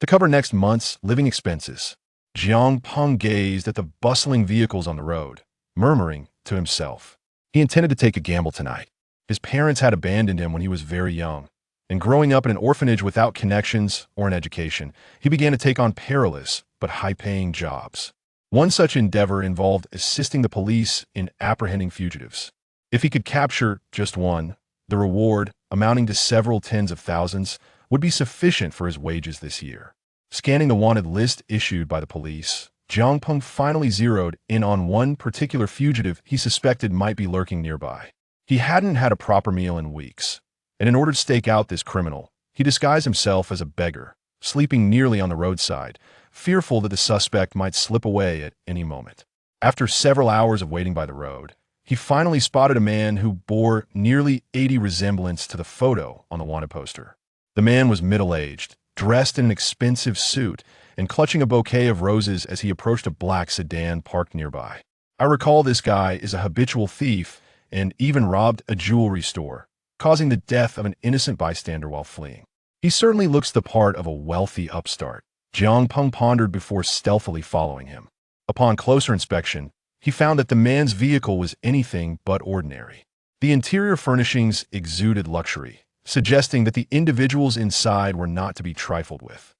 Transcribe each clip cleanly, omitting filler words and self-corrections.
To cover next month's living expenses, Jiang Peng gazed at the bustling vehicles on the road, murmuring to himself. He intended to take a gamble tonight. His parents had abandoned him when he was very young, and growing up in an orphanage without connections or an education, he began to take on perilous but high-paying jobs. One such endeavor involved assisting the police in apprehending fugitives. If he could capture just one, the reward, amounting to several tens of thousands, would be sufficient for his wages this year. Scanning the wanted list issued by the police, Jiang Peng finally zeroed in on one particular fugitive he suspected might be lurking nearby. He hadn't had a proper meal in weeks, and in order to stake out this criminal, he disguised himself as a beggar, sleeping nearly on the roadside, fearful that the suspect might slip away at any moment. After several hours of waiting by the road, he finally spotted a man who bore nearly 80 resemblance to the photo on the wanted poster. The man was middle-aged, dressed in an expensive suit, and clutching a bouquet of roses as he approached a black sedan parked nearby. I recall this guy is a habitual thief and even robbed a jewelry store, causing the death of an innocent bystander while fleeing. He certainly looks the part of a wealthy upstart. Jiang Peng pondered before stealthily following him. Upon closer inspection, he found that the man's vehicle was anything but ordinary. The interior furnishings exuded luxury, suggesting that the individuals inside were not to be trifled with.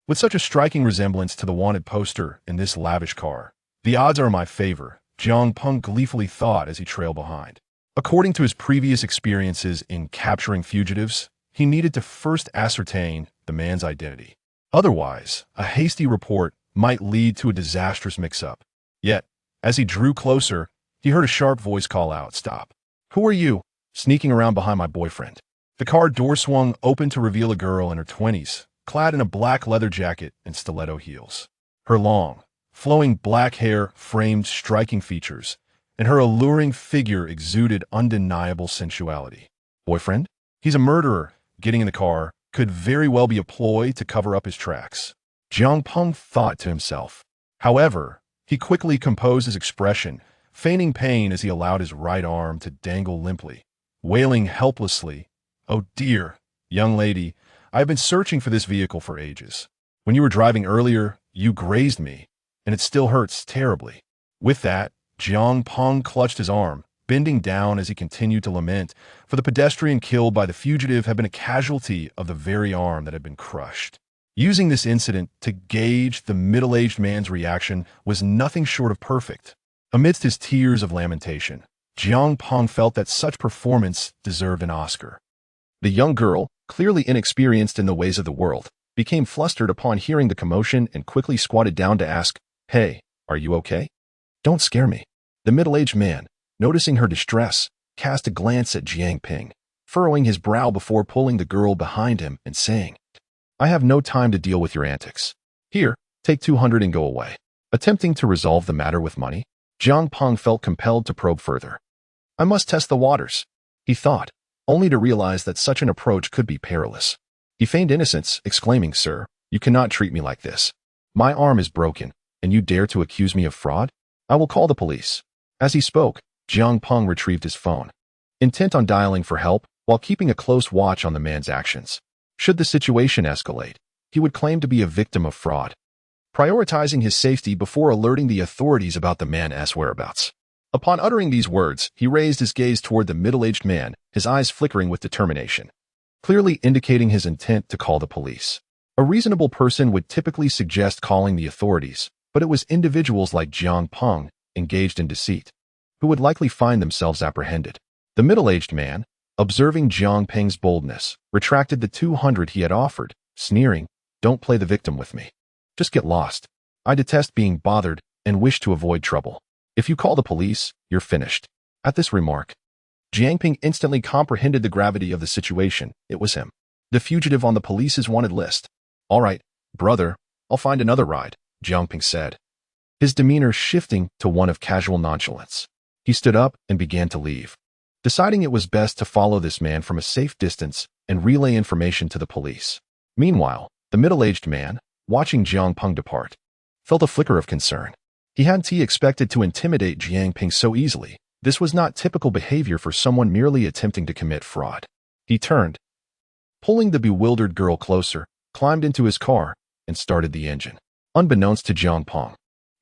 With such a striking resemblance to the wanted poster in this lavish car, the odds are in my favor, Jiang Peng gleefully thought as he trailed behind. According to his previous experiences in capturing fugitives, he needed to first ascertain the man's identity. Otherwise, a hasty report might lead to a disastrous mix-up. Yet, as he drew closer, he heard a sharp voice call out, "Stop. Who are you? Sneaking around behind my boyfriend." The car door swung open to reveal a girl in her 20s, clad in a black leather jacket and stiletto heels. Her long, flowing black hair framed striking features, and her alluring figure exuded undeniable sensuality. Boyfriend? He's a murderer. Getting in the car could very well be a ploy to cover up his tracks, Jiang Peng thought to himself. However, he quickly composed his expression, feigning pain as he allowed his right arm to dangle limply, wailing helplessly, "Oh dear, young lady, I have been searching for this vehicle for ages. When you were driving earlier, you grazed me, and it still hurts terribly." With that, Jiang Peng clutched his arm, bending down as he continued to lament, for the pedestrian killed by the fugitive had been a casualty of the very arm that had been crushed. Using this incident to gauge the middle-aged man's reaction was nothing short of perfect. Amidst his tears of lamentation, Jiang Peng felt that such performance deserved an Oscar. The young girl, clearly inexperienced in the ways of the world, became flustered upon hearing the commotion and quickly squatted down to ask, "Hey, are you okay? Don't scare me." The middle-aged man, noticing her distress, cast a glance at Jiang Peng, furrowing his brow before pulling the girl behind him and saying, "I have no time to deal with your antics. Here, take 200 and go away." Attempting to resolve the matter with money, Jiang Peng felt compelled to probe further. "I must test the waters," he thought, only to realize that such an approach could be perilous. He feigned innocence, exclaiming, "Sir, you cannot treat me like this. My arm is broken, and you dare to accuse me of fraud? I will call the police." As he spoke, Jiang Peng retrieved his phone, intent on dialing for help while keeping a close watch on the man's actions. Should the situation escalate, he would claim to be a victim of fraud, prioritizing his safety before alerting the authorities about the man's whereabouts. Upon uttering these words, he raised his gaze toward the middle-aged man, his eyes flickering with determination, clearly indicating his intent to call the police. A reasonable person would typically suggest calling the authorities, but it was individuals like Jiang Peng, engaged in deceit, who would likely find themselves apprehended. The middle-aged man, observing Jiang Peng's boldness, retracted the 200 he had offered, sneering, "Don't play the victim with me. Just get lost. I detest being bothered and wish to avoid trouble. If you call the police, you're finished." At this remark, Jiang Peng instantly comprehended the gravity of the situation. It was him, the fugitive on the police's wanted list. "All right, brother, I'll find another ride," Jiang Peng said, his demeanor shifting to one of casual nonchalance. He stood up and began to leave, deciding it was best to follow this man from a safe distance and relay information to the police. Meanwhile, the middle-aged man, watching Jiang Peng depart, felt a flicker of concern. He hadn't expected to intimidate Jiang Peng so easily. This was not typical behavior for someone merely attempting to commit fraud. He turned, pulling the bewildered girl closer, climbed into his car, and started the engine. Unbeknownst to Jiang Peng,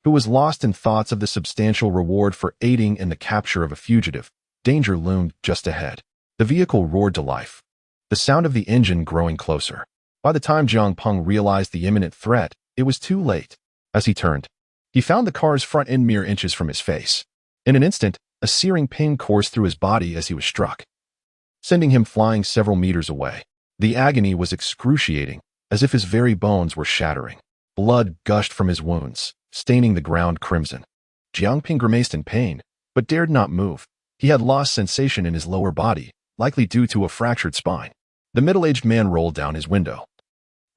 who was lost in thoughts of the substantial reward for aiding in the capture of a fugitive, danger loomed just ahead. The vehicle roared to life, the sound of the engine growing closer. By the time Jiang Peng realized the imminent threat, it was too late. As he turned, he found the car's front end mere inches from his face. In an instant, a searing pain coursed through his body as he was struck, sending him flying several meters away. The agony was excruciating, as if his very bones were shattering. Blood gushed from his wounds, staining the ground crimson. Jiang Peng grimaced in pain, but dared not move. He had lost sensation in his lower body, likely due to a fractured spine. The middle-aged man rolled down his window,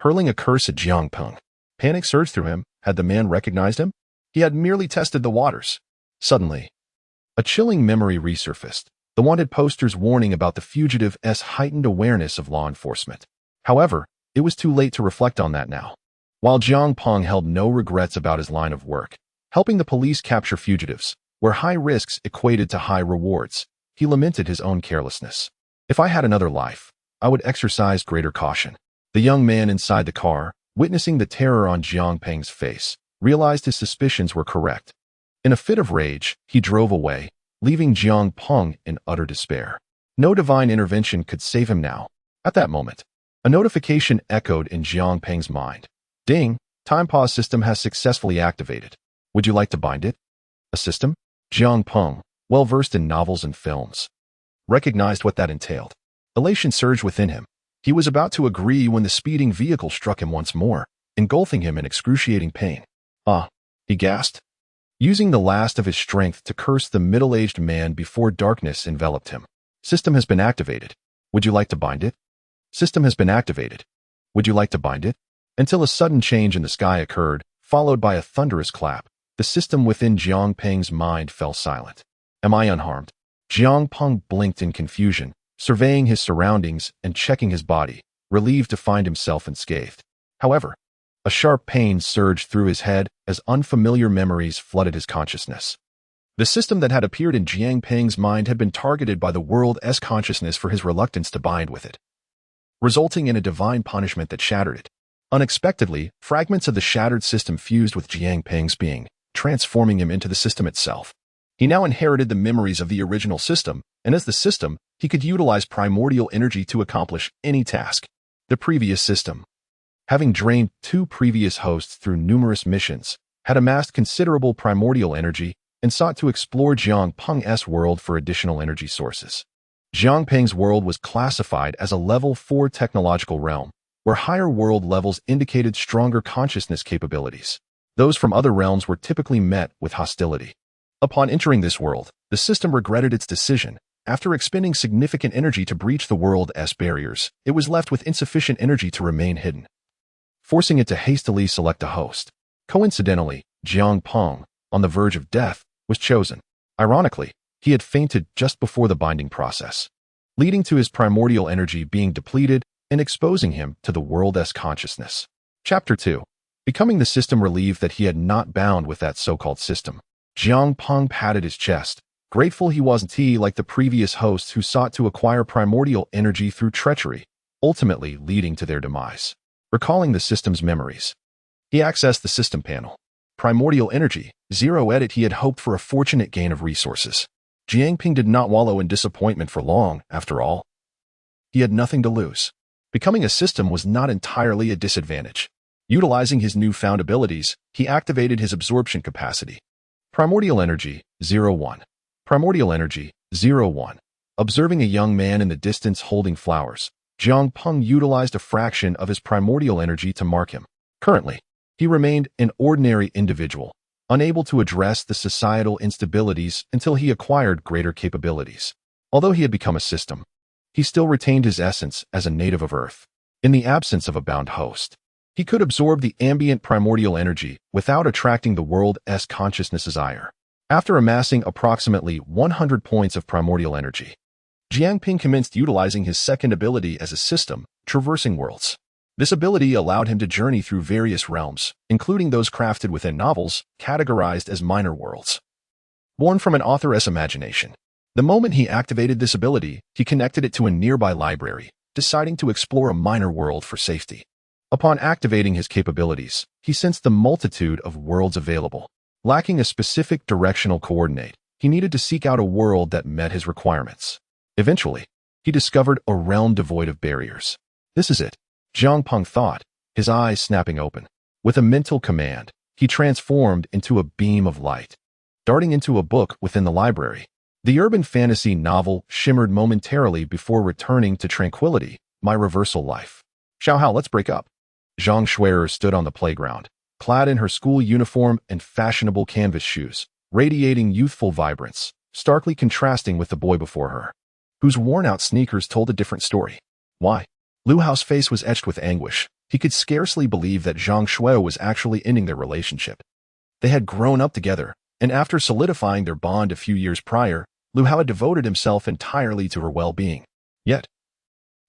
hurling a curse at Jiang Peng. Panic surged through him. Had the man recognized him? He had merely tested the waters. Suddenly, a chilling memory resurfaced. The wanted poster's warning about the fugitive's heightened awareness of law enforcement. However, it was too late to reflect on that now. While Jiang Peng held no regrets about his line of work, helping the police capture fugitives, where high risks equated to high rewards, he lamented his own carelessness. If I had another life, I would exercise greater caution. The young man inside the car, witnessing the terror on Jiang Peng's face, realized his suspicions were correct. In a fit of rage, he drove away, leaving Jiang Peng in utter despair. No divine intervention could save him now. At that moment, a notification echoed in Jiang Peng's mind. Ding, time pause system has successfully activated. Would you like to bind it? A system? Jiang Peng, well-versed in novels and films, recognized what that entailed. Elation surged within him. He was about to agree when the speeding vehicle struck him once more, engulfing him in excruciating pain. Ah, he gasped, using the last of his strength to curse the middle-aged man before darkness enveloped him. System has been activated. Would you like to bind it? System has been activated. Would you like to bind it? Until a sudden change in the sky occurred, followed by a thunderous clap. The system within Jiang Peng's mind fell silent. Am I unharmed? Jiang Peng blinked in confusion, surveying his surroundings and checking his body, relieved to find himself unscathed. However, a sharp pain surged through his head as unfamiliar memories flooded his consciousness. The system that had appeared in Jiang Peng's mind had been targeted by the world's consciousness for his reluctance to bind with it, resulting in a divine punishment that shattered it. Unexpectedly, fragments of the shattered system fused with Jiang Peng's being, transforming him into the system itself. He now inherited the memories of the original system, and as the system, he could utilize primordial energy to accomplish any task. The previous system, having drained 2 previous hosts through numerous missions, had amassed considerable primordial energy and sought to explore Jiang Peng's world for additional energy sources. Jiang Peng's world was classified as a level 4 technological realm, where higher world levels indicated stronger consciousness capabilities. Those from other realms were typically met with hostility. Upon entering this world, the system regretted its decision. After expending significant energy to breach the world's barriers, it was left with insufficient energy to remain hidden, forcing it to hastily select a host. Coincidentally, Jiang Peng, on the verge of death, was chosen. Ironically, he had fainted just before the binding process, leading to his primordial energy being depleted and exposing him to the world's consciousness. Chapter 2. Becoming the system relieved that he had not bound with that so-called system. Jiang Peng patted his chest, grateful he wasn't like the previous hosts who sought to acquire primordial energy through treachery, ultimately leading to their demise. Recalling the system's memories, he accessed the system panel. Primordial energy, 0 edit. He had hoped for a fortunate gain of resources. Jiang Peng did not wallow in disappointment for long, after all. He had nothing to lose. Becoming a system was not entirely a disadvantage. Utilizing his newfound abilities, he activated his absorption capacity. Primordial energy, 01. Primordial energy, 01. Observing a young man in the distance holding flowers, Jiang Peng utilized a fraction of his primordial energy to mark him. Currently, he remained an ordinary individual, unable to address the societal instabilities until he acquired greater capabilities. Although he had become a system, he still retained his essence as a native of Earth. In the absence of a bound host, he could absorb the ambient primordial energy without attracting the world's consciousness's ire. After amassing approximately 100 points of primordial energy, Jiang Peng commenced utilizing his second ability as a system, traversing worlds. This ability allowed him to journey through various realms, including those crafted within novels, categorized as minor worlds. Born from an author's imagination, the moment he activated this ability, he connected it to a nearby library, deciding to explore a minor world for safety. Upon activating his capabilities, he sensed the multitude of worlds available. Lacking a specific directional coordinate, he needed to seek out a world that met his requirements. Eventually, he discovered a realm devoid of barriers. This is it, Jiang Peng thought, his eyes snapping open. With a mental command, he transformed into a beam of light. Darting into a book within the library, the urban fantasy novel shimmered momentarily before returning to tranquility, My Reversal Life. Xiaohao, let's break up. Zhang Shuier stood on the playground, clad in her school uniform and fashionable canvas shoes, radiating youthful vibrance, starkly contrasting with the boy before her, whose worn-out sneakers told a different story. Why? Lu Hao's face was etched with anguish. He could scarcely believe that Zhang Shuier was actually ending their relationship. They had grown up together, and after solidifying their bond a few years prior, Lu Hao had devoted himself entirely to her well-being. Yet,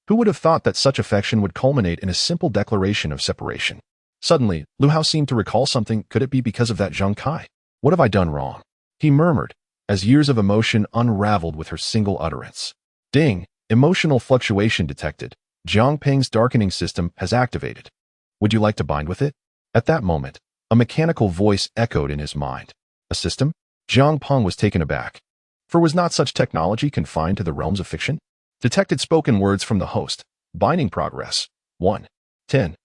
who would have thought that such affection would culminate in a simple declaration of separation? Suddenly, Lu Hao seemed to recall something. Could it be because of that Zhang Kai? What have I done wrong? He murmured, as years of emotion unraveled with her single utterance. Ding! Emotional fluctuation detected. Jiang Peng's darkening system has activated. Would you like to bind with it? At that moment, a mechanical voice echoed in his mind. A system? Jiang Peng was taken aback. For was not such technology confined to the realms of fiction? Detected spoken words from the host. Binding progress. 1. 10.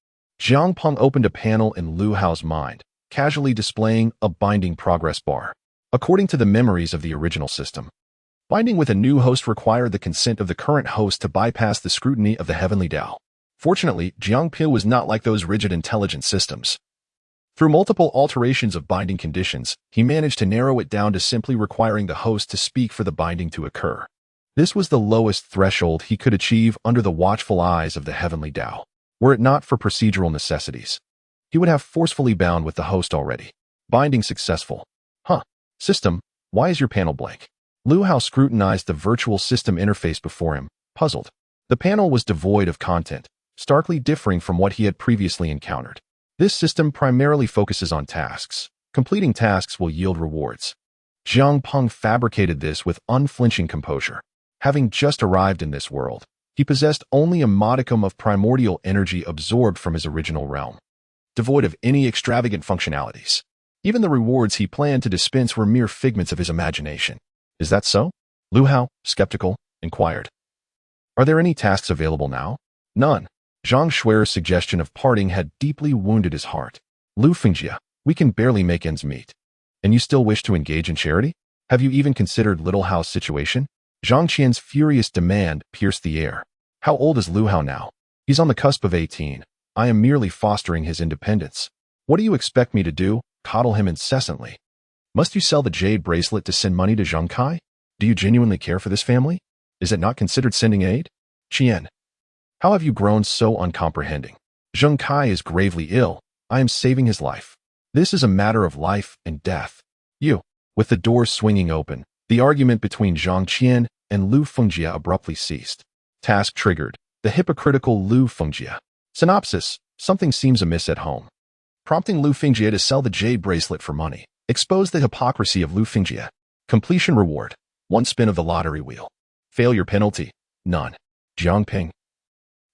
Jiang Peng opened a panel in Lu Hao's mind, casually displaying a binding progress bar. According to the memories of the original system, binding with a new host required the consent of the current host to bypass the scrutiny of the heavenly Tao. Fortunately, Jiang Peng was not like those rigid intelligent systems. Through multiple alterations of binding conditions, he managed to narrow it down to simply requiring the host to speak for the binding to occur. This was the lowest threshold he could achieve under the watchful eyes of the heavenly Tao. Were it not for procedural necessities, he would have forcefully bound with the host already. Binding successful. System, why is your panel blank? Lu Hao scrutinized the virtual system interface before him, puzzled. The panel was devoid of content, starkly differing from what he had previously encountered. This system primarily focuses on tasks. Completing tasks will yield rewards. Jiang Peng fabricated this with unflinching composure. Having just arrived in this world, he possessed only a modicum of primordial energy absorbed from his original realm, devoid of any extravagant functionalities. Even the rewards he planned to dispense were mere figments of his imagination. Is that so? Lu Hao, skeptical, inquired. Are there any tasks available now? None. Zhang Shuier's suggestion of parting had deeply wounded his heart. Lu Fingjia, we can barely make ends meet. And you still wish to engage in charity? Have you even considered Little Hao's situation? Zhang Qian's furious demand pierced the air. How old is Lu Hao now? He's on the cusp of 18. I am merely fostering his independence. What do you expect me to do? Coddle him incessantly? Must you sell the jade bracelet to send money to Zhang Kai? Do you genuinely care for this family? Is it not considered sending aid? Qian, how have you grown so uncomprehending? Zhang Kai is gravely ill. I am saving his life. This is a matter of life and death. You. With the doors swinging open, the argument between Zhang Qian and Lu Fingjia abruptly ceased. Task triggered. The hypocritical Lu Fingjia. Synopsis. Something seems amiss at home. Prompting Lu Fingjia to sell the jade bracelet for money. Expose the hypocrisy of Lu Fingjia. Completion reward. 1 spin of the lottery wheel. Failure penalty. None. Jiang Peng,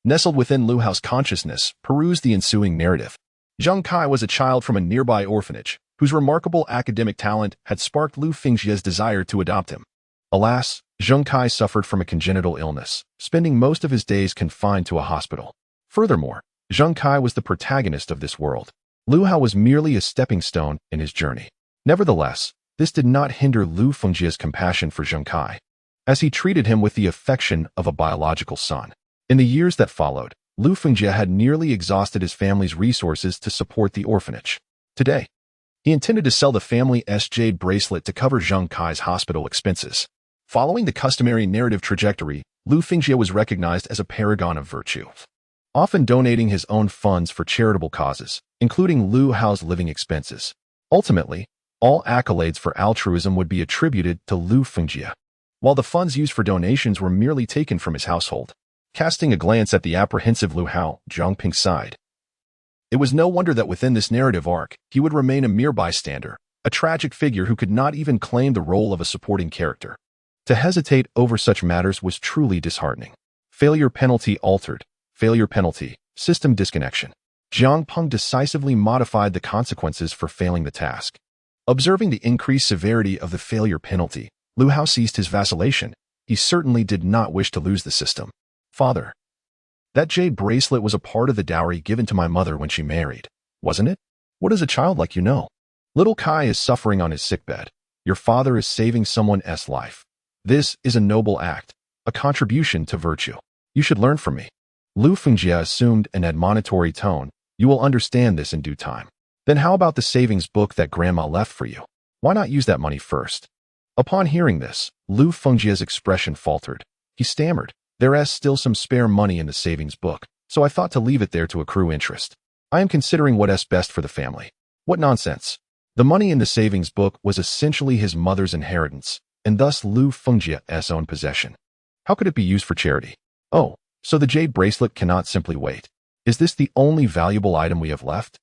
nestled within Lu Hao's consciousness, perused the ensuing narrative. Zhang Kai was a child from a nearby orphanage, whose remarkable academic talent had sparked Lu Fingjia's desire to adopt him. Alas, Zhang Kai suffered from a congenital illness, spending most of his days confined to a hospital. Furthermore, Zhang Kai was the protagonist of this world. Lu Hao was merely a stepping stone in his journey. Nevertheless, this did not hinder Lu Fengjia's compassion for Zhang Kai, as he treated him with the affection of a biological son. In the years that followed, Lu Fingjia had nearly exhausted his family's resources to support the orphanage. Today, he intended to sell the family's jade bracelet to cover Zhang Kai's hospital expenses. Following the customary narrative trajectory, Lu Fingjia was recognized as a paragon of virtue, often donating his own funds for charitable causes, including Lu Hao's living expenses. Ultimately, all accolades for altruism would be attributed to Lu Fingjia, while the funds used for donations were merely taken from his household. Casting a glance at the apprehensive Lu Hao, Jiang Peng sighed. It was no wonder that within this narrative arc, he would remain a mere bystander, a tragic figure who could not even claim the role of a supporting character. To hesitate over such matters was truly disheartening. Failure penalty altered. Failure penalty. System disconnection. Jiang Peng decisively modified the consequences for failing the task. Observing the increased severity of the failure penalty, Lu Hao ceased his vacillation. He certainly did not wish to lose the system. Father, that jade bracelet was a part of the dowry given to my mother when she married, wasn't it? What does a child like you know? Little Kai is suffering on his sickbed. Your father is saving someone's life. This is a noble act, a contribution to virtue. You should learn from me. Lu Fengjie assumed an admonitory tone. You will understand this in due time. Then how about the savings book that grandma left for you? Why not use that money first? Upon hearing this, Lu Fengjie's expression faltered. He stammered. There is still some spare money in the savings book, so I thought to leave it there to accrue interest. I am considering what is best for the family. What nonsense. The money in the savings book was essentially his mother's inheritance, and thus Lu Fengjie's own possession. How could it be used for charity? Oh, so the jade bracelet cannot simply wait. Is this the only valuable item we have left?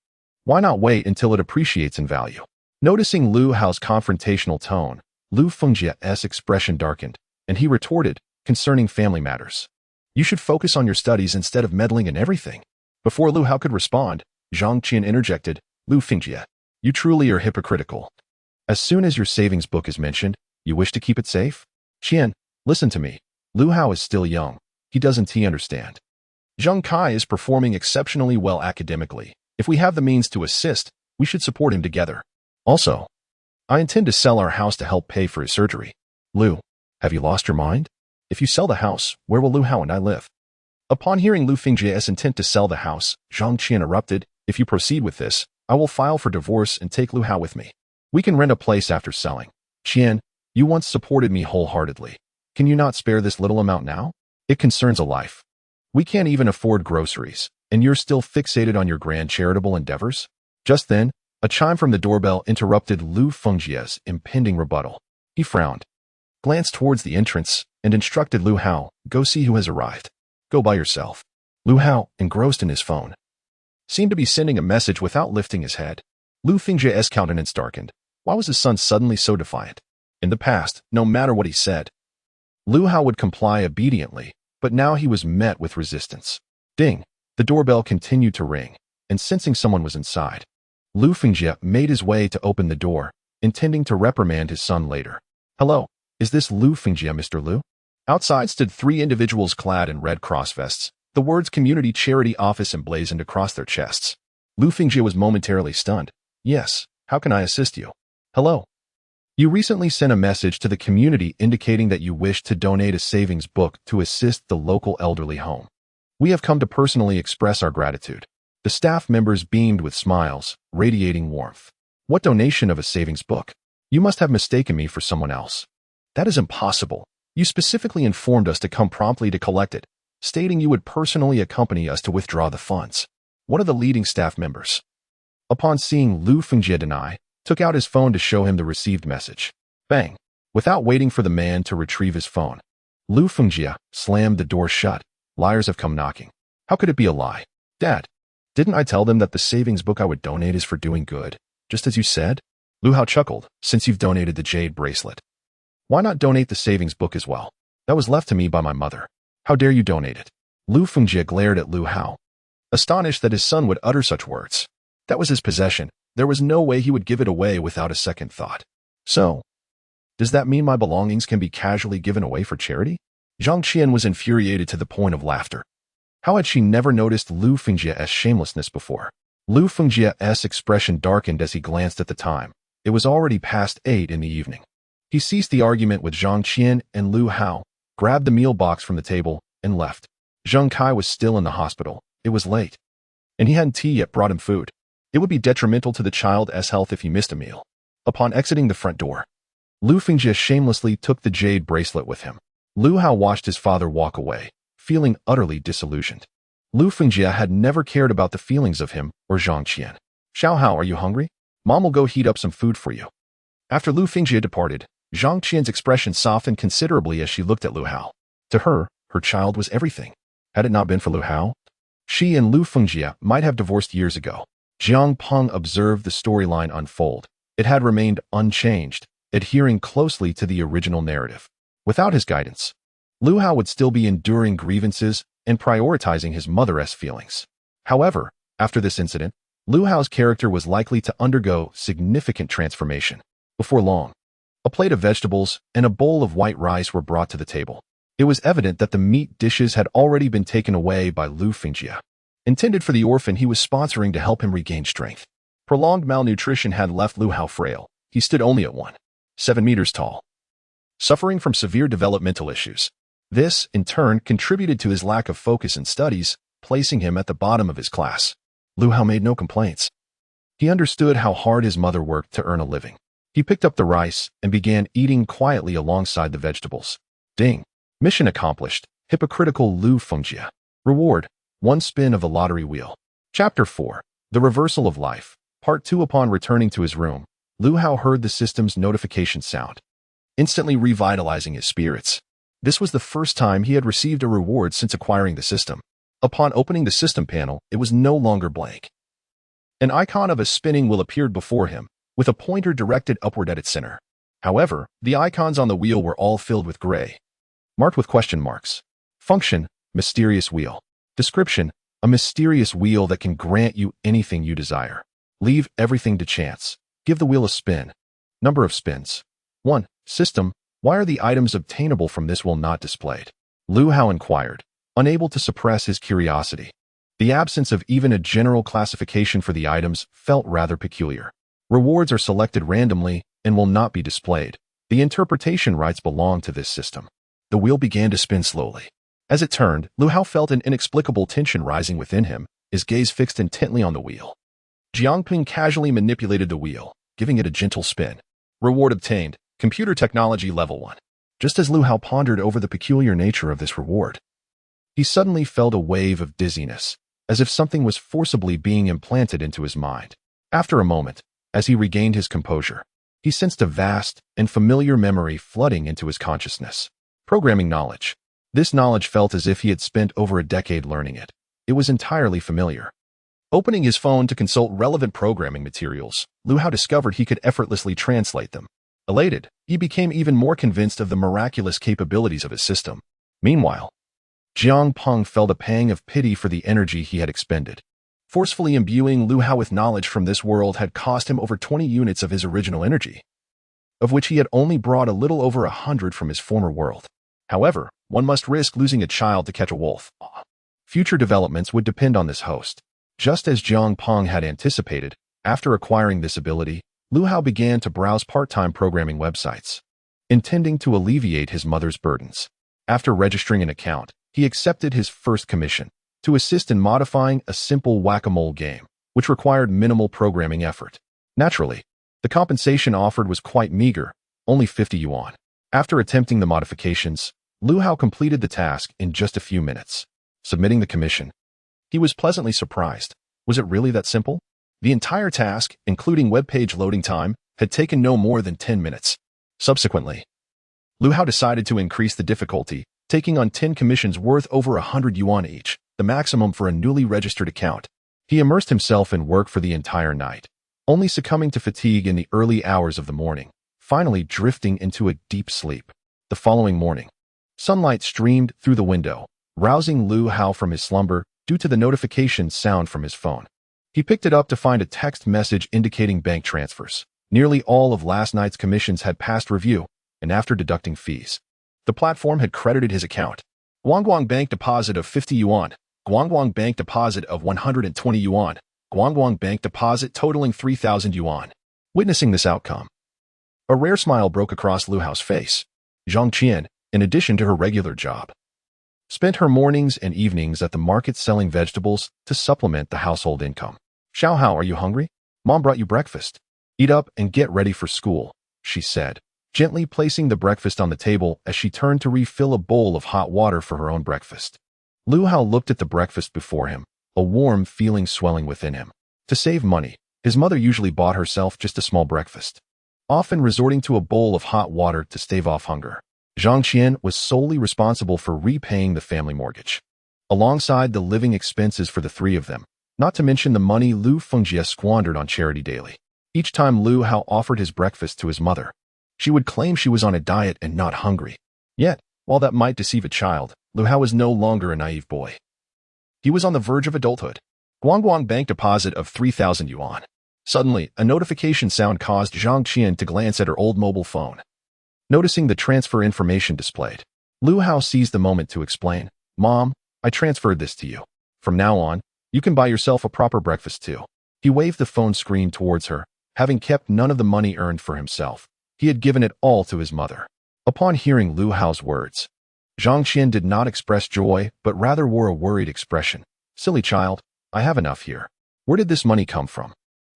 Why not wait until it appreciates in value? Noticing Lu Hao's confrontational tone, Lu Fengjie's expression darkened, and he retorted, concerning family matters. You should focus on your studies instead of meddling in everything. Before Lu Hao could respond, Zhang Qian interjected, Lu Fengjie, you truly are hypocritical. As soon as your savings book is mentioned, you wish to keep it safe? Qian, listen to me. Lu Hao is still young. He doesn't understand. Zhang Kai is performing exceptionally well academically. If we have the means to assist, we should support him together. Also, I intend to sell our house to help pay for his surgery. Lu, have you lost your mind? If you sell the house, where will Lu Hao and I live? Upon hearing Lu Fengjie's intent to sell the house, Zhang Qian interrupted, if you proceed with this, I will file for divorce and take Lu Hao with me. We can rent a place after selling. Qian, you once supported me wholeheartedly. Can you not spare this little amount now? It concerns a life. We can't even afford groceries, and you're still fixated on your grand charitable endeavors? Just then, a chime from the doorbell interrupted Lu Fengjie's impending rebuttal. He frowned, glanced towards the entrance, and instructed Lu Hao, go see who has arrived. Go by yourself. Lu Hao, engrossed in his phone, seemed to be sending a message without lifting his head. Lu Fengjie's countenance darkened. Why was his son suddenly so defiant? In the past, no matter what he said, Lu Hao would comply obediently, but now he was met with resistance. Ding! The doorbell continued to ring, and sensing someone was inside, Lu Fengjie made his way to open the door, intending to reprimand his son later. Hello, is this Lu Fengjie, Mr. Lu? Outside stood three individuals clad in red cross vests, the words Community Charity Office emblazoned across their chests. Lu Fengjie was momentarily stunned. Yes, how can I assist you? Hello. You recently sent a message to the community indicating that you wish to donate a savings book to assist the local elderly home. We have come to personally express our gratitude. The staff members beamed with smiles, radiating warmth. What donation of a savings book? You must have mistaken me for someone else. That is impossible. You specifically informed us to come promptly to collect it, stating you would personally accompany us to withdraw the funds. One of the leading staff members, upon seeing Lu Fengjie deny, took out his phone to show him the received message. Bang! Without waiting for the man to retrieve his phone, Lu Fengjie slammed the door shut. Liars have come knocking. How could it be a lie? Dad, didn't I tell them that the savings book I would donate is for doing good, just as you said? Lu Hao chuckled, since you've donated the jade bracelet. Why not donate the savings book as well? That was left to me by my mother. How dare you donate it? Lu Fengjie glared at Lu Hao, astonished that his son would utter such words. That was his possession. There was no way he would give it away without a second thought. So, does that mean my belongings can be casually given away for charity? Zhang Qian was infuriated to the point of laughter. How had she never noticed Lu Fengjie's shamelessness before? Lu Fengjie's expression darkened as he glanced at the time. It was already past 8 in the evening. He ceased the argument with Zhang Qian and Lu Hao, grabbed the meal box from the table, and left. Zhang Kai was still in the hospital. It was late, and he hadn't yet brought him food. It would be detrimental to the child's health if he missed a meal. Upon exiting the front door, Lu Fengjie shamelessly took the jade bracelet with him. Lu Hao watched his father walk away, feeling utterly disillusioned. Lu Fengjie had never cared about the feelings of him or Zhang Qian. Xiao Hao, are you hungry? Mom will go heat up some food for you. After Lu Fengjie departed, Zhang Qian's expression softened considerably as she looked at Lu Hao. To her, her child was everything. Had it not been for Lu Hao, she and Lu Fengjie might have divorced years ago. Jiang Peng observed the storyline unfold. It had remained unchanged, adhering closely to the original narrative. Without his guidance, Lu Hao would still be enduring grievances and prioritizing his mother's feelings. However, After this incident, Lu Hao's character was likely to undergo significant transformation. Before long, a plate of vegetables and a bowl of white rice were brought to the table. It was evident that the meat dishes had already been taken away by Lu Fingjie. Intended for the orphan he was sponsoring to help him regain strength. Prolonged malnutrition had left Lu Hao frail. He stood only at 1.7 meters tall, suffering from severe developmental issues. This, in turn, contributed to his lack of focus in studies, placing him at the bottom of his class. Lu Hao made no complaints. He understood how hard his mother worked to earn a living. He picked up the rice and began eating quietly alongside the vegetables. Ding! Mission accomplished. Hypocritical Lu Fingjie. Reward: 1 spin of the lottery wheel. Chapter 4. The Reversal of Life. Part 2. Upon returning to his room, Lu Hao heard the system's notification sound, instantly revitalizing his spirits. This was the first time he had received a reward since acquiring the system. Upon opening the system panel, it was no longer blank. An icon of a spinning wheel appeared before him, with a pointer directed upward at its center. However, the icons on the wheel were all filled with gray, marked with question marks. Function: mysterious wheel. Description: a mysterious wheel that can grant you anything you desire. Leave everything to chance. Give the wheel a spin. Number of spins: 1. System: why are the items obtainable from this wheel not displayed? Lu Hao inquired, unable to suppress his curiosity. The absence of even a general classification for the items felt rather peculiar. Rewards are selected randomly and will not be displayed. The interpretation rights belong to this system. The wheel began to spin slowly. As it turned, Lu Hao felt an inexplicable tension rising within him, his gaze fixed intently on the wheel. Jiangping casually manipulated the wheel, giving it a gentle spin. Reward obtained: Computer Technology Level 1. Just as Lu Hao pondered over the peculiar nature of this reward, he suddenly felt a wave of dizziness, as if something was forcibly being implanted into his mind. After a moment, as he regained his composure, he sensed a vast and familiar memory flooding into his consciousness. Programming knowledge. This knowledge felt as if he had spent over a decade learning it. It was entirely familiar. Opening his phone to consult relevant programming materials, Lu Hao discovered he could effortlessly translate them. Elated, he became even more convinced of the miraculous capabilities of his system. Meanwhile, Jiang Peng felt a pang of pity for the energy he had expended. Forcefully imbuing Lu Hao with knowledge from this world had cost him over 20 units of his original energy, of which he had only brought a little over 100 from his former world. However, one must risk losing a child to catch a wolf. Future developments would depend on this host. Just as Jiang Peng had anticipated, after acquiring this ability, Lu Hao began to browse part-time programming websites, intending to alleviate his mother's burdens. After registering an account, he accepted his first commission to assist in modifying a simple whack-a-mole game, which required minimal programming effort. Naturally, the compensation offered was quite meager, only 50 yuan. After attempting the modifications, Lu Hao completed the task in just a few minutes. Submitting the commission, he was pleasantly surprised. Was it really that simple? The entire task, including web page loading time, had taken no more than 10 minutes. Subsequently, Lu Hao decided to increase the difficulty, taking on 10 commissions worth over 100 yuan each, the maximum for a newly registered account. He immersed himself in work for the entire night, only succumbing to fatigue in the early hours of the morning, finally drifting into a deep sleep. The following morning, sunlight streamed through the window, rousing Lu Hao from his slumber due to the notification sound from his phone. He picked it up to find a text message indicating bank transfers. Nearly all of last night's commissions had passed review, and after deducting fees, the platform had credited his account. Guangguang Bank deposit of 50 yuan, Guangguang Bank deposit of 120 yuan, Guangguang Bank deposit totaling 3,000 yuan. Witnessing this outcome, a rare smile broke across Lu Hao's face. Zhang Qian, in addition to her regular job, spent her mornings and evenings at the market selling vegetables to supplement the household income. Xiao Hao, are you hungry? Mom brought you breakfast. Eat up and get ready for school, she said, gently placing the breakfast on the table as she turned to refill a bowl of hot water for her own breakfast. Lu Hao looked at the breakfast before him, a warm feeling swelling within him. To save money, his mother usually bought herself just a small breakfast, often resorting to a bowl of hot water to stave off hunger. Zhang Qian was solely responsible for repaying the family mortgage, alongside the living expenses for the three of them, not to mention the money Lu Fingjie squandered on charity daily. Each time Lu Hao offered his breakfast to his mother, she would claim she was on a diet and not hungry. Yet, while that might deceive a child, Lu Hao was no longer a naive boy. He was on the verge of adulthood. Guangguang bank deposit of 3,000 yuan. Suddenly, a notification sound caused Zhang Qian to glance at her old mobile phone. Noticing the transfer information displayed, Lu Hao seized the moment to explain, "Mom, I transferred this to you. From now on, you can buy yourself a proper breakfast too." He waved the phone screen towards her, having kept none of the money earned for himself. He had given it all to his mother. Upon hearing Lu Hao's words, Zhang Qian did not express joy, but rather wore a worried expression. "Silly child, I have enough here. Where did this money come from?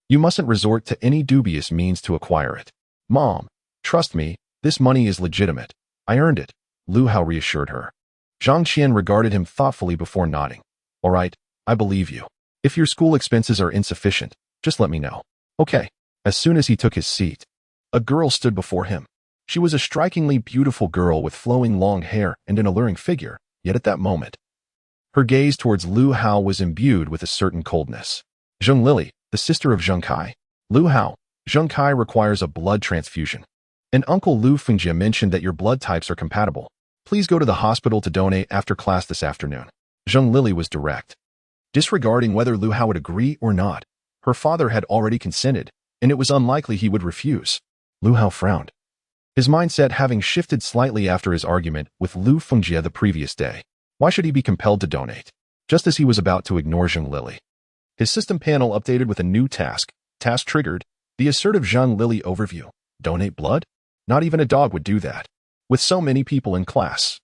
You mustn't resort to any dubious means to acquire it." "Mom, trust me, this money is legitimate. I earned it," Lu Hao reassured her. Zhang Qian regarded him thoughtfully before nodding. "All right, I believe you. If your school expenses are insufficient, just let me know." "Okay." As soon as he took his seat, a girl stood before him. She was a strikingly beautiful girl with flowing long hair and an alluring figure, yet at that moment, her gaze towards Lu Hao was imbued with a certain coldness. "Zheng Lily, the sister of Zheng Kai." "Lu Hao, Zheng Kai requires a blood transfusion. And Uncle Lu Fingjie mentioned that your blood types are compatible. Please go to the hospital to donate after class this afternoon." Zheng Lily was direct. Disregarding whether Lu Hao would agree or not, her father had already consented, and it was unlikely he would refuse. Lu Hao frowned, his mindset having shifted slightly after his argument with Lu Fingjie the previous day. Why should he be compelled to donate? Just as he was about to ignore Zheng Lily, his system panel updated with a new task. Task triggered. The assertive Zheng Lily overview. Donate blood? Not even a dog would do that. With so many people in class.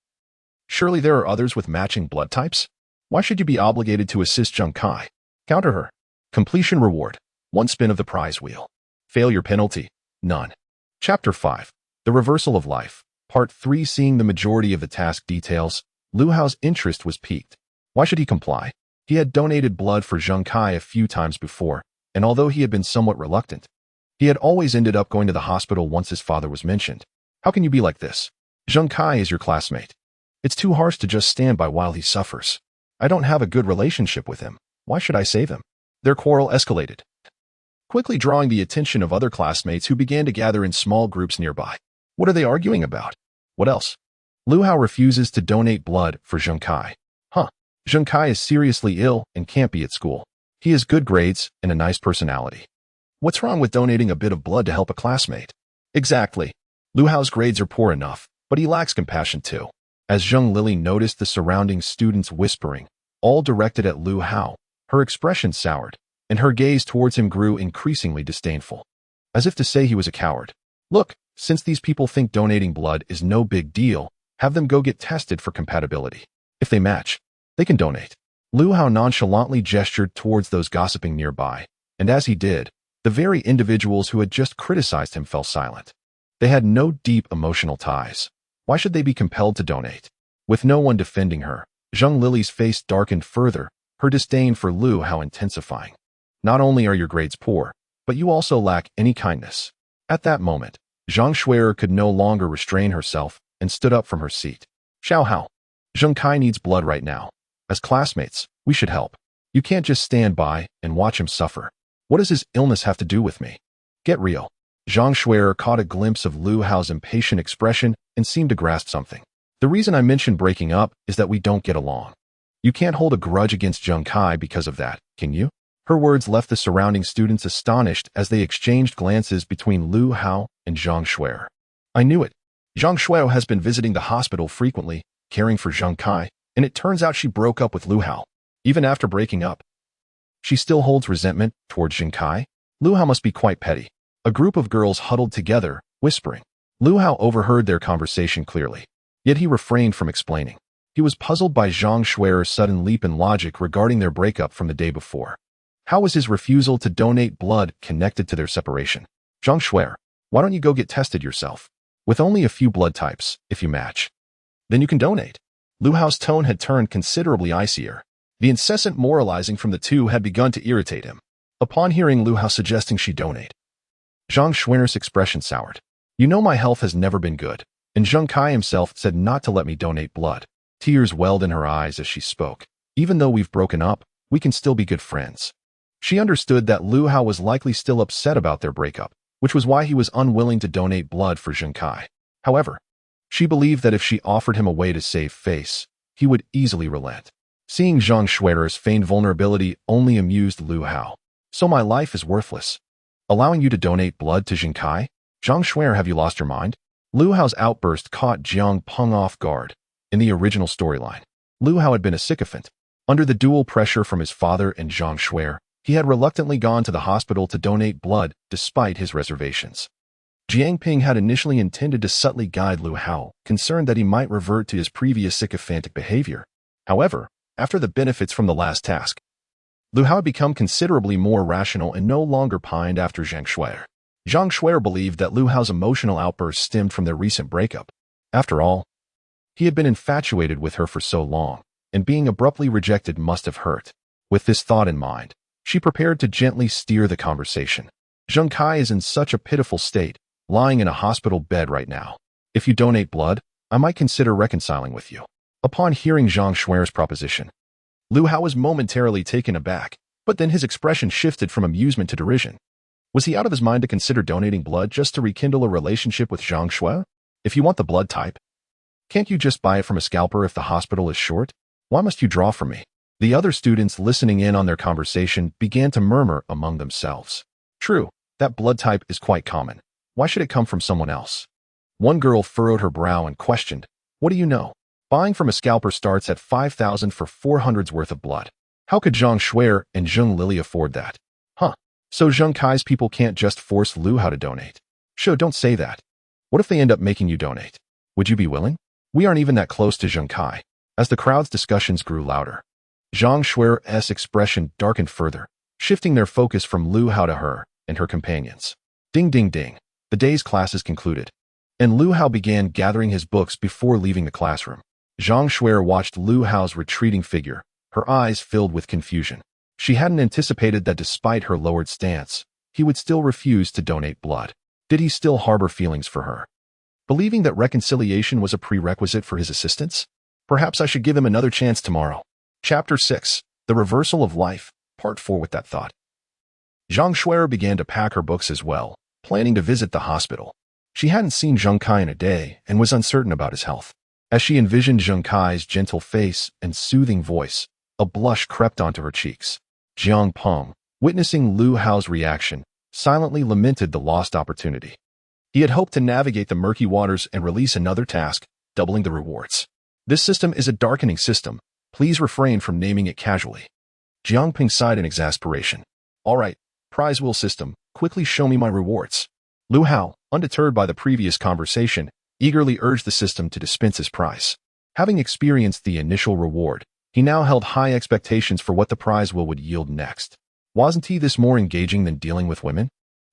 Surely there are others with matching blood types? Why should you be obligated to assist Zheng Kai? Counter her. Completion reward. 1 spin of the prize wheel. Failure penalty. None. Chapter 5. The Reversal of Life. Part 3. Seeing the majority of the task details, Lu Hao's interest was piqued. Why should he comply? He had donated blood for Zheng Kai a few times before, and although he had been somewhat reluctant, he had always ended up going to the hospital once his father was mentioned. How can you be like this? Zheng Kai is your classmate. It's too harsh to just stand by while he suffers. I don't have a good relationship with him. Why should I save him? Their quarrel escalated, quickly drawing the attention of other classmates who began to gather in small groups nearby. What are they arguing about? What else? Lu Hao refuses to donate blood for Zheng Kai. Zheng Kai is seriously ill and can't be at school. He has good grades and a nice personality. What's wrong with donating a bit of blood to help a classmate? Exactly. Lu Hao's grades are poor enough, but he lacks compassion too. As Zheng Lily noticed the surrounding students whispering, all directed at Lu Hao, her expression soured, and her gaze towards him grew increasingly disdainful, as if to say he was a coward. Look, since these people think donating blood is no big deal, have them go get tested for compatibility. If they match, they can donate. Lu Hao nonchalantly gestured towards those gossiping nearby, and as he did, the very individuals who had just criticized him fell silent. They had no deep emotional ties. Why should they be compelled to donate? With no one defending her, Zheng Lily's face darkened further, her disdain for Lu Hao intensifying. Not only are your grades poor, but you also lack any kindness. At that moment, Zhang Shui'er could no longer restrain herself and stood up from her seat. Xiao Hao, Zheng Kai needs blood right now. As classmates, we should help. You can't just stand by and watch him suffer. What does his illness have to do with me? Get real. Zhang Shui'er caught a glimpse of Lu Hao's impatient expression and seemed to grasp something. The reason I mentioned breaking up is that we don't get along. You can't hold a grudge against Zheng Kai because of that, can you? Her words left the surrounding students astonished as they exchanged glances between Lu Hao and Zhang Shui'er. I knew it. Zhang Shui'er has been visiting the hospital frequently, caring for Zheng Kai, and it turns out she broke up with Lu Hao. Even after breaking up, she still holds resentment towards Zheng Kai. Lu Hao must be quite petty. A group of girls huddled together, whispering. Lu Hao overheard their conversation clearly, yet he refrained from explaining. He was puzzled by Zhang Shui'er's sudden leap in logic regarding their breakup from the day before. How was his refusal to donate blood connected to their separation? Zhang Shui'er, why don't you go get tested yourself? With only a few blood types, if you match, then you can donate. Lu Hao's tone had turned considerably icier. The incessant moralizing from the two had begun to irritate him. Upon hearing Lu Hao suggesting she donate, Zhang Shui'er's expression soured. You know my health has never been good, and Zheng Kai himself said not to let me donate blood. Tears welled in her eyes as she spoke. Even though we've broken up, we can still be good friends. She understood that Lu Hao was likely still upset about their breakup, which was why he was unwilling to donate blood for Zheng Kai. However, she believed that if she offered him a way to save face, he would easily relent. Seeing Zhang Shui's feigned vulnerability only amused Lu Hao. So my life is worthless. Allowing you to donate blood to Zhang Shui, have you lost your mind? Lu Hao's outburst caught Jiang Peng off guard. In the original storyline, Lu Hao had been a sycophant. Under the dual pressure from his father and Zhang Shui, he had reluctantly gone to the hospital to donate blood despite his reservations. Jiang Ping had initially intended to subtly guide Lu Hao, concerned that he might revert to his previous sycophantic behavior. However, after the benefits from the last task, Lu Hao had become considerably more rational and no longer pined after Zhang Shui. Zhang Shui believed that Lu Hao's emotional outburst stemmed from their recent breakup. After all, he had been infatuated with her for so long, and being abruptly rejected must have hurt. With this thought in mind, she prepared to gently steer the conversation. Zhang Kai is in such a pitiful state, lying in a hospital bed right now. If you donate blood, I might consider reconciling with you. Upon hearing Zhang Shui's proposition, Lu Hao was momentarily taken aback, but then his expression shifted from amusement to derision. Was he out of his mind to consider donating blood just to rekindle a relationship with Zhang Shui? If you want the blood type, can't you just buy it from a scalper if the hospital is short? Why must you draw from me? The other students listening in on their conversation began to murmur among themselves. True, that blood type is quite common. Why should it come from someone else? One girl furrowed her brow and questioned, what do you know? Buying from a scalper starts at 5,000 for 400's worth of blood. How could Zhang Shui and Zheng Lili afford that? Huh. So Zheng Kai's people can't just force Lu Hao to donate. Sure, don't say that. What if they end up making you donate? Would you be willing? We aren't even that close to Zheng Kai. As the crowd's discussions grew louder, Zhang Shui's expression darkened further, shifting their focus from Lu Hao to her and her companions. Ding ding ding. The day's classes concluded, and Lu Hao began gathering his books before leaving the classroom. Zhang Shui watched Lu Hao's retreating figure, her eyes filled with confusion. She hadn't anticipated that despite her lowered stance, he would still refuse to donate blood. Did he still harbor feelings for her? Believing that reconciliation was a prerequisite for his assistance? Perhaps I should give him another chance tomorrow. Chapter 6, The Reversal of Life, Part 4. With that thought, Zhang Shui began to pack her books as well, planning to visit the hospital. She hadn't seen Zheng Kai in a day and was uncertain about his health. As she envisioned Zheng Kai's gentle face and soothing voice, a blush crept onto her cheeks. Jiang Peng, witnessing Lu Hao's reaction, silently lamented the lost opportunity. He had hoped to navigate the murky waters and release another task, doubling the rewards. This system is a darkening system. Please refrain from naming it casually. Jiang Peng sighed in exasperation. All right, prize wheel system, quickly show me my rewards. Lu Hao, undeterred by the previous conversation, eagerly urged the system to dispense his prize. Having experienced the initial reward, he now held high expectations for what the prize wheel would yield next. Wasn't he this more engaging than dealing with women?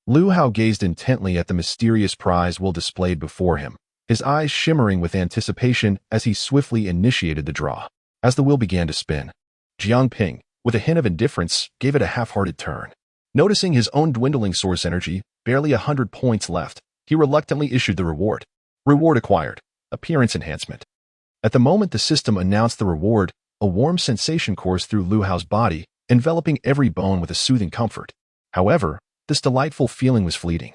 Lu Hao gazed intently at the mysterious prize wheel displayed before him, his eyes shimmering with anticipation as he swiftly initiated the draw. As the wheel began to spin, Jiang Ping, with a hint of indifference, gave it a half-hearted turn. Noticing his own dwindling source energy, barely 100 points left, he reluctantly issued the reward. Reward acquired. Appearance enhancement. At the moment the system announced the reward, a warm sensation coursed through Lu Hao's body, enveloping every bone with a soothing comfort. However, this delightful feeling was fleeting,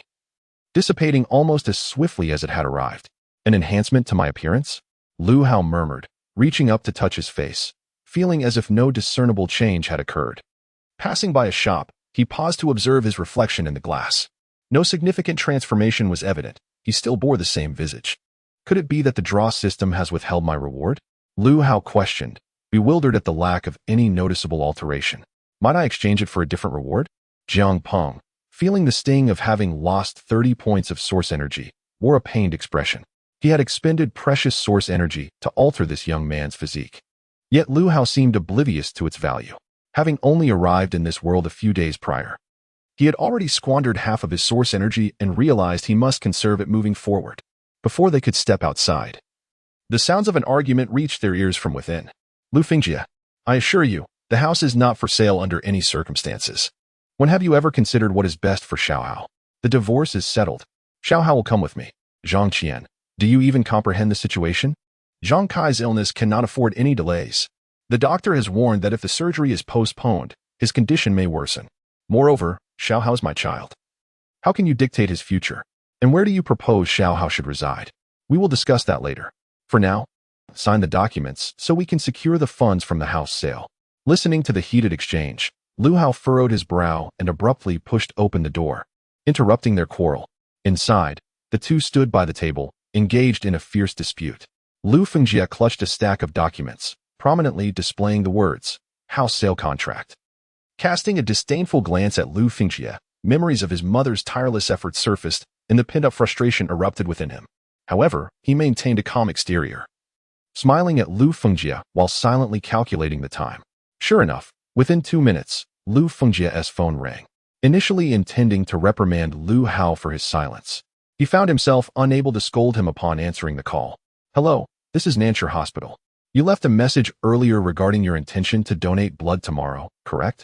dissipating almost as swiftly as it had arrived. An enhancement to my appearance? Lu Hao murmured, reaching up to touch his face, feeling as if no discernible change had occurred. Passing by a shop, he paused to observe his reflection in the glass. No significant transformation was evident. He still bore the same visage. Could it be that the draw system has withheld my reward? Lu Hao questioned, bewildered at the lack of any noticeable alteration. Might I exchange it for a different reward? Jiang Peng, feeling the sting of having lost 30 points of source energy, wore a pained expression. He had expended precious source energy to alter this young man's physique. Yet Lu Hao seemed oblivious to its value, having only arrived in this world a few days prior. He had already squandered half of his source energy and realized he must conserve it moving forward, before they could step outside. The sounds of an argument reached their ears from within. Lu Fingjie, I assure you, the house is not for sale under any circumstances. When have you ever considered what is best for Xiaohao? The divorce is settled. Xiaohao will come with me. Zhang Qian, do you even comprehend the situation? Zhang Kai's illness cannot afford any delays. The doctor has warned that if the surgery is postponed, his condition may worsen. Moreover, Xiaohao's my child. How can you dictate his future? And where do you propose Xiaohao should reside? We will discuss that later. For now, sign the documents so we can secure the funds from the house sale. Listening to the heated exchange, Lu Hao furrowed his brow and abruptly pushed open the door, interrupting their quarrel. Inside, the two stood by the table, engaged in a fierce dispute. Lu Fengjie clutched a stack of documents, prominently displaying the words, house sale contract. Casting a disdainful glance at Lu Fengjie, memories of his mother's tireless efforts surfaced, and the pent-up frustration erupted within him. However, he maintained a calm exterior, smiling at Lu Fengjie while silently calculating the time. Sure enough, within 2 minutes, Lu Fengjie's phone rang. Initially intending to reprimand Lu Hao for his silence, he found himself unable to scold him upon answering the call. Hello, this is Nanshire Hospital. You left a message earlier regarding your intention to donate blood tomorrow, correct?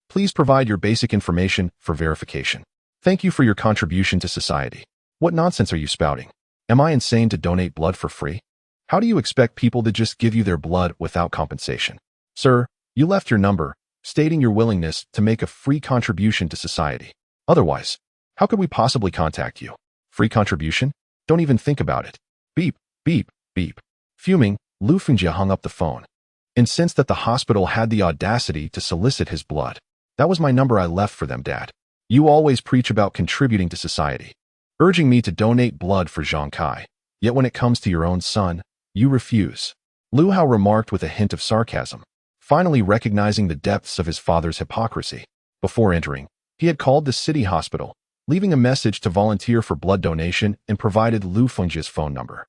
Please provide your basic information for verification. Thank you for your contribution to society. What nonsense are you spouting? Am I insane to donate blood for free? How do you expect people to just give you their blood without compensation? Sir, you left your number, stating your willingness to make a free contribution to society. Otherwise, how could we possibly contact you? Free contribution? Don't even think about it. Beep, beep, beep. Fuming, Lu Fengjie hung up the phone, incensed that the hospital had the audacity to solicit his blood. That was my number I left for them, Dad. You always preach about contributing to society, urging me to donate blood for Zhang Kai. Yet when it comes to your own son, you refuse. Lu Hao remarked with a hint of sarcasm, finally recognizing the depths of his father's hypocrisy. Before entering, he had called the city hospital, leaving a message to volunteer for blood donation and provided Lu Fengjie's phone number.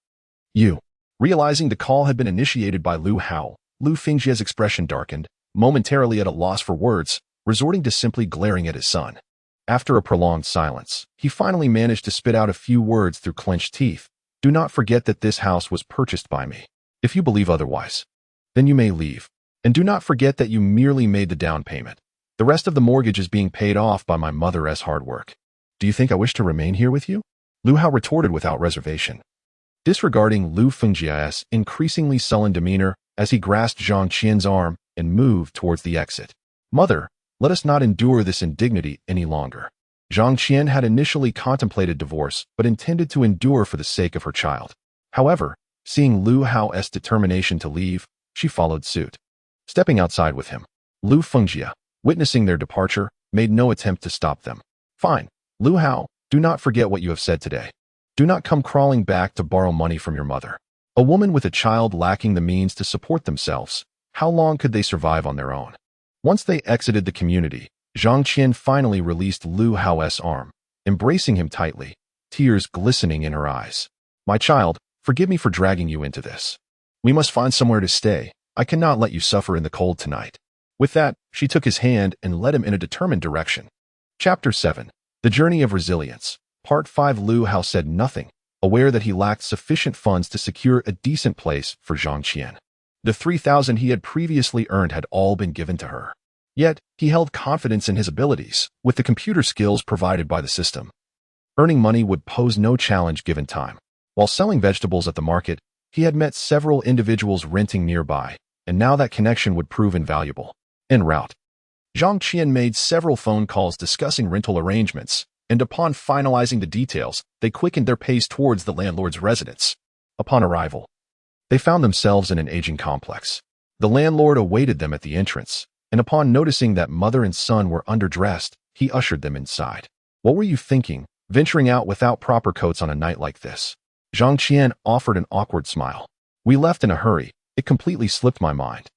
Realizing the call had been initiated by Lu Hao, Lu Fengjie's expression darkened, momentarily at a loss for words, resorting to simply glaring at his son. After a prolonged silence, he finally managed to spit out a few words through clenched teeth. Do not forget that this house was purchased by me. If you believe otherwise, then you may leave. And do not forget that you merely made the down payment. The rest of the mortgage is being paid off by my mother's hard work. Do you think I wish to remain here with you? Lu Hao retorted without reservation, disregarding Lu Fengjie's increasingly sullen demeanor as he grasped Zhang Qian's arm and moved towards the exit. Mother, let us not endure this indignity any longer. Zhang Qian had initially contemplated divorce, but intended to endure for the sake of her child. However, seeing Lu Hao's determination to leave, she followed suit. Stepping outside with him, Lu Fengjie, witnessing their departure, made no attempt to stop them. Fine, Lu Hao, do not forget what you have said today. Do not come crawling back to borrow money from your mother. A woman with a child lacking the means to support themselves, how long could they survive on their own? Once they exited the community, Zhang Qian finally released Lu Hao's arm, embracing him tightly, tears glistening in her eyes. My child, forgive me for dragging you into this. We must find somewhere to stay. I cannot let you suffer in the cold tonight. With that, she took his hand and led him in a determined direction. Chapter 7. The Journey of Resilience. Part 5. Lu Hao said nothing, aware that he lacked sufficient funds to secure a decent place for Zhang Qian. The 3,000 he had previously earned had all been given to her. Yet, he held confidence in his abilities, with the computer skills provided by the system. Earning money would pose no challenge given time. While selling vegetables at the market, he had met several individuals renting nearby, and now that connection would prove invaluable. En route, Zhang Qian made several phone calls discussing rental arrangements, and upon finalizing the details, they quickened their pace towards the landlord's residence. Upon arrival, they found themselves in an aging complex. The landlord awaited them at the entrance, and upon noticing that mother and son were underdressed, he ushered them inside. What were you thinking, venturing out without proper coats on a night like this? Zhang Qian offered an awkward smile. We left in a hurry. It completely slipped my mind.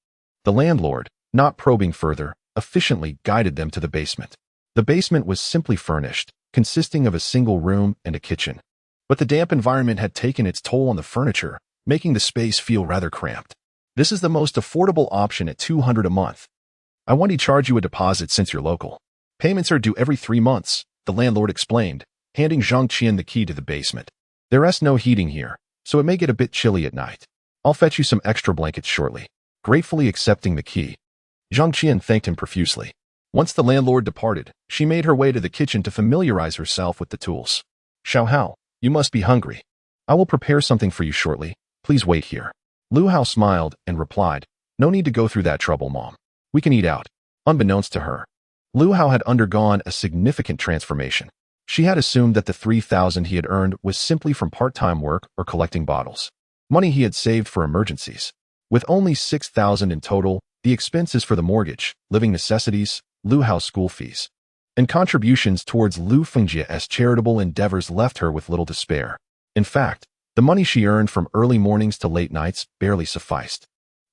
The landlord, not probing further, efficiently guided them to the basement. The basement was simply furnished, consisting of a single room and a kitchen. But the damp environment had taken its toll on the furniture, making the space feel rather cramped. This is the most affordable option at $200 a month. I want to charge you a deposit since you're local. Payments are due every 3 months, the landlord explained, handing Zhang Qian the key to the basement. There's no heating here, so it may get a bit chilly at night. I'll fetch you some extra blankets shortly. Gratefully accepting the key, Zhang Qian thanked him profusely. Once the landlord departed, she made her way to the kitchen to familiarize herself with the tools. Xiao Hao, you must be hungry. I will prepare something for you shortly. Please wait here. Lu Hao smiled and replied, no need to go through that trouble, Mom. We can eat out. Unbeknownst to her, Lu Hao had undergone a significant transformation. She had assumed that the 3,000 he had earned was simply from part-time work or collecting bottles. money he had saved for emergencies. With only 6,000 in total, the expenses for the mortgage, living necessities, Lu Hao's school fees, and contributions towards Lu Fengjia's charitable endeavors left her with little to spare. In fact, the money she earned from early mornings to late nights barely sufficed.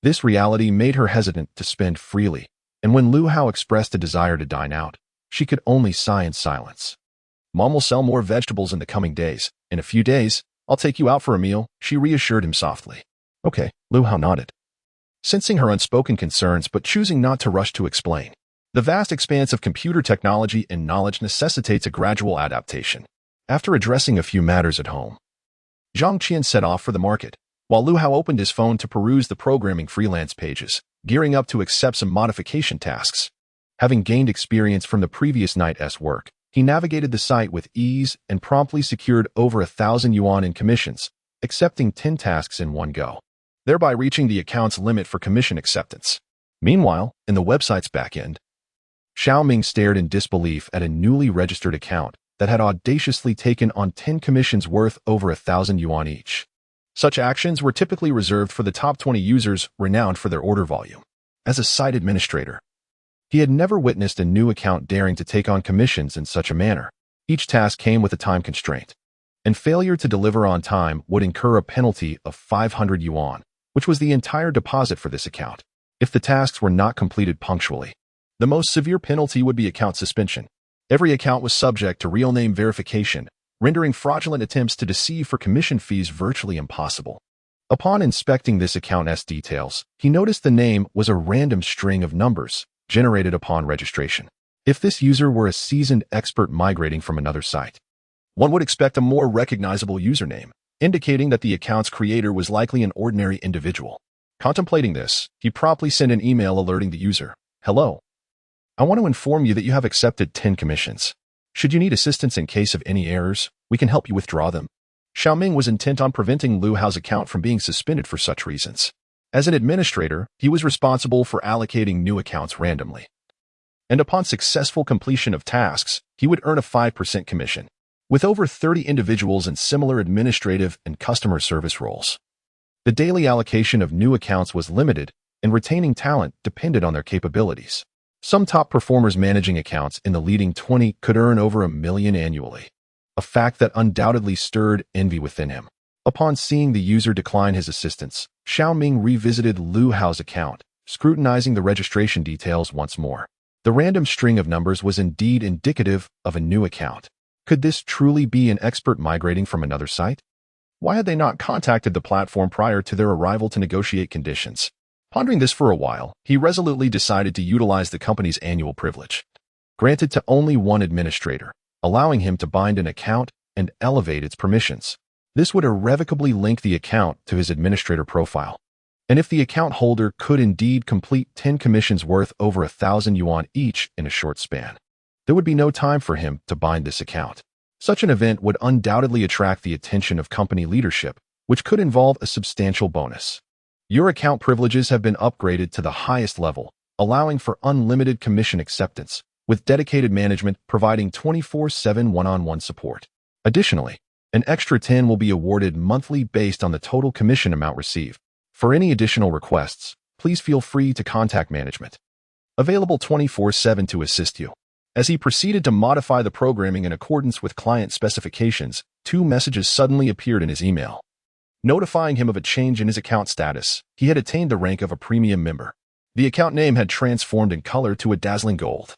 This reality made her hesitant to spend freely, and when Lu Hao expressed a desire to dine out, she could only sigh in silence. "Mom will sell more vegetables in the coming days. In a few days, I'll take you out for a meal," she reassured him softly. "Okay," Lu Hao nodded, sensing her unspoken concerns but choosing not to rush to explain. The vast expanse of computer technology and knowledge necessitates a gradual adaptation. After addressing a few matters at home, Zhang Qian set off for the market, while Lu Hao opened his phone to peruse the programming freelance pages, gearing up to accept some modification tasks. Having gained experience from the previous night's work, he navigated the site with ease and promptly secured over 1,000 yuan in commissions, accepting 10 tasks in one go, thereby reaching the account's limit for commission acceptance. Meanwhile, in the website's backend, Xiaoming stared in disbelief at a newly registered account that had audaciously taken on 10 commissions worth over 1,000 yuan each. Such actions were typically reserved for the top 20 users renowned for their order volume. As a site administrator, he had never witnessed a new account daring to take on commissions in such a manner. Each task came with a time constraint, and failure to deliver on time would incur a penalty of 500 yuan, which was the entire deposit for this account. If the tasks were not completed punctually, the most severe penalty would be account suspension. Every account was subject to real name verification, rendering fraudulent attempts to deceive for commission fees virtually impossible. Upon inspecting this account's details, he noticed the name was a random string of numbers generated upon registration. If this user were a seasoned expert migrating from another site, one would expect a more recognizable username, indicating that the account's creator was likely an ordinary individual. Contemplating this, he promptly sent an email alerting the user, "Hello. I want to inform you that you have accepted 10 commissions. Should you need assistance in case of any errors, we can help you withdraw them." Xiaoming was intent on preventing Lu Hao's account from being suspended for such reasons. As an administrator, he was responsible for allocating new accounts randomly. And upon successful completion of tasks, he would earn a 5% commission. With over 30 individuals in similar administrative and customer service roles, the daily allocation of new accounts was limited, and retaining talent depended on their capabilities. Some top performers managing accounts in the leading 20 could earn over 1 million annually, a fact that undoubtedly stirred envy within him. Upon seeing the user decline his assistance, Xiaoming revisited Lu Hao's account, scrutinizing the registration details once more. The random string of numbers was indeed indicative of a new account. Could this truly be an expert migrating from another site? Why had they not contacted the platform prior to their arrival to negotiate conditions? Pondering this for a while, he resolutely decided to utilize the company's annual privilege, granted to only one administrator, allowing him to bind an account and elevate its permissions. This would irrevocably link the account to his administrator profile. And if the account holder could indeed complete 10 commissions worth over 1,000 yuan each in a short span, there would be no time for him to bind this account. Such an event would undoubtedly attract the attention of company leadership, which could involve a substantial bonus. Your account privileges have been upgraded to the highest level, allowing for unlimited commission acceptance, with dedicated management providing 24/7 one-on-one support. Additionally, an extra 10 will be awarded monthly based on the total commission amount received. For any additional requests, please feel free to contact management. Available 24/7 to assist you. As he proceeded to modify the programming in accordance with client specifications, 2 messages suddenly appeared in his email, notifying him of a change in his account status. He had attained the rank of a premium member. The account name had transformed in color to a dazzling gold,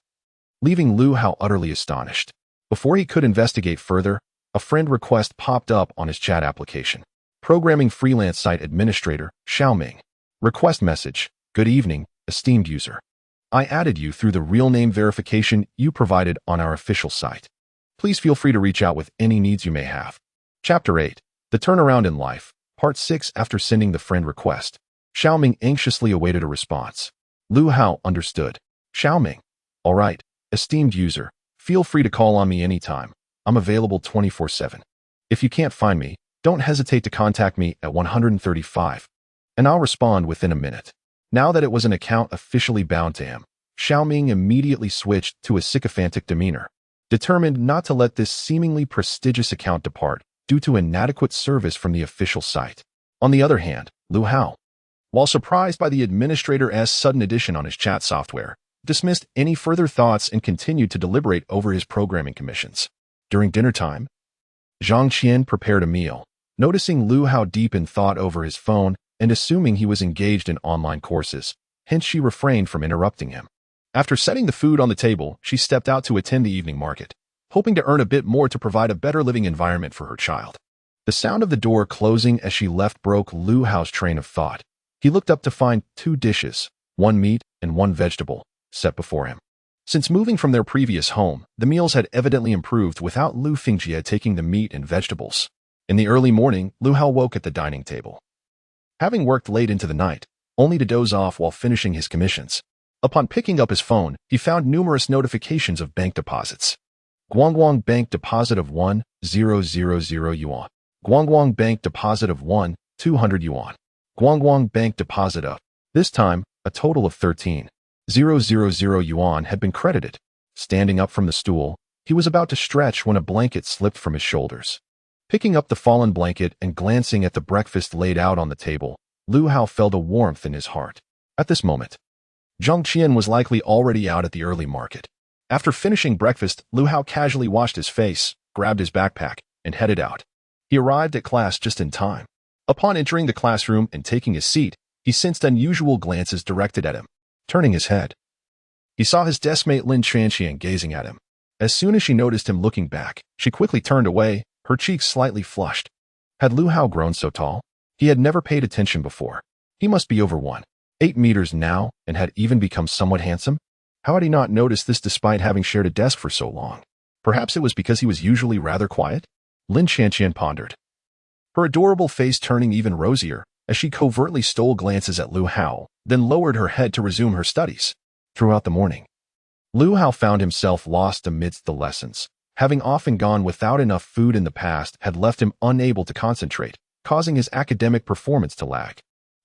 leaving Lu Hao utterly astonished. Before he could investigate further, a friend request popped up on his chat application. Programming freelance site administrator, Xiaoming. Request message: "Good evening, esteemed user. I added you through the real name verification you provided on our official site. Please feel free to reach out with any needs you may have." Chapter 8. The Turnaround in Life, Part 6. After sending the friend request, Xiaoming anxiously awaited a response. Lu Hao understood. Xiaoming. "All right, esteemed user, feel free to call on me anytime. I'm available 24/7. If you can't find me, don't hesitate to contact me at 135, and I'll respond within a minute." Now that it was an account officially bound to him, Xiaoming immediately switched to a sycophantic demeanor, determined not to let this seemingly prestigious account depart due to inadequate service from the official site. On the other hand, Lu Hao, while surprised by the administrator's sudden addition on his chat software, dismissed any further thoughts and continued to deliberate over his programming commissions. During dinner time, Zhang Qian prepared a meal, noticing Lu Hao deep in thought over his phone and assuming he was engaged in online courses, hence she refrained from interrupting him. After setting the food on the table, she stepped out to attend the evening market, hoping to earn a bit more to provide a better living environment for her child. The sound of the door closing as she left broke Lu Hao's train of thought. He looked up to find 2 dishes, 1 meat and 1 vegetable, set before him. Since moving from their previous home, the meals had evidently improved without Lu Fingjie taking the meat and vegetables. In the early morning, Lu Hao woke at the dining table, having worked late into the night, only to doze off while finishing his commissions. Upon picking up his phone, he found numerous notifications of bank deposits. Guangguang Bank deposit of 1,000 yuan. Guangguang Bank deposit of 1,200 yuan. Guangguang Bank deposit of, this time, a total of 13,000 yuan had been credited. Standing up from the stool, he was about to stretch when a blanket slipped from his shoulders. Picking up the fallen blanket and glancing at the breakfast laid out on the table, Lu Hao felt a warmth in his heart. At this moment, Zhang Qian was likely already out at the early market. After finishing breakfast, Lu Hao casually washed his face, grabbed his backpack, and headed out. He arrived at class just in time. Upon entering the classroom and taking his seat, he sensed unusual glances directed at him. Turning his head, he saw his deskmate Lin Chanqian gazing at him. As soon as she noticed him looking back, she quickly turned away, her cheeks slightly flushed. Had Lu Hao grown so tall? He had never paid attention before. He must be over 1.8 meters now and had even become somewhat handsome. How had he not noticed this despite having shared a desk for so long? Perhaps it was because he was usually rather quiet? Lin Chanqian pondered, her adorable face turning even rosier as she covertly stole glances at Lu Hao, then lowered her head to resume her studies. Throughout the morning, Lu Hao found himself lost amidst the lessons. Having often gone without enough food in the past had left him unable to concentrate, causing his academic performance to lag.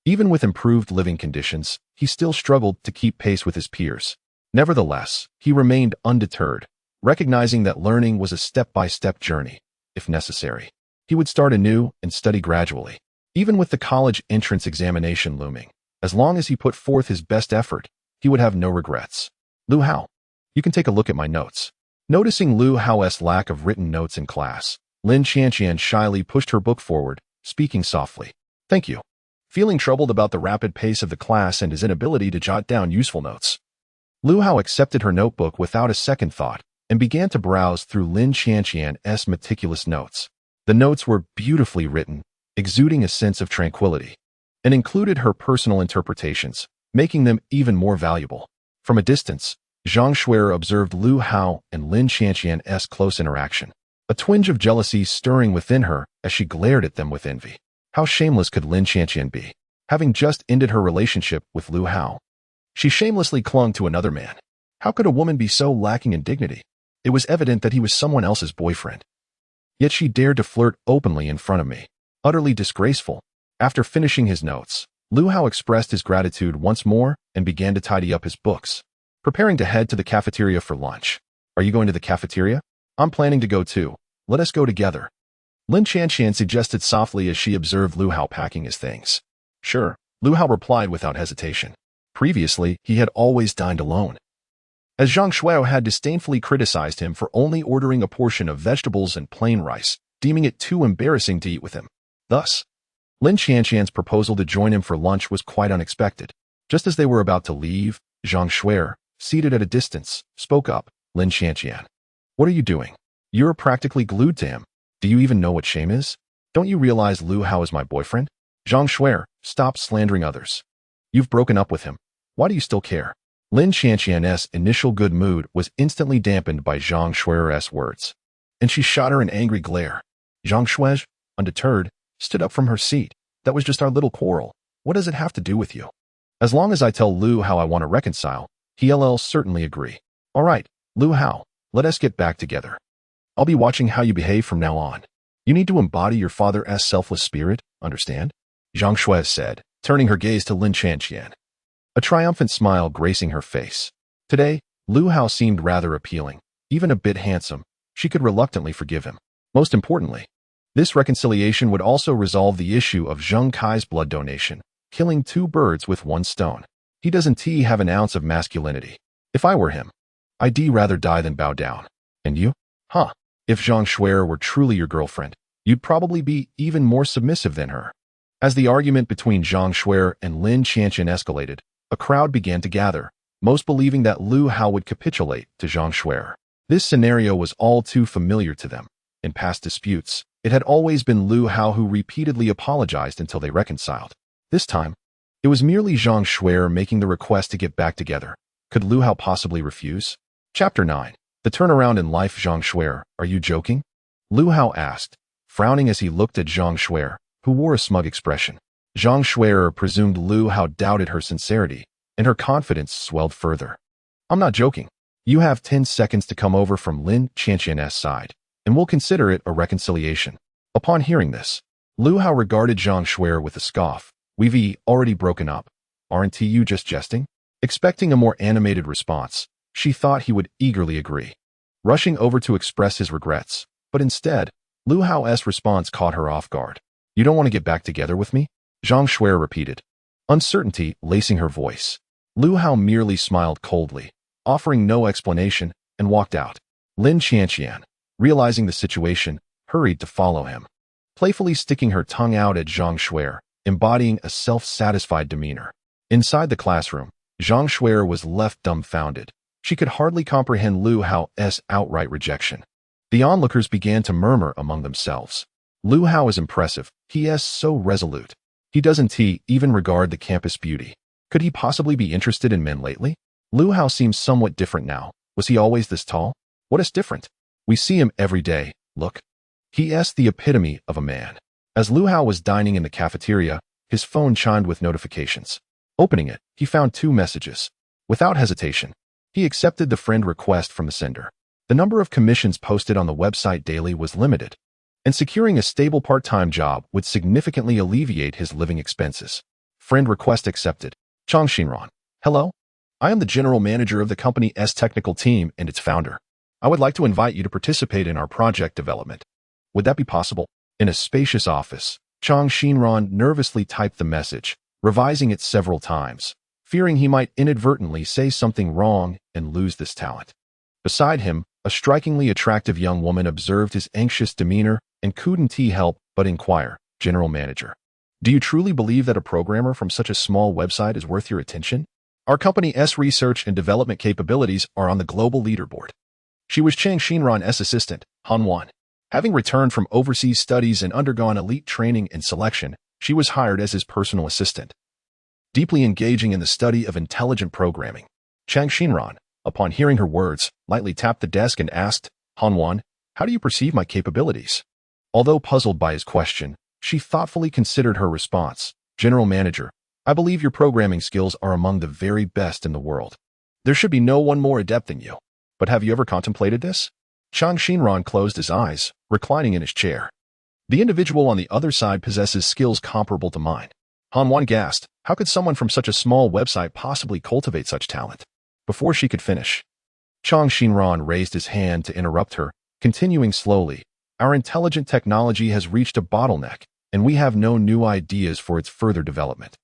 Even with improved living conditions, he still struggled to keep pace with his peers. Nevertheless, he remained undeterred, recognizing that learning was a step-by-step journey. If necessary, he would start anew and study gradually. Even with the college entrance examination looming, as long as he put forth his best effort, he would have no regrets. Lu Hao, you can take a look at my notes. Noticing Lu Hao's lack of written notes in class, Lin Chanqian shyly pushed her book forward, speaking softly. Thank you. Feeling troubled about the rapid pace of the class and his inability to jot down useful notes, Lu Hao accepted her notebook without a second thought and began to browse through Lin Chanqian's meticulous notes. The notes were beautifully written, exuding a sense of tranquility, and included her personal interpretations, making them even more valuable. From a distance, Zhang Shuer observed Lu Hao and Lin Chanqian's close interaction, a twinge of jealousy stirring within her as she glared at them with envy. How shameless could Lin Chanqian be? Having just ended her relationship with Lu Hao, she shamelessly clung to another man. How could a woman be so lacking in dignity? It was evident that he was someone else's boyfriend. Yet she dared to flirt openly in front of me. Utterly disgraceful. After finishing his notes, Lu Hao expressed his gratitude once more and began to tidy up his books, preparing to head to the cafeteria for lunch. Are you going to the cafeteria? I'm planning to go too. Let us go together. Lin Chanqian suggested softly as she observed Lu Hao packing his things. Sure, Lu Hao replied without hesitation. Previously, he had always dined alone, as Zhang Shuo had disdainfully criticized him for only ordering a portion of vegetables and plain rice, deeming it too embarrassing to eat with him. Thus, Lin Chanqian's proposal to join him for lunch was quite unexpected. Just as they were about to leave, Zhang Shuo, seated at a distance, spoke up. Lin Chanqian, what are you doing? You're practically glued to him. Do you even know what shame is? Don't you realize Lu Hao is my boyfriend? Zhang Shuo, stop slandering others. You've broken up with him. Why do you still care? Lin Chanqian's initial good mood was instantly dampened by Zhang Shuo's words, and she shot her an angry glare. Zhang Shuo, undeterred, stood up from her seat. That was just our little quarrel. What does it have to do with you? As long as I tell Lu Hao I want to reconcile, he'll certainly agree. All right, Lu Hao, let us get back together. I'll be watching how you behave from now on. You need to embody your father's selfless spirit, understand? Zhang Shuo said, turning her gaze to Lin Chanqian, a triumphant smile gracing her face. Today, Lu Hao seemed rather appealing, even a bit handsome. She could reluctantly forgive him. Most importantly, This reconciliation would also resolve the issue of Zheng Kai's blood donation, killing two birds with one stone. He doesn't have an ounce of masculinity. If I were him, I'd rather die than bow down. And you? Huh. If Zhang Shuer were truly your girlfriend, you'd probably be even more submissive than her. As the argument between Zhang Shuer and Lin Qianqian escalated, a crowd began to gather, most believing that Lu Hao would capitulate to Zhang Shuer. This scenario was all too familiar to them. In past disputes, it had always been Lu Hao who repeatedly apologized until they reconciled. This time, it was merely Zhang Shuer making the request to get back together. Could Lu Hao possibly refuse? Chapter 9. The turnaround in life. Zhang Shuer, are you joking? Lu Hao asked, frowning as he looked at Zhang Shuer, who wore a smug expression. Zhang Shuer presumed Lu Hao doubted her sincerity, and her confidence swelled further. I'm not joking. You have 10 seconds to come over from Lin Qianqian's side, and we'll consider it a reconciliation. Upon hearing this, Lu Hao regarded Zhang Shuer with a scoff. We've already broken up. Aren't you just jesting? Expecting a more animated response, she thought he would eagerly agree, rushing over to express his regrets. But instead, Lu Hao's response caught her off guard. You don't want to get back together with me? Zhang Shuer repeated, uncertainty lacing her voice. Lu Hao merely smiled coldly, offering no explanation, and walked out. Lin Qianqian, realizing the situation, hurried to follow him, playfully sticking her tongue out at Zhang Shuer, embodying a self-satisfied demeanor. Inside the classroom, Zhang Shuer was left dumbfounded. She could hardly comprehend Lu Hao's outright rejection. The onlookers began to murmur among themselves. Lu Hao is impressive. He is so resolute. He doesn't even regard the campus beauty. Could he possibly be interested in men lately? Lu Hao seems somewhat different now. Was he always this tall? What is different? We see him every day. Look. He is the epitome of a man. As Lu Hao was dining in the cafeteria, his phone chimed with notifications. Opening it, he found 2 messages. Without hesitation, he accepted the friend request from the sender. The number of commissions posted on the website daily was limited, and securing a stable part-time job would significantly alleviate his living expenses. Friend request accepted. Chang Xinran. Hello? I am the general manager of the company's technical team and its founder. I would like to invite you to participate in our project development. Would that be possible? In a spacious office, Chang Xinran nervously typed the message, revising it several times, fearing he might inadvertently say something wrong and lose this talent. Beside him, a strikingly attractive young woman observed his anxious demeanor and couldn't help but inquire, General Manager, do you truly believe that a programmer from such a small website is worth your attention? Our company's research and development capabilities are on the global leaderboard. She was Chang Xinran's assistant, Han Wan. Having returned from overseas studies and undergone elite training and selection, she was hired as his personal assistant. Deeply engaging in the study of intelligent programming, Chang Xinran, upon hearing her words, lightly tapped the desk and asked, Han Wan, how do you perceive my capabilities? Although puzzled by his question, she thoughtfully considered her response. General Manager, I believe your programming skills are among the very best in the world. There should be no one more adept than you. But have you ever contemplated this? Chang Xinran closed his eyes, reclining in his chair. The individual on the other side possesses skills comparable to mine. Han Wan gasped, how could someone from such a small website possibly cultivate such talent? Before she could finish, Chang Xinran raised his hand to interrupt her, continuing slowly, our intelligent technology has reached a bottleneck, and we have no new ideas for its further development.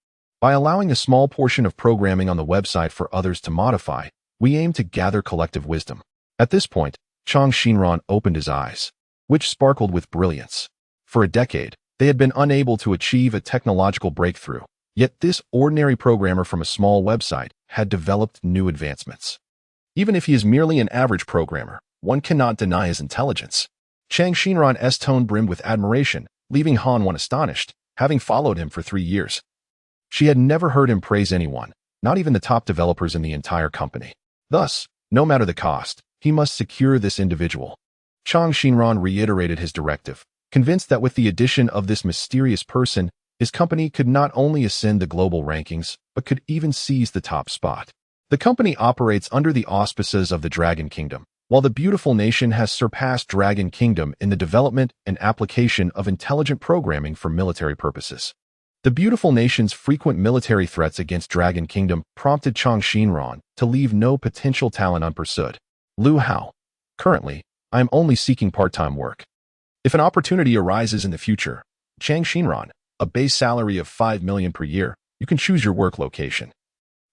By allowing a small portion of programming on the website for others to modify, we aim to gather collective wisdom. At this point, Chang Xinran opened his eyes, which sparkled with brilliance. For a decade, they had been unable to achieve a technological breakthrough, yet this ordinary programmer from a small website had developed new advancements. Even if he is merely an average programmer, one cannot deny his intelligence. Chang Xinran's tone brimmed with admiration, leaving Han Wan astonished, having followed him for 3 years. She had never heard him praise anyone, not even the top developers in the entire company. Thus, no matter the cost, he must secure this individual. Chang Xinran reiterated his directive, convinced that with the addition of this mysterious person, his company could not only ascend the global rankings, but could even seize the top spot. The company operates under the auspices of the Dragon Kingdom, while the beautiful nation has surpassed Dragon Kingdom in the development and application of intelligent programming for military purposes. The beautiful nation's frequent military threats against Dragon Kingdom prompted Chang Xinran to leave no potential talent unpursued. Lu Hao. Currently, I am only seeking part-time work. If an opportunity arises in the future, Chang Xinran, a base salary of 5 million per year, you can choose your work location.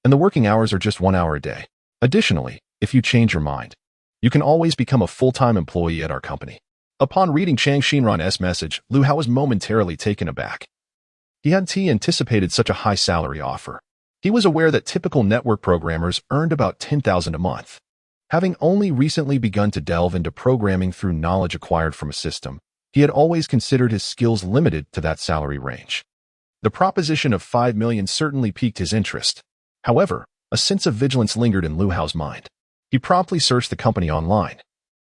And the working hours are just 1 hour a day. Additionally, if you change your mind, you can always become a full-time employee at our company. Upon reading Chang Xinran's message, Lu Hao was momentarily taken aback. He hadn't anticipated such a high salary offer. He was aware that typical network programmers earned about 10,000 a month. Having only recently begun to delve into programming through knowledge acquired from a system, he had always considered his skills limited to that salary range. The proposition of 5 million certainly piqued his interest. However, a sense of vigilance lingered in Lu Hao's mind. He promptly searched the company online,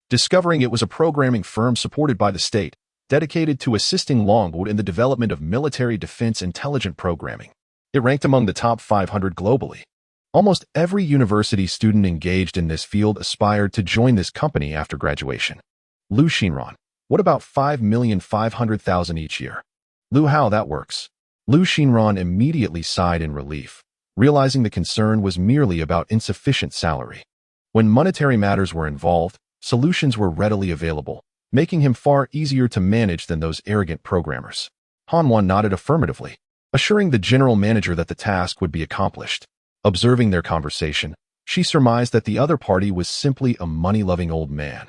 discovering it was a programming firm supported by the state, dedicated to assisting Longwood in the development of military defense intelligent programming. It ranked among the top 500 globally. Almost every university student engaged in this field aspired to join this company after graduation. Lu Xinran, what about 5,500,000 each year? Lu Hao, that works. Lu Xinran immediately sighed in relief, realizing the concern was merely about insufficient salary. When monetary matters were involved, solutions were readily available, making him far easier to manage than those arrogant programmers. Han Wan nodded affirmatively, assuring the general manager that the task would be accomplished. Observing their conversation, she surmised that the other party was simply a money-loving old man,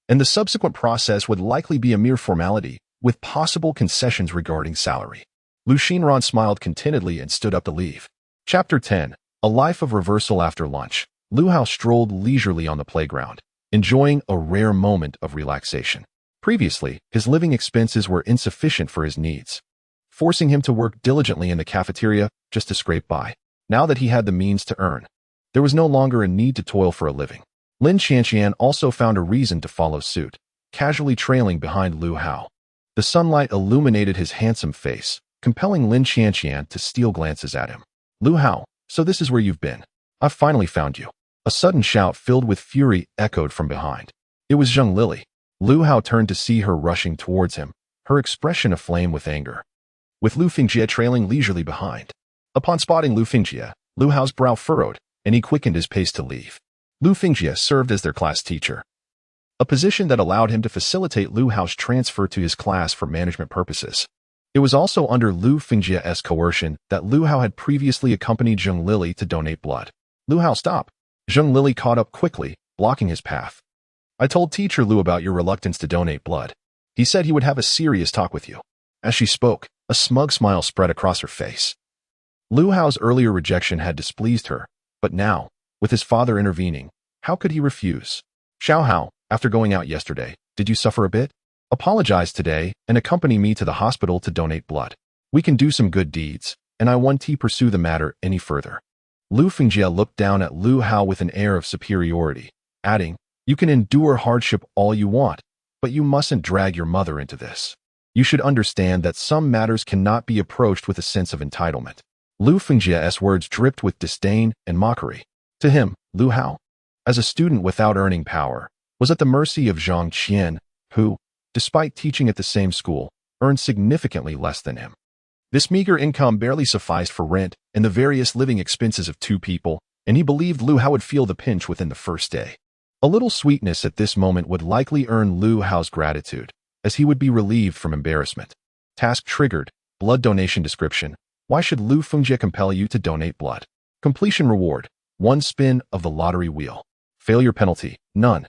and the subsequent process would likely be a mere formality, with possible concessions regarding salary. Lu Xinran smiled contentedly and stood up to leave. Chapter 10. A Life of Reversal. After lunch, Lu Hao strolled leisurely on the playground, enjoying a rare moment of relaxation. Previously, his living expenses were insufficient for his needs, forcing him to work diligently in the cafeteria just to scrape by. Now that he had the means to earn, there was no longer a need to toil for a living. Lin Qianqian also found a reason to follow suit, casually trailing behind Lu Hao. The sunlight illuminated his handsome face, compelling Lin Qianqian to steal glances at him. Lu Hao, so this is where you've been. I've finally found you. A sudden shout filled with fury echoed from behind. It was Zheng Lily. Lu Hao turned to see her rushing towards him, her expression aflame with anger, with Lu Fingjie trailing leisurely behind. Upon spotting Lu Fingjie, Lu Hao's brow furrowed, and he quickened his pace to leave. Lu Fingjie served as their class teacher, a position that allowed him to facilitate Lu Hao's transfer to his class for management purposes. It was also under Lu Fingjie's coercion that Lu Hao had previously accompanied Zheng Lily to donate blood. Lu Hao, stop! Zheng Lily caught up quickly, blocking his path. I told teacher Lu about your reluctance to donate blood. He said he would have a serious talk with you. As she spoke, a smug smile spread across her face. Lu Hao's earlier rejection had displeased her, but now, with his father intervening, how could he refuse? Xiao Hao, after going out yesterday, did you suffer a bit? Apologize today and accompany me to the hospital to donate blood. We can do some good deeds, and I won't pursue the matter any further. Lu Fingjie looked down at Lu Hao with an air of superiority, adding, you can endure hardship all you want, but you mustn't drag your mother into this. You should understand that some matters cannot be approached with a sense of entitlement. Lu Fingjie's words dripped with disdain and mockery. To him, Lu Hao, as a student without earning power, was at the mercy of Zhang Qian, who, despite teaching at the same school, earned significantly less than him. This meager income barely sufficed for rent and the various living expenses of 2 people, and he believed Lu Hao would feel the pinch within the first day. A little sweetness at this moment would likely earn Lu Hao's gratitude, as he would be relieved from embarrassment. Task triggered, blood donation description. Why should Lu Fingjie compel you to donate blood? Completion reward, 1 spin of the lottery wheel. Failure penalty, none.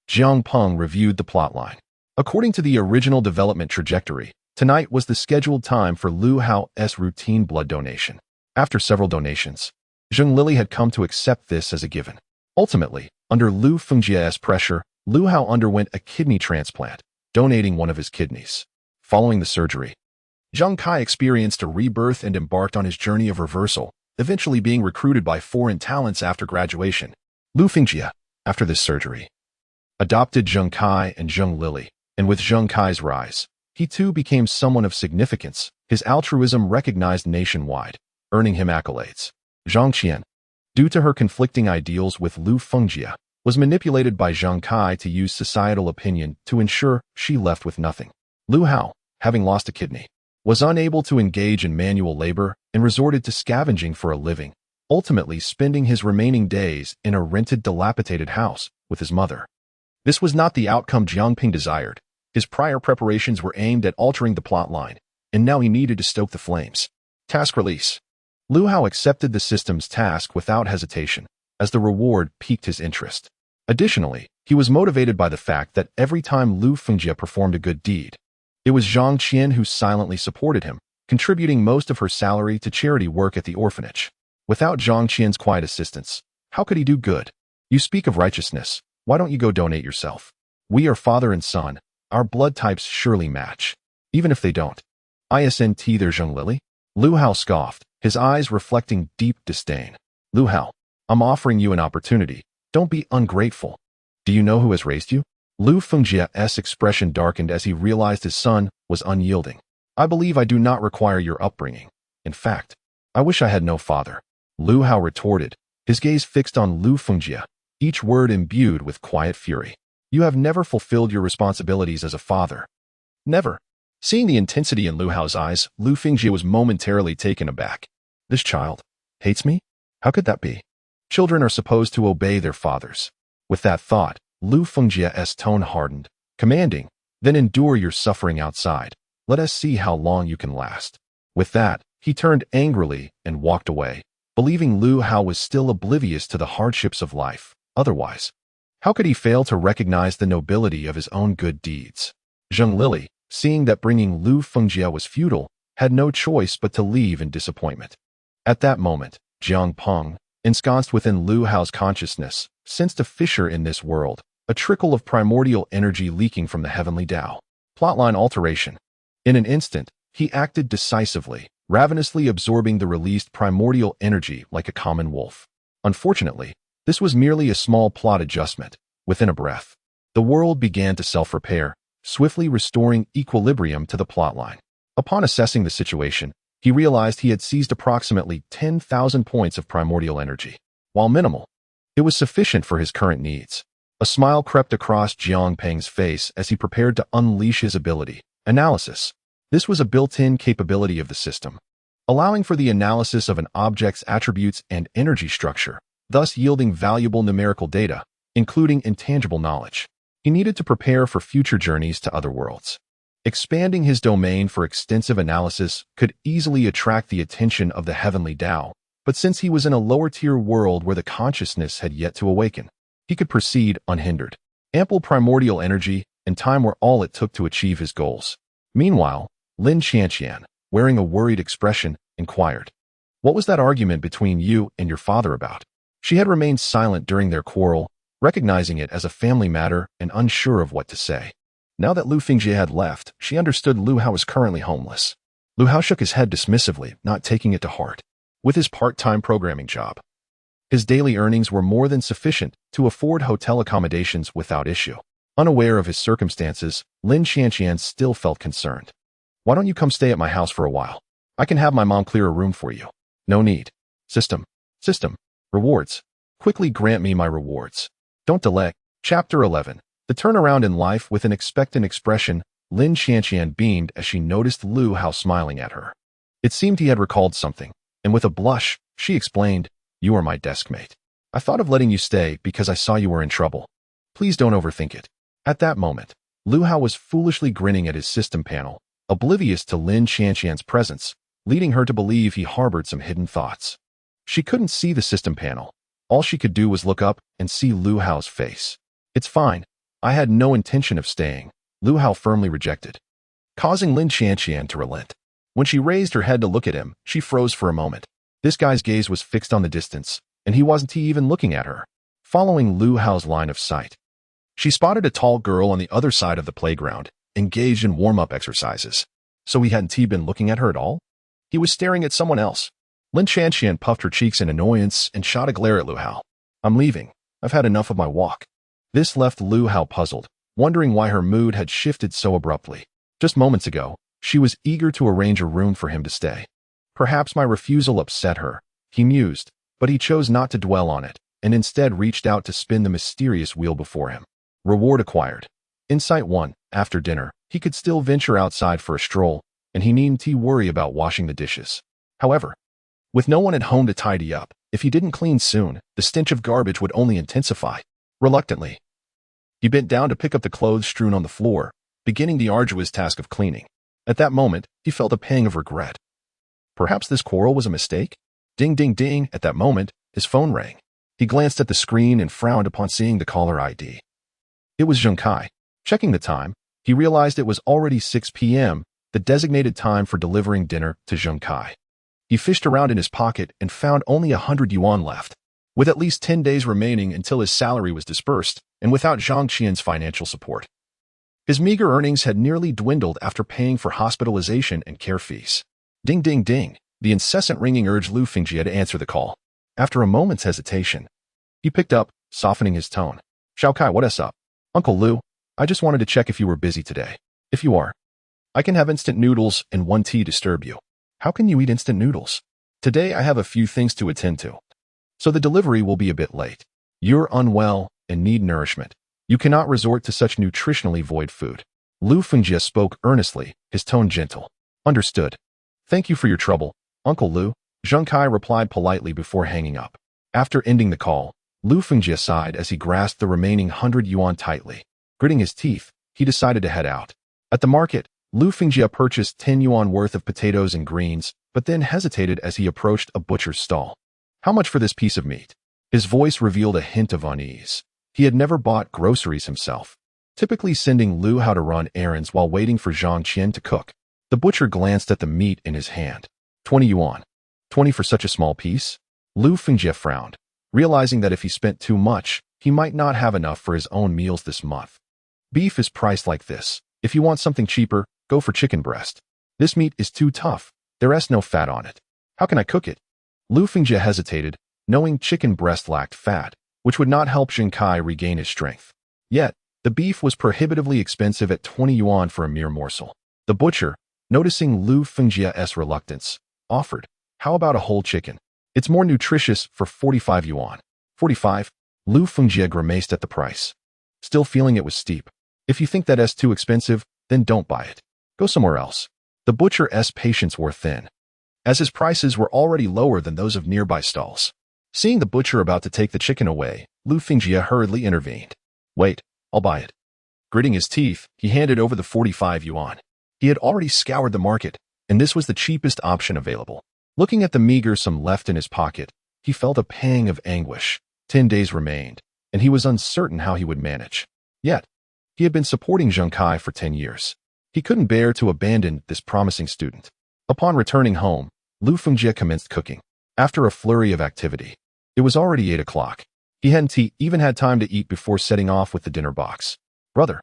Jiang Peng reviewed the plotline. According to the original development trajectory, tonight was the scheduled time for Lu Hao's routine blood donation. After several donations, Zheng Lily had come to accept this as a given. Ultimately, under Lu Fingjie's pressure, Lu Hao underwent a kidney transplant, donating one of his kidneys. Following the surgery, Zhang Kai experienced a rebirth and embarked on his journey of reversal, eventually being recruited by foreign talents after graduation. Lu Fingjie, after this surgery, adopted Zhang Kai and Zheng Lily, and with Zhang Kai's rise, he too became someone of significance, his altruism recognized nationwide, earning him accolades. Zhang Qian, due to her conflicting ideals with Lu Fingjie, was manipulated by Zhang Kai to use societal opinion to ensure she left with nothing. Lu Hao, having lost a kidney, was unable to engage in manual labor and resorted to scavenging for a living, ultimately spending his remaining days in a rented dilapidated house with his mother. This was not the outcome Jiang Ping desired. His prior preparations were aimed at altering the plotline, and now he needed to stoke the flames. Task release. Lu Hao accepted the system's task without hesitation, as the reward piqued his interest. Additionally, he was motivated by the fact that every time Lu Fengjie performed a good deed, it was Zhang Qian who silently supported him, contributing most of her salary to charity work at the orphanage. Without Zhang Qian's quiet assistance, how could he do good? You speak of righteousness, why don't you go donate yourself? We are father and son, our blood types surely match. Even if they don't. Isn't there Zheng Lily? Lu Hao scoffed, his eyes reflecting deep disdain. Lu Hao, I'm offering you an opportunity. Don't be ungrateful. Do you know who has raised you? Lu Fengjie's expression darkened as he realized his son was unyielding. I believe I do not require your upbringing. In fact, I wish I had no father. Lu Hao retorted, his gaze fixed on Lu Fengjie, each word imbued with quiet fury. You have never fulfilled your responsibilities as a father. Never. Seeing the intensity in Lu Hao's eyes, Lu Fengjie was momentarily taken aback. This child hates me? How could that be? Children are supposed to obey their fathers. With that thought, Lu Fengjie's tone hardened, commanding, then endure your suffering outside. Let us see how long you can last. With that, he turned angrily and walked away, believing Lu Hao was still oblivious to the hardships of life. Otherwise, how could he fail to recognize the nobility of his own good deeds? Zheng Lily, seeing that bringing Lu Fengjie was futile, had no choice but to leave in disappointment. At that moment, Jiang Peng, ensconced within Lu Hao's consciousness, sensed a fissure in this world, a trickle of primordial energy leaking from the heavenly Tao. Plotline alteration. In an instant, he acted decisively, ravenously absorbing the released primordial energy like a common wolf. Unfortunately, this was merely a small plot adjustment. Within a breath, the world began to self-repair, swiftly restoring equilibrium to the plotline. Upon assessing the situation, he realized he had seized approximately 10,000 points of primordial energy. While minimal, it was sufficient for his current needs. A smile crept across Jiang Peng's face as he prepared to unleash his ability. Analysis. This was a built-in capability of the system, allowing for the analysis of an object's attributes and energy structure, thus yielding valuable numerical data, including intangible knowledge. He needed to prepare for future journeys to other worlds. Expanding his domain for extensive analysis could easily attract the attention of the heavenly Tao, but since he was in a lower-tier world where the consciousness had yet to awaken, he could proceed unhindered. Ample primordial energy and time were all it took to achieve his goals. Meanwhile, Lin Qianqian, wearing a worried expression, inquired, "What was that argument between you and your father about?" She had remained silent during their quarrel, recognizing it as a family matter and unsure of what to say. Now that Lu Fengjie had left, she understood Lu Hao was currently homeless. Lu Hao shook his head dismissively, not taking it to heart. With his part-time programming job, his daily earnings were more than sufficient to afford hotel accommodations without issue. Unaware of his circumstances, Lin Qianqian still felt concerned. "Why don't you come stay at my house for a while? I can have my mom clear a room for you." "No need. System. Rewards. Quickly grant me my rewards. Don't delay." Chapter 11. The turnaround in life. With an expectant expression, Lin Qianqian beamed as she noticed Lu Hao smiling at her. It seemed he had recalled something, and with a blush, she explained, "You are my deskmate. I thought of letting you stay because I saw you were in trouble. Please don't overthink it." At that moment, Lu Hao was foolishly grinning at his system panel, oblivious to Lin Qianqian's presence, leading her to believe he harbored some hidden thoughts. She couldn't see the system panel. All she could do was look up and see Lu Hao's face. "It's fine. I had no intention of staying," Lu Hao firmly rejected, causing Lin Qianqian to relent. When she raised her head to look at him, she froze for a moment. This guy's gaze was fixed on the distance, and he wasn't even looking at her. Following Lu Hao's line of sight, she spotted a tall girl on the other side of the playground, engaged in warm-up exercises. So he hadn't been looking at her at all? He was staring at someone else. Lin Qianqian puffed her cheeks in annoyance and shot a glare at Lu Hao. "I'm leaving. I've had enough of my walk." This left Lu Hao puzzled, wondering why her mood had shifted so abruptly. Just moments ago, she was eager to arrange a room for him to stay. Perhaps my refusal upset her, he mused, but he chose not to dwell on it, and instead reached out to spin the mysterious wheel before him. Reward acquired. Insight 1. After dinner, he could still venture outside for a stroll, and he needn't worry about washing the dishes. However, with no one at home to tidy up, if he didn't clean soon, the stench of garbage would only intensify. Reluctantly, he bent down to pick up the clothes strewn on the floor, beginning the arduous task of cleaning. At that moment, he felt a pang of regret. Perhaps this quarrel was a mistake? Ding, ding, ding. At that moment, his phone rang. He glanced at the screen and frowned upon seeing the caller ID. It was Zheng Kai. Checking the time, he realized it was already 6 p.m., the designated time for delivering dinner to Zheng Kai. He fished around in his pocket and found only 100 yuan left. With at least 10 days remaining until his salary was dispersed, and without Zhang Qian's financial support. His meager earnings had nearly dwindled after paying for hospitalization and care fees. Ding, ding, ding. The incessant ringing urged Lu Fingjie to answer the call. After a moment's hesitation, he picked up, softening his tone. Xiao Kai, what is up? Uncle Lu, I just wanted to check if you were busy today. If you are, I can have instant noodles and one tea disturb you. How can you eat instant noodles? Today I have a few things to attend to, so the delivery will be a bit late. You're unwell and need nourishment. You cannot resort to such nutritionally void food. Lu Fingjie spoke earnestly, his tone gentle. Understood. Thank you for your trouble, Uncle Lu, Zheng Kai replied politely before hanging up. After ending the call, Lu Fingjie sighed as he grasped the remaining 100 yuan tightly. Gritting his teeth, he decided to head out. At the market, Lu Fingjie purchased 10 yuan worth of potatoes and greens, but then hesitated as he approached a butcher's stall. How much for this piece of meat? His voice revealed a hint of unease. He had never bought groceries himself, typically sending Lu Hao to run errands while waiting for Zhang Qian to cook. The butcher glanced at the meat in his hand. 20 yuan. 20 for such a small piece? Lu Fingjie frowned, realizing that if he spent too much, he might not have enough for his own meals this month. Beef is priced like this. If you want something cheaper, go for chicken breast. This meat is too tough. There is no fat on it. How can I cook it? Lu Fingjie hesitated, knowing chicken breast lacked fat, which would not help Zheng Kai regain his strength. Yet, the beef was prohibitively expensive at 20 yuan for a mere morsel. The butcher, noticing Lu Fingjie's reluctance, offered, how about a whole chicken? It's more nutritious for 45 yuan. 45? Lu Fingjie grimaced at the price, still feeling it was steep. If you think that's too expensive, then don't buy it. Go somewhere else. The butcher's patience wore thin, as his prices were already lower than those of nearby stalls. Seeing the butcher about to take the chicken away, Lu Fingjie hurriedly intervened. Wait, I'll buy it. Gritting his teeth, he handed over the 45 yuan. He had already scoured the market, and this was the cheapest option available. Looking at the meager sum left in his pocket, he felt a pang of anguish. 10 days remained, and he was uncertain how he would manage. Yet, he had been supporting Zheng Kai for 10 years. He couldn't bear to abandon this promising student. Upon returning home, Lu Fingjie commenced cooking. After a flurry of activity, it was already 8 o'clock. He hadn't even had time to eat before setting off with the dinner box. Brother,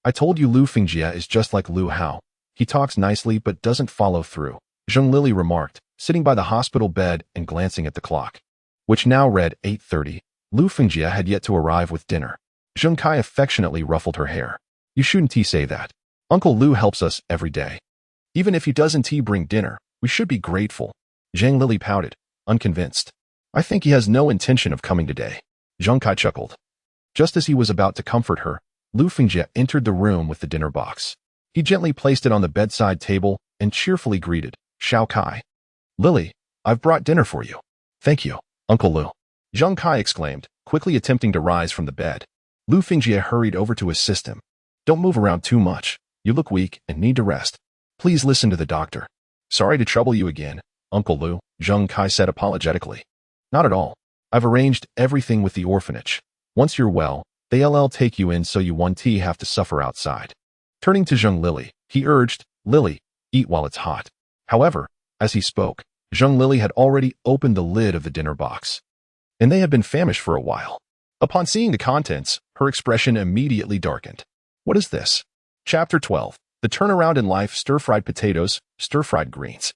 I told you Lu Fingjie is just like Lu Hao. He talks nicely but doesn't follow through, Zheng Lili remarked, sitting by the hospital bed and glancing at the clock, which now read 8:30. Lu Fingjie had yet to arrive with dinner. Zheng Kai affectionately ruffled her hair. You shouldn't say that. Uncle Lu helps us every day. Even if he doesn't bring dinner, we should be grateful. Zhang Lili pouted, unconvinced. I think he has no intention of coming today. Zheng Kai chuckled. Just as he was about to comfort her, Lu Fingjie entered the room with the dinner box. He gently placed it on the bedside table and cheerfully greeted, Xiao Kai. Lily, I've brought dinner for you. Thank you, Uncle Lu. Zheng Kai exclaimed, quickly attempting to rise from the bed. Lu Fingjie hurried over to assist him. Don't move around too much. You look weak and need to rest. Please listen to the doctor. Sorry to trouble you again, Uncle Lu, Zheng Kai said apologetically. Not at all. I've arranged everything with the orphanage. Once you're well, they'll take you in so you won't have to suffer outside. Turning to Zheng Lili, he urged, Lily, eat while it's hot. However, as he spoke, Zheng Lili had already opened the lid of the dinner box, and they had been famished for a while. Upon seeing the contents, her expression immediately darkened. What is this? Chapter 12. The turnaround in life: stir-fried potatoes, stir-fried greens,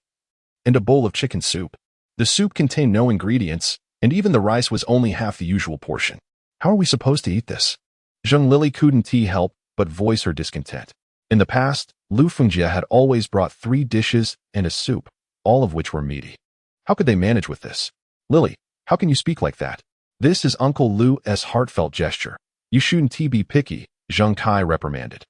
and a bowl of chicken soup. The soup contained no ingredients, and even the rice was only half the usual portion. How are we supposed to eat this? Zheng Lili couldn't help but voice her discontent. In the past, Lu Fingjie had always brought 3 dishes and a soup, all of which were meaty. How could they manage with this? Lily, how can you speak like that? This is Uncle Lu's heartfelt gesture. You shouldn't be picky, Zheng Kai reprimanded,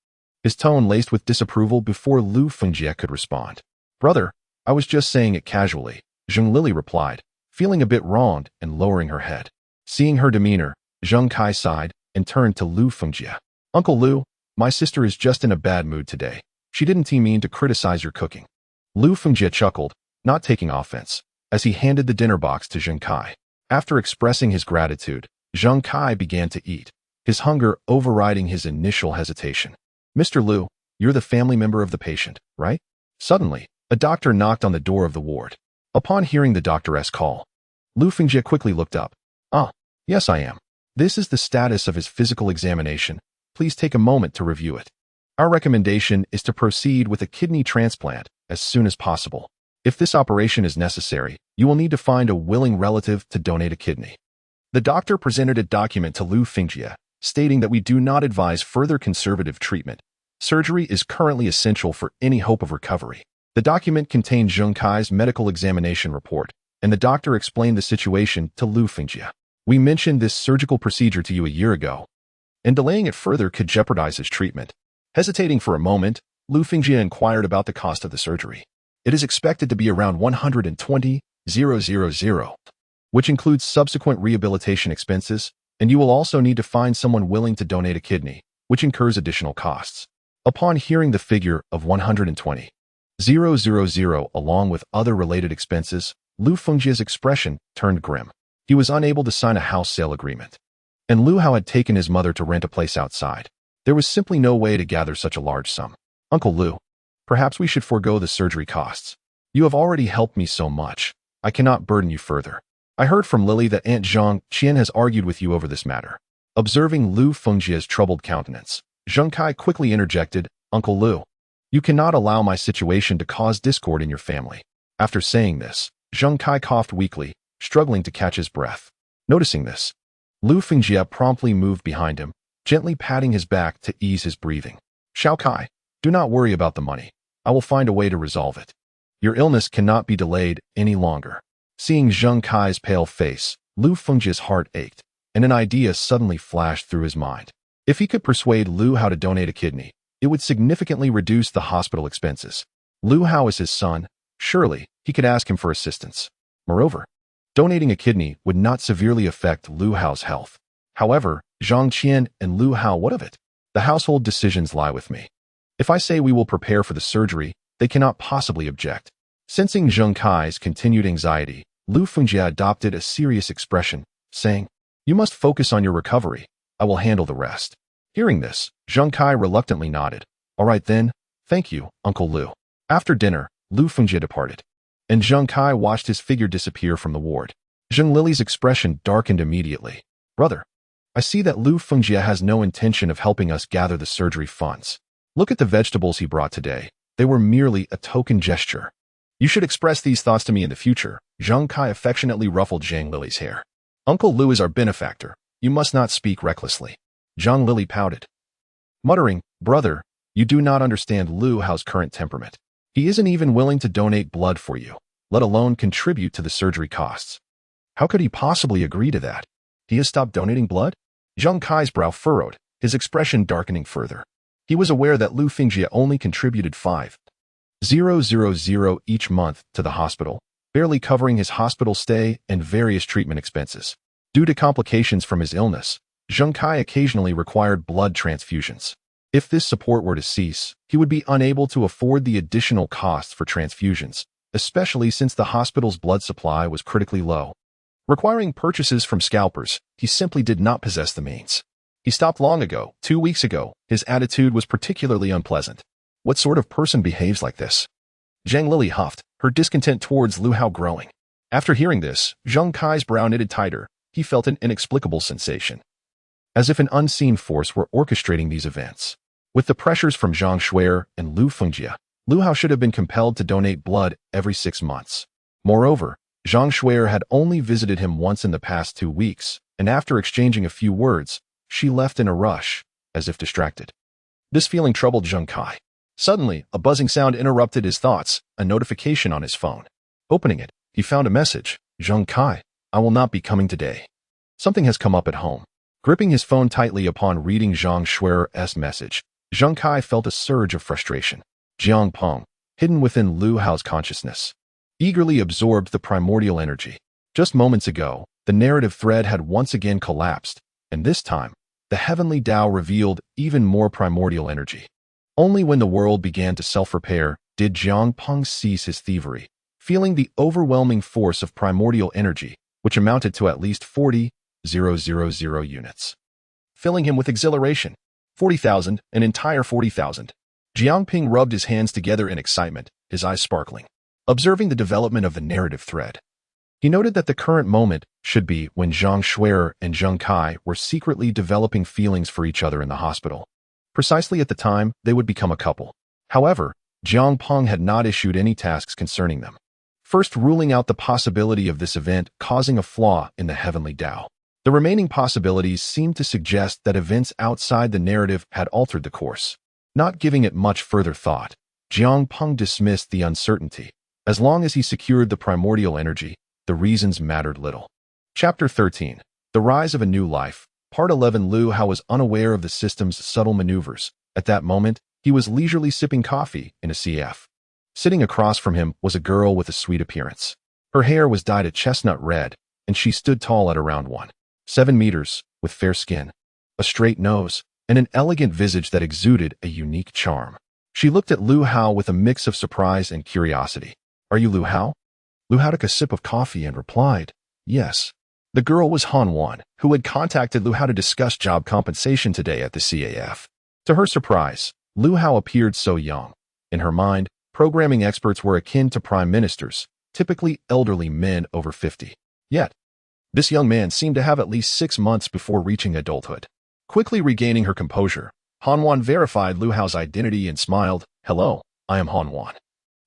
his tone laced with disapproval before Lu Fingjie could respond. Brother, I was just saying it casually, Zheng Lili replied, feeling a bit wronged and lowering her head. Seeing her demeanor, Zheng Kai sighed and turned to Lu Fingjie. Uncle Lu, My sister is just in a bad mood today. She didn't mean to criticize your cooking. Lu Fengjie chuckled, not taking offense, as he handed the dinner box to Zheng Kai. After expressing his gratitude, Zheng Kai began to eat, his hunger overriding his initial hesitation. Mr. Lu, you're the family member of the patient, right? Suddenly, a doctor knocked on the door of the ward. Upon hearing the doctor's call, Lu Fengjie quickly looked up. Ah, yes I am. This is the status of his physical examination. Please take a moment to review it. Our recommendation is to proceed with a kidney transplant as soon as possible. If this operation is necessary, you will need to find a willing relative to donate a kidney. The doctor presented a document to Lu Fengjie, stating that we do not advise further conservative treatment. Surgery is currently essential for any hope of recovery. The document contained Zheng Kai's medical examination report, and the doctor explained the situation to Lu Fengjie. We mentioned this surgical procedure to you a year ago, and delaying it further could jeopardize his treatment. Hesitating for a moment, Lu Fengjie inquired about the cost of the surgery. It is expected to be around 120,000, which includes subsequent rehabilitation expenses, and you will also need to find someone willing to donate a kidney, which incurs additional costs. Upon hearing the figure of 120,000 along with other related expenses, Lu Fengjie's expression turned grim. He was unable to sign a house sale agreement, and Lu Hao had taken his mother to rent a place outside. There was simply no way to gather such a large sum. Uncle Lu, perhaps we should forego the surgery costs. You have already helped me so much. I cannot burden you further. I heard from Lily that Aunt Zhang Qian has argued with you over this matter. Observing Lu Fengjie's troubled countenance, Zheng Kai quickly interjected, Uncle Lu, you cannot allow my situation to cause discord in your family. After saying this, Zheng Kai coughed weakly, struggling to catch his breath. Noticing this, Lu Fengjie promptly moved behind him, gently patting his back to ease his breathing. Xiao Kai, do not worry about the money. I will find a way to resolve it. Your illness cannot be delayed any longer. Seeing Zheng Kai's pale face, Lu Fengjie's heart ached, and an idea suddenly flashed through his mind. If he could persuade Lu Hao to donate a kidney, it would significantly reduce the hospital expenses. Lu Hao is his son. Surely, he could ask him for assistance. Moreover, donating a kidney would not severely affect Lu Hao's health. However, Zhang Qian and Lu Hao, what of it? The household decisions lie with me. If I say we will prepare for the surgery, they cannot possibly object. Sensing Zheng Kai's continued anxiety, Lu Fengjie adopted a serious expression, saying, You must focus on your recovery. I will handle the rest. Hearing this, Zheng Kai reluctantly nodded. All right then, thank you, Uncle Lu. After dinner, Lu Fengjie departed, and Zheng Kai watched his figure disappear from the ward. Zheng Lily's expression darkened immediately. Brother, I see that Lu Fengjie has no intention of helping us gather the surgery funds. Look at the vegetables he brought today. They were merely a token gesture. You should express these thoughts to me in the future. Zheng Kai affectionately ruffled Zhang Lily's hair. Uncle Lu is our benefactor. You must not speak recklessly. Zhang Lily pouted, muttering, Brother, you do not understand Lu Hao's current temperament. He isn't even willing to donate blood for you, let alone contribute to the surgery costs. How could he possibly agree to that? He has stopped donating blood? Zheng Kai's brow furrowed, his expression darkening further. He was aware that Lu Fengjie only contributed 5,000 each month to the hospital, barely covering his hospital stay and various treatment expenses. Due to complications from his illness, Zheng Kai occasionally required blood transfusions. If this support were to cease, he would be unable to afford the additional costs for transfusions, especially since the hospital's blood supply was critically low. Requiring purchases from scalpers, he simply did not possess the means. He stopped long ago, 2 weeks ago. His attitude was particularly unpleasant. What sort of person behaves like this? Zhang Lily huffed, her discontent towards Lu Hao growing. After hearing this, Zheng Kai's brow knitted tighter. He felt an inexplicable sensation, as if an unseen force were orchestrating these events. With the pressures from Zhang Shuer and Lu Fengjie, Lu Hao should have been compelled to donate blood every 6 months. Moreover, Zhang Shuer had only visited him once in the past 2 weeks, and after exchanging a few words, she left in a rush, as if distracted. This feeling troubled Zheng Kai. Suddenly, a buzzing sound interrupted his thoughts, a notification on his phone. Opening it, he found a message. Zheng Kai, I will not be coming today. Something has come up at home. Gripping his phone tightly upon reading Zhang Shuer's message, Zheng Kai felt a surge of frustration. Jiang Peng, hidden within Lu Hao's consciousness, eagerly absorbed the primordial energy. Just moments ago, the narrative thread had once again collapsed, and this time, the heavenly Tao revealed even more primordial energy. Only when the world began to self-repair did Jiang Peng cease his thievery, feeling the overwhelming force of primordial energy, which amounted to at least 40,000 units. Filling him with exhilaration. 40,000, an entire 40,000. Jiang Ping rubbed his hands together in excitement, his eyes sparkling, observing the development of the narrative thread. He noted that the current moment should be when Zhang Shuier and Zheng Kai were secretly developing feelings for each other in the hospital. Precisely at the time, they would become a couple. However, Jiang Peng had not issued any tasks concerning them, first ruling out the possibility of this event causing a flaw in the heavenly Tao. The remaining possibilities seemed to suggest that events outside the narrative had altered the course. Not giving it much further thought, Jiang Peng dismissed the uncertainty. As long as he secured the primordial energy, the reasons mattered little. Chapter 13. The Rise of a New Life. Part 11. Lu Hao was unaware of the system's subtle maneuvers. At that moment, he was leisurely sipping coffee in a CF. Sitting across from him was a girl with a sweet appearance. Her hair was dyed a chestnut red, and she stood tall at around 1.7 meters, with fair skin, a straight nose, and an elegant visage that exuded a unique charm. She looked at Lu Hao with a mix of surprise and curiosity. "Are you Lu Hao?" Lu Hao took a sip of coffee and replied, "Yes." The girl was Han Wan, who had contacted Lu Hao to discuss job compensation today at the CAF. To her surprise, Lu Hao appeared so young. In her mind, programming experts were akin to prime ministers, typically elderly men over 50. Yet, this young man seemed to have at least 6 months before reaching adulthood. Quickly regaining her composure, Han Wan verified Lu Hao's identity and smiled. "Hello, I am Han Wan,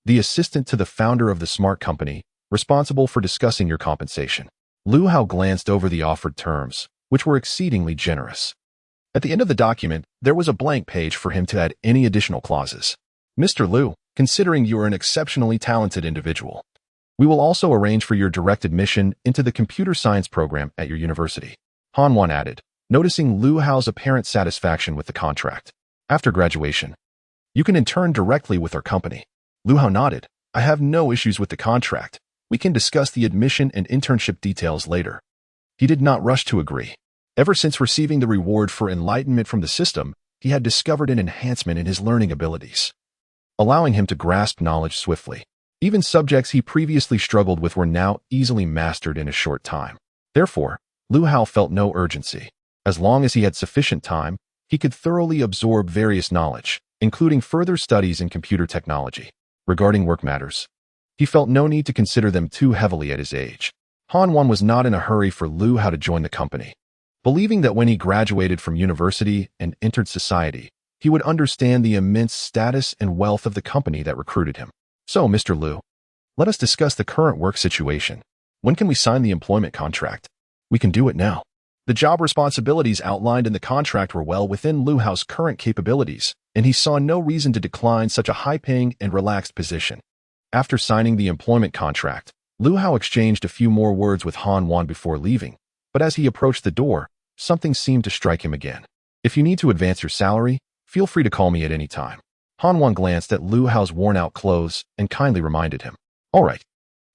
the assistant to the founder of the smart company, responsible for discussing your compensation." Lu Hao glanced over the offered terms, which were exceedingly generous. At the end of the document, there was a blank page for him to add any additional clauses. "Mr. Lu, considering you are an exceptionally talented individual, we will also arrange for your direct admission into the computer science program at your university," Han Wan added, noticing Lu Hao's apparent satisfaction with the contract. "After graduation, you can intern directly with our company." Lu Hao nodded. "I have no issues with the contract. We can discuss the admission and internship details later." He did not rush to agree. Ever since receiving the reward for enlightenment from the system, he had discovered an enhancement in his learning abilities, allowing him to grasp knowledge swiftly. Even subjects he previously struggled with were now easily mastered in a short time. Therefore, Lu Hao felt no urgency. As long as he had sufficient time, he could thoroughly absorb various knowledge, including further studies in computer technology. Regarding work matters, he felt no need to consider them too heavily at his age. Han Wan was not in a hurry for Lu Hao to join the company, believing that when he graduated from university and entered society, he would understand the immense status and wealth of the company that recruited him. "So, Mr. Lu, let us discuss the current work situation. When can we sign the employment contract?" "We can do it now." The job responsibilities outlined in the contract were well within Lu Hao's current capabilities, and he saw no reason to decline such a high-paying and relaxed position. After signing the employment contract, Lu Hao exchanged a few more words with Han Wan before leaving, but as he approached the door, something seemed to strike him again. "If you need to advance your salary, feel free to call me at any time." Han Wan glanced at Lu Hao's worn-out clothes and kindly reminded him. "All right."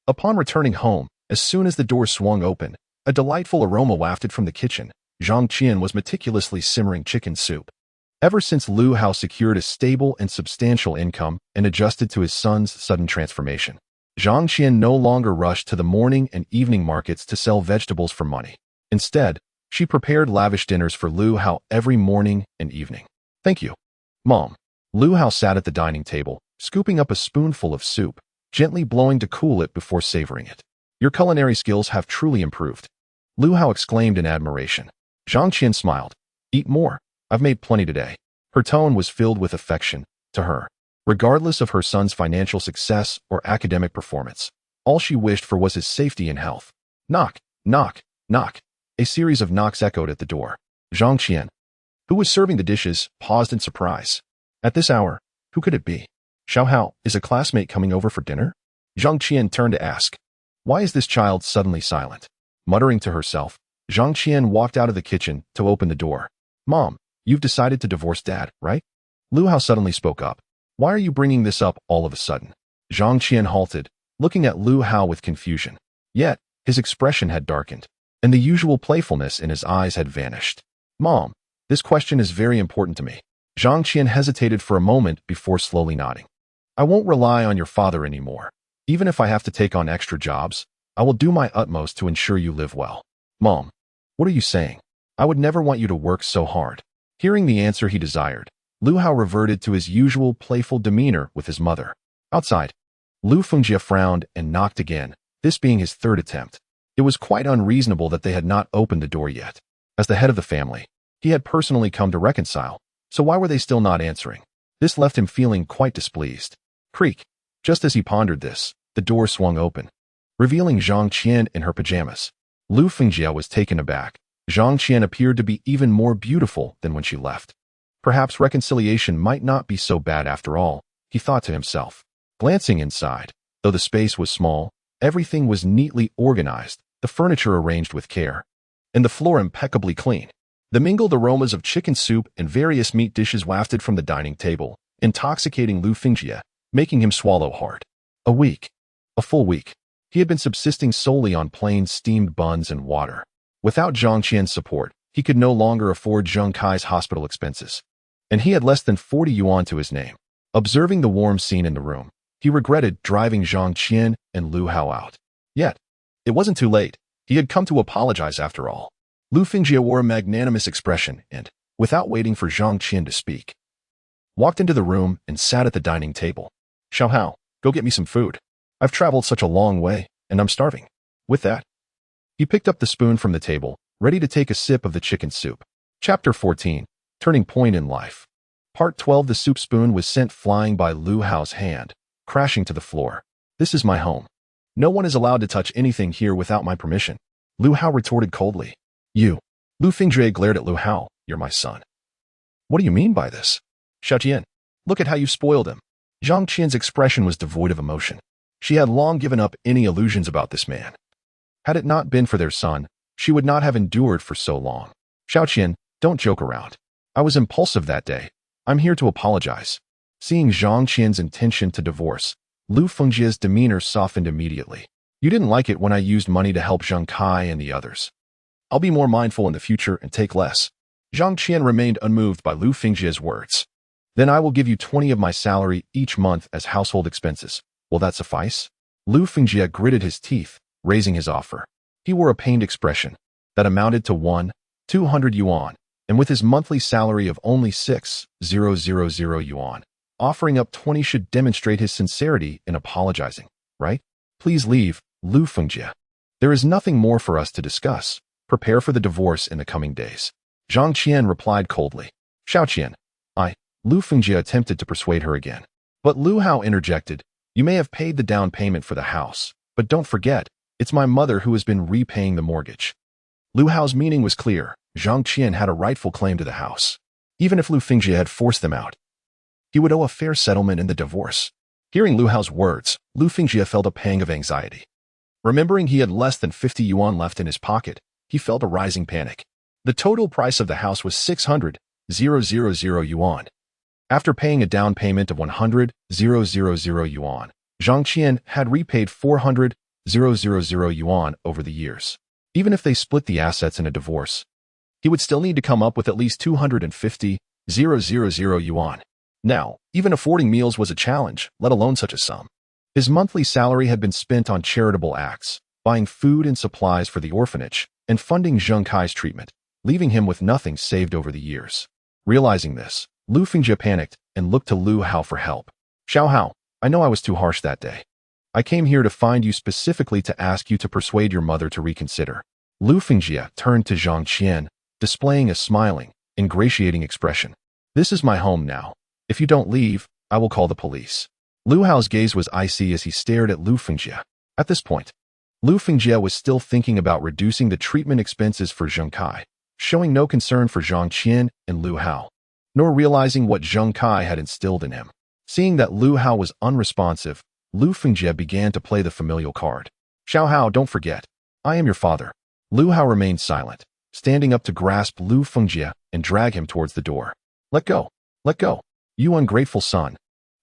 Upon returning home, as soon as the door swung open, a delightful aroma wafted from the kitchen. Zhang Qian was meticulously simmering chicken soup. Ever since Lu Hao secured a stable and substantial income and adjusted to his son's sudden transformation, Zhang Qian no longer rushed to the morning and evening markets to sell vegetables for money. Instead, she prepared lavish dinners for Lu Hao every morning and evening. "Thank you, Mom." Lu Hao sat at the dining table, scooping up a spoonful of soup, gently blowing to cool it before savoring it. "Your culinary skills have truly improved," Lu Hao exclaimed in admiration. Zhang Qian smiled. "Eat more. I've made plenty today." Her tone was filled with affection. To her, regardless of her son's financial success or academic performance, all she wished for was his safety and health. Knock, knock, knock. A series of knocks echoed at the door. Zhang Qian, who was serving the dishes, paused in surprise. At this hour, who could it be? "Xiao Hao, is a classmate coming over for dinner?" Zhang Qian turned to ask. Why is this child suddenly silent? Muttering to herself, Zhang Qian walked out of the kitchen to open the door. "Mom, you've decided to divorce Dad, right?" Lu Hao suddenly spoke up. "Why are you bringing this up all of a sudden?" Zhang Qian halted, looking at Lu Hao with confusion. Yet, his expression had darkened, and the usual playfulness in his eyes had vanished. "Mom, This question is very important to me. Zhang Qian hesitated for a moment before slowly nodding. I won't rely on your father anymore. Even if I have to take on extra jobs, I will do my utmost to ensure you live well. Mom, what are you saying? I would never want you to work so hard. Hearing the answer he desired, Lu Hao reverted to his usual playful demeanor with his mother. Outside, Lu Fengjie frowned and knocked again, this being his third attempt. It was quite unreasonable that they had not opened the door yet. As the head of the family, he had personally come to reconcile, so why were they still not answering? This left him feeling quite displeased. Creak. Just as he pondered this, the door swung open, revealing Zhang Qian in her pajamas. Lu Fengjie was taken aback. Zhang Qian appeared to be even more beautiful than when she left. Perhaps reconciliation might not be so bad after all, he thought to himself. Glancing inside, though the space was small, everything was neatly organized, the furniture arranged with care, and the floor impeccably clean. The mingled aromas of chicken soup and various meat dishes wafted from the dining table, intoxicating Lu Fengjie, making him swallow hard. A full week. He had been subsisting solely on plain steamed buns and water. Without Zhang Qian's support, he could no longer afford Zheng Kai's hospital expenses, and he had less than 40 yuan to his name. Observing the warm scene in the room, he regretted driving Zhang Qian and Lu Hao out. Yet, it wasn't too late. He had come to apologize after all. Lu Fengjie wore a magnanimous expression and, without waiting for Zhang Qian to speak, walked into the room and sat at the dining table. Xiao Hao, go get me some food. I've traveled such a long way, and I'm starving. With that, he picked up the spoon from the table, ready to take a sip of the chicken soup. Chapter 14, Turning Point in Life. Part 12. The soup spoon was sent flying by Lu Hao's hand, crashing to the floor. This is my home. No one is allowed to touch anything here without my permission. Lu Hao retorted coldly. You. Lu Fengjie glared at Lu Hao. You're my son. What do you mean by this? Xiaojian, look at how you've spoiled him. Zhang Qian's expression was devoid of emotion. She had long given up any illusions about this man. Had it not been for their son, she would not have endured for so long. Xiaoqian, don't joke around. I was impulsive that day. I'm here to apologize. Seeing Zhang Qian's intention to divorce, Lu Fengjie's demeanor softened immediately. You didn't like it when I used money to help Zheng Kai and the others. I'll be more mindful in the future and take less. Zhang Qian remained unmoved by Lu Fengjie's words. Then I will give you 20 of my salary each month as household expenses. Will that suffice? Lu Fengjie gritted his teeth, raising his offer. He wore a pained expression that amounted to 200 yuan, and with his monthly salary of only 6,000 yuan, offering up 20 should demonstrate his sincerity in apologizing, right? Please leave, Lu Fengjie. There is nothing more for us to discuss. Prepare for the divorce in the coming days. Zhang Qian replied coldly. Xiaoqian, Lu Fengjie attempted to persuade her again. But Lu Hao interjected. You may have paid the down payment for the house, but don't forget, it's my mother who has been repaying the mortgage. Lu Hao's meaning was clear. Zhang Qian had a rightful claim to the house. Even if Lu Fengjie had forced them out, he would owe a fair settlement in the divorce. Hearing Lu Hao's words, Lu Fengjie felt a pang of anxiety. Remembering he had less than 50 yuan left in his pocket, he felt a rising panic. The total price of the house was 600,000 yuan. After paying a down payment of 100,000 yuan, Zhang Qian had repaid 400,000 yuan over the years. Even if they split the assets in a divorce, he would still need to come up with at least 250,000 yuan. Now, even affording meals was a challenge, let alone such a sum. His monthly salary had been spent on charitable acts, buying food and supplies for the orphanage, and funding Zheng Kai's treatment, leaving him with nothing saved over the years. Realizing this, Lu Fengjie panicked and looked to Lu Hao for help. Xiao Hao, I know I was too harsh that day. I came here to find you specifically to ask you to persuade your mother to reconsider. Lu Fengjie turned to Zhang Qian, displaying a smiling, ingratiating expression. This is my home now. If you don't leave, I will call the police. Lu Hao's gaze was icy as he stared at Lu Fengjie. At this point, Lu Fengjie was still thinking about reducing the treatment expenses for Zheng Kai, showing no concern for Zhang Qian and Lu Hao, nor realizing what Zheng Kai had instilled in him. Seeing that Lu Hao was unresponsive, Lu Fengjie began to play the familial card. Xiao Hao, don't forget, I am your father. Lu Hao remained silent, standing up to grasp Lu Fengjie and drag him towards the door. Let go, you ungrateful son.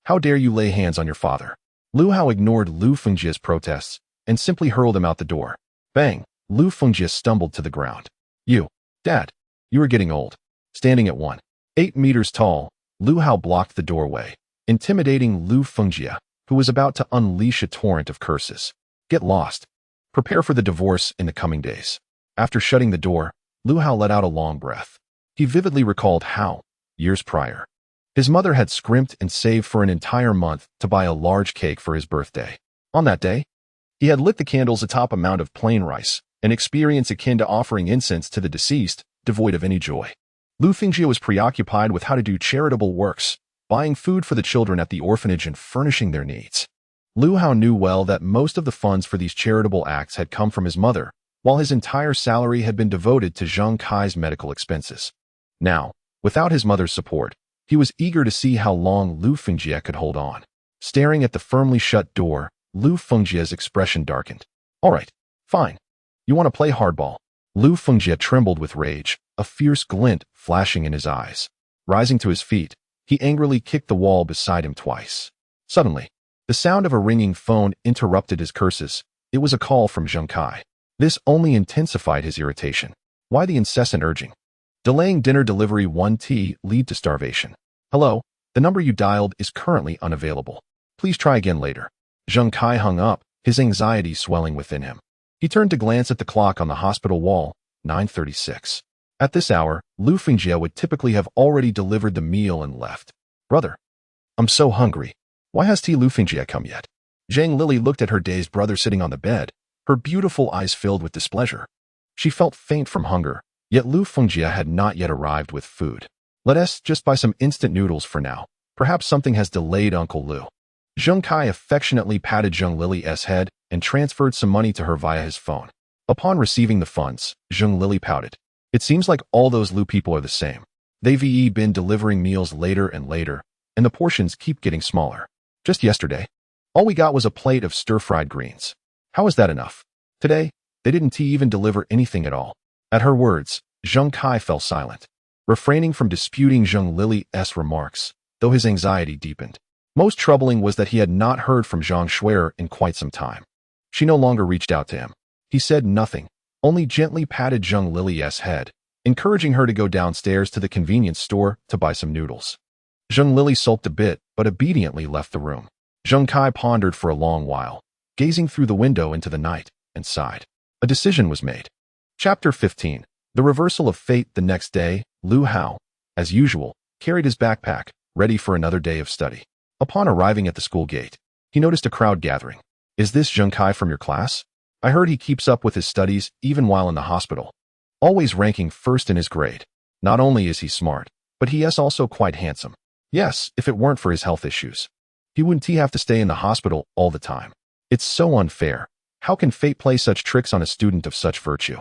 How dare you lay hands on your father? Lu Hao ignored Lu Fengjie's protests and simply hurled him out the door. Bang! Lu Fengjie stumbled to the ground. You, Dad, you are getting old. Standing at 8 meters tall, Lu Hao blocked the doorway, intimidating Lu Fengjie, who was about to unleash a torrent of curses. Get lost. Prepare for the divorce in the coming days. After shutting the door, Lu Hao let out a long breath. He vividly recalled how, years prior, his mother had scrimped and saved for an entire month to buy a large cake for his birthday. On that day, he had lit the candles atop a mound of plain rice, an experience akin to offering incense to the deceased, devoid of any joy. Lu Fengjie was preoccupied with how to do charitable works, buying food for the children at the orphanage and furnishing their needs. Lu Hao knew well that most of the funds for these charitable acts had come from his mother, while his entire salary had been devoted to Zheng Kai's medical expenses. Now, without his mother's support, he was eager to see how long Lu Fengjie could hold on. Staring at the firmly shut door, Lu Fengjie's expression darkened. All right, fine. You want to play hardball? Lu Fengjie trembled with rage, a fierce glint flashing in his eyes. Rising to his feet, he angrily kicked the wall beside him twice. Suddenly, the sound of a ringing phone interrupted his curses. It was a call from Zheng Kai. This only intensified his irritation. Why the incessant urging? Delaying dinner delivery 1T lead to starvation. Hello, the number you dialed is currently unavailable. Please try again later. Zheng Kai hung up, his anxiety swelling within him. He turned to glance at the clock on the hospital wall, 9:36. At this hour, Lu Fengjie would typically have already delivered the meal and left. Brother, I'm so hungry. Why has Lu Fengjie come yet? Zhang Lily looked at her dazed brother sitting on the bed, her beautiful eyes filled with displeasure. She felt faint from hunger, yet Lu Fengjie had not yet arrived with food. Let us just buy some instant noodles for now. Perhaps something has delayed Uncle Lu. Zheng Kai affectionately patted Zheng Lily's head and transferred some money to her via his phone. Upon receiving the funds, Zheng Lily pouted. It seems like all those Lu people are the same. They've been delivering meals later and later, and the portions keep getting smaller. Just yesterday, all we got was a plate of stir-fried greens. How is that enough? Today, they didn't even deliver anything at all. At her words, Zheng Kai fell silent, refraining from disputing Zheng Lily's remarks, though his anxiety deepened. Most troubling was that he had not heard from Zhang Shuer in quite some time. She no longer reached out to him. He said nothing, only gently patted Zheng Lily's head, encouraging her to go downstairs to the convenience store to buy some noodles. Zheng Lily sulked a bit, but obediently left the room. Zheng Kai pondered for a long while, gazing through the window into the night, and sighed. A decision was made. Chapter 15. The reversal of fate. The next day, Lu Hao, as usual, carried his backpack, ready for another day of study. Upon arriving at the school gate, he noticed a crowd gathering. Is this Zheng Kai from your class? I heard he keeps up with his studies even while in the hospital, always ranking first in his grade. Not only is he smart, but he is also quite handsome. Yes, if it weren't for his health issues, he wouldn't have to stay in the hospital all the time. It's so unfair. How can fate play such tricks on a student of such virtue?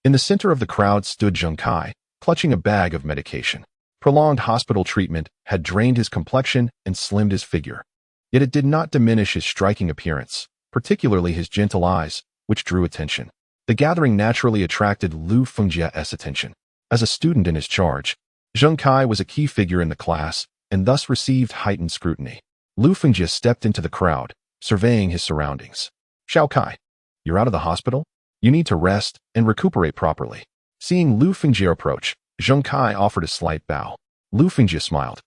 In the center of the crowd stood Zheng Kai, clutching a bag of medication. Prolonged hospital treatment had drained his complexion and slimmed his figure. Yet it did not diminish his striking appearance, particularly his gentle eyes, which drew attention. The gathering naturally attracted Lu Fengjie's attention. As a student in his charge, Zheng Kai was a key figure in the class and thus received heightened scrutiny. Lu Fengjie stepped into the crowd, surveying his surroundings. Xiao Kai, you're out of the hospital? You need to rest and recuperate properly. Seeing Lu Fengjie approach, Zheng Kai offered a slight bow. Lu Fengjie smiled.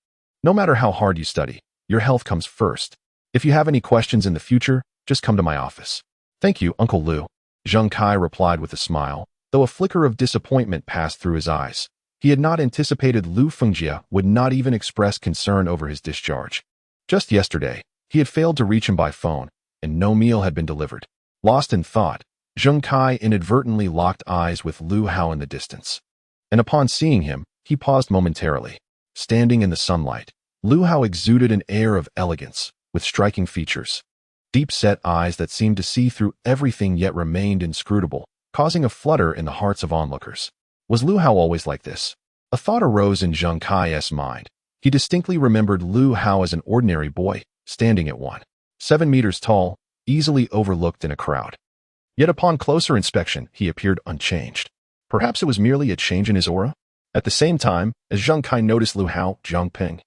No matter how hard you study, your health comes first. If you have any questions in the future, just come to my office. Thank you, Uncle Lu. Zheng Kai replied with a smile, though a flicker of disappointment passed through his eyes. He had not anticipated Lu Fengjie would not even express concern over his discharge. Just yesterday, he had failed to reach him by phone, and no meal had been delivered. Lost in thought, Zheng Kai inadvertently locked eyes with Lu Hao in the distance. And upon seeing him, he paused momentarily. Standing in the sunlight, Lu Hao exuded an air of elegance, with striking features. Deep-set eyes that seemed to see through everything yet remained inscrutable, causing a flutter in the hearts of onlookers. Was Lu Hao always like this? A thought arose in Zheng Kai's mind. He distinctly remembered Lu Hao as an ordinary boy, standing at 7 meters tall, easily overlooked in a crowd. Yet upon closer inspection, he appeared unchanged. Perhaps it was merely a change in his aura? At the same time, as Zheng Kai noticed Lu Hao, Zhang Ping,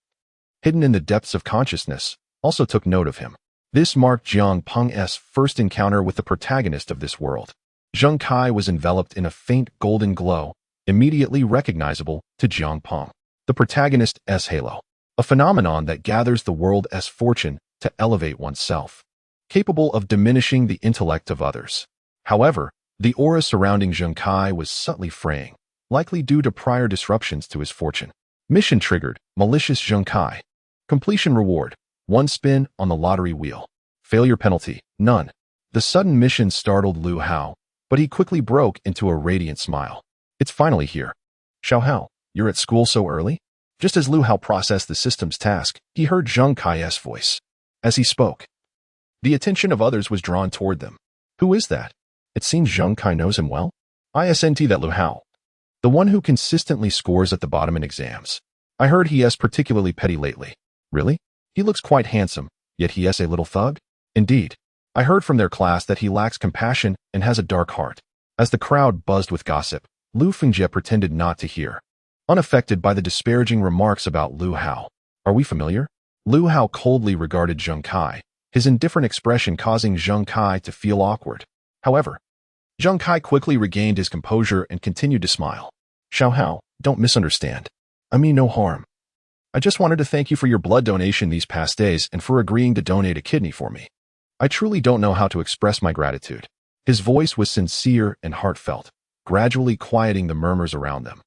hidden in the depths of consciousness, also took note of him. This marked Jiang Peng's first encounter with the protagonist of this world. Zheng Kai was enveloped in a faint golden glow, immediately recognizable to Jiang Peng, the protagonist's halo, a phenomenon that gathers the world's fortune to elevate oneself, capable of diminishing the intellect of others. However, the aura surrounding Zheng Kai was subtly fraying, likely due to prior disruptions to his fortune. Mission triggered, malicious Zheng Kai. Completion reward, 1 spin on the lottery wheel. Failure penalty, none. The sudden mission startled Lu Hao, but he quickly broke into a radiant smile. It's finally here. Xiao Hao, you're at school so early? Just as Lu Hao processed the system's task, he heard Zheng Kai's voice. As he spoke, the attention of others was drawn toward them. Who is that? It seems Zheng Kai knows him well. Isn't that Lu Hao? The one who consistently scores at the bottom in exams. I heard he is particularly petty lately. Really? He looks quite handsome, yet he is a little thug? Indeed. I heard from their class that he lacks compassion and has a dark heart. As the crowd buzzed with gossip, Lu Fengjie pretended not to hear, unaffected by the disparaging remarks about Lu Hao. Are we familiar? Lu Hao coldly regarded Zheng Kai, his indifferent expression causing Zheng Kai to feel awkward. However, Zheng Kai quickly regained his composure and continued to smile. Xiao Hao, don't misunderstand. I mean no harm. I just wanted to thank you for your blood donation these past days and for agreeing to donate a kidney for me. I truly don't know how to express my gratitude. His voice was sincere and heartfelt, gradually quieting the murmurs around them,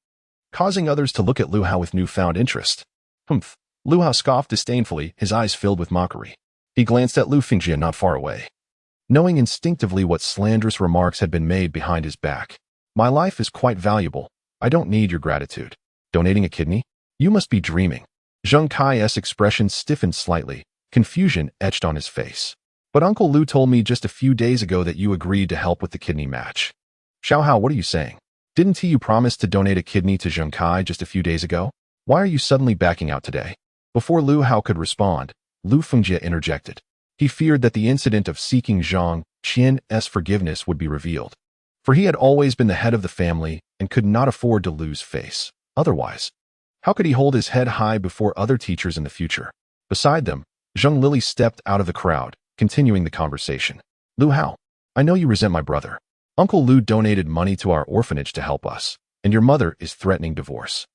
causing others to look at Lu Hao with newfound interest. Humph. Lu Hao scoffed disdainfully, his eyes filled with mockery. He glanced at Lu Fengjie not far away, knowing instinctively what slanderous remarks had been made behind his back. My life is quite valuable. I don't need your gratitude. Donating a kidney? You must be dreaming. Zheng Kai's expression stiffened slightly, confusion etched on his face. But Uncle Lu told me just a few days ago that you agreed to help with the kidney match. Xiao Hao, what are you saying? Didn't you promise to donate a kidney to Zheng Kai just a few days ago? Why are you suddenly backing out today? Before Lu Hao could respond, Lu Fengjie interjected. He feared that the incident of seeking Zhang Qian's forgiveness would be revealed, for he had always been the head of the family and could not afford to lose face. Otherwise, how could he hold his head high before other teachers in the future? Beside them, Zheng Lili stepped out of the crowd, continuing the conversation. Lu Hao, I know you resent my brother. Uncle Lu donated money to our orphanage to help us, and your mother is threatening divorce.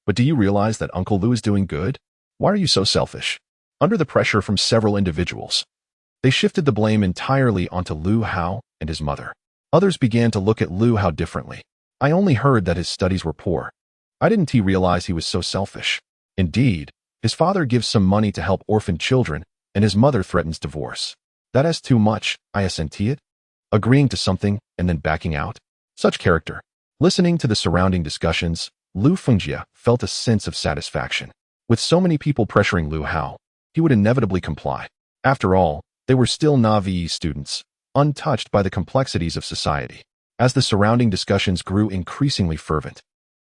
But do you realize that Uncle Lu is doing good? Why are you so selfish? Under the pressure from several individuals, they shifted the blame entirely onto Lu Hao and his mother. Others began to look at Lu Hao differently. I only heard that his studies were poor. I didn't realize he was so selfish. Indeed, his father gives some money to help orphan children, and his mother threatens divorce. That is too much, isn't it? Agreeing to something and then backing out? Such character. Listening to the surrounding discussions, Lu Fengjie felt a sense of satisfaction. With so many people pressuring Lu Hao, he would inevitably comply. After all, they were still naive students, untouched by the complexities of society. As the surrounding discussions grew increasingly fervent,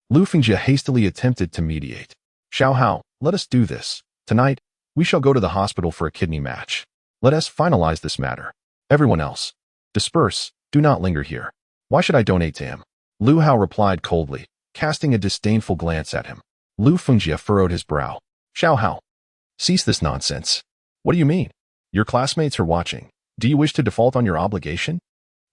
Lu Fengjie hastily attempted to mediate. Xiao Hao, let us do this. Tonight, we shall go to the hospital for a kidney match. Let us finalize this matter. Everyone else, disperse, do not linger here. Why should I donate to him? Lu Hao replied coldly, casting a disdainful glance at him. Lu Fengjie furrowed his brow. Xiao Hao, cease this nonsense. What do you mean? Your classmates are watching. Do you wish to default on your obligation?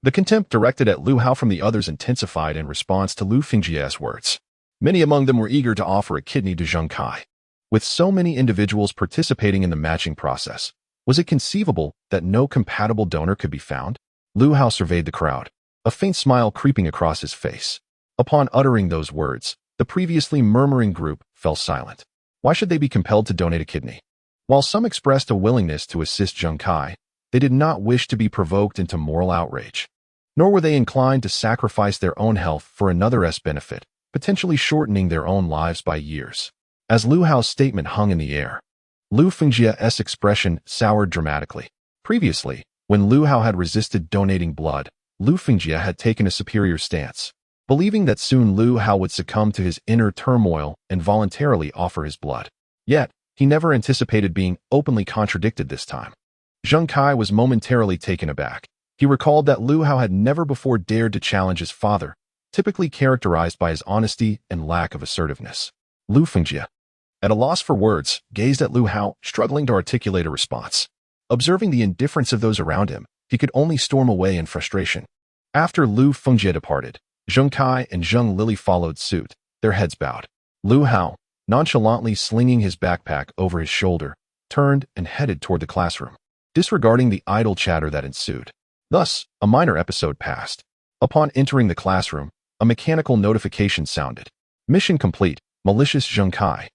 The contempt directed at Lu Hao from the others intensified in response to Lu Fengjie's words. Many among them were eager to offer a kidney to Zheng Kai. With so many individuals participating in the matching process, was it conceivable that no compatible donor could be found? Lu Hao surveyed the crowd, a faint smile creeping across his face. Upon uttering those words, the previously murmuring group fell silent. Why should they be compelled to donate a kidney? While some expressed a willingness to assist Zheng Kai, they did not wish to be provoked into moral outrage. Nor were they inclined to sacrifice their own health for another's benefit, potentially shortening their own lives by years. As Lu Hao's statement hung in the air, Lu Fengjie's expression soured dramatically. Previously, when Lu Hao had resisted donating blood, Lu Fengjie had taken a superior stance, believing that soon Lu Hao would succumb to his inner turmoil and voluntarily offer his blood. Yet, he never anticipated being openly contradicted this time. Zheng Kai was momentarily taken aback. He recalled that Lu Hao had never before dared to challenge his father, typically characterized by his honesty and lack of assertiveness. Lu Fengjie, at a loss for words, gazed at Lu Hao, struggling to articulate a response. Observing the indifference of those around him, he could only storm away in frustration. After Lu Fengjie departed, Zheng Kai and Zheng Lili followed suit, their heads bowed. Lu Hao, nonchalantly slinging his backpack over his shoulder, turned and headed toward the classroom, disregarding the idle chatter that ensued. Thus, a minor episode passed. Upon entering the classroom, a mechanical notification sounded. Mission complete, malicious Zheng Kai.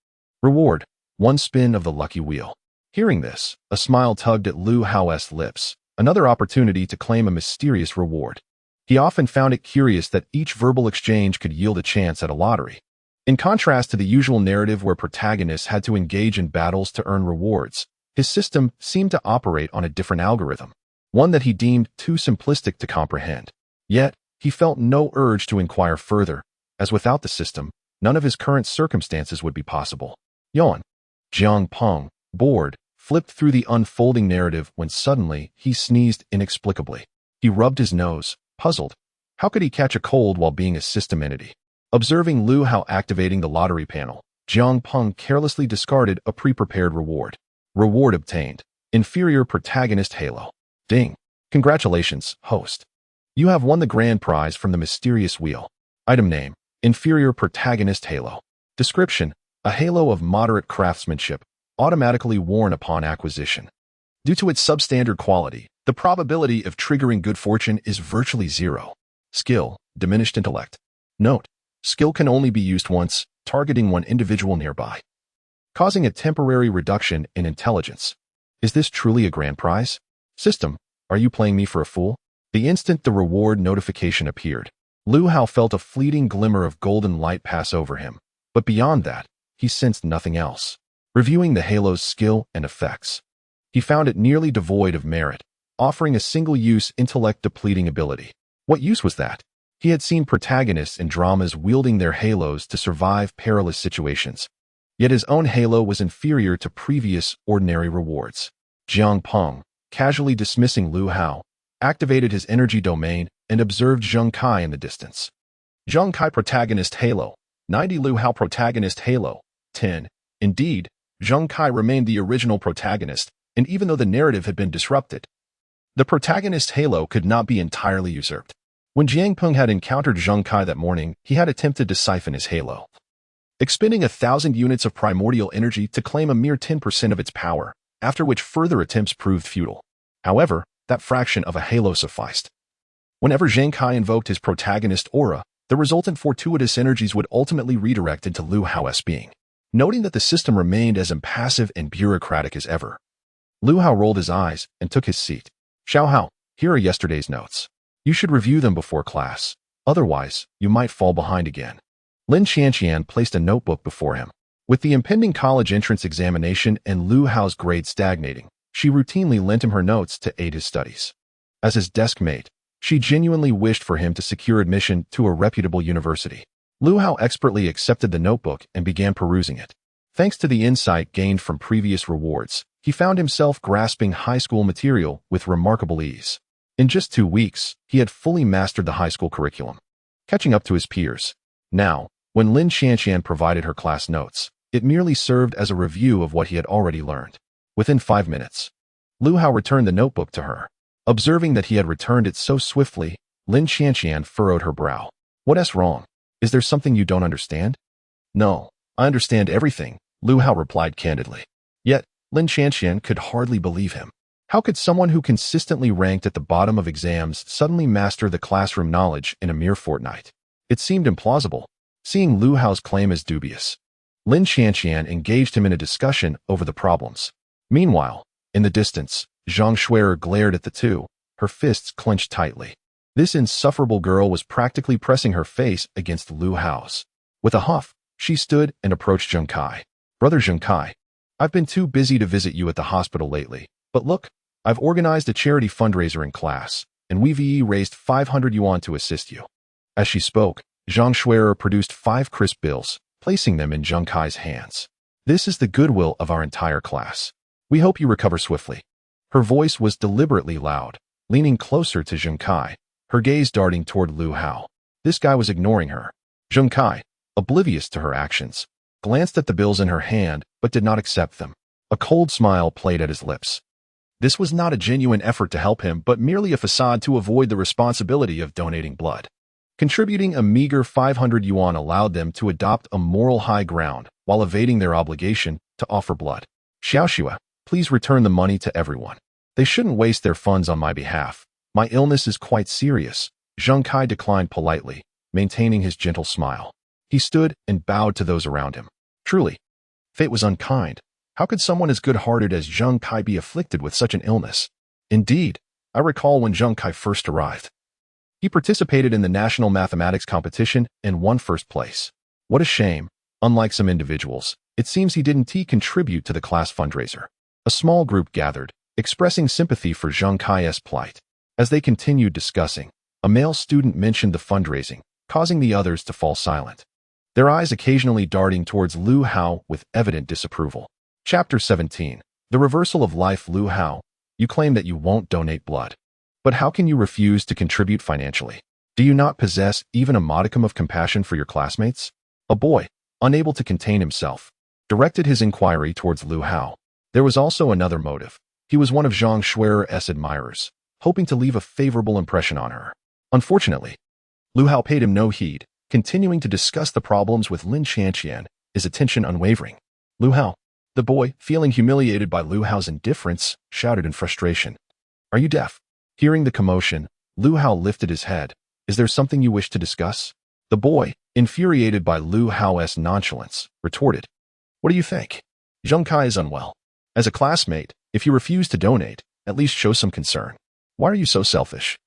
Reward, 1 spin of the lucky wheel. Hearing this, a smile tugged at Lu Hao's lips, another opportunity to claim a mysterious reward. He often found it curious that each verbal exchange could yield a chance at a lottery. In contrast to the usual narrative where protagonists had to engage in battles to earn rewards, his system seemed to operate on a different algorithm, one that he deemed too simplistic to comprehend. Yet, he felt no urge to inquire further, as without the system, none of his current circumstances would be possible. Yawn. Jiang Peng, bored, flipped through the unfolding narrative when suddenly he sneezed inexplicably. He rubbed his nose, puzzled. How could he catch a cold while being a system entity? Observing Lu Hao activating the lottery panel, Jiang Peng carelessly discarded a pre-prepared reward. Reward obtained. Inferior Protagonist Halo. Ding. Congratulations, host. You have won the grand prize from the mysterious wheel. Item name, Inferior Protagonist Halo. Description, a halo of moderate craftsmanship, automatically worn upon acquisition. Due to its substandard quality, the probability of triggering good fortune is virtually zero. Skill, diminished intellect. Note, skill can only be used once, targeting one individual nearby, causing a temporary reduction in intelligence. Is this truly a grand prize? System, are you playing me for a fool? The instant the reward notification appeared, Lu Hao felt a fleeting glimmer of golden light pass over him, but beyond that, he sensed nothing else. Reviewing the halo's skill and effects, he found it nearly devoid of merit, offering a single-use intellect-depleting ability. What use was that? He had seen protagonists in dramas wielding their halos to survive perilous situations, yet his own halo was inferior to previous ordinary rewards. Jiang Peng, casually dismissing Lu Hao, activated his energy domain and observed Zheng Kai in the distance. Zheng Kai Protagonist Halo, 90 Lu Hao Protagonist Halo, 10. Indeed, Zheng Kai remained the original protagonist, and even though the narrative had been disrupted, the protagonist halo could not be entirely usurped. When Jiang Peng had encountered Zheng Kai that morning, he had attempted to siphon his halo, expending 1,000 units of primordial energy to claim a mere 10% of its power, after which further attempts proved futile. However, that fraction of a halo sufficed. Whenever Zheng Kai invoked his protagonist aura, the resultant fortuitous energies would ultimately redirect into Lu Hao's being. Noting that the system remained as impassive and bureaucratic as ever, Lu Hao rolled his eyes and took his seat. Xiao Hao, here are yesterday's notes. You should review them before class. Otherwise, you might fall behind again. Lin Qianqian placed a notebook before him. With the impending college entrance examination and Lu Hao's grade stagnating, she routinely lent him her notes to aid his studies. As his desk mate, she genuinely wished for him to secure admission to a reputable university. Lu Hao expertly accepted the notebook and began perusing it. Thanks to the insight gained from previous rewards, he found himself grasping high school material with remarkable ease. In just 2 weeks, he had fully mastered the high school curriculum, catching up to his peers. Now, when Lin Qianqian provided her class notes, it merely served as a review of what he had already learned. Within 5 minutes, Lu Hao returned the notebook to her. Observing that he had returned it so swiftly, Lin Qianqian furrowed her brow. What's wrong? Is there something you don't understand? No, I understand everything, Lu Hao replied candidly. Yet, Lin Qianqian could hardly believe him. How could someone who consistently ranked at the bottom of exams suddenly master the classroom knowledge in a mere fortnight? It seemed implausible, seeing Lu Hao's claim as dubious. Lin Qianqian engaged him in a discussion over the problems. Meanwhile, in the distance, Zhang Shuier glared at the two, her fists clenched tightly. This insufferable girl was practically pressing her face against Lu Hao's. With a huff, she stood and approached Zheng Kai. Brother Zheng Kai, I've been too busy to visit you at the hospital lately, but look, I've organized a charity fundraiser in class, and we've raised 500 yuan to assist you. As she spoke, Zhang Shuier produced 5 crisp bills, placing them in Zheng Kai's hands. This is the goodwill of our entire class. We hope you recover swiftly. Her voice was deliberately loud, leaning closer to Zheng Kai, her gaze darting toward Lu Hao. This guy was ignoring her. Zheng Kai, oblivious to her actions, glanced at the bills in her hand but did not accept them. A cold smile played at his lips. This was not a genuine effort to help him, but merely a facade to avoid the responsibility of donating blood. Contributing a meager 500 yuan allowed them to adopt a moral high ground while evading their obligation to offer blood. Xiaoxua, please return the money to everyone. They shouldn't waste their funds on my behalf. My illness is quite serious. Zheng Kai declined politely, maintaining his gentle smile. He stood and bowed to those around him. Truly, fate was unkind. How could someone as good-hearted as Zheng Kai be afflicted with such an illness? Indeed, I recall when Zheng Kai first arrived. He participated in the national mathematics competition and won first place. What a shame. Unlike some individuals, it seems he didn't contribute to the class fundraiser. A small group gathered, expressing sympathy for Zheng Kai's plight. As they continued discussing, a male student mentioned the fundraising, causing the others to fall silent, their eyes occasionally darting towards Lu Hao with evident disapproval. Chapter 17. The Reversal of Life. Lu Hao, you claim that you won't donate blood. But how can you refuse to contribute financially? Do you not possess even a modicum of compassion for your classmates? A boy, unable to contain himself, directed his inquiry towards Lu Hao. There was also another motive. He was one of Zhang Shui's admirers, hoping to leave a favorable impression on her. Unfortunately, Lu Hao paid him no heed, continuing to discuss the problems with Lin Qianqian, his attention unwavering. Lu Hao. The boy, feeling humiliated by Lu Hao's indifference, shouted in frustration. Are you deaf? Hearing the commotion, Lu Hao lifted his head. Is there something you wish to discuss? The boy, infuriated by Lu Hao's nonchalance, retorted. What do you think? Zheng Kai is unwell. As a classmate, if you refuse to donate, at least show some concern. Why are you so selfish?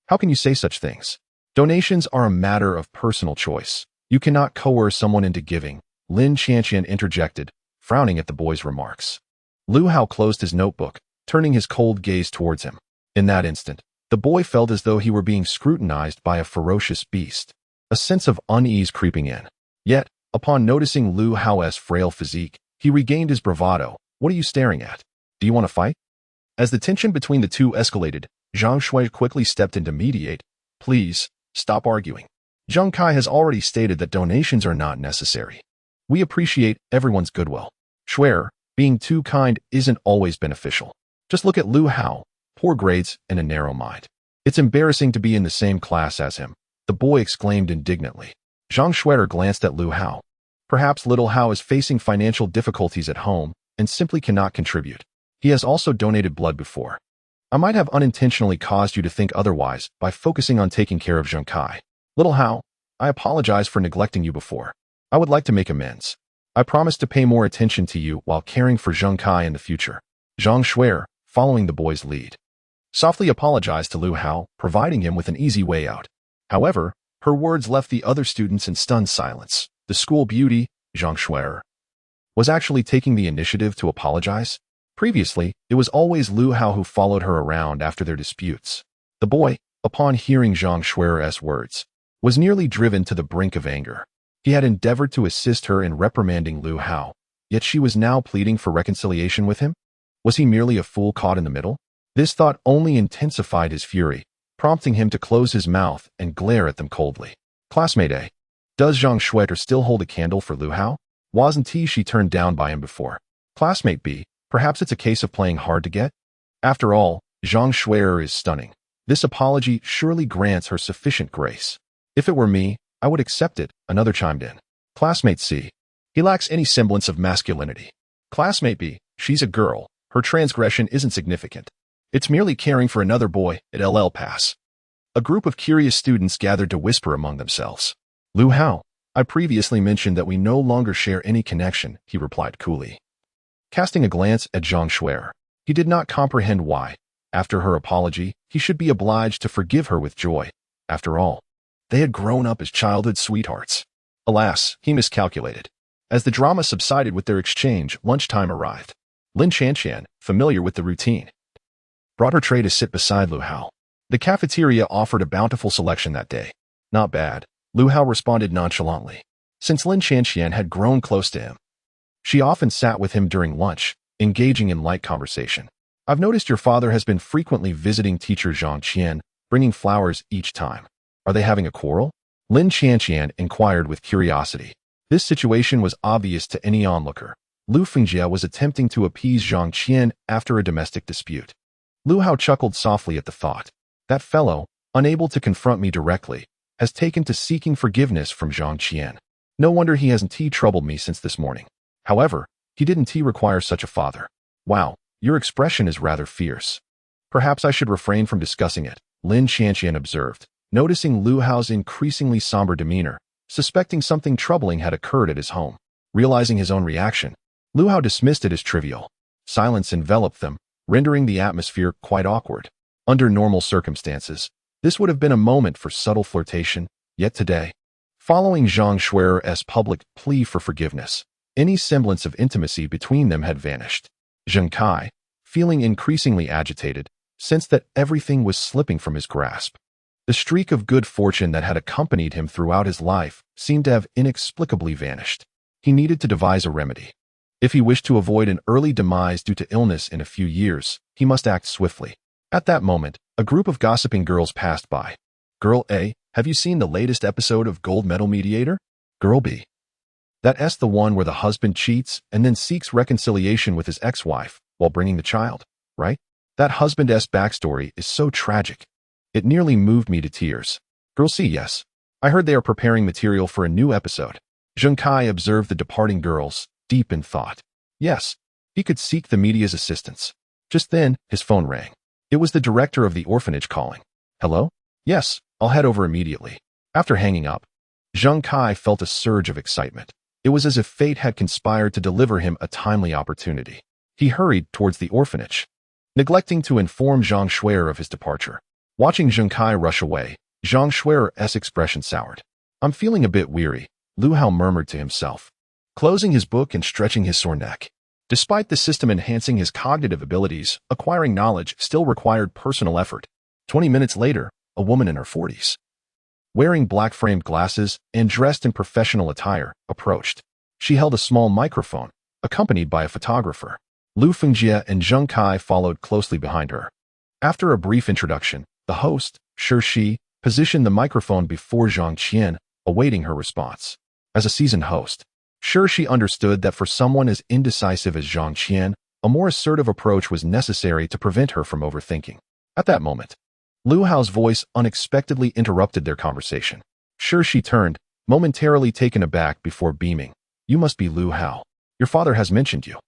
How can you say such things? Donations are a matter of personal choice. You cannot coerce someone into giving, Lin Qianqian interjected, frowning at the boy's remarks. Lu Hao closed his notebook, turning his cold gaze towards him. In that instant, the boy felt as though he were being scrutinized by a ferocious beast, a sense of unease creeping in. Yet, upon noticing Lu Hao's frail physique, he regained his bravado. What are you staring at? Do you want to fight? As the tension between the two escalated, Zhang Shui quickly stepped in to mediate. Please, stop arguing. Zheng Kai has already stated that donations are not necessary. We appreciate everyone's goodwill. Shui, being too kind isn't always beneficial. Just look at Lu Hao. Poor grades and a narrow mind. It's embarrassing to be in the same class as him, the boy exclaimed indignantly. Zhang Shui glanced at Lu Hao. Perhaps little Hao is facing financial difficulties at home and simply cannot contribute. He has also donated blood before. I might have unintentionally caused you to think otherwise by focusing on taking care of Zheng Kai. Little Hao, I apologize for neglecting you before. I would like to make amends. I promise to pay more attention to you while caring for Zheng Kai in the future. Zhang Shui, following the boy's lead, softly apologized to Lu Hao, providing him with an easy way out. However, her words left the other students in stunned silence. The school beauty, Zhang Shui, was actually taking the initiative to apologize. Previously, it was always Lu Hao who followed her around after their disputes. The boy, upon hearing Zhang Shui's words, was nearly driven to the brink of anger. He had endeavored to assist her in reprimanding Lu Hao, yet she was now pleading for reconciliation with him? Was he merely a fool caught in the middle? This thought only intensified his fury, prompting him to close his mouth and glare at them coldly. Classmate A. Does Zhang Shui still hold a candle for Lu Hao? Wasn't she turned down by him before? Classmate B. Perhaps it's a case of playing hard to get? After all, Zhang Shui is stunning. This apology surely grants her sufficient grace. If it were me, I would accept it, another chimed in. Classmate C. He lacks any semblance of masculinity. Classmate B. She's a girl. Her transgression isn't significant. It's merely caring for another boy at LL Pass. A group of curious students gathered to whisper among themselves. Lu Hao, I previously mentioned that we no longer share any connection, he replied coolly. Casting a glance at Zhang Shui, he did not comprehend why, after her apology, he should be obliged to forgive her with joy. After all, they had grown up as childhood sweethearts. Alas, he miscalculated. As the drama subsided with their exchange, lunchtime arrived. Lin Qianqian, familiar with the routine, brought her tray to sit beside Lu Hao. The cafeteria offered a bountiful selection that day. Not bad, Lu Hao responded nonchalantly. Since Lin Qianqian had grown close to him, she often sat with him during lunch, engaging in light conversation. I've noticed your father has been frequently visiting teacher Zhang Qian, bringing flowers each time. Are they having a quarrel? Lin Qianqian inquired with curiosity. This situation was obvious to any onlooker. Lu Fingjie was attempting to appease Zhang Qian after a domestic dispute. Lu Hao chuckled softly at the thought. That fellow, unable to confront me directly, has taken to seeking forgiveness from Zhang Qian. No wonder he hasn't troubled me since this morning. However, he didn't require such a father. Wow, your expression is rather fierce. Perhaps I should refrain from discussing it, Lin Qianqian observed, noticing Lu Hao's increasingly somber demeanor, suspecting something troubling had occurred at his home. Realizing his own reaction, Lu Hao dismissed it as trivial. Silence enveloped them, rendering the atmosphere quite awkward. Under normal circumstances, this would have been a moment for subtle flirtation, yet today, following Zhang Shuer's public plea for forgiveness, any semblance of intimacy between them had vanished. Zheng Kai, feeling increasingly agitated, sensed that everything was slipping from his grasp. The streak of good fortune that had accompanied him throughout his life seemed to have inexplicably vanished. He needed to devise a remedy. If he wished to avoid an early demise due to illness in a few years, he must act swiftly. At that moment, a group of gossiping girls passed by. Girl A, have you seen the latest episode of Gold Medal Mediator? Girl B. That's the one where the husband cheats and then seeks reconciliation with his ex-wife while bringing the child, right? That husband's backstory is so tragic. It nearly moved me to tears. Girl C, yes. I heard they are preparing material for a new episode. Zheng Kai observed the departing girls, deep in thought. Yes, he could seek the media's assistance. Just then, his phone rang. It was the director of the orphanage calling. Hello? Yes, I'll head over immediately. After hanging up, Zheng Kai felt a surge of excitement. It was as if fate had conspired to deliver him a timely opportunity. He hurried towards the orphanage, neglecting to inform Zhang Shuer of his departure. Watching Zheng Kai rush away, Zhang Shuer's expression soured. I'm feeling a bit weary, Lu Hao murmured to himself, closing his book and stretching his sore neck. Despite the system enhancing his cognitive abilities, acquiring knowledge still required personal effort. 20 minutes later, a woman in her 40s, wearing black-framed glasses and dressed in professional attire, approached. She held a small microphone, accompanied by a photographer. Lu Fengjie and Zheng Kai followed closely behind her. After a brief introduction, the host, Shi, positioned the microphone before Zhang Qian, awaiting her response. As a seasoned host, Shi understood that for someone as indecisive as Zhang Qian, a more assertive approach was necessary to prevent her from overthinking. At that moment, Lu Hao's voice unexpectedly interrupted their conversation. Shi turned, momentarily taken aback before beaming. You must be Lu Hao. Your father has mentioned you.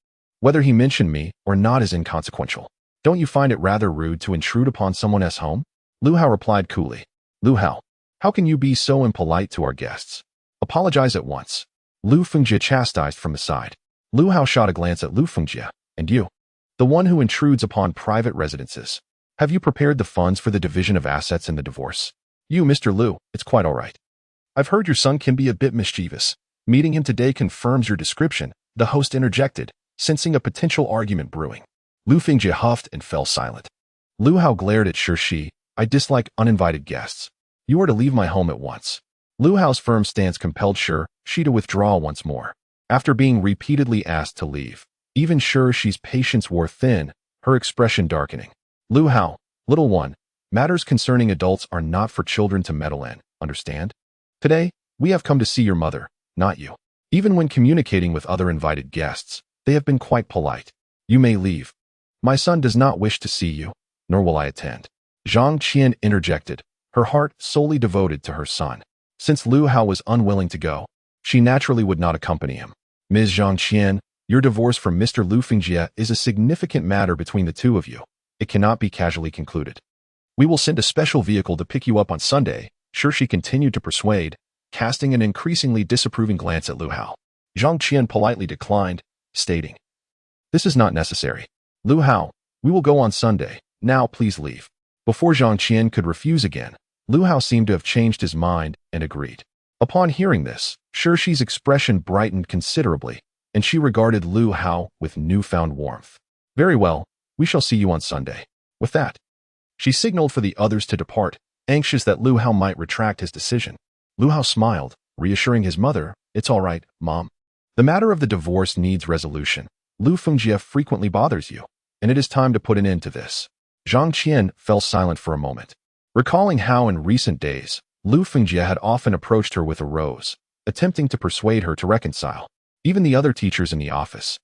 Whether he mentioned me or not is inconsequential. Don't you find it rather rude to intrude upon someone else's home? Lu Hao replied coolly. Lu Hao, how can you be so impolite to our guests? Apologize at once. Lu Fengjie chastised from the side. Lu Hao shot a glance at Lu Fengjie. And you? The one who intrudes upon private residences. Have you prepared the funds for the division of assets in the divorce? You, Mr. Lu, it's quite all right. I've heard your son can be a bit mischievous. Meeting him today confirms your description, the host interjected, sensing a potential argument brewing. Lu Fengjie huffed and fell silent. Lu Hao glared at Shi. I dislike uninvited guests. You are to leave my home at once. Lu Hao's firm stance compelled Shi to withdraw once more. After being repeatedly asked to leave, even Shi's patience wore thin, her expression darkening. Lu Hao, little one, matters concerning adults are not for children to meddle in, understand? Today, we have come to see your mother, not you. Even when communicating with other invited guests, they have been quite polite. You may leave. My son does not wish to see you, nor will I attend. Zhang Qian interjected, her heart solely devoted to her son. Since Lu Hao was unwilling to go, she naturally would not accompany him. Ms. Zhang Qian, your divorce from Mr. Lu Fengjie is a significant matter between the two of you. It cannot be casually concluded. We will send a special vehicle to pick you up on Sunday, Shi continued to persuade, casting an increasingly disapproving glance at Lu Hao. Zhang Qian politely declined, stating, This is not necessary. Lu Hao, we will go on Sunday. Now please leave. Before Zhang Qian could refuse again, Lu Hao seemed to have changed his mind and agreed. Upon hearing this, Shi's expression brightened considerably, and she regarded Lu Hao with newfound warmth. Very well, we shall see you on Sunday. With that, she signaled for the others to depart, anxious that Lu Hao might retract his decision. Lu Hao smiled, reassuring his mother, It's all right, Mom. The matter of the divorce needs resolution. Lu Fengjie frequently bothers you, and it is time to put an end to this. Zhang Qian fell silent for a moment, recalling how in recent days, Lu Fengjie had often approached her with a rose, attempting to persuade her to reconcile. Even the other teachers in the office,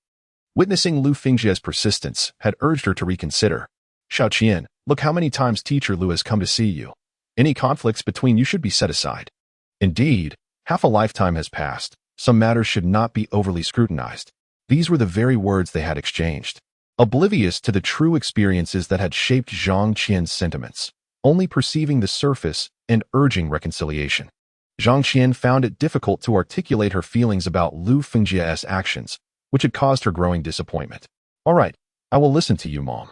witnessing Lu Fengjie's persistence, had urged her to reconsider. Xiao Qian, look how many times teacher Lu has come to see you. Any conflicts between you should be set aside. Indeed, half a lifetime has passed. Some matters should not be overly scrutinized. These were the very words they had exchanged. Oblivious to the true experiences that had shaped Zhang Qian's sentiments, only perceiving the surface and urging reconciliation. Zhang Qian found it difficult to articulate her feelings about Lu Fengjia's actions, which had caused her growing disappointment. "All right, I will listen to you, Mom."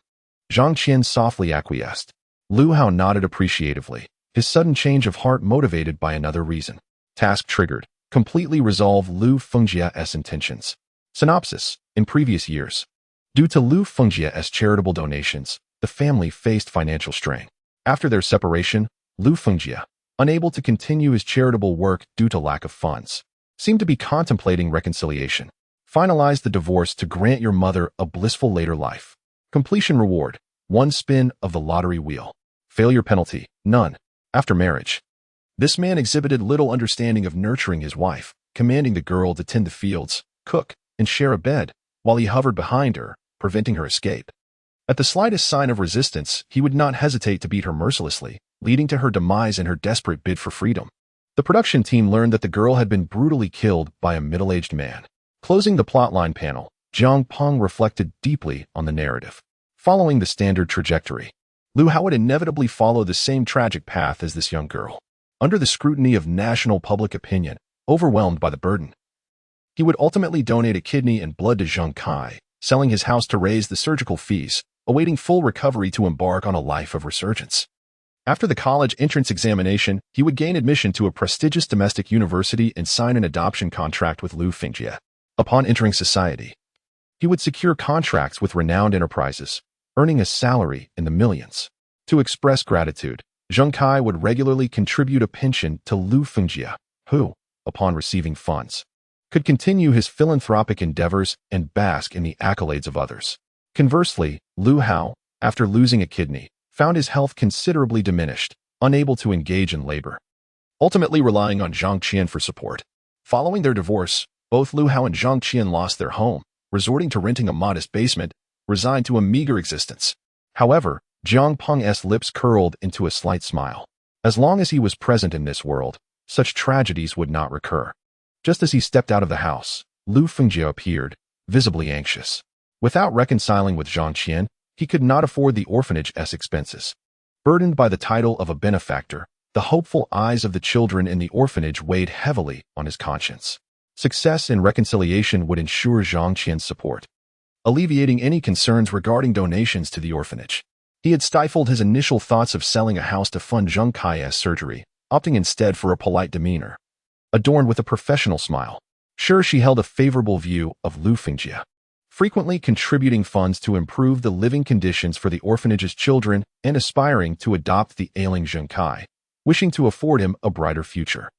Zhang Qian softly acquiesced. Lu Hao nodded appreciatively, his sudden change of heart motivated by another reason. Task triggered. Completely resolve Lu Fengjia's intentions. Synopsis. In previous years, due to Lu Fengjia's charitable donations, the family faced financial strain. After their separation, Lu Fengjia, unable to continue his charitable work due to lack of funds, seemed to be contemplating reconciliation. Finalize the divorce to grant your mother a blissful later life. Completion reward, 1 spin of the lottery wheel. Failure penalty, none. After marriage, this man exhibited little understanding of nurturing his wife, commanding the girl to tend the fields, cook, and share a bed, while he hovered behind her, preventing her escape. At the slightest sign of resistance, he would not hesitate to beat her mercilessly, leading to her demise in her desperate bid for freedom. The production team learned that the girl had been brutally killed by a middle-aged man. Closing the plotline panel, Jiang Peng reflected deeply on the narrative. Following the standard trajectory, Lu Hao would inevitably follow the same tragic path as this young girl. Under the scrutiny of national public opinion, overwhelmed by the burden, he would ultimately donate a kidney and blood to Zhang Kai, selling his house to raise the surgical fees, awaiting full recovery to embark on a life of resurgence. After the college entrance examination, he would gain admission to a prestigious domestic university and sign an adoption contract with Lu Fengjia. Upon entering society, he would secure contracts with renowned enterprises, earning a salary in the millions. To express gratitude, Zhang Kai would regularly contribute a pension to Lu Fengjia, who, upon receiving funds, could continue his philanthropic endeavors and bask in the accolades of others. Conversely, Lu Hao, after losing a kidney, found his health considerably diminished, unable to engage in labor, ultimately relying on Zhang Qian for support. Following their divorce, both Lu Hao and Zhang Qian lost their home, resorting to renting a modest basement, resigned to a meager existence. However, Jiang Peng's lips curled into a slight smile. As long as he was present in this world, such tragedies would not recur. Just as he stepped out of the house, Lu Fengjia appeared, visibly anxious. Without reconciling with Zhang Qian, he could not afford the orphanage's expenses. Burdened by the title of a benefactor, the hopeful eyes of the children in the orphanage weighed heavily on his conscience. Success in reconciliation would ensure Zhang Qian's support, alleviating any concerns regarding donations to the orphanage. He had stifled his initial thoughts of selling a house to fund Zhang Kai's surgery, opting instead for a polite demeanor, adorned with a professional smile. Sure, she held a favorable view of Lu Fengjia, frequently contributing funds to improve the living conditions for the orphanage's children and aspiring to adopt the ailing Zhang Kai, wishing to afford him a brighter future.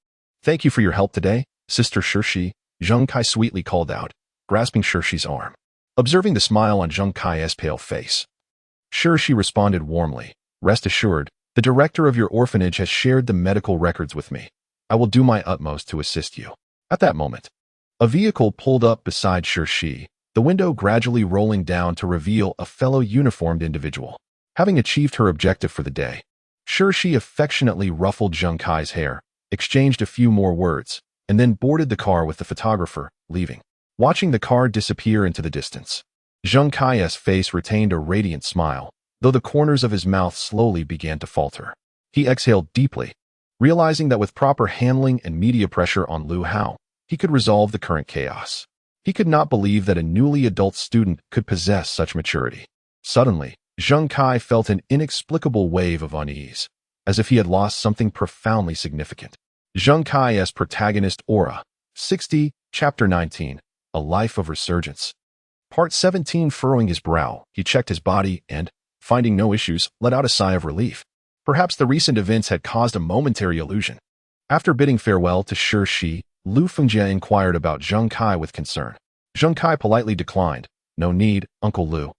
"Thank you for your help today, Sister Shirshi," Zhang Kai sweetly called out, grasping Shirshi's arm. Observing the smile on Zhang Kai's pale face, Shirshi responded warmly, "Rest assured, the director of your orphanage has shared the medical records with me. I will do my utmost to assist you." At that moment, a vehicle pulled up beside Shirshi, the window gradually rolling down to reveal a fellow uniformed individual. Having achieved her objective for the day, Shirshi affectionately ruffled Zhang Kai's hair, exchanged a few more words, and then boarded the car with the photographer, leaving. Watching the car disappear into the distance, Zhang Kai's face retained a radiant smile, though the corners of his mouth slowly began to falter. He exhaled deeply, realizing that with proper handling and media pressure on Lu Hao, he could resolve the current chaos. He could not believe that a newly adult student could possess such maturity. Suddenly, Zhang Kai felt an inexplicable wave of unease, as if he had lost something profoundly significant. Zhang Kai's Protagonist Aura, 60, Chapter 19, A Life of Resurgence. Part 17. Furrowing his brow, he checked his body and, finding no issues, let out a sigh of relief. Perhaps the recent events had caused a momentary illusion. After bidding farewell to Shirshi, Lu Fengjia inquired about Zhang Kai with concern. Zhang Kai politely declined. "No need, Uncle Lu.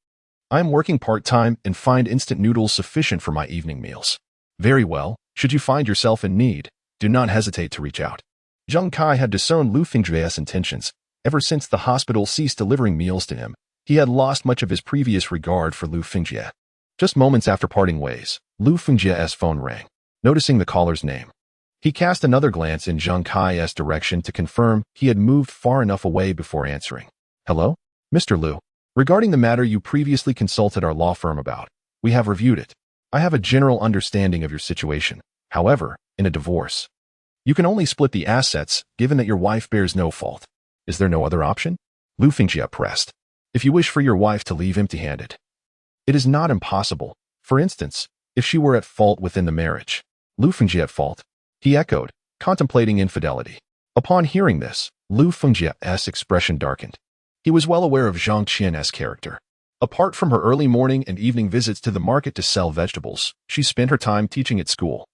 I am working part-time and find instant noodles sufficient for my evening meals." "Very well. Should you find yourself in need, do not hesitate to reach out." Zhang Kai had disowned Lu Fengjia's intentions. Ever since the hospital ceased delivering meals to him, he had lost much of his previous regard for Lu Fengjia. Just moments after parting ways, Lu Fengjia's phone rang. noticing the caller's name. He cast another glance in Zheng Kai's direction to confirm he had moved far enough away before answering. Hello? Mr. Liu. Regarding the matter you previously consulted our law firm about, we have reviewed it. I have a general understanding of your situation. However, in a divorce, you can only split the assets given that your wife bears no fault. Is there no other option? Lu Fingjie pressed. If you wish for your wife to leave empty-handed, it is not impossible. For instance, if she were at fault within the marriage. Lu Fingjie at fault? He echoed, contemplating infidelity. Upon hearing this, Lu Fingjie's expression darkened. He was well aware of Zhang Qian's character. Apart from her early morning and evening visits to the market to sell vegetables, she spent her time teaching at school,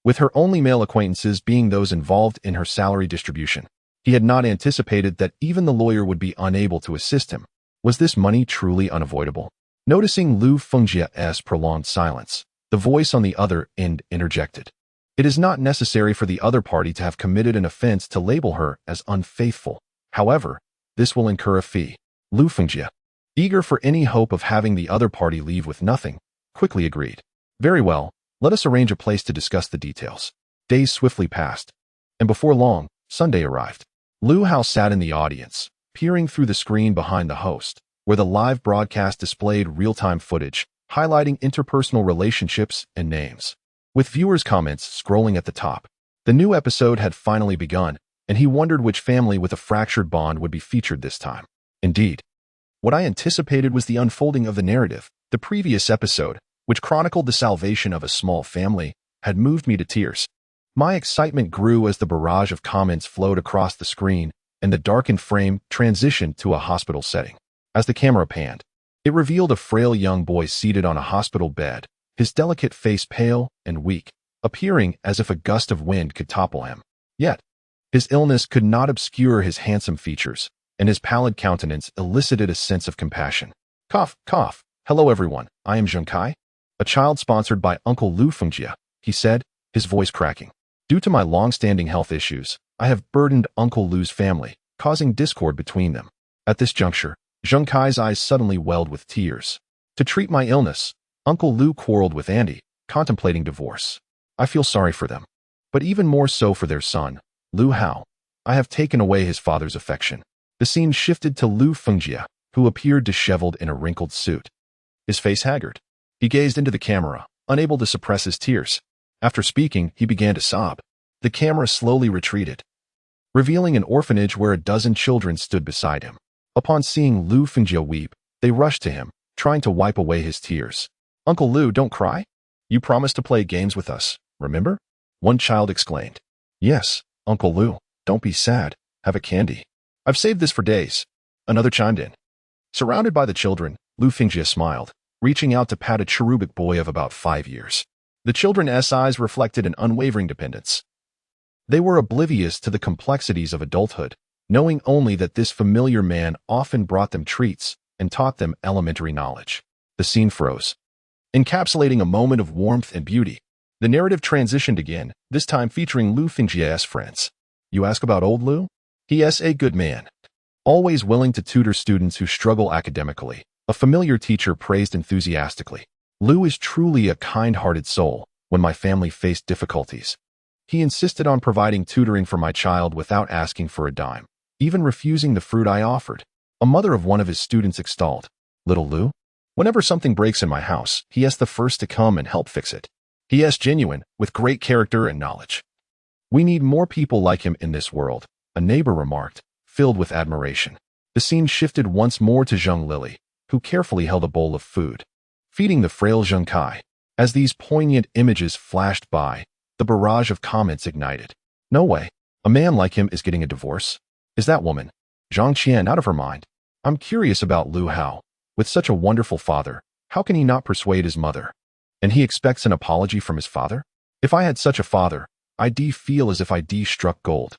with her only male acquaintances being those involved in her salary distribution. He had not anticipated that even the lawyer would be unable to assist him. Was this money truly unavoidable? Noticing Lu Fingjie's prolonged silence, the voice on the other end interjected. It is not necessary for the other party to have committed an offense to label her as unfaithful. However, this will incur a fee. Lu Fingjie, eager for any hope of having the other party leave with nothing, quickly agreed. Very well, let us arrange a place to discuss the details. Days swiftly passed, and before long, Sunday arrived. Lu Hao sat in the audience, peering through the screen behind the host, where the live broadcast displayed real-time footage, highlighting interpersonal relationships and names. With viewers' comments scrolling at the top, the new episode had finally begun, and he wondered which family with a fractured bond would be featured this time. Indeed, what I anticipated was the unfolding of the narrative. The previous episode, which chronicled the salvation of a small family, had moved me to tears. My excitement grew as the barrage of comments flowed across the screen, and the darkened frame transitioned to a hospital setting. As the camera panned, it revealed a frail young boy seated on a hospital bed, his delicate face pale and weak, appearing as if a gust of wind could topple him. Yet, his illness could not obscure his handsome features, and his pallid countenance elicited a sense of compassion. Cough, cough. Hello everyone, I am Zheng Kai, a child sponsored by Uncle Lu Fingjie, he said, his voice cracking. Due to my long-standing health issues, I have burdened Uncle Lu's family, causing discord between them. At this juncture, Zheng Kai's eyes suddenly welled with tears. To treat my illness, Uncle Lu quarreled with Andy, contemplating divorce. I feel sorry for them, but even more so for their son, Lu Hao. I have taken away his father's affection. The scene shifted to Lu Fingjie, who appeared disheveled in a wrinkled suit, his face haggard. He gazed into the camera, unable to suppress his tears. After speaking, he began to sob. The camera slowly retreated, revealing an orphanage where a dozen children stood beside him. Upon seeing Lu Fingjie weep, they rushed to him, trying to wipe away his tears. Uncle Lu, don't cry. You promised to play games with us, remember? One child exclaimed. Yes, Uncle Lu, don't be sad. Have a candy. I've saved this for days. Another chimed in. Surrounded by the children, Lu Fingjie smiled, reaching out to pat a cherubic boy of about 5 years. The children's eyes reflected an unwavering dependence. They were oblivious to the complexities of adulthood, knowing only that this familiar man often brought them treats and taught them elementary knowledge. The scene froze, encapsulating a moment of warmth and beauty. The narrative transitioned again, this time featuring Lu Fingjie's friends. You ask about old Lu? He is a good man, always willing to tutor students who struggle academically. A familiar teacher praised enthusiastically. Lu is truly a kind-hearted soul. When my family faced difficulties, he insisted on providing tutoring for my child without asking for a dime, even refusing the fruit I offered. A mother of one of his students extolled. Little Lu? Whenever something breaks in my house, he is the first to come and help fix it. He is genuine, with great character and knowledge. We need more people like him in this world, a neighbor remarked, filled with admiration. The scene shifted once more to Zheng Lily, who carefully held a bowl of food, feeding the frail Zheng Kai. As these poignant images flashed by, the barrage of comments ignited. No way. A man like him is getting a divorce? Is that woman, Zhang Qian, out of her mind? I'm curious about Lu Hao. With such a wonderful father, how can he not persuade his mother? And he expects an apology from his father? If I had such a father, I'd feel as if I'd struck gold.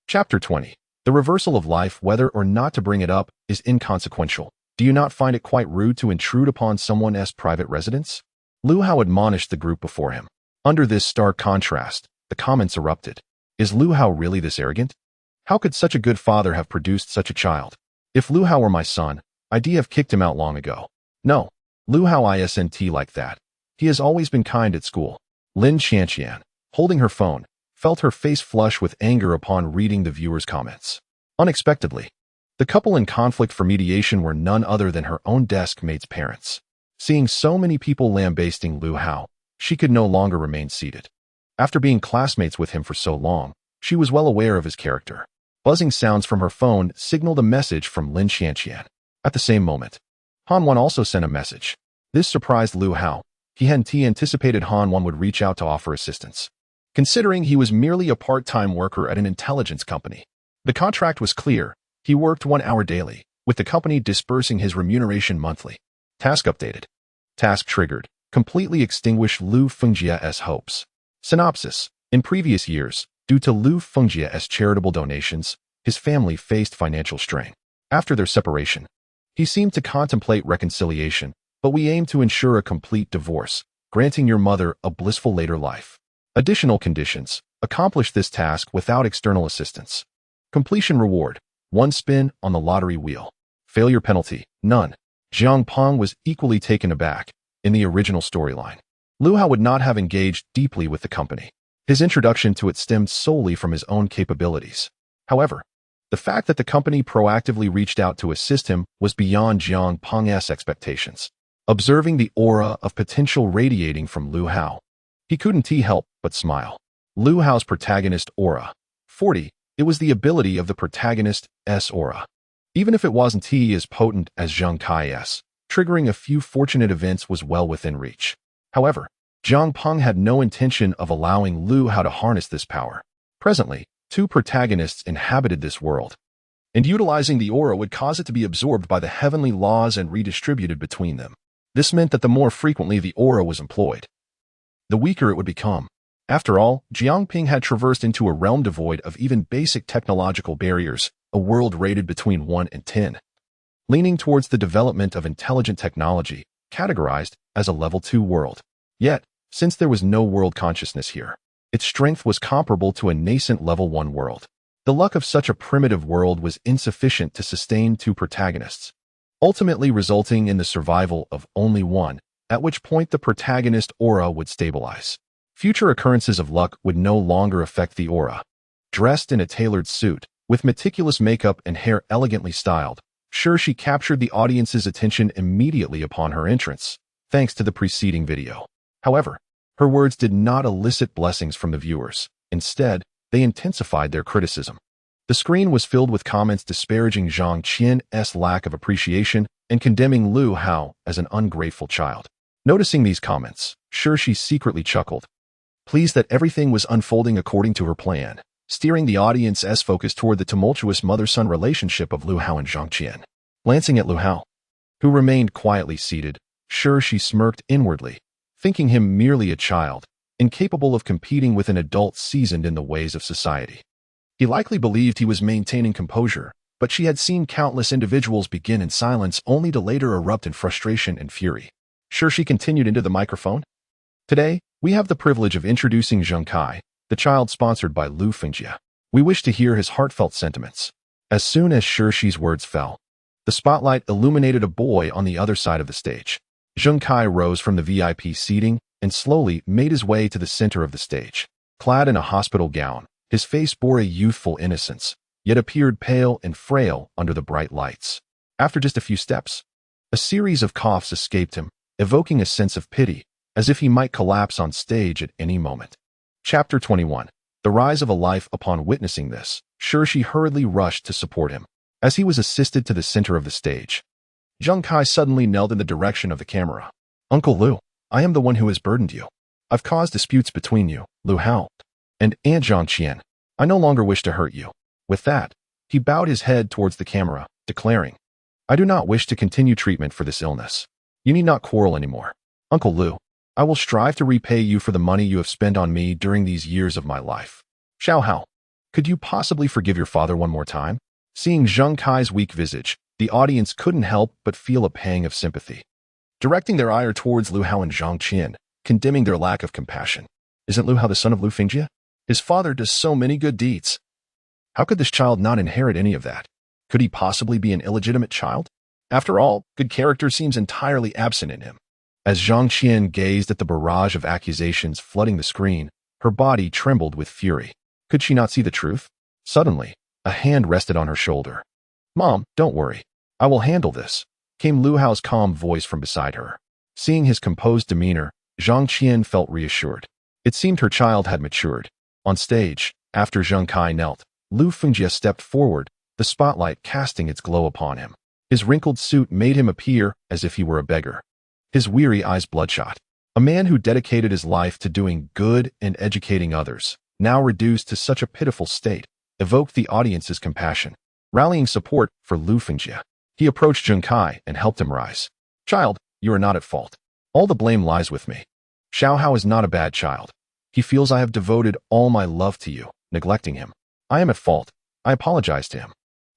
Chapter 20. The reversal of life, whether or not to bring it up, is inconsequential. Do you not find it quite rude to intrude upon someone's private residence? Lu Hao admonished the group before him. Under this stark contrast, the comments erupted. Is Lu Hao really this arrogant? How could such a good father have produced such a child? If Lu Hao were my son, I'd have kicked him out long ago. No, Lu Hao isn't like that. He has always been kind at school. Lin Qianqian, holding her phone, felt her face flush with anger upon reading the viewers' comments. Unexpectedly, the couple in conflict for mediation were none other than her own desk mate's parents. Seeing so many people lambasting Lu Hao, she could no longer remain seated. After being classmates with him for so long, she was well aware of his character. Buzzing sounds from her phone signaled a message from Lin Qianqian. At the same moment, Han Wan also sent a message. This surprised Lu Hao. He hadn't anticipated Han Wan would reach out to offer assistance, considering he was merely a part-time worker at an intelligence company. The contract was clear. He worked 1 hour daily, with the company dispersing his remuneration monthly. Task updated. Task triggered. Completely extinguish Lu Fengjia's hopes. Synopsis. In previous years, due to Lu Fengjia's charitable donations, his family faced financial strain. After their separation, he seemed to contemplate reconciliation, but we aim to ensure a complete divorce, granting your mother a blissful later life. Additional conditions. Accomplish this task without external assistance. Completion reward. 1 spin on the lottery wheel. Failure penalty. None. Jiang Peng was equally taken aback. In the original storyline, Lu Hao would not have engaged deeply with the company. His introduction to it stemmed solely from his own capabilities. However, the fact that the company proactively reached out to assist him was beyond Jiang Peng's expectations. Observing the aura of potential radiating from Lu Hao, he couldn't help but smile. Lu Hao's protagonist aura. 40. It was the ability of the protagonist's aura. Even if it wasn't as potent as Zheng Kai's, triggering a few fortunate events was well within reach. However, Jiang Peng had no intention of allowing Lu Hao to harness this power. Presently, 2 protagonists inhabited this world, and utilizing the aura would cause it to be absorbed by the heavenly laws and redistributed between them. This meant that the more frequently the aura was employed, the weaker it would become. After all, Jiang Peng had traversed into a realm devoid of even basic technological barriers, a world rated between 1 and 10. Leaning towards the development of intelligent technology, categorized as a level 2 world. Yet, since there was no world consciousness here, its strength was comparable to a nascent level 1 world. The luck of such a primitive world was insufficient to sustain 2 protagonists, ultimately resulting in the survival of only one, at which point the protagonist aura would stabilize. Future occurrences of luck would no longer affect the aura. Dressed in a tailored suit, with meticulous makeup and hair elegantly styled, she captured the audience's attention immediately upon her entrance, thanks to the preceding video. However, her words did not elicit blessings from the viewers. Instead, they intensified their criticism. The screen was filled with comments disparaging Zhang Qian's lack of appreciation and condemning Lu Hao as an ungrateful child. Noticing these comments, she secretly chuckled, pleased that everything was unfolding according to her plan, steering the audience's focus toward the tumultuous mother-son relationship of Lu Hao and Zhang Qian. Glancing at Lu Hao, who remained quietly seated, she smirked inwardly, thinking him merely a child, incapable of competing with an adult seasoned in the ways of society. He likely believed he was maintaining composure, but she had seen countless individuals begin in silence only to later erupt in frustration and fury. She continued into the microphone. Today, we have the privilege of introducing Zheng Kai, the child sponsored by Lu Fengjia. We wish to hear his heartfelt sentiments. As soon as Shi's words fell, the spotlight illuminated a boy on the other side of the stage. Zheng Kai rose from the VIP seating and slowly made his way to the center of the stage. Clad in a hospital gown, his face bore a youthful innocence, yet appeared pale and frail under the bright lights. After just a few steps, a series of coughs escaped him, evoking a sense of pity, as if he might collapse on stage at any moment. Chapter 21. The Rise of a Life. Upon witnessing this, she hurriedly rushed to support him. As he was assisted to the center of the stage, Zheng Kai suddenly knelt in the direction of the camera. Uncle Lu, I am the one who has burdened you. I've caused disputes between you, Lu Hao, and Aunt Zhang Qian. I no longer wish to hurt you. With that, he bowed his head towards the camera, declaring, I do not wish to continue treatment for this illness. You need not quarrel anymore. Uncle Lu, I will strive to repay you for the money you have spent on me during these years of my life. Xiao Hao, could you possibly forgive your father one more time? Seeing Zheng Kai's weak visage, the audience couldn't help but feel a pang of sympathy. Directing their ire towards Lu Hao and Zhang Qian, condemning their lack of compassion. Isn't Lu Hao the son of Lu Fengjia? His father does so many good deeds. How could this child not inherit any of that? Could he possibly be an illegitimate child? After all, good character seems entirely absent in him. As Zhang Qian gazed at the barrage of accusations flooding the screen, her body trembled with fury. Could she not see the truth? Suddenly, a hand rested on her shoulder. "Mom, don't worry. I will handle this," came Lu Hao's calm voice from beside her. Seeing his composed demeanor, Zhang Qian felt reassured. It seemed her child had matured. On stage, after Zheng Kai knelt, Lu Fengjie stepped forward, the spotlight casting its glow upon him. His wrinkled suit made him appear as if he were a beggar. His weary eyes bloodshot. A man who dedicated his life to doing good and educating others, now reduced to such a pitiful state, evoked the audience's compassion. Rallying support for Lu Fengjie, he approached Zheng Kai and helped him rise. "Child, you are not at fault. All the blame lies with me. Xiao Hao is not a bad child. He feels I have devoted all my love to you, neglecting him. I am at fault. I apologize to him."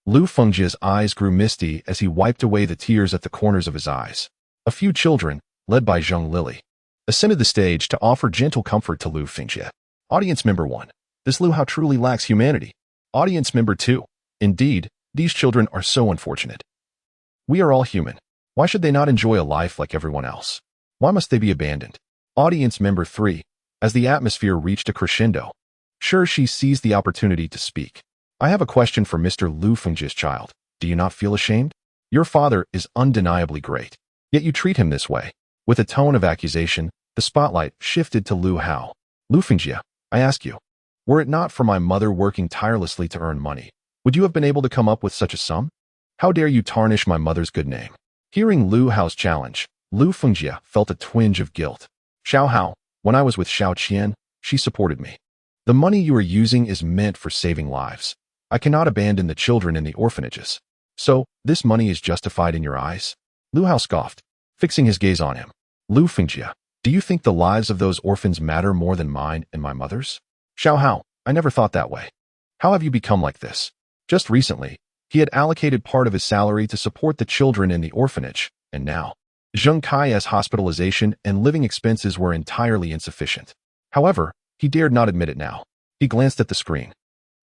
Lu Fengjie's eyes grew misty as he wiped away the tears at the corners of his eyes. A few children, led by Zheng Lili, ascended the stage to offer gentle comfort to Lu Fengjie. Audience member 1. This Lu Hao truly lacks humanity. Audience member 2. Indeed, these children are so unfortunate. We are all human. Why should they not enjoy a life like everyone else? Why must they be abandoned? Audience member 3. As the atmosphere reached a crescendo, she seized the opportunity to speak. "I have a question for Mr. Lu Fengjie's child. Do you not feel ashamed? Your father is undeniably great, yet you treat him this way." With a tone of accusation, the spotlight shifted to Lu Hao. "Lu Fengjie, I ask you, were it not for my mother working tirelessly to earn money, would you have been able to come up with such a sum? How dare you tarnish my mother's good name?" Hearing Lu Hao's challenge, Lu Fengjie felt a twinge of guilt. "Xiao Hao, when I was with Xiao Qian, she supported me. The money you are using is meant for saving lives. I cannot abandon the children in the orphanages. So, this money is justified in your eyes?" Lu Hao scoffed, fixing his gaze on him. "Lu Fengjie, do you think the lives of those orphans matter more than mine and my mother's?" "Xiao Hao, I never thought that way. How have you become like this?" Just recently, he had allocated part of his salary to support the children in the orphanage, and now, Zheng Kai's hospitalization and living expenses were entirely insufficient. However, he dared not admit it now. He glanced at the screen.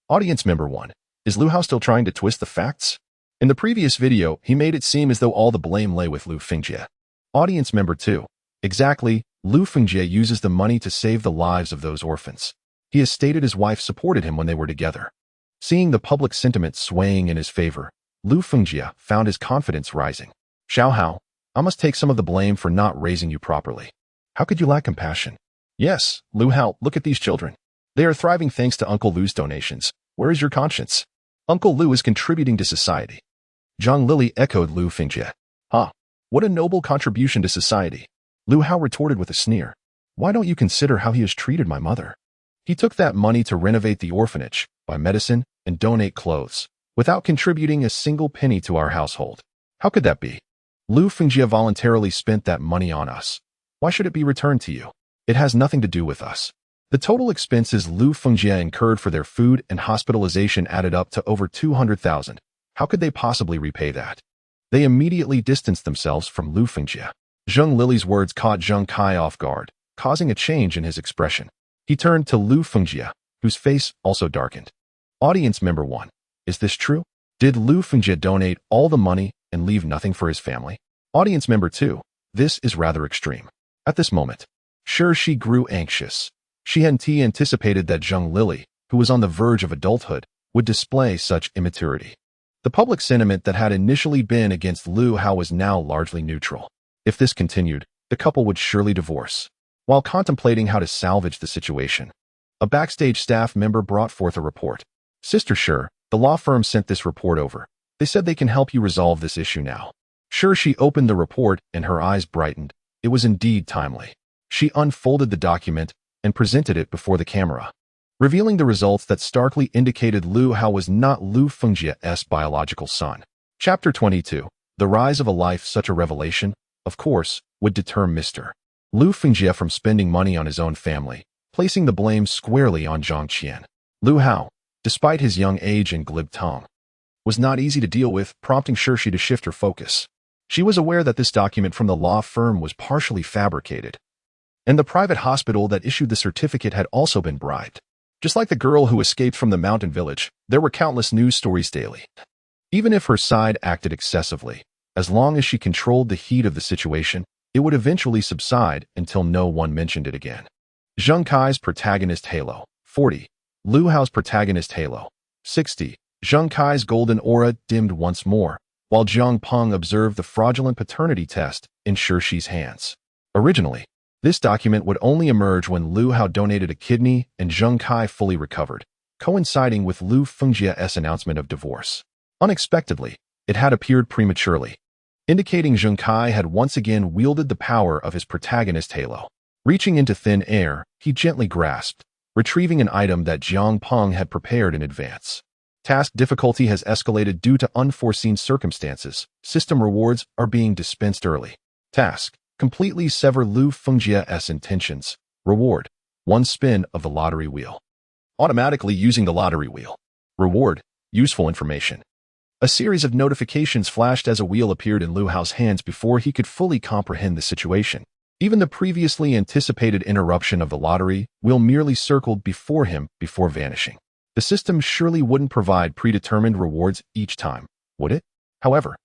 Audience member 1. Is Lu Hao still trying to twist the facts? In the previous video, he made it seem as though all the blame lay with Lu Fengjie. Audience member 2. Exactly, Lu Fengjie uses the money to save the lives of those orphans. He has stated his wife supported him when they were together. Seeing the public sentiment swaying in his favor, Lu Fengjie found his confidence rising. "Xiao Hao, I must take some of the blame for not raising you properly. How could you lack compassion? Yes, Lu Hao, look at these children. They are thriving thanks to Uncle Lu's donations. Where is your conscience? Uncle Lu is contributing to society." Zhang Lili echoed Lu Fengjie. "Ha, what a noble contribution to society." Lu Hao retorted with a sneer. "Why don't you consider how he has treated my mother? He took that money to renovate the orphanage, buy medicine, and donate clothes, without contributing a single penny to our household. How could that be? Lu Fengjie voluntarily spent that money on us. Why should it be returned to you? It has nothing to do with us." The total expenses Lu Fengjie incurred for their food and hospitalization added up to over 200,000. How could they possibly repay that? They immediately distanced themselves from Lu Fengjie. Zheng Lili's words caught Zheng Kai off guard, causing a change in his expression. He turned to Lu Fengjie, whose face also darkened. Audience member 1. Is this true? Did Lu Fengjie donate all the money and leave nothing for his family? Audience member 2. This is rather extreme. At this moment, she grew anxious. She hadn't anticipated that Zheng Lili, who was on the verge of adulthood, would display such immaturity. The public sentiment that had initially been against Lu Hao was now largely neutral. If this continued, the couple would surely divorce. While contemplating how to salvage the situation, a backstage staff member brought forth a report. "Sister Sure, the law firm sent this report over. They said they can help you resolve this issue now." She opened the report and her eyes brightened. It was indeed timely. She unfolded the document and presented it before the camera, revealing the results that starkly indicated Lu Hao was not Lu Fengjie's biological son. Chapter 22. The rise of a life such a revelation, of course, would deter Mr. Lu Fengjie from spending money on his own family, placing the blame squarely on Zhang Qian. Lu Hao, despite his young age and glib tongue, was not easy to deal with, prompting Shi to shift her focus. She was aware that this document from the law firm was partially fabricated, and the private hospital that issued the certificate had also been bribed. Just like the girl who escaped from the mountain village, there were countless news stories daily. Even if her side acted excessively, as long as she controlled the heat of the situation, it would eventually subside until no one mentioned it again. Zheng Kai's Protagonist Halo, 40. Lu Hao's Protagonist Halo, 60. Zheng Kai's golden aura dimmed once more, while Jiang Peng observed the fraudulent paternity test in Shixi's hands. Originally, this document would only emerge when Lu Hao donated a kidney and Zheng Kai fully recovered, coinciding with Lu Fengjia's announcement of divorce. Unexpectedly, it had appeared prematurely, indicating Zheng Kai had once again wielded the power of his Protagonist Halo. Reaching into thin air, he gently grasped, retrieving an item that Jiang Peng had prepared in advance. Task difficulty has escalated due to unforeseen circumstances. System rewards are being dispensed early. Task: completely sever Lu Fengjia's intentions. Reward: 1 spin of the lottery wheel. Automatically using the lottery wheel. Reward: useful information. A series of notifications flashed as a wheel appeared in Lu Hao's hands before he could fully comprehend the situation. Even the previously anticipated interruption of the lottery wheel merely circled before him before vanishing. The system surely wouldn't provide predetermined rewards each time, would it? However,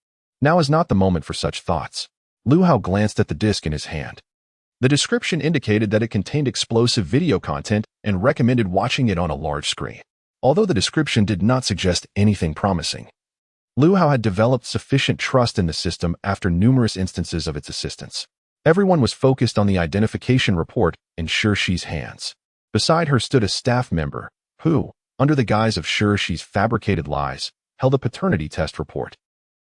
now is not the moment for such thoughts. Lu Hao glanced at the disc in his hand. The description indicated that it contained explosive video content and recommended watching it on a large screen. Although the description did not suggest anything promising, Lu Hao had developed sufficient trust in the system after numerous instances of its assistance. Everyone was focused on the identification report in Shixi's hands. Beside her stood a staff member who, under the guise of Shixi's fabricated lies, held a paternity test report.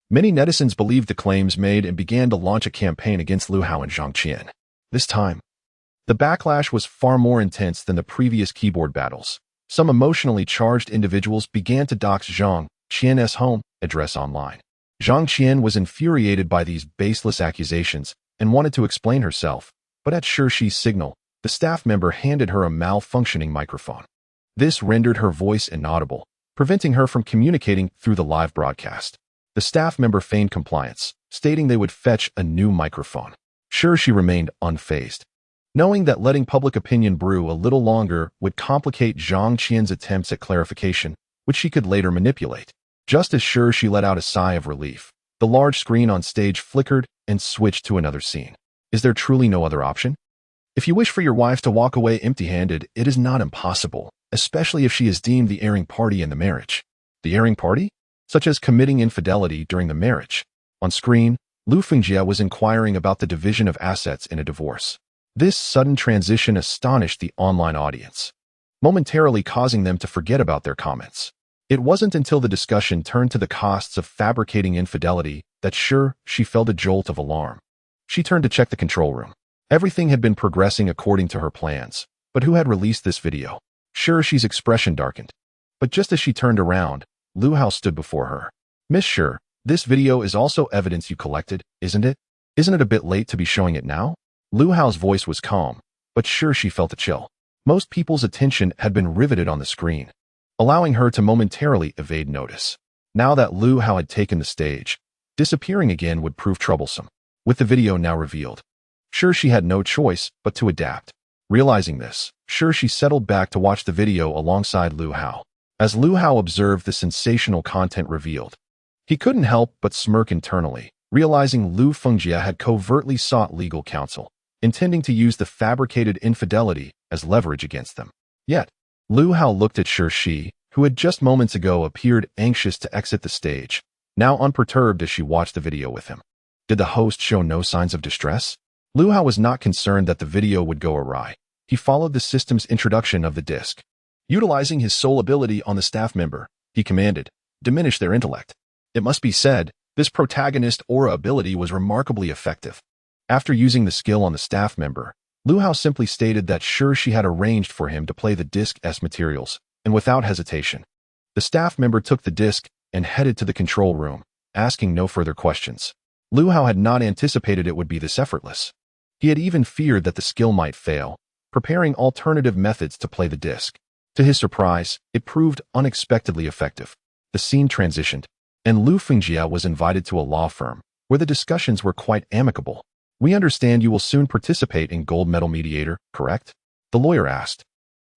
Many netizens believed the claims made and began to launch a campaign against Lu Hao and Zhang Qian. This time, the backlash was far more intense than the previous keyboard battles. Some emotionally charged individuals began to dox Zhang Qian's home address online. Zhang Qian was infuriated by these baseless accusations and wanted to explain herself, but at Shixi's signal, the staff member handed her a malfunctioning microphone. This rendered her voice inaudible, preventing her from communicating through the live broadcast. The staff member feigned compliance, stating they would fetch a new microphone. Shixi remained unfazed, knowing that letting public opinion brew a little longer would complicate Zhang Qian's attempts at clarification, which she could later manipulate. Just as Shixi let out a sigh of relief, the large screen on stage flickered and switched to another scene. Is there truly no other option? If you wish for your wife to walk away empty-handed, it is not impossible, especially if she is deemed the erring party in the marriage. The erring party? Such as committing infidelity during the marriage. On screen, Lu Fengjia was inquiring about the division of assets in a divorce. This sudden transition astonished the online audience, momentarily causing them to forget about their comments. It wasn't until the discussion turned to the costs of fabricating infidelity that she felt a jolt of alarm. She turned to check the control room. Everything had been progressing according to her plans, but who had released this video? Shixi's expression darkened. But just as she turned around, Lu Hao stood before her. Miss Shi, this video is also evidence you collected, isn't it? Isn't it a bit late to be showing it now? Lu Hao's voice was calm, but Shiqi felt a chill. Most people's attention had been riveted on the screen, allowing her to momentarily evade notice. Now that Lu Hao had taken the stage, disappearing again would prove troublesome. With the video now revealed, Shiqi had no choice but to adapt. Realizing this, Shiqi settled back to watch the video alongside Lu Hao. As Lu Hao observed the sensational content revealed, he couldn't help but smirk internally, realizing Lu Fengjia had covertly sought legal counsel, intending to use the fabricated infidelity as leverage against them. Yet, Lu Hao looked at Shiqi, who had just moments ago appeared anxious to exit the stage, now unperturbed as she watched the video with him. Did the host show no signs of distress? Lu Hao was not concerned that the video would go awry. He followed the system's introduction of the disc. Utilizing his sole ability on the staff member, he commanded, diminish their intellect. It must be said, this protagonist aura ability was remarkably effective. After using the skill on the staff member, Lu Hao simply stated that she had arranged for him to play the disc's materials, and without hesitation, the staff member took the disc and headed to the control room, asking no further questions. Lu Hao had not anticipated it would be this effortless. He had even feared that the skill might fail, preparing alternative methods to play the disc. To his surprise, it proved unexpectedly effective. The scene transitioned, and Lu Fengjia was invited to a law firm, where the discussions were quite amicable. We understand you will soon participate in Gold Medal Mediator, correct? The lawyer asked.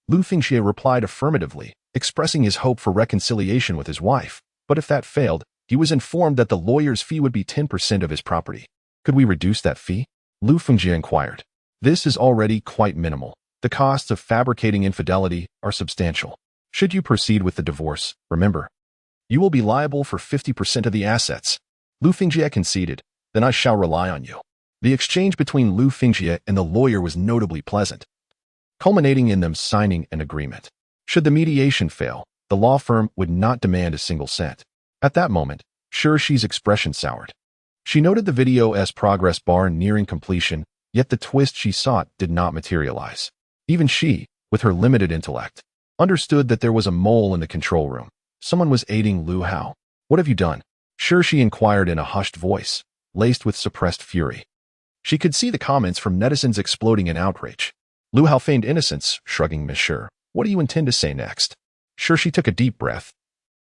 Lu Fengjia replied affirmatively, expressing his hope for reconciliation with his wife. But if that failed, he was informed that the lawyer's fee would be 10% of his property. Could we reduce that fee? Lu Fengjie inquired. This is already quite minimal. The costs of fabricating infidelity are substantial. Should you proceed with the divorce, remember, you will be liable for 50% of the assets. Lu Fengjie conceded. Then I shall rely on you. The exchange between Lu Fengjie and the lawyer was notably pleasant, culminating in them signing an agreement. Should the mediation fail, the law firm would not demand a single cent. At that moment, Shirshi's expression soured. She noted the video's progress bar nearing completion, yet the twist she sought did not materialize. Even she, with her limited intellect, understood that there was a mole in the control room. Someone was aiding Lu Hao. What have you done? Shirshi inquired in a hushed voice, laced with suppressed fury. She could see the comments from netizens exploding in outrage. Lu Hao feigned innocence, shrugging Monsieur. What do you intend to say next? Shirshi took a deep breath,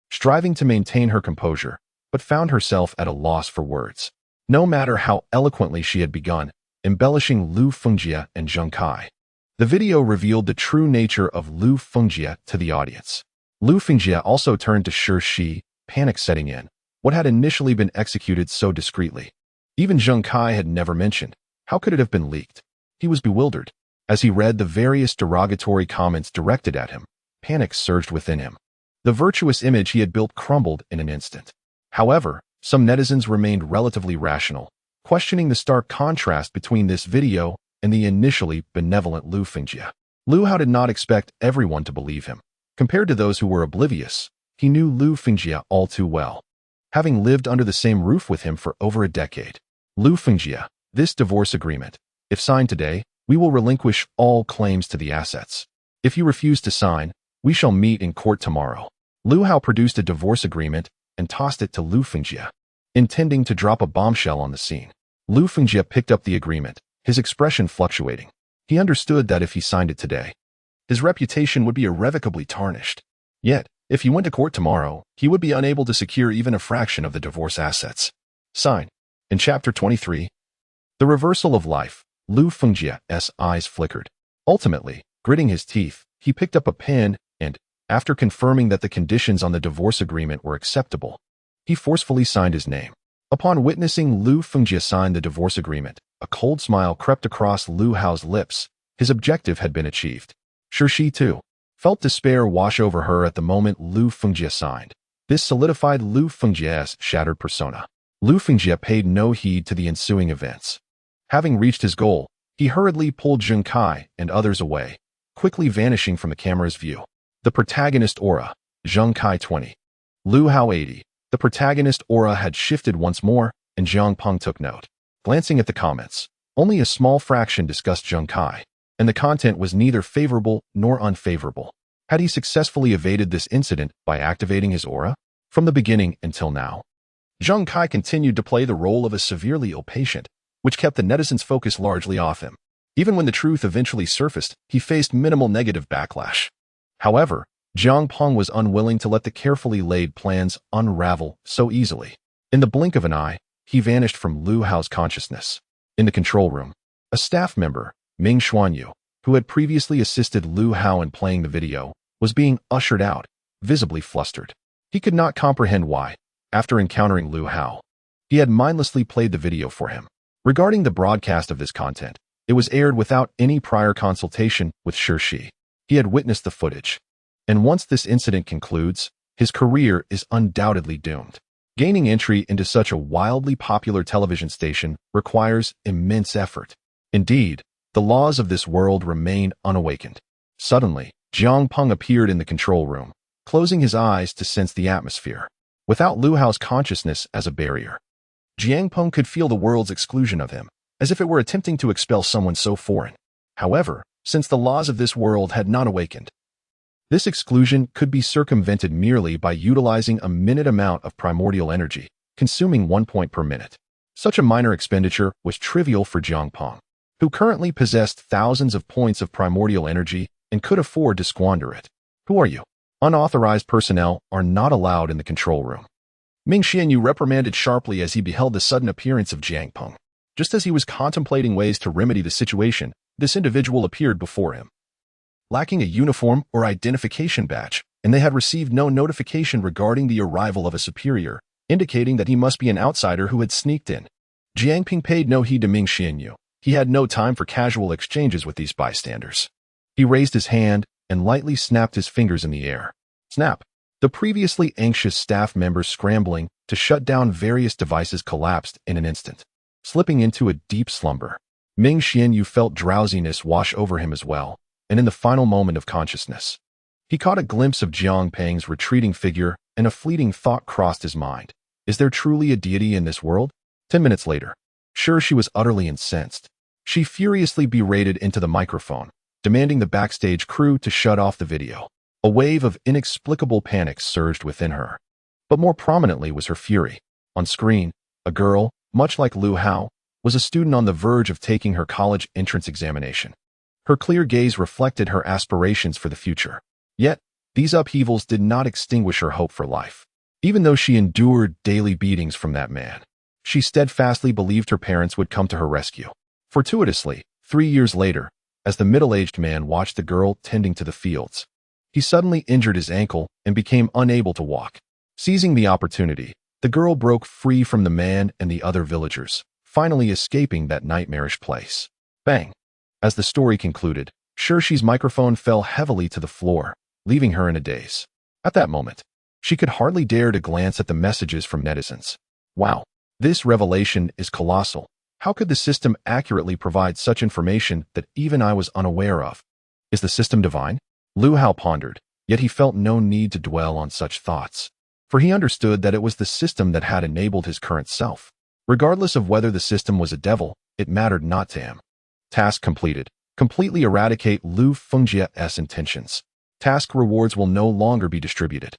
striving to maintain her composure, but found herself at a loss for words. No matter how eloquently she had begun, embellishing Lu Fengjie and Zheng Kai, the video revealed the true nature of Lu Fengjie to the audience. Lu Fengjie also turned to Shirshi, panic setting in. What had initially been executed so discreetly? Even Zheng Kai had never mentioned. How could it have been leaked? He was bewildered. As he read the various derogatory comments directed at him, panic surged within him. The virtuous image he had built crumbled in an instant. However, some netizens remained relatively rational, questioning the stark contrast between this video and the initially benevolent Lu Fengjie. Lu Hao did not expect everyone to believe him. Compared to those who were oblivious, he knew Lu Fengjie all too well, having lived under the same roof with him for over a decade. Lu Fengjie, this divorce agreement, if signed today, we will relinquish all claims to the assets. If you refuse to sign, we shall meet in court tomorrow. Lu Hao produced a divorce agreement and tossed it to Lu Fengjie, intending to drop a bombshell on the scene. Lu Fengjie picked up the agreement, his expression fluctuating. He understood that if he signed it today, his reputation would be irrevocably tarnished. Yet, if he went to court tomorrow, he would be unable to secure even a fraction of the divorce assets. Sign. In Chapter 23, The Reversal of Life, Lu Fengjie's eyes flickered. Ultimately, gritting his teeth, he picked up a pen and, after confirming that the conditions on the divorce agreement were acceptable, he forcefully signed his name. Upon witnessing Lu Fengjie sign the divorce agreement, a cold smile crept across Lu Hao's lips. His objective had been achieved. Shirshi, too, felt despair wash over her at the moment Lu Fengjie signed. This solidified Lu Fengjie's shattered persona. Lu Fengjie paid no heed to the ensuing events. Having reached his goal, he hurriedly pulled Zheng Kai and others away, quickly vanishing from the camera's view. The protagonist aura, Zheng Kai 20. Lu Hao 80. The protagonist aura had shifted once more, and Jiang Peng took note. Glancing at the comments, only a small fraction discussed Zheng Kai, and the content was neither favorable nor unfavorable. Had he successfully evaded this incident by activating his aura? From the beginning until now, Zheng Kai continued to play the role of a severely ill patient, which kept the netizens' focus largely off him. Even when the truth eventually surfaced, he faced minimal negative backlash. However, Jiang Peng was unwilling to let the carefully laid plans unravel so easily. In the blink of an eye, he vanished from Lu Hao's consciousness. In the control room, a staff member, Ming Xuanyu, who had previously assisted Lu Hao in playing the video, was being ushered out, visibly flustered. He could not comprehend why, after encountering Lu Hao, he had mindlessly played the video for him. Regarding the broadcast of this content, it was aired without any prior consultation with Shirshi. He had witnessed the footage, and once this incident concludes, his career is undoubtedly doomed. Gaining entry into such a wildly popular television station requires immense effort. Indeed, the laws of this world remain unawakened. Suddenly, Jiang Peng appeared in the control room, closing his eyes to sense the atmosphere. Without Lu Hao's consciousness as a barrier, Jiang Peng could feel the world's exclusion of him, as if it were attempting to expel someone so foreign. However, since the laws of this world had not awakened, this exclusion could be circumvented merely by utilizing a minute amount of primordial energy, consuming 1 point per minute. Such a minor expenditure was trivial for Jiang Peng, who currently possessed thousands of points of primordial energy and could afford to squander it. Who are you? Unauthorized personnel are not allowed in the control room. Ming Xianyu reprimanded sharply as he beheld the sudden appearance of Jiang Peng. Just as he was contemplating ways to remedy the situation, this individual appeared before him, lacking a uniform or identification badge, and they had received no notification regarding the arrival of a superior, indicating that he must be an outsider who had sneaked in. Jiang Peng paid no heed to Ming Xianyu. He had no time for casual exchanges with these bystanders. He raised his hand and lightly snapped his fingers in the air. Snap! The previously anxious staff members scrambling to shut down various devices collapsed in an instant, slipping into a deep slumber. Ming Xianyu felt drowsiness wash over him as well, and in the final moment of consciousness, he caught a glimpse of Jiang Peng's retreating figure, and a fleeting thought crossed his mind. Is there truly a deity in this world? 10 minutes later, sure, she was utterly incensed. She furiously berated into the microphone, demanding the backstage crew to shut off the video. A wave of inexplicable panic surged within her. But more prominently was her fury. On screen, a girl, much like Lu Hao, was a student on the verge of taking her college entrance examination. Her clear gaze reflected her aspirations for the future. Yet, these upheavals did not extinguish her hope for life. Even though she endured daily beatings from that man, she steadfastly believed her parents would come to her rescue. Fortuitously, 3 years later, as the middle-aged man watched the girl tending to the fields, he suddenly injured his ankle and became unable to walk. Seizing the opportunity, the girl broke free from the man and the other villagers, finally escaping that nightmarish place. Bang! As the story concluded, Shirshi's microphone fell heavily to the floor, leaving her in a daze. At that moment, she could hardly dare to glance at the messages from netizens. Wow, this revelation is colossal. How could the system accurately provide such information that even I was unaware of? Is the system divine? Lu Hao pondered, yet he felt no need to dwell on such thoughts, for he understood that it was the system that had enabled his current self. Regardless of whether the system was a devil, it mattered not to him. Task completed. Completely eradicate Lu Fengjia's intentions. Task rewards will no longer be distributed.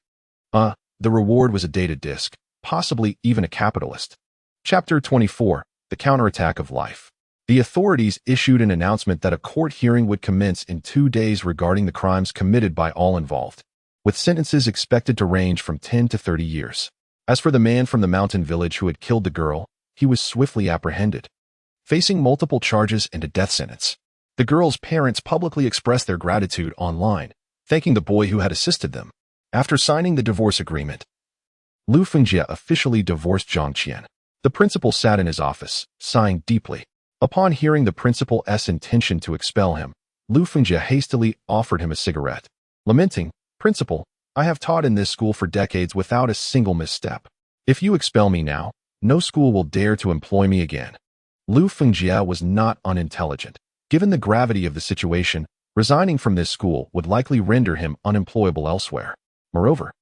The reward was a data disk, possibly even a capitalist. Chapter 24, The Counterattack of Life. The authorities issued an announcement that a court hearing would commence in 2 days regarding the crimes committed by all involved, with sentences expected to range from 10 to 30 years. As for the man from the mountain village who had killed the girl, he was swiftly apprehended, facing multiple charges and a death sentence. The girl's parents publicly expressed their gratitude online, thanking the boy who had assisted them. After signing the divorce agreement, Lu Fengjie officially divorced Zhang Qian. The principal sat in his office, sighing deeply. Upon hearing the principal's intention to expel him, Lu Fengjie hastily offered him a cigarette. Lamenting, "Principal, I have taught in this school for decades without a single misstep. If you expel me now, no school will dare to employ me again." Lu Fengjie was not unintelligent. Given the gravity of the situation, resigning from this school would likely render him unemployable elsewhere. Moreover,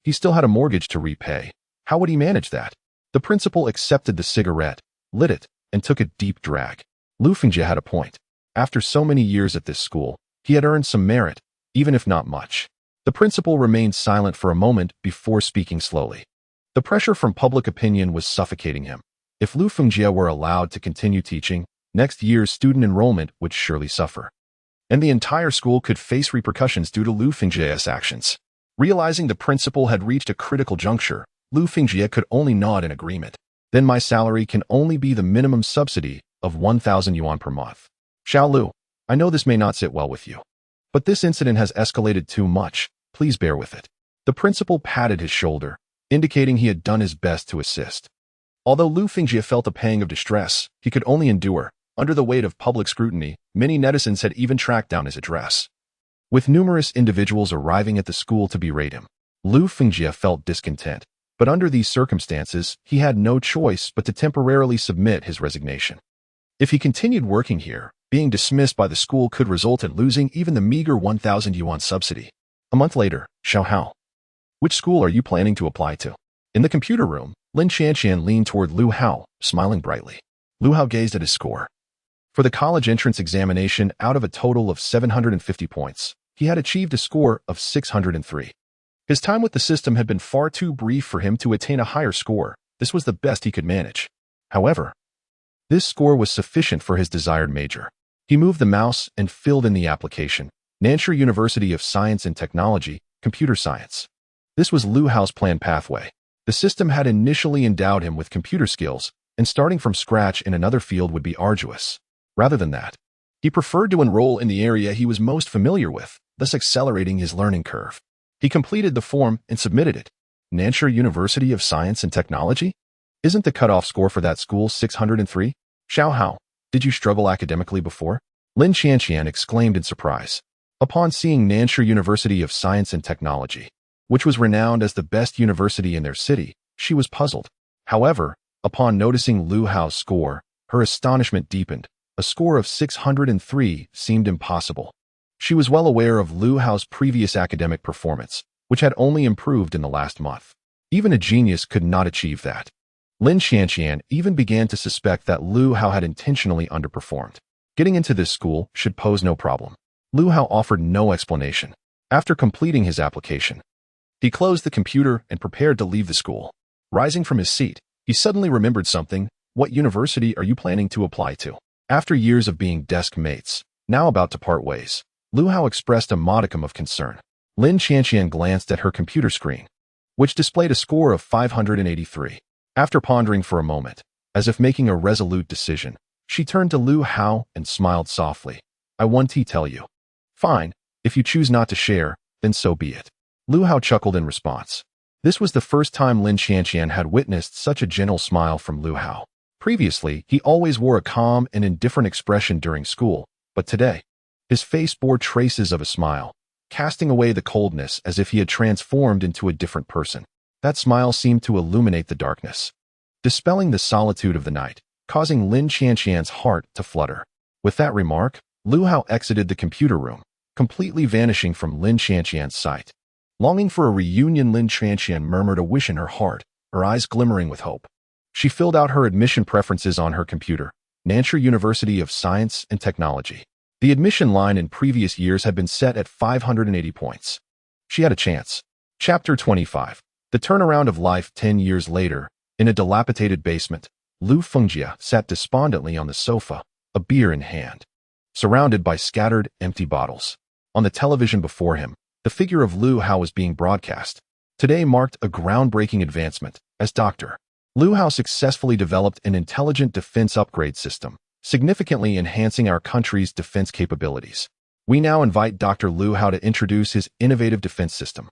he still had a mortgage to repay. How would he manage that? The principal accepted the cigarette, lit it, and took a deep drag. Lu Fengjie had a point. After so many years at this school, he had earned some merit, even if not much. The principal remained silent for a moment before speaking slowly. The pressure from public opinion was suffocating him. If Lu Fengjie were allowed to continue teaching, next year's student enrollment would surely suffer, and the entire school could face repercussions due to Lu Fengjie's actions. Realizing the principal had reached a critical juncture, Lu Fengjie could only nod in agreement. Then my salary can only be the minimum subsidy of 1,000 yuan per month. Xiao Lu, I know this may not sit well with you, but this incident has escalated too much. Please bear with it. The principal patted his shoulder, indicating he had done his best to assist. Although Lu Fengjie felt a pang of distress, he could only endure. Under the weight of public scrutiny, many netizens had even tracked down his address, with numerous individuals arriving at the school to berate him. Lu Fengjie felt discontent, but under these circumstances, he had no choice but to temporarily submit his resignation. If he continued working here, being dismissed by the school could result in losing even the meager 1,000 yuan subsidy. A month later, Xiao Hao. Which school are you planning to apply to? In the computer room, Lin Qianqian leaned toward Lu Hao, smiling brightly. Lu Hao gazed at his score. For the college entrance examination, out of a total of 750 points, he had achieved a score of 603. His time with the system had been far too brief for him to attain a higher score. This was the best he could manage. However, this score was sufficient for his desired major. He moved the mouse and filled in the application. Nansha University of Science and Technology, Computer Science. This was Lu Hao's planned pathway. The system had initially endowed him with computer skills, and starting from scratch in another field would be arduous. Rather than that, he preferred to enroll in the area he was most familiar with, thus accelerating his learning curve. He completed the form and submitted it. Nansha University of Science and Technology? Isn't the cutoff score for that school 603? Xiao Hao, Did you struggle academically before? Lin Qianqian exclaimed in surprise. Upon seeing Nansha University of Science and Technology, which was renowned as the best university in their city, she was puzzled. However, upon noticing Lu Hao's score, her astonishment deepened. A score of 603 seemed impossible. She was well aware of Lu Hao's previous academic performance, which had only improved in the last month. Even a genius could not achieve that. Lin Qianqian even began to suspect that Lu Hao had intentionally underperformed. Getting into this school should pose no problem. Lu Hao offered no explanation. After completing his application, he closed the computer and prepared to leave the school. Rising from his seat, he suddenly remembered something. What university are you planning to apply to? After years of being desk mates, now about to part ways, Lu Hao expressed a modicum of concern. Lin Qianqian glanced at her computer screen, which displayed a score of 583. After pondering for a moment, as if making a resolute decision, she turned to Lu Hao and smiled softly. I want to tell you. Fine, if you choose not to share, then so be it. Lu Hao chuckled in response. This was the first time Lin Qianqian had witnessed such a gentle smile from Lu Hao. Previously, he always wore a calm and indifferent expression during school, but today, his face bore traces of a smile, casting away the coldness as if he had transformed into a different person. That smile seemed to illuminate the darkness, dispelling the solitude of the night, causing Lin Qianqian's heart to flutter. With that remark, Lu Hao exited the computer room, completely vanishing from Lin Qianqian's sight. Longing for a reunion, Lin Qianqian murmured a wish in her heart, her eyes glimmering with hope. She filled out her admission preferences on her computer. Nansha University of Science and Technology. The admission line in previous years had been set at 580 points. She had a chance. Chapter 25. The turnaround of life 10 years later. In a dilapidated basement, Lu Fengjie sat despondently on the sofa, a beer in hand, surrounded by scattered, empty bottles. On the television before him, the figure of Lu Hao was being broadcast. Today marked a groundbreaking advancement, as Dr. Lu Hao successfully developed an intelligent defense upgrade system, significantly enhancing our country's defense capabilities. We now invite Dr. Lu Hao to introduce his innovative defense system.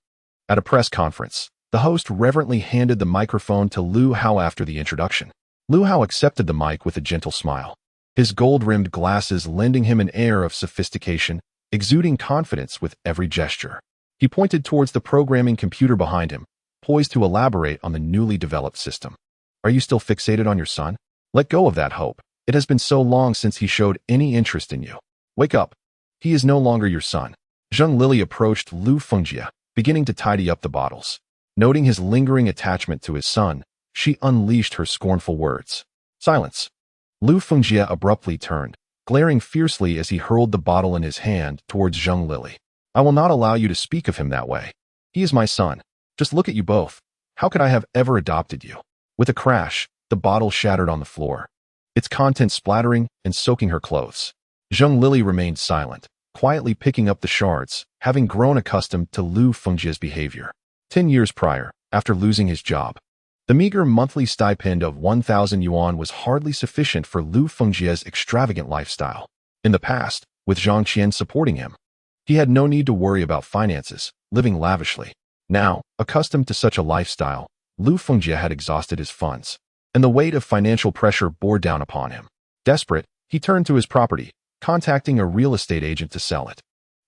At a press conference, the host reverently handed the microphone to Lu Hao after the introduction. Lu Hao accepted the mic with a gentle smile, his gold-rimmed glasses lending him an air of sophistication, exuding confidence with every gesture. He pointed towards the programming computer behind him, poised to elaborate on the newly developed system. Are you still fixated on your son? Let go of that hope. It has been so long since he showed any interest in you. Wake up. He is no longer your son. Zheng Lili approached Lu Fengjie, beginning to tidy up the bottles. Noting his lingering attachment to his son, she unleashed her scornful words. Silence. Lu Fengjie abruptly turned, glaring fiercely as he hurled the bottle in his hand towards Zheng Lili. I will not allow you to speak of him that way. He is my son. Just look at you both. How could I have ever adopted you? With a crash, the bottle shattered on the floor, its contents splattering and soaking her clothes. Zheng Lili remained silent, quietly picking up the shards, having grown accustomed to Lu Fengjie's behavior. 10 years prior, after losing his job, the meager monthly stipend of 1,000 yuan was hardly sufficient for Lu Fengjie's extravagant lifestyle. In the past, with Zhang Qian supporting him, he had no need to worry about finances, living lavishly. Now, accustomed to such a lifestyle, Lu Fengjie had exhausted his funds, and the weight of financial pressure bore down upon him. Desperate, he turned to his property, contacting a real estate agent to sell it.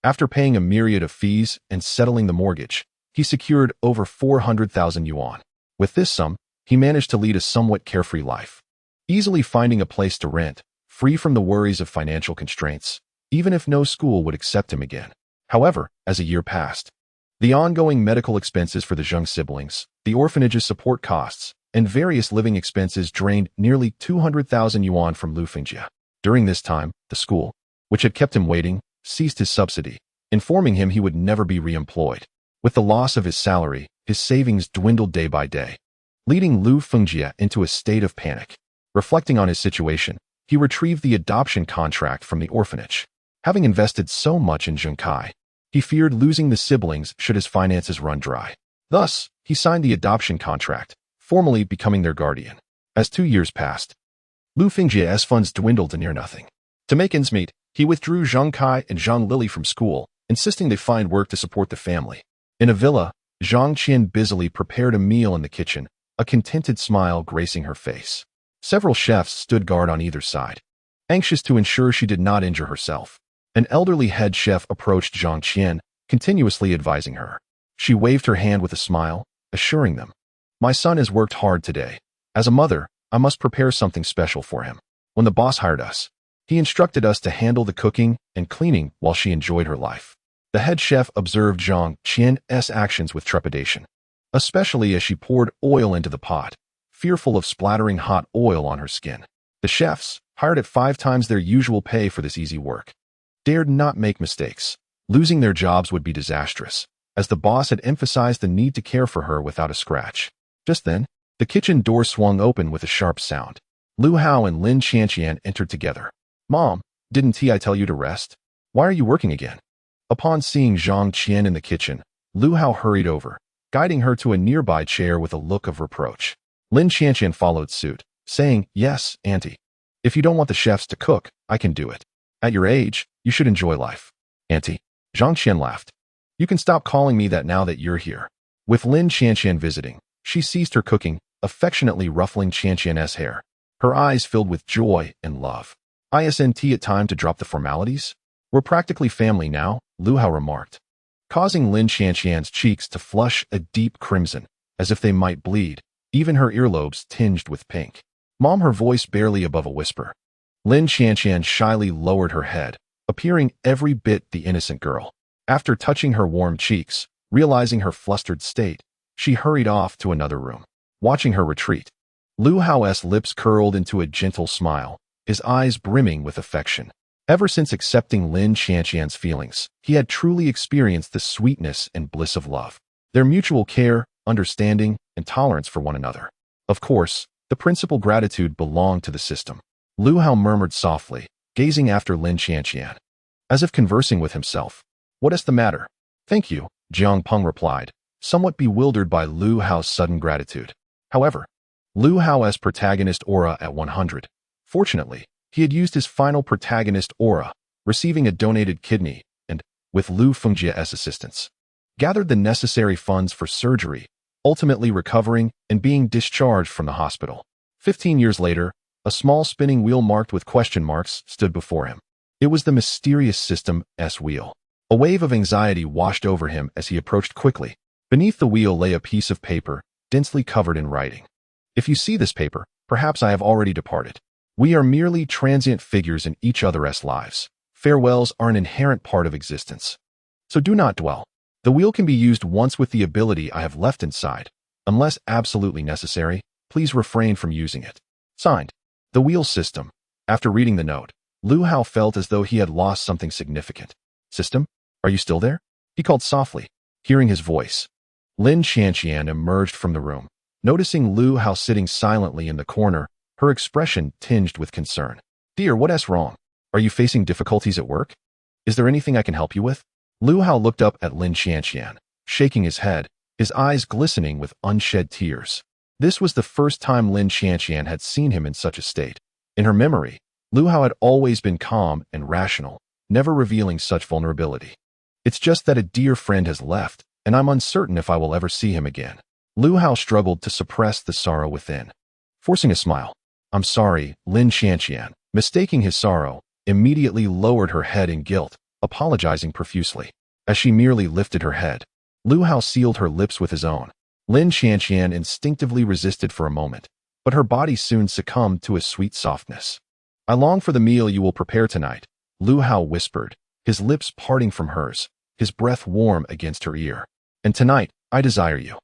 After paying a myriad of fees and settling the mortgage, he secured over 400,000 yuan. With this sum, he managed to lead a somewhat carefree life, easily finding a place to rent, free from the worries of financial constraints, even if no school would accept him again. However, as a year passed, the ongoing medical expenses for the Zheng siblings, the orphanage's support costs, and various living expenses drained nearly 200,000 yuan from Lu Fengjie. During this time, the school, which had kept him waiting, ceased his subsidy, informing him he would never be re-employed. With the loss of his salary, his savings dwindled day by day, leading Lu Fengjie into a state of panic. Reflecting on his situation, he retrieved the adoption contract from the orphanage. Having invested so much in Zhengkai, he feared losing the siblings should his finances run dry. Thus, he signed the adoption contract, formally becoming their guardian. As 2 years passed, Lu Fengjie's funds dwindled to near nothing. To make ends meet, he withdrew Zhengkai and Zhang Lili from school, insisting they find work to support the family. In a villa, Zhang Qian busily prepared a meal in the kitchen, a contented smile gracing her face. Several chefs stood guard on either side, anxious to ensure she did not injure herself. An elderly head chef approached Zhang Qian, continuously advising her. She waved her hand with a smile, assuring them, "My son has worked hard today. As a mother, I must prepare something special for him." When the boss hired us, he instructed us to handle the cooking and cleaning while she enjoyed her life. The head chef observed Zhang Qian's actions with trepidation, especially as she poured oil into the pot, fearful of splattering hot oil on her skin. The chefs, hired at 5 times their usual pay for this easy work, dared not make mistakes. Losing their jobs would be disastrous, as the boss had emphasized the need to care for her without a scratch. Just then, the kitchen door swung open with a sharp sound. Lu Hao and Lin Qianqian entered together. "Mom, didn't I tell you to rest? Why are you working again?" Upon seeing Zhang Qian in the kitchen, Lu Hao hurried over, guiding her to a nearby chair with a look of reproach. Lin Qianqian followed suit, saying, "Yes, Auntie. If you don't want the chefs to cook, I can do it. At your age, you should enjoy life." "Auntie." Zhang Qian laughed. "You can stop calling me that now that you're here." With Lin Qianqian visiting, she ceased her cooking, affectionately ruffling Qianqian's hair. Her eyes filled with joy and love. "Isn't it time to drop the formalities? We're practically family now," Lu Hao remarked, causing Lin Qianqian's cheeks to flush a deep crimson, as if they might bleed, even her earlobes tinged with pink. "Mom," her voice barely above a whisper. Lin Qianqian shyly lowered her head, appearing every bit the innocent girl. After touching her warm cheeks, realizing her flustered state, she hurried off to another room. Watching her retreat, Lu Hao's lips curled into a gentle smile, his eyes brimming with affection. Ever since accepting Lin Qianqian's feelings, he had truly experienced the sweetness and bliss of love, their mutual care, understanding, and tolerance for one another. Of course, the principal gratitude belonged to the system. Lu Hao murmured softly, gazing after Lin Qianqian, as if conversing with himself. "What is the matter?" "Thank you," Jiang Peng replied, somewhat bewildered by Lu Hao's sudden gratitude. However, Lu Hao's protagonist aura at 100. Fortunately, he had used his final protagonist aura, receiving a donated kidney, and, with Lu Fengjia's assistance, gathered the necessary funds for surgery, ultimately recovering and being discharged from the hospital. 15 years later, a small spinning wheel marked with question marks stood before him. It was the mysterious System S wheel. A wave of anxiety washed over him as he approached quickly. Beneath the wheel lay a piece of paper, densely covered in writing. "If you see this paper, perhaps I have already departed. We are merely transient figures in each other's lives. Farewells are an inherent part of existence. So do not dwell. The wheel can be used once with the ability I have left inside. Unless absolutely necessary, please refrain from using it." Signed, The Wheel System. After reading the note, Lu Hao felt as though he had lost something significant. "System, are you still there?" he called softly. Hearing his voice, Lin Qianqian emerged from the room. Noticing Lu Hao sitting silently in the corner, her expression tinged with concern. "Dear, what's wrong? Are you facing difficulties at work? Is there anything I can help you with?" Lu Hao looked up at Lin Qianqian, shaking his head, his eyes glistening with unshed tears. This was the first time Lin Qianqian had seen him in such a state. In her memory, Lu Hao had always been calm and rational, never revealing such vulnerability. "It's just that a dear friend has left, and I'm uncertain if I will ever see him again." Lu Hao struggled to suppress the sorrow within. Forcing a smile, "I'm sorry," Lin Qianqian, mistaking his sorrow, immediately lowered her head in guilt, apologizing profusely. As she merely lifted her head, Lu Hao sealed her lips with his own. Lin Qianqian instinctively resisted for a moment, but her body soon succumbed to a sweet softness. "I long for the meal you will prepare tonight," Lu Hao whispered, his lips parting from hers, his breath warm against her ear. "And tonight, I desire you."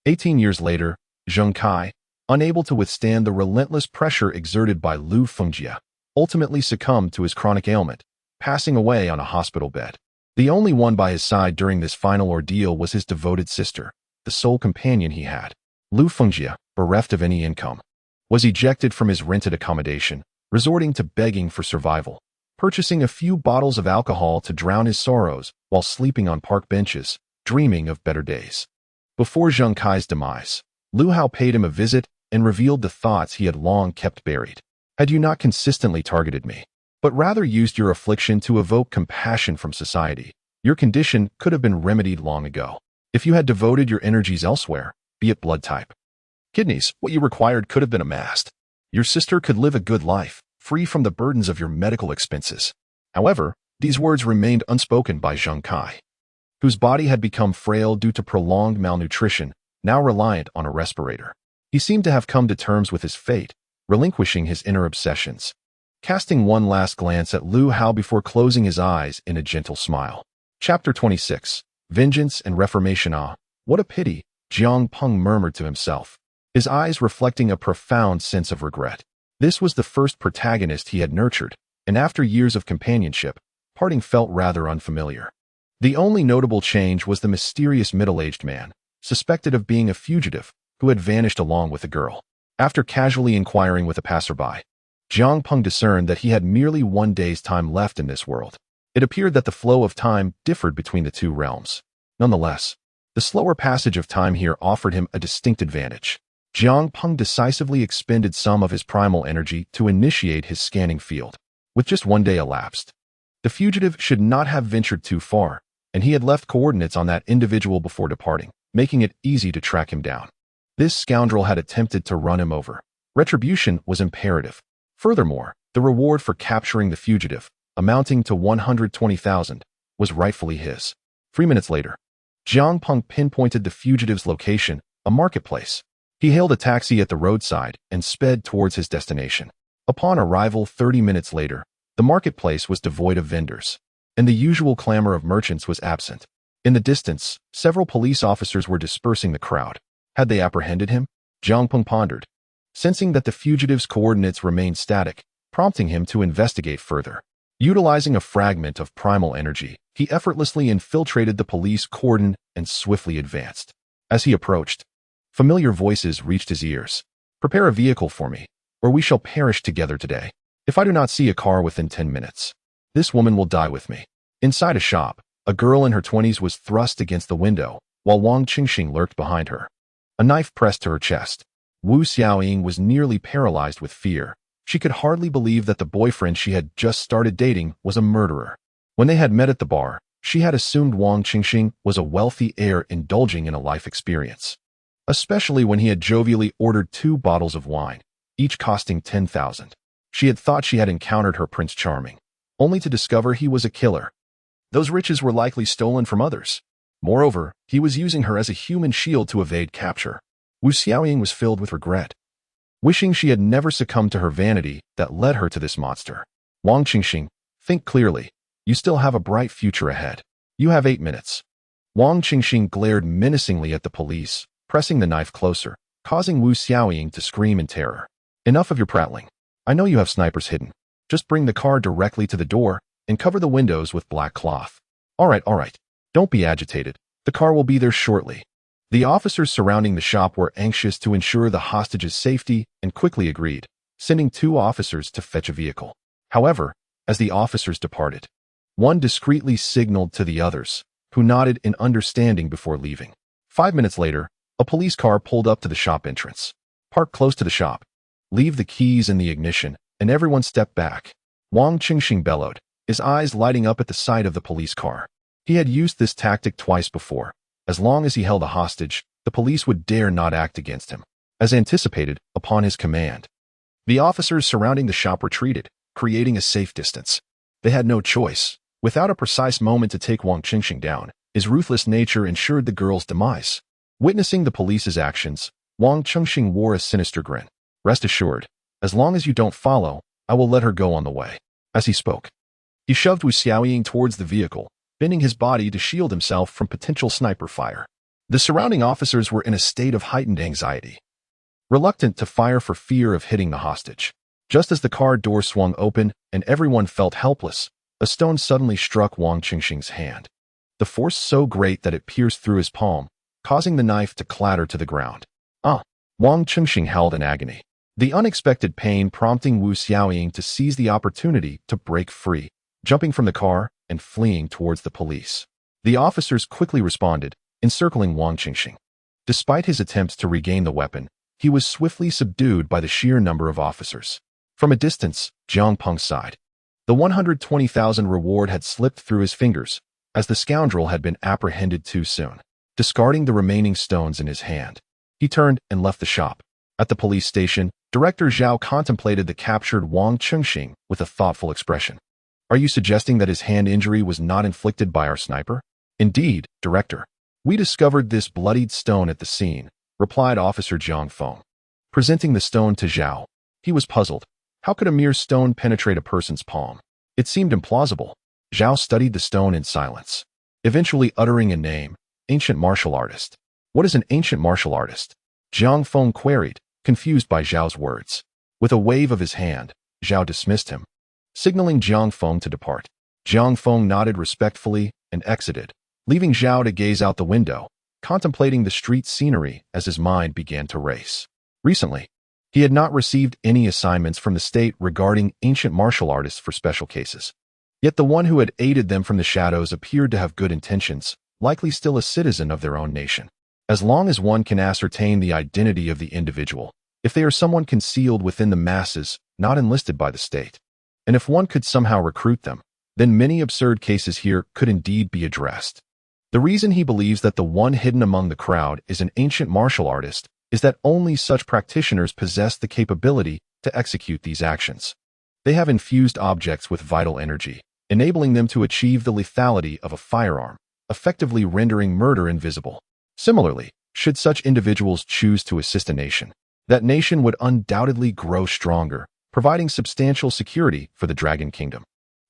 18 years later, Zheng Kai, unable to withstand the relentless pressure exerted by Lu Fengjie, ultimately succumbed to his chronic ailment, passing away on a hospital bed. The only one by his side during this final ordeal was his devoted sister, the sole companion he had. Lu Fengjie, bereft of any income, was ejected from his rented accommodation, resorting to begging for survival, purchasing a few bottles of alcohol to drown his sorrows while sleeping on park benches, dreaming of better days. Before Zheng Kai's demise, Lu Hao paid him a visit and revealed the thoughts he had long kept buried. "Had you not consistently targeted me, but rather used your affliction to evoke compassion from society, your condition could have been remedied long ago. If you had devoted your energies elsewhere, be it blood type, kidneys, what you required could have been amassed. Your sister could live a good life, free from the burdens of your medical expenses. However, these words remained unspoken by Zheng Kai, whose body had become frail due to prolonged malnutrition, now reliant on a respirator. He seemed to have come to terms with his fate, relinquishing his inner obsessions, casting one last glance at Lu Hao before closing his eyes in a gentle smile. Chapter 26. Vengeance and Reformation. Ah, what a pity, Jiang Peng murmured to himself, his eyes reflecting a profound sense of regret. This was the first protagonist he had nurtured, and after years of companionship, parting felt rather unfamiliar. The only notable change was the mysterious middle-aged man, suspected of being a fugitive, who had vanished along with the girl. After casually inquiring with a passerby, Jiang Peng discerned that he had merely one day's time left in this world. It appeared that the flow of time differed between the two realms. Nonetheless, the slower passage of time here offered him a distinct advantage. Jiang Peng decisively expended some of his primal energy to initiate his scanning field. With just one day elapsed, the fugitive should not have ventured too far, and he had left coordinates on that individual before departing, making it easy to track him down. This scoundrel had attempted to run him over. Retribution was imperative. Furthermore, the reward for capturing the fugitive, amounting to 120,000, was rightfully his. 3 minutes later, Jiang Peng pinpointed the fugitive's location, a marketplace. He hailed a taxi at the roadside and sped towards his destination. Upon arrival 30 minutes later, the marketplace was devoid of vendors, and the usual clamor of merchants was absent. In the distance, several police officers were dispersing the crowd. Had they apprehended him? Jiang Peng pondered, sensing that the fugitive's coordinates remained static, prompting him to investigate further. Utilizing a fragment of primal energy, he effortlessly infiltrated the police cordon and swiftly advanced. As he approached, familiar voices reached his ears. "Prepare a vehicle for me, or we shall perish together today. If I do not see a car within 10 minutes, this woman will die with me." Inside a shop, a girl in her 20s was thrust against the window, while Wang Qingxing lurked behind her, a knife pressed to her chest. Wu Xiaoying was nearly paralyzed with fear. She could hardly believe that the boyfriend she had just started dating was a murderer. When they had met at the bar, she had assumed Wang Qingxing was a wealthy heir indulging in a life experience, especially when he had jovially ordered 2 bottles of wine, each costing 10,000. She had thought she had encountered her Prince Charming, only to discover he was a killer. Those riches were likely stolen from others. Moreover, he was using her as a human shield to evade capture. Wu Xiaoying was filled with regret, wishing she had never succumbed to her vanity that led her to this monster. Wang Qingxing, think clearly. You still have a bright future ahead. You have 8 minutes. Wang Qingxing glared menacingly at the police, pressing the knife closer, causing Wu Xiaoying to scream in terror. Enough of your prattling. I know you have snipers hidden. Just bring the car directly to the door and cover the windows with black cloth. All right. Don't be agitated. The car will be there shortly. The officers surrounding the shop were anxious to ensure the hostage's safety and quickly agreed, sending 2 officers to fetch a vehicle. However, as the officers departed, one discreetly signaled to the others, who nodded in understanding before leaving. 5 minutes later, a police car pulled up to the shop entrance. Park close to the shop. Leave the keys in the ignition, and everyone stepped back. Wang Qingxing bellowed, his eyes lighting up at the sight of the police car. He had used this tactic twice before. As long as he held a hostage, the police would dare not act against him. As anticipated, upon his command, the officers surrounding the shop retreated, creating a safe distance. They had no choice. Without a precise moment to take Wang Qingxing down, his ruthless nature ensured the girl's demise. Witnessing the police's actions, Wang Qingxing wore a sinister grin. Rest assured, as long as you don't follow, I will let her go on the way. As he spoke, he shoved Wu Xiaoying towards the vehicle, bending his body to shield himself from potential sniper fire. The surrounding officers were in a state of heightened anxiety, reluctant to fire for fear of hitting the hostage. Just as the car door swung open and everyone felt helpless, a stone suddenly struck Wang Qingxing's hand. The force so great that it pierced through his palm, causing the knife to clatter to the ground. Wang Qingxing howled in agony, the unexpected pain prompting Wu Xiaoying to seize the opportunity to break free, jumping from the car and fleeing towards the police. The officers quickly responded, encircling Wang Qingxing. Despite his attempts to regain the weapon, he was swiftly subdued by the sheer number of officers. From a distance, Jiang Peng sighed. The 120,000 reward had slipped through his fingers, as the scoundrel had been apprehended too soon. Discarding the remaining stones in his hand, he turned and left the shop. At the police station, Director Zhao contemplated the captured Wang Chengxing with a thoughtful expression. Are you suggesting that his hand injury was not inflicted by our sniper? Indeed, Director. We discovered this bloodied stone at the scene, replied Officer Jiang Feng. Presenting the stone to Zhao, he was puzzled. How could a mere stone penetrate a person's palm? It seemed implausible. Zhao studied the stone in silence, eventually uttering a name, ancient martial artist. What is an ancient martial artist? Jiang Feng queried, confused by Zhao's words. With a wave of his hand, Zhao dismissed him, signaling Jiang Feng to depart. Jiang Feng nodded respectfully and exited, leaving Zhao to gaze out the window, contemplating the street scenery as his mind began to race. Recently, he had not received any assignments from the state regarding ancient martial artists for special cases. Yet the one who had aided them from the shadows appeared to have good intentions, likely still a citizen of their own nation. As long as one can ascertain the identity of the individual, if they are someone concealed within the masses, not enlisted by the state, and if one could somehow recruit them, then many absurd cases here could indeed be addressed. The reason he believes that the one hidden among the crowd is an ancient martial artist is that only such practitioners possess the capability to execute these actions. They have infused objects with vital energy, enabling them to achieve the lethality of a firearm, effectively rendering murder invisible. Similarly, should such individuals choose to assist a nation, that nation would undoubtedly grow stronger, providing substantial security for the Dragon Kingdom.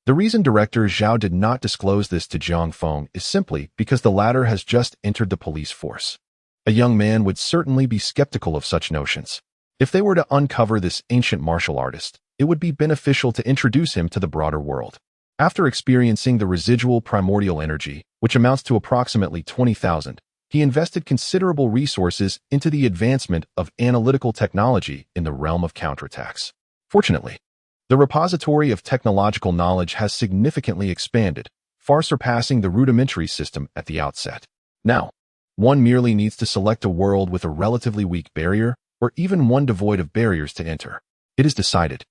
The reason Director Zhao did not disclose this to Jiang Feng is simply because the latter has just entered the police force. A young man would certainly be skeptical of such notions. If they were to uncover this ancient martial artist, it would be beneficial to introduce him to the broader world. After experiencing the residual primordial energy, which amounts to approximately 20,000, he invested considerable resources into the advancement of analytical technology in the realm of counterattacks. Fortunately, the repository of technological knowledge has significantly expanded, far surpassing the rudimentary system at the outset. Now, one merely needs to select a world with a relatively weak barrier, or even one devoid of barriers to enter. It is decided.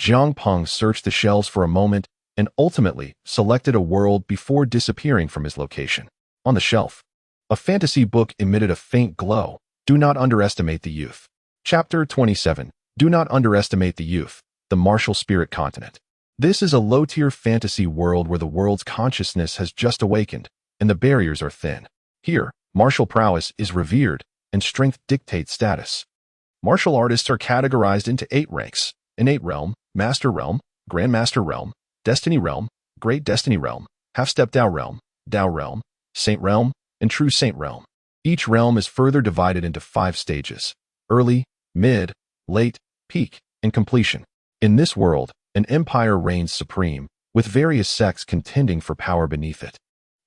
Jiang Peng searched the shelves for a moment and ultimately selected a world before disappearing from his location. On the shelf, a fantasy book emitted a faint glow. Do not underestimate the youth. Chapter 27. Do not underestimate the youth, the martial spirit continent. This is a low-tier fantasy world where the world's consciousness has just awakened, and the barriers are thin. Here, martial prowess is revered, and strength dictates status. Martial artists are categorized into 8 ranks: Innate Realm, Master Realm, Grandmaster Realm, Destiny Realm, Great Destiny Realm, Half-Step Dao Realm, Dao Realm, Saint Realm, and True Saint Realm. Each realm is further divided into 5 stages: early, mid, late, peak, and completion. In this world, an empire reigns supreme, with various sects contending for power beneath it.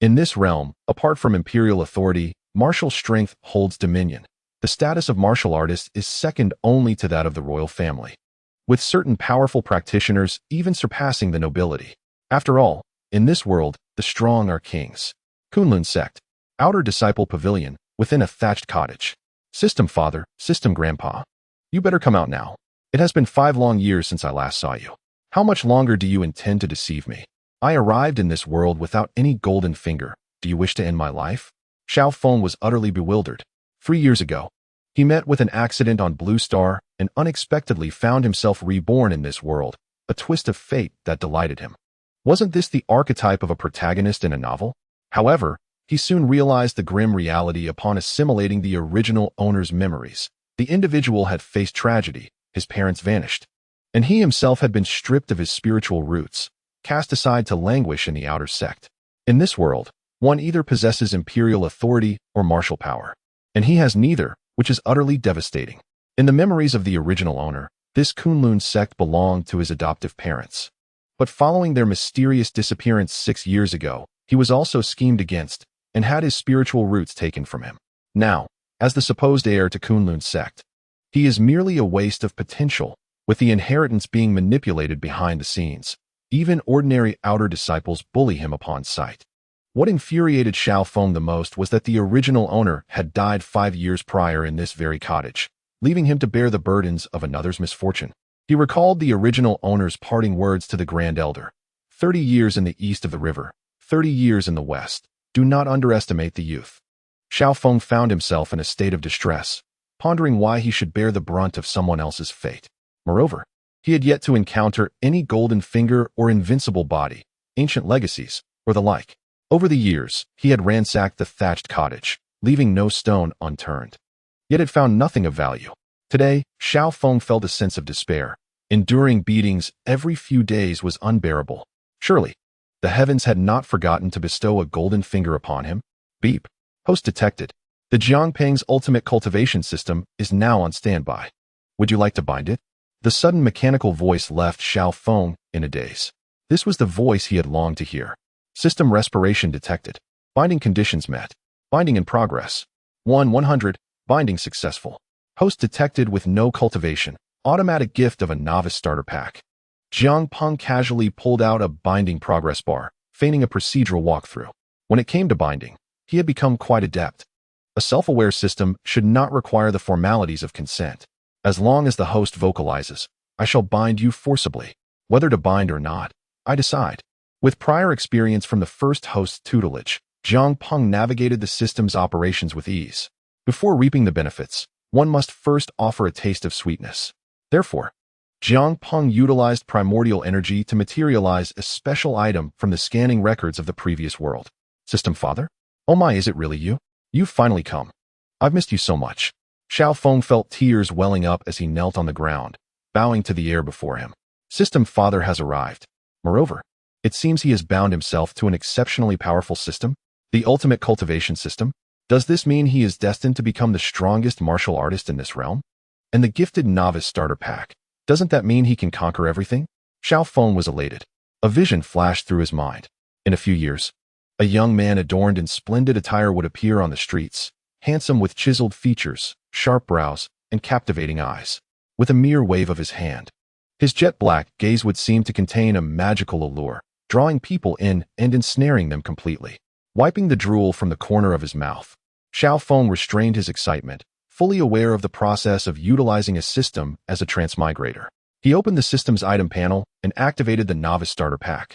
In this realm, apart from imperial authority, martial strength holds dominion. The status of martial artist is second only to that of the royal family, with certain powerful practitioners even surpassing the nobility. After all, in this world, the strong are kings. Kunlun Sect. Outer Disciple Pavilion, within a thatched cottage. System Father, System Grandpa. You better come out now. It has been 5 long years since I last saw you. How much longer do you intend to deceive me? I arrived in this world without any golden finger. Do you wish to end my life? Xiao Feng was utterly bewildered. 3 years ago, he met with an accident on Blue Star and unexpectedly found himself reborn in this world, a twist of fate that delighted him. Wasn't this the archetype of a protagonist in a novel? However, he soon realized the grim reality upon assimilating the original owner's memories. The individual had faced tragedy, his parents vanished, and he himself had been stripped of his spiritual roots, cast aside to languish in the outer sect. In this world, one either possesses imperial authority or martial power, and he has neither, which is utterly devastating. In the memories of the original owner, this Kunlun sect belonged to his adoptive parents. But following their mysterious disappearance 6 years ago, he was also schemed against and had his spiritual roots taken from him. Now, as the supposed heir to Kunlun sect, he is merely a waste of potential, with the inheritance being manipulated behind the scenes. Even ordinary outer disciples bully him upon sight. What infuriated Xiao Feng the most was that the original owner had died 5 years prior in this very cottage, leaving him to bear the burdens of another's misfortune. He recalled the original owner's parting words to the Grand Elder: 30 years in the east of the river, 30 years in the west. Do not underestimate the youth. Xiao Feng found himself in a state of distress, pondering why he should bear the brunt of someone else's fate. Moreover, he had yet to encounter any golden finger or invincible body, ancient legacies, or the like. Over the years, he had ransacked the thatched cottage, leaving no stone unturned. Yet had found nothing of value. Today, Xiao Feng felt a sense of despair. Enduring beatings every few days was unbearable. Surely, the heavens had not forgotten to bestow a golden finger upon him. Beep. Host detected. The Jiangpeng's ultimate cultivation system is now on standby. Would you like to bind it? The sudden mechanical voice left Xiao Feng in a daze. This was the voice he had longed to hear. System respiration detected. Binding conditions met. Binding in progress. 100. Binding successful. Host detected with no cultivation. Automatic gift of a novice starter pack. Jiang Peng casually pulled out a binding progress bar, feigning a procedural walkthrough. When it came to binding, he had become quite adept. A self-aware system should not require the formalities of consent. As long as the host vocalizes, I shall bind you forcibly. Whether to bind or not, I decide. With prior experience from the first host's tutelage, Jiang Peng navigated the system's operations with ease. Before reaping the benefits, one must first offer a taste of sweetness. Therefore, Jiang Peng utilized primordial energy to materialize a special item from the scanning records of the previous world. System Father? Oh my, is it really you? You've finally come. I've missed you so much. Xiao Feng felt tears welling up as he knelt on the ground, bowing to the air before him. System Father has arrived. Moreover, it seems he has bound himself to an exceptionally powerful system, the ultimate cultivation system. Does this mean he is destined to become the strongest martial artist in this realm? And the gifted novice starter pack, doesn't that mean he can conquer everything? Xiao Feng was elated. A vision flashed through his mind. In a few years, a young man adorned in splendid attire would appear on the streets, handsome with chiseled features, sharp brows, and captivating eyes. With a mere wave of his hand, his jet-black gaze would seem to contain a magical allure, drawing people in and ensnaring them completely. Wiping the drool from the corner of his mouth, Xiao Feng restrained his excitement, fully aware of the process of utilizing a system as a transmigrator. He opened the system's item panel and activated the novice starter pack.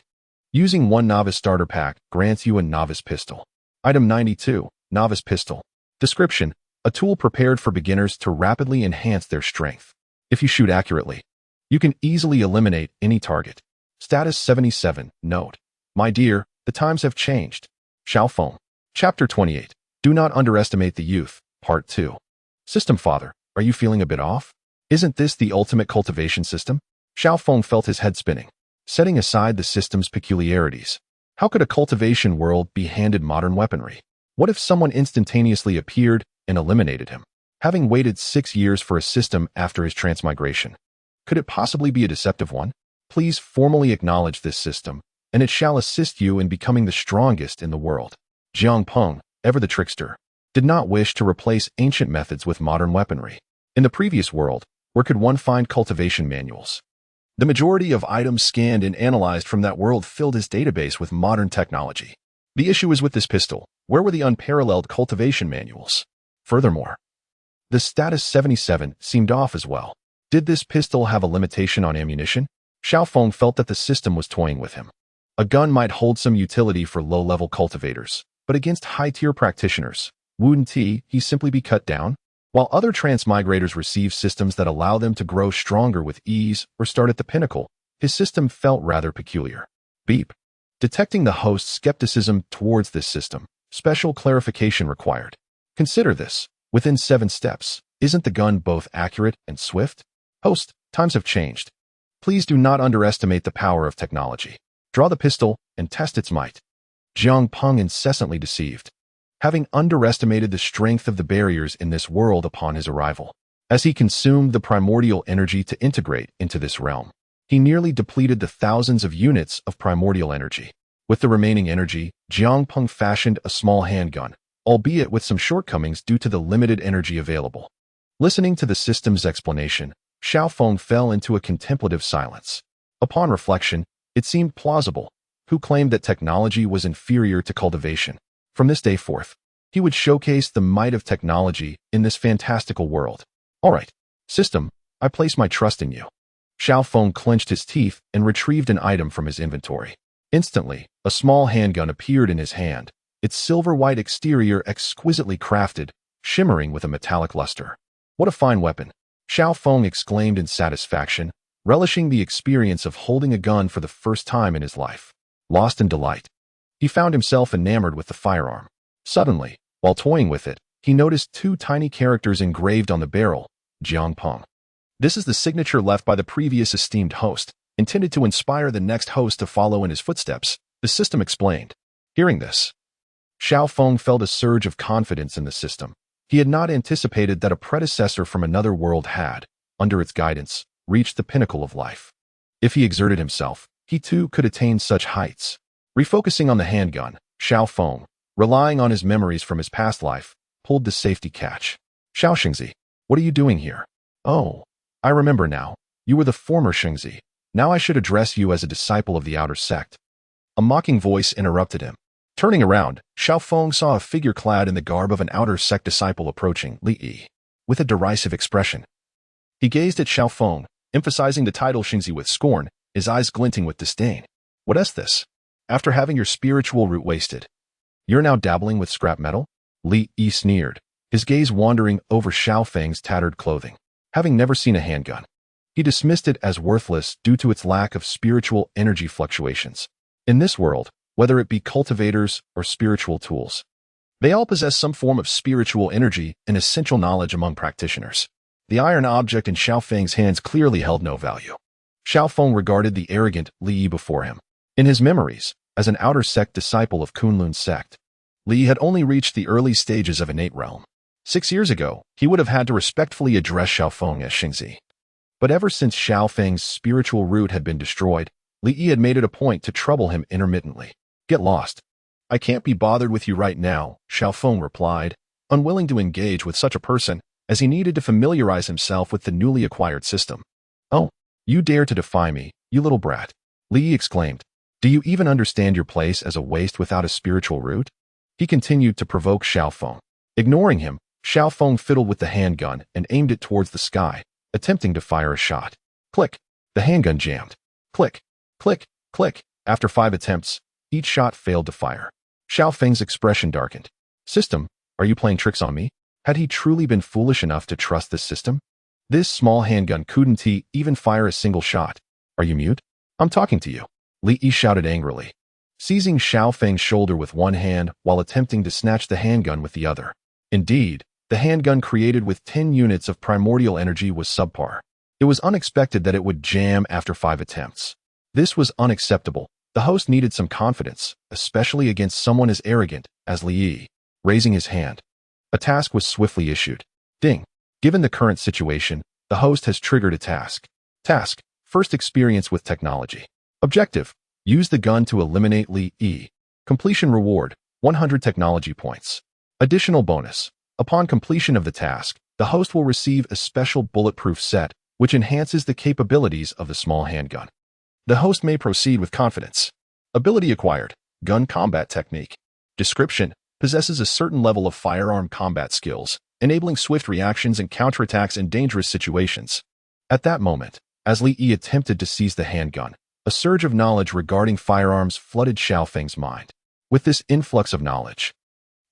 Using one novice starter pack grants you a novice pistol. Item 92, Novice Pistol. Description: a tool prepared for beginners to rapidly enhance their strength. If you shoot accurately, you can easily eliminate any target. Status 77. Note: my dear, the times have changed. Xiao Feng. Chapter 28. Do not underestimate the youth. Part 2. System Father, are you feeling a bit off? Isn't this the ultimate cultivation system? Xiao Feng felt his head spinning. Setting aside the system's peculiarities, how could a cultivation world be handed modern weaponry? What if someone instantaneously appeared and eliminated him? Having waited 6 years for a system after his transmigration, could it possibly be a deceptive one? Please formally acknowledge this system, and it shall assist you in becoming the strongest in the world. Jiang Peng, ever the trickster, did not wish to replace ancient methods with modern weaponry. In the previous world, where could one find cultivation manuals? The majority of items scanned and analyzed from that world filled his database with modern technology. The issue is with this pistol. Where were the unparalleled cultivation manuals? Furthermore, the status 77 seemed off as well. Did this pistol have a limitation on ammunition? Xiao Feng felt that the system was toying with him. A gun might hold some utility for low-level cultivators, but against high-tier practitioners, wouldn't he simply be cut down? While other transmigrators receive systems that allow them to grow stronger with ease or start at the pinnacle, his system felt rather peculiar. Beep. Detecting the host's skepticism towards this system, special clarification required. Consider this. Within 7 steps, isn't the gun both accurate and swift? Host, times have changed. Please do not underestimate the power of technology. Draw the pistol and test its might. Jiang Peng incessantly deceived, having underestimated the strength of the barriers in this world upon his arrival. As he consumed the primordial energy to integrate into this realm, he nearly depleted the thousands of units of primordial energy. With the remaining energy, Jiang Peng fashioned a small handgun, albeit with some shortcomings due to the limited energy available. Listening to the system's explanation, Xiao Feng fell into a contemplative silence. Upon reflection, it seemed plausible. Who claimed that technology was inferior to cultivation? From this day forth, he would showcase the might of technology in this fantastical world. All right, system, I place my trust in you. Xiao Feng clenched his teeth and retrieved an item from his inventory. Instantly, a small handgun appeared in his hand, its silver-white exterior exquisitely crafted, shimmering with a metallic luster. What a fine weapon. Xiao Feng exclaimed in satisfaction, relishing the experience of holding a gun for the first time in his life. Lost in delight, he found himself enamored with the firearm. Suddenly, while toying with it, he noticed two tiny characters engraved on the barrel, Jiangpeng. This is the signature left by the previous esteemed host, intended to inspire the next host to follow in his footsteps, the system explained. Hearing this, Xiao Feng felt a surge of confidence in the system. He had not anticipated that a predecessor from another world had, under its guidance, reached the pinnacle of life. If he exerted himself, he too could attain such heights. Refocusing on the handgun, Xiao Feng, relying on his memories from his past life, pulled the safety catch. Xiao Xingzi, what are you doing here? Oh, I remember now. You were the former Xingzi. Now I should address you as a disciple of the outer sect. A mocking voice interrupted him. Turning around, Xiao Feng saw a figure clad in the garb of an outer sect disciple approaching Li Yi, with a derisive expression. He gazed at Xiao Feng, emphasizing the title Xingzi with scorn, his eyes glinting with disdain. What is this? After having your spiritual root wasted, you're now dabbling with scrap metal? Li Yi sneered, his gaze wandering over Xiao Feng's tattered clothing. Having never seen a handgun, he dismissed it as worthless due to its lack of spiritual energy fluctuations. In this world, whether it be cultivators or spiritual tools, they all possess some form of spiritual energy and essential knowledge among practitioners. The iron object in Xiao Feng's hands clearly held no value. Xiao Feng regarded the arrogant Li Yi before him. In his memories, as an outer sect disciple of Kunlun's sect, Li Yi had only reached the early stages of innate realm. 6 years ago, he would have had to respectfully address Xiao Feng as Xingzi. But ever since Xiao Feng's spiritual root had been destroyed, Li Yi had made it a point to trouble him intermittently. Get lost. I can't be bothered with you right now, Xiao Feng replied, unwilling to engage with such a person, as he needed to familiarize himself with the newly acquired system. Oh, you dare to defy me, you little brat, Li Yi exclaimed. Do you even understand your place as a waste without a spiritual root? He continued to provoke Xiao Feng. Ignoring him, Xiao Feng fiddled with the handgun and aimed it towards the sky, attempting to fire a shot. Click! The handgun jammed. Click! Click! Click! After 5 attempts, each shot failed to fire. Xiao Feng's expression darkened. System, are you playing tricks on me? Had he truly been foolish enough to trust this system? This small handgun couldn't even fire a single shot. Are you mute? I'm talking to you. Li Yi shouted angrily, seizing Xiao Feng's shoulder with one hand while attempting to snatch the handgun with the other. Indeed, the handgun created with 10 units of primordial energy was subpar. It was unexpected that it would jam after 5 attempts. This was unacceptable. The host needed some confidence, especially against someone as arrogant as Li Yi. Raising his hand, a task was swiftly issued. Ding. Given the current situation, the host has triggered a task. Task: first experience with technology. Objective: use the gun to eliminate Li Yi. Completion reward: 100 technology points. Additional bonus: upon completion of the task, the host will receive a special bulletproof set, which enhances the capabilities of the small handgun. The host may proceed with confidence. Ability acquired: gun combat technique. Description: possesses a certain level of firearm combat skills, enabling swift reactions and counterattacks in dangerous situations. At that moment, as Li Yi attempted to seize the handgun, a surge of knowledge regarding firearms flooded Xiao Feng's mind. With this influx of knowledge,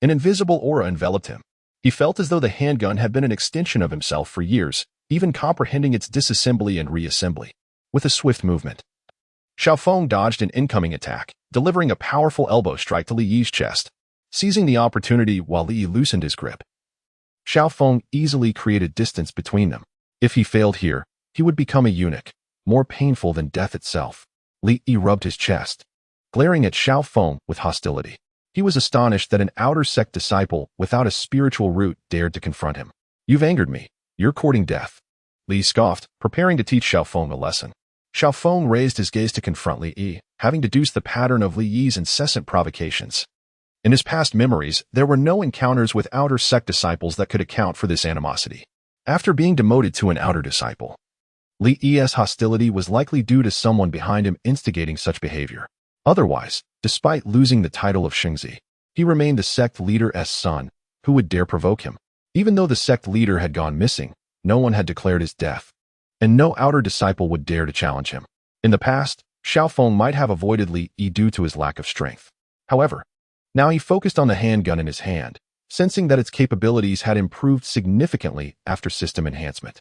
an invisible aura enveloped him. He felt as though the handgun had been an extension of himself for years, even comprehending its disassembly and reassembly. With a swift movement, Xiao Feng dodged an incoming attack, delivering a powerful elbow strike to Li Yi's chest. Seizing the opportunity while Li Yi loosened his grip, Xiao Feng easily created distance between them. If he failed here, he would become a eunuch, more painful than death itself. Li Yi rubbed his chest, glaring at Xiao Feng with hostility. He was astonished that an outer sect disciple without a spiritual root dared to confront him. You've angered me. You're courting death. Li scoffed, preparing to teach Xiao Feng a lesson. Xiao Feng raised his gaze to confront Li Yi, having deduced the pattern of Li Yi's incessant provocations. In his past memories, there were no encounters with outer sect disciples that could account for this animosity. After being demoted to an outer disciple, Li Yi's hostility was likely due to someone behind him instigating such behavior. Otherwise, despite losing the title of Xingzi, he remained the sect leader's son. Who would dare provoke him? Even though the sect leader had gone missing, no one had declared his death, and no outer disciple would dare to challenge him. In the past, Xiao Feng might have avoided Li Yi due to his lack of strength. However, now he focused on the handgun in his hand, sensing that its capabilities had improved significantly after system enhancement.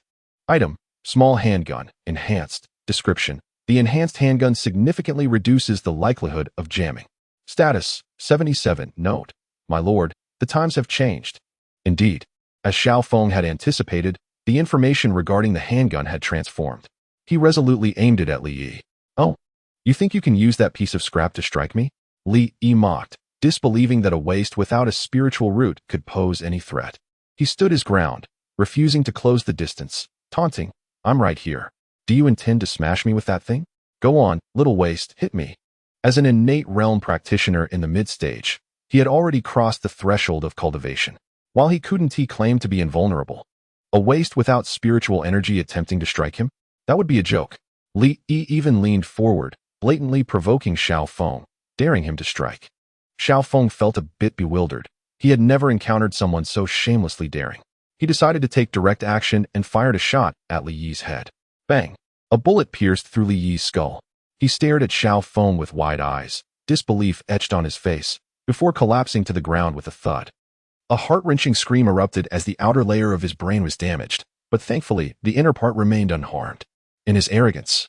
Item: small handgun, enhanced. Description: the enhanced handgun significantly reduces the likelihood of jamming. Status: 77. Note: my lord, the times have changed. Indeed, as Xiao Feng had anticipated, the information regarding the handgun had transformed. He resolutely aimed it at Li Yi. Oh, you think you can use that piece of scrap to strike me? Li Yi mocked, disbelieving that a waste without a spiritual root could pose any threat. He stood his ground, refusing to close the distance, taunting, I'm right here. Do you intend to smash me with that thing? Go on, little waste, hit me. As an innate realm practitioner in the mid-stage, he had already crossed the threshold of cultivation. While he couldn't claim to be invulnerable, a waste without spiritual energy attempting to strike him? That would be a joke. Li Yi even leaned forward, blatantly provoking Xiao Feng, daring him to strike. Xiao Feng felt a bit bewildered. He had never encountered someone so shamelessly daring. He decided to take direct action and fired a shot at Li Yi's head. Bang! A bullet pierced through Li Yi's skull. He stared at Xiao Feng with wide eyes, disbelief etched on his face, before collapsing to the ground with a thud. A heart-wrenching scream erupted as the outer layer of his brain was damaged, but thankfully, the inner part remained unharmed. In his arrogance,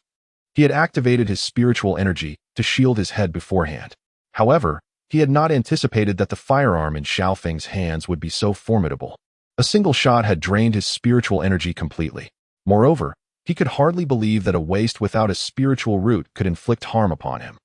he had activated his spiritual energy to shield his head beforehand. However, he had not anticipated that the firearm in Xiao Feng's hands would be so formidable. A single shot had drained his spiritual energy completely. Moreover, he could hardly believe that a waste without a spiritual root could inflict harm upon him.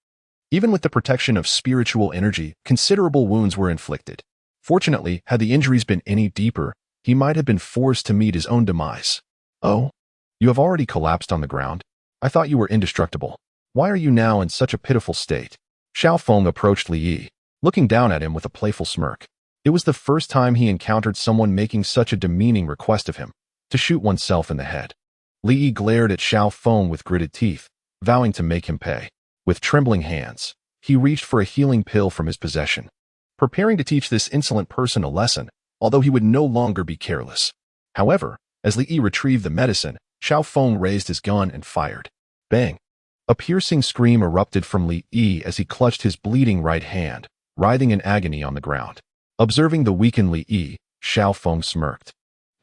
Even with the protection of spiritual energy, considerable wounds were inflicted. Fortunately, had the injuries been any deeper, he might have been forced to meet his own demise. Oh, you have already collapsed on the ground? I thought you were indestructible. Why are you now in such a pitiful state? Xiao Feng approached Li Yi, looking down at him with a playful smirk. It was the first time he encountered someone making such a demeaning request of him, to shoot oneself in the head. Li Yi glared at Xiao Feng with gritted teeth, vowing to make him pay. With trembling hands, he reached for a healing pill from his possession, preparing to teach this insolent person a lesson, although he would no longer be careless. However, as Li Yi retrieved the medicine, Xiao Feng raised his gun and fired. Bang! A piercing scream erupted from Li Yi as he clutched his bleeding right hand, writhing in agony on the ground. Observing the weakened Li Yi, Xiao Feng smirked.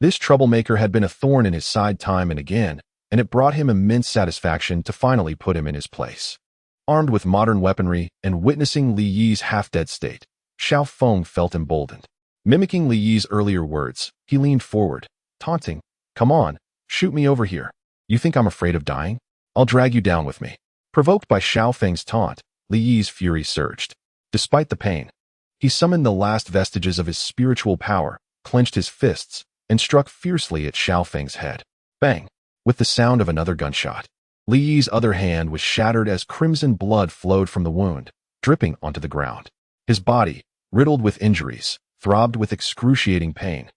This troublemaker had been a thorn in his side time and again, and it brought him immense satisfaction to finally put him in his place. Armed with modern weaponry and witnessing Li Yi's half-dead state, Xiao Feng felt emboldened. Mimicking Li Yi's earlier words, he leaned forward, taunting, Come on, shoot me over here. You think I'm afraid of dying? I'll drag you down with me. Provoked by Xiao Feng's taunt, Li Yi's fury surged. Despite the pain, he summoned the last vestiges of his spiritual power, clenched his fists, and struck fiercely at Xiao Feng's head. Bang! With the sound of another gunshot. Li Yi's other hand was shattered as crimson blood flowed from the wound, dripping onto the ground. His body, riddled with injuries, throbbed with excruciating pain.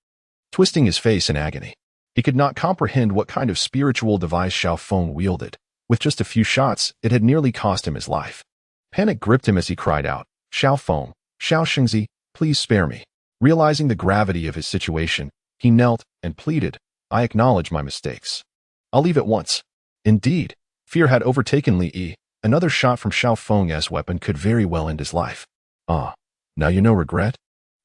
Twisting his face in agony, he could not comprehend what kind of spiritual device Xiao Feng wielded. With just a few shots, it had nearly cost him his life. Panic gripped him as he cried out, Xiao Feng, Xiao Xingzi, please spare me. Realizing the gravity of his situation, he knelt and pleaded, I acknowledge my mistakes. I'll leave at once. Indeed, fear had overtaken Li Yi. Another shot from Xiao Feng's weapon could very well end his life. Ah, now you know regret?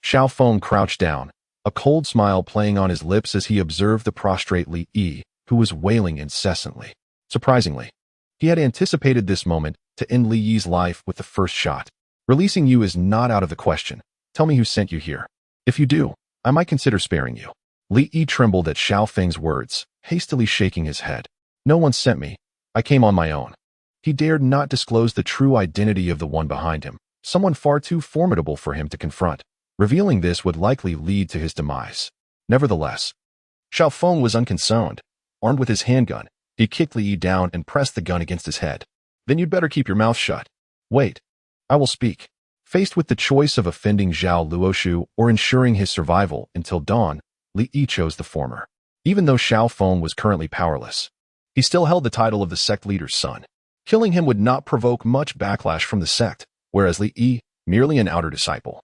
Xiao Feng crouched down, a cold smile playing on his lips as he observed the prostrate Li Yi, who was wailing incessantly. Surprisingly, he had anticipated this moment to end Li Yi's life with the first shot. Releasing you is not out of the question. Tell me who sent you here. If you do, I might consider sparing you. Li Yi trembled at Xiao Feng's words, hastily shaking his head. No one sent me. I came on my own. He dared not disclose the true identity of the one behind him, someone far too formidable for him to confront. Revealing this would likely lead to his demise. Nevertheless, Xiao Feng was unconcerned. Armed with his handgun, he kicked Li Yi down and pressed the gun against his head. Then you'd better keep your mouth shut. Wait. I will speak. Faced with the choice of offending Zhao Luoshu or ensuring his survival until dawn, Li Yi chose the former. Even though Xiao Feng was currently powerless, he still held the title of the sect leader's son. Killing him would not provoke much backlash from the sect, whereas Li Yi, merely an outer disciple,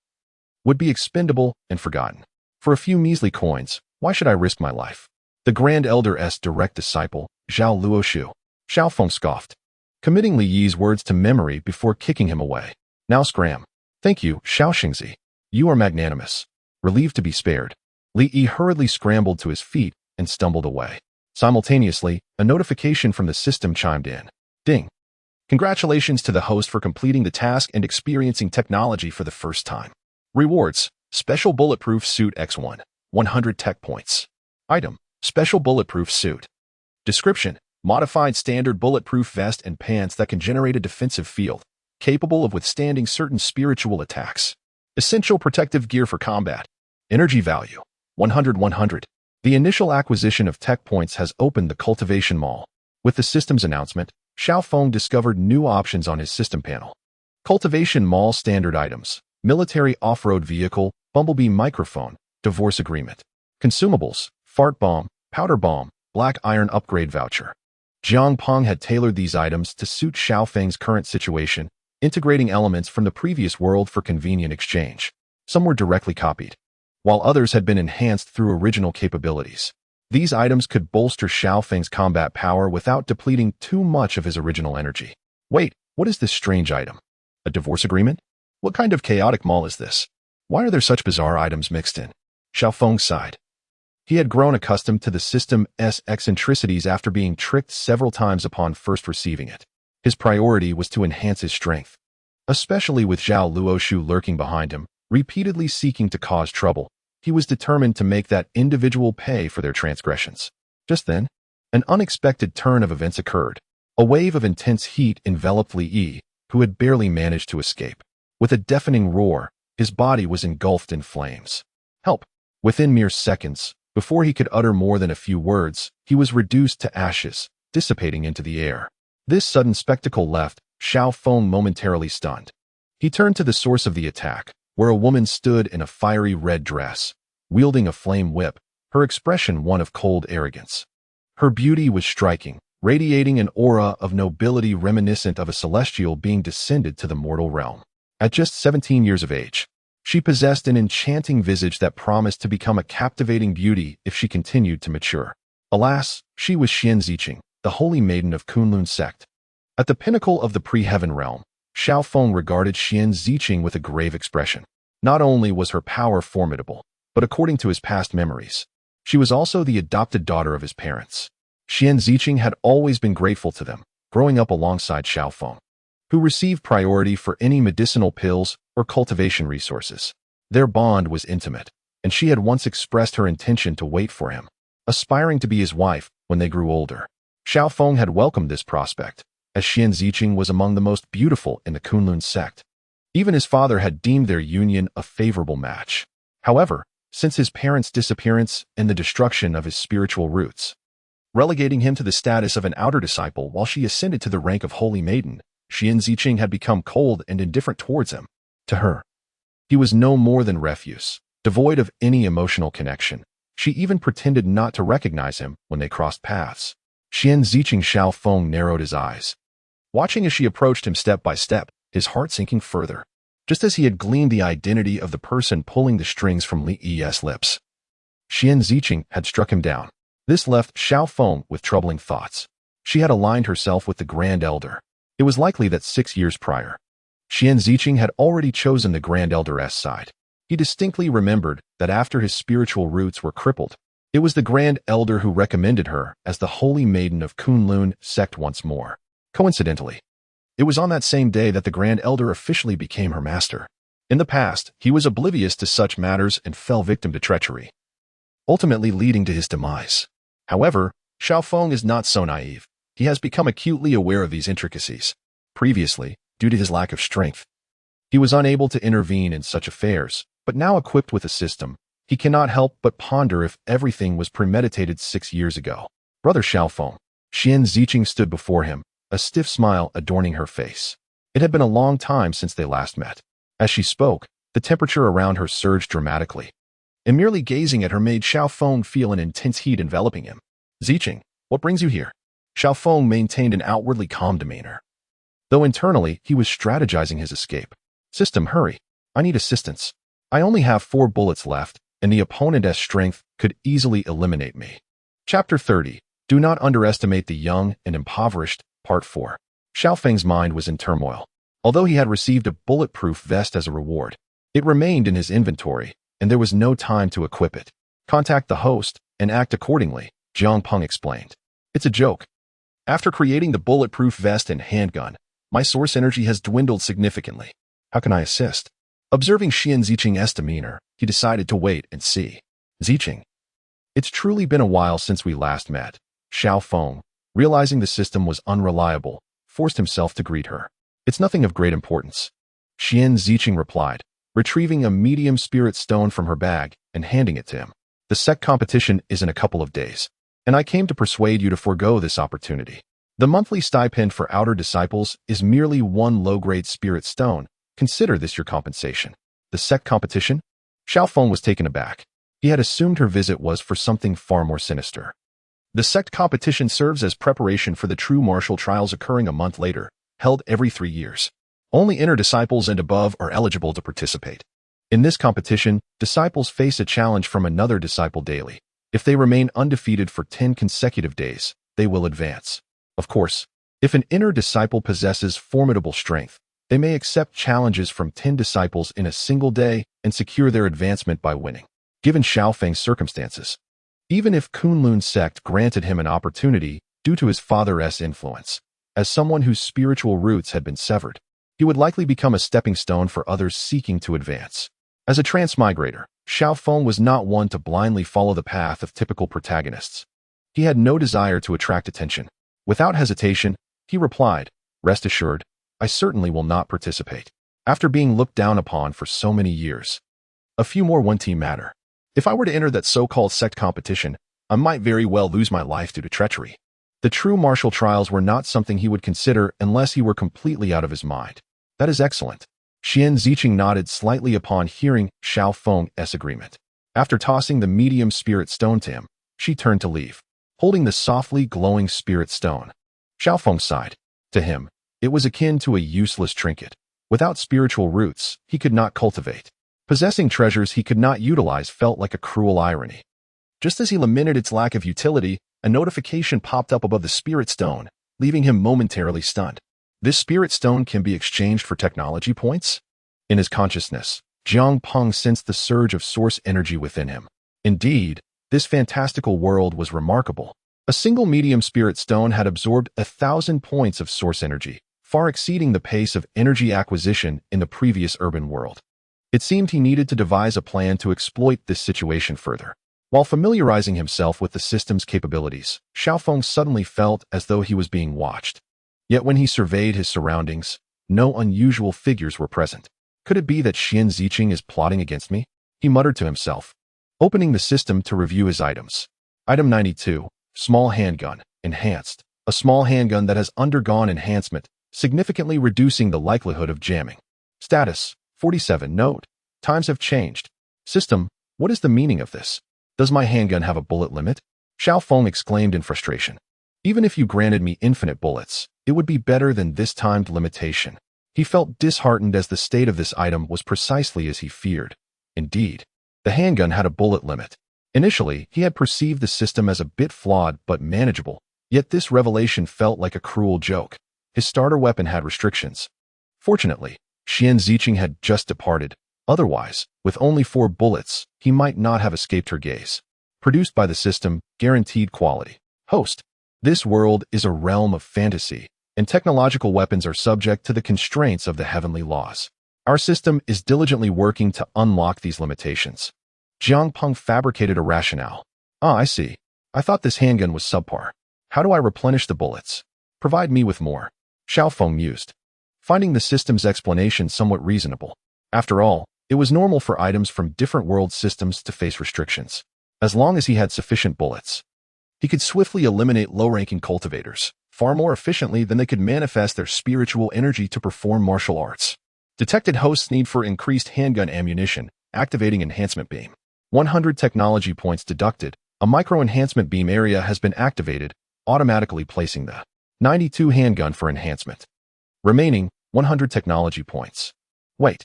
would be expendable and forgotten. For a few measly coins, why should I risk my life? The Grand Elder's direct disciple, Zhao Luoshu. Xiao Feng scoffed, committing Li Yi's words to memory before kicking him away. Now scram. Thank you, Xiao Xingzi. You are magnanimous. Relieved to be spared, Li Yi hurriedly scrambled to his feet and stumbled away. Simultaneously, a notification from the system chimed in. Ding. Congratulations to the host for completing the task and experiencing technology for the first time. Rewards: Special Bulletproof Suit X1, 100 tech points. Item: Special Bulletproof Suit. Description: Modified standard bulletproof vest and pants that can generate a defensive field, capable of withstanding certain spiritual attacks. Essential protective gear for combat. Energy value: 100. The initial acquisition of tech points has opened the cultivation mall. With the system's announcement, Xiaofeng discovered new options on his system panel. Cultivation mall standard items: military off-road vehicle, bumblebee microphone, divorce agreement. Consumables: fart bomb, powder bomb, black iron upgrade voucher. Jiang Peng had tailored these items to suit Xiaofeng's current situation, integrating elements from the previous world for convenient exchange. Some were directly copied, while others had been enhanced through original capabilities. These items could bolster Xiaofeng's combat power without depleting too much of his original energy. Wait, what is this strange item? A divorce agreement? What kind of chaotic mall is this? Why are there such bizarre items mixed in? Xiaofeng sighed. He had grown accustomed to the system's eccentricities after being tricked several times upon first receiving it. His priority was to enhance his strength, especially with Zhao Luoshu lurking behind him, repeatedly seeking to cause trouble. He was determined to make that individual pay for their transgressions. Just then, an unexpected turn of events occurred. A wave of intense heat enveloped Li Yi, who had barely managed to escape. With a deafening roar, his body was engulfed in flames. Help! Within mere seconds, before he could utter more than a few words, he was reduced to ashes, dissipating into the air. This sudden spectacle left Xiaofeng momentarily stunned. He turned to the source of the attack, where a woman stood in a fiery red dress, wielding a flame whip, her expression one of cold arrogance. Her beauty was striking, radiating an aura of nobility reminiscent of a celestial being descended to the mortal realm. At just 17 years of age, she possessed an enchanting visage that promised to become a captivating beauty if she continued to mature. Alas, she was Xian Ziqing, the holy maiden of Kunlun sect. At the pinnacle of the pre-heaven realm, Xiaofeng regarded Xian Ziqing with a grave expression. Not only was her power formidable, but according to his past memories, she was also the adopted daughter of his parents. Xian Ziqing had always been grateful to them, growing up alongside Xiaofeng, who received priority for any medicinal pills or cultivation resources. Their bond was intimate, and she had once expressed her intention to wait for him, aspiring to be his wife when they grew older. Xiaofeng had welcomed this prospect, as Xian Ziqing was among the most beautiful in the Kunlun sect. Even his father had deemed their union a favorable match. However, since his parents' disappearance and the destruction of his spiritual roots, relegating him to the status of an outer disciple while she ascended to the rank of holy maiden, Xian Ziqing had become cold and indifferent towards him. To her, he was no more than refuse, devoid of any emotional connection. She even pretended not to recognize him when they crossed paths. Xian Ziqing Xiaofeng narrowed his eyes, watching as she approached him step by step, his heart sinking further. Just as he had gleaned the identity of the person pulling the strings from Li Yi's lips, Xian Ziqing had struck him down. This left Xiaofeng with troubling thoughts. She had aligned herself with the Grand Elder. It was likely that 6 years prior, Xian Ziqing had already chosen the Grand Elder's side. He distinctly remembered that after his spiritual roots were crippled, it was the Grand Elder who recommended her as the Holy Maiden of Kunlun sect once more. Coincidentally, it was on that same day that the Grand Elder officially became her master. In the past, he was oblivious to such matters and fell victim to treachery, ultimately leading to his demise. However, Xiaofeng is not so naive. He has become acutely aware of these intricacies. Previously, due to his lack of strength, he was unable to intervene in such affairs, but now equipped with a system, he cannot help but ponder if everything was premeditated 6 years ago. Brother Xiaofeng. Xian Ziqing stood before him, a stiff smile adorning her face. It had been a long time since they last met. As she spoke, the temperature around her surged dramatically, and merely gazing at her made Xiaofeng feel an intense heat enveloping him. Ziqing, what brings you here? Xiaofeng maintained an outwardly calm demeanor, though internally he was strategizing his escape. System, hurry. I need assistance. I only have 4 bullets left, and the opponent's strength could easily eliminate me. Chapter 30. Do not underestimate the young and impoverished. Part 4. Xiaofeng's mind was in turmoil. Although he had received a bulletproof vest as a reward, it remained in his inventory, and there was no time to equip it. Contact the host and act accordingly, Jiang Peng explained. It's a joke. After creating the bulletproof vest and handgun, my source energy has dwindled significantly. How can I assist? Observing Xian Ziqing's demeanor, he decided to wait and see. Ziqing. It's truly been a while since we last met. Xiao Feng, realizing the system was unreliable, forced himself to greet her. It's nothing of great importance. Xian Ziqing replied, retrieving a medium spirit stone from her bag and handing it to him. The sect competition is in a couple of days, and I came to persuade you to forego this opportunity. The monthly stipend for outer disciples is merely one low-grade spirit stone. Consider this your compensation. The sect competition? Xiao Feng was taken aback. He had assumed her visit was for something far more sinister. The sect competition serves as preparation for the true martial trials occurring a month later, held every 3 years. Only inner disciples and above are eligible to participate. In this competition, disciples face a challenge from another disciple daily. If they remain undefeated for 10 consecutive days, they will advance. Of course, if an inner disciple possesses formidable strength, they may accept challenges from 10 disciples in a single day and secure their advancement by winning. Given Xiao Feng's circumstances, even if Kunlun's sect granted him an opportunity due to his father's influence, as someone whose spiritual roots had been severed, he would likely become a stepping stone for others seeking to advance. As a transmigrator, Xiao Feng was not one to blindly follow the path of typical protagonists. He had no desire to attract attention. Without hesitation, he replied, "Rest assured, I certainly will not participate. After being looked down upon for so many years, a few more one-team matter. If I were to enter that so-called sect competition, I might very well lose my life due to treachery." The true martial trials were not something he would consider unless he were completely out of his mind. That is excellent. Xian Ziqing nodded slightly upon hearing Xiao Feng's agreement. After tossing the medium spirit stone to him, she turned to leave, holding the softly glowing spirit stone. Xiao Feng sighed. To him, it was akin to a useless trinket. Without spiritual roots, he could not cultivate. Possessing treasures he could not utilize felt like a cruel irony. Just as he lamented its lack of utility, a notification popped up above the spirit stone, leaving him momentarily stunned. This spirit stone can be exchanged for technology points? In his consciousness, Jiang Peng sensed the surge of source energy within him. Indeed, this fantastical world was remarkable. A single medium spirit stone had absorbed 1,000 points of source energy, far exceeding the pace of energy acquisition in the previous urban world. It seemed he needed to devise a plan to exploit this situation further. While familiarizing himself with the system's capabilities, Xiao Feng suddenly felt as though he was being watched. Yet when he surveyed his surroundings, no unusual figures were present. Could it be that Xian Ziqing is plotting against me? He muttered to himself, opening the system to review his items. Item 92, Small Handgun, Enhanced. A small handgun that has undergone enhancement, significantly reducing the likelihood of jamming. Status, 47. Note, times have changed. System, what is the meaning of this? Does my handgun have a bullet limit? Xiao Feng exclaimed in frustration. Even if you granted me infinite bullets, it would be better than this timed limitation. He felt disheartened as the state of this item was precisely as he feared. Indeed, the handgun had a bullet limit. Initially, he had perceived the system as a bit flawed but manageable, yet this revelation felt like a cruel joke. His starter weapon had restrictions. Fortunately, Xian Ziqing had just departed. Otherwise, with only 4 bullets, he might not have escaped her gaze. Produced by the system, guaranteed quality. Host. This world is a realm of fantasy, and technological weapons are subject to the constraints of the heavenly laws. Our system is diligently working to unlock these limitations. Jiang Peng fabricated a rationale. I see. I thought this handgun was subpar. How do I replenish the bullets? Provide me with more. Xiao Feng mused, finding the system's explanation somewhat reasonable. After all, it was normal for items from different world systems to face restrictions. As long as he had sufficient bullets, he could swiftly eliminate low-ranking cultivators, far more efficiently than they could manifest their spiritual energy to perform martial arts. Detected hosts need for increased handgun ammunition, activating enhancement beam. 100 technology points deducted. A micro-enhancement beam area has been activated, automatically placing the 92 handgun for enhancement. Remaining, 100 technology points. Wait,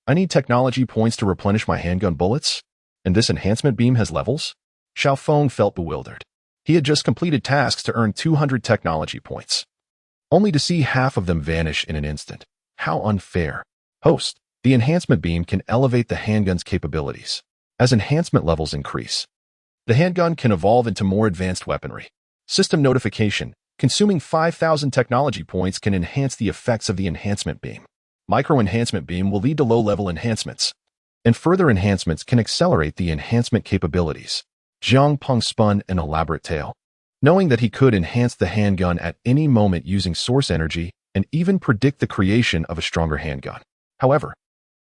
I need technology points to replenish my handgun bullets? And this enhancement beam has levels? Xiao Feng felt bewildered. He had just completed tasks to earn 200 technology points, only to see half of them vanish in an instant. How unfair. Host, the enhancement beam can elevate the handgun's capabilities. As enhancement levels increase, The handgun can evolve into more advanced weaponry. System notification. Consuming 5,000 technology points can enhance the effects of the enhancement beam. Micro-enhancement beam will lead to low-level enhancements, and further enhancements can accelerate the enhancement capabilities. Jiang Peng spun an elaborate tale, knowing that he could enhance the handgun at any moment using source energy and even predict the creation of a stronger handgun. However,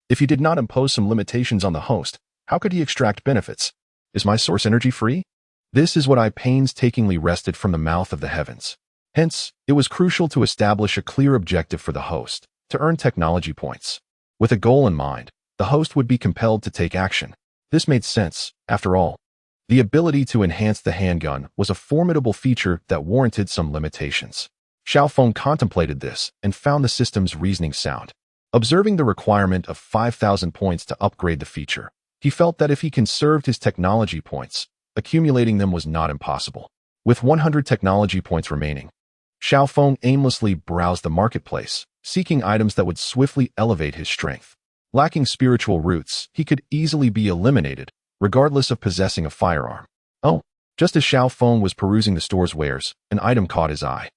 if he did not impose some limitations on the host, how could he extract benefits? Is my source energy free? This is what I painstakingly wrested from the mouth of the heavens. Hence, it was crucial to establish a clear objective for the host, to earn technology points. With a goal in mind, the host would be compelled to take action. This made sense, after all. The ability to enhance the handgun was a formidable feature that warranted some limitations. Xiaofeng contemplated this and found the system's reasoning sound. Observing the requirement of 5,000 points to upgrade the feature, he felt that if he conserved his technology points, accumulating them was not impossible. With 100 technology points remaining, Xiaofeng aimlessly browsed the marketplace, seeking items that would swiftly elevate his strength. Lacking spiritual roots, he could easily be eliminated, regardless of possessing a firearm. Oh, just as Xiaofeng was perusing the store's wares, an item caught his eye.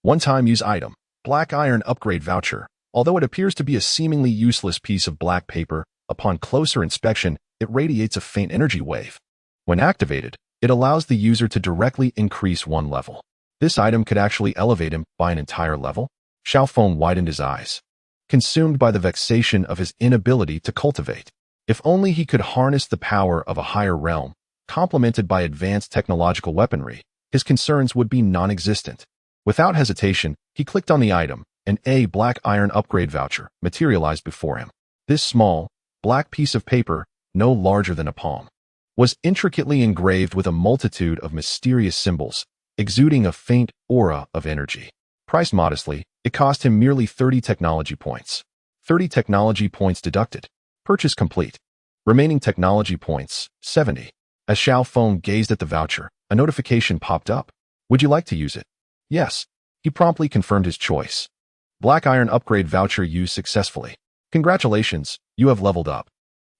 One-time use item, black iron upgrade voucher. Although it appears to be a seemingly useless piece of black paper, upon closer inspection, it radiates a faint energy wave. When activated, it allows the user to directly increase one level. This item could actually elevate him by an entire level. Xiaofeng widened his eyes, consumed by the vexation of his inability to cultivate. If only he could harness the power of a higher realm, complemented by advanced technological weaponry, his concerns would be non-existent. Without hesitation, he clicked on the item, and a black iron upgrade voucher materialized before him. This small, black piece of paper, no larger than a palm, was intricately engraved with a multitude of mysterious symbols, exuding a faint aura of energy. Priced modestly, it cost him merely 30 technology points. 30 technology points deducted. Purchase complete. Remaining technology points, 70. As Xiaofeng gazed at the voucher, a notification popped up. Would you like to use it? Yes. He promptly confirmed his choice. Black iron upgrade voucher used successfully. Congratulations, you have leveled up.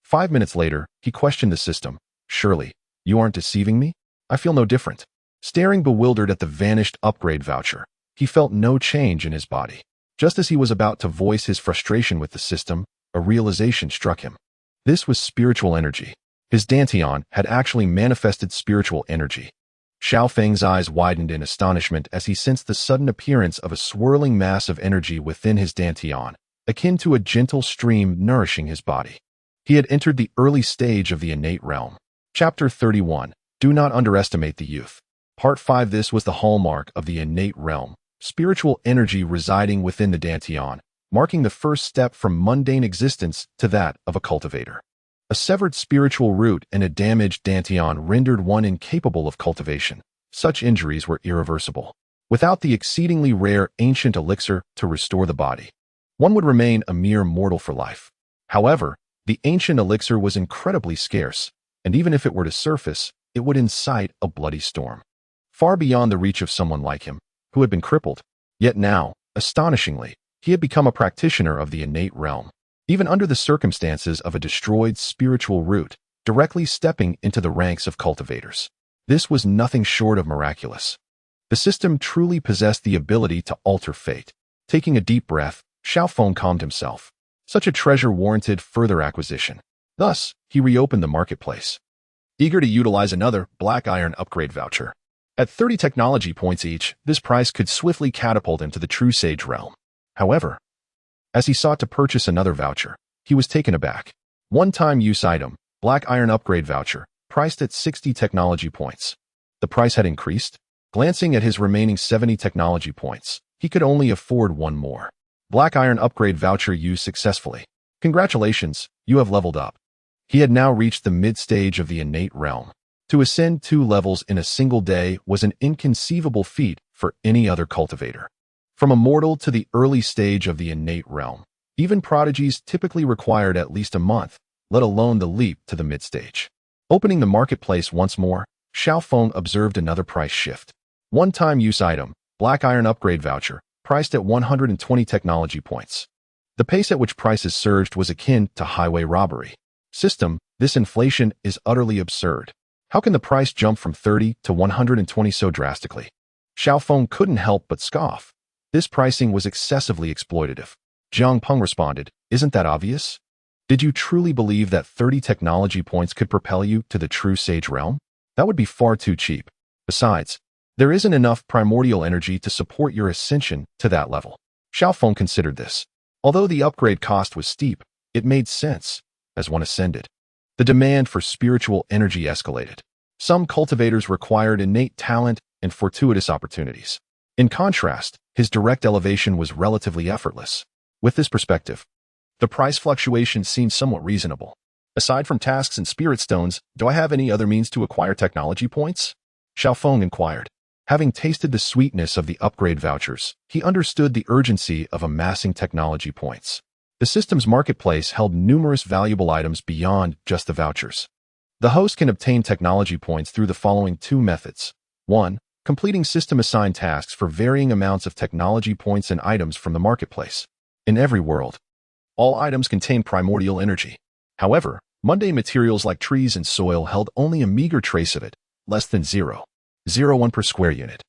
5 minutes later, he questioned the system. Surely, you aren't deceiving me? I feel no different. Staring bewildered at the vanished upgrade voucher, he felt no change in his body. Just as he was about to voice his frustration with the system, a realization struck him. This was spiritual energy. His Dantian had actually manifested spiritual energy. Xiaofeng's eyes widened in astonishment as he sensed the sudden appearance of a swirling mass of energy within his Dantian, akin to a gentle stream nourishing his body. He had entered the early stage of the innate realm. Chapter 31. Do not underestimate the youth. Part 5. This was the hallmark of the innate realm, spiritual energy residing within the Dantian, marking the first step from mundane existence to that of a cultivator. A severed spiritual root and a damaged Dantian rendered one incapable of cultivation. Such injuries were irreversible. Without the exceedingly rare ancient elixir to restore the body, one would remain a mere mortal for life. However, the ancient elixir was incredibly scarce, and even if it were to surface, it would incite a bloody storm, far beyond the reach of someone like him, who had been crippled. Yet now, astonishingly, he had become a practitioner of the innate realm, even under the circumstances of a destroyed spiritual root, directly stepping into the ranks of cultivators. This was nothing short of miraculous. The system truly possessed the ability to alter fate. Taking a deep breath, Xiaofeng calmed himself. Such a treasure warranted further acquisition. Thus, he reopened the marketplace, eager to utilize another black iron upgrade voucher. At 30 technology points each, this price could swiftly catapult him to the true sage realm. However, as he sought to purchase another voucher, he was taken aback. One-time use item, black iron upgrade voucher, priced at 60 technology points. The price had increased. Glancing at his remaining 70 technology points, he could only afford one more. Black iron upgrade voucher used successfully. Congratulations, you have leveled up. He had now reached the mid-stage of the innate realm. To ascend 2 levels in a single day was an inconceivable feat for any other cultivator. From a mortal to the early stage of the innate realm, even prodigies typically required at least a month, let alone the leap to the mid-stage. Opening the marketplace once more, Xiaofeng observed another price shift. One-time use item, black iron upgrade voucher, priced at 120 technology points. The pace at which prices surged was akin to highway robbery. System, this inflation is utterly absurd. How can the price jump from 30 to 120 so drastically? Xiaofeng couldn't help but scoff. This pricing was excessively exploitative. Jiang Peng responded, "Isn't that obvious? Did you truly believe that 30 technology points could propel you to the true sage realm? That would be far too cheap. Besides, there isn't enough primordial energy to support your ascension to that level." Xiaofeng considered this. Although the upgrade cost was steep, it made sense as one ascended. The demand for spiritual energy escalated. Some cultivators required innate talent and fortuitous opportunities. In contrast, his direct elevation was relatively effortless. With this perspective, the price fluctuation seemed somewhat reasonable. Aside from tasks and spirit stones, do I have any other means to acquire technology points? Xiaofeng inquired. Having tasted the sweetness of the upgrade vouchers, he understood the urgency of amassing technology points. The system's marketplace held numerous valuable items beyond just the vouchers. The host can obtain technology points through the following two methods. 1. Completing system-assigned tasks for varying amounts of technology points and items from the marketplace. In every world, all items contain primordial energy. However, mundane materials like trees and soil held only a meager trace of it, less than 0.01 per square unit.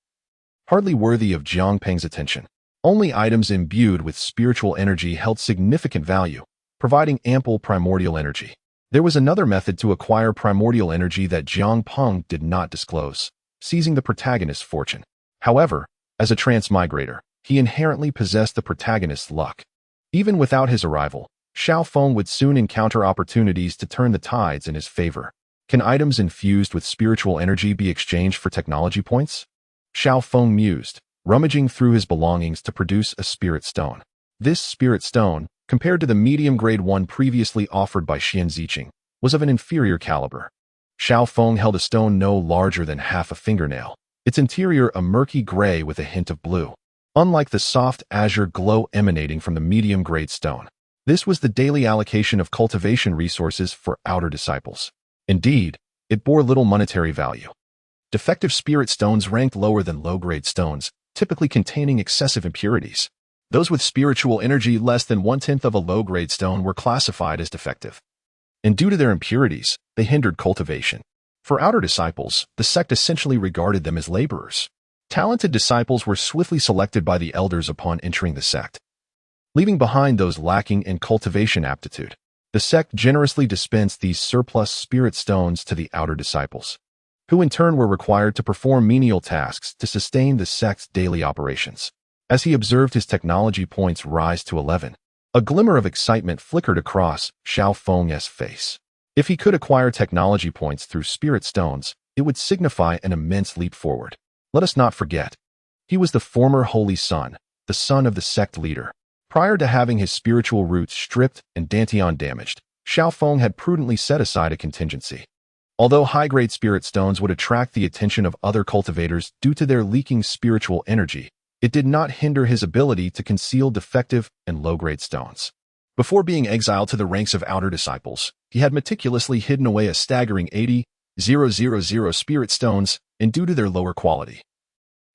Hardly worthy of Jiang Peng's attention. Only items imbued with spiritual energy held significant value, providing ample primordial energy. There was another method to acquire primordial energy that Jiang Peng did not disclose, seizing the protagonist's fortune. However, as a transmigrator, he inherently possessed the protagonist's luck. Even without his arrival, Xiaofeng would soon encounter opportunities to turn the tides in his favor. Can items infused with spiritual energy be exchanged for technology points? Xiaofeng mused, rummaging through his belongings to produce a spirit stone. This spirit stone, compared to the medium-grade one previously offered by Xian Ziqing, was of an inferior caliber. Xiaofeng held a stone no larger than half a fingernail, its interior a murky gray with a hint of blue. Unlike the soft azure glow emanating from the medium-grade stone, this was the daily allocation of cultivation resources for outer disciples. Indeed, it bore little monetary value. Defective spirit stones ranked lower than low-grade stones, typically containing excessive impurities. Those with spiritual energy less than 1/10 of a low-grade stone were classified as defective. And due to their impurities, they hindered cultivation. For outer disciples, the sect essentially regarded them as laborers. Talented disciples were swiftly selected by the elders upon entering the sect, leaving behind those lacking in cultivation aptitude. The sect generously dispensed these surplus spirit stones to the outer disciples, who in turn were required to perform menial tasks to sustain the sect's daily operations. As he observed his technology points rise to 11, a glimmer of excitement flickered across Xiaofeng's face. If he could acquire technology points through spirit stones, it would signify an immense leap forward. Let us not forget, he was the former Holy Son, the son of the sect leader. Prior to having his spiritual roots stripped and Dantian damaged, Xiaofeng had prudently set aside a contingency. Although high-grade spirit stones would attract the attention of other cultivators due to their leaking spiritual energy, it did not hinder his ability to conceal defective and low-grade stones. Before being exiled to the ranks of outer disciples, he had meticulously hidden away a staggering 80,000 spirit stones, and due to their lower quality,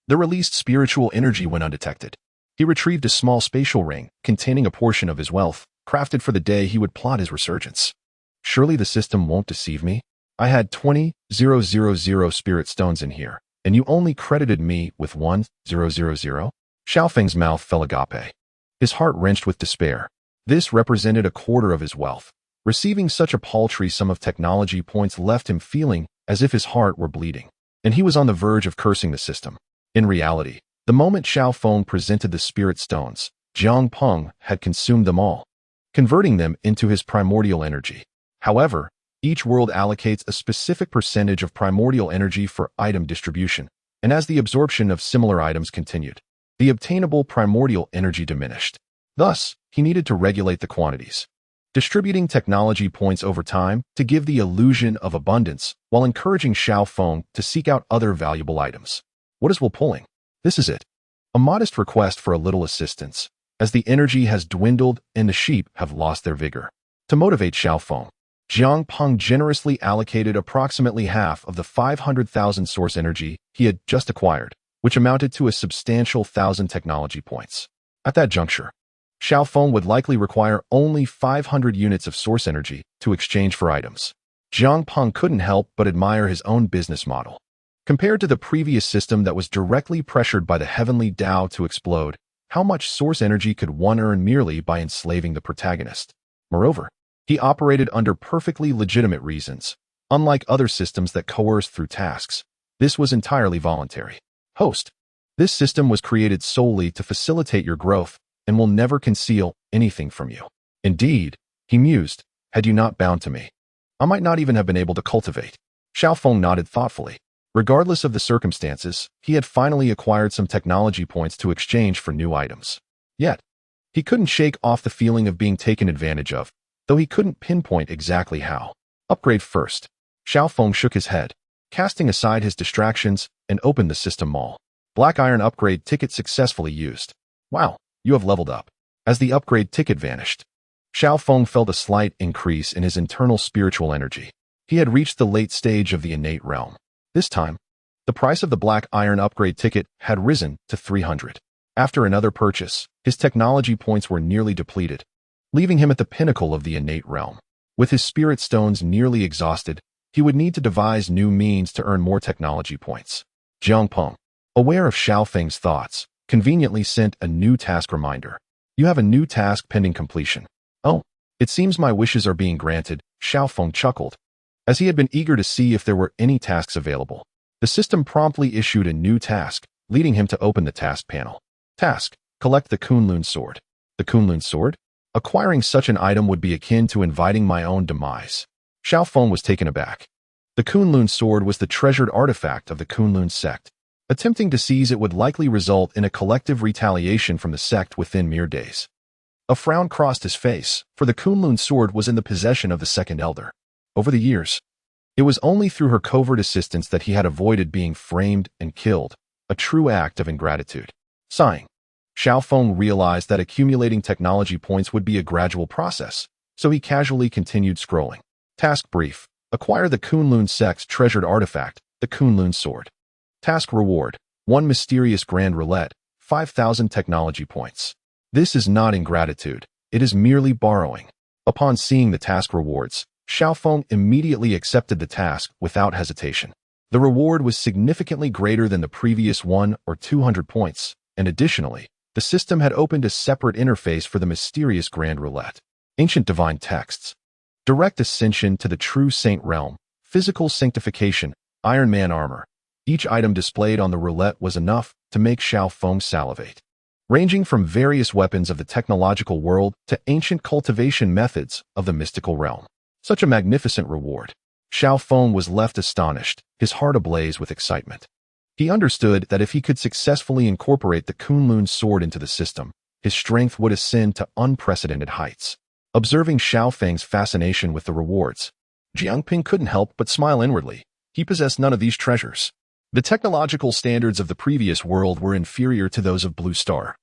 the released spiritual energy went undetected. He retrieved a small spatial ring containing a portion of his wealth, crafted for the day he would plot his resurgence. Surely the system won't deceive me? I had 20,000 spirit stones in here, and you only credited me with 1,000? Xiaofeng's mouth fell agape. His heart wrenched with despair. This represented a quarter of his wealth. Receiving such a paltry sum of technology points left him feeling as if his heart were bleeding, and he was on the verge of cursing the system. In reality, the moment Xiaofeng presented the spirit stones, Jiang Peng had consumed them all, converting them into his primordial energy. However, each world allocates a specific percentage of primordial energy for item distribution, and as the absorption of similar items continued, the obtainable primordial energy diminished. Thus, he needed to regulate the quantities, distributing technology points over time to give the illusion of abundance while encouraging Xiaofeng to seek out other valuable items. What is wool pulling? This is it. A modest request for a little assistance, as the energy has dwindled and the sheep have lost their vigor. To motivate Xiaofeng, Jiang Peng generously allocated approximately half of the 500,000 source energy he had just acquired, which amounted to a substantial 1,000 technology points. At that juncture, Xiaofeng would likely require only 500 units of source energy to exchange for items. Jiang Peng couldn't help but admire his own business model. Compared to the previous system that was directly pressured by the heavenly Tao to explode, how much source energy could one earn merely by enslaving the protagonist? Moreover, he operated under perfectly legitimate reasons. Unlike other systems that coerced through tasks, this was entirely voluntary. Host. This system was created solely to facilitate your growth and will never conceal anything from you. Indeed, he mused, had you not bound to me, I might not even have been able to cultivate. Xiaofeng nodded thoughtfully. Regardless of the circumstances, he had finally acquired some technology points to exchange for new items. Yet, he couldn't shake off the feeling of being taken advantage of, though he couldn't pinpoint exactly how. Upgrade first. Xiaofeng shook his head, casting aside his distractions, and opened the system mall. Black iron upgrade ticket successfully used. Wow, you have leveled up. As the upgrade ticket vanished, Xiaofeng felt a slight increase in his internal spiritual energy. He had reached the late stage of the innate realm. This time, the price of the black iron upgrade ticket had risen to 300. After another purchase, his technology points were nearly depleted, leaving him at the pinnacle of the innate realm. With his spirit stones nearly exhausted, he would need to devise new means to earn more technology points. Jiang Peng, aware of Xiaofeng's thoughts, conveniently sent a new task reminder. You have a new task pending completion. Oh, it seems my wishes are being granted, Xiaofeng chuckled. As he had been eager to see if there were any tasks available, the system promptly issued a new task, leading him to open the task panel. Task: collect the Kunlun sword. The Kunlun sword? Acquiring such an item would be akin to inviting my own demise. Xiaofeng was taken aback. The Kunlun sword was the treasured artifact of the Kunlun sect. Attempting to seize it would likely result in a collective retaliation from the sect within mere days. A frown crossed his face, for the Kunlun sword was in the possession of the second elder. Over the years, it was only through her covert assistance that he had avoided being framed and killed, a true act of ingratitude. Sighing, Xiaofeng realized that accumulating technology points would be a gradual process, so he casually continued scrolling. Task brief: acquire the Kunlun sect's treasured artifact, the Kunlun sword. Task reward: 1 mysterious grand roulette, 5,000 technology points. This is not ingratitude, it is merely borrowing. Upon seeing the task rewards, Xiaofeng immediately accepted the task without hesitation. The reward was significantly greater than the previous 1 or 200 points, and additionally, the system had opened a separate interface for the mysterious grand roulette. Ancient divine texts. Direct ascension to the true saint realm, physical sanctification, Iron Man armor. Each item displayed on the roulette was enough to make Xiaofeng salivate. Ranging from various weapons of the technological world to ancient cultivation methods of the mystical realm. Such a magnificent reward. Xiaofeng was left astonished, his heart ablaze with excitement. He understood that if he could successfully incorporate the Kunlun sword into the system, his strength would ascend to unprecedented heights. Observing Xiaofeng's fascination with the rewards, Jiang Peng couldn't help but smile inwardly. He possessed none of these treasures. The technological standards of the previous world were inferior to those of Blue Star,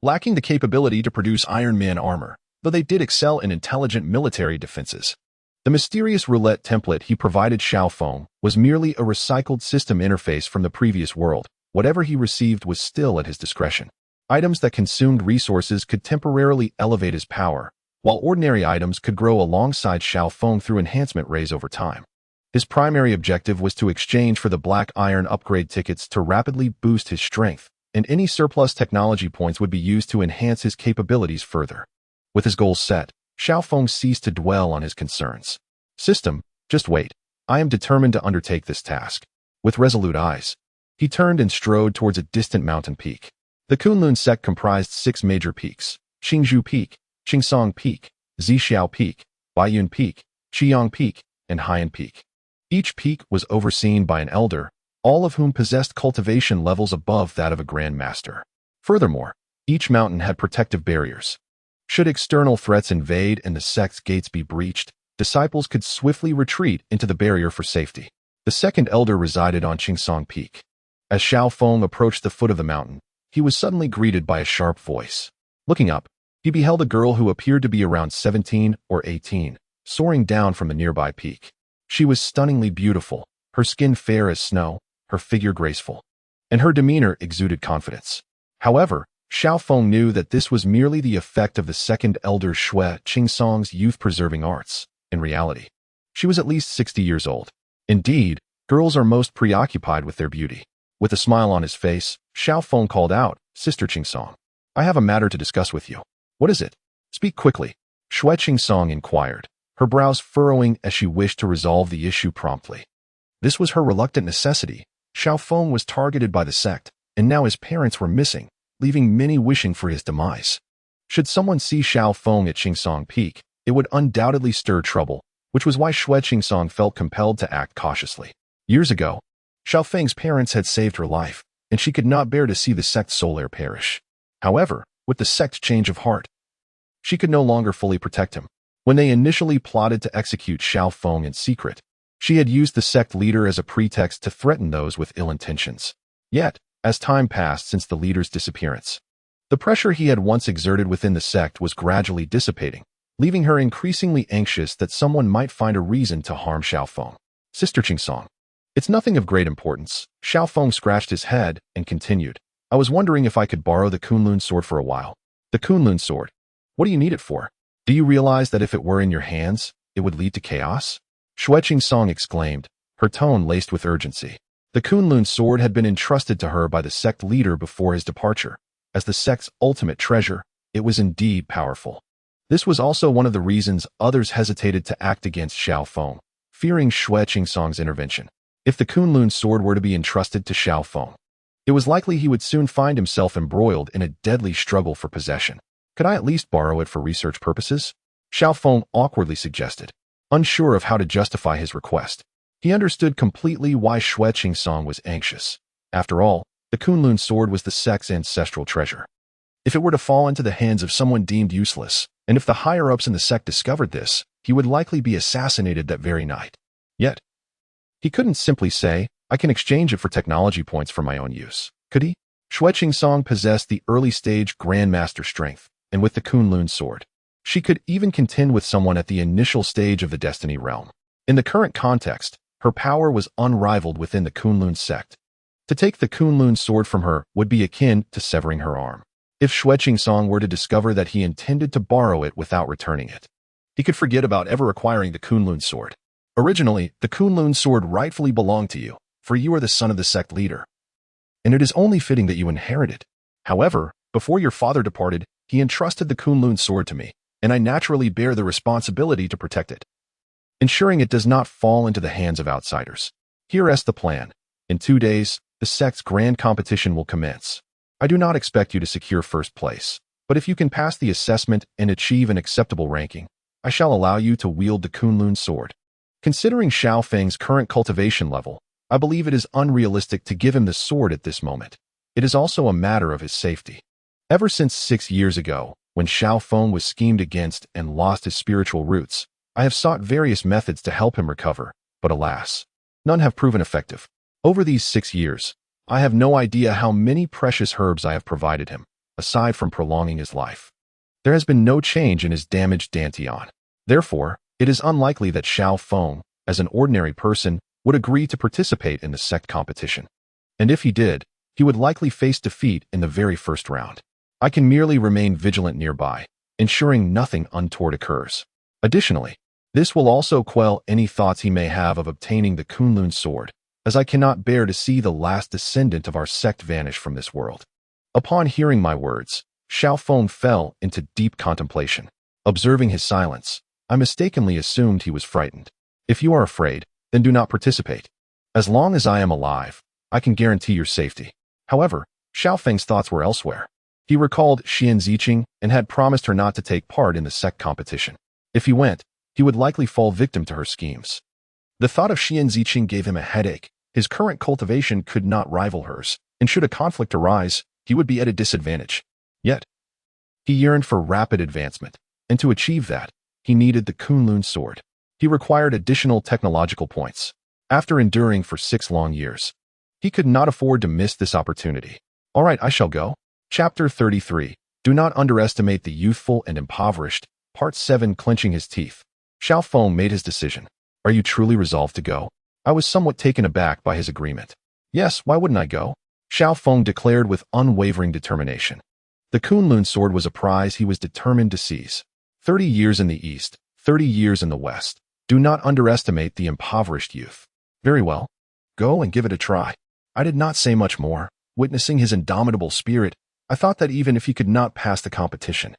lacking the capability to produce Iron Man armor, though they did excel in intelligent military defenses. The mysterious roulette template he provided Xiaofeng was merely a recycled system interface from the previous world. Whatever he received was still at his discretion. Items that consumed resources could temporarily elevate his power, while ordinary items could grow alongside Xiaofeng through enhancement rays over time. His primary objective was to exchange for the black iron upgrade tickets to rapidly boost his strength, and any surplus technology points would be used to enhance his capabilities further. With his goals set, Xiaofeng ceased to dwell on his concerns. System, just wait. I am determined to undertake this task. With resolute eyes, he turned and strode towards a distant mountain peak. The Kunlun sect comprised 6 major peaks: Qingzhou Peak, Qingsong Peak, Zixiao Peak, Baiyun Peak, Qiyang Peak, and Haiyan Peak. Each peak was overseen by an elder, all of whom possessed cultivation levels above that of a Grand Master. Furthermore, each mountain had protective barriers. Should external threats invade and the sect's gates be breached, disciples could swiftly retreat into the barrier for safety. The second elder resided on Qingsong Peak. As Xiaofeng approached the foot of the mountain, he was suddenly greeted by a sharp voice. Looking up, he beheld a girl who appeared to be around 17 or 18, soaring down from the nearby peak. She was stunningly beautiful, her skin fair as snow, her figure graceful, and her demeanor exuded confidence. However, Xiaofeng knew that this was merely the effect of the second elder Shui Qingsong's youth-preserving arts. In reality, She was at least 60 years old. Indeed, girls are most preoccupied with their beauty. With a smile on his face, Xiao Feng called out, "Sister Qingsong, I have a matter to discuss with you." "What is it?" "Speak quickly," Xue Qingsong inquired, her brows furrowing as she wished to resolve the issue promptly. This was her reluctant necessity. Xiao Feng was targeted by the sect, and now his parents were missing, leaving many wishing for his demise. Should someone see Xiao Feng at Qingsong Peak, it would undoubtedly stir trouble, which was why Xue Qingsong felt compelled to act cautiously. Years ago, Xiao Feng's parents had saved her life, and she could not bear to see the sect's sole heir perish. However, with the sect's change of heart, she could no longer fully protect him. When they initially plotted to execute Xiao Feng in secret, she had used the sect leader as a pretext to threaten those with ill intentions. Yet, as time passed since the leader's disappearance, the pressure he had once exerted within the sect was gradually dissipating, leaving her increasingly anxious that someone might find a reason to harm Xiao Feng. "Sister Qingsong, it's nothing of great importance." Xiao Feng scratched his head and continued, "I was wondering if I could borrow the Kunlun sword for a while." "The Kunlun sword? What do you need it for? Do you realize that if it were in your hands, it would lead to chaos?" Xue Qingsong exclaimed, her tone laced with urgency. The Kunlun sword had been entrusted to her by the sect leader before his departure. As the sect's ultimate treasure, it was indeed powerful. This was also one of the reasons others hesitated to act against Xiao Feng, fearing Xue Qingsong's intervention. If the Kunlun sword were to be entrusted to Xiao Feng, it was likely he would soon find himself embroiled in a deadly struggle for possession. "Could I at least borrow it for research purposes?" Xiao Feng awkwardly suggested, unsure of how to justify his request. He understood completely why Xue Qingsong was anxious. After all, the Kunlun sword was the sect's ancestral treasure. If it were to fall into the hands of someone deemed useless, and if the higher-ups in the sect discovered this, he would likely be assassinated that very night. Yet, he couldn't simply say, "I can exchange it for technology points for my own use," could he? Xue Qingsong possessed the early-stage Grandmaster strength, and with the Kunlun sword, she could even contend with someone at the initial stage of the Destiny realm. In the current context, her power was unrivaled within the Kunlun sect. To take the Kunlun sword from her would be akin to severing her arm. If Xue Qingsong were to discover that he intended to borrow it without returning it, he could forget about ever acquiring the Kunlun sword. Originally, the Kunlun sword rightfully belonged to you, for you are the son of the sect leader, and it is only fitting that you inherit it. However, before your father departed, he entrusted the Kunlun sword to me, and I naturally bear the responsibility to protect it, ensuring it does not fall into the hands of outsiders. Here is the plan. In 2 days, the sect's grand competition will commence. I do not expect you to secure first place, but if you can pass the assessment and achieve an acceptable ranking, I shall allow you to wield the Kunlun sword. Considering Xiao Feng's current cultivation level, I believe it is unrealistic to give him the sword at this moment. It is also a matter of his safety. Ever since 6 years ago, when Xiao Feng was schemed against and lost his spiritual roots, I have sought various methods to help him recover, but alas, none have proven effective. Over these 6 years, I have no idea how many precious herbs I have provided him, aside from prolonging his life. There has been no change in his damaged dantian. Therefore, it is unlikely that Xiao Feng, as an ordinary person, would agree to participate in the sect competition. And if he did, he would likely face defeat in the very first round. I can merely remain vigilant nearby, ensuring nothing untoward occurs. Additionally, this will also quell any thoughts he may have of obtaining the Kunlun sword, as I cannot bear to see the last descendant of our sect vanish from this world. Upon hearing my words, Xiao Feng fell into deep contemplation. Observing his silence, I mistakenly assumed he was frightened. If you are afraid, then do not participate. As long as I am alive, I can guarantee your safety. However, Xiao Feng's thoughts were elsewhere. He recalled Xian Ziqing and had promised her not to take part in the sect competition. If he went, he would likely fall victim to her schemes. The thought of Xian Ziqing gave him a headache. His current cultivation could not rival hers, and should a conflict arise, he would be at a disadvantage. Yet, he yearned for rapid advancement, and to achieve that, he needed the Kunlun sword. He required additional technological points. After enduring for 6 long years, he could not afford to miss this opportunity. All right, I shall go. Chapter 33. Do not underestimate the youthful and impoverished. Part 7. Clenching his teeth. Xiao Feng made his decision. Are you truly resolved to go? I was somewhat taken aback by his agreement. Yes, why wouldn't I go? Xiao Feng declared with unwavering determination. The Kunlun sword was a prize he was determined to seize. 30 years in the east, 30 years in the west. Do not underestimate the impoverished youth. Very well. Go and give it a try. I did not say much more. Witnessing his indomitable spirit, I thought that even if he could not pass the competition,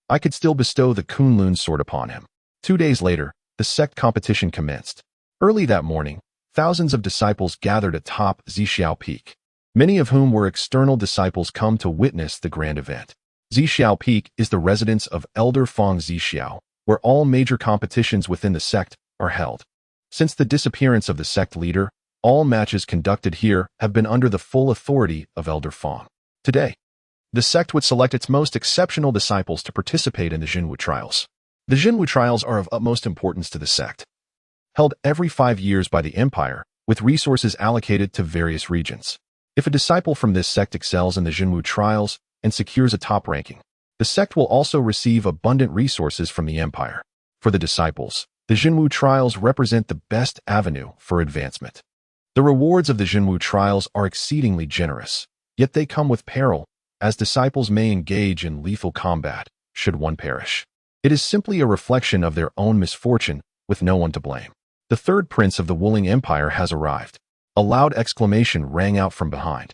I could still bestow the Kunlun sword upon him. 2 days later, the sect competition commenced. Early that morning, thousands of disciples gathered atop Zixiao Peak, many of whom were external disciples come to witness the grand event. Zixiao Peak is the residence of Elder Fong Zixiao, where all major competitions within the sect are held. Since the disappearance of the sect leader, all matches conducted here have been under the full authority of Elder Fong. Today, the sect would select its most exceptional disciples to participate in the Jinwu trials. The Jinwu trials are of utmost importance to the sect, held every 5 years by the Empire, with resources allocated to various regions. If a disciple from this sect excels in the Jinwu trials and secures a top ranking, the sect will also receive abundant resources from the Empire. For the disciples, the Jinwu trials represent the best avenue for advancement. The rewards of the Jinwu trials are exceedingly generous, yet they come with peril, as disciples may engage in lethal combat should one perish. It is simply a reflection of their own misfortune, with no one to blame. The third prince of the Wuling Empire has arrived. A loud exclamation rang out from behind,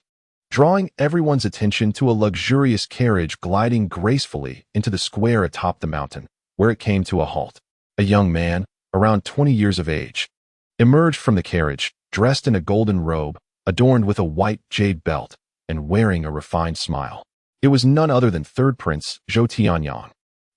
drawing everyone's attention to a luxurious carriage gliding gracefully into the square atop the mountain, where it came to a halt. A young man, around 20 years of age, emerged from the carriage, dressed in a golden robe, adorned with a white jade belt, and wearing a refined smile. It was none other than Third Prince Zhou Tianyang.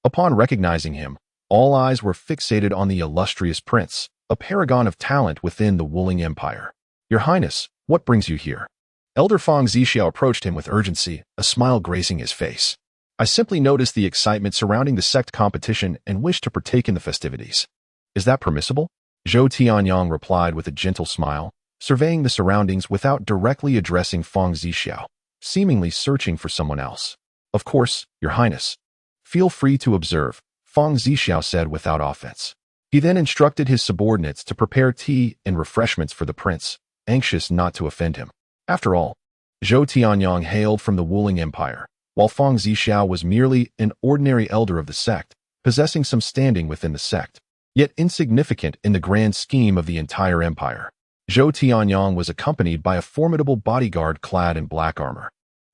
Upon recognizing him, all eyes were fixated on the illustrious prince, a paragon of talent within the Wuling Empire. Your Highness, what brings you here? Elder Fong Zixiao approached him with urgency, a smile gracing his face. I simply noticed the excitement surrounding the sect competition and wished to partake in the festivities. Is that permissible? Zhou Tianyang replied with a gentle smile, surveying the surroundings without directly addressing Fong Zixiao, seemingly searching for someone else. Of course, Your Highness. Feel free to observe, Fong Zixiao said without offense. He then instructed his subordinates to prepare tea and refreshments for the prince, anxious not to offend him. After all, Zhou Tianyang hailed from the Wuling Empire, while Fong Zixiao was merely an ordinary elder of the sect, possessing some standing within the sect, yet insignificant in the grand scheme of the entire empire. Zhou Tianyang was accompanied by a formidable bodyguard clad in black armor,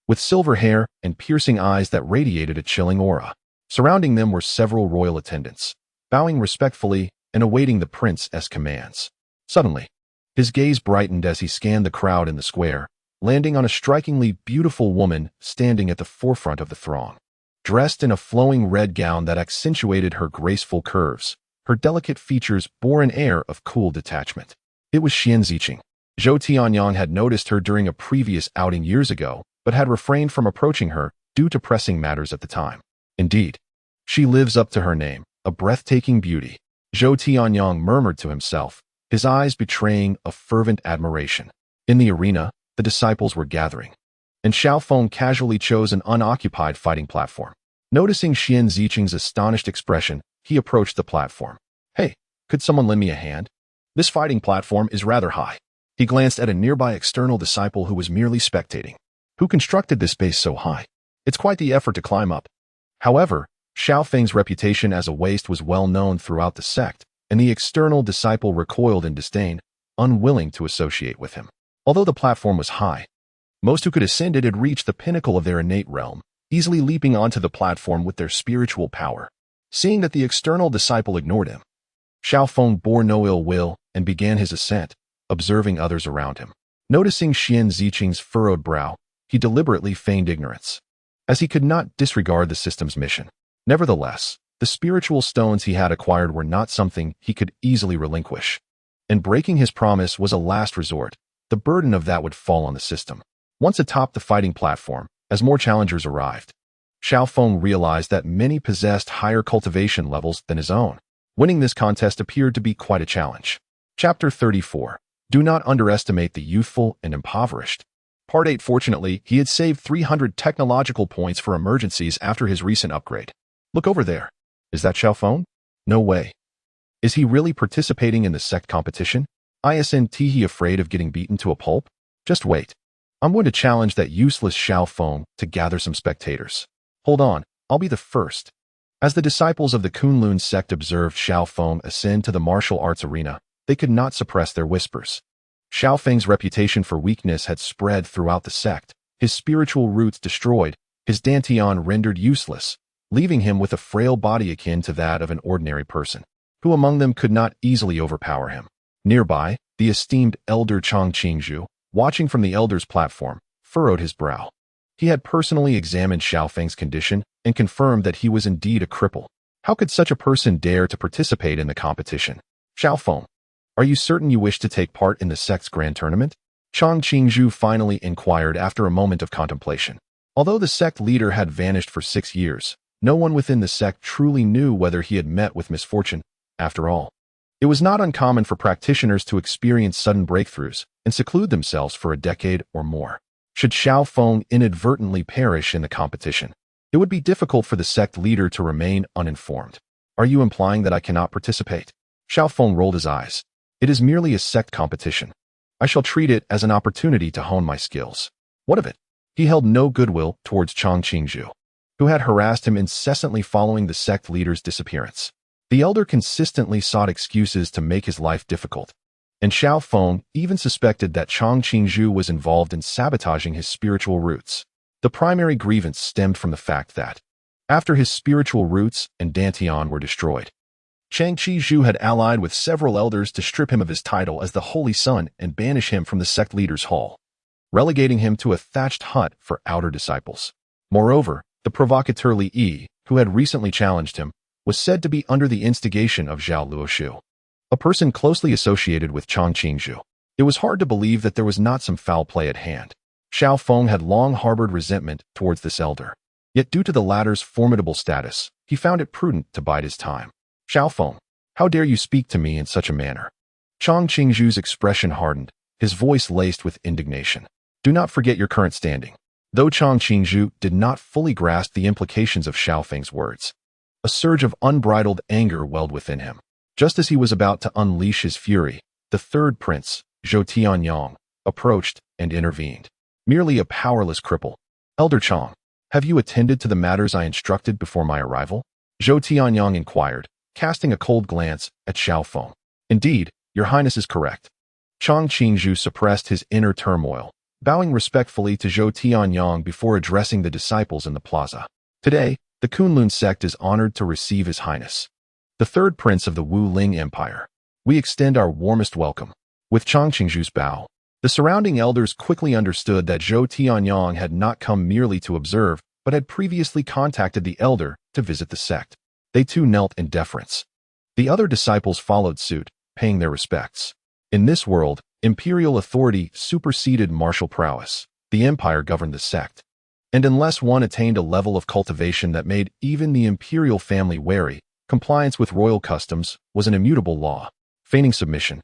with silver hair and piercing eyes that radiated a chilling aura. Surrounding them were several royal attendants, bowing respectfully and awaiting the prince's commands. Suddenly, his gaze brightened as he scanned the crowd in the square, landing on a strikingly beautiful woman standing at the forefront of the throng. Dressed in a flowing red gown that accentuated her graceful curves, her delicate features bore an air of cool detachment. It was Xian Ziqing. Zhou Tianyang had noticed her during a previous outing years ago, but had refrained from approaching her due to pressing matters at the time. Indeed, she lives up to her name, a breathtaking beauty. Zhou Tianyang murmured to himself, his eyes betraying a fervent admiration. In the arena, the disciples were gathering, and Xiaofeng casually chose an unoccupied fighting platform. Noticing Xian Ziqing's astonished expression, he approached the platform. Hey, could someone lend me a hand? This fighting platform is rather high. He glanced at a nearby external disciple who was merely spectating. Who constructed this base so high? It's quite the effort to climb up. However, Xiaofeng's reputation as a waste was well known throughout the sect, and the external disciple recoiled in disdain, unwilling to associate with him. Although the platform was high, most who could ascend it had reached the pinnacle of their innate realm, easily leaping onto the platform with their spiritual power. Seeing that the external disciple ignored him, Xiaofeng bore no ill will and began his ascent, observing others around him. Noticing Xian Ziqing's furrowed brow, he deliberately feigned ignorance, as he could not disregard the system's mission. Nevertheless, the spiritual stones he had acquired were not something he could easily relinquish, and breaking his promise was a last resort. The burden of that would fall on the system. Once atop the fighting platform, as more challengers arrived, Xiaofeng realized that many possessed higher cultivation levels than his own. Winning this contest appeared to be quite a challenge. Chapter 34. Do not underestimate the youthful and impoverished. Part 8. Fortunately, he had saved 300 technological points for emergencies after his recent upgrade. Look over there. Is that Xiaofeng? No way. Is he really participating in the sect competition? Isn't he afraid of getting beaten to a pulp? Just wait. I'm going to challenge that useless Xiaofeng to gather some spectators. Hold on, I'll be the first. As the disciples of the Kunlun sect observed Xiao Feng ascend to the martial arts arena, they could not suppress their whispers. Xiao Feng's reputation for weakness had spread throughout the sect, his spiritual roots destroyed, his dantian rendered useless, leaving him with a frail body akin to that of an ordinary person. Who among them could not easily overpower him? Nearby, the esteemed elder Chang Qingzhu, watching from the elder's platform, furrowed his brow. He had personally examined Xiao Feng's condition and confirmed that he was indeed a cripple. How could such a person dare to participate in the competition? Xiao Feng, are you certain you wish to take part in the sect's grand tournament? Chang Qingzhu finally inquired after a moment of contemplation. Although the sect leader had vanished for 6 years, no one within the sect truly knew whether he had met with misfortune. After all, it was not uncommon for practitioners to experience sudden breakthroughs and seclude themselves for a decade or more. Should Xiao Feng inadvertently perish in the competition, it would be difficult for the sect leader to remain uninformed. Are you implying that I cannot participate? Xiao Feng rolled his eyes. It is merely a sect competition. I shall treat it as an opportunity to hone my skills. What of it? He held no goodwill towards Chang Qingzhu, who had harassed him incessantly following the sect leader's disappearance. The elder consistently sought excuses to make his life difficult, and Xiao Feng even suspected that Chang Qingzhu was involved in sabotaging his spiritual roots. The primary grievance stemmed from the fact that, after his spiritual roots and dantian were destroyed, Chang Qingzhu had allied with several elders to strip him of his title as the Holy Son and banish him from the sect leader's hall, relegating him to a thatched hut for outer disciples. Moreover, the provocateur Li Yi, who had recently challenged him, was said to be under the instigation of Zhao Luoshu, a person closely associated with Chang Qingzhu. It was hard to believe that there was not some foul play at hand. Xiao Feng had long harbored resentment towards this elder, yet due to the latter's formidable status, he found it prudent to bide his time. Xiao Feng, how dare you speak to me in such a manner? Chang Qingzhu's expression hardened, his voice laced with indignation. Do not forget your current standing. Though Chang Qingzhu did not fully grasp the implications of Xiao Feng's words, a surge of unbridled anger welled within him. Just as he was about to unleash his fury, the third prince, Zhou Tianyang, approached and intervened. Merely a powerless cripple. Elder Chang, have you attended to the matters I instructed before my arrival? Zhou Tianyang inquired, casting a cold glance at Xiao Feng. Indeed, your highness is correct. Chang Qingzhu suppressed his inner turmoil, bowing respectfully to Zhou Tianyang before addressing the disciples in the plaza. Today, the Kunlun sect is honored to receive His Highness, the third prince of the Wu Ling Empire. We extend our warmest welcome. With Chang Qingzhu's bow, the surrounding elders quickly understood that Zhou Tianyang had not come merely to observe, but had previously contacted the elder to visit the sect. They too knelt in deference. The other disciples followed suit, paying their respects. In this world, imperial authority superseded martial prowess. The empire governed the sect, and unless one attained a level of cultivation that made even the imperial family wary, compliance with royal customs was an immutable law. Feigning submission,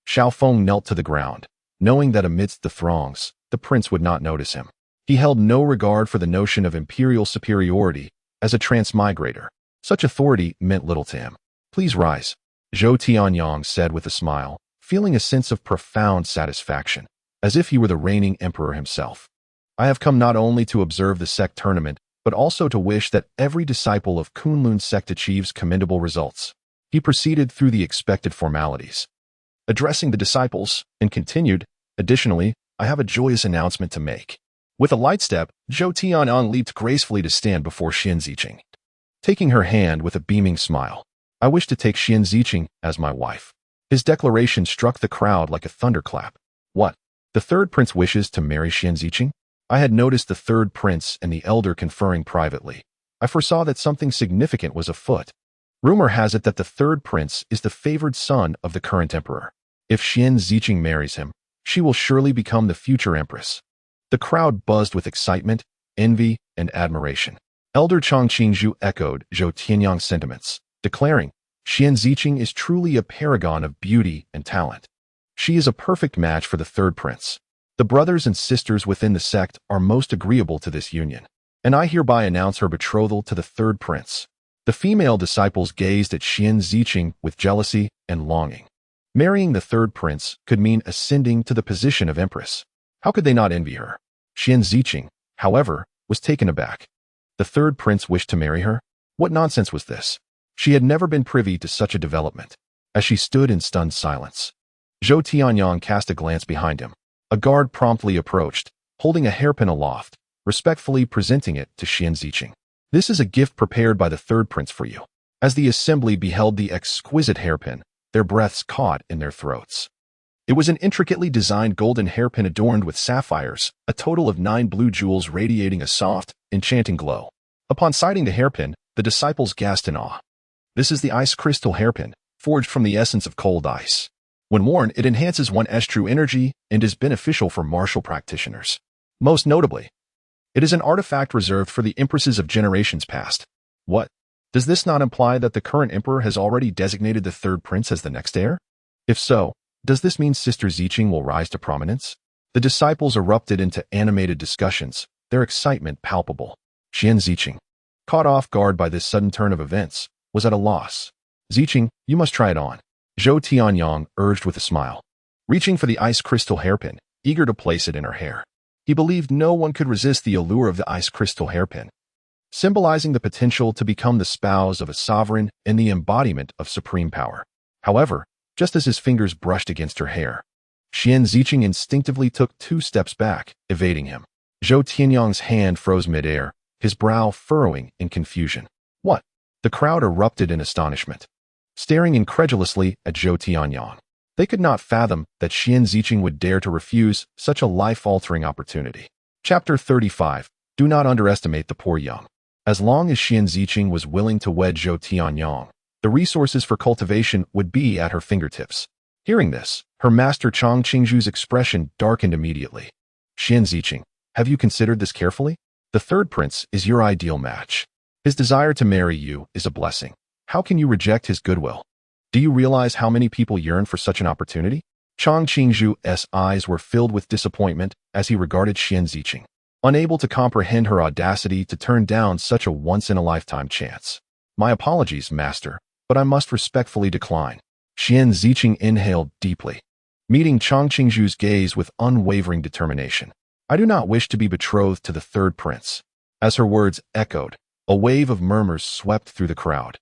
Xiao Feng knelt to the ground, knowing that amidst the throngs, the prince would not notice him. He held no regard for the notion of imperial superiority. As a transmigrator, such authority meant little to him. Please rise, Zhou Tianyang said with a smile, feeling a sense of profound satisfaction, as if he were the reigning emperor himself. I have come not only to observe the sect tournament, but also to wish that every disciple of Kunlun sect achieves commendable results. He proceeded through the expected formalities, addressing the disciples, and continued, additionally, I have a joyous announcement to make. With a light step, Zhou Tianyang leaped gracefully to stand before Xian Ziqing, taking her hand with a beaming smile. I wish to take Xian Ziqing as my wife. His declaration struck the crowd like a thunderclap. What? The third prince wishes to marry Xian Ziqing? I had noticed the third prince and the elder conferring privately. I foresaw that something significant was afoot. Rumor has it that the third prince is the favored son of the current emperor. If Xian Ziqing marries him, she will surely become the future empress. The crowd buzzed with excitement, envy, and admiration. Elder Chang Qingzhu echoed Zhou Tianyang's sentiments, declaring, Xian Ziqing is truly a paragon of beauty and talent. She is a perfect match for the third prince. The brothers and sisters within the sect are most agreeable to this union, and I hereby announce her betrothal to the third prince. The female disciples gazed at Xian Ziqing with jealousy and longing. Marrying the third prince could mean ascending to the position of empress. How could they not envy her? Xian Ziqing, however, was taken aback. The third prince wished to marry her? What nonsense was this? She had never been privy to such a development. As she stood in stunned silence, Zhou Tianyang cast a glance behind him. A guard promptly approached, holding a hairpin aloft, respectfully presenting it to Xian Ziqing. This is a gift prepared by the third prince for you. As the assembly beheld the exquisite hairpin, their breaths caught in their throats. It was an intricately designed golden hairpin adorned with sapphires, a total of 9 blue jewels radiating a soft, enchanting glow. Upon sighting the hairpin, the disciples gasped in awe. This is the ice crystal hairpin, forged from the essence of cold ice. When worn, it enhances one's true energy and is beneficial for martial practitioners. Most notably, it is an artifact reserved for the empresses of generations past. What? Does this not imply that the current emperor has already designated the third prince as the next heir? If so, does this mean Sister Ziqing will rise to prominence? The disciples erupted into animated discussions, their excitement palpable. Xian Ziqing, caught off guard by this sudden turn of events, was at a loss. Ziqing, you must try it on, Zhou Tianyang urged with a smile, reaching for the ice crystal hairpin, eager to place it in her hair. He believed no one could resist the allure of the ice crystal hairpin, symbolizing the potential to become the spouse of a sovereign and the embodiment of supreme power. However, just as his fingers brushed against her hair, Xian Ziqing instinctively took 2 steps back, evading him. Zhou Tianyang's hand froze midair, his brow furrowing in confusion. What? The crowd erupted in astonishment, staring incredulously at Zhou Tianyang. They could not fathom that Xian Ziqing would dare to refuse such a life-altering opportunity. Chapter 35. Do not underestimate the poor young. As long as Xian Ziqing was willing to wed Zhou Tianyang, the resources for cultivation would be at her fingertips. Hearing this, her master Chang Qingzhu's expression darkened immediately. Xian Ziqing, have you considered this carefully? The third prince is your ideal match. His desire to marry you is a blessing. How can you reject his goodwill? Do you realize how many people yearn for such an opportunity? Chang Qingzhu's eyes were filled with disappointment as he regarded Xian Ziqing, unable to comprehend her audacity to turn down such a once-in-a-lifetime chance. My apologies, master, but I must respectfully decline. Xian Ziqing inhaled deeply, meeting Chang Qingzhu's gaze with unwavering determination. I do not wish to be betrothed to the third prince. As her words echoed, a wave of murmurs swept through the crowd.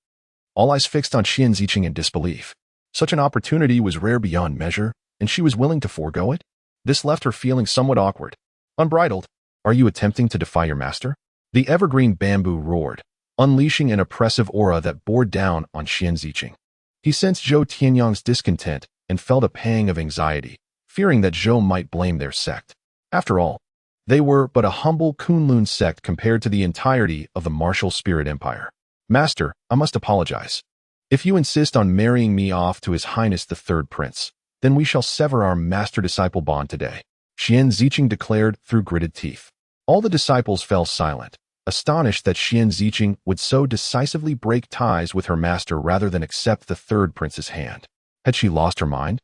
All eyes fixed on Xian Ziqing in disbelief. Such an opportunity was rare beyond measure, and she was willing to forego it? This left her feeling somewhat awkward. Unbridled, are you attempting to defy your master? The evergreen bamboo roared, unleashing an oppressive aura that bore down on Xian Ziqing. He sensed Zhou Tianyang's discontent and felt a pang of anxiety, fearing that Zhou might blame their sect. After all, they were but a humble Kunlun sect compared to the entirety of the martial spirit empire. Master, I must apologize. If you insist on marrying me off to His Highness the Third Prince, then we shall sever our master-disciple bond today, Xian Ziqing declared through gritted teeth. All the disciples fell silent, astonished that Xian Ziqing would so decisively break ties with her master rather than accept the third prince's hand. Had she lost her mind?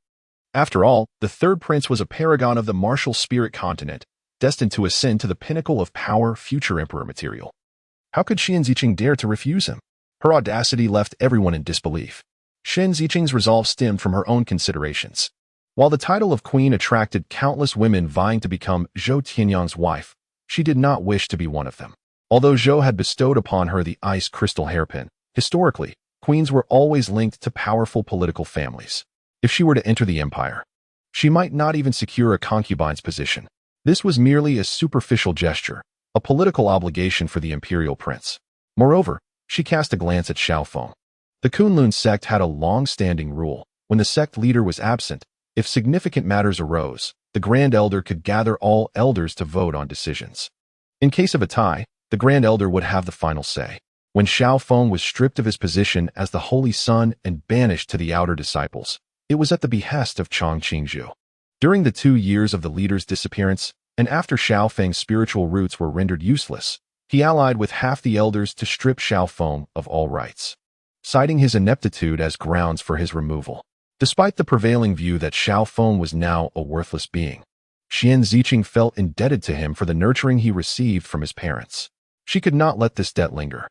After all, the third prince was a paragon of the martial spirit continent, destined to ascend to the pinnacle of power, future emperor material. How could Xian Ziqing dare to refuse him? Her audacity left everyone in disbelief. Xian Ziqing's resolve stemmed from her own considerations. While the title of queen attracted countless women vying to become Zhou Tianyang's wife, she did not wish to be one of them. Although Zhou had bestowed upon her the ice crystal hairpin, historically, queens were always linked to powerful political families. If she were to enter the empire, she might not even secure a concubine's position. This was merely a superficial gesture, a political obligation for the imperial prince. Moreover, she cast a glance at Xiaofeng. The Kunlun sect had a long-standing rule. When the sect leader was absent, if significant matters arose, the Grand Elder could gather all elders to vote on decisions. In case of a tie, the Grand Elder would have the final say. When Xiaofeng was stripped of his position as the Holy Son and banished to the outer disciples, it was at the behest of Chang Qingzhu. During the 2 years of the leader's disappearance, and after Xiaofeng's spiritual roots were rendered useless, he allied with half the elders to strip Xiaofeng of all rights, citing his ineptitude as grounds for his removal. Despite the prevailing view that Xiaofeng was now a worthless being, Xian Ziqing felt indebted to him for the nurturing he received from his parents. She could not let this debt linger.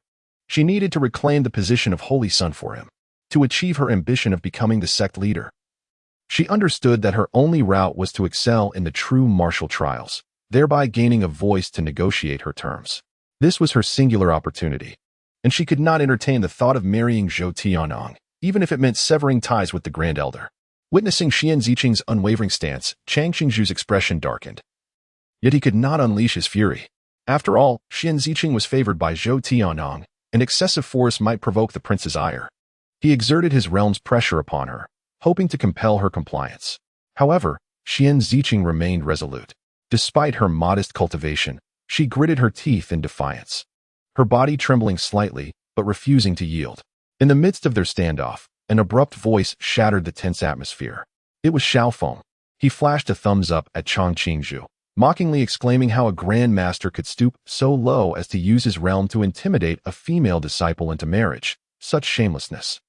She needed to reclaim the position of Holy Son for him, to achieve her ambition of becoming the sect leader. She understood that her only route was to excel in the true martial trials, thereby gaining a voice to negotiate her terms. This was her singular opportunity. and she could not entertain the thought of marrying Zhou Tianyang, even if it meant severing ties with the Grand Elder. Witnessing Xian Ziqing's unwavering stance, Chang Qingzhu's expression darkened. Yet he could not unleash his fury. After all, Xian Ziqing was favored by Zhou Tianyang, and excessive force might provoke the prince's ire. He exerted his realm's pressure upon her, hoping to compel her compliance. However, Xian Ziqing remained resolute. Despite her modest cultivation, she gritted her teeth in defiance, her body trembling slightly, but refusing to yield. In the midst of their standoff, an abrupt voice shattered the tense atmosphere. It was Xiaofeng. He flashed a thumbs up at Chang Qingzhu, mockingly exclaiming how a Grand Master could stoop so low as to use his realm to intimidate a female disciple into marriage. Such shamelessness.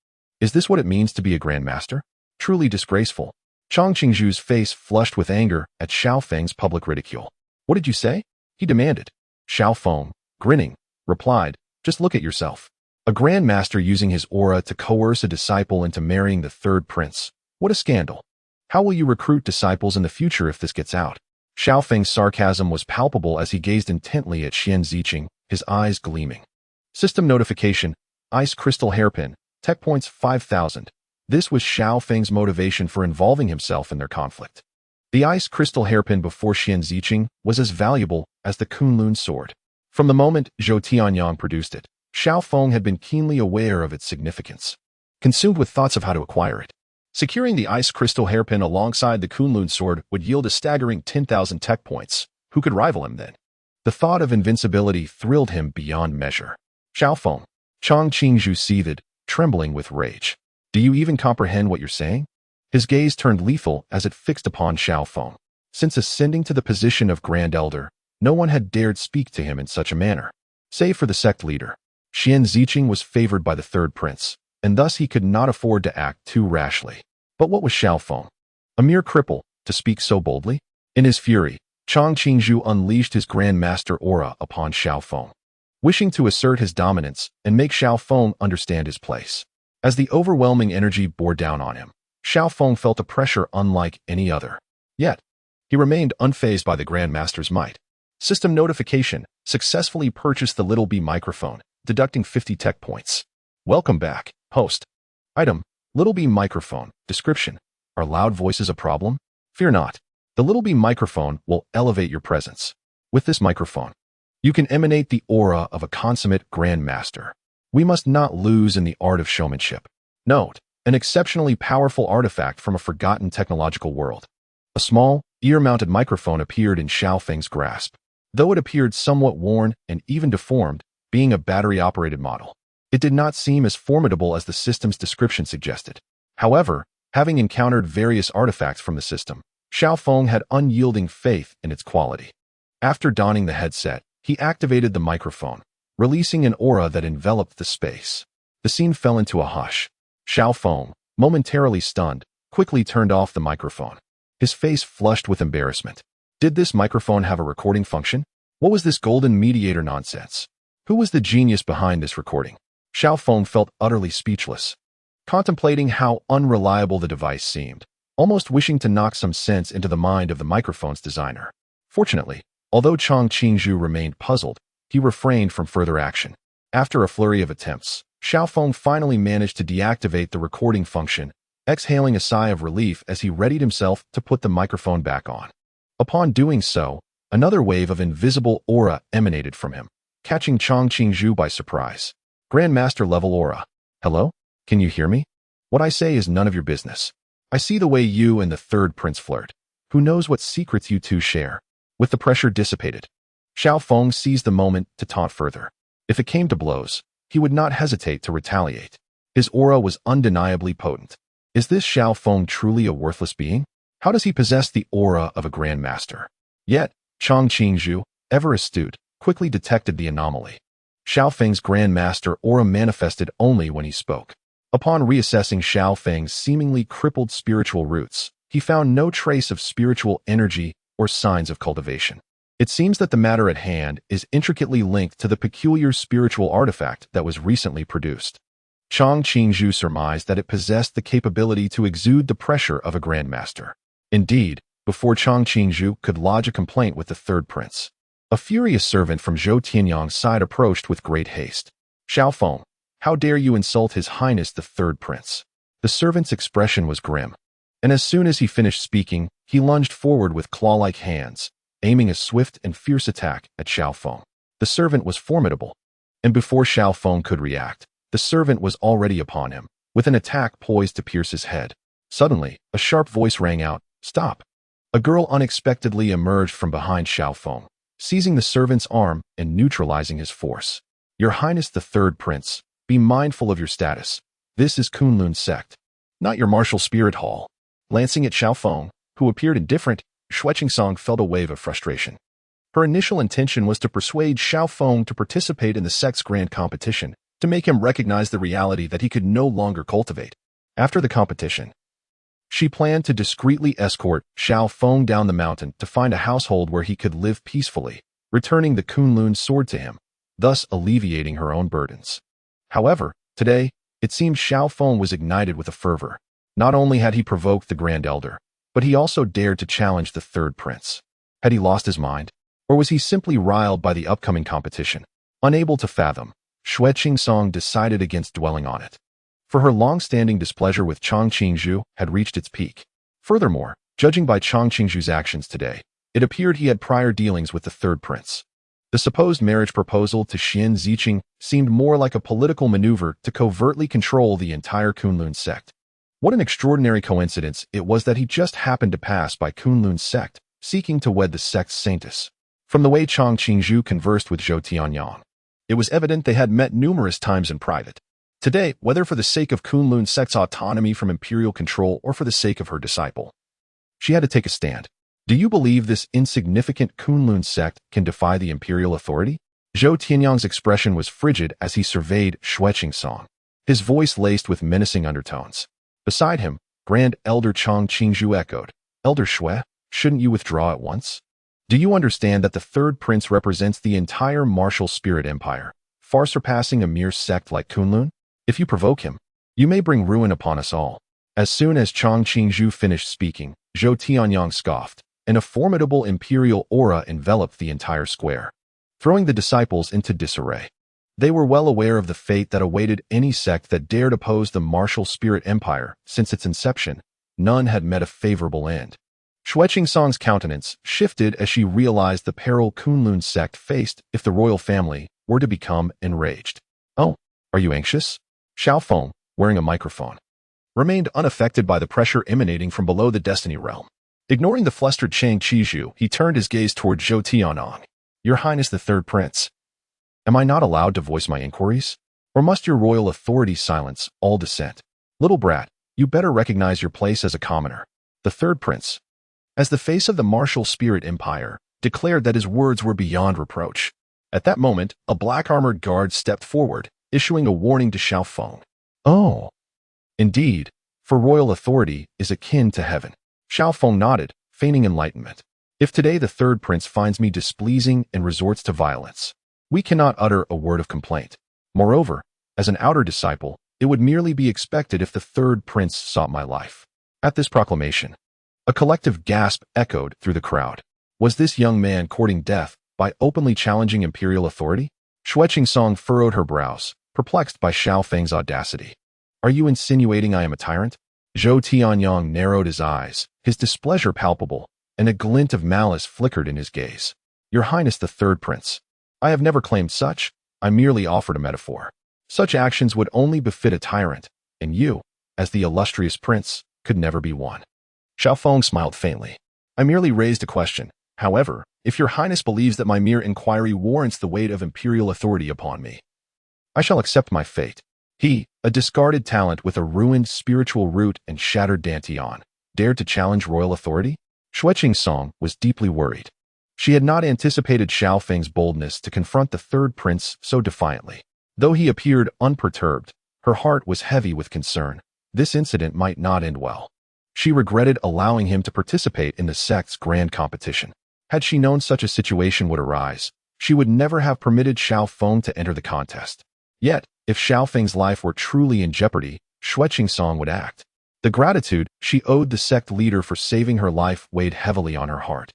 Is this what it means to be a Grand Master? Truly disgraceful. Chang Qingzhu's face flushed with anger at Xiaofeng's public ridicule. What did you say? He demanded. Xiaofeng, grinning, replied, just look at yourself. A Grand Master using his aura to coerce a disciple into marrying the third prince. What a scandal. How will you recruit disciples in the future if this gets out? Xiaofeng's sarcasm was palpable as he gazed intently at Xian Ziqing, his eyes gleaming. System notification, Ice Crystal Hairpin, Tech Points 5,000. This was Xiaofeng's motivation for involving himself in their conflict. The Ice Crystal Hairpin before Xian Ziqing was as valuable as the Kunlun sword. From the moment Zhou Tianyang produced it, Xiaofeng had been keenly aware of its significance, consumed with thoughts of how to acquire it. Securing the Ice Crystal Hairpin alongside the Kunlun sword would yield a staggering 10,000 tech points. Who could rival him then? The thought of invincibility thrilled him beyond measure. Xiaofeng. Chang Qingzhu seethed, trembling with rage. Do you even comprehend what you're saying? His gaze turned lethal as it fixed upon Xiaofeng. Since ascending to the position of Grand Elder, no one had dared speak to him in such a manner. Save for the sect leader. Xian Ziqing was favored by the third prince, and thus he could not afford to act too rashly. But what was Xiaofeng? A mere cripple, to speak so boldly? In his fury, Chang Qingzhu unleashed his Grand Master aura upon Xiaofeng, wishing to assert his dominance and make Xiaofeng understand his place. As the overwhelming energy bore down on him, Xiaofeng felt a pressure unlike any other. Yet, he remained unfazed by the Grand Master's might. System notification, successfully purchased the Little B microphone, deducting 50 tech points. Welcome back, host. Item, Little B microphone. Description, are loud voices a problem? Fear not. The Little B microphone will elevate your presence. With this microphone, you can emanate the aura of a consummate Grand Master. We must not lose in the art of showmanship. Note, an exceptionally powerful artifact from a forgotten technological world. A small, ear-mounted microphone appeared in Xiaofeng's grasp. Though it appeared somewhat worn and even deformed, being a battery-operated model, it did not seem as formidable as the system's description suggested. However, having encountered various artifacts from the system, Xiaofeng had unyielding faith in its quality. After donning the headset, he activated the microphone, releasing an aura that enveloped the space. The scene fell into a hush. Xiaofeng, momentarily stunned, quickly turned off the microphone. His face flushed with embarrassment. Did this microphone have a recording function? What was this golden mediator nonsense? Who was the genius behind this recording? Xiaofeng felt utterly speechless, contemplating how unreliable the device seemed, almost wishing to knock some sense into the mind of the microphone's designer. Fortunately, although Chang Qingzhu remained puzzled, he refrained from further action. After a flurry of attempts, Xiaofeng finally managed to deactivate the recording function, exhaling a sigh of relief as he readied himself to put the microphone back on. Upon doing so, another wave of invisible aura emanated from him, catching Chang Qingzhu by surprise. Grandmaster level aura. Hello? Can you hear me? What I say is none of your business. I see the way you and the third prince flirt. Who knows what secrets you two share? With the pressure dissipated, Xiaofeng seized the moment to taunt further. If it came to blows, he would not hesitate to retaliate. His aura was undeniably potent. Is this Xiaofeng truly a worthless being? How does he possess the aura of a Grand Master? Yet, Chang Qingzhu, ever astute, quickly detected the anomaly. Xiaofeng's Grand Master aura manifested only when he spoke. Upon reassessing Xiaofeng's seemingly crippled spiritual roots, he found no trace of spiritual energy or signs of cultivation. It seems that the matter at hand is intricately linked to the peculiar spiritual artifact that was recently produced. Chang Qingzhu surmised that it possessed the capability to exude the pressure of a Grand Master. Indeed, before Chang Qingzhu could lodge a complaint with the third prince, a furious servant from Zhou Tianyang's side approached with great haste. Xiao Feng, how dare you insult His Highness the Third Prince? The servant's expression was grim, and as soon as he finished speaking, he lunged forward with claw-like hands, aiming a swift and fierce attack at Xiao Feng. The servant was formidable, and before Xiao Feng could react, the servant was already upon him, with an attack poised to pierce his head. Suddenly, a sharp voice rang out, "Stop!" A girl unexpectedly emerged from behind Xiao Feng, seizing the servant's arm and neutralizing his force. "Your Highness the Third Prince, be mindful of your status. This is Kunlun's sect, not your martial spirit hall." Glancing at Xiao Feng, who appeared indifferent, Shueqing felt a wave of frustration. Her initial intention was to persuade Xiao Feng to participate in the sect's grand competition, to make him recognize the reality that he could no longer cultivate. After the competition, she planned to discreetly escort Xiao Feng down the mountain to find a household where he could live peacefully, returning the Kunlun sword to him, thus alleviating her own burdens. However, today, it seemed Xiao Feng was ignited with a fervor. Not only had he provoked the Grand Elder, but he also dared to challenge the Third Prince. Had he lost his mind? Or was he simply riled by the upcoming competition? Unable to fathom, Shueqing decided against dwelling on it. For her long-standing displeasure with Chang Qingzhu had reached its peak. Furthermore, judging by Chang Qingzhu's actions today, it appeared he had prior dealings with the Third Prince. The supposed marriage proposal to Xian Ziqing seemed more like a political maneuver to covertly control the entire Kunlun sect. What an extraordinary coincidence it was that he just happened to pass by Kunlun's sect, seeking to wed the sect's saintess. From the way Chang Qingzhu conversed with Zhou Tianyang, it was evident they had met numerous times in private. Today, whether for the sake of Kunlun sect's autonomy from imperial control or for the sake of her disciple, she had to take a stand. Do you believe this insignificant Kunlun sect can defy the imperial authority? Zhou Tianyang's expression was frigid as he surveyed Shueqing. His voice laced with menacing undertones. Beside him, Grand Elder Chang Qingzhu echoed, "Elder Shui, shouldn't you withdraw at once? Do you understand that the Third Prince represents the entire martial spirit empire, far surpassing a mere sect like Kunlun? If you provoke him, you may bring ruin upon us all." As soon as Chang Qingzhu finished speaking, Zhou Tianyang scoffed, and a formidable imperial aura enveloped the entire square, throwing the disciples into disarray. They were well aware of the fate that awaited any sect that dared oppose the martial spirit empire. Since its inception, none had met a favorable end. Shueqing's countenance shifted as she realized the peril Kunlun's sect faced if the royal family were to become enraged. "Oh, are you anxious?" Xiao Feng, wearing a microphone, remained unaffected by the pressure emanating from below the Destiny Realm. Ignoring the flustered Chang Qingzhu, he turned his gaze toward Zhou Tianyang. "Your Highness the Third Prince, am I not allowed to voice my inquiries? Or must your royal authority silence all dissent? Little brat, you better recognize your place as a commoner." The Third Prince, as the face of the martial spirit empire, declared that his words were beyond reproach. At that moment, a black-armored guard stepped forward, issuing a warning to Xiao Feng. "Oh, indeed, for royal authority is akin to heaven." Xiao Feng nodded, feigning enlightenment. "If today the Third Prince finds me displeasing and resorts to violence, we cannot utter a word of complaint. Moreover, as an outer disciple, it would merely be expected if the Third Prince sought my life." At this proclamation, a collective gasp echoed through the crowd. Was this young man courting death by openly challenging imperial authority? Shueqing furrowed her brows, perplexed by Xiao Feng's audacity. "Are you insinuating I am a tyrant?" Zhou Tianyang narrowed his eyes, his displeasure palpable, and a glint of malice flickered in his gaze. "Your Highness the Third Prince, I have never claimed such. I merely offered a metaphor. Such actions would only befit a tyrant, and you, as the illustrious prince, could never be one." Xiao Feng smiled faintly. "I merely raised a question. However, if your Highness believes that my mere inquiry warrants the weight of imperial authority upon me, I shall accept my fate." He, a discarded talent with a ruined spiritual root and shattered dantian, dared to challenge royal authority? Shueqing was deeply worried. She had not anticipated Xiao Feng's boldness to confront the Third Prince so defiantly. Though he appeared unperturbed, her heart was heavy with concern. This incident might not end well. She regretted allowing him to participate in the sect's grand competition. Had she known such a situation would arise, she would never have permitted Xiao Feng to enter the contest. Yet, if Xiao Feng's life were truly in jeopardy, Shueqing would act. The gratitude she owed the sect leader for saving her life weighed heavily on her heart.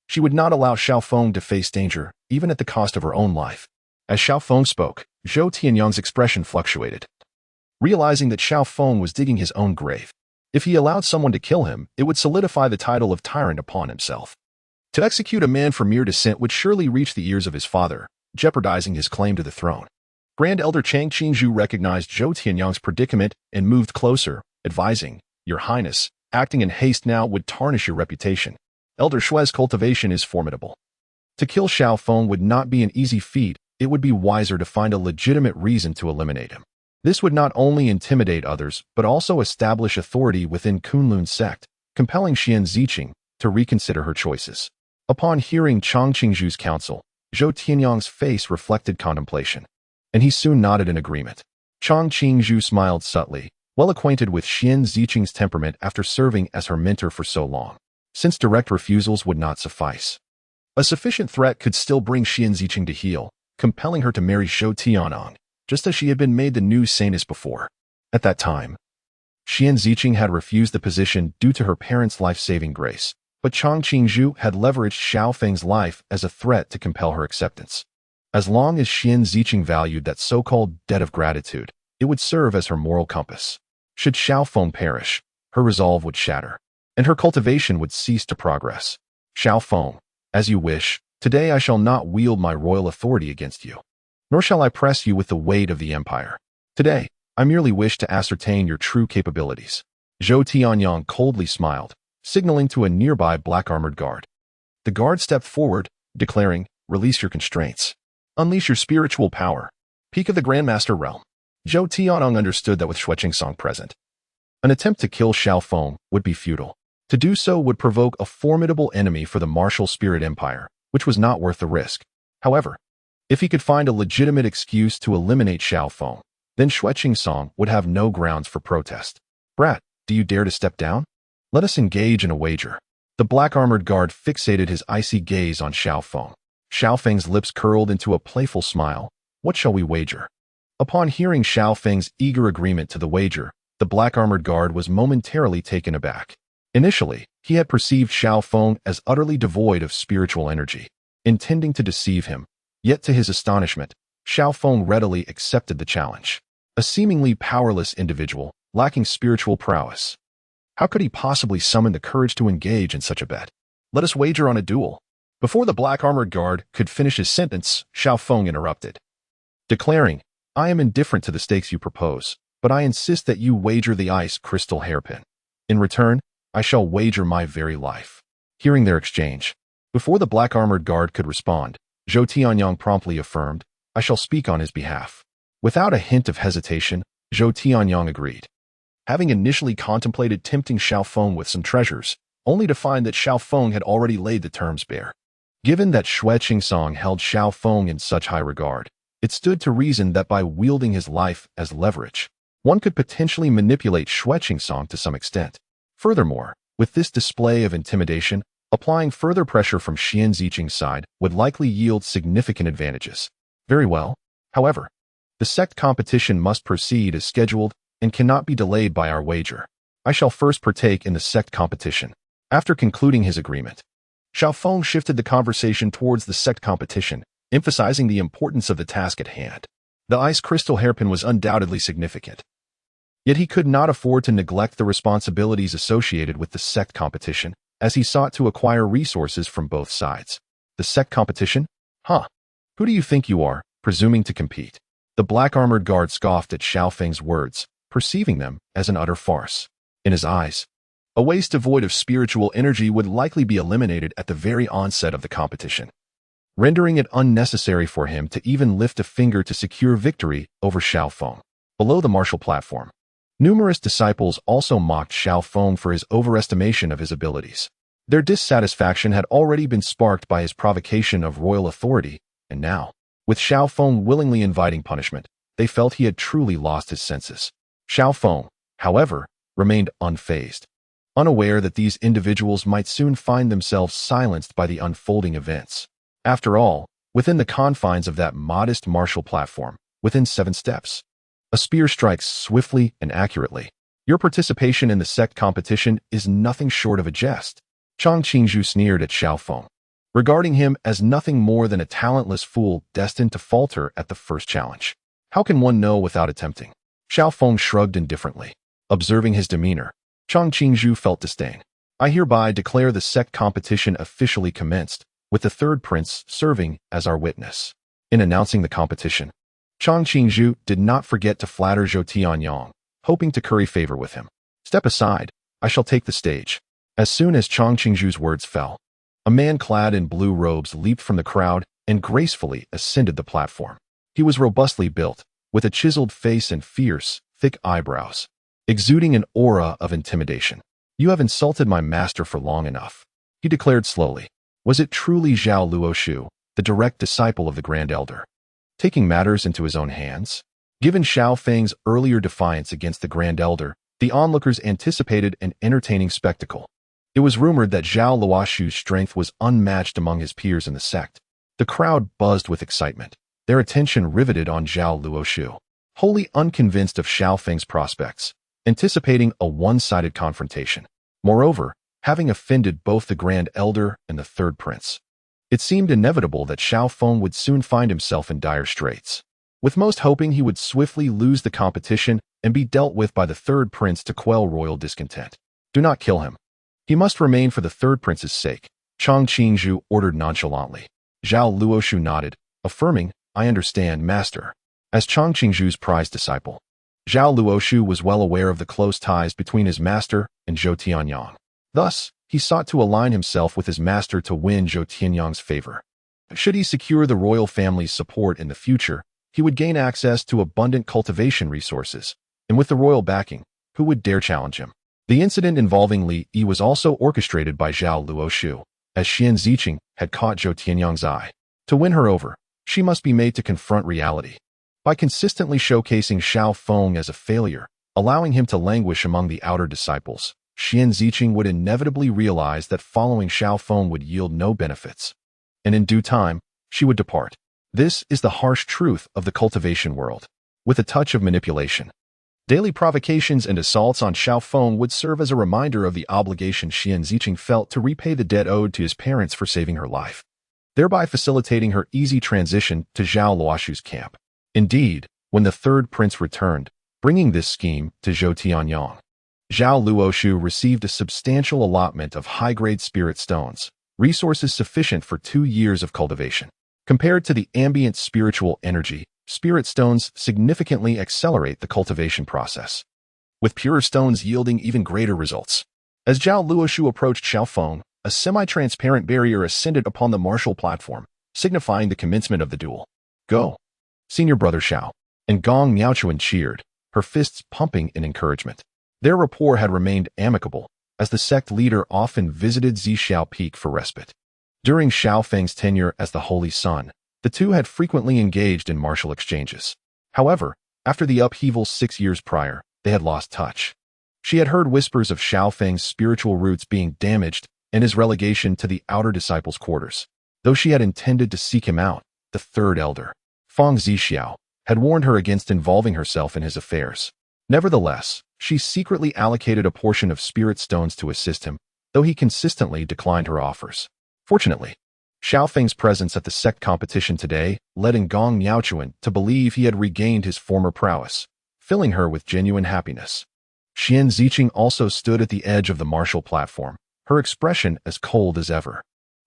She would not allow Xiao Feng to face danger, even at the cost of her own life. As Xiao Feng spoke, Zhou Tianyang's expression fluctuated, realizing that Xiao Feng was digging his own grave. If he allowed someone to kill him, it would solidify the title of tyrant upon himself. To execute a man for mere descent would surely reach the ears of his father, jeopardizing his claim to the throne. Grand Elder Chang Qingzhu recognized Zhou Tianyang's predicament and moved closer, advising, "Your Highness, acting in haste now would tarnish your reputation. Elder Shui's cultivation is formidable. To kill Xiao Feng would not be an easy feat. It would be wiser to find a legitimate reason to eliminate him. This would not only intimidate others, but also establish authority within Kunlun's sect, compelling Xian Ziqing to reconsider her choices." Upon hearing Chang Qingzhu's counsel, Zhou Tianyang's face reflected contemplation, and he soon nodded in agreement. Chang Qingzhu smiled subtly, well acquainted with Xian Ziqing's temperament after serving as her mentor for so long. Since direct refusals would not suffice, a sufficient threat could still bring Xian Ziqing to heel, compelling her to marry Zhou Tianyang, just as she had been made the new saintess before. At that time, Xian Ziqing had refused the position due to her parents' life-saving grace, but Chang Qingzhu had leveraged Xiao Feng's life as a threat to compel her acceptance. As long as Xian Ziqing valued that so-called debt of gratitude, it would serve as her moral compass. Should Xiao Feng perish, her resolve would shatter, and her cultivation would cease to progress. "Xiao Feng, as you wish, today I shall not wield my royal authority against you, nor shall I press you with the weight of the empire. Today, I merely wish to ascertain your true capabilities." Zhou Tianyang coldly smiled, signaling to a nearby black-armored guard. The guard stepped forward, declaring, "Release your constraints. Unleash your spiritual power. Peak of the Grandmaster realm." Zhou Tianyang understood that with Xueqing present, an attempt to kill Xiao Feng would be futile. To do so would provoke a formidable enemy for the martial spirit empire, which was not worth the risk. However, if he could find a legitimate excuse to eliminate Xiao Feng, then Xueqing would have no grounds for protest. "Brat, do you dare to step down? Let us engage in a wager." The black-armored guard fixated his icy gaze on Xiao Feng. Xiao Feng's lips curled into a playful smile. "What shall we wager?" Upon hearing Xiao Feng's eager agreement to the wager, the black-armored guard was momentarily taken aback. Initially, he had perceived Xiao Feng as utterly devoid of spiritual energy, intending to deceive him. Yet to his astonishment, Xiao Feng readily accepted the challenge. A seemingly powerless individual, lacking spiritual prowess. How could he possibly summon the courage to engage in such a bet? "Let us wager on a duel." Before the black-armored guard could finish his sentence, Xiao Feng interrupted, declaring, "I am indifferent to the stakes you propose, but I insist that you wager the ice crystal hairpin. In return, I shall wager my very life." Hearing their exchange, before the black-armored guard could respond, Zhou Tianyang promptly affirmed, "I shall speak on his behalf." Without a hint of hesitation, Zhou Tianyang agreed. Having initially contemplated tempting Xiao Feng with some treasures, only to find that Xiao Feng had already laid the terms bare. Given that Xueqing held Xiao Feng in such high regard, it stood to reason that by wielding his life as leverage, one could potentially manipulate Xueqing to some extent. Furthermore, with this display of intimidation, applying further pressure from Xian Ziqing's side would likely yield significant advantages. Very well. However, the sect competition must proceed as scheduled and cannot be delayed by our wager. I shall first partake in the sect competition." After concluding his agreement, Xiao Feng shifted the conversation towards the sect competition, emphasizing the importance of the task at hand. The ice crystal hairpin was undoubtedly significant. Yet he could not afford to neglect the responsibilities associated with the sect competition, as he sought to acquire resources from both sides. "The sect competition? Huh? Who do you think you are, presuming to compete?" The black-armored guard scoffed at Xiao Feng's words, perceiving them as an utter farce. In his eyes, a waste devoid of spiritual energy would likely be eliminated at the very onset of the competition, rendering it unnecessary for him to even lift a finger to secure victory over Xiao Feng. Below the martial platform, numerous disciples also mocked Xiao Feng for his overestimation of his abilities. Their dissatisfaction had already been sparked by his provocation of royal authority, and now, with Xiao Feng willingly inviting punishment, they felt he had truly lost his senses. Xiao Feng, however, remained unfazed, unaware that these individuals might soon find themselves silenced by the unfolding events. After all, within the confines of that modest martial platform, within 7 steps, a spear strikes swiftly and accurately. Your participation in the sect competition is nothing short of a jest. Chang Qingzhu sneered at Xiao Feng, regarding him as nothing more than a talentless fool destined to falter at the first challenge. How can one know without attempting? Xiao Feng shrugged indifferently. Observing his demeanor, Chang Qingzhu felt disdain. I hereby declare the sect competition officially commenced, with the third prince serving as our witness. In announcing the competition, Chang Qingzhu did not forget to flatter Zhou Tianyang, hoping to curry favor with him. Step aside, I shall take the stage. As soon as Chang Qingzhu's words fell, a man clad in blue robes leaped from the crowd and gracefully ascended the platform. He was robustly built, with a chiseled face and fierce, thick eyebrows, exuding an aura of intimidation. You have insulted my master for long enough, he declared slowly. Was it truly Zhao Luoshu, the direct disciple of the Grand Elder, taking matters into his own hands? Given Xiao Feng's earlier defiance against the Grand Elder, the onlookers anticipated an entertaining spectacle. It was rumored that Zhao Luoshu's strength was unmatched among his peers in the sect. The crowd buzzed with excitement, their attention riveted on Zhao Luoshu, wholly unconvinced of Xiao Feng's prospects, anticipating a one-sided confrontation. Moreover, having offended both the Grand Elder and the Third Prince, it seemed inevitable that Xiao Feng would soon find himself in dire straits, with most hoping he would swiftly lose the competition and be dealt with by the Third Prince to quell royal discontent. Do not kill him. He must remain for the Third Prince's sake, Chang Qingzhu ordered nonchalantly. Zhao Luoshu nodded, affirming, I understand, master. As Chang Qingzhu's prized disciple, Zhao Luoshu was well aware of the close ties between his master and Zhou Tianyang. Thus, he sought to align himself with his master to win Zhou Tianyang's favor. Should he secure the royal family's support in the future, he would gain access to abundant cultivation resources, and with the royal backing, who would dare challenge him? The incident involving Li Yi was also orchestrated by Zhao Luoshu, as Xian Ziqing had caught Zhou Tianyang's eye. To win her over, she must be made to confront reality. By consistently showcasing Xiao Feng as a failure, allowing him to languish among the outer disciples, Xian Ziqing would inevitably realize that following Xiao Feng would yield no benefits, and in due time, she would depart. This is the harsh truth of the cultivation world, with a touch of manipulation. Daily provocations and assaults on Xiao Feng would serve as a reminder of the obligation Xian Ziqing felt to repay the debt owed to his parents for saving her life, thereby facilitating her easy transition to Zhao Luoshu's camp. Indeed, when the Third Prince returned, bringing this scheme to Zhou Tianyang, Zhao Luoshu received a substantial allotment of high-grade spirit stones, resources sufficient for 2 years of cultivation. Compared to the ambient spiritual energy, spirit stones significantly accelerate the cultivation process, with pure stones yielding even greater results. As Zhao Luoshu approached Xiao Feng, a semi-transparent barrier ascended upon the martial platform, signifying the commencement of the duel. Go, Senior Brother Xiao, and Gong Miaochuan cheered, her fists pumping in encouragement. Their rapport had remained amicable, as the sect leader often visited Zixiao Peak for respite. During Xiao Feng's tenure as the Holy Sun, the two had frequently engaged in martial exchanges. However, after the upheaval 6 years prior, they had lost touch. She had heard whispers of Xiao Feng's spiritual roots being damaged and his relegation to the outer disciples' quarters. Though she had intended to seek him out, the third elder, Feng Zixiao, had warned her against involving herself in his affairs. Nevertheless, she secretly allocated a portion of spirit stones to assist him, though he consistently declined her offers. Fortunately, Xiao Feng's presence at the sect competition today led Gong Miaochuan to believe he had regained his former prowess, filling her with genuine happiness. Xian Ziqing also stood at the edge of the martial platform, her expression as cold as ever.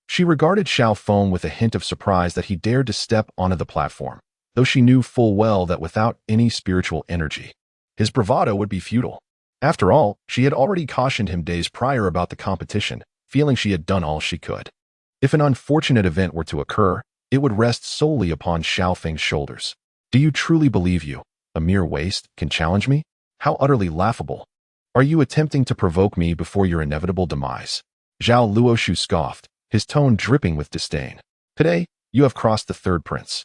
She regarded Xiao Feng with a hint of surprise that he dared to step onto the platform, though she knew full well that without any spiritual energy, his bravado would be futile. After all, she had already cautioned him days prior about the competition, feeling she had done all she could. If an unfortunate event were to occur, it would rest solely upon Xiao Feng's shoulders. Do you truly believe you, a mere waste, can challenge me? How utterly laughable. Are you attempting to provoke me before your inevitable demise? Zhao Luoshu scoffed, his tone dripping with disdain. Today, you have crossed the third prince.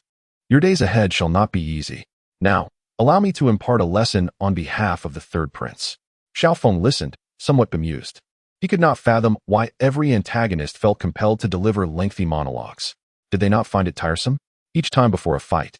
Your days ahead shall not be easy. Now, allow me to impart a lesson on behalf of the third prince. Xiao Feng listened, somewhat bemused. He could not fathom why every antagonist felt compelled to deliver lengthy monologues. Did they not find it tiresome? Each time before a fight,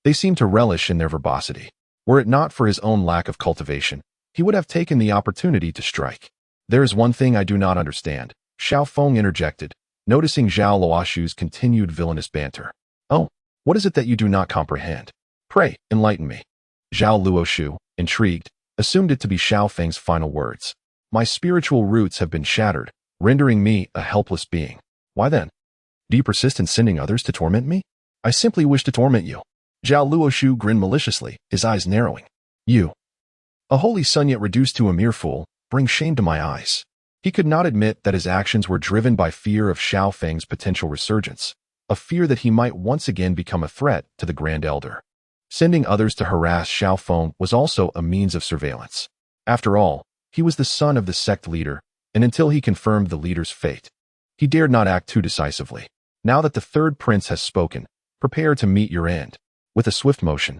they seemed to relish in their verbosity. Were it not for his own lack of cultivation, he would have taken the opportunity to strike. There is one thing I do not understand, Xiao Feng interjected, noticing Zhao Luoshu's continued villainous banter. Oh, what is it that you do not comprehend? Pray, enlighten me. Zhao Luoshu, intrigued, assumed it to be Xiao Feng's final words. My spiritual roots have been shattered, rendering me a helpless being. Why then? Do you persist in sending others to torment me? I simply wish to torment you. Zhao Luoshu grinned maliciously, his eyes narrowing. You, a holy son yet reduced to a mere fool, bring shame to my eyes. He could not admit that his actions were driven by fear of Xiao Feng's potential resurgence, a fear that he might once again become a threat to the Grand Elder. Sending others to harass Xiao Feng was also a means of surveillance. After all, he was the son of the sect leader, and until he confirmed the leader's fate, he dared not act too decisively. Now that the third prince has spoken, prepare to meet your end. With a swift motion,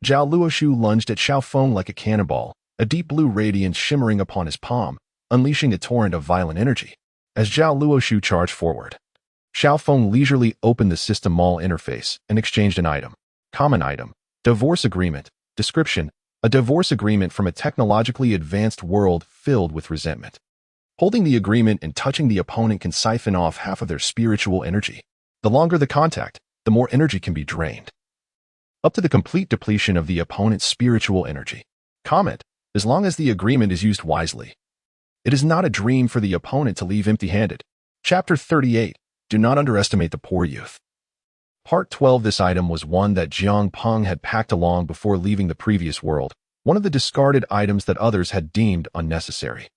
Zhao Luoshu lunged at Xiao Feng like a cannonball, a deep blue radiance shimmering upon his palm, unleashing a torrent of violent energy. As Zhao Luoshu charged forward, Xiao Feng leisurely opened the system mall interface and exchanged an item. Common item. Divorce agreement. Description: a divorce agreement from a technologically advanced world filled with resentment. Holding the agreement and touching the opponent can siphon off half of their spiritual energy. The longer the contact, the more energy can be drained, up to the complete depletion of the opponent's spiritual energy. Comment: as long as the agreement is used wisely. It is not a dream for the opponent to leave empty-handed. Chapter 38. Do not underestimate the poor youth. Part 12. This item was one that Jiang Peng had packed along before leaving the previous world, one of the discarded items that others had deemed unnecessary.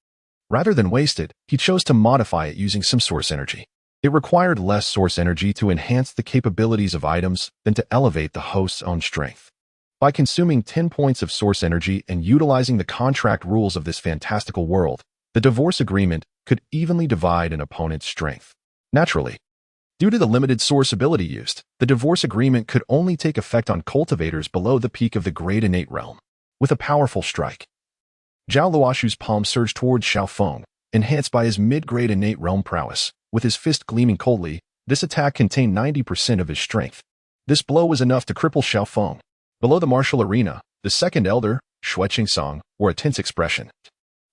Rather than waste it, he chose to modify it using some source energy. It required less source energy to enhance the capabilities of items than to elevate the host's own strength. By consuming 10 points of source energy and utilizing the contract rules of this fantastical world, the divorce agreement could evenly divide an opponent's strength. Naturally, due to the limited source ability used, the divorce agreement could only take effect on cultivators below the peak of the Great Innate Realm. With a powerful strike, Zhao Luoshu's palm surged towards Xiao Feng, enhanced by his mid-grade Innate Realm prowess. With his fist gleaming coldly, this attack contained 90% of his strength. This blow was enough to cripple Xiao Feng. Below the martial arena, the second elder, Shueqing Song, wore a tense expression,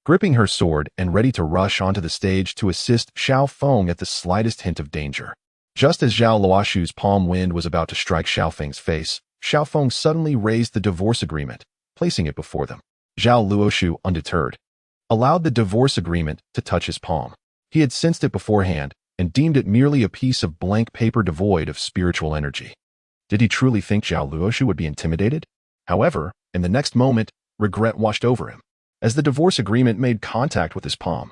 gripping her sword and ready to rush onto the stage to assist Xiao Feng at the slightest hint of danger. Just as Zhao Luoshu's palm wind was about to strike Xiao Feng's face, Xiao Feng suddenly raised the divorce agreement, placing it before them. Zhao Luoshu, undeterred, allowed the divorce agreement to touch his palm. He had sensed it beforehand and deemed it merely a piece of blank paper devoid of spiritual energy. Did he truly think Zhao Luoshu would be intimidated? However, in the next moment, regret washed over him. As the divorce agreement made contact with his palm,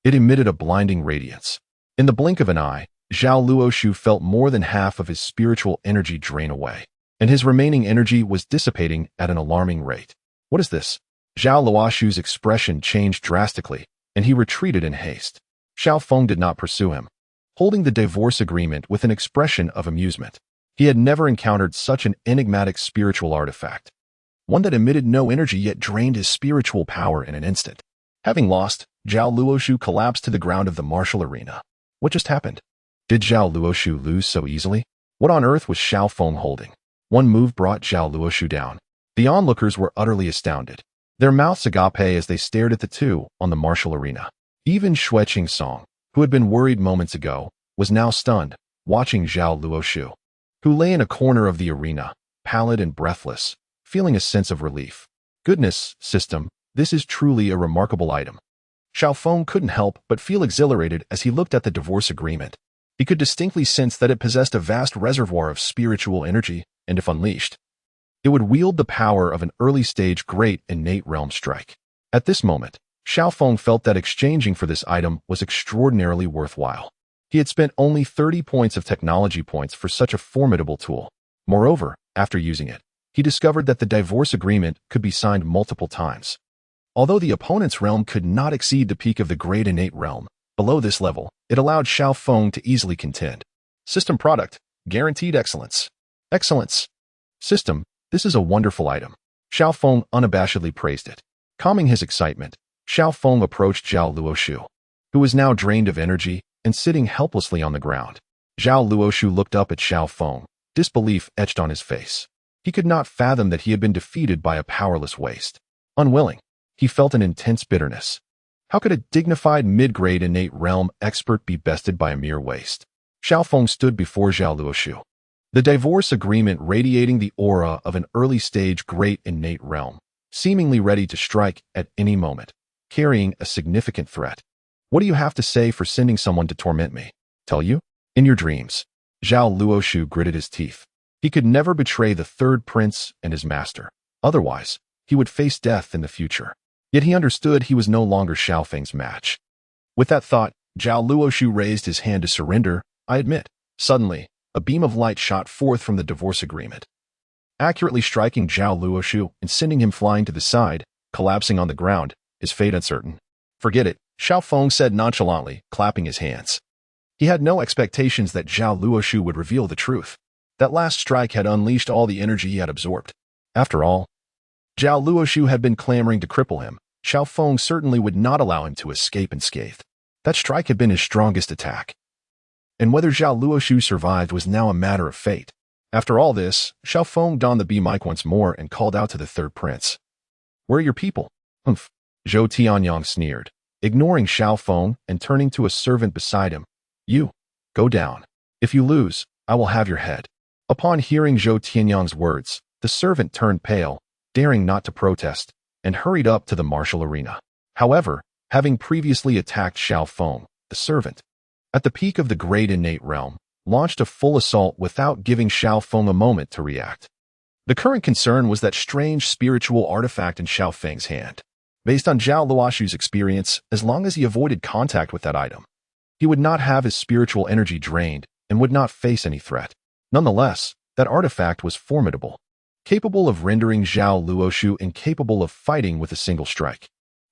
it emitted a blinding radiance. In the blink of an eye, Zhao Luoshu felt more than half of his spiritual energy drain away, and his remaining energy was dissipating at an alarming rate. What is this? Zhao Luoshu's expression changed drastically, and he retreated in haste. Xiao Feng did not pursue him, holding the divorce agreement with an expression of amusement. He had never encountered such an enigmatic spiritual artifact, one that emitted no energy yet drained his spiritual power in an instant. Having lost, Zhao Luoshu collapsed to the ground of the martial arena. What just happened? Did Zhao Luoshu lose so easily? What on earth was Xiao Feng holding? One move brought Zhao Luoshu down. The onlookers were utterly astounded, their mouths agape as they stared at the two on the martial arena. Even Shueqing Song, who had been worried moments ago, was now stunned, watching Zhao Luoshu, who lay in a corner of the arena, pallid and breathless, feeling a sense of relief. Goodness, system, this is truly a remarkable item. Xiao Feng couldn't help but feel exhilarated as he looked at the divorce agreement. He could distinctly sense that it possessed a vast reservoir of spiritual energy, and if unleashed, it would wield the power of an early-stage Great Innate Realm strike. At this moment, Xiao Feng felt that exchanging for this item was extraordinarily worthwhile. He had spent only 30 points of technology points for such a formidable tool. Moreover, after using it, he discovered that the divorce agreement could be signed multiple times. Although the opponent's realm could not exceed the peak of the Great Innate Realm, below this level, it allowed Xiao Feng to easily contend. System product, guaranteed excellence. Excellence. System, this is a wonderful item. Xiao Feng unabashedly praised it. Calming his excitement, Xiao Feng approached Zhao Luoshu, who was now drained of energy and sitting helplessly on the ground. Zhao Luoshu looked up at Xiao Feng, disbelief etched on his face. He could not fathom that he had been defeated by a powerless waste. Unwilling, he felt an intense bitterness. How could a dignified mid-grade innate realm expert be bested by a mere waste? Xiao Feng stood before Zhao Luoshu. The divorce agreement radiating the aura of an early-stage great innate realm, seemingly ready to strike at any moment, carrying a significant threat. What do you have to say for sending someone to torment me? Tell you? In your dreams. Zhao Luoshu gritted his teeth. He could never betray the third prince and his master. Otherwise, he would face death in the future. Yet he understood he was no longer Xiaofeng's match. With that thought, Zhao Luoshu raised his hand to surrender. I admit. Suddenly, a beam of light shot forth from the divorce agreement, accurately striking Zhao Luoshu and sending him flying to the side, collapsing on the ground, his fate uncertain. Forget it, Xiaofeng said nonchalantly, clapping his hands. He had no expectations that Zhao Luoshu would reveal the truth. That last strike had unleashed all the energy he had absorbed. After all, Zhao Luoshu had been clamoring to cripple him. Xiaofeng certainly would not allow him to escape unscathed. That strike had been his strongest attack. And whether Zhao Luoshu survived was now a matter of fate. After all this, Xiaofeng donned the B-mic once more and called out to the third prince. Where are your people? Humph. Zhou Tianyang sneered, ignoring Xiaofeng and turning to a servant beside him. You, go down. If you lose, I will have your head. Upon hearing Zhou Tianyang's words, the servant turned pale, daring not to protest, and hurried up to the martial arena. However, having previously attacked Xiaofeng, the servant, at the peak of the great innate realm, launched a full assault without giving Xiaofeng a moment to react. The current concern was that strange spiritual artifact in Xiaofeng's hand. Based on Zhao Luoshu's experience, as long as he avoided contact with that item, he would not have his spiritual energy drained and would not face any threat. Nonetheless, that artifact was formidable, capable of rendering Zhao Luoshu incapable of fighting with a single strike.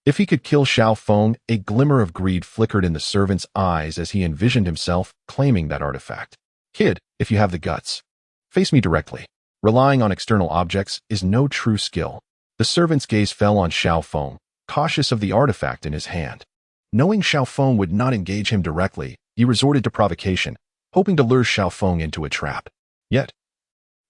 If he could kill Xiaofeng, a glimmer of greed flickered in the servant's eyes as he envisioned himself claiming that artifact. Kid, if you have the guts, face me directly. Relying on external objects is no true skill. The servant's gaze fell on Xiaofeng, cautious of the artifact in his hand. Knowing Xiaofeng would not engage him directly, he resorted to provocation, hoping to lure Xiaofeng into a trap. Yet,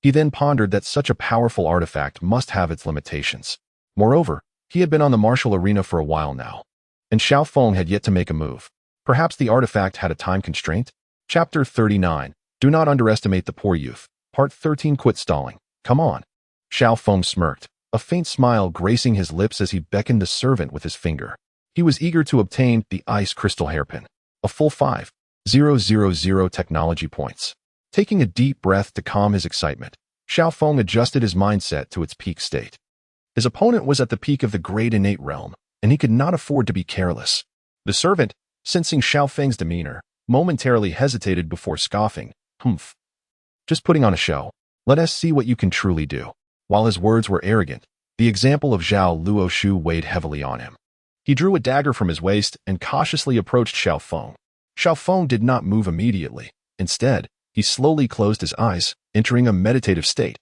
he then pondered that such a powerful artifact must have its limitations. Moreover, he had been on the martial arena for a while now, and Xiaofeng had yet to make a move. Perhaps the artifact had a time constraint? Chapter 39. Do not underestimate the poor youth. Part 13. Quit stalling. Come on. Xiaofeng smirked, a faint smile gracing his lips as he beckoned the servant with his finger. He was eager to obtain the ice crystal hairpin, a full 5,000 technology points. Taking a deep breath to calm his excitement, Xiaofeng adjusted his mindset to its peak state. His opponent was at the peak of the great innate realm, and he could not afford to be careless. The servant, sensing Xiaofeng's demeanor, momentarily hesitated before scoffing. Humph. Just putting on a show. Let us see what you can truly do. While his words were arrogant, the example of Zhao Luoshu weighed heavily on him. He drew a dagger from his waist and cautiously approached Xiaofeng. Xiaofeng did not move immediately. Instead, he slowly closed his eyes, entering a meditative state,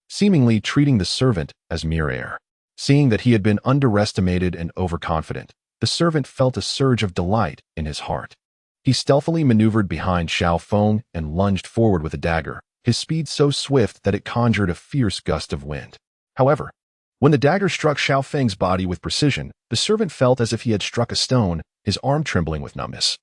seemingly treating the servant as mere air. Seeing that he had been underestimated and overconfident, the servant felt a surge of delight in his heart. He stealthily maneuvered behind Xiaofeng and lunged forward with a dagger, his speed so swift that it conjured a fierce gust of wind. However, when the dagger struck Xiaofeng's body with precision, the servant felt as if he had struck a stone, his arm trembling with numbness,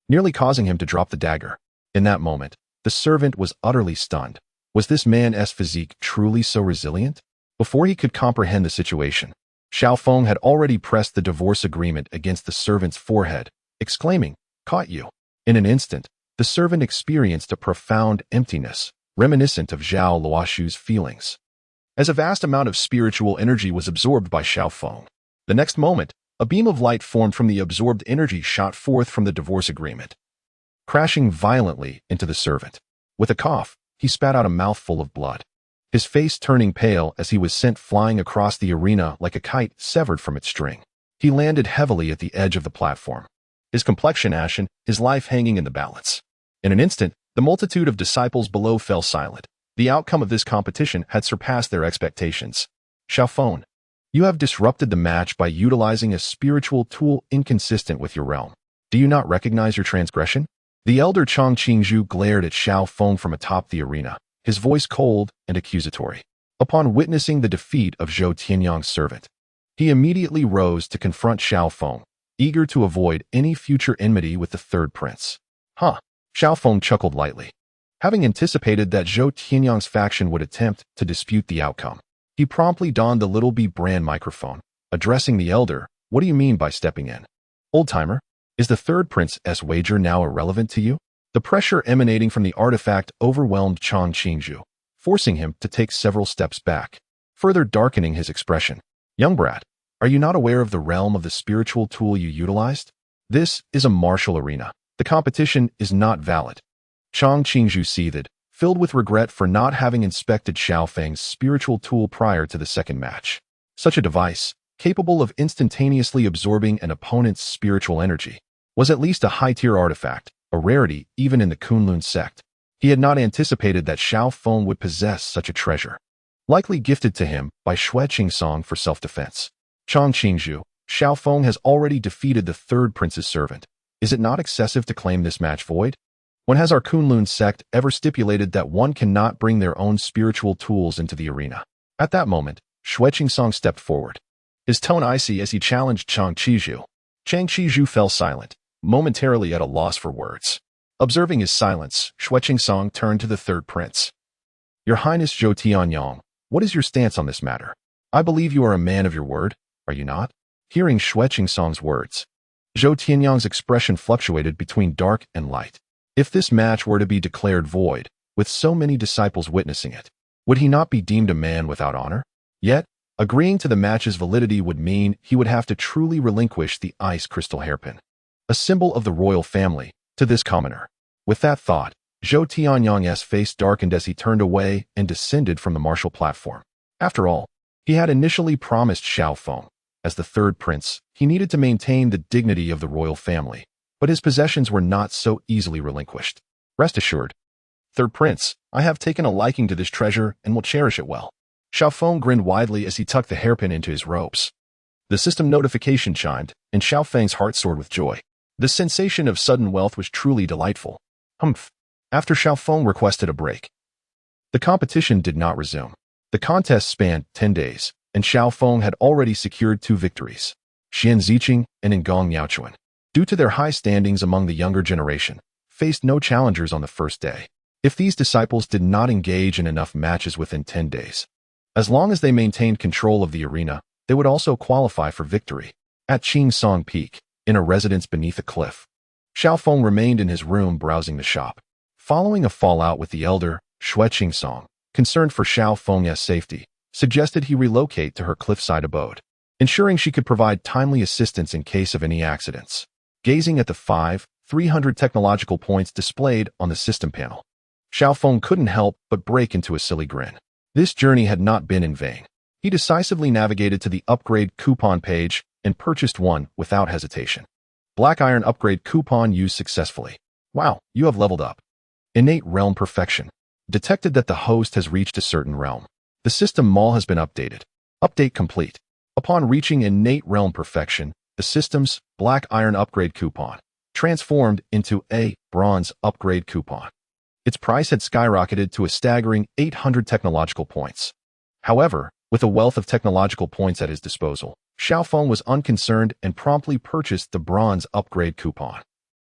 nearly causing him to drop the dagger. In that moment, the servant was utterly stunned. Was this man's physique truly so resilient? Before he could comprehend the situation, Xiaofeng had already pressed the divorce agreement against the servant's forehead, exclaiming, "Caught you." In an instant, the servant experienced a profound emptiness, reminiscent of Zhao Luoshu's feelings, as a vast amount of spiritual energy was absorbed by Xiaofeng. The next moment, a beam of light formed from the absorbed energy shot forth from the divorce agreement, crashing violently into the servant. With a cough, he spat out a mouthful of blood, his face turning pale as he was sent flying across the arena like a kite severed from its string. He landed heavily at the edge of the platform, his complexion ashen, his life hanging in the balance. In an instant, the multitude of disciples below fell silent. The outcome of this competition had surpassed their expectations. Xiaofeng, you have disrupted the match by utilizing a spiritual tool inconsistent with your realm. Do you not recognize your transgression? The elder Chang Qingzhu glared at Xiaofeng from atop the arena, his voice cold and accusatory. Upon witnessing the defeat of Zhou Tianyang's servant, he immediately rose to confront Xiaofeng, eager to avoid any future enmity with the third prince. Huh. Xiaofeng chuckled lightly. Having anticipated that Zhou Tianyang's faction would attempt to dispute the outcome, he promptly donned the Little B brand microphone, addressing the elder. What do you mean by stepping in? Old-timer, is the third prince's wager now irrelevant to you? The pressure emanating from the artifact overwhelmed Chang Qingzhu, forcing him to take several steps back, further darkening his expression. Young brat, are you not aware of the realm of the spiritual tool you utilized? This is a martial arena. The competition is not valid. Chang Qingzhu seethed, filled with regret for not having inspected Xiao Feng's spiritual tool prior to the second match. Such a device, capable of instantaneously absorbing an opponent's spiritual energy, was at least a high-tier artifact, a rarity even in the Kunlun sect. He had not anticipated that Xiao Feng would possess such a treasure, likely gifted to him by Xue Qingsong for self-defense. Chang Qingzhu, Xiao Feng has already defeated the third prince's servant. Is it not excessive to claim this match void? When has our Kunlun sect ever stipulated that one cannot bring their own spiritual tools into the arena? At that moment, Xue Qingsong stepped forward, his tone icy as he challenged Chang Qingzhu. Chang Qingzhu fell silent, momentarily at a loss for words. Observing his silence, Xue Qingsong turned to the third prince. Your Highness Zhou Tianyang, what is your stance on this matter? I believe you are a man of your word, are you not? Hearing Xue Qingsong's words, Zhou Tianyang's expression fluctuated between dark and light. If this match were to be declared void, with so many disciples witnessing it, would he not be deemed a man without honor? Yet, agreeing to the match's validity would mean he would have to truly relinquish the ice crystal hairpin, a symbol of the royal family, to this commoner. With that thought, Zhou Tianyang's face darkened as he turned away and descended from the martial platform. After all, he had initially promised Xiao Feng, as the third prince, he needed to maintain the dignity of the royal family, but his possessions were not so easily relinquished. Rest assured, third prince, I have taken a liking to this treasure and will cherish it well. Xiao Feng grinned widely as he tucked the hairpin into his robes. The system notification chimed, and Xiao Feng's heart soared with joy. The sensation of sudden wealth was truly delightful. Humph. After Xiao Feng requested a break, the competition did not resume. The contest spanned 10 days, and Xiao Feng had already secured 2 victories, Xian Ziqing and Ngong Yaochuan, due to their high standings among the younger generation, faced no challengers on the first day. If these disciples did not engage in enough matches within 10 days, as long as they maintained control of the arena, they would also qualify for victory. At Qing Song Peak, in a residence beneath a cliff, Xiao Feng remained in his room browsing the shop. Following a fallout with the elder, Xue Qingsong, concerned for Xiao Feng's safety, suggested he relocate to her cliffside abode, ensuring she could provide timely assistance in case of any accidents. Gazing at the 300 technological points displayed on the system panel, Xiao Feng couldn't help but break into a silly grin. This journey had not been in vain. He decisively navigated to the upgrade coupon page and purchased one without hesitation. Black Iron upgrade coupon used successfully. Wow, you have leveled up. Innate realm perfection. Detected that the host has reached a certain realm. The system mall has been updated. Update complete. Upon reaching innate realm perfection, the system's Black Iron upgrade coupon transformed into a bronze upgrade coupon. Its price had skyrocketed to a staggering 800 technological points. However, with a wealth of technological points at his disposal, Xiao Feng was unconcerned and promptly purchased the bronze upgrade coupon.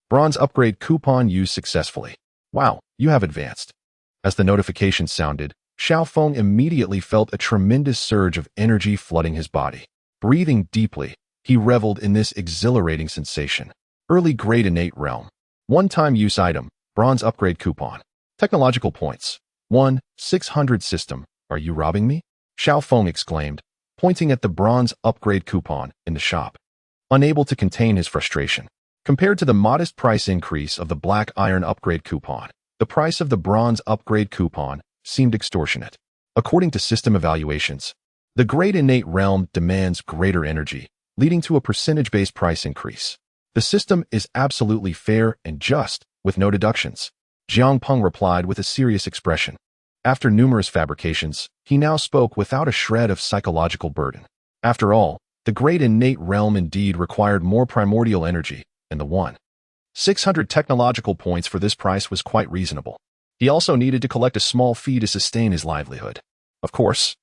Bronze upgrade coupon used successfully. Wow, you have advanced. As the notification sounded, Xiao Feng immediately felt a tremendous surge of energy flooding his body. Breathing deeply, he reveled in this exhilarating sensation. Early grade innate realm. One-time use item, bronze upgrade coupon. Technological points. 1,600 system. Are you robbing me? Xiao Feng exclaimed, pointing at the bronze upgrade coupon in the shop. Unable to contain his frustration. Compared to the modest price increase of the Black Iron upgrade coupon, the price of the bronze upgrade coupon seemed extortionate. According to system evaluations, the great innate realm demands greater energy, leading to a percentage-based price increase. The system is absolutely fair and just, with no deductions. Jiang Peng replied with a serious expression. After numerous fabrications, he now spoke without a shred of psychological burden. After all, the great innate realm indeed required more primordial energy, and the 1,600 technological points for this price was quite reasonable. He also needed to collect a small fee to sustain his livelihood. Of course,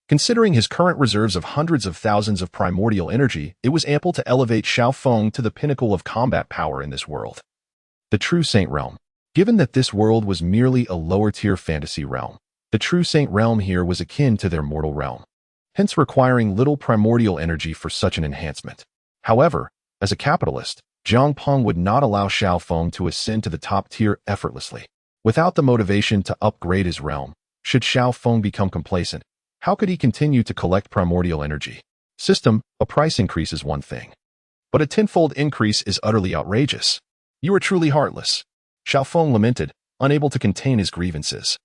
considering his current reserves of hundreds of thousands of primordial energy, it was ample to elevate Xiao Feng to the pinnacle of combat power in this world. The true Saint Realm. Given that this world was merely a lower-tier fantasy realm, the true saint realm here was akin to their mortal realm, hence requiring little primordial energy for such an enhancement. However, as a capitalist, Jiang Peng would not allow Xiao Feng to ascend to the top tier effortlessly. Without the motivation to upgrade his realm, should Xiao Feng become complacent, how could he continue to collect primordial energy? System, a price increase is one thing, but a tenfold increase is utterly outrageous. You are truly heartless, Xiao Feng lamented, unable to contain his grievances.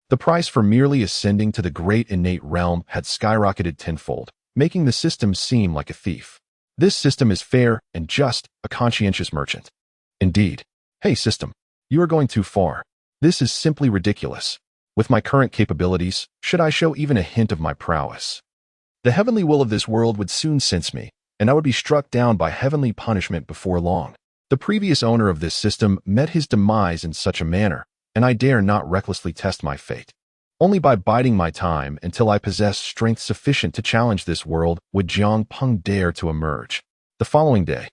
The price for merely ascending to the great innate realm had skyrocketed tenfold, making the system seem like a thief. This system is fair and just, a conscientious merchant. Indeed. Hey system, you are going too far. This is simply ridiculous. With my current capabilities, should I show even a hint of my prowess? The heavenly will of this world would soon sense me, and I would be struck down by heavenly punishment before long. The previous owner of this system met his demise in such a manner, and I dare not recklessly test my fate. Only by biding my time until I possess strength sufficient to challenge this world would Jiang Peng dare to emerge. The following day,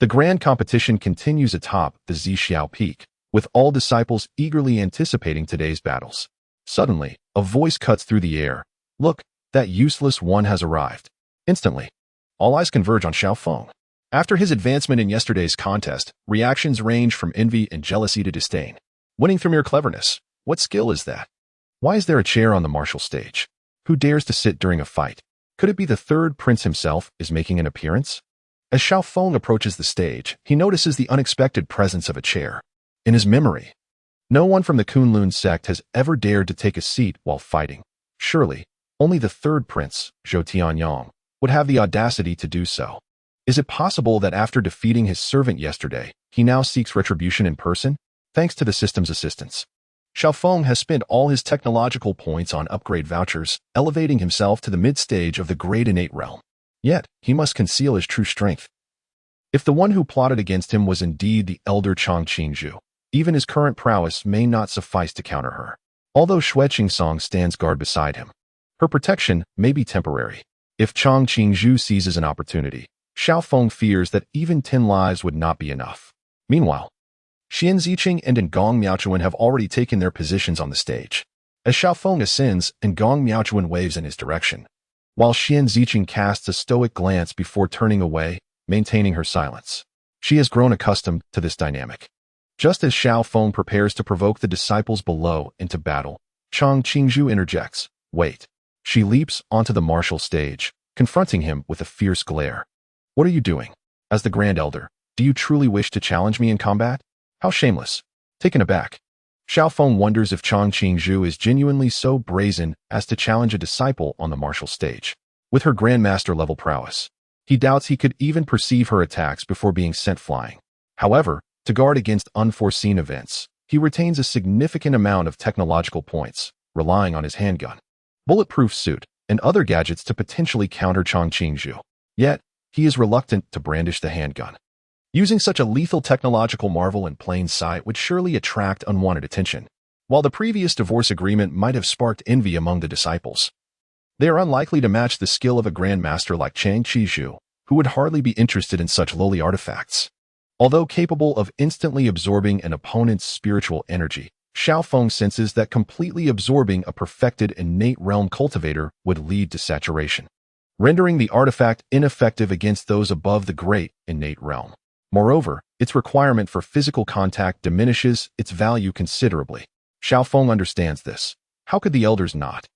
the grand competition continues atop the Zixiao Peak, with all disciples eagerly anticipating today's battles. Suddenly, a voice cuts through the air. Look, that useless one has arrived. Instantly, all eyes converge on Xiao Feng. After his advancement in yesterday's contest, reactions range from envy and jealousy to disdain. Winning through mere cleverness. What skill is that? Why is there a chair on the martial stage? Who dares to sit during a fight? Could it be the third prince himself is making an appearance? As Xiao Feng approaches the stage, he notices the unexpected presence of a chair. In his memory, no one from the Kunlun sect has ever dared to take a seat while fighting. Surely, only the third prince, Zhou Tianyang, would have the audacity to do so. Is it possible that after defeating his servant yesterday, he now seeks retribution in person? Thanks to the system's assistance, Xiao Feng has spent all his technological points on upgrade vouchers, elevating himself to the mid-stage of the great innate realm. Yet, he must conceal his true strength. If the one who plotted against him was indeed the elder Chang Qingzhu, even his current prowess may not suffice to counter her. Although Xue Qingsong stands guard beside him, her protection may be temporary. If Chang Qingzhu seizes an opportunity, Xiao Feng fears that even 10 lives would not be enough. Meanwhile, Xian Ziqing and Gong Miaochuan have already taken their positions on the stage. As Xiao Feng ascends, Gong Miaochuan waves in his direction, while Xian Ziqing casts a stoic glance before turning away, maintaining her silence. She has grown accustomed to this dynamic. Just as Xiao Feng prepares to provoke the disciples below into battle, Chang Qingzhu interjects. Wait. She leaps onto the martial stage, confronting him with a fierce glare. What are you doing? As the Grand Elder, do you truly wish to challenge me in combat? How shameless. Taken aback, Xiao Feng wonders if Chang Qingzhu is genuinely so brazen as to challenge a disciple on the martial stage. With her Grandmaster level prowess, he doubts he could even perceive her attacks before being sent flying. However, to guard against unforeseen events, he retains a significant amount of technological points, relying on his handgun, bulletproof suit, and other gadgets to potentially counter Chang Qingzhu. Yet, he is reluctant to brandish the handgun. Using such a lethal technological marvel in plain sight would surely attract unwanted attention. While the previous divorce agreement might have sparked envy among the disciples, they are unlikely to match the skill of a grandmaster like Chang Qingzhu, who would hardly be interested in such lowly artifacts. Although capable of instantly absorbing an opponent's spiritual energy, Xiao Feng senses that completely absorbing a perfected innate realm cultivator would lead to saturation, rendering the artifact ineffective against those above the great innate realm. Moreover, its requirement for physical contact diminishes its value considerably. Xiao Feng understands this. How could the elders not?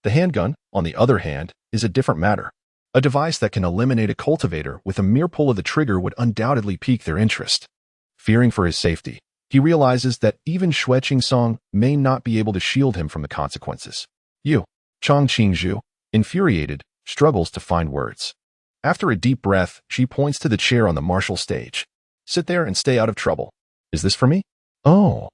The handgun, on the other hand, is a different matter. A device that can eliminate a cultivator with a mere pull of the trigger would undoubtedly pique their interest. Fearing for his safety, he realizes that even Xue Qingsong may not be able to shield him from the consequences. Chang Qingzhu, infuriated, struggles to find words. After a deep breath, she points to the chair on the martial stage. Sit there and stay out of trouble. Is this for me? Oh.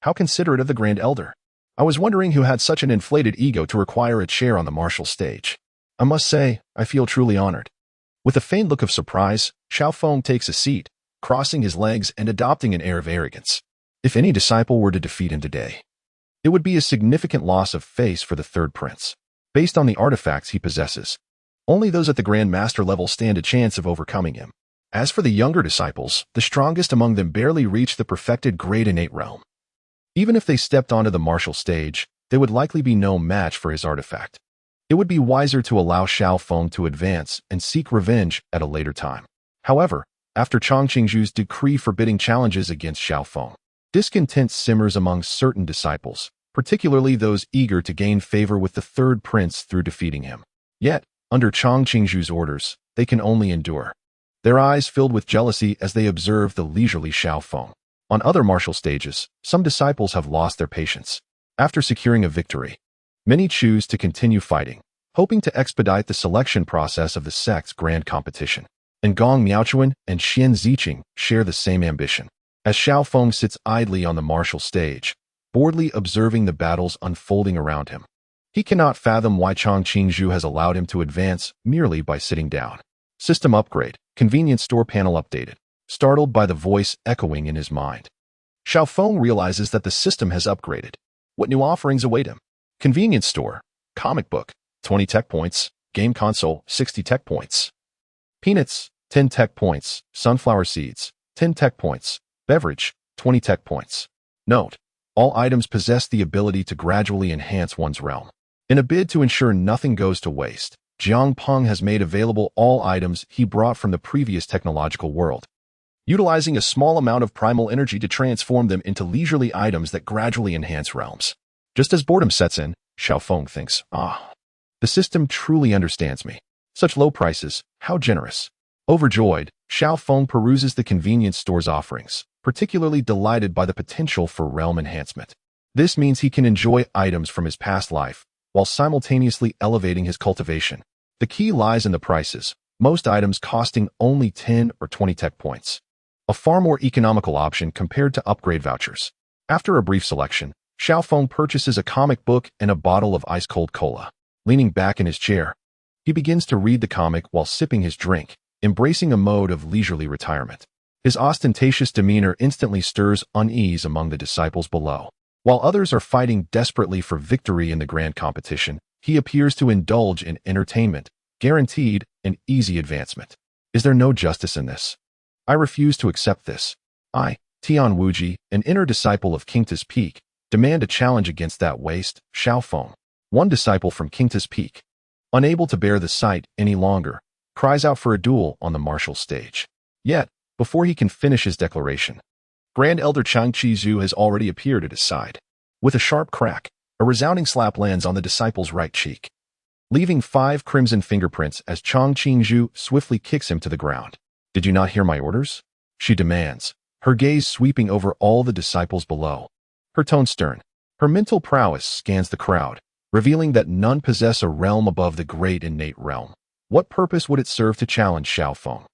How considerate of the Grand Elder. I was wondering who had such an inflated ego to require a chair on the martial stage. I must say, I feel truly honored. With a faint look of surprise, Xiao Feng takes a seat, crossing his legs and adopting an air of arrogance. If any disciple were to defeat him today, it would be a significant loss of face for the third prince. Based on the artifacts he possesses, only those at the Grand Master level stand a chance of overcoming him. As for the younger disciples, the strongest among them barely reach the perfected great innate realm. Even if they stepped onto the martial stage, they would likely be no match for his artifact. It would be wiser to allow Xiaofeng to advance and seek revenge at a later time. However, after Chang Qingzhu's decree forbidding challenges against Xiaofeng, discontent simmers among certain disciples, particularly those eager to gain favor with the third prince through defeating him. Yet, under Chang Qingzhu's orders, they can only endure. Their eyes filled with jealousy as they observe the leisurely Xiaofeng. On other martial stages, some disciples have lost their patience. After securing a victory, many choose to continue fighting, hoping to expedite the selection process of the sect's grand competition. And Gong Miaochuan and Xian Ziqing share the same ambition. As Xiaofeng sits idly on the martial stage, boredly observing the battles unfolding around him, he cannot fathom why Chang Qingzhu has allowed him to advance merely by sitting down. System upgrade, convenience store panel updated, startled by the voice echoing in his mind. Xiaofeng realizes that the system has upgraded. What new offerings await him? Convenience store, comic book, 20 tech points, game console, 60 tech points. Peanuts, 10 tech points, sunflower seeds, 10 tech points, beverage, 20 tech points. Note, all items possess the ability to gradually enhance one's realm. In a bid to ensure nothing goes to waste, Jiang Peng has made available all items he brought from the previous technological world, utilizing a small amount of primal energy to transform them into leisurely items that gradually enhance realms. Just as boredom sets in, Xiaofeng thinks, the system truly understands me. Such low prices, how generous. Overjoyed, Xiaofeng peruses the convenience store's offerings, particularly delighted by the potential for realm enhancement. This means he can enjoy items from his past life, while simultaneously elevating his cultivation. The key lies in the prices, most items costing only 10 or 20 tech points. A far more economical option compared to upgrade vouchers. After a brief selection, Xiaofeng purchases a comic book and a bottle of ice-cold cola. Leaning back in his chair, he begins to read the comic while sipping his drink, embracing a mode of leisurely retirement. His ostentatious demeanor instantly stirs unease among the disciples below. While others are fighting desperately for victory in the grand competition, he appears to indulge in entertainment, guaranteed an easy advancement. Is there no justice in this? I refuse to accept this. I, Tian Wuji, an inner disciple of Qingta's Peak, demand a challenge against that waste, Xiaofeng. One disciple from Qingta's Peak, unable to bear the sight any longer, cries out for a duel on the martial stage. Yet, before he can finish his declaration, Grand Elder Chang Qingzhu has already appeared at his side. With a sharp crack, a resounding slap lands on the disciple's right cheek, leaving 5 crimson fingerprints as Chang Qingzhu swiftly kicks him to the ground. Did you not hear my orders? She demands, her gaze sweeping over all the disciples below. Her tone stern. Her mental prowess scans the crowd, revealing that none possess a realm above the great innate realm. What purpose would it serve to challenge Xiaofeng?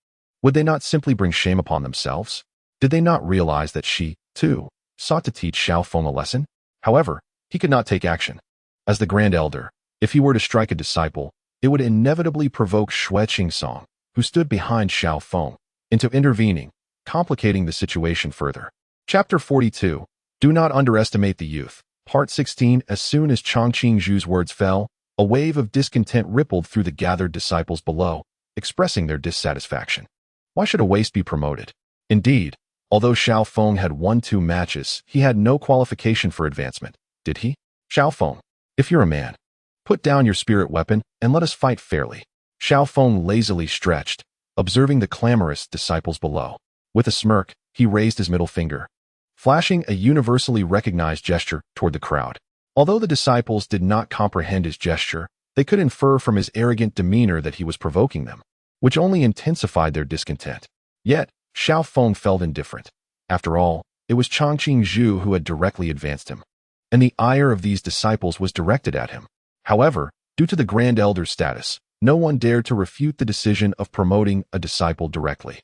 Would they not simply bring shame upon themselves? Did they not realize that she, too, sought to teach Xiaofeng a lesson? However, he could not take action. As the Grand Elder, if he were to strike a disciple, it would inevitably provoke Xue Qingsong, who stood behind Xiaofeng, into intervening, complicating the situation further. Chapter 42. Do not underestimate the youth. Part 16. As soon as Chang Qingzhu's words fell, a wave of discontent rippled through the gathered disciples below, expressing their dissatisfaction. Why should a waste be promoted? Indeed, although Xiaofeng had won 2 matches, he had no qualification for advancement, did he? Xiaofeng, if you're a man, put down your spirit weapon and let us fight fairly. Xiaofeng lazily stretched, observing the clamorous disciples below. With a smirk, he raised his middle finger, flashing a universally recognized gesture toward the crowd. Although the disciples did not comprehend his gesture, they could infer from his arrogant demeanor that he was provoking them, which only intensified their discontent. Yet, Xiaofeng felt indifferent. After all, it was Chang Qingzhu who had directly advanced him, and the ire of these disciples was directed at him. However, due to the Grand Elder's status, no one dared to refute the decision of promoting a disciple directly.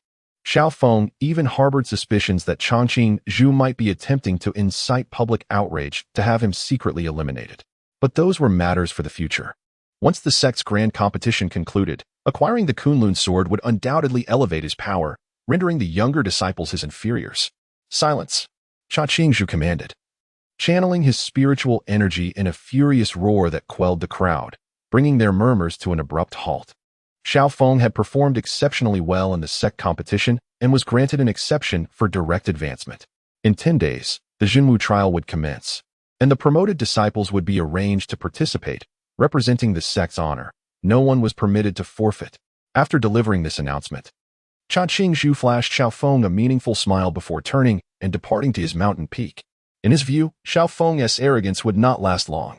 Xiaofeng even harbored suspicions that Chang Qingzhu might be attempting to incite public outrage to have him secretly eliminated. But those were matters for the future. Once the sect's grand competition concluded, acquiring the Kunlun sword would undoubtedly elevate his power, rendering the younger disciples his inferiors. Silence, Chang Qingzhu commanded, channeling his spiritual energy in a furious roar that quelled the crowd, bringing their murmurs to an abrupt halt. Xiaofeng had performed exceptionally well in the sect competition and was granted an exception for direct advancement. In 10 days, the Jinwu trial would commence, and the promoted disciples would be arranged to participate, representing the sect's honor. No one was permitted to forfeit. After delivering this announcement, Cha Qingzhu flashed Xiaofeng a meaningful smile before turning and departing to his mountain peak. In his view, Xiaofeng's arrogance would not last long.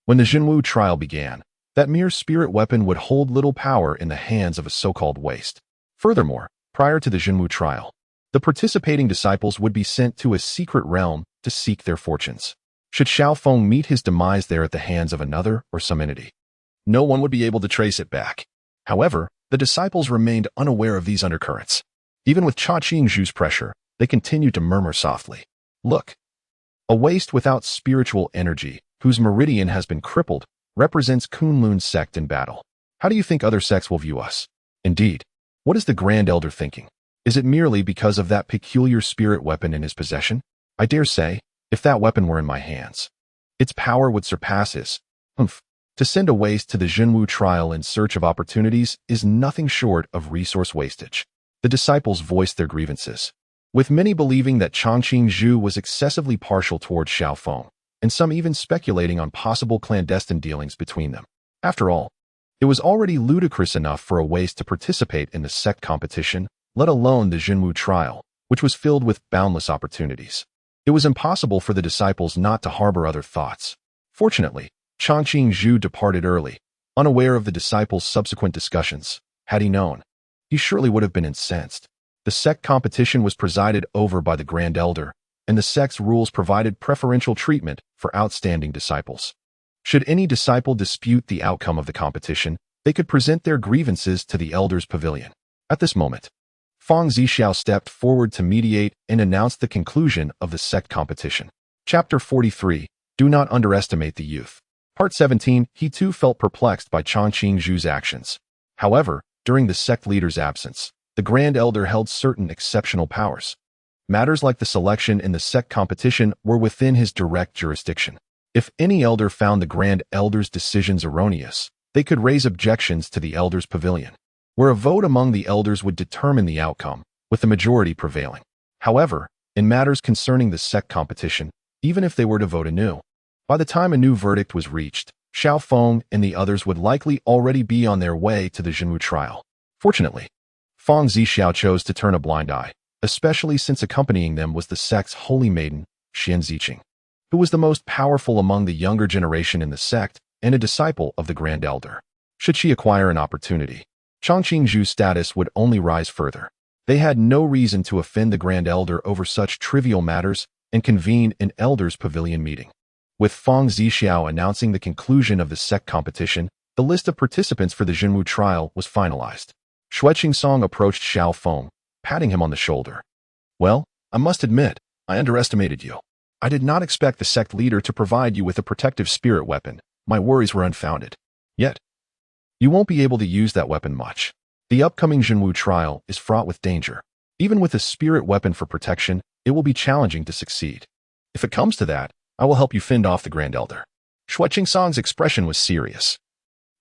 When the Jinwu trial began, that mere spirit weapon would hold little power in the hands of a so-called waste. Furthermore, prior to the Jinwu trial, the participating disciples would be sent to a secret realm to seek their fortunes. Should Xiaofeng meet his demise there at the hands of another or some entity, no one would be able to trace it back. However, the disciples remained unaware of these undercurrents. Even with Cha Qingzhu's pressure, they continued to murmur softly. Look, a waste without spiritual energy, whose meridian has been crippled, represents Kunlun's sect in battle. How do you think other sects will view us? Indeed, what is the Grand Elder thinking? Is it merely because of that peculiar spirit weapon in his possession? I dare say, if that weapon were in my hands, its power would surpass his. To send a waste to the Jinwu trial in search of opportunities is nothing short of resource wastage. The disciples voiced their grievances, with many believing that Cha Qingzhu was excessively partial towards Xiaofeng, and some even speculating on possible clandestine dealings between them. After all, it was already ludicrous enough for a waste to participate in the sect competition, let alone the Jinwu trial, which was filled with boundless opportunities. It was impossible for the disciples not to harbor other thoughts. Fortunately, Cha Qingzhu departed early, unaware of the disciples' subsequent discussions. Had he known, he surely would have been incensed. The sect competition was presided over by the Grand Elder, and the sect's rules provided preferential treatment for outstanding disciples. Should any disciple dispute the outcome of the competition, they could present their grievances to the Elder's pavilion. At this moment, Fang Zixiao stepped forward to mediate and announced the conclusion of the sect competition. Chapter 43. Do not underestimate the youth. Part 17. He too felt perplexed by Cha Qingzhu's actions. However, during the sect leader's absence, the Grand Elder held certain exceptional powers. Matters like the selection in the sect competition were within his direct jurisdiction. If any elder found the Grand Elder's decisions erroneous, they could raise objections to the Elder's pavilion, where a vote among the elders would determine the outcome, with the majority prevailing. However, in matters concerning the sect competition, even if they were to vote anew, by the time a new verdict was reached, Xiaofeng and the others would likely already be on their way to the Jinwu trial. Fortunately, Fang Zixiao chose to turn a blind eye, especially since accompanying them was the sect's holy maiden, Xian Ziqing, who was the most powerful among the younger generation in the sect and a disciple of the Grand Elder. Should she acquire an opportunity, Cha Qingzhu's status would only rise further. They had no reason to offend the Grand Elder over such trivial matters and convened an Elder's Pavilion meeting. With Fang Zixiao announcing the conclusion of the sect competition, the list of participants for the Jinwu trial was finalized. Xue Qingsong approached Xiaofeng, patting him on the shoulder. Well, I must admit, I underestimated you. I did not expect the sect leader to provide you with a protective spirit weapon. My worries were unfounded. Yet, you won't be able to use that weapon much. The upcoming Jinwu trial is fraught with danger. Even with a spirit weapon for protection, it will be challenging to succeed. If it comes to that, I will help you fend off the Grand Elder. Xue Qingsong's expression was serious.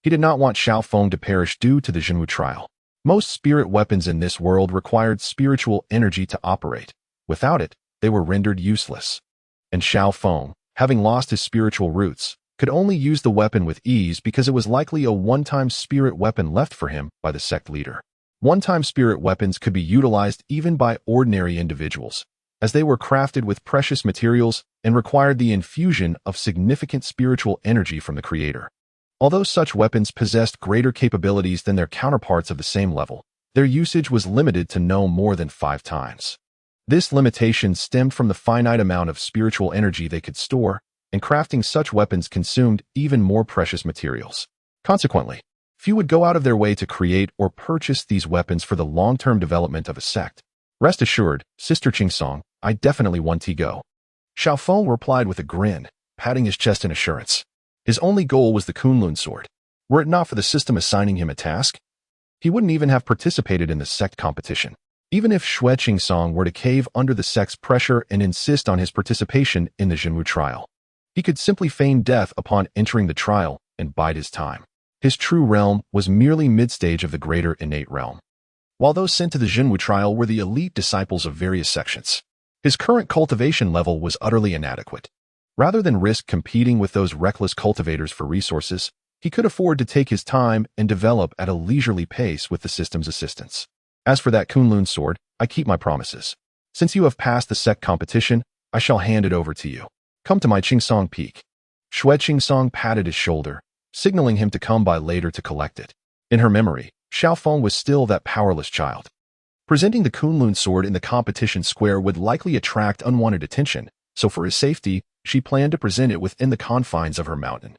He did not want Xiaofeng to perish due to the Jinwu trial. Most spirit weapons in this world required spiritual energy to operate. Without it, they were rendered useless. And Xiaofeng, having lost his spiritual roots, could only use the weapon with ease because it was likely a one-time spirit weapon left for him by the sect leader. One-time spirit weapons could be utilized even by ordinary individuals, as they were crafted with precious materials and required the infusion of significant spiritual energy from the creator. Although such weapons possessed greater capabilities than their counterparts of the same level, their usage was limited to no more than 5 times. This limitation stemmed from the finite amount of spiritual energy they could store, and crafting such weapons consumed even more precious materials. Consequently, few would go out of their way to create or purchase these weapons for the long-term development of a sect. Rest assured, Sister Qingsong, I definitely want to go. Xiaofeng replied with a grin, patting his chest in assurance. His only goal was the Kunlun sword. Were it not for the system assigning him a task, he wouldn't even have participated in the sect competition. Even if Xue Qingsong were to cave under the sect's pressure and insist on his participation in the Jinwu trial, he could simply feign death upon entering the trial and bide his time. His true realm was merely mid-stage of the greater innate realm, while those sent to the Jinwu trial were the elite disciples of various sections. His current cultivation level was utterly inadequate. Rather than risk competing with those reckless cultivators for resources, he could afford to take his time and develop at a leisurely pace with the system's assistance. As for that Kunlun sword, I keep my promises. Since you have passed the sect competition, I shall hand it over to you. Come to my Qingsong Peak. Xue Qingsong patted his shoulder, signaling him to come by later to collect it. In her memory, Xiaofeng was still that powerless child. Presenting the Kunlun sword in the competition square would likely attract unwanted attention, so for his safety, she planned to present it within the confines of her mountain.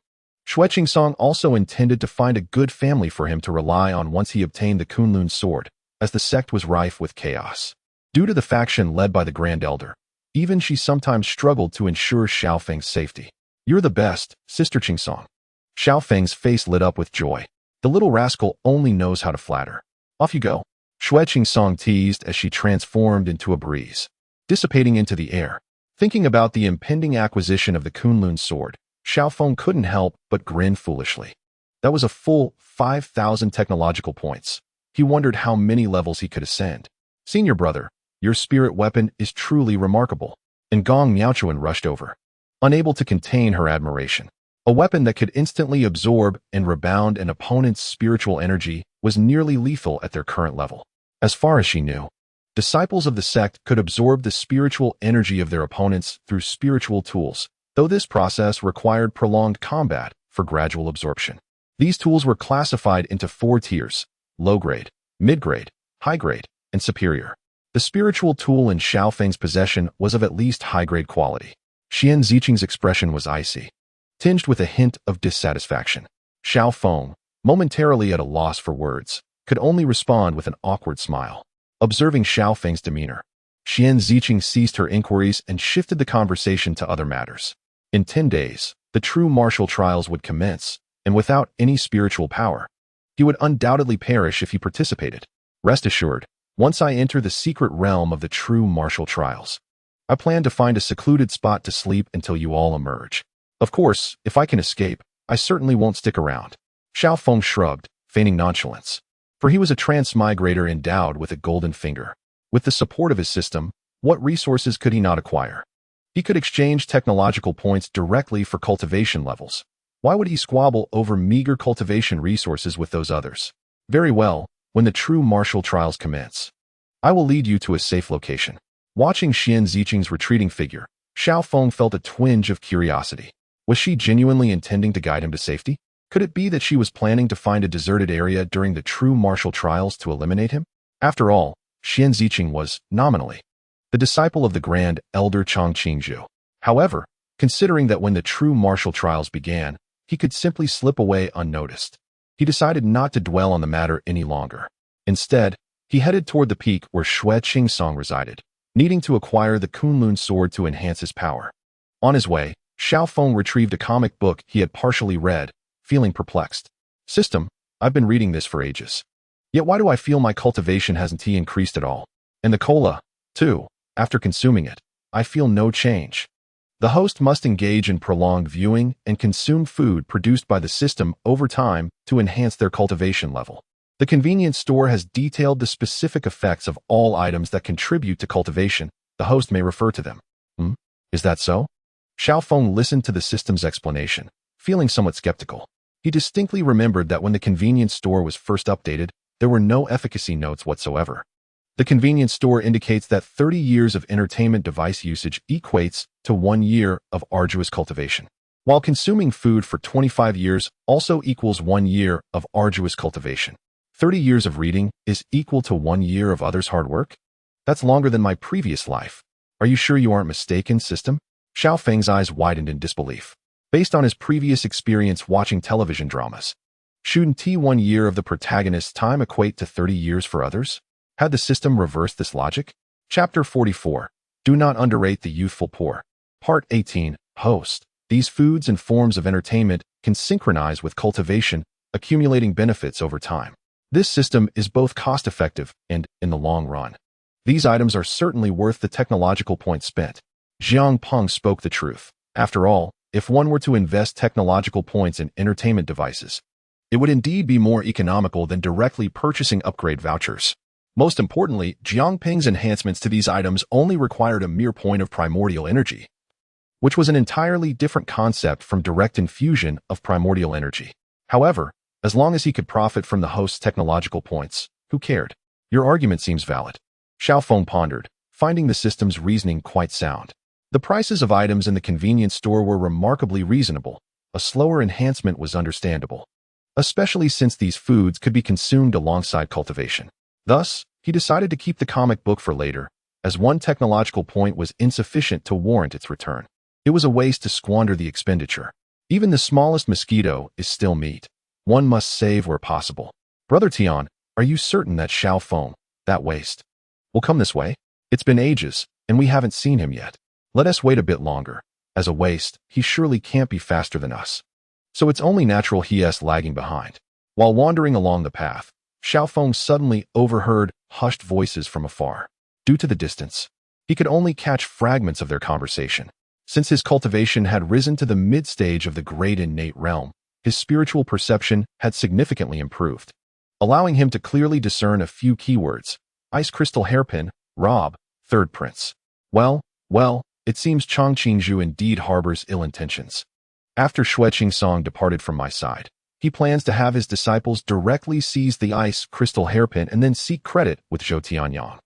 Xue Qingsong also intended to find a good family for him to rely on once he obtained the Kunlun sword, as the sect was rife with chaos. Due to the faction led by the Grand Elder, even she sometimes struggled to ensure Xiaofeng's safety. You're the best, Sister Qingsong. Xiaofeng's face lit up with joy. The little rascal only knows how to flatter. Off you go. Xue Qingsong teased as she transformed into a breeze, dissipating into the air. Thinking about the impending acquisition of the Kunlun sword, Xiaofeng couldn't help but grin foolishly. That was a full 5,000 technological points. He wondered how many levels he could ascend. Senior brother, your spirit weapon is truly remarkable. And Gong Miaochuan rushed over, unable to contain her admiration. A weapon that could instantly absorb and rebound an opponent's spiritual energy was nearly lethal at their current level. As far as she knew, disciples of the sect could absorb the spiritual energy of their opponents through spiritual tools, though this process required prolonged combat for gradual absorption. These tools were classified into 4 tiers: low-grade, mid-grade, high-grade, and superior. The spiritual tool in Xiaofeng's possession was of at least high-grade quality. Xian Ziqing's expression was icy, tinged with a hint of dissatisfaction. Xiaofeng, momentarily at a loss for words, could only respond with an awkward smile. Observing Xiaofeng's demeanor, Xian Ziqing ceased her inquiries and shifted the conversation to other matters. In 10 days, the true martial trials would commence, and without any spiritual power, he would undoubtedly perish if he participated. Rest assured, once I enter the secret realm of the true martial trials, I plan to find a secluded spot to sleep until you all emerge. Of course, if I can escape, I certainly won't stick around. Xiaofeng shrugged, feigning nonchalance, for he was a transmigrator endowed with a golden finger. With the support of his system, what resources could he not acquire? He could exchange technological points directly for cultivation levels. Why would he squabble over meager cultivation resources with those others? Very well, when the true martial trials commence, I will lead you to a safe location. Watching Xian Ziqing's retreating figure, Xiaofeng felt a twinge of curiosity. Was she genuinely intending to guide him to safety? Could it be that she was planning to find a deserted area during the true martial trials to eliminate him? After all, Xian Ziqing was, nominally, the disciple of the Grand Elder Chang Qingzhu. However, considering that when the true martial trials began, he could simply slip away unnoticed, he decided not to dwell on the matter any longer. Instead, he headed toward the peak where Xue Qingsong resided, needing to acquire the Kunlun sword to enhance his power. On his way, Xiaofeng retrieved a comic book he had partially read, feeling perplexed. System, I've been reading this for ages. Yet why do I feel my cultivation hasn't increased at all? And the cola, too, after consuming it, I feel no change. The host must engage in prolonged viewing and consume food produced by the system over time to enhance their cultivation level. The convenience store has detailed the specific effects of all items that contribute to cultivation. The host may refer to them. Is that so? Xiaofeng listened to the system's explanation, feeling somewhat skeptical. He distinctly remembered that when the convenience store was first updated, there were no efficacy notes whatsoever. The convenience store indicates that 30 years of entertainment device usage equates to 1 year of arduous cultivation, while consuming food for 25 years also equals 1 year of arduous cultivation. 30 years of reading is equal to 1 year of others' hard work? That's longer than my previous life. Are you sure you aren't mistaken, system? Xiaofeng's eyes widened in disbelief. Based on his previous experience watching television dramas, shouldn't 1 year of the protagonist's time equate to 30 years for others? Had the system reversed this logic? Chapter 44. Do not underrate the youthful poor. Part 18. Host. These foods and forms of entertainment can synchronize with cultivation, accumulating benefits over time. This system is both cost-effective and, in the long run, these items are certainly worth the technological points spent. Jiang Peng spoke the truth. After all, if one were to invest technological points in entertainment devices, it would indeed be more economical than directly purchasing upgrade vouchers. Most importantly, Jiang Ping's enhancements to these items only required a mere point of primordial energy, which was an entirely different concept from direct infusion of primordial energy. However, as long as he could profit from the host's technological points, who cared? Your argument seems valid. Xiaofeng pondered, finding the system's reasoning quite sound. The prices of items in the convenience store were remarkably reasonable. A slower enhancement was understandable, especially since these foods could be consumed alongside cultivation. Thus, he decided to keep the comic book for later, as one technological point was insufficient to warrant its return. It was a waste to squander the expenditure. Even the smallest mosquito is still meat. One must save where possible. Brother Tian, are you certain that Xiaofeng, that waste, will come this way? It's been ages, and we haven't seen him yet. Let us wait a bit longer. As a waste, he surely can't be faster than us. So it's only natural he is lagging behind. While wandering along the path, Xiaofeng suddenly overheard hushed voices from afar. Due to the distance, he could only catch fragments of their conversation. Since his cultivation had risen to the mid-stage of the great innate realm, his spiritual perception had significantly improved, allowing him to clearly discern a few keywords: ice crystal hairpin, rob, third prince. Well, it seems Chang Qingzhu indeed harbors ill intentions. After Xue Qingsong departed from my side, he plans to have his disciples directly seize the ice crystal hairpin and then seek credit with Zhou Tianyang.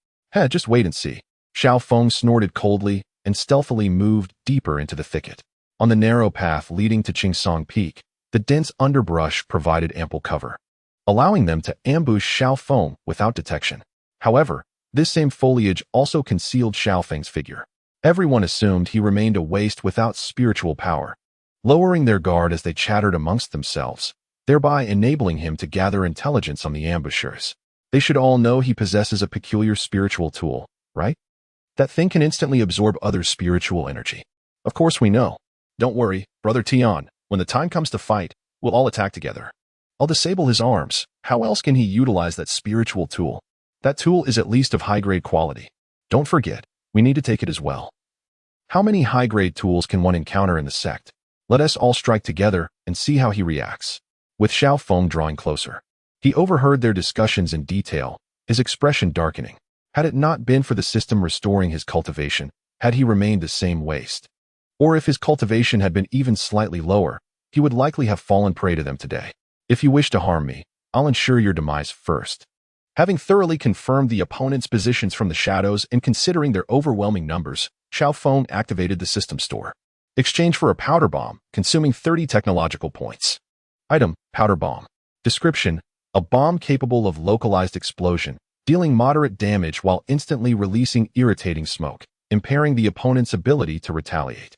Just wait and see. Xiaofeng snorted coldly and stealthily moved deeper into the thicket. On the narrow path leading to Qingsong Peak, the dense underbrush provided ample cover, allowing them to ambush Xiaofeng without detection. However, this same foliage also concealed Xiaofeng's figure. Everyone assumed he remained a waste without spiritual power, lowering their guard as they chattered amongst themselves, thereby enabling him to gather intelligence on the ambushers. They should all know he possesses a peculiar spiritual tool, right? That thing can instantly absorb others' spiritual energy. Of course we know. Don't worry, Brother Tian. When the time comes to fight, we'll all attack together. I'll disable his arms. How else can he utilize that spiritual tool? That tool is at least of high-grade quality. Don't forget, we need to take it as well. How many high-grade tools can one encounter in the sect? Let us all strike together and see how he reacts. With Xiaofeng drawing closer, he overheard their discussions in detail, his expression darkening. Had it not been for the system restoring his cultivation, had he remained the same waste, or if his cultivation had been even slightly lower, he would likely have fallen prey to them today. If you wish to harm me, I'll ensure your demise first. Having thoroughly confirmed the opponent's positions from the shadows and considering their overwhelming numbers, Xiaofeng activated the system store. Exchange for a powder bomb, consuming 30 technological points. Item: powder bomb. Description: a bomb capable of localized explosion, dealing moderate damage while instantly releasing irritating smoke, impairing the opponent's ability to retaliate.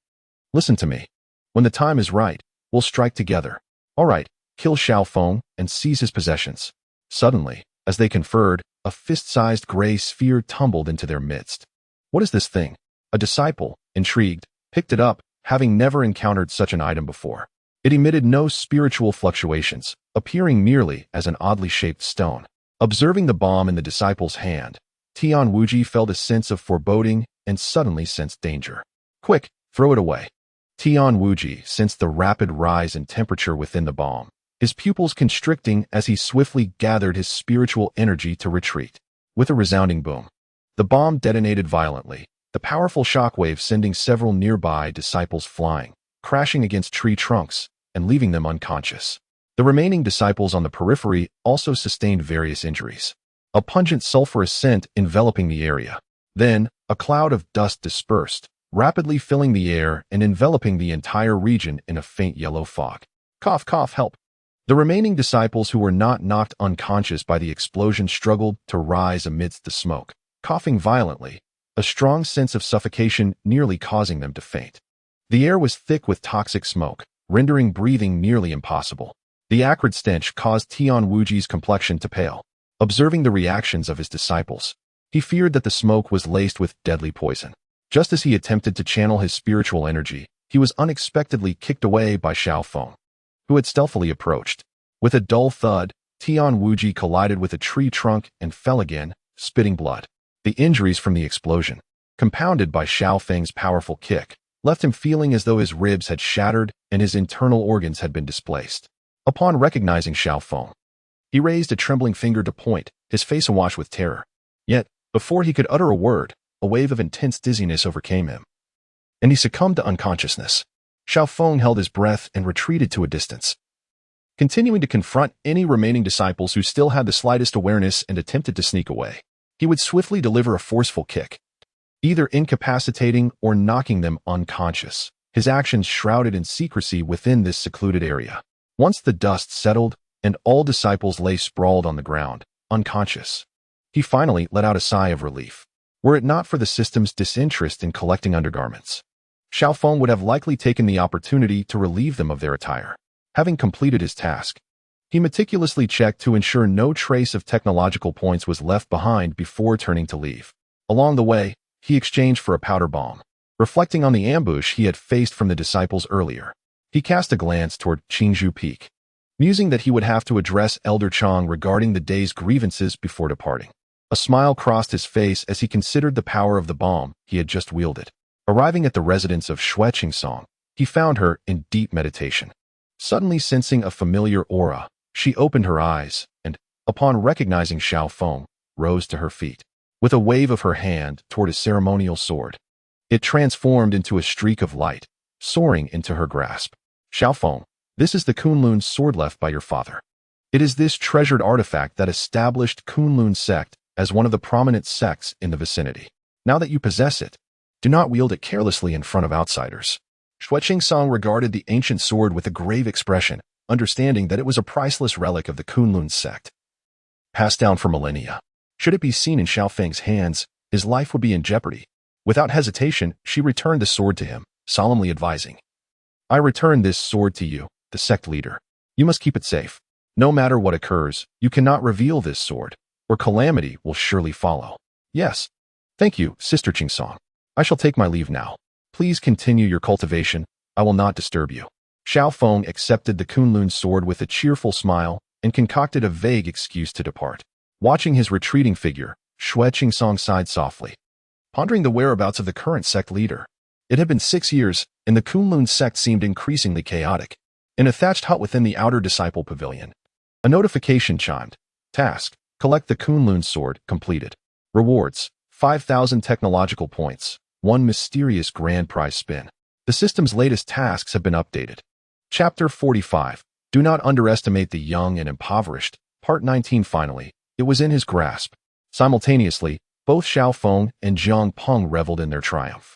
Listen to me. When the time is right, we'll strike together. All right, kill Xiaofeng and seize his possessions. Suddenly, as they conferred, a fist-sized gray sphere tumbled into their midst. What is this thing? A disciple, intrigued, picked it up, having never encountered such an item before. It emitted no spiritual fluctuations, appearing merely as an oddly shaped stone. Observing the bomb in the disciple's hand, Tian Wuji felt a sense of foreboding and suddenly sensed danger. Quick, throw it away. Tian Wuji sensed the rapid rise in temperature within the bomb, his pupils constricting as he swiftly gathered his spiritual energy to retreat. With a resounding boom, the bomb detonated violently, the powerful shockwave sending several nearby disciples flying, crashing against tree trunks, and leaving them unconscious. The remaining disciples on the periphery also sustained various injuries, a pungent sulfurous scent enveloping the area. Then, a cloud of dust dispersed, rapidly filling the air and enveloping the entire region in a faint yellow fog. Cough, cough, help. The remaining disciples who were not knocked unconscious by the explosion struggled to rise amidst the smoke, coughing violently, a strong sense of suffocation nearly causing them to faint. The air was thick with toxic smoke, rendering breathing nearly impossible. The acrid stench caused Tian Wuji's complexion to pale. Observing the reactions of his disciples, he feared that the smoke was laced with deadly poison. Just as he attempted to channel his spiritual energy, he was unexpectedly kicked away by Xiaofeng, who had stealthily approached. With a dull thud, Tian Wuji collided with a tree trunk and fell again, spitting blood. The injuries from the explosion, compounded by Xiaofeng's powerful kick, left him feeling as though his ribs had shattered and his internal organs had been displaced. Upon recognizing Xiaofeng, he raised a trembling finger to point, his face awash with terror. Yet, before he could utter a word, a wave of intense dizziness overcame him, and he succumbed to unconsciousness. Xiaofeng held his breath and retreated to a distance, continuing to confront any remaining disciples who still had the slightest awareness and attempted to sneak away. He would swiftly deliver a forceful kick, either incapacitating or knocking them unconscious, his actions shrouded in secrecy within this secluded area. Once the dust settled and all disciples lay sprawled on the ground, unconscious, he finally let out a sigh of relief. Were it not for the system's disinterest in collecting undergarments, Xiaofeng would have likely taken the opportunity to relieve them of their attire. Having completed his task, he meticulously checked to ensure no trace of technological points was left behind before turning to leave. Along the way, he exchanged for a powder bomb. Reflecting on the ambush he had faced from the disciples earlier, he cast a glance toward Qingzhou Peak, musing that he would have to address Elder Chang regarding the day's grievances before departing. A smile crossed his face as he considered the power of the bomb he had just wielded. Arriving at the residence of Xue Qingsong, he found her in deep meditation. Suddenly sensing a familiar aura, she opened her eyes and, upon recognizing Xiaofeng, rose to her feet. With a wave of her hand toward a ceremonial sword, it transformed into a streak of light, soaring into her grasp. Xiaofeng, this is the Kunlun sword left by your father. It is this treasured artifact that established Kunlun sect as one of the prominent sects in the vicinity. Now that you possess it, do not wield it carelessly in front of outsiders. Xue Qingsong regarded the ancient sword with a grave expression, understanding that it was a priceless relic of the Kunlun sect, passed down for millennia. Should it be seen in Xiaofeng's hands, his life would be in jeopardy. Without hesitation, she returned the sword to him, solemnly advising, I return this sword to you, the sect leader. You must keep it safe. No matter what occurs, you cannot reveal this sword, or calamity will surely follow. Yes. Thank you, Sister Qingsong. I shall take my leave now. Please continue your cultivation. I will not disturb you. Xiaofeng accepted the Kunlun sword with a cheerful smile and concocted a vague excuse to depart. Watching his retreating figure, Xue Qingsong sighed softly, pondering the whereabouts of the current sect leader. It had been 6 years, and the Kunlun sect seemed increasingly chaotic. In a thatched hut within the outer disciple pavilion, a notification chimed. Task: collect the Kunlun sword, completed. Rewards: 5,000 technological points, 1 mysterious grand prize spin. The system's latest tasks have been updated. Chapter 45. Do not underestimate the young and impoverished. Part 19. Finally, it was in his grasp. Simultaneously, both Xiaofeng and Zhang Peng reveled in their triumph.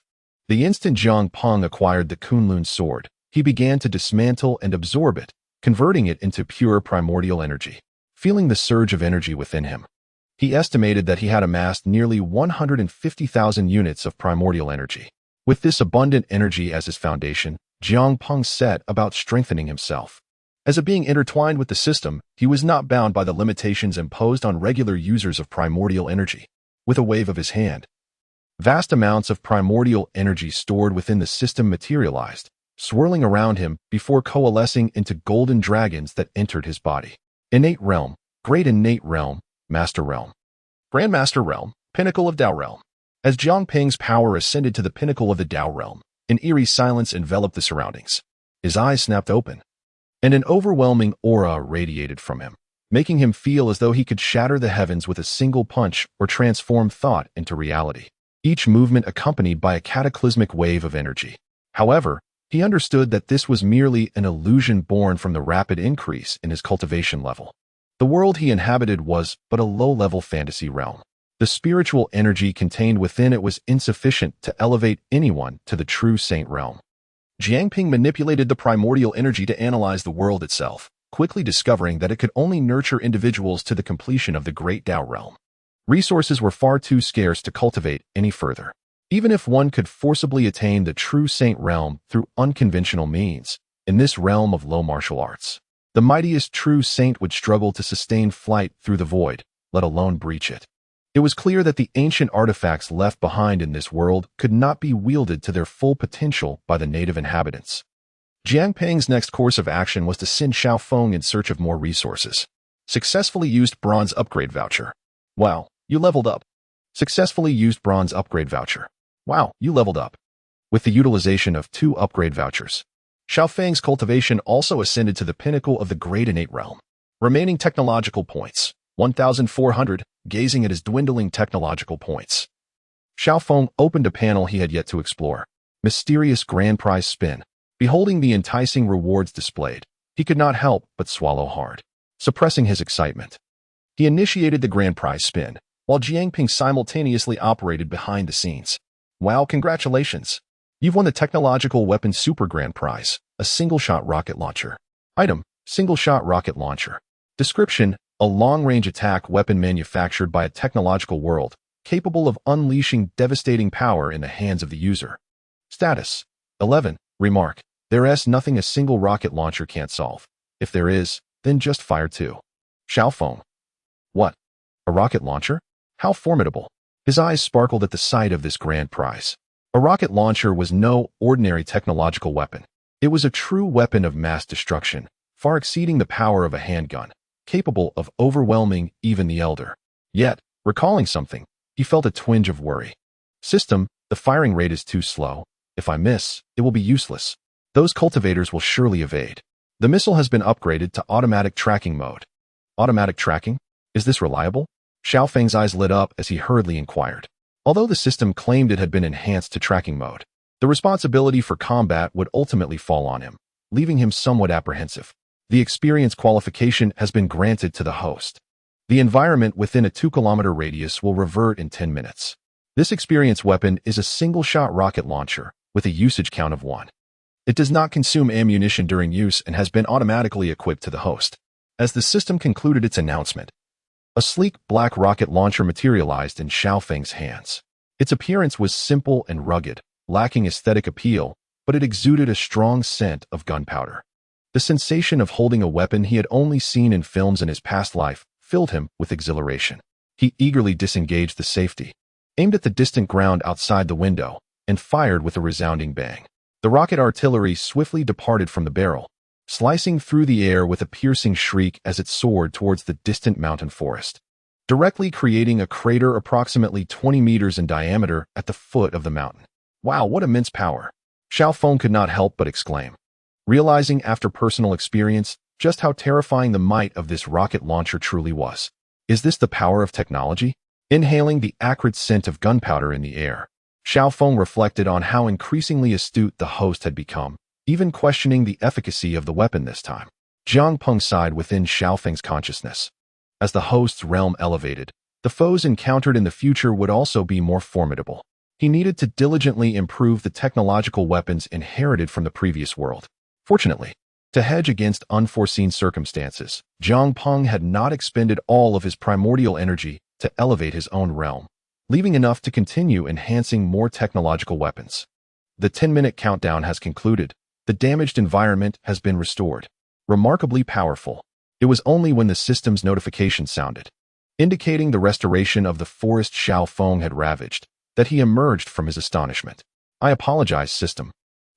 The instant Zhang Peng acquired the Kunlun sword, he began to dismantle and absorb it, converting it into pure primordial energy. Feeling the surge of energy within him, he estimated that he had amassed nearly 150,000 units of primordial energy. With this abundant energy as his foundation, Zhang Peng set about strengthening himself. As a being intertwined with the system, he was not bound by the limitations imposed on regular users of primordial energy. With a wave of his hand, vast amounts of primordial energy stored within the system materialized, swirling around him before coalescing into golden dragons that entered his body. Innate Realm, Great Innate Realm, Master Realm, Grandmaster Realm, Pinnacle of Dao Realm. As Zhang Peng's power ascended to the pinnacle of the Dao Realm, an eerie silence enveloped the surroundings. His eyes snapped open, and an overwhelming aura radiated from him, making him feel as though he could shatter the heavens with a single punch or transform thought into reality. Each movement accompanied by a cataclysmic wave of energy. However, he understood that this was merely an illusion born from the rapid increase in his cultivation level. The world he inhabited was but a low-level fantasy realm. The spiritual energy contained within it was insufficient to elevate anyone to the true saint realm. Jiangping manipulated the primordial energy to analyze the world itself, quickly discovering that it could only nurture individuals to the completion of the great Dao realm. Resources were far too scarce to cultivate any further. Even if one could forcibly attain the true saint realm through unconventional means, in this realm of low martial arts, the mightiest true saint would struggle to sustain flight through the void, let alone breach it. It was clear that the ancient artifacts left behind in this world could not be wielded to their full potential by the native inhabitants. Jiangpeng's next course of action was to send Xiaofeng in search of more resources. Successfully used bronze upgrade voucher. Wow, you leveled up. Successfully used bronze upgrade voucher. Wow, you leveled up. With the utilization of 2 upgrade vouchers, Xiaofeng's cultivation also ascended to the pinnacle of the great innate realm. Remaining technological points. 1,400, gazing at his dwindling technological points. Xiaofeng opened a panel he had yet to explore. Mysterious grand prize spin. Beholding the enticing rewards displayed, he could not help but swallow hard, suppressing his excitement. He initiated the grand prize spin, while Jiangping simultaneously operated behind the scenes. Wow, congratulations! You've won the Technological Weapon Super Grand Prize, a single-shot rocket launcher. Item, single-shot rocket launcher. Description, a long-range attack weapon manufactured by a technological world, capable of unleashing devastating power in the hands of the user. Status, 11. Remark, there's nothing a single rocket launcher can't solve. If there is, then just fire two. Xiaofeng. What? A rocket launcher? How formidable! His eyes sparkled at the sight of this grand prize. A rocket launcher was no ordinary technological weapon. It was a true weapon of mass destruction, far exceeding the power of a handgun, capable of overwhelming even the elder. Yet, recalling something, he felt a twinge of worry. System, the firing rate is too slow. If I miss, it will be useless. Those cultivators will surely evade. The missile has been upgraded to automatic tracking mode. Automatic tracking? Is this reliable? Xiaofeng's eyes lit up as he hurriedly inquired. Although the system claimed it had been enhanced to tracking mode, the responsibility for combat would ultimately fall on him, leaving him somewhat apprehensive. The experience qualification has been granted to the host. The environment within a 2-kilometer radius will revert in 10 minutes. This experience weapon is a single-shot rocket launcher with a usage count of 1. It does not consume ammunition during use and has been automatically equipped to the host. As the system concluded its announcement, a sleek black rocket launcher materialized in Xiaofeng's hands. Its appearance was simple and rugged, lacking aesthetic appeal, but it exuded a strong scent of gunpowder. The sensation of holding a weapon he had only seen in films in his past life filled him with exhilaration. He eagerly disengaged the safety, aimed at the distant ground outside the window, and fired with a resounding bang. The rocket artillery swiftly departed from the barrel, slicing through the air with a piercing shriek as it soared towards the distant mountain forest, directly creating a crater approximately 20 meters in diameter at the foot of the mountain. Wow, what immense power! Xiaofeng could not help but exclaim, realizing after personal experience just how terrifying the might of this rocket launcher truly was. Is this the power of technology? Inhaling the acrid scent of gunpowder in the air, Xiaofeng reflected on how increasingly astute the host had become, even questioning the efficacy of the weapon this time. Jiang Peng sighed within Xiaofeng's consciousness. As the host's realm elevated, the foes encountered in the future would also be more formidable. He needed to diligently improve the technological weapons inherited from the previous world. Fortunately, to hedge against unforeseen circumstances, Jiang Peng had not expended all of his primordial energy to elevate his own realm, leaving enough to continue enhancing more technological weapons. The 10-minute countdown has concluded. The damaged environment has been restored. Remarkably powerful. It was only when the system's notification sounded, indicating the restoration of the forest Xiaofeng had ravaged, that he emerged from his astonishment. I apologize, system.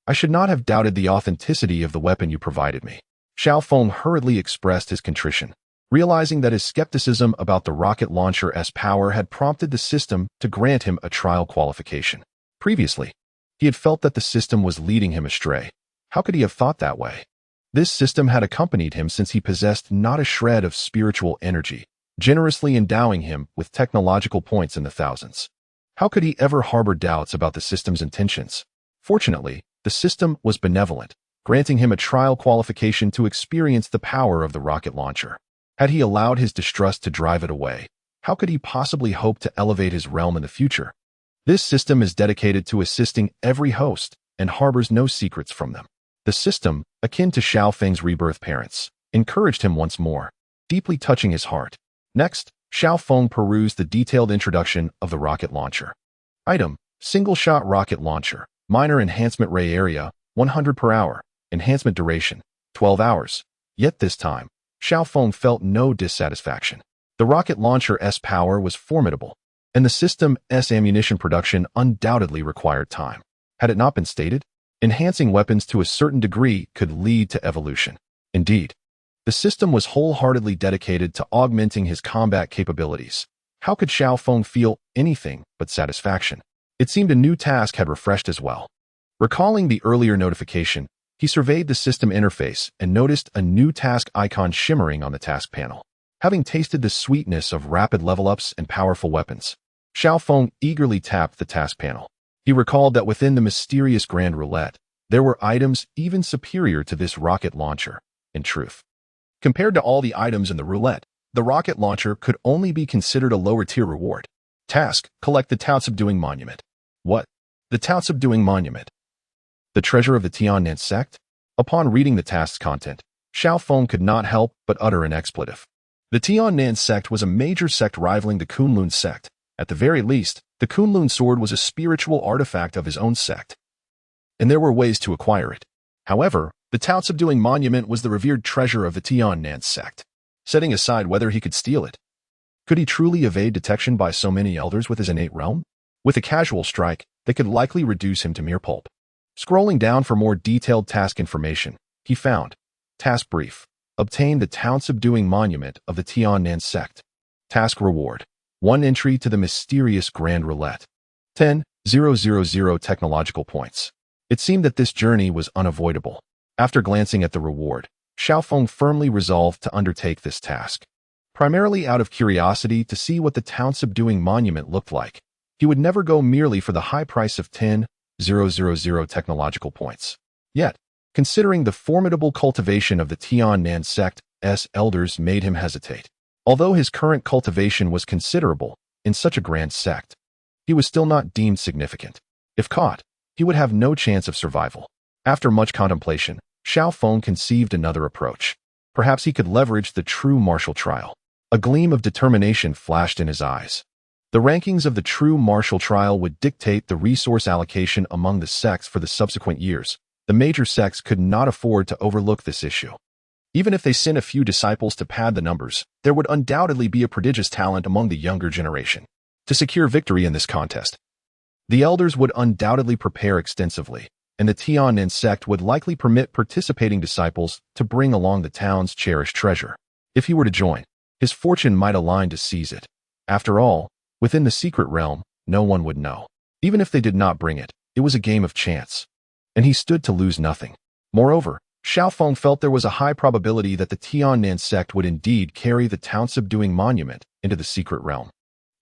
I should not have doubted the authenticity of the weapon you provided me. Xiaofeng hurriedly expressed his contrition, realizing that his skepticism about the rocket launcher's power had prompted the system to grant him a trial qualification. Previously, he had felt that the system was leading him astray. How could he have thought that way? This system had accompanied him since he possessed not a shred of spiritual energy, generously endowing him with technological points in the thousands. How could he ever harbor doubts about the system's intentions? Fortunately, the system was benevolent, granting him a trial qualification to experience the power of the rocket launcher. Had he allowed his distrust to drive it away, how could he possibly hope to elevate his realm in the future? This system is dedicated to assisting every host and harbors no secrets from them. The system, akin to Xiaofeng's rebirth parents, encouraged him once more, deeply touching his heart. Next, Xiaofeng perused the detailed introduction of the rocket launcher. Item, single-shot rocket launcher, minor enhancement ray area, 100 per hour, enhancement duration, 12 hours. Yet this time, Xiaofeng felt no dissatisfaction. The rocket launcher's power was formidable, and the system's ammunition production undoubtedly required time. Had it not been stated, enhancing weapons to a certain degree could lead to evolution. Indeed, the system was wholeheartedly dedicated to augmenting his combat capabilities. How could Xiaofeng feel anything but satisfaction? It seemed a new task had refreshed as well. Recalling the earlier notification, he surveyed the system interface and noticed a new task icon shimmering on the task panel. Having tasted the sweetness of rapid level-ups and powerful weapons, Xiao Feng eagerly tapped the task panel. He recalled that within the mysterious Grand Roulette, there were items even superior to this rocket launcher. In truth, compared to all the items in the roulette, the rocket launcher could only be considered a lower-tier reward. Task: collect the Tao Subduing Monument. What? The Tao Subduing Monument? The treasure of the Tiannan sect? Upon reading the task's content, Xiao Feng could not help but utter an expletive. The Tiannan sect was a major sect rivaling the Kunlun sect. At the very least, the Kunlun sword was a spiritual artifact of his own sect, and there were ways to acquire it. However, the Tao Subduing Monument was the revered treasure of the Tiannan sect. Setting aside whether he could steal it, could he truly evade detection by so many elders with his innate realm? With a casual strike, they could likely reduce him to mere pulp. Scrolling down for more detailed task information, he found Task Brief: obtain the Tao Subduing Monument of the Tiannan sect. Task Reward: 1 entry to the mysterious Grand Roulette. 10,000 technological points. It seemed that this journey was unavoidable. After glancing at the reward, Xiao Feng firmly resolved to undertake this task. Primarily out of curiosity to see what the Tao Subduing Monument looked like, he would never go merely for the high price of 10,000 technological points. Yet, considering the formidable cultivation of the Tiannan sect's elders made him hesitate. Although his current cultivation was considerable in such a grand sect, he was still not deemed significant. If caught, he would have no chance of survival. After much contemplation, Xiao Feng conceived another approach. Perhaps he could leverage the true martial trial. A gleam of determination flashed in his eyes. The rankings of the true martial trial would dictate the resource allocation among the sects for the subsequent years. The major sects could not afford to overlook this issue. Even if they sent a few disciples to pad the numbers, there would undoubtedly be a prodigious talent among the younger generation. To secure victory in this contest, the elders would undoubtedly prepare extensively, and the Tiannan sect would likely permit participating disciples to bring along the town's cherished treasure. If he were to join, his fortune might align to seize it. After all, within the secret realm, no one would know. Even if they did not bring it, it was a game of chance, and he stood to lose nothing. Moreover, Xiao Feng felt there was a high probability that the Tiannan sect would indeed carry the Tao Subduing Monument into the secret realm,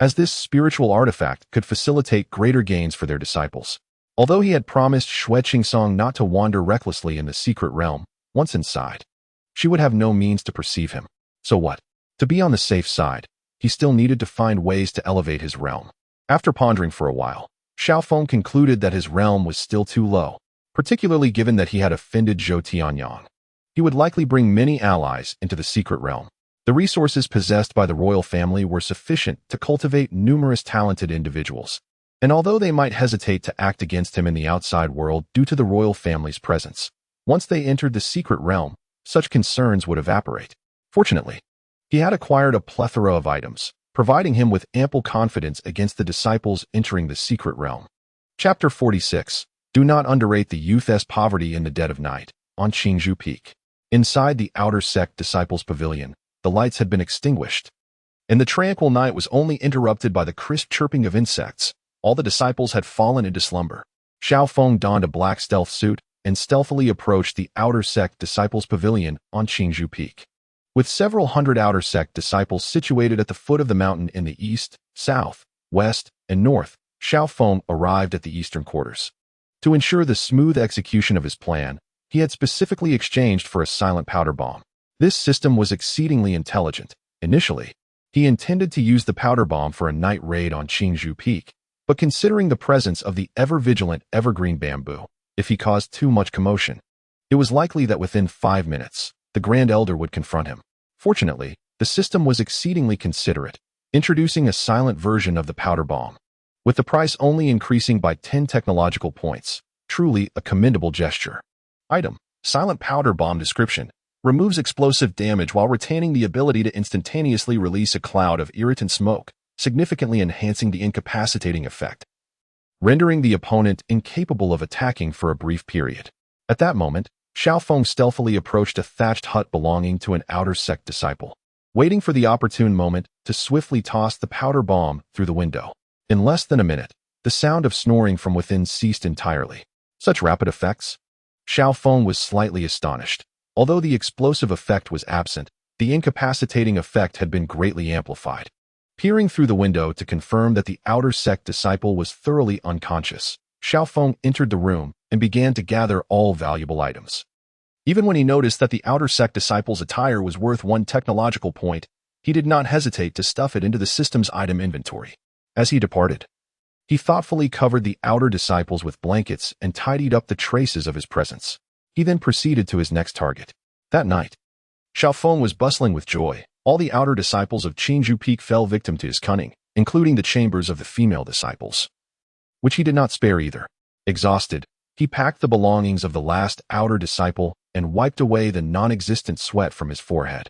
as this spiritual artifact could facilitate greater gains for their disciples. Although he had promised Xue Qingsong not to wander recklessly in the secret realm, once inside, she would have no means to perceive him. So what? To be on the safe side, he still needed to find ways to elevate his realm. After pondering for a while, Xiao Feng concluded that his realm was still too low, particularly given that he had offended Zhou Tianyang. He would likely bring many allies into the secret realm. The resources possessed by the royal family were sufficient to cultivate numerous talented individuals, and although they might hesitate to act against him in the outside world due to the royal family's presence, once they entered the secret realm, such concerns would evaporate. Fortunately, he had acquired a plethora of items, providing him with ample confidence against the disciples entering the secret realm. Chapter 46. Do not underrate the youth's poverty in the dead of night, on Qingzhou Peak. Inside the outer sect disciples' pavilion, the lights had been extinguished, and the tranquil night was only interrupted by the crisp chirping of insects. All the disciples had fallen into slumber. Xiao Feng donned a black stealth suit and stealthily approached the outer sect disciples' pavilion on Qingzhou Peak. With several hundred outer sect disciples situated at the foot of the mountain in the east, south, west, and north, Xiao Feng arrived at the eastern quarters. To ensure the smooth execution of his plan, he had specifically exchanged for a silent powder bomb. This system was exceedingly intelligent. Initially, he intended to use the powder bomb for a night raid on Qingzhou Peak, but considering the presence of the ever-vigilant evergreen bamboo, if he caused too much commotion, it was likely that within 5 minutes, the Grand Elder would confront him. Fortunately, the system was exceedingly considerate, introducing a silent version of the powder bomb, with the price only increasing by 10 technological points. Truly a commendable gesture. Item: Silent powder bomb. Description: removes explosive damage while retaining the ability to instantaneously release a cloud of irritant smoke, significantly enhancing the incapacitating effect, rendering the opponent incapable of attacking for a brief period. At that moment, Xiao Feng stealthily approached a thatched hut belonging to an outer sect disciple, waiting for the opportune moment to swiftly toss the powder bomb through the window. In less than a minute, the sound of snoring from within ceased entirely. Such rapid effects? Xiao Feng was slightly astonished. Although the explosive effect was absent, the incapacitating effect had been greatly amplified. Peering through the window to confirm that the outer sect disciple was thoroughly unconscious, Xiaofeng entered the room and began to gather all valuable items. Even when he noticed that the outer sect disciple's attire was worth 1 technological point, he did not hesitate to stuff it into the system's item inventory. As he departed, he thoughtfully covered the outer disciples with blankets and tidied up the traces of his presence. He then proceeded to his next target. That night, Xiaofeng was bustling with joy. All the outer disciples of Qingzhou Peak fell victim to his cunning, including the chambers of the female disciples, which he did not spare either. Exhausted, he packed the belongings of the last outer disciple and wiped away the non-existent sweat from his forehead.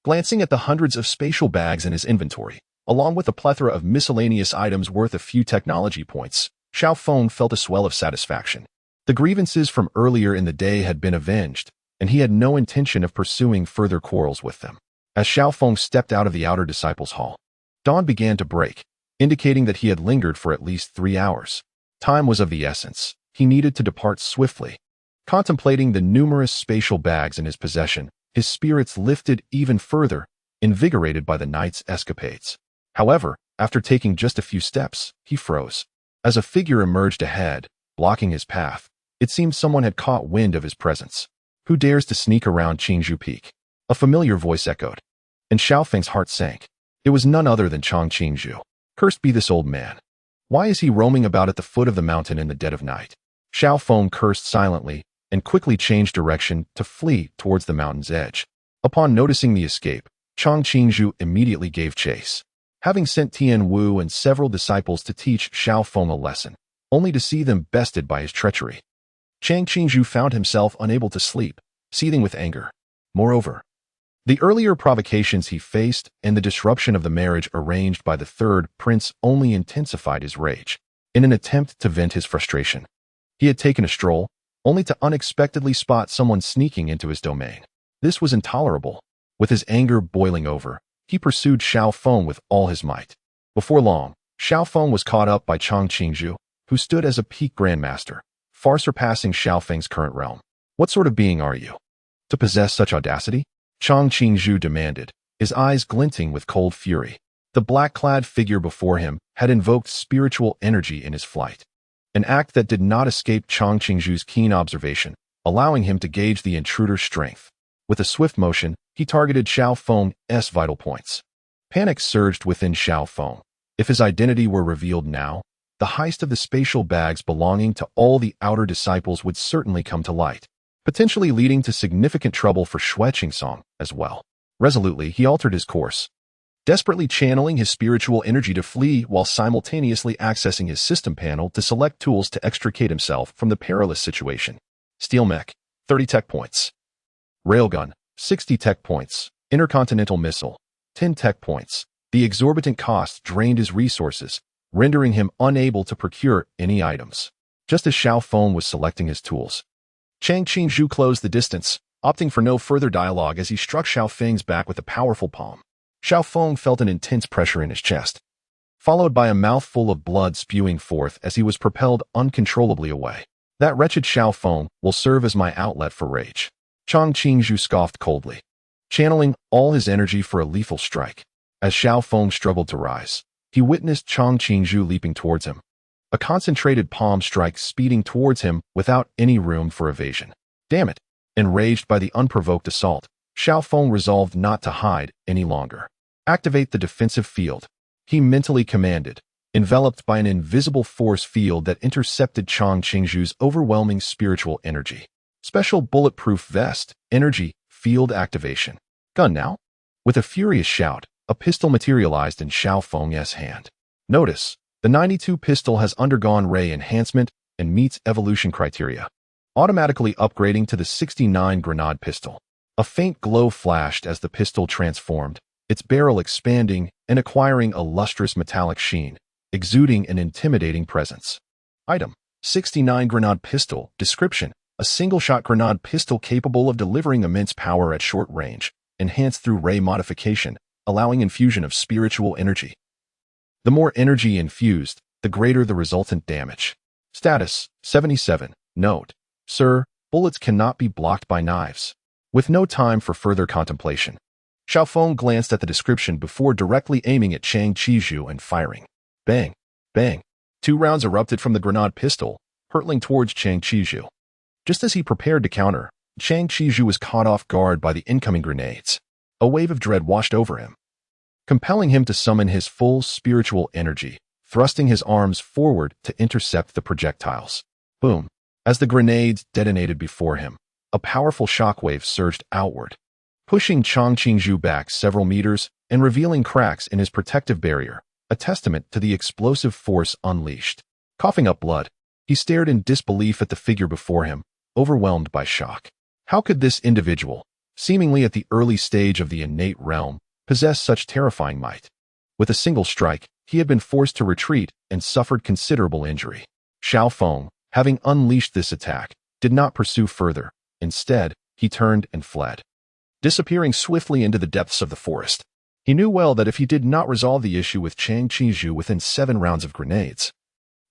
Glancing at the hundreds of spatial bags in his inventory, along with a plethora of miscellaneous items worth a few technology points, Xiaofeng felt a swell of satisfaction. The grievances from earlier in the day had been avenged, and he had no intention of pursuing further quarrels with them. As Xiaofeng stepped out of the outer disciples' hall, dawn began to break, indicating that he had lingered for at least 3 hours. Time was of the essence. He needed to depart swiftly. Contemplating the numerous spatial bags in his possession, his spirits lifted even further, invigorated by the night's escapades. However, after taking just a few steps, he froze. As a figure emerged ahead, blocking his path, it seemed someone had caught wind of his presence. Who dares to sneak around Qingzhou Peak? A familiar voice echoed, and Xiaofeng's heart sank. It was none other than Chang Qingzhou. Cursed be this old man. Why is he roaming about at the foot of the mountain in the dead of night? Xiaofeng cursed silently and quickly changed direction to flee towards the mountain's edge. Upon noticing the escape, Chang Qingzhou immediately gave chase. Having sent Tian Wu and several disciples to teach Xiaofeng a lesson, only to see them bested by his treachery, Chang Qingzhou found himself unable to sleep, seething with anger. Moreover, the earlier provocations he faced and the disruption of the marriage arranged by the third prince only intensified his rage. In an attempt to vent his frustration, he had taken a stroll, only to unexpectedly spot someone sneaking into his domain. This was intolerable. With his anger boiling over, he pursued Xiaofeng with all his might. Before long, Xiaofeng was caught up by Chang Qingzhou, who stood as a peak grandmaster, far surpassing Xiaofeng's current realm. What sort of being are you, to possess such audacity? Chang Qingzhou demanded, his eyes glinting with cold fury. The black-clad figure before him had invoked spiritual energy in his flight, an act that did not escape Chang Qingzhou's keen observation, allowing him to gauge the intruder's strength. With a swift motion, he targeted Xiaofeng's vital points. Panic surged within Xiaofeng. If his identity were revealed now, the heist of the spatial bags belonging to all the outer disciples would certainly come to light, potentially leading to significant trouble for Xueqingsong as well. Resolutely, he altered his course, desperately channeling his spiritual energy to flee while simultaneously accessing his system panel to select tools to extricate himself from the perilous situation. Steel mech, 30 tech points. Railgun, 60 tech points. Intercontinental missile, 10 tech points. The exorbitant cost drained his resources, rendering him unable to procure any items. Just as Xiaofeng was selecting his tools, Chang Qingzhou closed the distance, opting for no further dialogue as he struck Xiaofeng's back with a powerful palm. Xiaofeng felt an intense pressure in his chest, followed by a mouthful of blood spewing forth as he was propelled uncontrollably away. That wretched Xiaofeng will serve as my outlet for rage. Chang Qingzhou scoffed coldly, channeling all his energy for a lethal strike. As Xiaofeng struggled to rise, he witnessed Chang Qingzhou leaping towards him, a concentrated palm strike speeding towards him without any room for evasion. Damn it! Enraged by the unprovoked assault, Xiaofeng resolved not to hide any longer. Activate the defensive field, he mentally commanded, enveloped by an invisible force field that intercepted Chang Qingzhou's overwhelming spiritual energy. Special bulletproof vest, energy, field activation. Gun now? With a furious shout, a pistol materialized in Xiaofeng's hand. Notice, the 92 pistol has undergone ray enhancement and meets evolution criteria, automatically upgrading to the 69 grenade pistol. A faint glow flashed as the pistol transformed, its barrel expanding and acquiring a lustrous metallic sheen, exuding an intimidating presence. Item: 69 grenade pistol. Description: a single-shot grenade pistol capable of delivering immense power at short range, enhanced through ray modification, allowing infusion of spiritual energy. The more energy infused, the greater the resultant damage. Status: 77. Note: Sir, bullets cannot be blocked by knives. With no time for further contemplation, Xiaofeng glanced at the description before directly aiming at Chang Qizhu and firing. Bang! Bang! 2 rounds erupted from the grenade pistol, hurtling towards Chang Qizhu. Just as he prepared to counter, Chang Qizhu was caught off guard by the incoming grenades. A wave of dread washed over him, compelling him to summon his full spiritual energy, thrusting his arms forward to intercept the projectiles. Boom! As the grenades detonated before him, a powerful shockwave surged outward, pushing Chang Qingzhu back several meters and revealing cracks in his protective barrier, a testament to the explosive force unleashed. Coughing up blood, he stared in disbelief at the figure before him, overwhelmed by shock. How could this individual, seemingly at the early stage of the innate realm, possess such terrifying might? With a single strike, he had been forced to retreat and suffered considerable injury. Xiaofeng, having unleashed this attack, did not pursue further. Instead, he turned and fled, disappearing swiftly into the depths of the forest. He knew well that if he did not resolve the issue with Chang Qizhu within 7 rounds of grenades,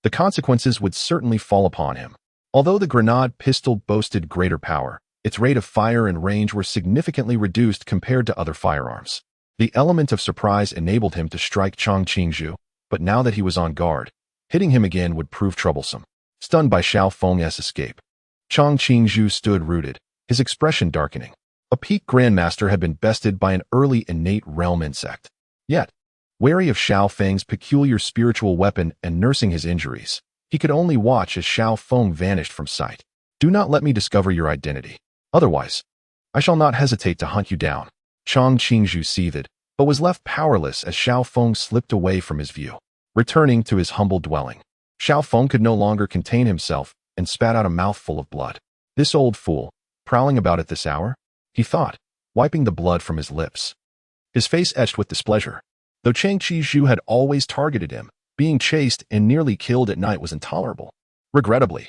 the consequences would certainly fall upon him. Although the grenade pistol boasted greater power, its rate of fire and range were significantly reduced compared to other firearms. The element of surprise enabled him to strike Chang Qingzhu, but now that he was on guard, hitting him again would prove troublesome. Stunned by Xiaofeng's escape, Chang Qingzhu stood rooted, his expression darkening. A peak grandmaster had been bested by an early innate realm insect. Yet, wary of Xiaofeng's peculiar spiritual weapon and nursing his injuries, he could only watch as Xiaofeng vanished from sight. Do not let me discover your identity. Otherwise, I shall not hesitate to hunt you down. Chang Qingzhu seethed, but was left powerless as Xiaofeng slipped away from his view. Returning to his humble dwelling, Xiaofeng could no longer contain himself and spat out a mouthful of blood. This old fool, prowling about at this hour? He thought, wiping the blood from his lips. His face etched with displeasure. Though Chang Qizhu had always targeted him, being chased and nearly killed at night was intolerable. Regrettably,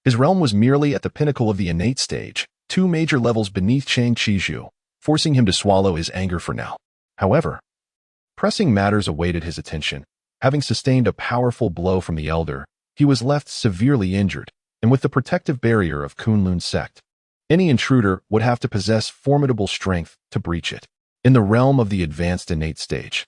his realm was merely at the pinnacle of the innate stage, 2 major levels beneath Chang Qizhu, forcing him to swallow his anger for now. However, pressing matters awaited his attention. Having sustained a powerful blow from the elder, he was left severely injured, and with the protective barrier of Kunlun sect, any intruder would have to possess formidable strength to breach it. In the realm of the advanced innate stage,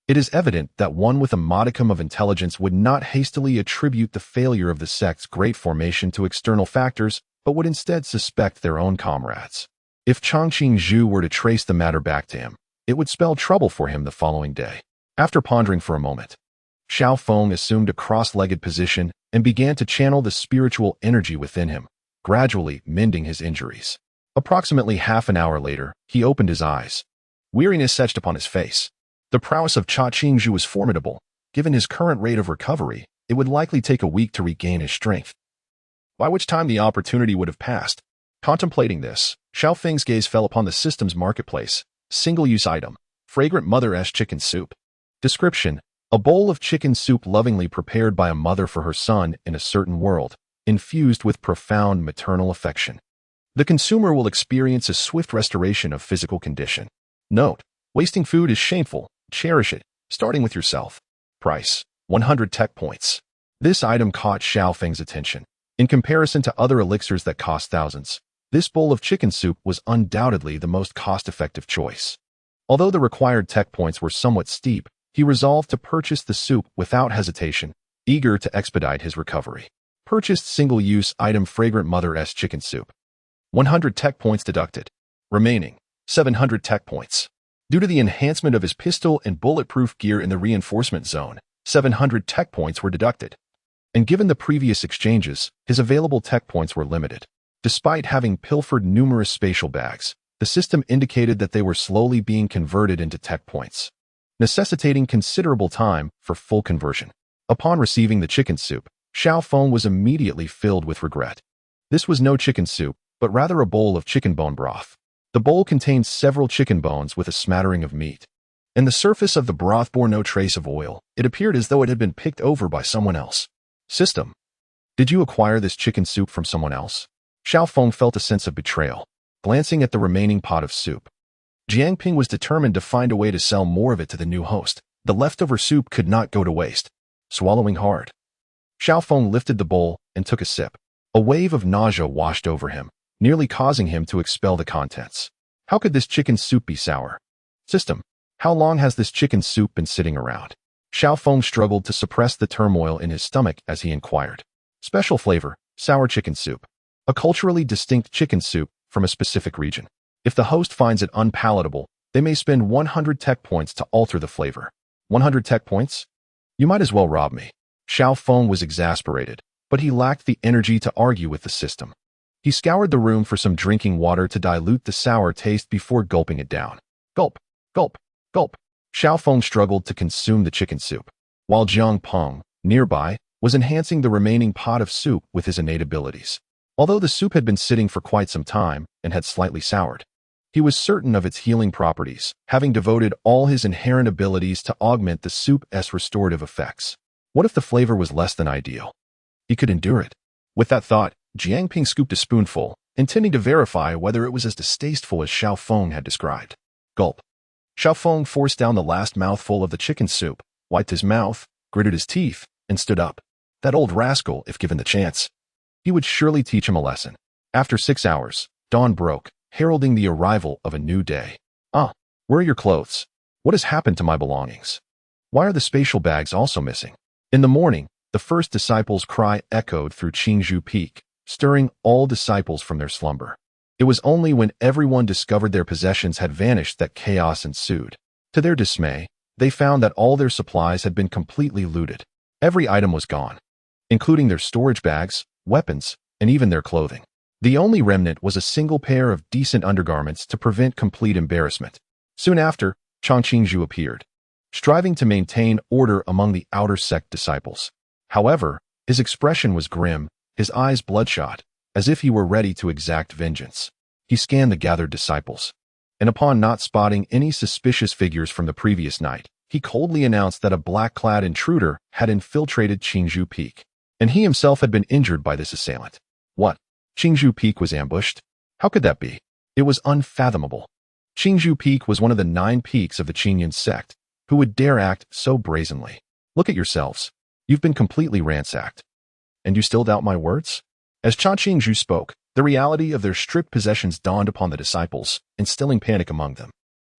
it is evident that one with a modicum of intelligence would not hastily attribute the failure of the sect's great formation to external factors, but would instead suspect their own comrades. If Chang Qingzhu were to trace the matter back to him, it would spell trouble for him the following day. After pondering for a moment, Xiaofeng assumed a cross-legged position and began to channel the spiritual energy within him, gradually mending his injuries. Approximately half an hour later, he opened his eyes. Weariness etched upon his face. The prowess of Chang Qingzhu was formidable. Given his current rate of recovery, it would likely take a week to regain his strength, by which time the opportunity would have passed. Contemplating this, Xiaofeng's gaze fell upon the system's marketplace. Single-use item, fragrant mother-esque chicken soup. Description: a bowl of chicken soup lovingly prepared by a mother for her son in a certain world, infused with profound maternal affection. The consumer will experience a swift restoration of physical condition. Note: wasting food is shameful. Cherish it, starting with yourself. Price: 100 tech points. This item caught Xiaofeng's attention. In comparison to other elixirs that cost thousands, this bowl of chicken soup was undoubtedly the most cost-effective choice. Although the required tech points were somewhat steep, he resolved to purchase the soup without hesitation, eager to expedite his recovery. Purchased single-use item fragrant mother-esque chicken soup. 100 tech points deducted. Remaining 700 tech points. Due to the enhancement of his pistol and bulletproof gear in the reinforcement zone, 700 tech points were deducted. And given the previous exchanges, his available tech points were limited. Despite having pilfered numerous spatial bags, the system indicated that they were slowly being converted into tech points, necessitating considerable time for full conversion. Upon receiving the chicken soup, Xiaofeng was immediately filled with regret. This was no chicken soup, but rather a bowl of chicken bone broth. The bowl contained several chicken bones with a smattering of meat, and the surface of the broth bore no trace of oil. It appeared as though it had been picked over by someone else. System: did you acquire this chicken soup from someone else? Xiaofeng felt a sense of betrayal, glancing at the remaining pot of soup. Jiangping was determined to find a way to sell more of it to the new host. The leftover soup could not go to waste. Swallowing hard, Xiaofeng lifted the bowl and took a sip. A wave of nausea washed over him, nearly causing him to expel the contents. How could this chicken soup be sour? System. How long has this chicken soup been sitting around? Xiao Feng struggled to suppress the turmoil in his stomach as he inquired. Special flavor, sour chicken soup. A culturally distinct chicken soup from a specific region. If the host finds it unpalatable, they may spend 100 tech points to alter the flavor. 100 tech points? You might as well rob me. Xiao Feng was exasperated, but he lacked the energy to argue with the system. He scoured the room for some drinking water to dilute the sour taste before gulping it down. Gulp, gulp, gulp. Xiao Feng struggled to consume the chicken soup, while Jiang Peng, nearby, was enhancing the remaining pot of soup with his innate abilities. Although the soup had been sitting for quite some time and had slightly soured, he was certain of its healing properties, having devoted all his inherent abilities to augment the soup's restorative effects. What if the flavor was less than ideal? He could endure it. With that thought, Jiang Ping scooped a spoonful, intending to verify whether it was as distasteful as Xiao Feng had described. Gulp. Xiao Feng forced down the last mouthful of the chicken soup, wiped his mouth, gritted his teeth, and stood up. That old rascal, if given the chance. He would surely teach him a lesson. After 6 hours, dawn broke, heralding the arrival of a new day. Ah, where are your clothes? What has happened to my belongings? Why are the spatial bags also missing? In the morning, the first disciple's cry echoed through Qingzhou Peak, stirring all disciples from their slumber. It was only when everyone discovered their possessions had vanished that chaos ensued. To their dismay, they found that all their supplies had been completely looted. Every item was gone, including their storage bags, weapons, and even their clothing. The only remnant was a single pair of decent undergarments to prevent complete embarrassment. Soon after, Chang Qingzhu appeared, striving to maintain order among the outer sect disciples. However, his expression was grim, his eyes bloodshot, as if he were ready to exact vengeance. He scanned the gathered disciples, and upon not spotting any suspicious figures from the previous night, he coldly announced that a black-clad intruder had infiltrated Qingzhou Peak, and he himself had been injured by this assailant. What? Qingzhou Peak was ambushed? How could that be? It was unfathomable. Qingzhou Peak was one of the 9 peaks of the Qingyan sect. Who would dare act so brazenly? Look at yourselves. You've been completely ransacked. And you still doubt my words? As Chang Qingzhu spoke, the reality of their stripped possessions dawned upon the disciples, instilling panic among them.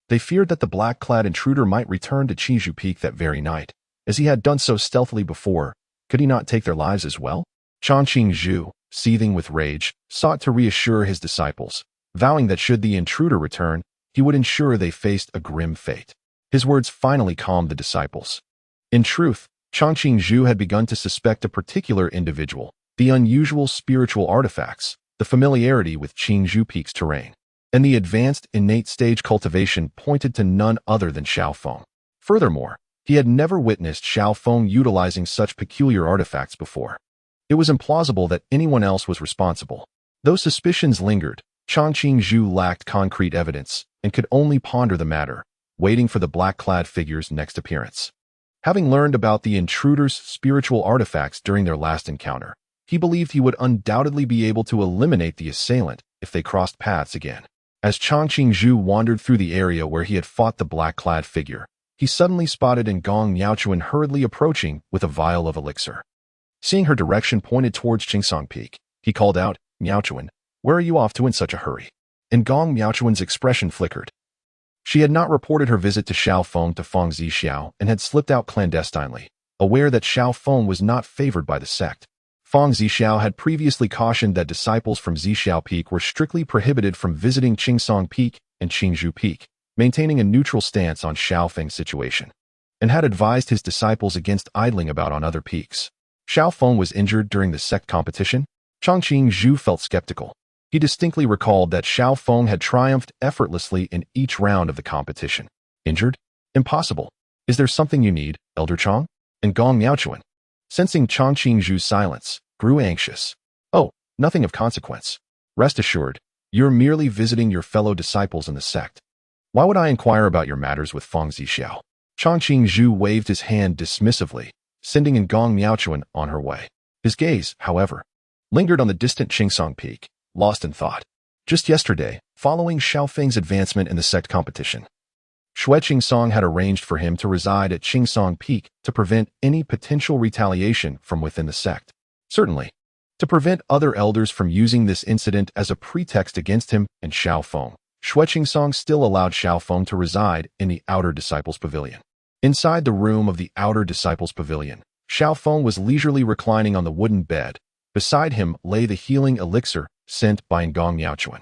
They feared that the black-clad intruder might return to Qingzhou Peak that very night. As he had done so stealthily before, could he not take their lives as well? Chang Qingzhu, seething with rage, sought to reassure his disciples, vowing that should the intruder return, he would ensure they faced a grim fate. His words finally calmed the disciples. In truth, Chang Qingzhu had begun to suspect a particular individual, the unusual spiritual artifacts, the familiarity with Qingzhou Peak's terrain, and the advanced innate stage cultivation pointed to none other than Xiao Feng. Furthermore, he had never witnessed Xiao Feng utilizing such peculiar artifacts before. It was implausible that anyone else was responsible. Though suspicions lingered, Chang Qingzhu lacked concrete evidence and could only ponder the matter, waiting for the black-clad figure's next appearance. Having learned about the intruder's spiritual artifacts during their last encounter, he believed he would undoubtedly be able to eliminate the assailant if they crossed paths again. As Chang Qingzhu wandered through the area where he had fought the black-clad figure, he suddenly spotted Ngong Miaochuan hurriedly approaching with a vial of elixir. Seeing her direction pointed towards Qingsong Peak, he called out, "Miaochuan, where are you off to in such a hurry?" Ngong Miaochuan's expression flickered. She had not reported her visit to Xiao Feng to Feng Zixiao and had slipped out clandestinely, aware that Xiao Feng was not favored by the sect. Feng Zixiao had previously cautioned that disciples from Zixiao Peak were strictly prohibited from visiting Qingsong Peak and Qingzhou Peak, maintaining a neutral stance on Xiao Feng's situation, and had advised his disciples against idling about on other peaks. Xiao Feng was injured during the sect competition? Chang Qingzhu felt skeptical. He distinctly recalled that Xiao Feng had triumphed effortlessly in each round of the competition. Injured? Impossible. Is there something you need, Elder Chang? And Ngong Miaochuan, sensing Chang Qingzhu's silence, grew anxious. Oh, nothing of consequence. Rest assured, you're merely visiting your fellow disciples in the sect. Why would I inquire about your matters with Feng Zixiao? Chang Qingzhu waved his hand dismissively, sending Ngong Miaochuan on her way. His gaze, however, lingered on the distant Qingsong Peak, lost in thought. Just yesterday, following Xiao Feng's advancement in the sect competition, Xue Qingsong had arranged for him to reside at Qingsong Peak to prevent any potential retaliation from within the sect. Certainly, to prevent other elders from using this incident as a pretext against him and Xiao Feng, Shueqing Song still allowed Xiaofeng to reside in the Outer Disciples' Pavilion. Inside the room of the Outer Disciples' Pavilion, Xiaofeng was leisurely reclining on the wooden bed. Beside him lay the healing elixir sent by Ngong Yaochuan.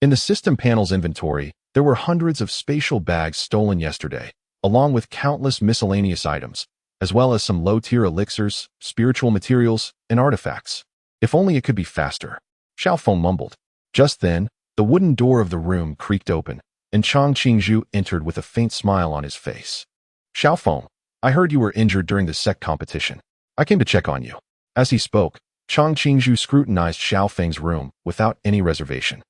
In the system panel's inventory, there were hundreds of spatial bags stolen yesterday, along with countless miscellaneous items, as well as some low-tier elixirs, spiritual materials, and artifacts. If only it could be faster, Xiaofeng mumbled. Just then, the wooden door of the room creaked open, and Chang Qingzhu entered with a faint smile on his face. Xiaofeng, I heard you were injured during the sect competition. I came to check on you. As he spoke, Chang Qingzhu scrutinized Xiaofeng's room without any reservation,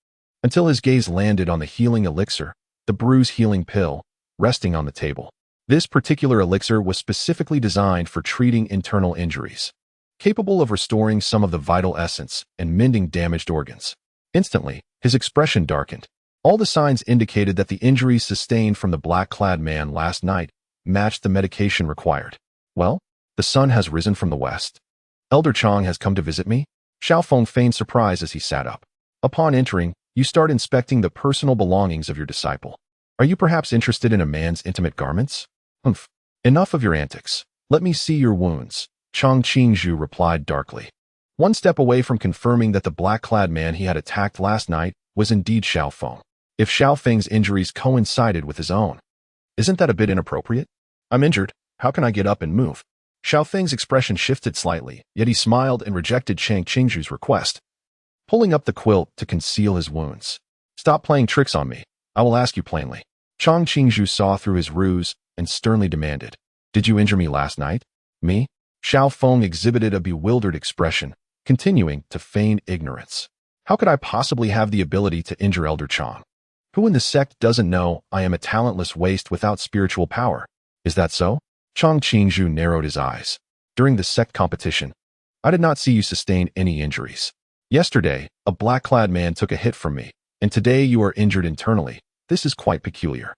until his gaze landed on the healing elixir, the bruise healing pill, resting on the table. This particular elixir was specifically designed for treating internal injuries, capable of restoring some of the vital essence and mending damaged organs. Instantly, his expression darkened. All the signs indicated that the injuries sustained from the black-clad man last night matched the medication required. Well, the sun has risen from the west. Elder Chang has come to visit me? Xiaofeng feigned surprise as he sat up. Upon entering, you start inspecting the personal belongings of your disciple. Are you perhaps interested in a man's intimate garments? Humph. Enough of your antics. Let me see your wounds, Chang Qingzhu replied darkly. One step away from confirming that the black-clad man he had attacked last night was indeed Xiaofeng. If Xiaofeng's injuries coincided with his own. Isn't that a bit inappropriate? I'm injured. How can I get up and move? Xiaofeng's expression shifted slightly, yet he smiled and rejected Chang Qingzhu's request, pulling up the quilt to conceal his wounds. Stop playing tricks on me. I will ask you plainly. Chang Qingzhu saw through his ruse and sternly demanded, Did you injure me last night? Me? Xiaofeng exhibited a bewildered expression, continuing to feign ignorance. How could I possibly have the ability to injure Elder Chang? Who in the sect doesn't know I am a talentless waste without spiritual power? Is that so? Chang Qingzhu narrowed his eyes. During the sect competition, I did not see you sustain any injuries. Yesterday, a black-clad man took a hit from me, and today you are injured internally. This is quite peculiar.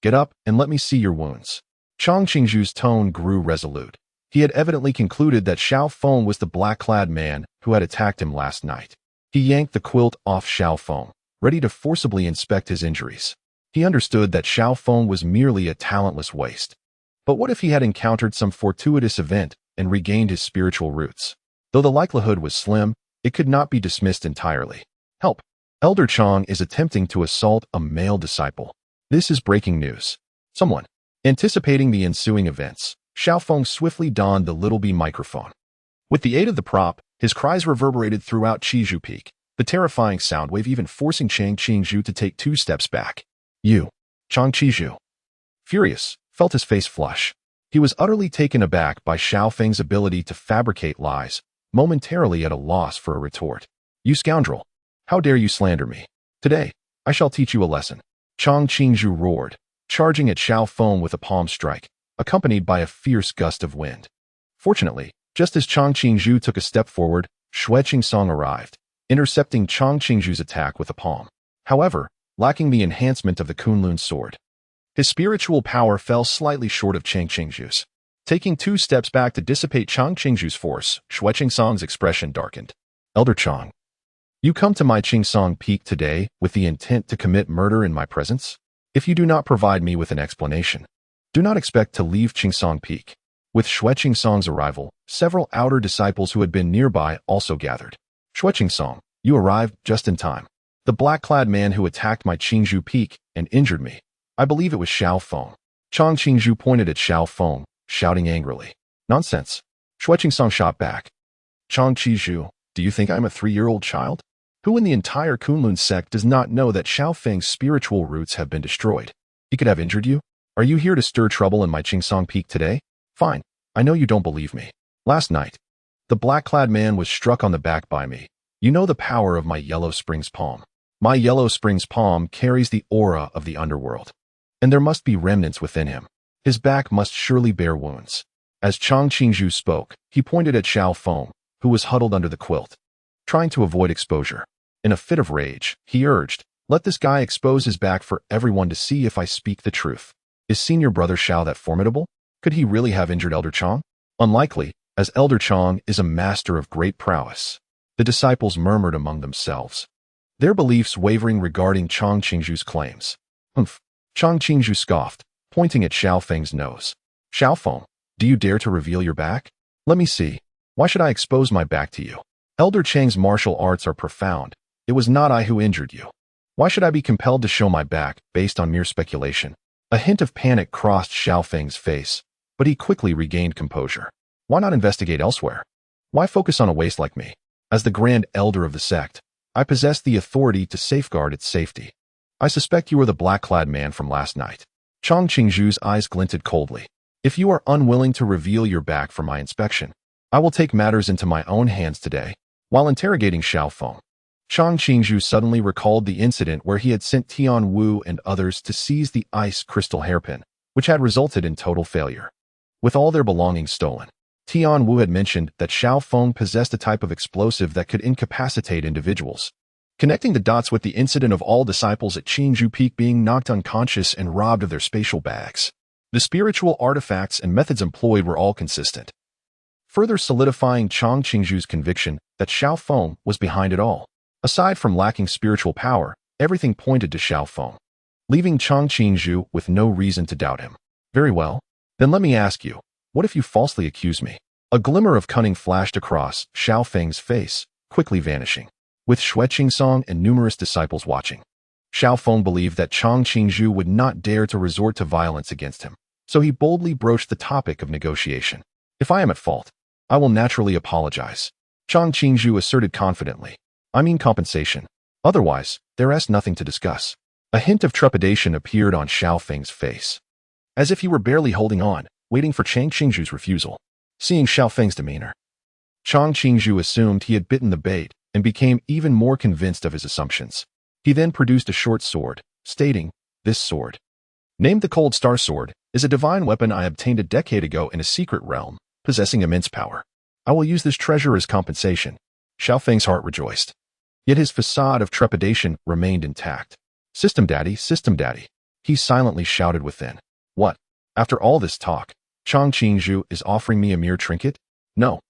Get up and let me see your wounds. Chang Qingzhu's tone grew resolute. He had evidently concluded that Xiaofeng was the black-clad man who had attacked him last night. He yanked the quilt off Xiaofeng, ready to forcibly inspect his injuries. He understood that Xiaofeng was merely a talentless waste. But what if he had encountered some fortuitous event and regained his spiritual roots? Though the likelihood was slim, it could not be dismissed entirely. Help! Elder Chang is attempting to assault a male disciple. This is breaking news. Someone. Anticipating the ensuing events, Xiaofeng swiftly donned the Little Bee microphone. With the aid of the prop, his cries reverberated throughout Qizhu Peak, the terrifying sound wave even forcing Chang Qingzhu to take 2 steps back. You, Chang Qizhu. Furious, felt his face flush. He was utterly taken aback by Xiaofeng's ability to fabricate lies, momentarily at a loss for a retort. You scoundrel! How dare you slander me? Today, I shall teach you a lesson. Chang Qingzhu roared, charging at Xiaofeng with a palm strike, accompanied by a fierce gust of wind. Fortunately, just as Chang Qingzhu took a step forward, Shueqing Song arrived, intercepting Chang Qingzhu's attack with a palm. However, lacking the enhancement of the Kunlun sword. His spiritual power fell slightly short of Chang Qingzhu's. Taking 2 steps back to dissipate Chang Qingzhu's force, Shueqing Song's expression darkened. Elder Chang, you come to my Qingsong Peak today with the intent to commit murder in my presence? If you do not provide me with an explanation, do not expect to leave Qingsong Peak. With Shueqing Song's arrival, several outer disciples who had been nearby also gathered. Shueqing Song, you arrived just in time. The black-clad man who attacked my Qingzhu Peak and injured me. I believe it was Xiaofeng. Chang Qingzhu pointed at Xiaofeng, shouting angrily. Nonsense. Shueqing Song shot back. Chang Qingzhu, do you think I'm a 3-year-old child? Who in the entire Kunlun sect does not know that Xiaofeng's spiritual roots have been destroyed? He could have injured you? Are you here to stir trouble in my Qingsong Peak today? Fine. I know you don't believe me. Last night, the black-clad man was struck on the back by me. You know the power of my Yellow Springs palm. My Yellow Springs palm carries the aura of the underworld. And there must be remnants within him. His back must surely bear wounds. As Chang Qingzhu spoke, he pointed at Xiaofeng, who was huddled under the quilt, trying to avoid exposure. In a fit of rage, he urged, let this guy expose his back for everyone to see if I speak the truth. Is senior brother Xiao that formidable? Could he really have injured Elder Chang? Unlikely, as Elder Chang is a master of great prowess. The disciples murmured among themselves. their beliefs wavering regarding Chang Qingzhu's claims. Humph. Chang Qingzhu scoffed, pointing at Xiao Feng's nose. Xiao Feng, do you dare to reveal your back? Let me see. Why should I expose my back to you? Elder Chang's martial arts are profound. It was not I who injured you. Why should I be compelled to show my back based on mere speculation? A hint of panic crossed Xiao Feng's face, but he quickly regained composure. Why not investigate elsewhere? Why focus on a waste like me? As the Grand Elder of the sect, I possess the authority to safeguard its safety. I suspect you are the black-clad man from last night. Chang Qingzhu's eyes glinted coldly. If you are unwilling to reveal your back for my inspection, I will take matters into my own hands today. While interrogating Xiao Feng, Chang Qingzhu suddenly recalled the incident where he had sent Tian Wu and others to seize the ice crystal hairpin, which had resulted in total failure. With all their belongings stolen, Tian Wu had mentioned that Xiao Feng possessed a type of explosive that could incapacitate individuals. Connecting the dots with the incident of all disciples at Qingzhu Peak being knocked unconscious and robbed of their spatial bags, the spiritual artifacts and methods employed were all consistent, further solidifying Chang Qingzhu's conviction that Xiao Feng was behind it all. Aside from lacking spiritual power, everything pointed to Xiao Feng, leaving Chang Qingzhu with no reason to doubt him. Very well. Then let me ask you, what if you falsely accuse me? A glimmer of cunning flashed across Xiao Feng's face, quickly vanishing. With Xue Qingsong and numerous disciples watching, Xiao Feng believed that Chang Qingzhu would not dare to resort to violence against him, so he boldly broached the topic of negotiation. If I am at fault, I will naturally apologize. Chang Qingzhu asserted confidently. I mean compensation. Otherwise, there is nothing to discuss. A hint of trepidation appeared on Xiao Feng's face, as if he were barely holding on, waiting for Chang Qingzhu's refusal. Seeing Xiao Feng's demeanor, Chang Qingzhu assumed he had bitten the bait and became even more convinced of his assumptions. He then produced a short sword, stating, "This sword, named the Cold Star Sword, is a divine weapon I obtained a decade ago in a secret realm, possessing immense power. I will use this treasure as compensation." Xiao Feng's heart rejoiced, yet his facade of trepidation remained intact. System Daddy, he silently shouted within. What? After all this talk, Chang Qingzhu is offering me a mere trinket? No.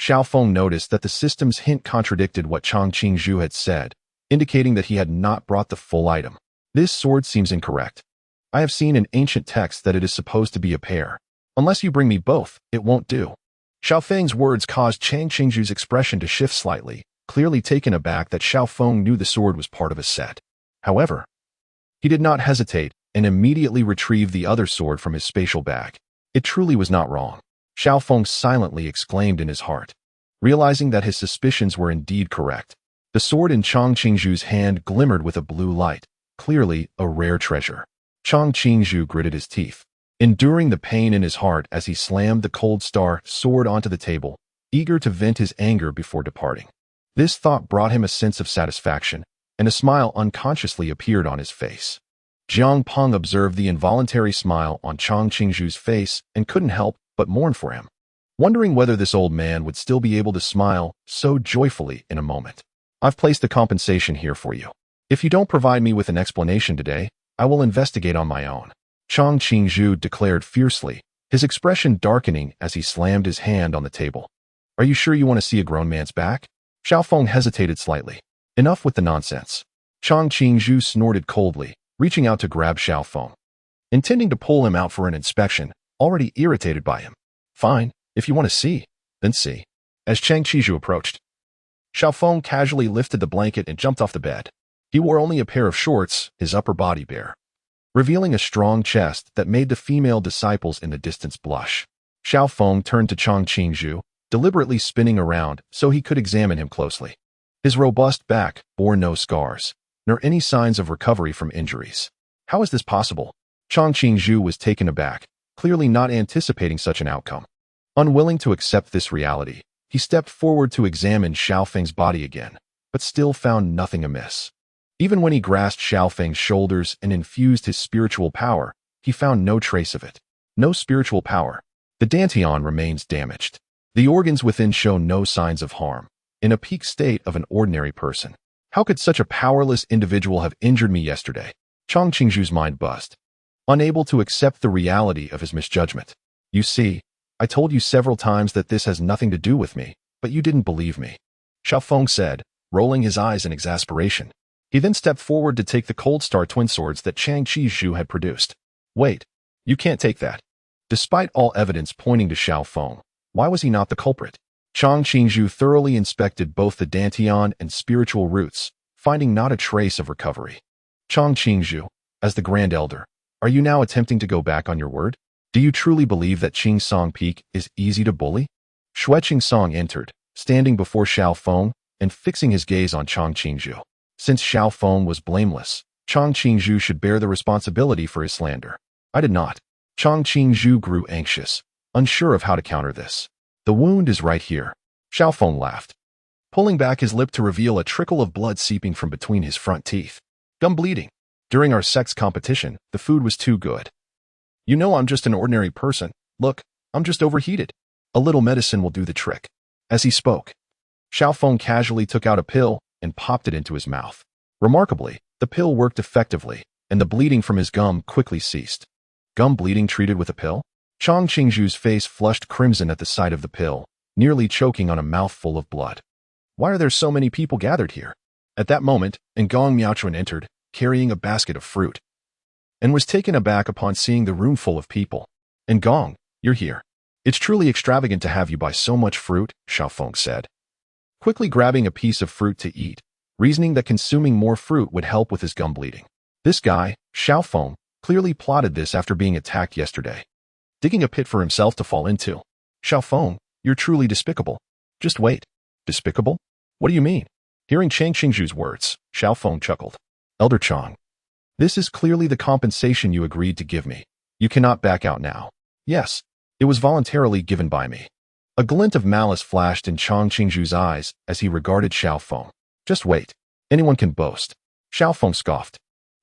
Xiao Feng noticed that the system's hint contradicted what Chang Qingzhu had said, indicating that he had not brought the full item. This sword seems incorrect. I have seen in ancient texts that it is supposed to be a pair. Unless you bring me both, it won't do. Xiao Feng's words caused Chang Qingzhu's expression to shift slightly, clearly taken aback that Xiao Feng knew the sword was part of a set. However, he did not hesitate and immediately retrieved the other sword from his spatial bag. It truly was not wrong. Xiao Feng silently exclaimed in his heart, realizing that his suspicions were indeed correct. The sword in Chang Qingzhu's hand glimmered with a blue light, clearly a rare treasure. Chang Qingzhu gritted his teeth, enduring the pain in his heart as he slammed the Cold Star sword onto the table, eager to vent his anger before departing. This thought brought him a sense of satisfaction, and a smile unconsciously appeared on his face. Jiang Peng observed the involuntary smile on Chang Qingzhu's face and couldn't help but mourn for him, wondering whether this old man would still be able to smile so joyfully in a moment. I've placed a compensation here for you. If you don't provide me with an explanation today, I will investigate on my own. Chang Qingzhu declared fiercely, his expression darkening as he slammed his hand on the table. Are you sure you want to see a grown man's back? Xiao Feng hesitated slightly. Enough with the nonsense. Chang Qingzhu snorted coldly, reaching out to grab Xiao Feng, intending to pull him out for an inspection, already irritated by him. Fine, if you want to see, then see. As Chang Qingzhu approached, Xiao Feng casually lifted the blanket and jumped off the bed. He wore only a pair of shorts, his upper body bare, revealing a strong chest that made the female disciples in the distance blush. Xiao Feng turned to Chang Qingzhu, deliberately spinning around so he could examine him closely. His robust back bore no scars, nor any signs of recovery from injuries. How is this possible? Chang Qingzhu was taken aback, clearly not anticipating such an outcome. Unwilling to accept this reality, he stepped forward to examine Xiao Feng's body again, but still found nothing amiss. Even when he grasped Xiao Feng's shoulders and infused his spiritual power, he found no trace of it. No spiritual power. The dantian remains damaged. The organs within show no signs of harm, in a peak state of an ordinary person. How could such a powerless individual have injured me yesterday? Chang Qingzhu's mind buzzed, unable to accept the reality of his misjudgment. You see, I told you several times that this has nothing to do with me, but you didn't believe me. Xiao Feng said, rolling his eyes in exasperation. He then stepped forward to take the Cold Star twin swords that Chang Qizhu had produced. Wait, you can't take that. Despite all evidence pointing to Xiao Feng, why was he not the culprit? Chang Qingzhu thoroughly inspected both the Dantian and spiritual roots, finding not a trace of recovery. Chang Qingzhu, as the Grand Elder, are you now attempting to go back on your word? Do you truly believe that Qing Song Peak is easy to bully? Xue Qingsong entered, standing before Xiao Feng and fixing his gaze on Chang Qingzhu. Since Xiao Feng was blameless, Chang Qingzhu should bear the responsibility for his slander. I did not. Chang Qingzhu grew anxious, unsure of how to counter this. The wound is right here. Xiao Feng laughed, pulling back his lip to reveal a trickle of blood seeping from between his front teeth. Gum bleeding. During our sex competition, the food was too good. You know I'm just an ordinary person. Look, I'm just overheated. A little medicine will do the trick. As he spoke, Xiao Feng casually took out a pill and popped it into his mouth. Remarkably, the pill worked effectively, and the bleeding from his gum quickly ceased. Gum bleeding treated with a pill? Chang Qingzhu's face flushed crimson at the sight of the pill, nearly choking on a mouthful of blood. Why are there so many people gathered here? At that moment, Ngong Miaochuan entered, carrying a basket of fruit, and was taken aback upon seeing the room full of people. Ngong, you're here. It's truly extravagant to have you buy so much fruit, Xiao Feng said, quickly grabbing a piece of fruit to eat, reasoning that consuming more fruit would help with his gum bleeding. This guy, Xiao Feng, clearly plotted this after being attacked yesterday, digging a pit for himself to fall into. Xiao Feng, you're truly despicable. Just wait. Despicable? What do you mean? Hearing Chang Qingzhu's words, Xiao Feng chuckled. Elder Chang, this is clearly the compensation you agreed to give me. You cannot back out now. Yes, it was voluntarily given by me. A glint of malice flashed in Chang Qingzhu's eyes as he regarded Xiao Feng. Just wait. Anyone can boast. Xiao Feng scoffed.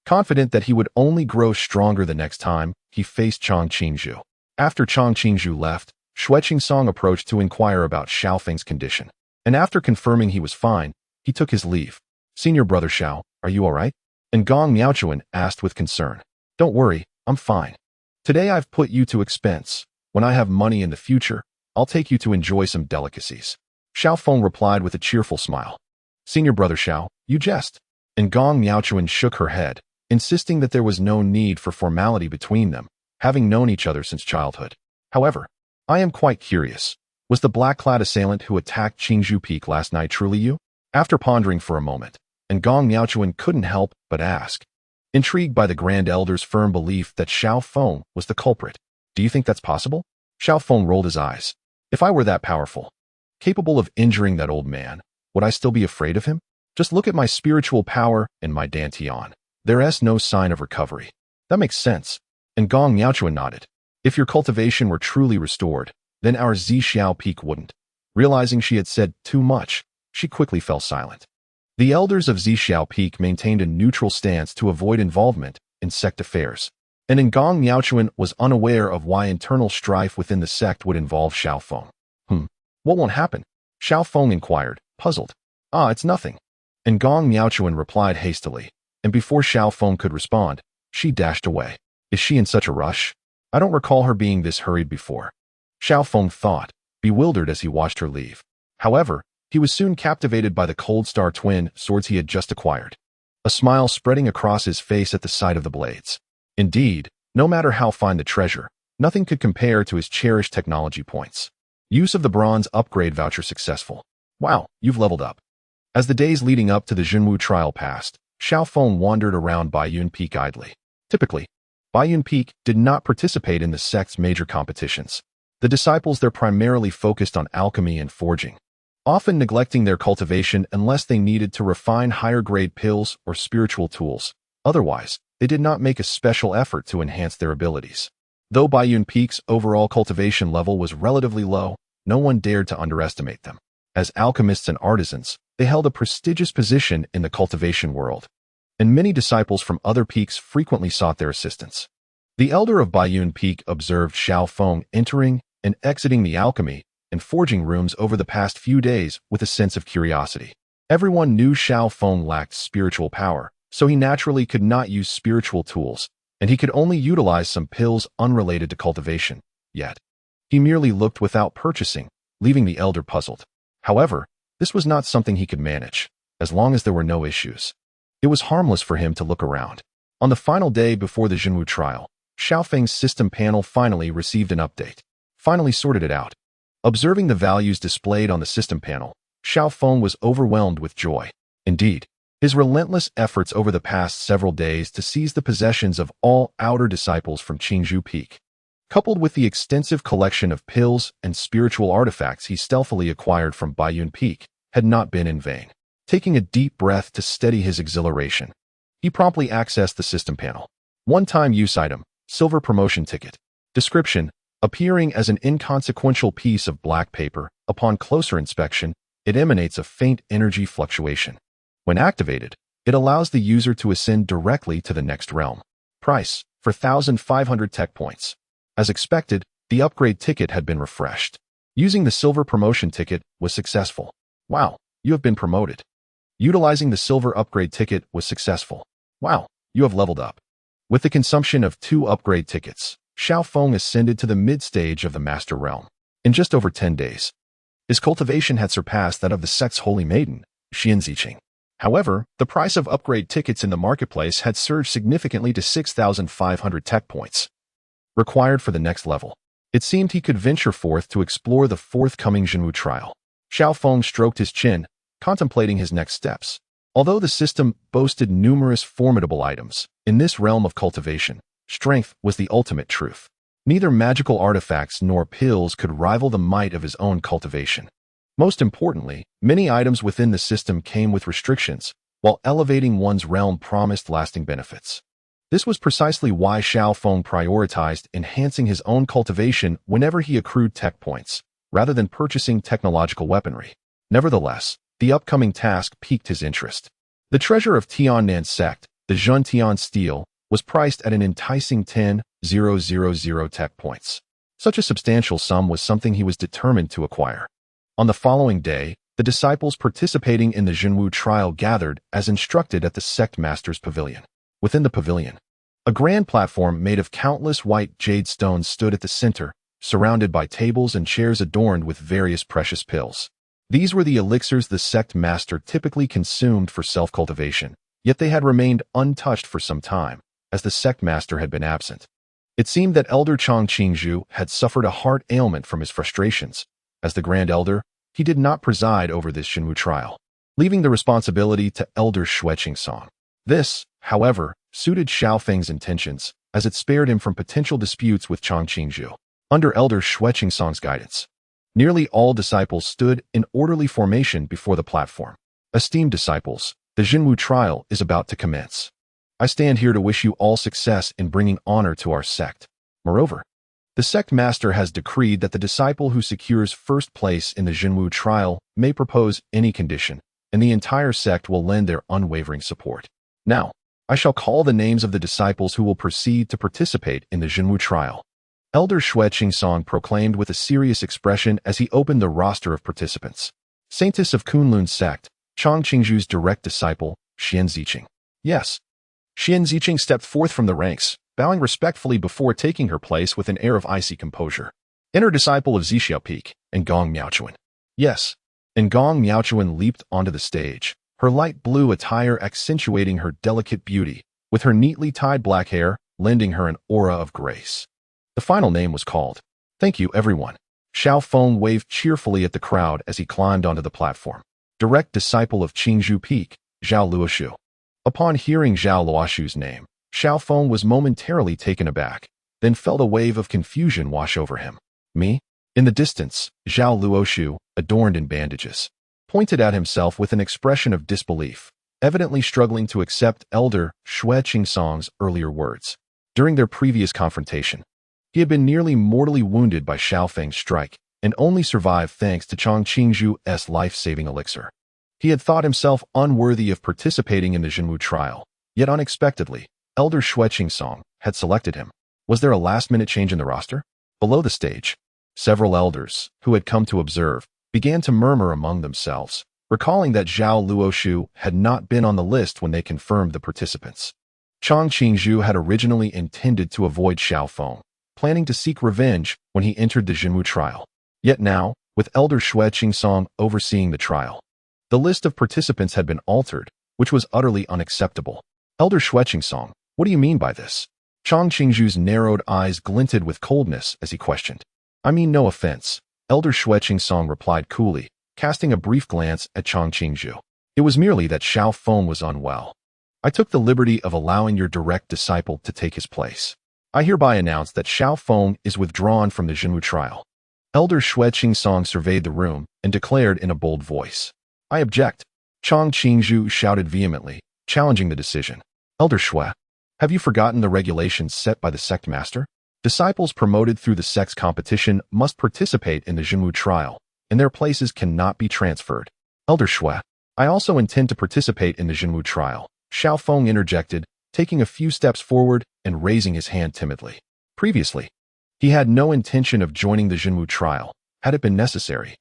Confident that he would only grow stronger the next time he faced Chang Qingzhu. After Chang Qingzhu left, Xue Qingsong approached to inquire about Xiao Feng's condition. And after confirming he was fine, he took his leave. Senior brother Xiao, are you all right? Ngong Miaochuan asked with concern. Don't worry, I'm fine. Today I've put you to expense. When I have money in the future, I'll take you to enjoy some delicacies. Xiao Feng replied with a cheerful smile. Senior brother Xiao, you jest. Ngong Miaochuan shook her head, insisting that there was no need for formality between them, having known each other since childhood. However, I am quite curious. Was the black-clad assailant who attacked Qingzhu Peak last night truly you? After pondering for a moment, Ngong Miaochuan couldn't help but ask, intrigued by the Grand Elder's firm belief that Xiao Feng was the culprit. Do you think that's possible? Xiao Feng rolled his eyes. If I were that powerful, capable of injuring that old man, would I still be afraid of him? Just look at my spiritual power and my Dantian. There is no sign of recovery. That makes sense. Ngong Miaochuan nodded. If your cultivation were truly restored, then our Zixiao Peak wouldn't. Realizing she had said too much, she quickly fell silent. The elders of Zixiao Peak maintained a neutral stance to avoid involvement in sect affairs, and Ngong Miaochuan was unaware of why internal strife within the sect would involve Xiao Feng. What won't happen? Xiao Feng inquired, puzzled. It's nothing. Ngong Miaochuan replied hastily, and before Xiao Feng could respond, she dashed away. Is she in such a rush? I don't recall her being this hurried before. Xiao Feng thought, bewildered as he watched her leave. However, he was soon captivated by the Cold Star twin swords he had just acquired, a smile spreading across his face at the sight of the blades. Indeed, no matter how fine the treasure, nothing could compare to his cherished technology points. Use of the bronze upgrade voucher successful. Wow, you've leveled up. As the days leading up to the Jinwu trial passed, Xiao Feng wandered around Baiyun Peak idly. Typically, Baiyun Peak did not participate in the sect's major competitions. The disciples there primarily focused on alchemy and forging, often neglecting their cultivation unless they needed to refine higher-grade pills or spiritual tools. Otherwise, they did not make a special effort to enhance their abilities. Though Baiyun Peak's overall cultivation level was relatively low, no one dared to underestimate them. As alchemists and artisans, they held a prestigious position in the cultivation world, and many disciples from other peaks frequently sought their assistance. The elder of Baiyun Peak observed Xiao Feng entering and exiting the alchemy and forging rooms over the past few days with a sense of curiosity. Everyone knew Xiao Feng lacked spiritual power, so he naturally could not use spiritual tools, and he could only utilize some pills unrelated to cultivation. Yet, he merely looked without purchasing, leaving the elder puzzled. However, this was not something he could manage, as long as there were no issues. It was harmless for him to look around. On the final day before the Jinwu trial, Xiaofeng's system panel finally received an update. Finally sorted it out. Observing the values displayed on the system panel, Xiaofeng was overwhelmed with joy. Indeed, his relentless efforts over the past several days to seize the possessions of all outer disciples from Qingzhou Peak, coupled with the extensive collection of pills and spiritual artifacts he stealthily acquired from Baiyun Peak, had not been in vain. Taking a deep breath to steady his exhilaration, he promptly accessed the system panel. One-time use item, silver promotion ticket. Description: appearing as an inconsequential piece of black paper, upon closer inspection, it emanates a faint energy fluctuation. When activated, it allows the user to ascend directly to the next realm. Price: 4,500 tech points. As expected, the upgrade ticket had been refreshed. Using the silver promotion ticket was successful. Wow, you have been promoted. Utilizing the silver upgrade ticket was successful. Wow, you have leveled up. With the consumption of 2 upgrade tickets, Xiaofeng ascended to the mid-stage of the Master Realm. In just over 10 days, his cultivation had surpassed that of the sect's holy maiden, Xianziqing. However, the price of upgrade tickets in the marketplace had surged significantly to 6,500 tech points, required for the next level. It seemed he could venture forth to explore the forthcoming Jinwu trial. Xiaofeng stroked his chin, contemplating his next steps. Although the system boasted numerous formidable items, in this realm of cultivation, strength was the ultimate truth. Neither magical artifacts nor pills could rival the might of his own cultivation. Most importantly, many items within the system came with restrictions, while elevating one's realm promised lasting benefits. This was precisely why Xiaofeng prioritized enhancing his own cultivation whenever he accrued tech points, rather than purchasing technological weaponry. Nevertheless, the upcoming task piqued his interest. The treasure of Tiannan's sect, the Zhentian steel, was priced at an enticing 10,000 tech points. Such a substantial sum was something he was determined to acquire. On the following day, the disciples participating in the Jinwu trial gathered as instructed at the sect master's pavilion. Within the pavilion, a grand platform made of countless white jade stones stood at the center, surrounded by tables and chairs adorned with various precious pills. These were the elixirs the sect master typically consumed for self-cultivation, yet they had remained untouched for some time, as the sect master had been absent. It seemed that Elder Chang Qingzhu had suffered a heart ailment from his frustrations. As the Grand Elder, he did not preside over this Jinwu trial, leaving the responsibility to Elder Song. This, however, suited Xiaofeng's intentions, as it spared him from potential disputes with Chang Qingzhu. Under Elder Song's guidance, nearly all disciples stood in orderly formation before the platform. Esteemed disciples, the Jinwu trial is about to commence. I stand here to wish you all success in bringing honor to our sect. Moreover, the sect master has decreed that the disciple who secures first place in the Jinwu trial may propose any condition, and the entire sect will lend their unwavering support. Now, I shall call the names of the disciples who will proceed to participate in the Jinwu trial. Elder Song proclaimed with a serious expression as he opened the roster of participants. Saintess of Kunlun's sect, Chang Qingzhu's direct disciple, Xianziqing. Yes. Xianziqing stepped forth from the ranks, bowing respectfully before taking her place with an air of icy composure. Inner disciple of Zixiao Peak, Ngong Miaochuan. Yes. Ngong Miaochuan leaped onto the stage, her light blue attire accentuating her delicate beauty, with her neatly tied black hair lending her an aura of grace. The final name was called. Thank you, everyone. Xiaofeng waved cheerfully at the crowd as he climbed onto the platform. Direct disciple of Qingzhou Peak, Zhao Luoshu. Upon hearing Zhao Luoshu's name, Xiaofeng was momentarily taken aback, then felt a wave of confusion wash over him. Me? In the distance, Zhao Luoshu, adorned in bandages, pointed at himself with an expression of disbelief, evidently struggling to accept Elder Song's earlier words. During their previous confrontation, he had been nearly mortally wounded by Xiaofeng's strike, and only survived thanks to Chang Qingzhu's life-saving elixir. He had thought himself unworthy of participating in the Jinwu trial, yet unexpectedly, Elder Song had selected him. Was there a last-minute change in the roster? Below the stage, several elders, who had come to observe, began to murmur among themselves, recalling that Zhao Luoshu had not been on the list when they confirmed the participants. Chang Qingzhu had originally intended to avoid Xiaofeng, planning to seek revenge when he entered the Jinwu trial. Yet now, with Elder Song overseeing the trial, the list of participants had been altered, which was utterly unacceptable. Elder Shueqingsong, what do you mean by this? Chang Qingzhu's narrowed eyes glinted with coldness as he questioned. I mean no offense, Elder Shueqingsong replied coolly, casting a brief glance at Chang Qingzhu. It was merely that Xiao Feng was unwell. I took the liberty of allowing your direct disciple to take his place. I hereby announce that Xiao Feng is withdrawn from the Jinwu trial. Elder Shueqingsong surveyed the room and declared in a bold voice. I object. Chang Qingzhu shouted vehemently, challenging the decision. Elder Shui, have you forgotten the regulations set by the sect master? Disciples promoted through the sect's competition must participate in the Jinwu trial, and their places cannot be transferred. Elder Shui, I also intend to participate in the Jinwu trial, Xiao Feng interjected, taking a few steps forward and raising his hand timidly. Previously, he had no intention of joining the Jinwu trial, had it been necessary.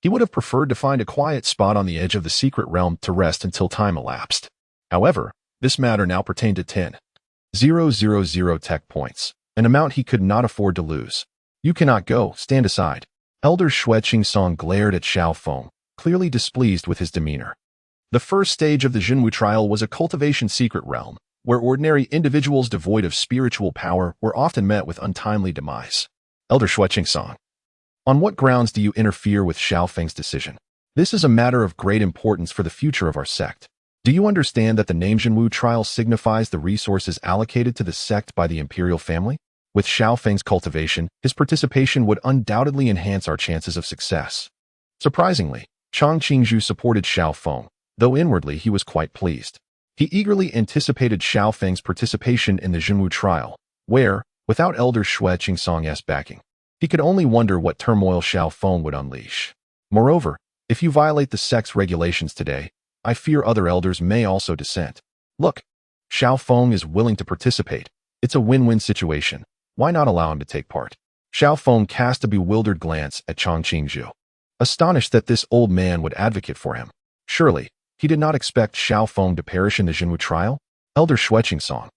He would have preferred to find a quiet spot on the edge of the secret realm to rest until time elapsed. However, this matter now pertained to 10,000 tech points, an amount he could not afford to lose. You cannot go, stand aside. Elder Shueqingsong glared at Xiao Feng, clearly displeased with his demeanor. The first stage of the Jinwu trial was a cultivation secret realm, where ordinary individuals devoid of spiritual power were often met with untimely demise. Elder Shueqingsong, on what grounds do you interfere with Xiao Feng's decision? This is a matter of great importance for the future of our sect. Do you understand that the name Jinwu trial signifies the resources allocated to the sect by the imperial family? With Xiao Feng's cultivation, his participation would undoubtedly enhance our chances of success. Surprisingly, Chang Qingzhu supported Xiao Feng, though inwardly he was quite pleased. He eagerly anticipated Xiao Feng's participation in the Jinwu trial, where, without Elder Shueqingsong's backing, he could only wonder what turmoil Xiao Feng would unleash. Moreover, if you violate the sect's regulations today, I fear other elders may also dissent. Look, Xiao Feng is willing to participate. It's a win-win situation. Why not allow him to take part? Xiao Feng cast a bewildered glance at Chang Qingzhu, astonished that this old man would advocate for him. Surely, he did not expect Xiao Feng to perish in the Jinwu trial? Elder Shueqingsong,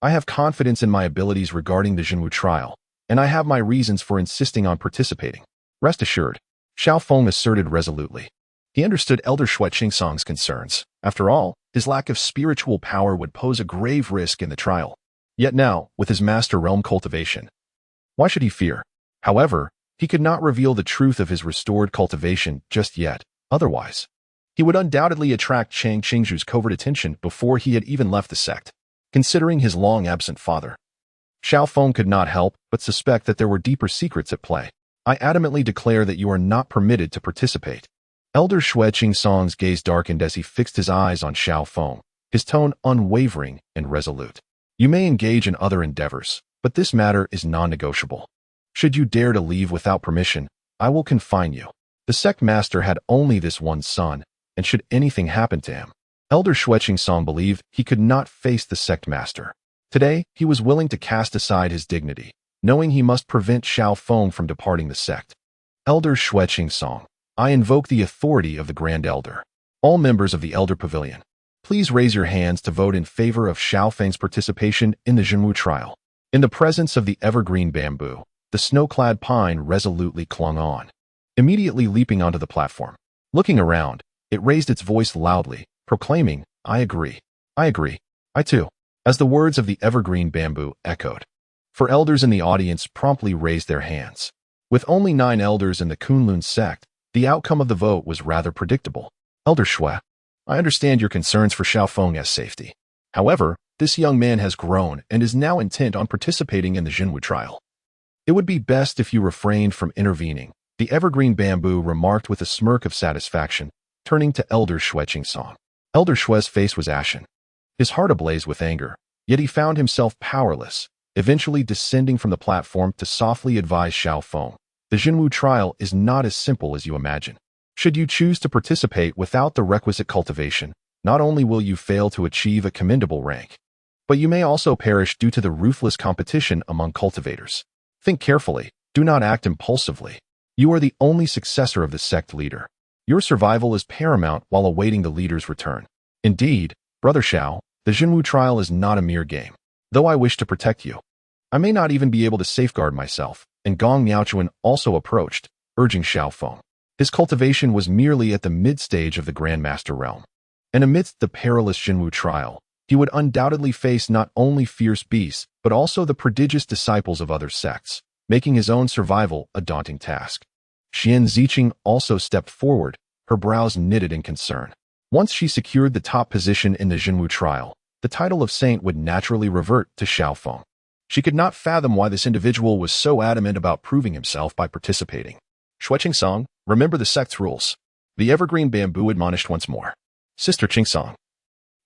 I have confidence in my abilities regarding the Jinwu trial, and I have my reasons for insisting on participating. Rest assured, Xiao Feng asserted resolutely. He understood Elder Shueqingsong's concerns. After all, his lack of spiritual power would pose a grave risk in the trial. Yet now, with his master realm cultivation, why should he fear? However, he could not reveal the truth of his restored cultivation just yet. Otherwise, he would undoubtedly attract Chang Qingzhu's covert attention before he had even left the sect. Considering his long-absent father, Xiao Feng could not help but suspect that there were deeper secrets at play. I adamantly declare that you are not permitted to participate. Elder Shueqingsong's gaze darkened as he fixed his eyes on Xiao Feng, his tone unwavering and resolute. You may engage in other endeavors, but this matter is non-negotiable. Should you dare to leave without permission, I will confine you. The sect master had only this one son, and should anything happen to him, Elder Shueqingsong believed he could not face the sect master. Today, he was willing to cast aside his dignity, knowing he must prevent Xiao Feng from departing the sect. Elder Shueqingsong, I invoke the authority of the Grand Elder. All members of the Elder Pavilion, please raise your hands to vote in favor of Xiao Feng's participation in the Jinwu trial. In the presence of the evergreen bamboo, the snow-clad pine resolutely clung on, immediately leaping onto the platform. Looking around, it raised its voice loudly, proclaiming, I agree. I agree. I too. As the words of the evergreen bamboo echoed, for elders in the audience promptly raised their hands. With only 9 elders in the Kunlun sect, the outcome of the vote was rather predictable. Elder Shui, I understand your concerns for Xiao Feng's safety. However, this young man has grown and is now intent on participating in the Jinwu trial. It would be best if you refrained from intervening, the evergreen bamboo remarked with a smirk of satisfaction, turning to Elder Shueqingsong. Elder Shui's face was ashen, his heart ablaze with anger, yet he found himself powerless, eventually descending from the platform to softly advise Xiao Feng. The Jinwu trial is not as simple as you imagine. Should you choose to participate without the requisite cultivation, not only will you fail to achieve a commendable rank, but you may also perish due to the ruthless competition among cultivators. Think carefully, do not act impulsively. You are the only successor of the sect leader. Your survival is paramount while awaiting the leader's return. Indeed, Brother Xiao, the Jinwu trial is not a mere game. Though I wish to protect you, I may not even be able to safeguard myself. And Gong Miaochuan also approached, urging Xiao Feng. His cultivation was merely at the mid-stage of the Grandmaster realm. And amidst the perilous Jinwu trial, he would undoubtedly face not only fierce beasts, but also the prodigious disciples of other sects, making his own survival a daunting task. Xian Ziqing also stepped forward, her brows knitted in concern. Once she secured the top position in the Jinwu trial, the title of saint would naturally revert to Xiaofeng. She could not fathom why this individual was so adamant about proving himself by participating. Song, remember the sect's rules. The evergreen bamboo admonished once more. Sister Song,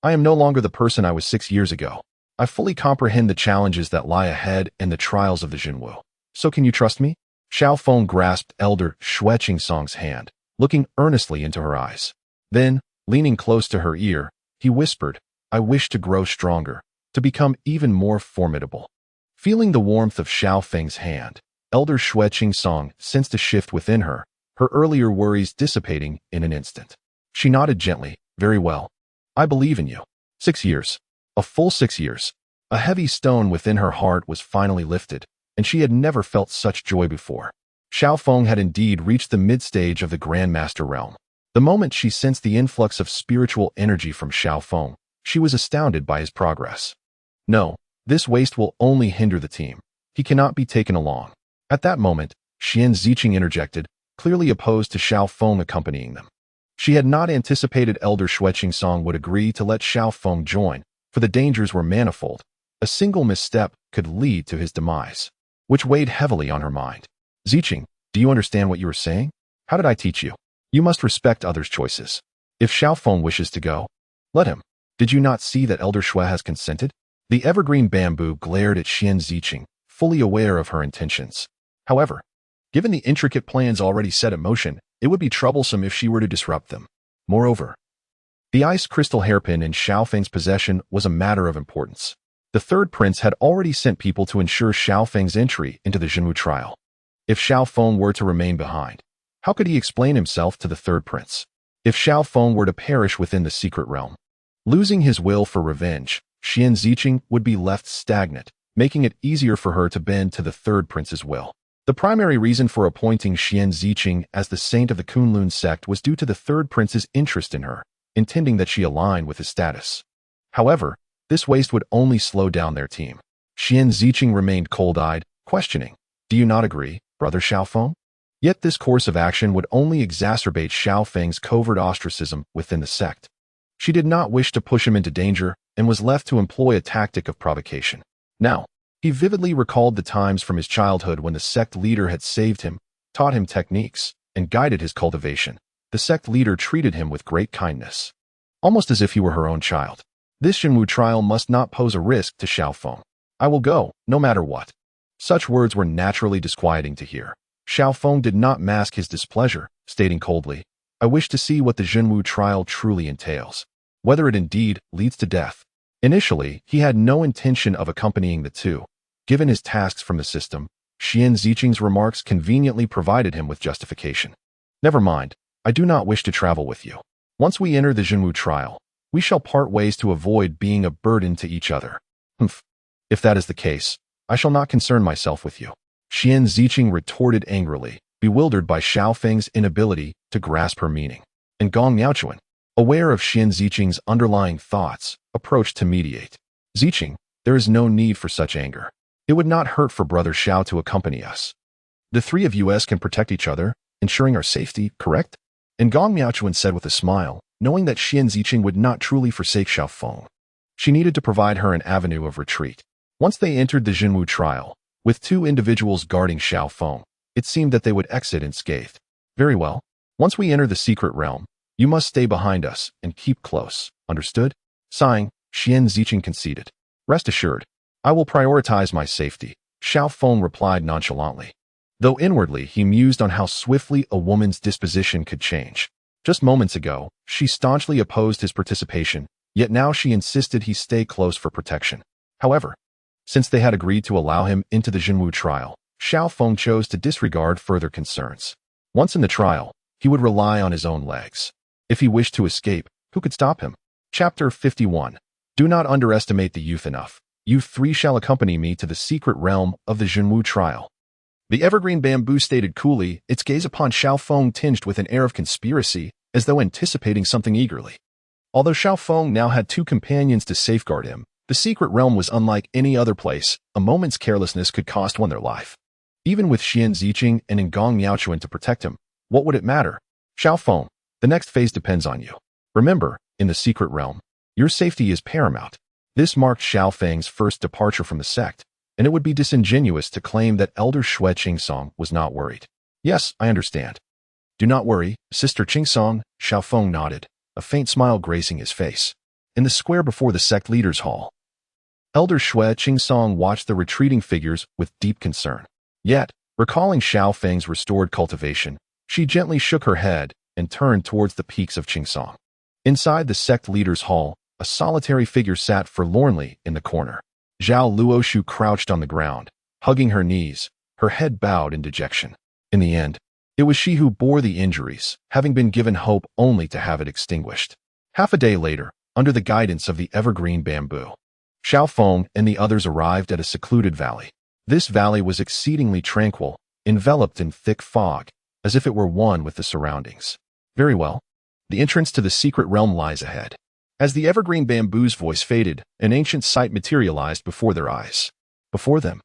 I am no longer the person I was 6 years ago. I fully comprehend the challenges that lie ahead and the trials of the Jinwu. So can you trust me? Xiaofeng grasped Elder Song's hand, looking earnestly into her eyes. Then, leaning close to her ear, he whispered, I wish to grow stronger, to become even more formidable. Feeling the warmth of Xiaofeng's hand, Elder Song sensed a shift within her, her earlier worries dissipating in an instant. She nodded gently, very well. I believe in you. 6 years. A full 6 years. A heavy stone within her heart was finally lifted, and she had never felt such joy before. Xiaofeng had indeed reached the mid-stage of the Grandmaster realm. The moment she sensed the influx of spiritual energy from Xiaofeng, she was astounded by his progress. No, this waste will only hinder the team. He cannot be taken along. At that moment, Xian Ziqing interjected, clearly opposed to Xiaofeng accompanying them. She had not anticipated Elder Song would agree to let Xiaofeng join, for the dangers were manifold. A single misstep could lead to his demise, which weighed heavily on her mind. Ziqing, do you understand what you are saying? How did I teach you? You must respect others' choices. If Xiaofeng wishes to go, let him. Did you not see that Elder Shui has consented? The evergreen bamboo glared at Xian Ziqing, fully aware of her intentions. However, given the intricate plans already set in motion, it would be troublesome if she were to disrupt them. Moreover, the ice crystal hairpin in Xiaofeng's possession was a matter of importance. The third prince had already sent people to ensure Xiaofeng's entry into the Jinwu trial. If Xiaofeng were to remain behind, how could he explain himself to the third prince? If Xiaofeng were to perish within the secret realm, losing his will for revenge, Xian Ziqing would be left stagnant, making it easier for her to bend to the third prince's will. The primary reason for appointing Xian Ziqing as the saint of the Kunlun sect was due to the third prince's interest in her, intending that she align with his status. However, this waste would only slow down their team. Xian Ziqing remained cold-eyed, questioning, do you not agree, Brother Xiaofeng? Yet this course of action would only exacerbate Xiaofeng's covert ostracism within the sect. She did not wish to push him into danger and was left to employ a tactic of provocation. Now, he vividly recalled the times from his childhood when the sect leader had saved him, taught him techniques, and guided his cultivation. The sect leader treated him with great kindness, almost as if he were her own child. This Jinwu trial must not pose a risk to Xiaofeng. I will go, no matter what. Such words were naturally disquieting to hear. Xiaofeng did not mask his displeasure, stating coldly, I wish to see what the Jinwu trial truly entails, whether it indeed leads to death. Initially, he had no intention of accompanying the two. Given his tasks from the system, Xian Ziqing's remarks conveniently provided him with justification. Never mind, I do not wish to travel with you. Once we enter the Jinwu trial, we shall part ways to avoid being a burden to each other. Humph. If that is the case, I shall not concern myself with you. Xian Ziqing retorted angrily, bewildered by Xiaofeng's inability to grasp her meaning. And Gong Miaochuan, aware of Xian Ziqing's underlying thoughts, approached to mediate. Ziqing, there is no need for such anger. It would not hurt for Brother Xiao to accompany us. The three of us can protect each other, ensuring our safety, correct? And Gong Miaochuan said with a smile, knowing that Xian Ziqing would not truly forsake Xiaofeng. She needed to provide her an avenue of retreat. Once they entered the Jinwu trial, with two individuals guarding Xiaofeng, it seemed that they would exit unscathed. Very well. Once we enter the secret realm, you must stay behind us and keep close, understood? Sighing, Xian Ziqing conceded. Rest assured, I will prioritize my safety, Xiaofeng replied nonchalantly. Though inwardly he mused on how swiftly a woman's disposition could change. Just moments ago, she staunchly opposed his participation, yet now she insisted he stay close for protection. However, since they had agreed to allow him into the Jinwu trial, Xiaofeng chose to disregard further concerns. Once in the trial, he would rely on his own legs. If he wished to escape, who could stop him? Chapter 51. Do not underestimate the youth enough. You three shall accompany me to the secret realm of the Jinwu trial. The evergreen bamboo stated coolly, its gaze upon Xiaofeng tinged with an air of conspiracy, as though anticipating something eagerly. Although Xiao Feng now had two companions to safeguard him, the secret realm was unlike any other place. A moment's carelessness could cost one their life. Even with Xian Ziqing and Ngong Miaochuan to protect him, what would it matter? Xiao Feng, the next phase depends on you. Remember, in the secret realm, your safety is paramount. This marked Xiao Feng's first departure from the sect, and it would be disingenuous to claim that Elder Xue Qingsong was not worried. Yes, I understand. Do not worry, Sister Qingsong, Xiao Feng nodded, a faint smile gracing his face. In the square before the sect leaders' hall, Elder Xue Qingsong watched the retreating figures with deep concern. Yet, recalling Xiao Feng's restored cultivation, she gently shook her head and turned towards the peaks of Qingsong. Inside the sect leaders' hall, a solitary figure sat forlornly in the corner. Zhao Luoshu crouched on the ground, hugging her knees, her head bowed in dejection. In the end, it was she who bore the injuries, having been given hope only to have it extinguished. Half a day later, under the guidance of the evergreen bamboo, Xiao Feng and the others arrived at a secluded valley. This valley was exceedingly tranquil, enveloped in thick fog, as if it were one with the surroundings. Very well. The entrance to the secret realm lies ahead. As the evergreen bamboo's voice faded, an ancient sight materialized before their eyes. Before them,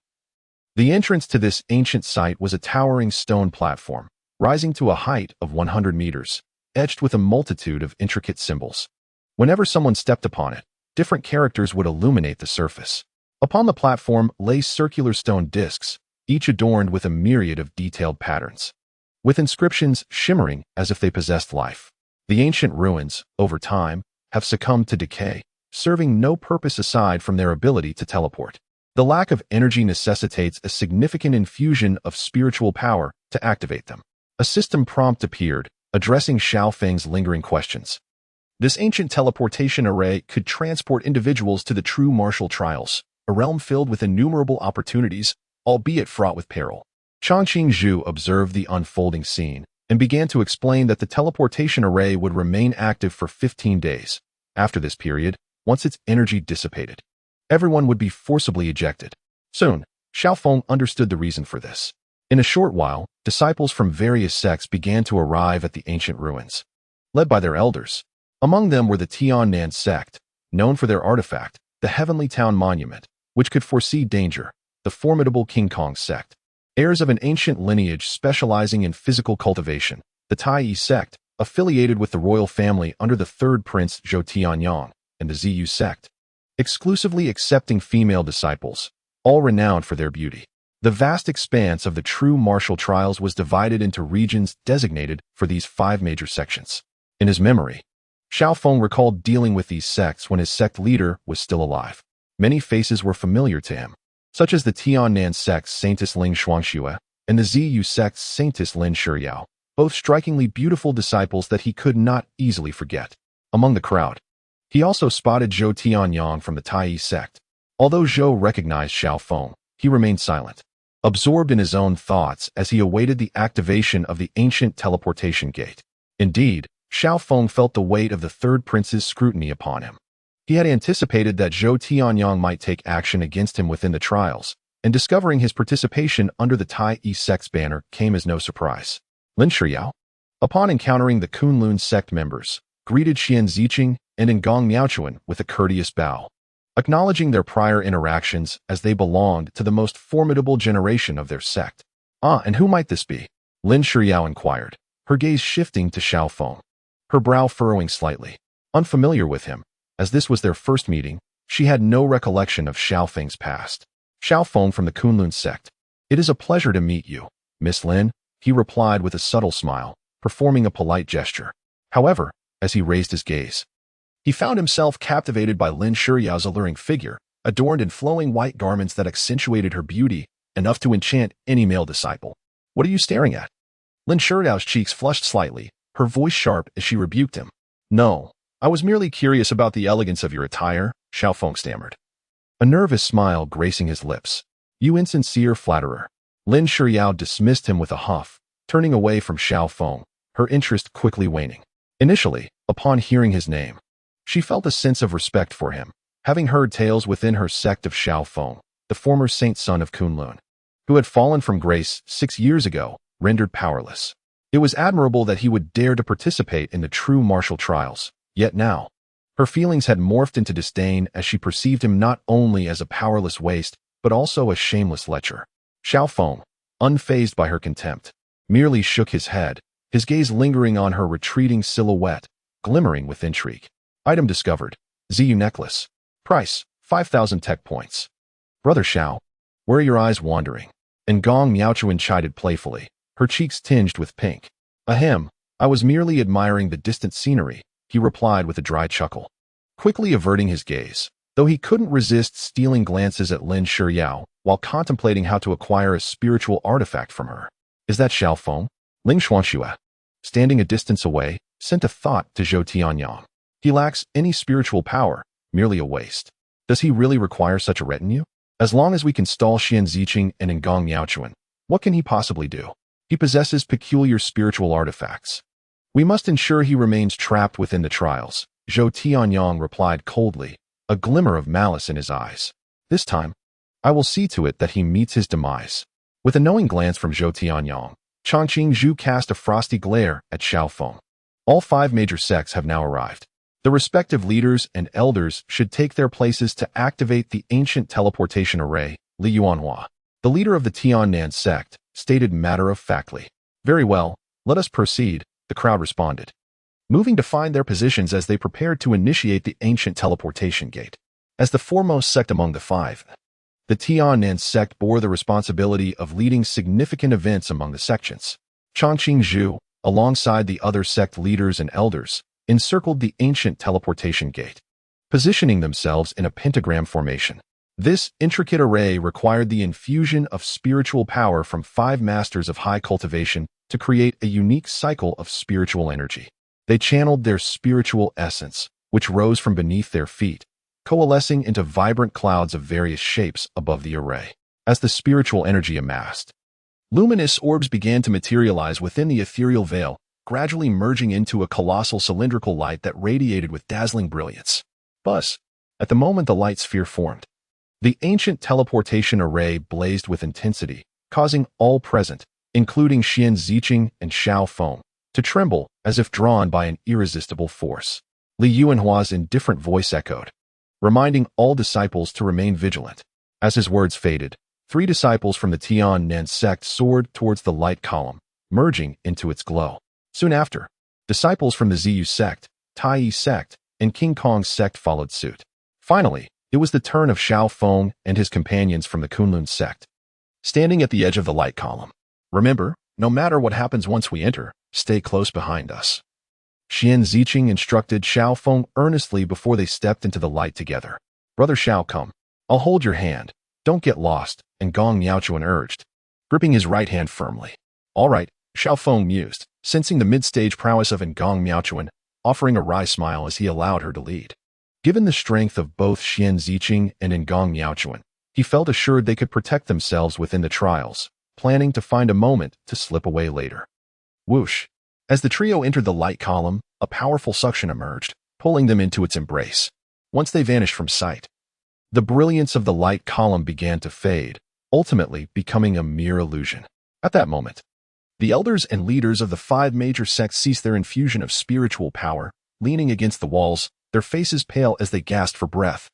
the entrance to this ancient site was a towering stone platform, rising to a height of 100 meters, etched with a multitude of intricate symbols. Whenever someone stepped upon it, different characters would illuminate the surface. Upon the platform lay circular stone discs, each adorned with a myriad of detailed patterns, with inscriptions shimmering as if they possessed life. The ancient ruins, over time, have succumbed to decay, serving no purpose aside from their ability to teleport. The lack of energy necessitates a significant infusion of spiritual power to activate them. A system prompt appeared, addressing Xiao Feng's lingering questions. This ancient teleportation array could transport individuals to the true martial trials, a realm filled with innumerable opportunities, albeit fraught with peril. Chongqing Zhu observed the unfolding scene and began to explain that the teleportation array would remain active for 15 days. After this period, once its energy dissipated, everyone would be forcibly ejected. Soon, Xiao Feng understood the reason for this. In a short while, disciples from various sects began to arrive at the ancient ruins, led by their elders. Among them were the Tiannan sect, known for their artifact, the Heavenly Town Monument, which could foresee danger, the formidable King Kong sect, heirs of an ancient lineage specializing in physical cultivation, the Tai sect, affiliated with the royal family under the third prince Zhou Tianyang, and the Ziyu sect, exclusively accepting female disciples, all renowned for their beauty. The vast expanse of the true martial trials was divided into regions designated for these 5 major sections. In his memory, Xiao Feng recalled dealing with these sects when his sect leader was still alive. Many faces were familiar to him, such as the Tiannan sect's Saintess Ling Shuangxue and the Ziyu sect's Saintess Lin Shiyao, both strikingly beautiful disciples that he could not easily forget. Among the crowd, he also spotted Zhou Tianyang from the Tai sect. Although Zhou recognized Xiao Feng, he remained silent, absorbed in his own thoughts as he awaited the activation of the ancient teleportation gate. Indeed, Xiao Feng felt the weight of the third prince's scrutiny upon him. He had anticipated that Zhou Tianyang might take action against him within the trials, and discovering his participation under the Tai sect's banner came as no surprise. Lin Shiyao, upon encountering the Kunlun sect members, greeted Xian Ziqing and Ngong Miaochuan with a courteous bow, acknowledging their prior interactions as they belonged to the most formidable generation of their sect. Ah, and who might this be? Lin Shiyao inquired, her gaze shifting to Xiao Feng, her brow furrowing slightly. Unfamiliar with him, as this was their first meeting, she had no recollection of Xiao Feng's past. Xiao Feng from the Kunlun sect. It is a pleasure to meet you, Miss Lin, he replied with a subtle smile, performing a polite gesture. However, as he raised his gaze, he found himself captivated by Lin Shiyao's alluring figure, adorned in flowing white garments that accentuated her beauty, enough to enchant any male disciple. What are you staring at? Lin Shiyao's cheeks flushed slightly, her voice sharp as she rebuked him. No, I was merely curious about the elegance of your attire, Xiao Feng stammered, a nervous smile gracing his lips. You insincere flatterer. Lin Shiyao dismissed him with a huff, turning away from Xiao Feng, her interest quickly waning. Initially, upon hearing his name, she felt a sense of respect for him, having heard tales within her sect of Xiao Feng, the former saint son of Kunlun, who had fallen from grace 6 years ago, rendered powerless. It was admirable that he would dare to participate in the true martial trials, yet now, Her feelings had morphed into disdain as she perceived him not only as a powerless waste, but also a shameless lecher. Xiaofeng, unfazed by her contempt, merely shook his head, his gaze lingering on her retreating silhouette, glimmering with intrigue. Item discovered. Ziyu necklace. Price, 5,000 tech points. Brother Xiao, where are your eyes wandering? And Gong Miaochuan chided playfully, her cheeks tinged with pink. Ahem, I was merely admiring the distant scenery, he replied with a dry chuckle, quickly averting his gaze, though he couldn't resist stealing glances at Lin Shiyao while contemplating how to acquire a spiritual artifact from her. Is that Xiaofeng? Ling Xuanxue, standing a distance away, sent a thought to Zhou Tianyang. He lacks any spiritual power, merely a waste. Does he really require such a retinue? As long as we can stall Xian Ziqing and Ngong Miaochuan, what can he possibly do? He possesses peculiar spiritual artifacts. We must ensure he remains trapped within the trials, Zhou Tianyang replied coldly, a glimmer of malice in his eyes. This time, I will see to it that he meets his demise. With a knowing glance from Zhou Tianyang, Chongqing Zhu cast a frosty glare at Xiaofeng. All 5 major sects have now arrived. The respective leaders and elders should take their places to activate the ancient teleportation array, Li Yuanhua. The leader of the Tiannan sect stated matter-of-factly. Very well, let us proceed, the crowd responded, moving to find their positions as they prepared to initiate the ancient teleportation gate. As the foremost sect among the 5, the Tiannan sect bore the responsibility of leading significant events among the sections. Chongqing Zhu, alongside the other sect leaders and elders, encircled the ancient teleportation gate, positioning themselves in a pentagram formation. This intricate array required the infusion of spiritual power from 5 masters of high cultivation to create a unique cycle of spiritual energy. They channeled their spiritual essence, which rose from beneath their feet, coalescing into vibrant clouds of various shapes above the array. As the spiritual energy amassed, luminous orbs began to materialize within the ethereal veil, gradually merging into a colossal cylindrical light that radiated with dazzling brilliance. Buzz! At the moment the light sphere formed, the ancient teleportation array blazed with intensity, causing all present, including Xian Ziqing and Xiaofeng, to tremble as if drawn by an irresistible force. Li Yuanhua's indifferent voice echoed, reminding all disciples to remain vigilant. As his words faded, 3 disciples from the Tiannan sect soared towards the light column, merging into its glow. Soon after, disciples from the Ziyu sect, Tai sect, and King Kong sect followed suit. Finally, it was the turn of Xiaofeng and his companions from the Kunlun sect, standing at the edge of the light column. Remember, no matter what happens once we enter, stay close behind us. Xian Ziqing instructed Xiaofeng earnestly before they stepped into the light together. Brother Xiao, come. I'll hold your hand. Don't get lost, and Gong Miaochuan urged, gripping his right hand firmly. All right, Xiaofeng mused, sensing the mid-stage prowess of Ngong Miaochuan, offering a wry smile as he allowed her to lead. Given the strength of both Xian Ziqing and Ngong Miaochuan, he felt assured they could protect themselves within the trials, planning to find a moment to slip away later. Whoosh! As the trio entered the light column, a powerful suction emerged, pulling them into its embrace. Once they vanished from sight, the brilliance of the light column began to fade, ultimately becoming a mere illusion. At that moment, the elders and leaders of the 5 major sects ceased their infusion of spiritual power, leaning against the walls, their faces pale as they gasped for breath.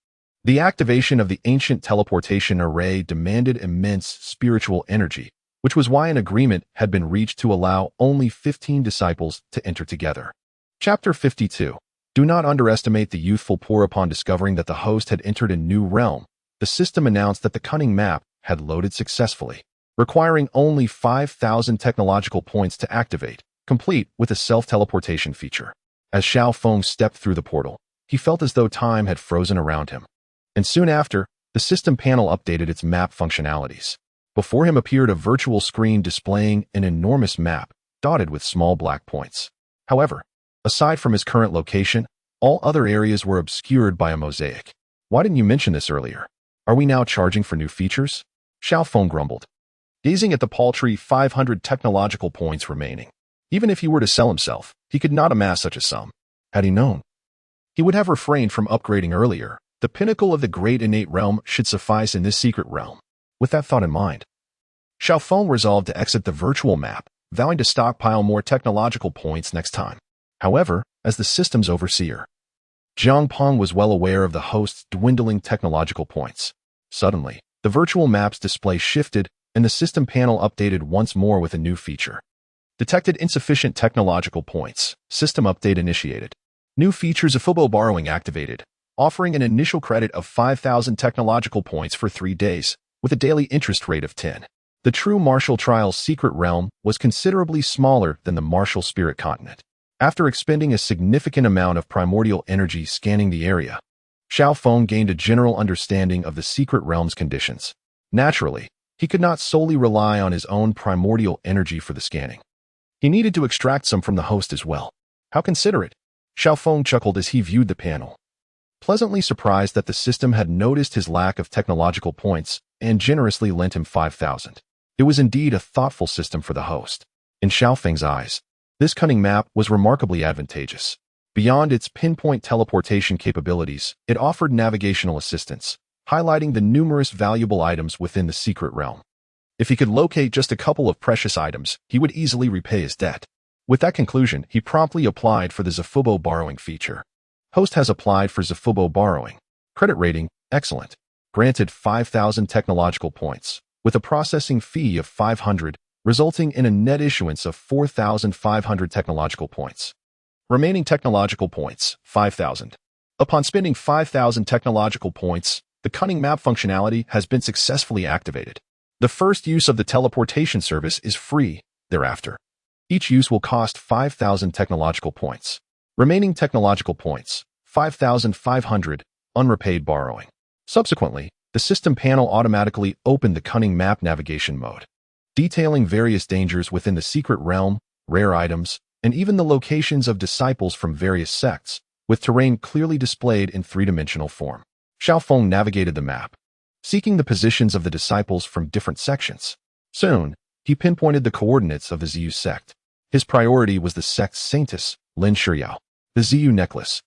The activation of the ancient teleportation array demanded immense spiritual energy, which was why an agreement had been reached to allow only 15 disciples to enter together. Chapter 52. Do not underestimate the youthful poor. Upon discovering that the host had entered a new realm, the system announced that the cunning map had loaded successfully, requiring only 5,000 technological points to activate, complete with a self-teleportation feature. As Xiaofeng stepped through the portal, he felt as though time had frozen around him. And soon after, the system panel updated its map functionalities. Before him appeared a virtual screen displaying an enormous map, dotted with small black points. However, aside from his current location, all other areas were obscured by a mosaic. Why didn't you mention this earlier? Are we now charging for new features? Xiaofeng grumbled, gazing at the paltry 500 technological points remaining. Even if he were to sell himself, he could not amass such a sum. Had he known, he would have refrained from upgrading earlier. The pinnacle of the great innate realm should suffice in this secret realm. With that thought in mind, Xiaofeng resolved to exit the virtual map, vowing to stockpile more technological points next time. However, as the system's overseer, Jiang Peng was well aware of the host's dwindling technological points. Suddenly, the virtual map's display shifted and the system panel updated once more with a new feature. Detected insufficient technological points. System update initiated. New features of Fubo borrowing activated, offering an initial credit of 5,000 technological points for 3 days, with a daily interest rate of 10. The true martial trial's secret realm was considerably smaller than the martial spirit continent. After expending a significant amount of primordial energy scanning the area, Xiaofeng gained a general understanding of the secret realm's conditions. Naturally, he could not solely rely on his own primordial energy for the scanning. He needed to extract some from the host as well. How considerate! Xiaofeng chuckled as he viewed the panel, pleasantly surprised that the system had noticed his lack of technological points and generously lent him 5,000. It was indeed a thoughtful system for the host. In Xiaofeng's eyes, this cunning map was remarkably advantageous. Beyond its pinpoint teleportation capabilities, it offered navigational assistance, highlighting the numerous valuable items within the secret realm. If he could locate just a couple of precious items, he would easily repay his debt. With that conclusion, he promptly applied for the Zafubo borrowing feature. Host has applied for Zafubo borrowing. Credit rating, excellent. Granted 5,000 technological points, with a processing fee of 500, resulting in a net issuance of 4,500 technological points. Remaining technological points, 5,000. Upon spending 5,000 technological points, the cunning map functionality has been successfully activated. The first use of the teleportation service is free thereafter. Each use will cost 5,000 technological points. Remaining technological points, 5,500, unrepaid borrowing. Subsequently, the system panel automatically opened the cunning map navigation mode, detailing various dangers within the secret realm, rare items, and even the locations of disciples from various sects, with terrain clearly displayed in three-dimensional form. Xiaofeng navigated the map, seeking the positions of the disciples from different sections. Soon, he pinpointed the coordinates of the Ziyu sect. His priority was the sect's saintess, Lin Shiryao, the Ziyu necklace.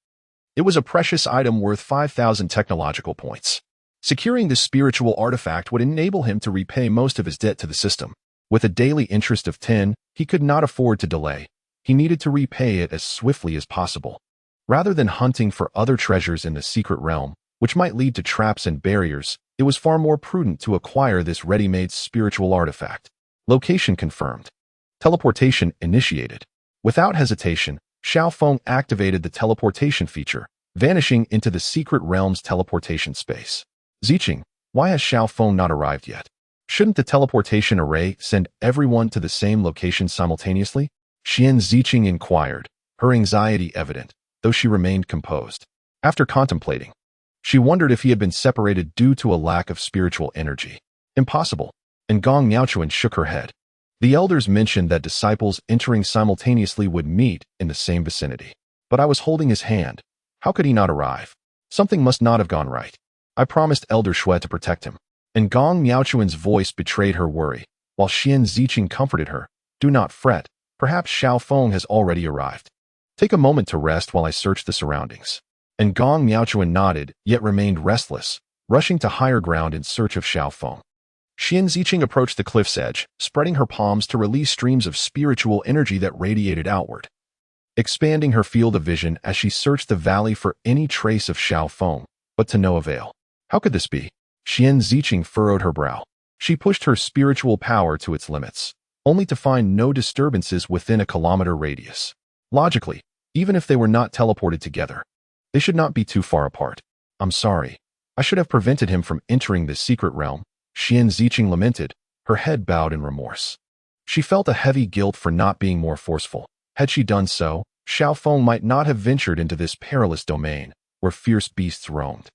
It was a precious item worth 5,000 technological points. Securing this spiritual artifact would enable him to repay most of his debt to the system. With a daily interest of 10, he could not afford to delay. He needed to repay it as swiftly as possible. Rather than hunting for other treasures in the secret realm, which might lead to traps and barriers, it was far more prudent to acquire this ready-made spiritual artifact. Location confirmed. Teleportation initiated. Without hesitation, Xiaofeng activated the teleportation feature, vanishing into the secret realm's teleportation space. Zicheng, why has Xiaofeng not arrived yet? Shouldn't the teleportation array send everyone to the same location simultaneously? Xian Zicheng inquired, her anxiety evident, though she remained composed. After contemplating, she wondered if he had been separated due to a lack of spiritual energy. Impossible. And Gong Miaochuan shook her head. The elders mentioned that disciples entering simultaneously would meet in the same vicinity. But I was holding his hand. How could he not arrive? Something must not have gone right. I promised Elder Shui to protect him. And Gong Miaochuan's voice betrayed her worry, while Xian Zicheng comforted her. Do not fret. Perhaps Xiaofeng has already arrived. Take a moment to rest while I search the surroundings. And Gong Miaochuan nodded, yet remained restless, rushing to higher ground in search of Xiaofeng. Xian Zicheng approached the cliff's edge, spreading her palms to release streams of spiritual energy that radiated outward, expanding her field of vision as she searched the valley for any trace of Xiaofeng, but to no avail. How could this be? Xian Zicheng furrowed her brow. She pushed her spiritual power to its limits, only to find no disturbances within a kilometer radius. Logically, even if they were not teleported together, they should not be too far apart. I'm sorry. I should have prevented him from entering this secret realm, Xian Zicheng lamented, her head bowed in remorse. She felt a heavy guilt for not being more forceful. Had she done so, Xiaofeng might not have ventured into this perilous domain, where fierce beasts roamed.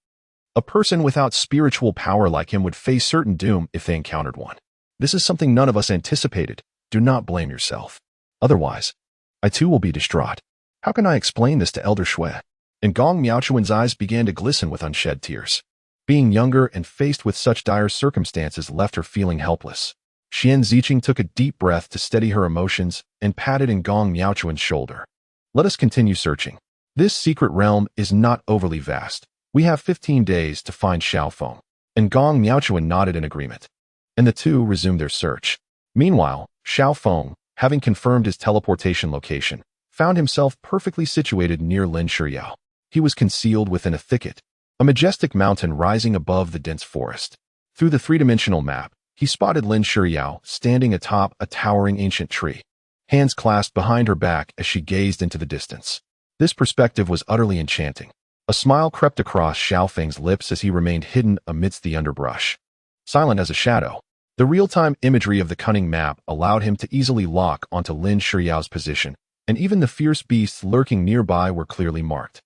A person without spiritual power like him would face certain doom if they encountered one. This is something none of us anticipated. Do not blame yourself. Otherwise, I too will be distraught. How can I explain this to Elder Shui? And Gong Miaochuan's eyes began to glisten with unshed tears. Being younger and faced with such dire circumstances left her feeling helpless. Xian Zicheng took a deep breath to steady her emotions and patted in Gong Miaochuan's shoulder. Let us continue searching. This secret realm is not overly vast. We have 15 days to find Xiaofeng. And Gong Miaochuan nodded in agreement. And the two resumed their search. Meanwhile, Xiaofeng, having confirmed his teleportation location, found himself perfectly situated near Lin Shiryao. He was concealed within a thicket, a majestic mountain rising above the dense forest. Through the three-dimensional map, he spotted Lin Shuyao standing atop a towering ancient tree, hands clasped behind her back as she gazed into the distance. This perspective was utterly enchanting. A smile crept across Xiaofeng's lips as he remained hidden amidst the underbrush. Silent as a shadow, the real-time imagery of the cunning map allowed him to easily lock onto Lin Shuyao's position, and even the fierce beasts lurking nearby were clearly marked.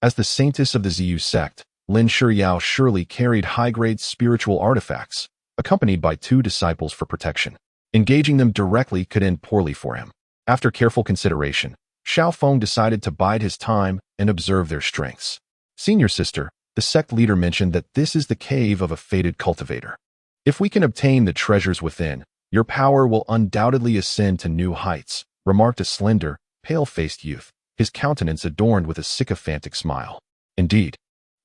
As the saintess of the Ziyu sect, Lin Shuyao surely carried high-grade spiritual artifacts, accompanied by 2 disciples for protection. Engaging them directly could end poorly for him. After careful consideration, Xiaofeng decided to bide his time and observe their strengths. Senior sister, the sect leader mentioned that this is the cave of a fated cultivator. If we can obtain the treasures within, your power will undoubtedly ascend to new heights, remarked a slender, pale-faced youth, his countenance adorned with a sycophantic smile. Indeed,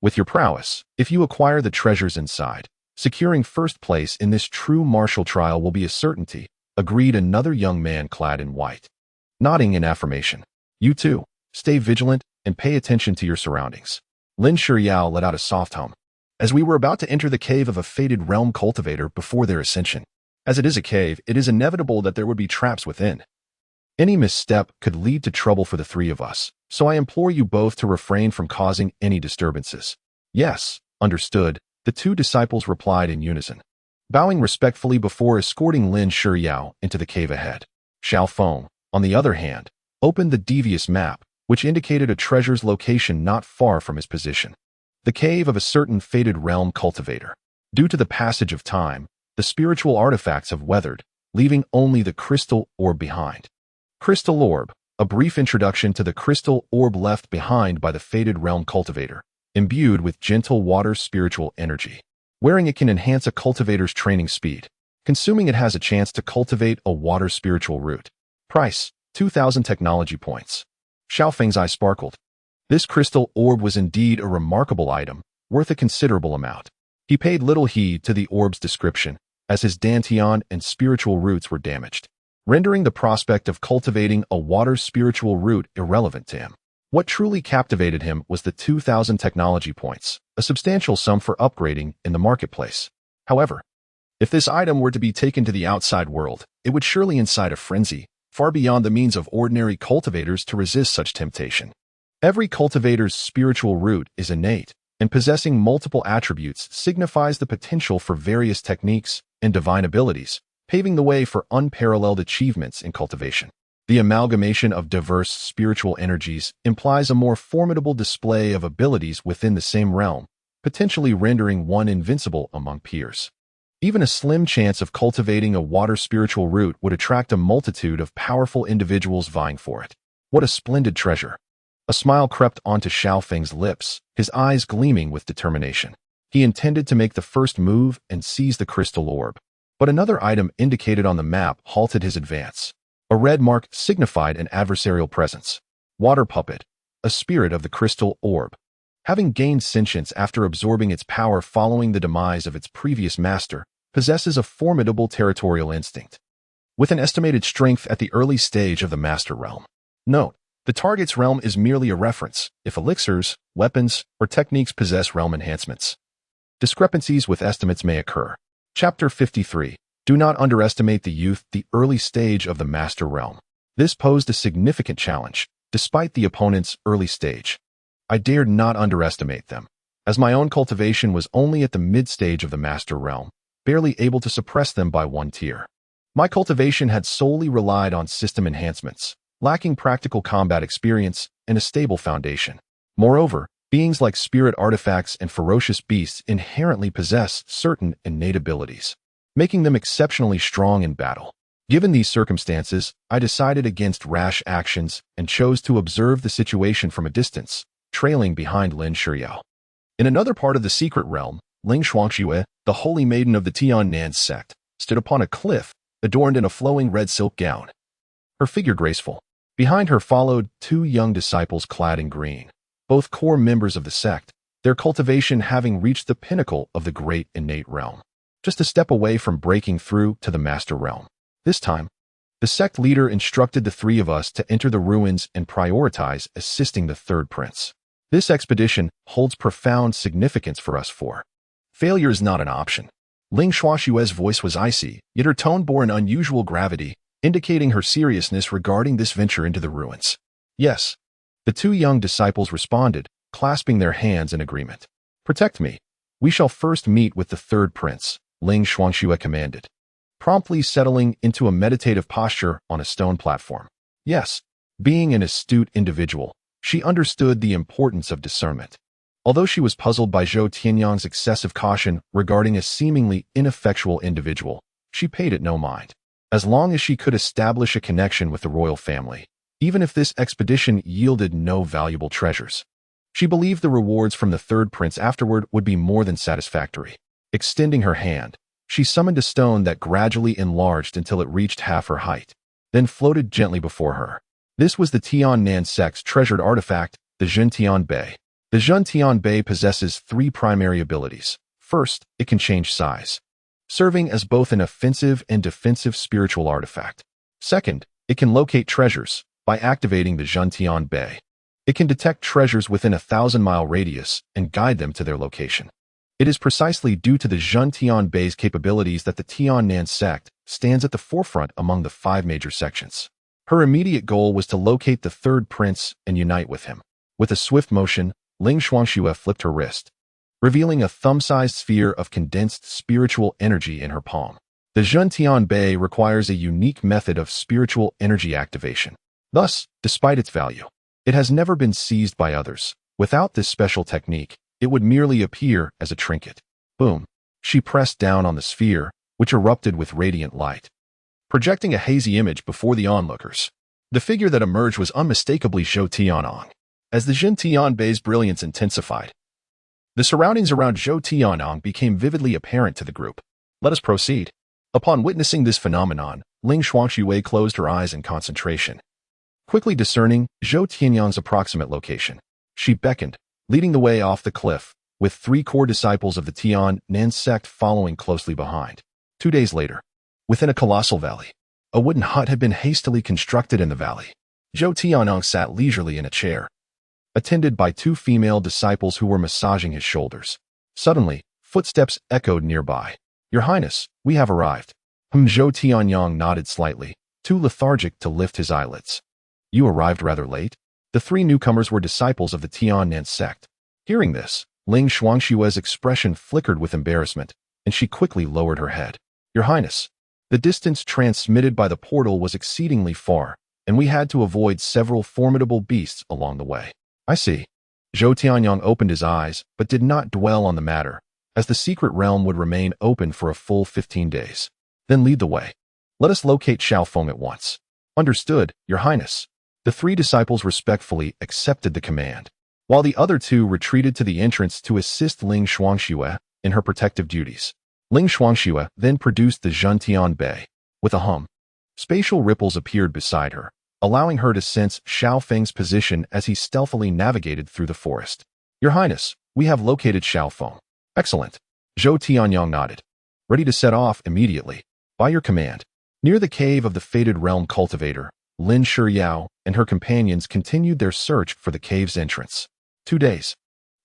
with your prowess, if you acquire the treasures inside, securing first place in this true martial trial will be a certainty, agreed another young man clad in white. Nodding in affirmation. You too, stay vigilant and pay attention to your surroundings. Lin Shuyao let out a soft hum, as we were about to enter the cave of a fated realm cultivator before their ascension. As it is a cave, it is inevitable that there would be traps within. Any misstep could lead to trouble for the 3 of us, so I implore you both to refrain from causing any disturbances. Yes, understood, the 2 disciples replied in unison, bowing respectfully before escorting Lin Shuyao into the cave ahead. Xiaofeng, on the other hand, opened the devious map, which indicated a treasure's location not far from his position. The cave of a certain fated realm cultivator. Due to the passage of time, the spiritual artifacts have weathered, leaving only the crystal orb behind. Crystal orb, a brief introduction to the crystal orb left behind by the fated realm cultivator, imbued with gentle water spiritual energy. Wearing it can enhance a cultivator's training speed. Consuming it has a chance to cultivate a water spiritual root. Price, 2,000 technology points. Xiaofeng's eye sparkled. This crystal orb was indeed a remarkable item, worth a considerable amount. He paid little heed to the orb's description, as his dantian and spiritual roots were damaged, rendering the prospect of cultivating a water spiritual root irrelevant to him. What truly captivated him was the 2,000 technology points, a substantial sum for upgrading in the marketplace. However, if this item were to be taken to the outside world, it would surely incite a frenzy, far beyond the means of ordinary cultivators to resist such temptation. Every cultivator's spiritual root is innate, and possessing multiple attributes signifies the potential for various techniques and divine abilities, paving the way for unparalleled achievements in cultivation. The amalgamation of diverse spiritual energies implies a more formidable display of abilities within the same realm, potentially rendering one invincible among peers. Even a slim chance of cultivating a water spiritual root would attract a multitude of powerful individuals vying for it. What a splendid treasure! A smile crept onto Xiaofeng's lips, his eyes gleaming with determination. He intended to make the first move and seize the crystal orb. But another item indicated on the map halted his advance. A red mark signified an adversarial presence. Water puppet, a spirit of the crystal orb. Having gained sentience after absorbing its power following the demise of its previous master, possesses a formidable territorial instinct. With an estimated strength at the early stage of the master realm. Note, the target's realm is merely a reference, if elixirs, weapons, or techniques possess realm enhancements. Discrepancies with estimates may occur. Chapter 53. Do not underestimate the early stage of the master realm. This posed a significant challenge, despite the opponent's early stage. I dared not underestimate them, as my own cultivation was only at the mid-stage of the master realm, barely able to suppress them by 1 tier. My cultivation had solely relied on system enhancements, lacking practical combat experience and a stable foundation. Moreover, beings like spirit artifacts and ferocious beasts inherently possess certain innate abilities, making them exceptionally strong in battle. Given these circumstances, I decided against rash actions and chose to observe the situation from a distance, trailing behind Lin Shuyao. In another part of the secret realm, Ling Shuangxue, the holy maiden of the Tiannan sect, stood upon a cliff, adorned in a flowing red silk gown. Her figure graceful. Behind her followed 2 young disciples clad in green, both core members of the sect, their cultivation having reached the pinnacle of the great innate realm, just a step away from breaking through to the master realm. This time, the sect leader instructed the 3 of us to enter the ruins and prioritize assisting the 3rd prince. This expedition holds profound significance for us four. Failure is not an option. Ling Shuaxue's voice was icy, yet her tone bore an unusual gravity, indicating her seriousness regarding this venture into the ruins. Yes. The two young disciples responded, clasping their hands in agreement. Protect me. We shall first meet with the third prince, Ling Shuaxue commanded, promptly settling into a meditative posture on a stone platform. Yes. Being an astute individual, she understood the importance of discernment. Although she was puzzled by Zhou Tianyang's excessive caution regarding a seemingly ineffectual individual, she paid it no mind. As long as she could establish a connection with the royal family, even if this expedition yielded no valuable treasures, she believed the rewards from the third prince afterward would be more than satisfactory. Extending her hand, she summoned a stone that gradually enlarged until it reached half her height, then floated gently before her. This was the Tiannan sect's treasured artifact, the Zhentian Bei. The Zhentian Bei possesses three primary abilities. First, it can change size, serving as both an offensive and defensive spiritual artifact. Second, it can locate treasures by activating the Zhentian Bei. It can detect treasures within a 1,000-mile radius and guide them to their location. It is precisely due to the Zhentian Bei's capabilities that the Tiannan sect stands at the forefront among the 5 major sections. Her immediate goal was to locate the third prince and unite with him. With a swift motion, Ling Shuaxue flipped her wrist, revealing a thumb-sized sphere of condensed spiritual energy in her palm. The Zhentian Bei requires a unique method of spiritual energy activation. Thus, despite its value, it has never been seized by others. Without this special technique, it would merely appear as a trinket. Boom. She pressed down on the sphere, which erupted with radiant light, projecting a hazy image before the onlookers. The figure that emerged was unmistakably Zhou Tianyang. As the Zhentian Bei's brilliance intensified, the surroundings around Zhou Tianyang became vividly apparent to the group. Let us proceed. Upon witnessing this phenomenon, Ling Shuaxue closed her eyes in concentration, quickly discerning Zhou Tianyang's approximate location. She beckoned, leading the way off the cliff, with 3 core disciples of the Tiannan sect following closely behind. 2 days later, within a colossal valley, a wooden hut had been hastily constructed in the valley. Zhou Tianyang sat leisurely in a chair, attended by 2 female disciples who were massaging his shoulders. Suddenly, footsteps echoed nearby. Your Highness, we have arrived. Zhou Tianyang nodded slightly, too lethargic to lift his eyelids. You arrived rather late? The 3 newcomers were disciples of the Tiannan sect. Hearing this, Ling Shuaxue's expression flickered with embarrassment, and she quickly lowered her head. Your Highness, the distance transmitted by the portal was exceedingly far, and we had to avoid several formidable beasts along the way. I see. Zhou Tianyang opened his eyes, but did not dwell on the matter, as the secret realm would remain open for a full 15 days. Then lead the way. Let us locate Xiaofeng at once. Understood, Your Highness. The 3 disciples respectfully accepted the command, while the other 2 retreated to the entrance to assist Ling Shuaxue in her protective duties. Ling Shuaxue then produced the Zhentian Bei. With a hum, spatial ripples appeared beside her, allowing her to sense Xiaofeng's position as he stealthily navigated through the forest. Your Highness, we have located Xiaofeng. Excellent. Zhou Tianyang nodded, ready to set off immediately. By your command. Near the cave of the fated realm cultivator, Lin Shiyao and her companions continued their search for the cave's entrance. 2 days.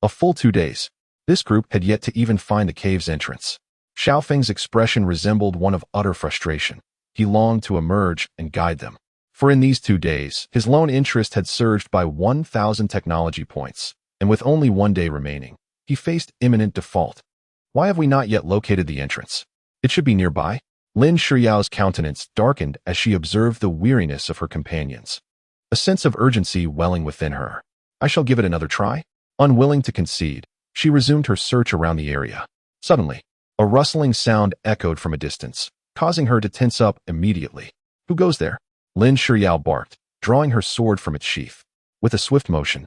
A full 2 days. This group had yet to even find the cave's entrance. Xiaofeng's expression resembled one of utter frustration. He longed to emerge and guide them. For in these 2 days, his lone interest had surged by 1,000 technology points, and with only 1 day remaining, he faced imminent default. Why have we not yet located the entrance? It should be nearby. Lin Shiyao's countenance darkened as she observed the weariness of her companions, a sense of urgency welling within her. I shall give it another try. Unwilling to concede, she resumed her search around the area. Suddenly, a rustling sound echoed from a distance, causing her to tense up immediately. Who goes there? Lin Shiyao barked, drawing her sword from its sheath. With a swift motion,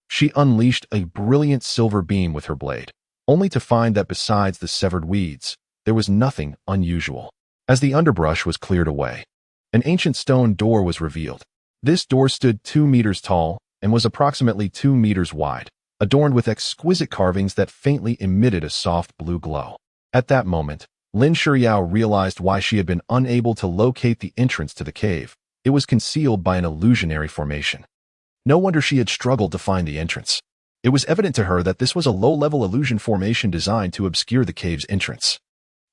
she unleashed a brilliant silver beam with her blade, only to find that besides the severed weeds, there was nothing unusual. As the underbrush was cleared away, an ancient stone door was revealed. This door stood 2 meters tall and was approximately 2 meters wide, adorned with exquisite carvings that faintly emitted a soft blue glow. At that moment, Lin Shiyao realized why she had been unable to locate the entrance to the cave. It was concealed by an illusionary formation. No wonder she had struggled to find the entrance. It was evident to her that this was a low-level illusion formation designed to obscure the cave's entrance.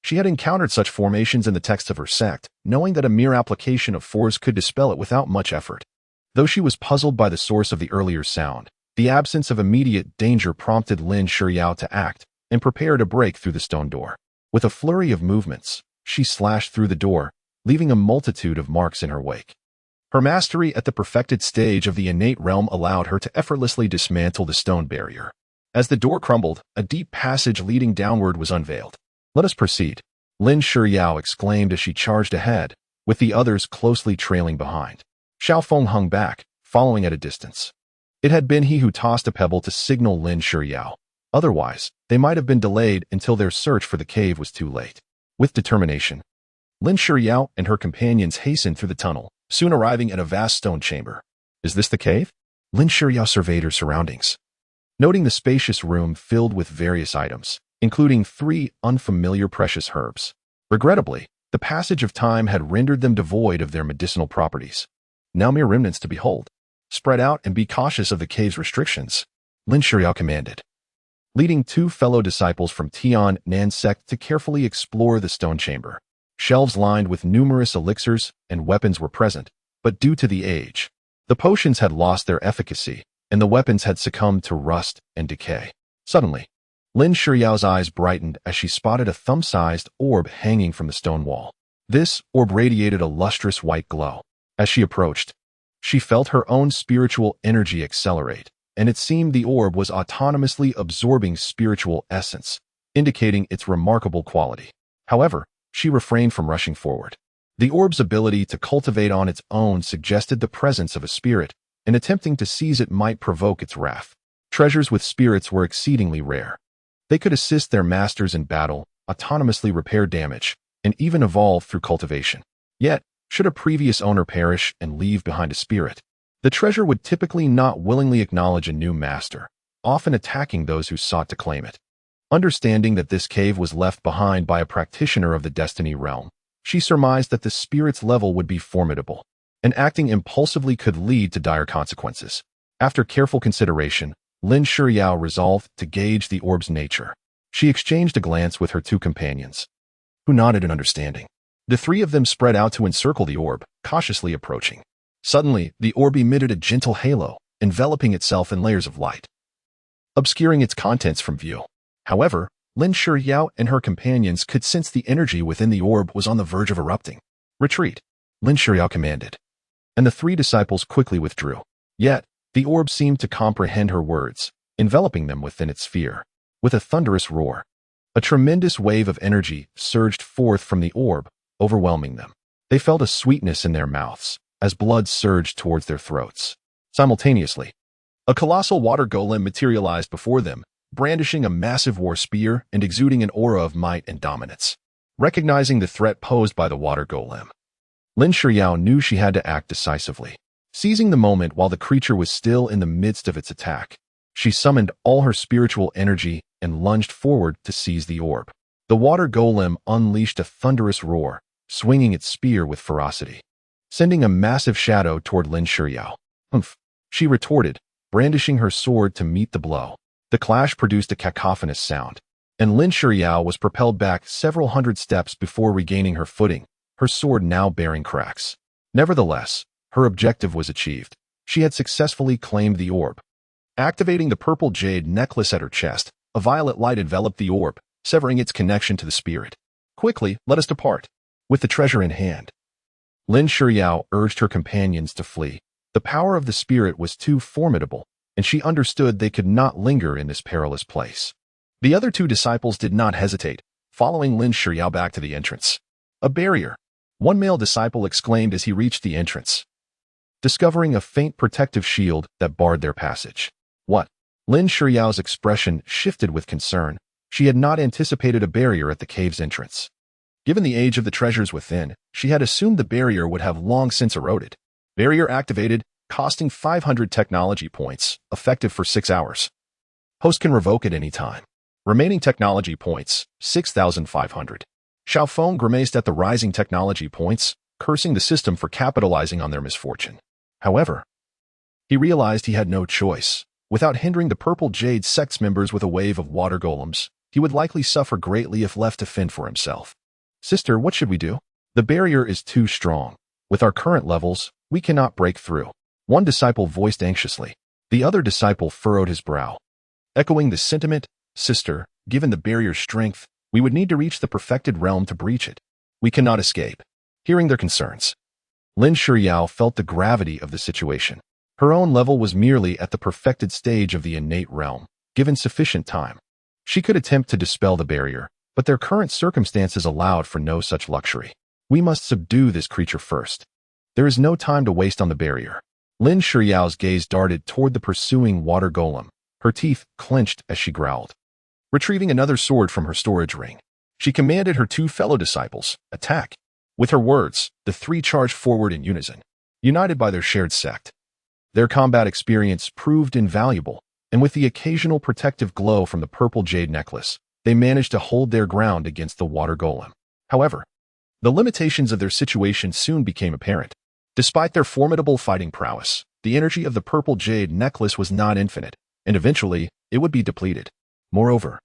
She had encountered such formations in the texts of her sect, knowing that a mere application of force could dispel it without much effort. Though she was puzzled by the source of the earlier sound, the absence of immediate danger prompted Lin Shiryao to act and prepare to break through the stone door. With a flurry of movements, she slashed through the door, leaving a multitude of marks in her wake. Her mastery at the perfected stage of the innate realm allowed her to effortlessly dismantle the stone barrier. As the door crumbled, a deep passage leading downward was unveiled. "Let us proceed," Lin Shiryao exclaimed as she charged ahead, with the others closely trailing behind. Xiaofeng hung back, following at a distance. It had been he who tossed a pebble to signal Lin Shiryao. Otherwise, they might have been delayed until their search for the cave was too late. With determination, Lin Shiryao and her companions hastened through the tunnel, soon arriving at a vast stone chamber. "Is this the cave?" Lin Shiryao surveyed her surroundings. Noting the spacious room filled with various items, including 3 unfamiliar precious herbs. Regrettably, the passage of time had rendered them devoid of their medicinal properties. Now mere remnants to behold. "Spread out and be cautious of the cave's restrictions," Lin Shiryao commanded. Leading 2 fellow disciples from Tian Nan sect to carefully explore the stone chamber. Shelves lined with numerous elixirs and weapons were present, but due to the age, the potions had lost their efficacy, and the weapons had succumbed to rust and decay. Suddenly, Lin Shiryao's eyes brightened as she spotted a thumb-sized orb hanging from the stone wall. This orb radiated a lustrous white glow. As she approached, she felt her own spiritual energy accelerate, and it seemed the orb was autonomously absorbing spiritual essence, indicating its remarkable quality. However, she refrained from rushing forward. The orb's ability to cultivate on its own suggested the presence of a spirit, and attempting to seize it might provoke its wrath. Treasures with spirits were exceedingly rare. They could assist their masters in battle, autonomously repair damage, and even evolve through cultivation. Yet, should a previous owner perish and leave behind a spirit, the treasure would typically not willingly acknowledge a new master, often attacking those who sought to claim it. Understanding that this cave was left behind by a practitioner of the Destiny realm, she surmised that the spirit's level would be formidable, and acting impulsively could lead to dire consequences. After careful consideration, Lin Shiryao resolved to gauge the orb's nature. She exchanged a glance with her 2 companions, who nodded in understanding. The 3 of them spread out to encircle the orb, cautiously approaching. Suddenly, the orb emitted a gentle halo, enveloping itself in layers of light, obscuring its contents from view. However, Lin Shiryao and her companions could sense the energy within the orb was on the verge of erupting. "Retreat," Lin Shiryao commanded, and the 3 disciples quickly withdrew. Yet, the orb seemed to comprehend her words, enveloping them within its sphere. With a thunderous roar, a tremendous wave of energy surged forth from the orb, overwhelming them. They felt a sweetness in their mouths, as blood surged towards their throats. Simultaneously, a colossal water golem materialized before them, brandishing a massive war spear and exuding an aura of might and dominance. Recognizing the threat posed by the water golem, Lin Shiryao knew she had to act decisively. Seizing the moment while the creature was still in the midst of its attack, she summoned all her spiritual energy and lunged forward to seize the orb. The water golem unleashed a thunderous roar, swinging its spear with ferocity, sending a massive shadow toward Lin Shiryao. "Humph," she retorted, brandishing her sword to meet the blow. The clash produced a cacophonous sound, and Lin Shiryao was propelled back several hundred steps before regaining her footing, her sword now bearing cracks. Nevertheless, her objective was achieved. She had successfully claimed the orb. Activating the purple jade necklace at her chest, a violet light enveloped the orb, severing its connection to the spirit. "Quickly, let us depart." With the treasure in hand, Lin Shiryao urged her companions to flee. The power of the spirit was too formidable, and she understood they could not linger in this perilous place. The other 2 disciples did not hesitate, following Lin Shiryao back to the entrance. "A barrier," one male disciple exclaimed as he reached the entrance, discovering a faint protective shield that barred their passage. "What?" Lin Shiryao's expression shifted with concern. She had not anticipated a barrier at the cave's entrance. Given the age of the treasures within, she had assumed the barrier would have long since eroded. "Barrier activated, costing 500 technology points, effective for 6 hours. Host can revoke at any time. Remaining technology points, 6,500. Xiaofeng grimaced at the rising technology points, cursing the system for capitalizing on their misfortune. However, he realized he had no choice. Without hindering the Purple Jade sect's members with a wave of water golems, he would likely suffer greatly if left to fend for himself. Sister, what should we do? The barrier is too strong. With our current levels, we cannot break through. One disciple voiced anxiously. The other disciple furrowed his brow. Echoing the sentiment, Sister, given the barrier's strength, we would need to reach the perfected realm to breach it. We cannot escape. Hearing their concerns, Lin Shiryao felt the gravity of the situation. Her own level was merely at the perfected stage of the innate realm, given sufficient time. She could attempt to dispel the barrier, but their current circumstances allowed for no such luxury. We must subdue this creature first. There is no time to waste on the barrier. Lin Shiryao's gaze darted toward the pursuing water golem, her teeth clenched as she growled. Retrieving another sword from her storage ring, she commanded her two fellow disciples, attack. With her words, the three charged forward in unison, united by their shared sect. Their combat experience proved invaluable, and with the occasional protective glow from the purple jade necklace, they managed to hold their ground against the water golem. However, the limitations of their situation soon became apparent. Despite their formidable fighting prowess, the energy of the purple jade necklace was not infinite, and eventually, it would be depleted. Moreover,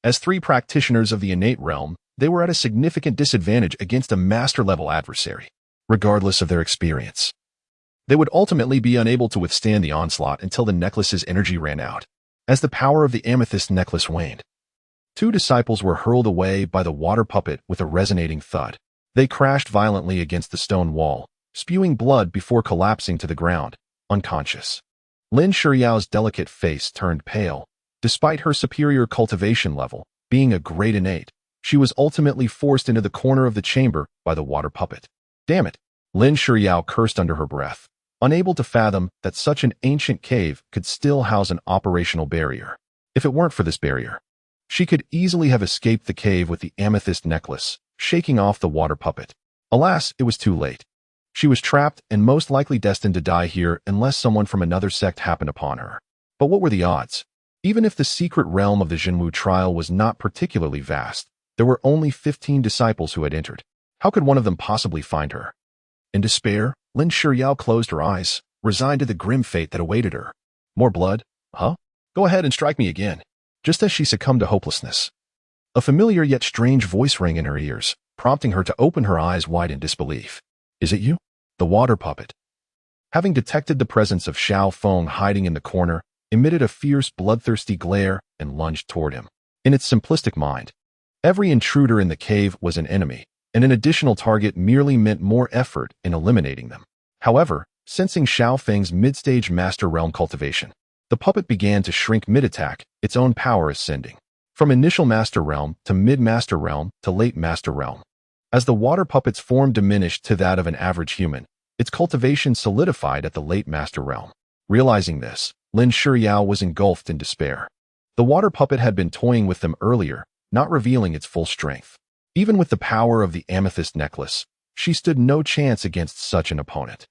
as three practitioners of the innate realm, they were at a significant disadvantage against a master-level adversary, regardless of their experience. They would ultimately be unable to withstand the onslaught until the necklace's energy ran out. As the power of the amethyst necklace waned, two disciples were hurled away by the water puppet with a resonating thud. They crashed violently against the stone wall, spewing blood before collapsing to the ground, unconscious. Lin Shiryao's delicate face turned pale. Despite her superior cultivation level, being a great innate, she was ultimately forced into the corner of the chamber by the water puppet. Damn it! Lin Shiryao cursed under her breath, unable to fathom that such an ancient cave could still house an operational barrier. If it weren't for this barrier, she could easily have escaped the cave with the amethyst necklace, shaking off the water puppet. Alas, it was too late. She was trapped and most likely destined to die here unless someone from another sect happened upon her. But what were the odds? Even if the secret realm of the Jinwu trial was not particularly vast, there were only 15 disciples who had entered. How could one of them possibly find her? In despair, Lin Shiryao closed her eyes, resigned to the grim fate that awaited her. More blood? Huh? Go ahead and strike me again. Just as she succumbed to hopelessness, a familiar yet strange voice rang in her ears, prompting her to open her eyes wide in disbelief. Is it you? The water puppet. Having detected the presence of Xiao Feng hiding in the corner, emitted a fierce, bloodthirsty glare and lunged toward him. In its simplistic mind, every intruder in the cave was an enemy, and an additional target merely meant more effort in eliminating them. However, sensing Xiao Feng's mid-stage master realm cultivation, the puppet began to shrink mid-attack, its own power ascending. From initial master realm to mid-master realm to late master realm. As the water puppet's form diminished to that of an average human, its cultivation solidified at the late master realm. Realizing this, Lin Shiryao was engulfed in despair. The water puppet had been toying with them earlier, not revealing its full strength. Even with the power of the amethyst necklace, she stood no chance against such an opponent.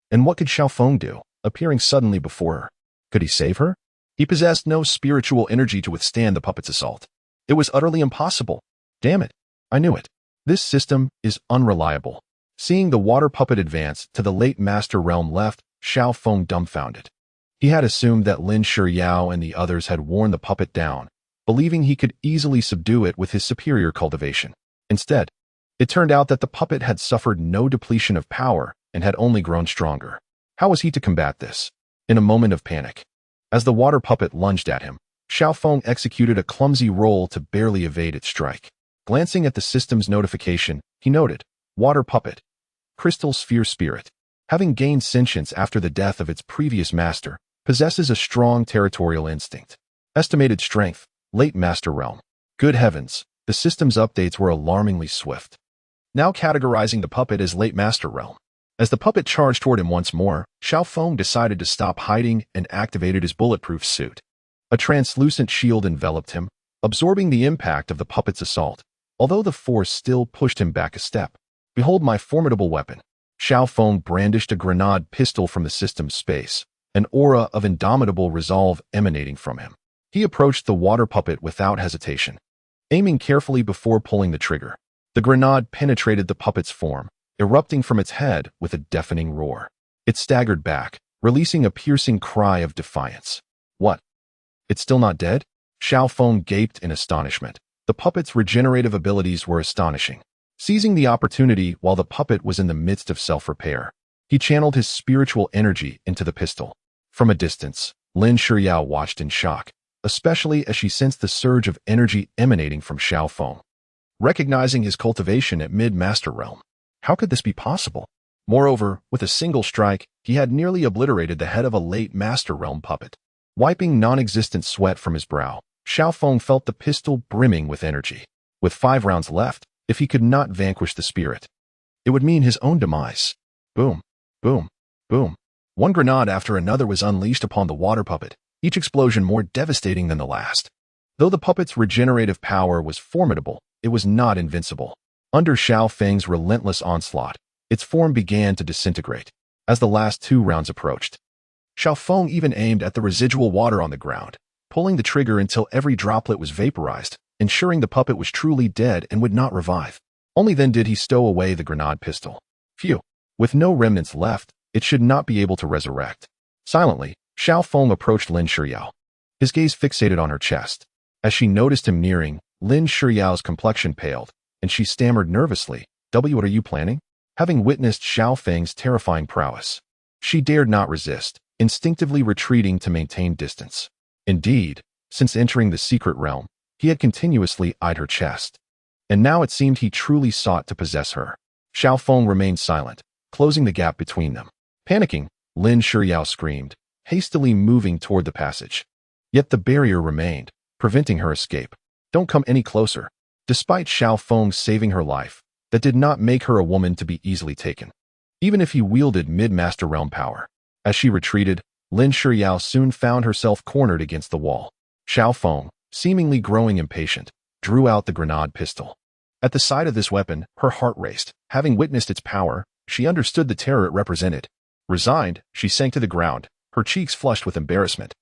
And what could Xiao Feng do, appearing suddenly before her? Could he save her? He possessed no spiritual energy to withstand the puppet's assault. It was utterly impossible. Damn it. I knew it. This system is unreliable. Seeing the water puppet advance to the late master realm left, Xiao Feng dumbfounded. He had assumed that Lin Shiryao and the others had worn the puppet down, believing he could easily subdue it with his superior cultivation. Instead, it turned out that the puppet had suffered no depletion of power and had only grown stronger. How was he to combat this? In a moment of panic, as the water puppet lunged at him, Xiao Feng executed a clumsy roll to barely evade its strike. Glancing at the system's notification, he noted, Water Puppet, Crystal Sphere Spirit, having gained sentience after the death of its previous master, possesses a strong territorial instinct. Estimated strength, late master realm. Good heavens, the system's updates were alarmingly swift. Now categorizing the puppet as late master realm. As the puppet charged toward him once more, Xiao Feng decided to stop hiding and activated his bulletproof suit. A translucent shield enveloped him, absorbing the impact of the puppet's assault, although the force still pushed him back a step. Behold my formidable weapon. Xiao Feng brandished a grenade pistol from the system's space, an aura of indomitable resolve emanating from him. He approached the water puppet without hesitation, aiming carefully before pulling the trigger. The grenade penetrated the puppet's form, erupting from its head with a deafening roar. It staggered back, releasing a piercing cry of defiance. What? It's still not dead? Xiao Feng gaped in astonishment. The puppet's regenerative abilities were astonishing. Seizing the opportunity while the puppet was in the midst of self-repair, he channeled his spiritual energy into the pistol. From a distance, Lin Shiyao watched in shock, especially as she sensed the surge of energy emanating from Xiao Feng. Recognizing his cultivation at mid-master realm, how could this be possible? Moreover, with a single strike, he had nearly obliterated the head of a late master realm puppet. Wiping non-existent sweat from his brow, Xiao Feng felt the pistol brimming with energy. With 5 rounds left, if he could not vanquish the spirit, it would mean his own demise. Boom, boom, boom. One grenade after another was unleashed upon the water puppet, each explosion more devastating than the last. Though the puppet's regenerative power was formidable, it was not invincible. Under Xiao Feng's relentless onslaught, its form began to disintegrate. As the last 2 rounds approached, Xiao Feng even aimed at the residual water on the ground, pulling the trigger until every droplet was vaporized, ensuring the puppet was truly dead and would not revive. Only then did he stow away the grenade pistol. Phew! With no remnants left, it should not be able to resurrect. Silently, Xiao Feng approached Lin Shiyao, his gaze fixated on her chest. As she noticed him nearing, Lin Shiyao's complexion paled, and she stammered nervously, "What are you planning?" Having witnessed Xiao Feng's terrifying prowess, she dared not resist, instinctively retreating to maintain distance. Indeed, since entering the secret realm, he had continuously eyed her chest, and now it seemed he truly sought to possess her. Xiao Feng remained silent, closing the gap between them. Panicking, Lin Shiyao screamed, hastily moving toward the passage. Yet the barrier remained, preventing her escape. "Don't come any closer." Despite Xiao Feng saving her life, that did not make her a woman to be easily taken, even if he wielded mid-master realm power. As she retreated, Lin Shiyao soon found herself cornered against the wall. Xiao Feng, seemingly growing impatient, drew out the grenade pistol. At the sight of this weapon, her heart raced. Having witnessed its power, she understood the terror it represented. Resigned, she sank to the ground, her cheeks flushed with embarrassment.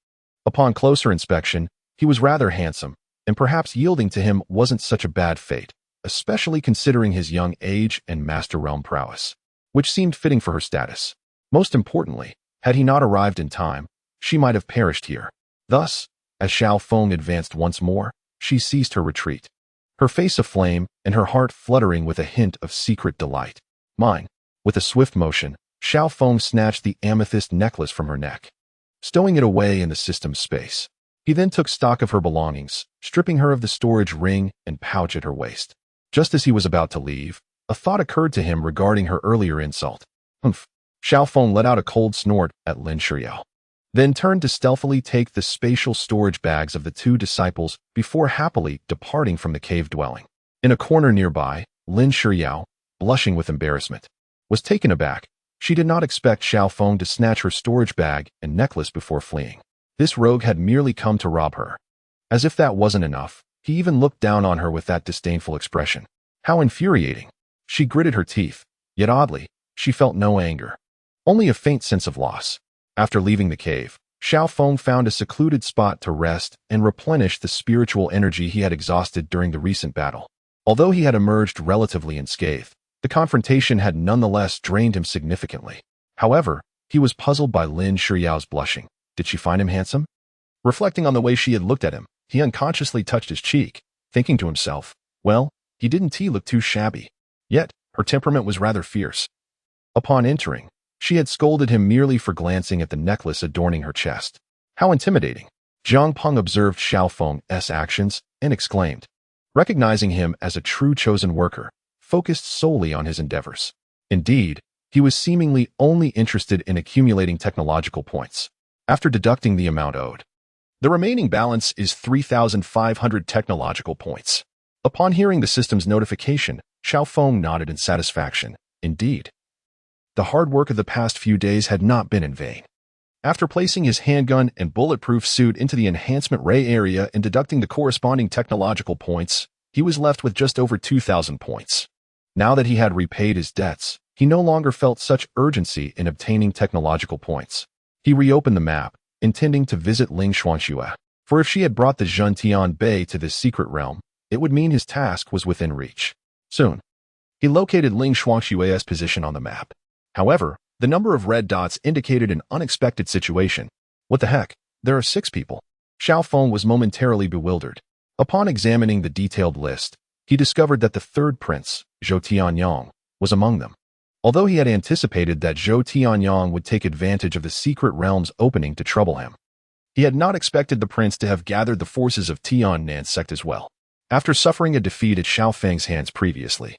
Upon closer inspection, he was rather handsome, and perhaps yielding to him wasn't such a bad fate, especially considering his young age and master realm prowess, which seemed fitting for her status. Most importantly, had he not arrived in time, she might have perished here. Thus, as Xiao Feng advanced once more, she ceased her retreat, her face aflame and her heart fluttering with a hint of secret delight. "Mine." With a swift motion, Xiao Feng snatched the amethyst necklace from her neck, stowing it away in the system's space. He then took stock of her belongings, stripping her of the storage ring and pouch at her waist. Just as he was about to leave, a thought occurred to him regarding her earlier insult. "Humph." Xiao Feng let out a cold snort at Lin Shiyao, then turned to stealthily take the spatial storage bags of the 2 disciples before happily departing from the cave dwelling. In a corner nearby, Lin Shiyao, blushing with embarrassment, was taken aback. She did not expect Xiao Feng to snatch her storage bag and necklace before fleeing. This rogue had merely come to rob her. As if that wasn't enough, he even looked down on her with that disdainful expression. How infuriating. She gritted her teeth, yet oddly, she felt no anger, only a faint sense of loss. After leaving the cave, Xiao Feng found a secluded spot to rest and replenish the spiritual energy he had exhausted during the recent battle. Although he had emerged relatively unscathed, the confrontation had nonetheless drained him significantly. However, he was puzzled by Lin Shiyao's blushing. Did she find him handsome? Reflecting on the way she had looked at him, he unconsciously touched his cheek, thinking to himself, well, he didn't look too shabby. Yet, her temperament was rather fierce. Upon entering, she had scolded him merely for glancing at the necklace adorning her chest. How intimidating. Zhang Peng observed Xiao Feng's actions and exclaimed, recognizing him as a true chosen worker, focused solely on his endeavors. Indeed, he was seemingly only interested in accumulating technological points. After deducting the amount owed, the remaining balance is 3,500 technological points. Upon hearing the system's notification, Xiao Feng nodded in satisfaction. Indeed, the hard work of the past few days had not been in vain. After placing his handgun and bulletproof suit into the enhancement ray area and deducting the corresponding technological points, he was left with just over 2,000 points. Now that he had repaid his debts, he no longer felt such urgency in obtaining technological points. He reopened the map, intending to visit Ling Xuanxue, for if she had brought the Zhentian Bay to this secret realm, it would mean his task was within reach. Soon, he located Ling Xuanxue's position on the map. However, the number of red dots indicated an unexpected situation. What the heck? There are 6 people. Xiao Feng was momentarily bewildered. Upon examining the detailed list, he discovered that the third prince, Zhou Tianyong, was among them. Although he had anticipated that Zhou Tianyong would take advantage of the secret realm's opening to trouble him, he had not expected the prince to have gathered the forces of Tiannan's sect as well. After suffering a defeat at Xiao Feng's hands previously,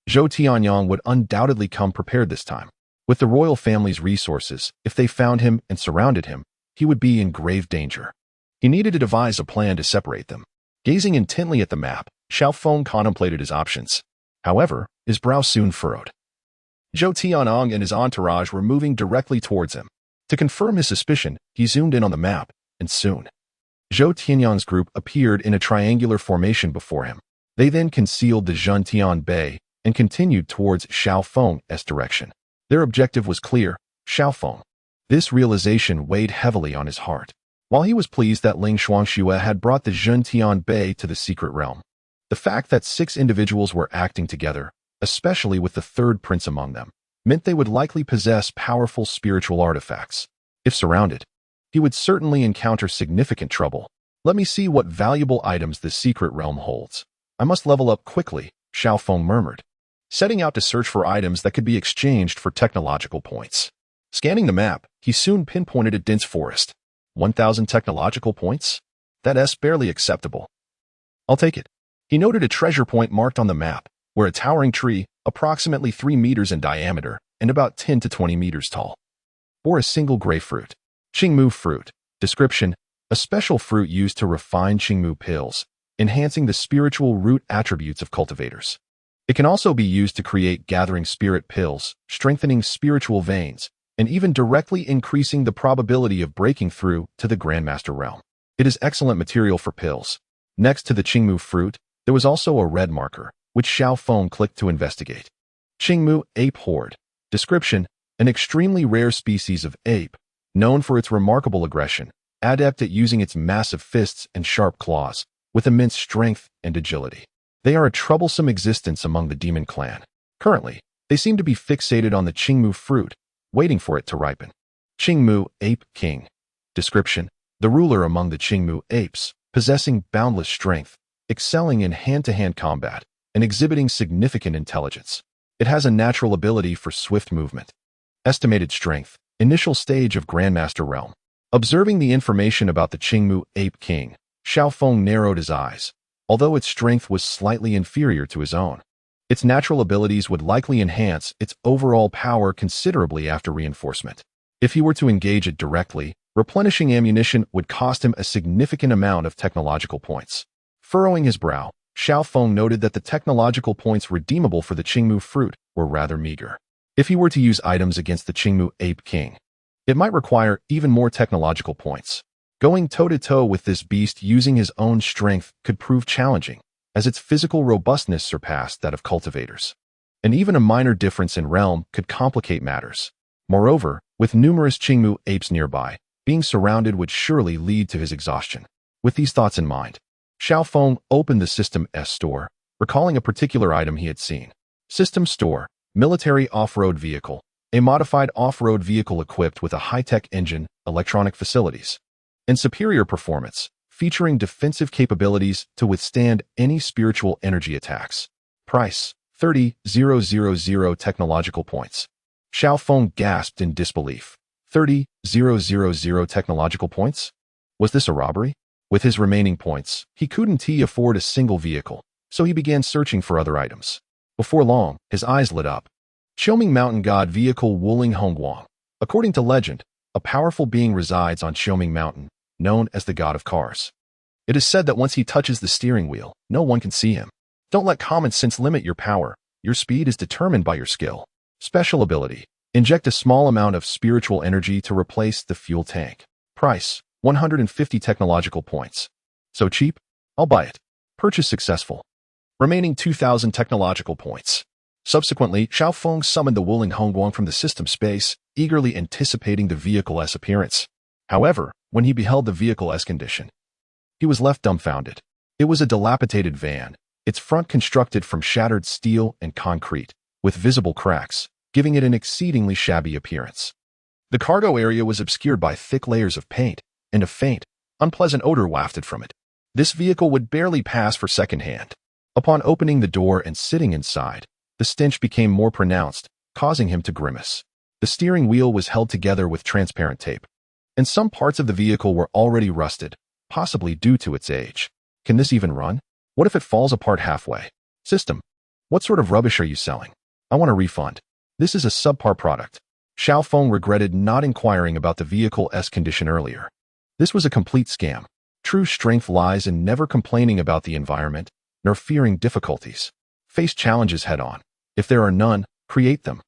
Zhou Tianyong would undoubtedly come prepared this time. With the royal family's resources, if they found him and surrounded him, he would be in grave danger. He needed to devise a plan to separate them. Gazing intently at the map, Xiao Feng contemplated his options. However, his brow soon furrowed. Zhou Tianyong and his entourage were moving directly towards him. To confirm his suspicion, he zoomed in on the map, and soon, Zhou Tianyong's group appeared in a triangular formation before him. They then concealed the Zhentian Bay and continued towards Xiao Feng's direction. Their objective was clear, Xiao Feng. This realization weighed heavily on his heart. While he was pleased that Ling Shuangxue had brought the Zhentian Bay to the secret realm, the fact that 6 individuals were acting together, especially with the third prince among them, meant they would likely possess powerful spiritual artifacts. If surrounded, he would certainly encounter significant trouble. Let me see what valuable items the secret realm holds. I must level up quickly, Xiao Feng murmured, setting out to search for items that could be exchanged for technological points. Scanning the map, he soon pinpointed a dense forest. 1,000 technological points? That's barely acceptable. I'll take it. He noted a treasure point marked on the map, where a towering tree, approximately 3 meters in diameter and about 10 to 20 meters tall, bore a single gray fruit. Qingmu fruit. Description: a special fruit used to refine Qingmu pills, enhancing the spiritual root attributes of cultivators. It can also be used to create gathering spirit pills, strengthening spiritual veins, and even directly increasing the probability of breaking through to the Grandmaster realm. It is excellent material for pills. Next to the Qingmu fruit, there was also a red marker, which Xiao Feng clicked to investigate. Qingmu ape horde. Description: an extremely rare species of ape, known for its remarkable aggression, adept at using its massive fists and sharp claws, with immense strength and agility. They are a troublesome existence among the demon clan. Currently, they seem to be fixated on the Qingmu fruit, waiting for it to ripen. Qingmu Ape King. Description: the ruler among the Qingmu apes, possessing boundless strength, excelling in hand-to-hand combat, and exhibiting significant intelligence. It has a natural ability for swift movement. Estimated strength: initial stage of Grandmaster realm. Observing the information about the Qingmu Ape King, Xiao Feng narrowed his eyes. Although its strength was slightly inferior to his own, its natural abilities would likely enhance its overall power considerably after reinforcement. If he were to engage it directly, replenishing ammunition would cost him a significant amount of technological points. Furrowing his brow, Xiao Feng noted that the technological points redeemable for the Qingmu fruit were rather meager. If he were to use items against the Qingmu Ape King, it might require even more technological points. Going toe-to-toe with this beast using his own strength could prove challenging, as its physical robustness surpassed that of cultivators. And even a minor difference in realm could complicate matters. Moreover, with numerous Qingmu apes nearby, being surrounded would surely lead to his exhaustion. With these thoughts in mind, Xiao Feng opened the System S store, recalling a particular item he had seen. System Store, military off-road vehicle, a modified off-road vehicle equipped with a high-tech engine, electronic facilities, and superior performance, featuring defensive capabilities to withstand any spiritual energy attacks. Price: 30,000 technological points. Xiao Feng gasped in disbelief. 30,000 technological points? Was this a robbery? With his remaining points, he couldn't afford a single vehicle, so he began searching for other items. Before long, his eyes lit up. Xiaoming Mountain God Vehicle Wuling Hongguang. According to legend, a powerful being resides on Xiaoming Mountain, known as the God of Cars. It is said that once he touches the steering wheel, no one can see him. Don't let common sense limit your power. Your speed is determined by your skill. Special ability: inject a small amount of spiritual energy to replace the fuel tank. Price: 150 technological points. So cheap? I'll buy it. Purchase successful. Remaining 2,000 technological points. Subsequently, Xiao Feng summoned the Wuling Hongguang from the system space, eagerly anticipating the vehicle's appearance. However, when he beheld the vehicle's condition, he was left dumbfounded. It was a dilapidated van, its front constructed from shattered steel and concrete, with visible cracks, giving it an exceedingly shabby appearance. The cargo area was obscured by thick layers of paint, and a faint, unpleasant odor wafted from it. This vehicle would barely pass for secondhand. Upon opening the door and sitting inside, the stench became more pronounced, causing him to grimace. The steering wheel was held together with transparent tape, and some parts of the vehicle were already rusted, possibly due to its age. Can this even run? What if it falls apart halfway? System. What sort of rubbish are you selling? I want a refund. This is a subpar product. Xiao Feng regretted not inquiring about the vehicle's condition earlier. This was a complete scam. True strength lies in never complaining about the environment, nor fearing difficulties. Face challenges head-on. If there are none, create them.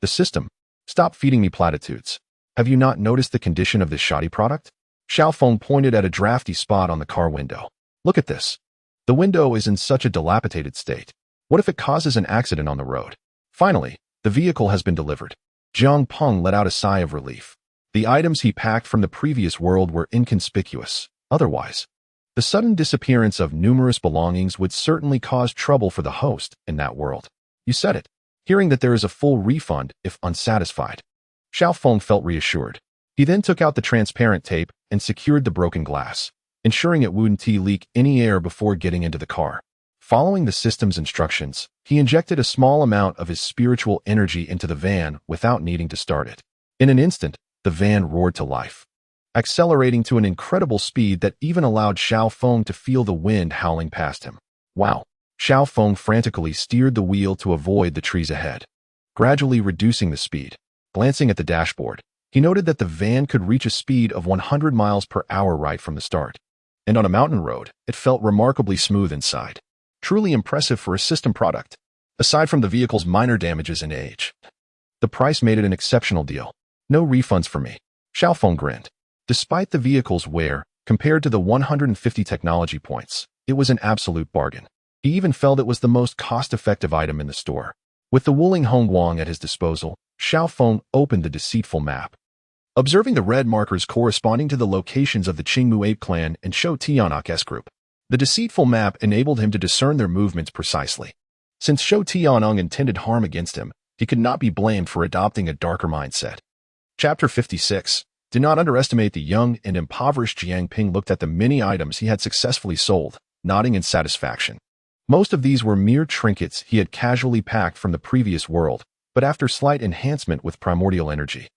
The system. Stop feeding me platitudes. Have you not noticed the condition of this shoddy product? Xiao Feng pointed at a drafty spot on the car window. Look at this. The window is in such a dilapidated state. What if it causes an accident on the road? Finally, the vehicle has been delivered. Jiang Peng let out a sigh of relief. The items he packed from the previous world were inconspicuous. Otherwise, the sudden disappearance of numerous belongings would certainly cause trouble for the host in that world. You said it. Hearing that there is a full refund if unsatisfied. Xiao Feng felt reassured. He then took out the transparent tape and secured the broken glass, ensuring it wouldn't leak any air before getting into the car. Following the system's instructions, he injected a small amount of his spiritual energy into the van without needing to start it. In an instant, the van roared to life, accelerating to an incredible speed that even allowed Xiao Feng to feel the wind howling past him. Wow! Xiao Feng frantically steered the wheel to avoid the trees ahead, gradually reducing the speed. Glancing at the dashboard, he noted that the van could reach a speed of 100 miles per hour right from the start. And on a mountain road, it felt remarkably smooth inside. Truly impressive for a system product. Aside from the vehicle's minor damages and age, the price made it an exceptional deal. No refunds for me. Xiao Feng grinned. Despite the vehicle's wear, compared to the 150 technology points, it was an absolute bargain. He even felt it was the most cost-effective item in the store. With the Wuling Hongguang at his disposal, Xiao Feng opened the deceitful map. Observing the red markers corresponding to the locations of the Qingmu Ape clan and Shou Tianok's group, the deceitful map enabled him to discern their movements precisely. Since Shou Tianong intended harm against him, he could not be blamed for adopting a darker mindset. Chapter 56. Do not underestimate the young and impoverished Jiang Ping looked at the many items he had successfully sold, nodding in satisfaction. Most of these were mere trinkets he had casually packed from the previous world, but after slight enhancement with primordial energy.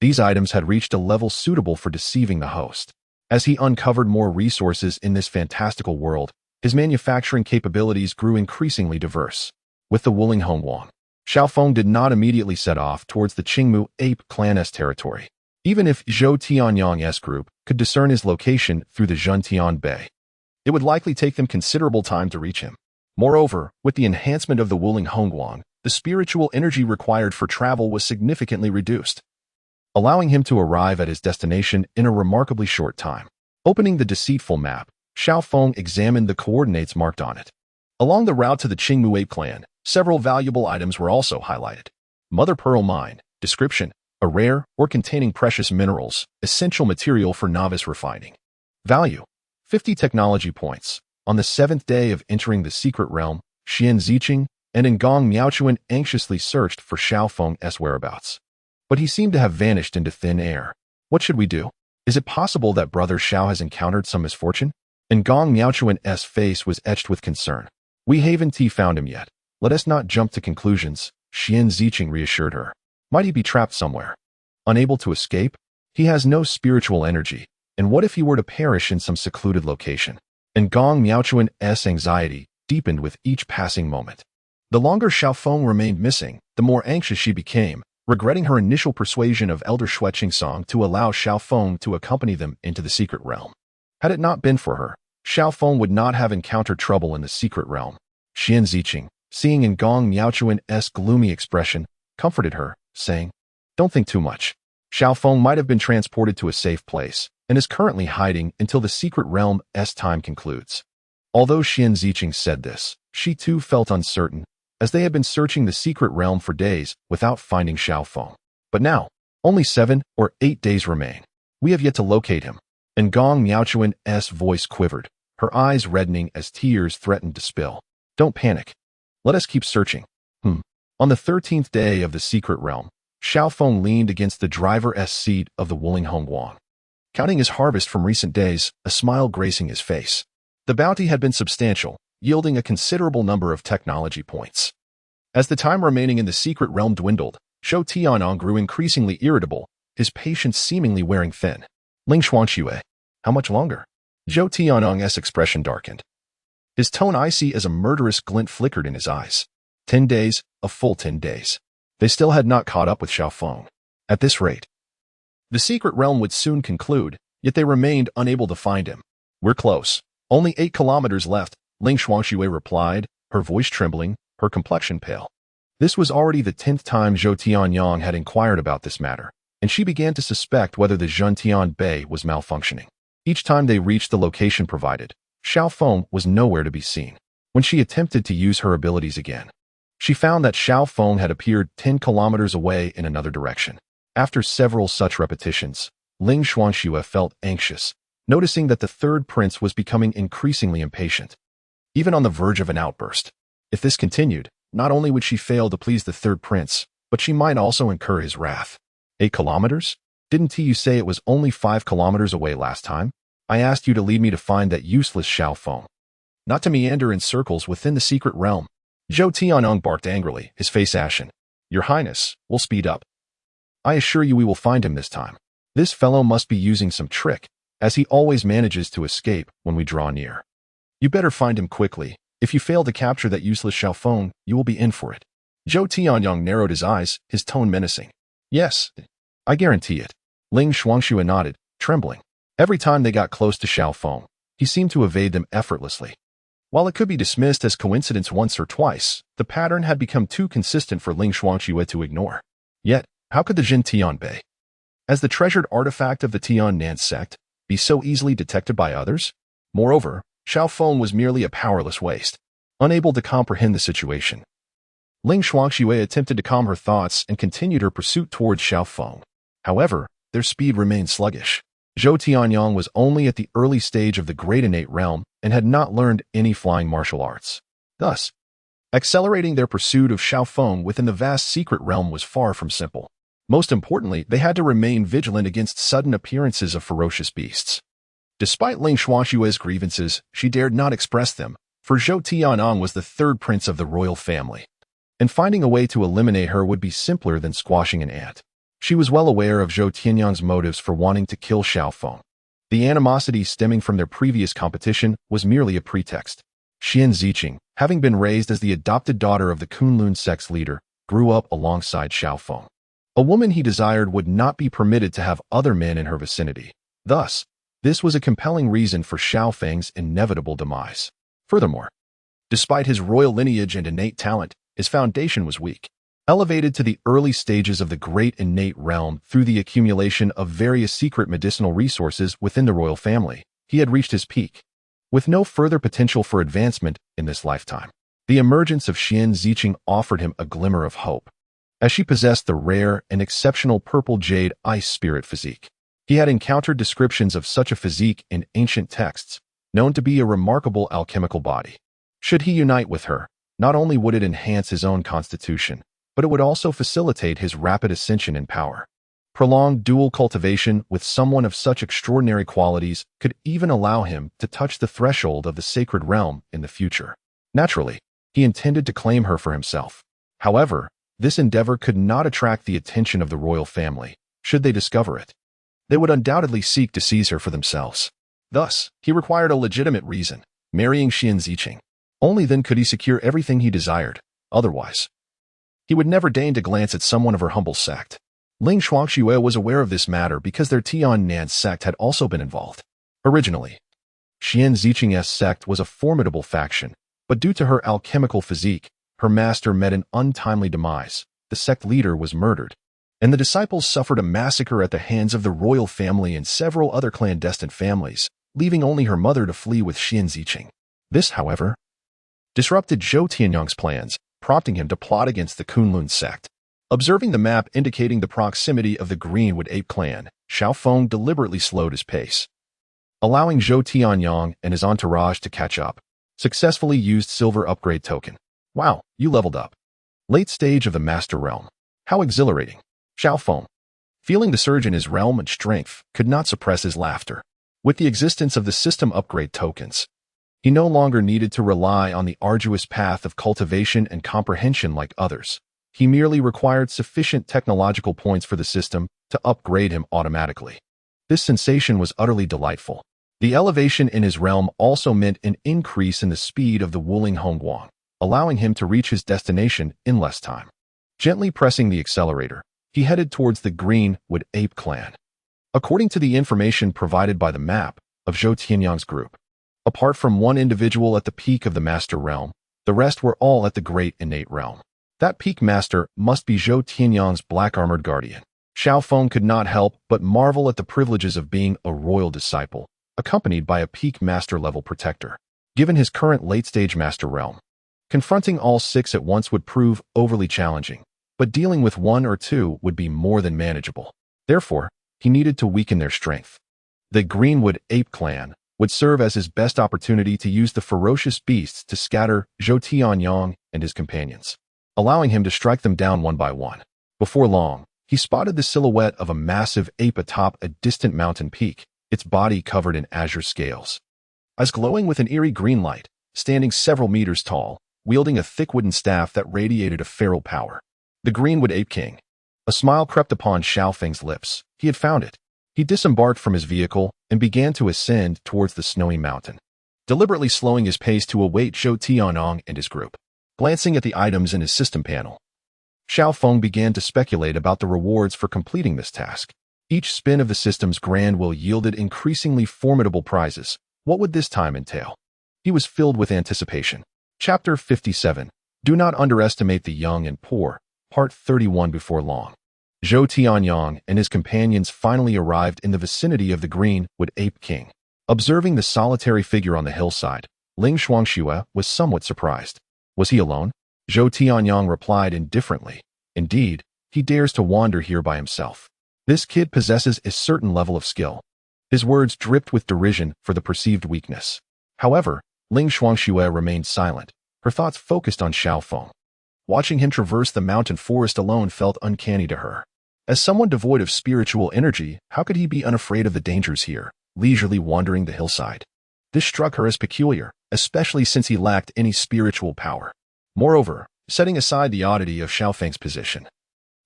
These items had reached a level suitable for deceiving the host. As he uncovered more resources in this fantastical world, his manufacturing capabilities grew increasingly diverse. With the Wuling Hongguang, Xiao Feng did not immediately set off towards the Qingmu Ape clan's territory. Even if Zhou Tianyang's group could discern his location through the Zhentian Bay, it would likely take them considerable time to reach him. Moreover, with the enhancement of the Wuling Hongguang, the spiritual energy required for travel was significantly reduced, allowing him to arrive at his destination in a remarkably short time. Opening the deceitful map, Xiao Feng examined the coordinates marked on it. Along the route to the Qingmu Ape clan, several valuable items were also highlighted. Mother Pearl Mine. Description: a rare or containing precious minerals, essential material for novice refining. Value: 50 technology points. On the 7th day of entering the secret realm, Xian Ziqing and Ngong Miaochuan anxiously searched for Xiao Feng's whereabouts. But he seemed to have vanished into thin air. What should we do? Is it possible that Brother Xiao has encountered some misfortune? Ngong Miaochuan's face was etched with concern. We haven't found him yet. Let us not jump to conclusions, Xian Ziqing reassured her. Might he be trapped somewhere? Unable to escape? He has no spiritual energy, and what if he were to perish in some secluded location? Ngong Miaochuan's anxiety deepened with each passing moment. The longer Xiao Feng remained missing, the more anxious she became, regretting her initial persuasion of Elder Shueqing Song to allow Xiao Feng to accompany them into the secret realm. Had it not been for her, Xiao Feng would not have encountered trouble in the secret realm. Xian Ziqing, seeing Ngong Miaochuan's gloomy expression, comforted her, saying, "Don't think too much. Xiao Feng might have been transported to a safe place, and is currently hiding until the secret realm's time concludes." Although Xian Ziqing said this, she too felt uncertain, as they had been searching the secret realm for days without finding Xiao Feng. But now, only 7 or 8 days remain. We have yet to locate him. Ngong Miaochuan's voice quivered, her eyes reddening as tears threatened to spill. Don't panic. Let us keep searching. On the 13th day of the secret realm, Xiao Feng leaned against the driver's seat of the Wuling Hongguang. counting his harvest from recent days, a smile gracing his face. The bounty had been substantial, yielding a considerable number of technology points. As the time remaining in the secret realm dwindled, Zhou Tianyong grew increasingly irritable, his patience seemingly wearing thin. Ling Xuanxue, how much longer? Zhou Tianyong's expression darkened. His tone icy as a murderous glint flickered in his eyes. 10 days, a full 10 days. They still had not caught up with Xiaofeng. At this rate, the secret realm would soon conclude, yet they remained unable to find him. We're close. Only 8 kilometers left, Ling Xuanxue replied, her voice trembling, her complexion pale. This was already the 10th time Zhou Tianyong had inquired about this matter, and she began to suspect whether the Zhentian Bay was malfunctioning. Each time they reached the location provided, Xiaofeng was nowhere to be seen. When she attempted to use her abilities again, she found that Xiaofeng had appeared 10 kilometers away in another direction. After several such repetitions, Ling Xuanxue felt anxious, noticing that the third prince was becoming increasingly impatient, even on the verge of an outburst. If this continued, not only would she fail to please the third prince, but she might also incur his wrath. 8 kilometers? Didn't you say it was only 5 kilometers away last time? I asked you to lead me to find that useless Xiaofeng, not to meander in circles within the secret realm. Zhou Tianyong barked angrily, his face ashen. Your Highness, we'll speed up. I assure you we will find him this time. This fellow must be using some trick, as he always manages to escape when we draw near. You better find him quickly. If you fail to capture that useless Xiaofeng, you will be in for it. Zhou Tianyong narrowed his eyes, his tone menacing. Yes, I guarantee it. Ling Xuanxue nodded, trembling. Every time they got close to Xiaofeng, he seemed to evade them effortlessly. While it could be dismissed as coincidence once or twice, the pattern had become too consistent for Ling Xuanxue to ignore. Yet, how could the Jin Tian Bei, as the treasured artifact of the Tian Nan sect, be so easily detected by others? Moreover, Xiaofeng was merely a powerless waste, unable to comprehend the situation. Ling Xuanxue attempted to calm her thoughts and continued her pursuit towards Xiaofeng. However, their speed remained sluggish. Zhou Tianyong was only at the early stage of the Great Innate Realm and had not learned any flying martial arts. Thus, accelerating their pursuit of Xiaofeng within the vast secret realm was far from simple. Most importantly, they had to remain vigilant against sudden appearances of ferocious beasts. Despite Ling Xuanxue's grievances, she dared not express them, for Zhou Tianyong was the third prince of the royal family, and finding a way to eliminate her would be simpler than squashing an ant. She was well aware of Zhou Tianyong's motives for wanting to kill Xiaofeng. The animosity stemming from their previous competition was merely a pretext. Xian Ziqing, having been raised as the adopted daughter of the Kunlun sect's leader, grew up alongside Xiaofeng. A woman he desired would not be permitted to have other men in her vicinity. Thus, this was a compelling reason for Xiaofeng's inevitable demise. Furthermore, despite his royal lineage and innate talent, his foundation was weak. Elevated to the early stages of the Great Innate Realm through the accumulation of various secret medicinal resources within the royal family, he had reached his peak, with no further potential for advancement in this lifetime. The emergence of Xian Ziqing offered him a glimmer of hope, as she possessed the rare and exceptional purple jade ice spirit physique. He had encountered descriptions of such a physique in ancient texts, known to be a remarkable alchemical body. Should he unite with her, not only would it enhance his own constitution, but it would also facilitate his rapid ascension in power. Prolonged dual cultivation with someone of such extraordinary qualities could even allow him to touch the threshold of the sacred realm in the future. Naturally, he intended to claim her for himself. However, this endeavor could not attract the attention of the royal family. Should they discover it, they would undoubtedly seek to seize her for themselves. Thus, he required a legitimate reason, marrying Xian Ziqing. Only then could he secure everything he desired. Otherwise, he would never deign to glance at someone of her humble sect. Ling Xuanxue was aware of this matter because their Tian Nan sect had also been involved. Originally, Xian Ziqing's sect was a formidable faction, but due to her alchemical physique, her master met an untimely demise. The sect leader was murdered, and the disciples suffered a massacre at the hands of the royal family and several other clandestine families, leaving only her mother to flee with Xian Ziqing. This, however, disrupted Zhou Tianyong's plans, prompting him to plot against the Kunlun sect. Observing the map indicating the proximity of the Greenwood Ape clan, Xiaofeng deliberately slowed his pace, allowing Zhou Tianyong and his entourage to catch up. Successfully used silver upgrade token. Wow, you leveled up. Late stage of the Master Realm. How exhilarating. Xiaofeng, Feeling the surge in his realm and strength, could not suppress his laughter. With the existence of the system upgrade tokens, he no longer needed to rely on the arduous path of cultivation and comprehension like others. He merely required sufficient technological points for the system to upgrade him automatically. This sensation was utterly delightful. The elevation in his realm also meant an increase in the speed of the Wuling Hongguang, allowing him to reach his destination in less time. Gently pressing the accelerator, he headed towards the Greenwood Ape clan. According to the information provided by the map of Zhou Tianyang's group, apart from one individual at the peak of the Master Realm, the rest were all at the Great Innate Realm. That peak master must be Zhou Tianyang's black-armored guardian. Xiao Feng could not help but marvel at the privileges of being a royal disciple, accompanied by a peak master-level protector. Given his current late-stage Master Realm, confronting all 6 at once would prove overly challenging, but dealing with 1 or 2 would be more than manageable. Therefore, he needed to weaken their strength. The Greenwood Ape clan would serve as his best opportunity to use the ferocious beasts to scatter Zhou Tianyang and his companions, allowing him to strike them down one by one. Before long, he spotted the silhouette of a massive ape atop a distant mountain peak, its body covered in azure scales, as glowing with an eerie green light, standing several meters tall, wielding a thick wooden staff that radiated a feral power. The Greenwood Ape King. A smile crept upon Xiao Feng's lips. He had found it. He disembarked from his vehicle and began to ascend towards the snowy mountain, deliberately slowing his pace to await Zhou Tianyang and his group. Glancing at the items in his system panel, Xiao Feng began to speculate about the rewards for completing this task. Each spin of the system's grand wheel yielded increasingly formidable prizes. What would this time entail? He was filled with anticipation. Chapter 57. Do not underestimate the young and poor. Part 31. Before long, Zhou Tianyang and his companions finally arrived in the vicinity of the Greenwood Ape King. Observing the solitary figure on the hillside, Ling Shuangxue was somewhat surprised. Was he alone? Zhou Tianyang replied indifferently. Indeed, he dares to wander here by himself. This kid possesses a certain level of skill. His words dripped with derision for the perceived weakness. However, Ling Shuangxue remained silent, her thoughts focused on Xiao Feng. Watching him traverse the mountain forest alone felt uncanny to her. As someone devoid of spiritual energy, how could he be unafraid of the dangers here, leisurely wandering the hillside? This struck her as peculiar, especially since he lacked any spiritual power. Moreover, setting aside the oddity of Xiao Feng's position,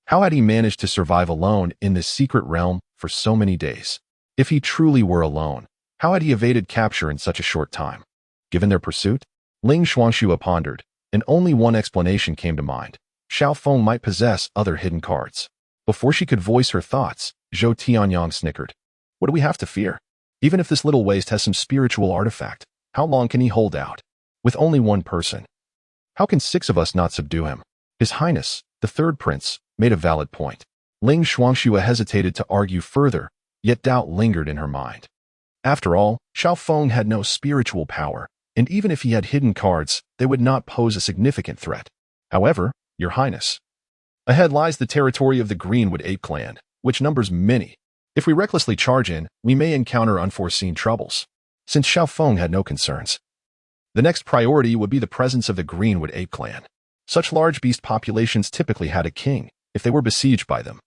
how had he managed to survive alone in this secret realm for so many days? If he truly were alone, how had he evaded capture in such a short time? Given their pursuit, Ling Shuangxue pondered, and only one explanation came to mind. Xiao Feng might possess other hidden cards. Before she could voice her thoughts, Zhou Tianyang snickered. What do we have to fear? Even if this little waste has some spiritual artifact, how long can he hold out? With only one person, how can 6 of us not subdue him? His Highness, the third prince, made a valid point. Ling Shuangxue hesitated to argue further, yet doubt lingered in her mind. After all, Xiao Feng had no spiritual power, and even if he had hidden cards, they would not pose a significant threat. However, Your Highness, ahead lies the territory of the Greenwood Ape clan, which numbers many. If we recklessly charge in, we may encounter unforeseen troubles. Since Xiao Feng had no concerns, the next priority would be the presence of the Greenwood Ape clan. Such large beast populations typically had a king. If they were besieged by them,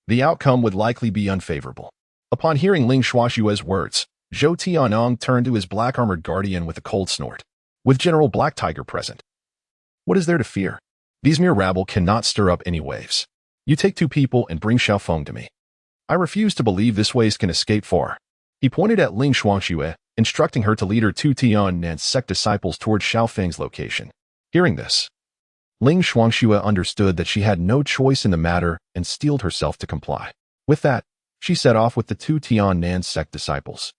the outcome would likely be unfavorable. Upon hearing Ling Shuaxue's words, Zhou Tianyang turned to his black-armored guardian with a cold snort. With General Black Tiger present, what is there to fear? These mere rabble cannot stir up any waves. You take 2 people and bring Xiao Feng to me. I refuse to believe this waste can escape far. He pointed at Ling Shuangxue, instructing her to lead her 2 Tianyang sect disciples towards Xiao Feng's location. Hearing this, Ling Shuangxue understood that she had no choice in the matter and steeled herself to comply. With that, she set off with the 2 Tianyang sect disciples.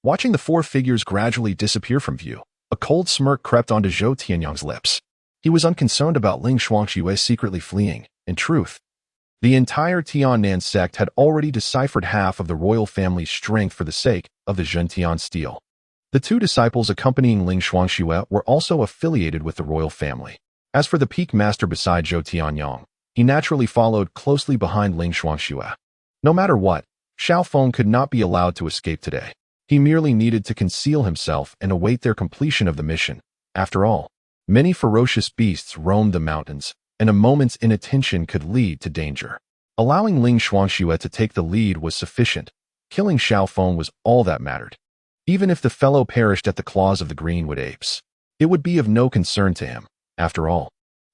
Watching the 4 figures gradually disappear from view, a cold smirk crept onto Zhou Tianyang's lips. He was unconcerned about Ling Shuangxue secretly fleeing. In truth, the entire Tianyang sect had already deciphered half of the royal family's strength for the sake of the Zhentian steel. The 2 disciples accompanying Ling Shuangxue were also affiliated with the royal family. As for the peak master beside Zhou Tianyang, he naturally followed closely behind Ling Shuangxue. No matter what, Xiao Feng could not be allowed to escape today. He merely needed to conceal himself and await their completion of the mission. After all, many ferocious beasts roamed the mountains, and a moment's inattention could lead to danger. Allowing Ling Xuanxue to take the lead was sufficient. Killing Xiao Feng was all that mattered. Even if the fellow perished at the claws of the Greenwood apes, it would be of no concern to him. After all,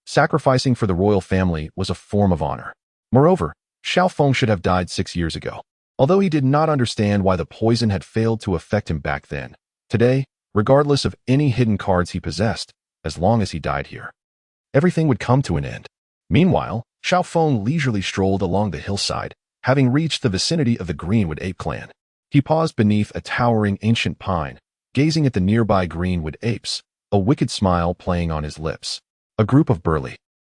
sacrificing for the royal family was a form of honor. Moreover, Xiao Feng should have died 6 years ago. Although he did not understand why the poison had failed to affect him back then, today, regardless of any hidden cards he possessed, as long as he died here, everything would come to an end. Meanwhile, Xiao Feng leisurely strolled along the hillside, having reached the vicinity of the Greenwood ape clan. He paused beneath a towering ancient pine, gazing at the nearby Greenwood apes, a wicked smile playing on his lips. A group of burly,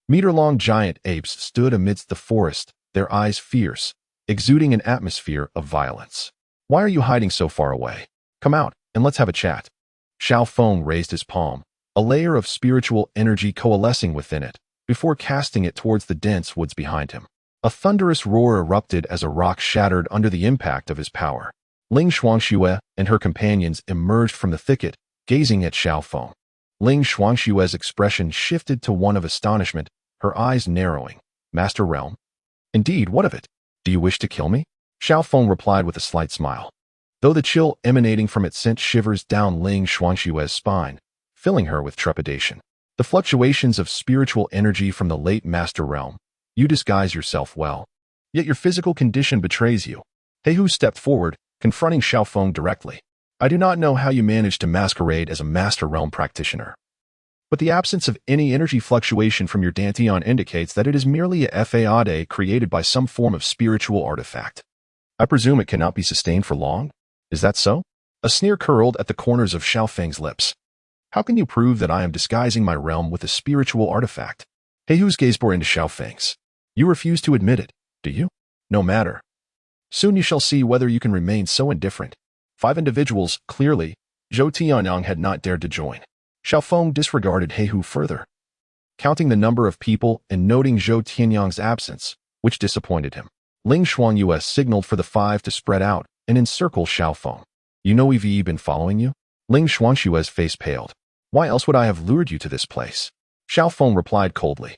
meter-long giant apes stood amidst the forest, their eyes fierce, exuding an atmosphere of violence. "Why are you hiding so far away? Come out, and let's have a chat." Xiao Feng raised his palm, a layer of spiritual energy coalescing within it, before casting it towards the dense woods behind him. A thunderous roar erupted as a rock shattered under the impact of his power. Ling Xuanxue and her companions emerged from the thicket, gazing at Xiao Feng. Ling Xuanxue's expression shifted to one of astonishment, her eyes narrowing. "Master Realm? Indeed, what of it? Do you wish to kill me?" Xiao Feng replied with a slight smile, though the chill emanating from it sent shivers down Ling Xuanxue's spine, filling her with trepidation. The fluctuations of spiritual energy from the late Master Realm. You disguise yourself well, yet your physical condition betrays you. Heihu stepped forward, confronting Xiao Feng directly. "I do not know how you managed to masquerade as a Master Realm practitioner, but the absence of any energy fluctuation from your dantian indicates that it is merely a fade created by some form of spiritual artifact. I presume it cannot be sustained for long? Is that so?" A sneer curled at the corners of Xiao Feng's lips. "How can you prove that I am disguising my realm with a spiritual artifact?" Heihu's gaze bore into Xiao Feng's. "You refuse to admit it, do you? No matter. Soon you shall see whether you can remain so indifferent." 5 individuals, clearly, Zhou Tianyang had not dared to join. Xiao Feng disregarded Heihu further, counting the number of people and noting Zhou Tianyang's absence, which disappointed him. Ling Xuanyue signaled for the 5 to spread out and encircle Xiao Feng. "You know we've been following you?" Ling Xuanxue's face paled. "Why else would I have lured you to this place?" Xiao Feng replied coldly.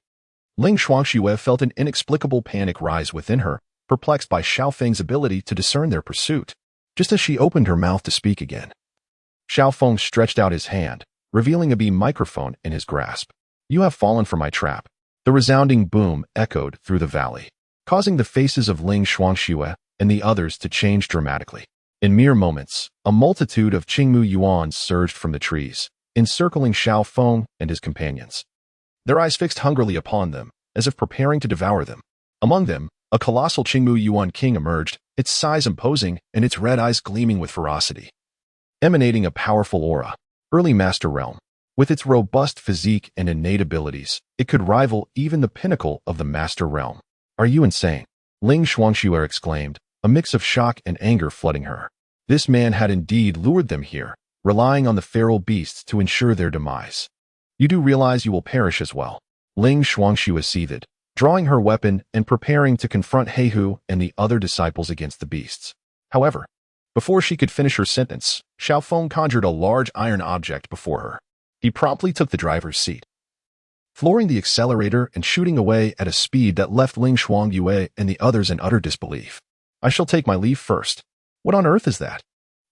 Ling Xuanxue felt an inexplicable panic rise within her, perplexed by Xiao Feng's ability to discern their pursuit. Just as she opened her mouth to speak again, Xiao Feng stretched out his hand, revealing a B microphone in his grasp. "You have fallen for my trap." The resounding boom echoed through the valley, causing the faces of Ling Xuanxue and the others to change dramatically. In mere moments, a multitude of Qingmu yuans surged from the trees, encircling Xiao Feng and his companions, their eyes fixed hungrily upon them, as if preparing to devour them. Among them, a colossal Qingmu yuan king emerged, its size imposing and its red eyes gleaming with ferocity, emanating a powerful aura. Early Master Realm. With its robust physique and innate abilities, it could rival even the pinnacle of the Master Realm. "Are you insane?" Ling Xuanxue exclaimed, a mix of shock and anger flooding her. This man had indeed lured them here, relying on the feral beasts to ensure their demise. "You do realize you will perish as well." Ling Xuanxue seethed, drawing her weapon and preparing to confront Heihu and the other disciples against the beasts. However, before she could finish her sentence, Xiao Feng conjured a large iron object before her. He promptly took the driver's seat, flooring the accelerator and shooting away at a speed that left Ling Xuanxue and the others in utter disbelief. "I shall take my leave first." "What on earth is that?"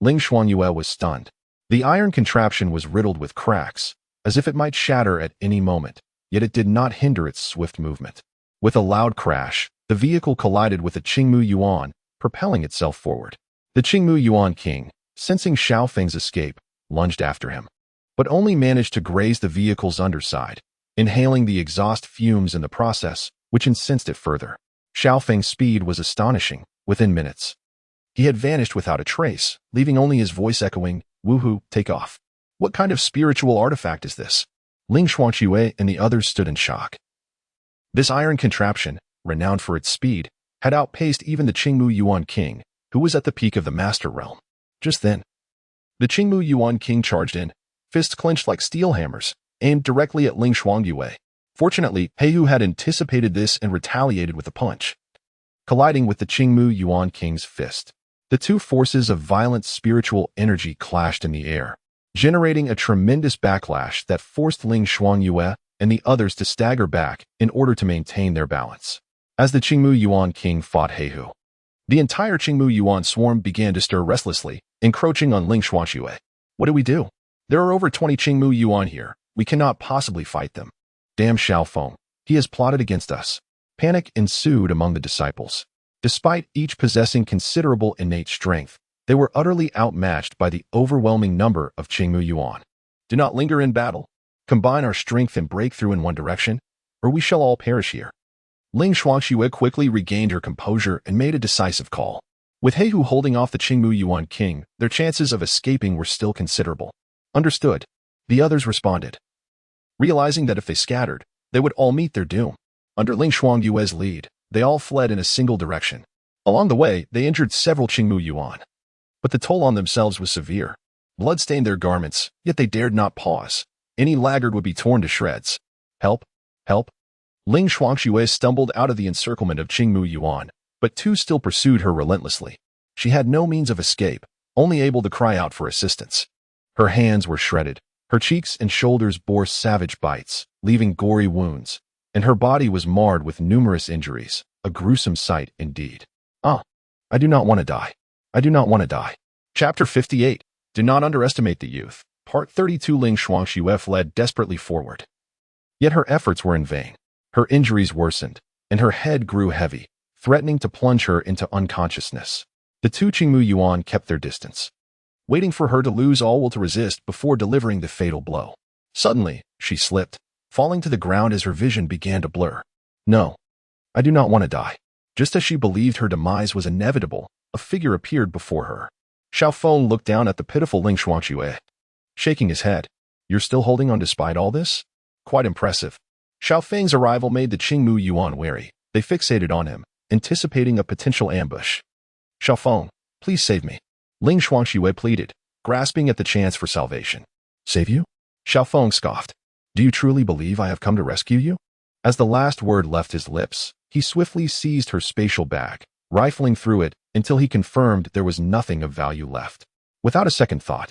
Ling Xuanxue was stunned. The iron contraption was riddled with cracks, as if it might shatter at any moment, yet it did not hinder its swift movement. With a loud crash, the vehicle collided with a Qingmu yuan, propelling itself forward. The Qingmu yuan king, sensing Xiao Feng's escape, lunged after him, but only managed to graze the vehicle's underside, inhaling the exhaust fumes in the process, which incensed it further. Xiao Feng's speed was astonishing. Within minutes, he had vanished without a trace, leaving only his voice echoing, "Woohoo, take off." What kind of spiritual artifact is this? Ling Xuanxue and the others stood in shock. This iron contraption, renowned for its speed, had outpaced even the Qingmu yuan king, who was at the peak of the Master Realm. Just then, the Qingmu yuan king charged in, fists clenched like steel hammers, aimed directly at Ling Xuanxue. Fortunately, Heihu had anticipated this and retaliated with a punch, colliding with the Qingmu yuan king's fist. The two forces of violent spiritual energy clashed in the air, generating a tremendous backlash that forced Ling Xuanxue and the others to stagger back in order to maintain their balance. As the Qingmu Yuan king fought Heihu, the entire Qingmu Yuan swarm began to stir restlessly, encroaching on Ling Xuanxue. What do we do? There are over 20 Qingmu Yuan here. We cannot possibly fight them. Damn Xiaofeng. He has plotted against us. Panic ensued among the disciples. Despite each possessing considerable innate strength, they were utterly outmatched by the overwhelming number of Qingmu Yuan. Do not linger in battle. Combine our strength and break through in one direction, or we shall all perish here. Ling Xuanxue quickly regained her composure and made a decisive call. With Heihu holding off the Qingmu Yuan king, their chances of escaping were still considerable. Understood. The others responded, realizing that if they scattered, they would all meet their doom. Under Ling Xuanxue's lead, they all fled in a single direction. Along the way, they injured several Qingmu Yuan. But the toll on themselves was severe. Blood stained their garments, yet they dared not pause. Any laggard would be torn to shreds. Help! Help! Ling Xuanxue stumbled out of the encirclement of Qingmu Yuan, but two still pursued her relentlessly. She had no means of escape, only able to cry out for assistance. Her hands were shredded, her cheeks and shoulders bore savage bites, leaving gory wounds, and her body was marred with numerous injuries, a gruesome sight indeed. I do not want to die. I do not want to die. Chapter 58. Do not underestimate the youth. Part 32. Ling Xuanxue fled desperately forward. Yet her efforts were in vain. Her injuries worsened, and her head grew heavy, threatening to plunge her into unconsciousness. The two Qingmu Yuan kept their distance, waiting for her to lose all will to resist before delivering the fatal blow. Suddenly, she slipped, falling to the ground as her vision began to blur. No, I do not want to die. Just as she believed her demise was inevitable, a figure appeared before her. Xiaofeng looked down at the pitiful Ling Xuanxue, shaking his head. You're still holding on despite all this? Quite impressive. Xiaofeng's arrival made the Qingmu Yuan wary. They fixated on him, anticipating a potential ambush. Xiaofeng, please save me. Ling Xuanxue pleaded, grasping at the chance for salvation. Save you? Xiaofeng scoffed. Do you truly believe I have come to rescue you? As the last word left his lips, he swiftly seized her spatial bag, rifling through it until he confirmed there was nothing of value left. Without a second thought,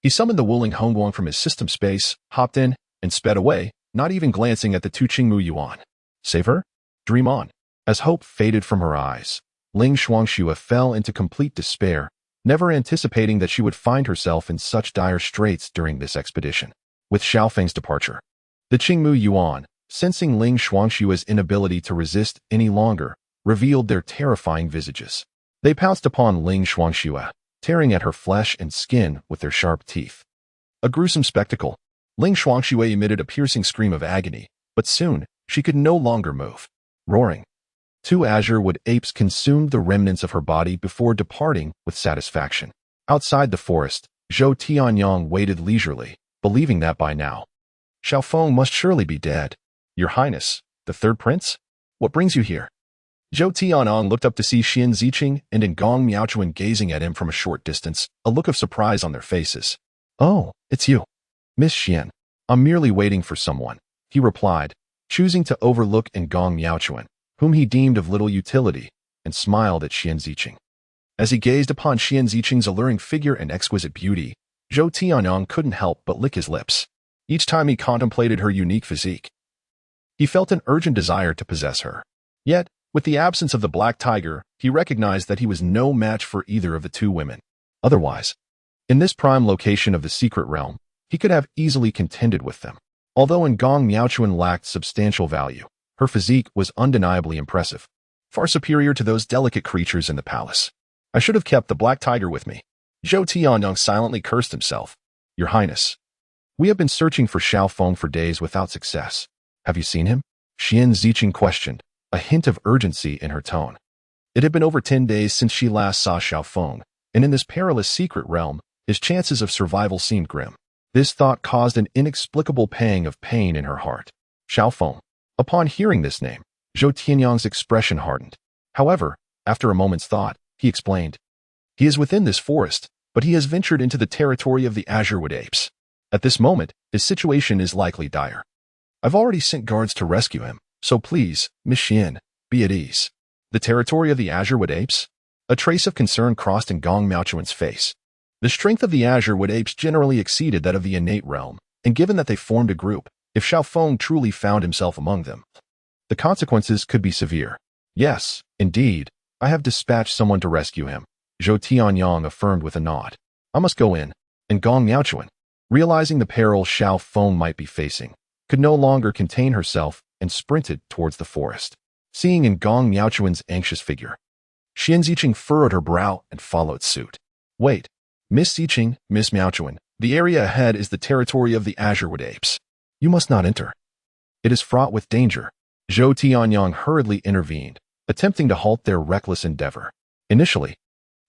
he summoned the Wuling Hongguang from his system space, hopped in, and sped away, not even glancing at the two Qingmu Yuan. Save her? Dream on. As hope faded from her eyes, Ling Xuanxue fell into complete despair, never anticipating that she would find herself in such dire straits during this expedition. With Xiaofeng's departure, the Qingmu Yuan, sensing Ling Xuanxue's inability to resist any longer, revealed their terrifying visages. They pounced upon Ling Xuanxue, tearing at her flesh and skin with their sharp teeth. A gruesome spectacle. Ling Xuanxue emitted a piercing scream of agony, but soon, she could no longer move. Roaring, two azure wood apes consumed the remnants of her body before departing with satisfaction. Outside the forest, Zhou Tianyang waited leisurely, believing that by now, Xiaofeng must surely be dead. Your Highness, the third prince? What brings you here? Zhou Tianyang looked up to see Xian Ziqing and Gong Miaochuan gazing at him from a short distance, a look of surprise on their faces. Oh, it's you. Miss Xian, I'm merely waiting for someone, he replied, choosing to overlook Gong Miaochuan, whom he deemed of little utility, and smiled at Xian Ziqing. As he gazed upon Xian Ziqing's alluring figure and exquisite beauty, Zhou Tianyang couldn't help but lick his lips. Each time he contemplated her unique physique, he felt an urgent desire to possess her. Yet, with the absence of the black tiger, he recognized that he was no match for either of the two women. Otherwise, in this prime location of the secret realm, he could have easily contended with them. Although Gong Miaochuan lacked substantial value, her physique was undeniably impressive, far superior to those delicate creatures in the palace. I should have kept the black tiger with me. Zhou Tianyang silently cursed himself. Your Highness, we have been searching for Xiaofeng for days without success. Have you seen him? Xian Ziqing questioned, a hint of urgency in her tone. It had been over 10 days since she last saw Xiaofeng, and in this perilous secret realm, his chances of survival seemed grim. This thought caused an inexplicable pang of pain in her heart. Xiaofeng. Upon hearing this name, Zhou Tianyang's expression hardened. However, after a moment's thought, he explained. He is within this forest, but he has ventured into the territory of the Azurewood apes. At this moment, his situation is likely dire. I've already sent guards to rescue him, so please, Miss Xian, be at ease. The territory of the Azurewood apes? A trace of concern crossed Gong Miaochuan's face. The strength of the Azurewood apes generally exceeded that of the innate realm, and given that they formed a group, if Xiaofeng truly found himself among them, the consequences could be severe. Yes, indeed. I have dispatched someone to rescue him, Zhou Tianyang affirmed with a nod. I must go in. And Gong Miaochuan, realizing the peril Xiao Feng might be facing, could no longer contain herself and sprinted towards the forest. Seeing in Gong Miaochuan's anxious figure, Xian Ziqing furrowed her brow and followed suit. Wait, Miss Ziqing, Miss Miaochuan, the area ahead is the territory of the Azurewood apes. You must not enter. It is fraught with danger. Zhou Tianyang hurriedly intervened, attempting to halt their reckless endeavor. Initially,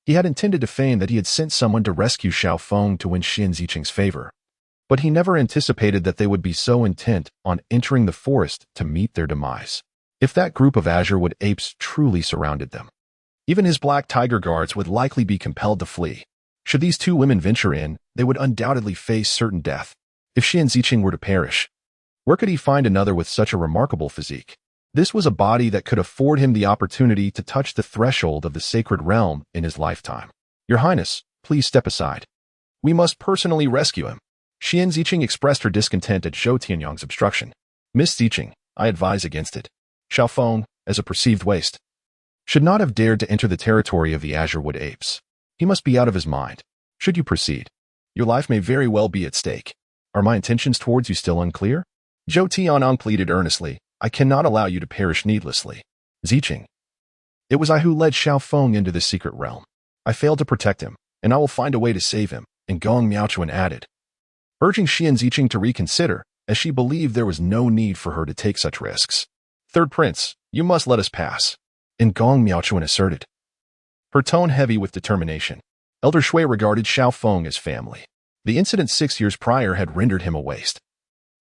he had intended to feign that he had sent someone to rescue Xiao Feng to win Xian Ziqing's favor, but he never anticipated that they would be so intent on entering the forest to meet their demise. If that group of Azurewood apes truly surrounded them, even his black tiger guards would likely be compelled to flee. Should these two women venture in, they would undoubtedly face certain death. If Xian Ziqing were to perish, where could he find another with such a remarkable physique? This was a body that could afford him the opportunity to touch the threshold of the sacred realm in his lifetime. Your Highness, please step aside. We must personally rescue him. Xian Ziqing expressed her discontent at Zhou Tianyang's obstruction. Miss Ziqing, I advise against it. Xiao Feng, as a perceived waste, should not have dared to enter the territory of the Azurewood apes. He must be out of his mind. Should you proceed, your life may very well be at stake. Are my intentions towards you still unclear? Zhou Tianyang pleaded earnestly. I cannot allow you to perish needlessly. Ziqing. It was I who led Xiao Feng into this secret realm. I failed to protect him, and I will find a way to save him, and Gong Miaochuan added, urging Xian Ziqing to reconsider, as she believed there was no need for her to take such risks. Third Prince, you must let us pass. And Gong Miaochuan asserted, her tone heavy with determination. Elder Shui regarded Xiao Feng as family. The incident 6 years prior had rendered him a waste,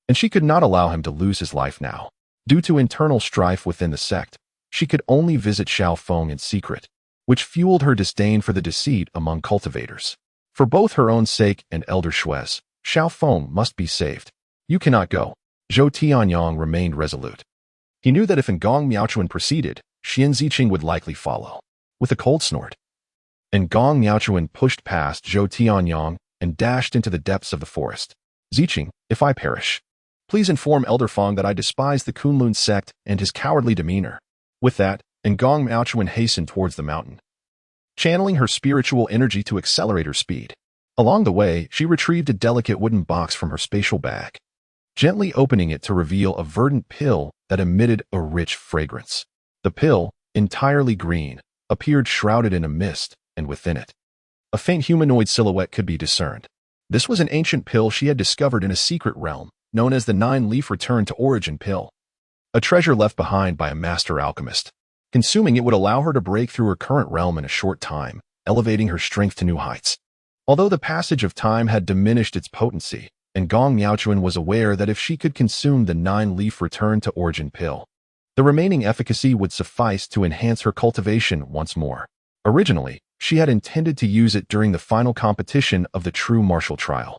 and she could not allow him to lose his life now. Due to internal strife within the sect, she could only visit Xiao Feng in secret, which fueled her disdain for the deceit among cultivators. For both her own sake and Elder Shui's, Xiao Feng must be saved. You cannot go. Zhou Tianyang remained resolute. He knew that if Ngong Miaochuan proceeded, Xian Ziqing would likely follow. With a cold snort, Ngong Miaochuan pushed past Zhou Tianyang and dashed into the depths of the forest. Ziqing, if I perish, please inform Elder Feng that I despise the Kunlun sect and his cowardly demeanor. With that, Ngong Miaochuan hastened towards the mountain, channeling her spiritual energy to accelerate her speed. Along the way, she retrieved a delicate wooden box from her spatial bag, gently opening it to reveal a verdant pill that emitted a rich fragrance. The pill, entirely green, appeared shrouded in a mist, and within it, a faint humanoid silhouette could be discerned. This was an ancient pill she had discovered in a secret realm, known as the Nine-Leaf Return to Origin pill, a treasure left behind by a master alchemist. Consuming it would allow her to break through her current realm in a short time, elevating her strength to new heights. Although the passage of time had diminished its potency, Ngong Miaochuan was aware that if she could consume the Nine-Leaf Return to Origin pill, the remaining efficacy would suffice to enhance her cultivation once more. Originally, she had intended to use it during the final competition of the True Martial Trial,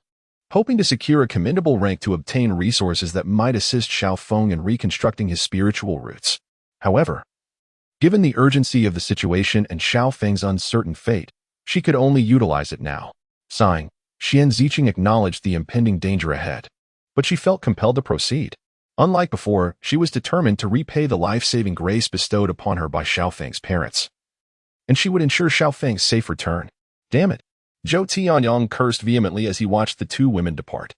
hoping to secure a commendable rank to obtain resources that might assist Xiao Feng in reconstructing his spiritual roots. However, given the urgency of the situation and Xiao Feng's uncertain fate, she could only utilize it now. Sighing, Xian Ziqing acknowledged the impending danger ahead, but she felt compelled to proceed. Unlike before, she was determined to repay the life-saving grace bestowed upon her by Xiao Feng's parents, and she would ensure Xiao Feng's safe return. Damn it! Zhou Tianyang cursed vehemently as he watched the two women depart.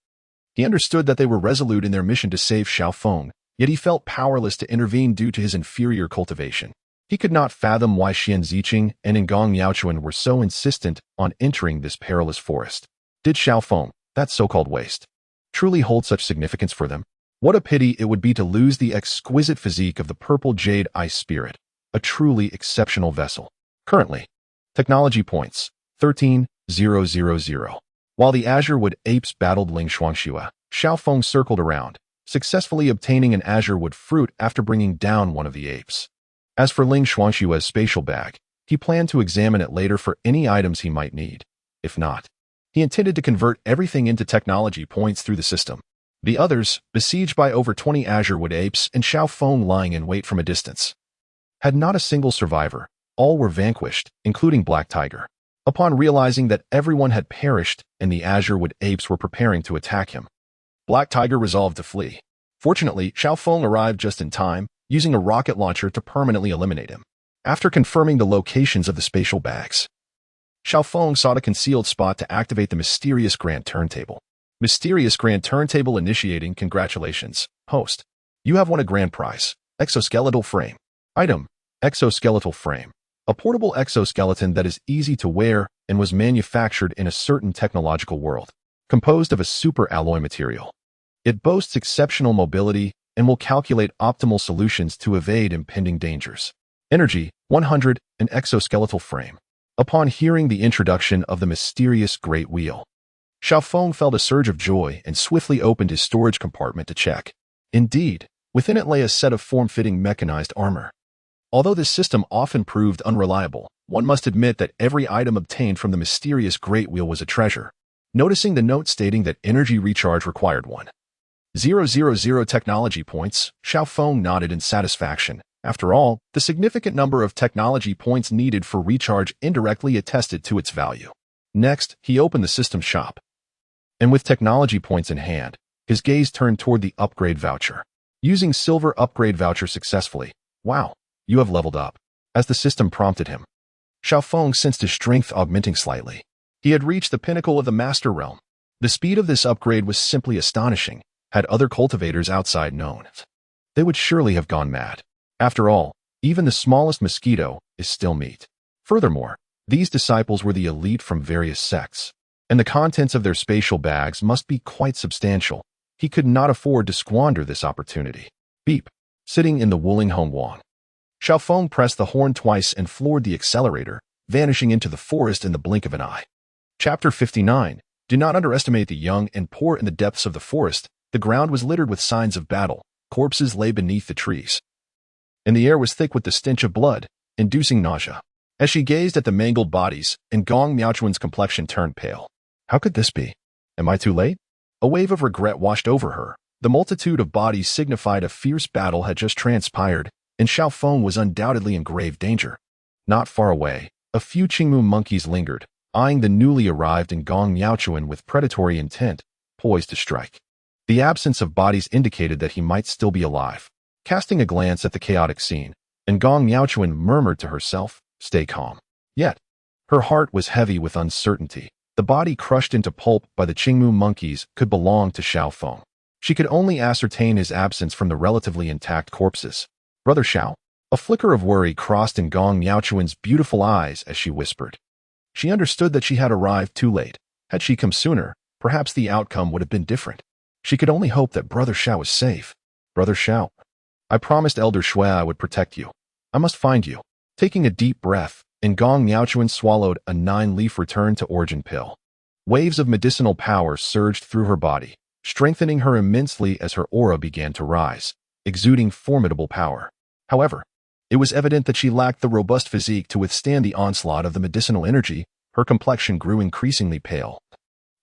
He understood that they were resolute in their mission to save Xiao Feng, yet he felt powerless to intervene due to his inferior cultivation. He could not fathom why Xian Ziqing and Ngong Miaochuan were so insistent on entering this perilous forest. Did Xiao Feng, that so-called waste, truly hold such significance for them? What a pity it would be to lose the exquisite physique of the purple jade ice spirit, a truly exceptional vessel. Currently, technology points, 13,000. While the Azurewood apes battled Ling Shuangxue, Xiao Feng circled around, successfully obtaining an Azurewood fruit after bringing down one of the apes. As for Ling Shuangxue's spatial bag, he planned to examine it later for any items he might need. If not, he intended to convert everything into technology points through the system. The others, besieged by over 20 Azurewood apes and Xiao Feng lying in wait from a distance, had not a single survivor. All were vanquished, including Black Tiger. Upon realizing that everyone had perished and the Azurewood apes were preparing to attack him, Black Tiger resolved to flee. Fortunately, Xiao Feng arrived just in time, using a rocket launcher to permanently eliminate him. After confirming the locations of the spatial bags, Xiaofeng sought a concealed spot to activate the mysterious grand turntable. Mysterious grand turntable initiating. Congratulations, host. You have won a grand prize. Exoskeletal frame. Item: exoskeletal frame. A portable exoskeleton that is easy to wear and was manufactured in a certain technological world, composed of a super alloy material. It boasts exceptional mobility and will calculate optimal solutions to evade impending dangers. Energy: 100, an exoskeletal frame. Upon hearing the introduction of the mysterious Great Wheel, Xiaofeng felt a surge of joy and swiftly opened his storage compartment to check. Indeed, within it lay a set of form-fitting mechanized armor. Although this system often proved unreliable, one must admit that every item obtained from the mysterious Great Wheel was a treasure. Noticing the note stating that energy recharge required 1,000 technology points, Xiaofeng nodded in satisfaction. After all, the significant number of technology points needed for recharge indirectly attested to its value. Next, he opened the system shop. And with technology points in hand, his gaze turned toward the upgrade voucher. Using silver upgrade voucher successfully. Wow, you have leveled up. As the system prompted him, Xiaofeng sensed his strength augmenting slightly. He had reached the pinnacle of the Master Realm. The speed of this upgrade was simply astonishing. Had other cultivators outside known it, they would surely have gone mad. After all, even the smallest mosquito is still meat. Furthermore, these disciples were the elite from various sects, and the contents of their spatial bags must be quite substantial. He could not afford to squander this opportunity. Beep. Sitting in the Wuling Hongwang, Xiaofeng pressed the horn twice and floored the accelerator, vanishing into the forest in the blink of an eye. Chapter 59. Do not underestimate the young and poor in the depths of the forest. The ground was littered with signs of battle. Corpses lay beneath the trees, and the air was thick with the stench of blood, inducing nausea. As she gazed at the mangled bodies, Ngong Miaochuan's complexion turned pale. How could this be? Am I too late? A wave of regret washed over her. The multitude of bodies signified a fierce battle had just transpired, and Xiaofeng was undoubtedly in grave danger. Not far away, a few Qingmu monkeys lingered, eyeing the newly arrived Ngong Miaochuan with predatory intent, poised to strike. The absence of bodies indicated that he might still be alive. Casting a glance at the chaotic scene, Ngong Miaochuan murmured to herself, "Stay calm." Yet, her heart was heavy with uncertainty. The body crushed into pulp by the Qingmu monkeys could belong to Xiaofeng. She could only ascertain his absence from the relatively intact corpses. "Brother Xiao?" A flicker of worry crossed Ngong Miaochuan's beautiful eyes as she whispered. She understood that she had arrived too late. Had she come sooner, perhaps the outcome would have been different. She could only hope that Brother Xiao was safe. "Brother Xiao, I promised Elder Shui I would protect you. I must find you." Taking a deep breath, Ngong Miaochuan swallowed a 9-leaf return to origin pill. Waves of medicinal power surged through her body, strengthening her immensely as her aura began to rise, exuding formidable power. However, it was evident that she lacked the robust physique to withstand the onslaught of the medicinal energy. Her complexion grew increasingly pale.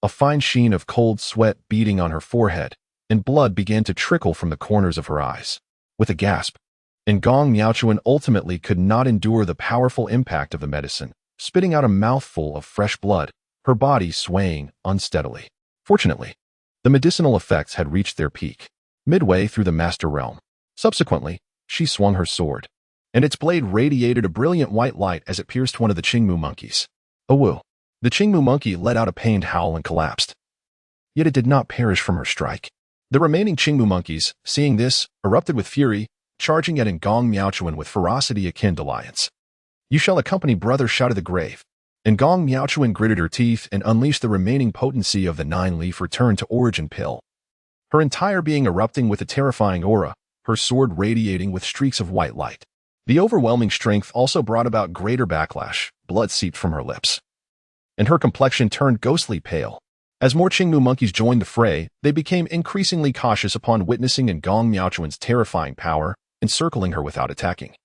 A fine sheen of cold sweat beading on her forehead, and blood began to trickle from the corners of her eyes. With a gasp, Ngong Miaochuan ultimately could not endure the powerful impact of the medicine, spitting out a mouthful of fresh blood, her body swaying unsteadily. Fortunately, the medicinal effects had reached their peak, midway through the Master Realm. Subsequently, she swung her sword, and its blade radiated a brilliant white light as it pierced one of the Qingmu monkeys. "Awoo!" The Qingmu monkey let out a pained howl and collapsed. Yet it did not perish from her strike. The remaining Qingmu monkeys, seeing this, erupted with fury, charging at Ngong Miaochuan with ferocity akin to lions. "You shall accompany Brother Xiao to the grave." Ngong Miaochuan gritted her teeth and unleashed the remaining potency of the 9-leaf return to origin pill. Her entire being erupting with a terrifying aura, her sword radiating with streaks of white light. The overwhelming strength also brought about greater backlash. Blood seeped from her lips, and her complexion turned ghostly pale. As more Qingmu monkeys joined the fray, they became increasingly cautious upon witnessing Ngong Miaochuan's terrifying power, encircling her without attacking,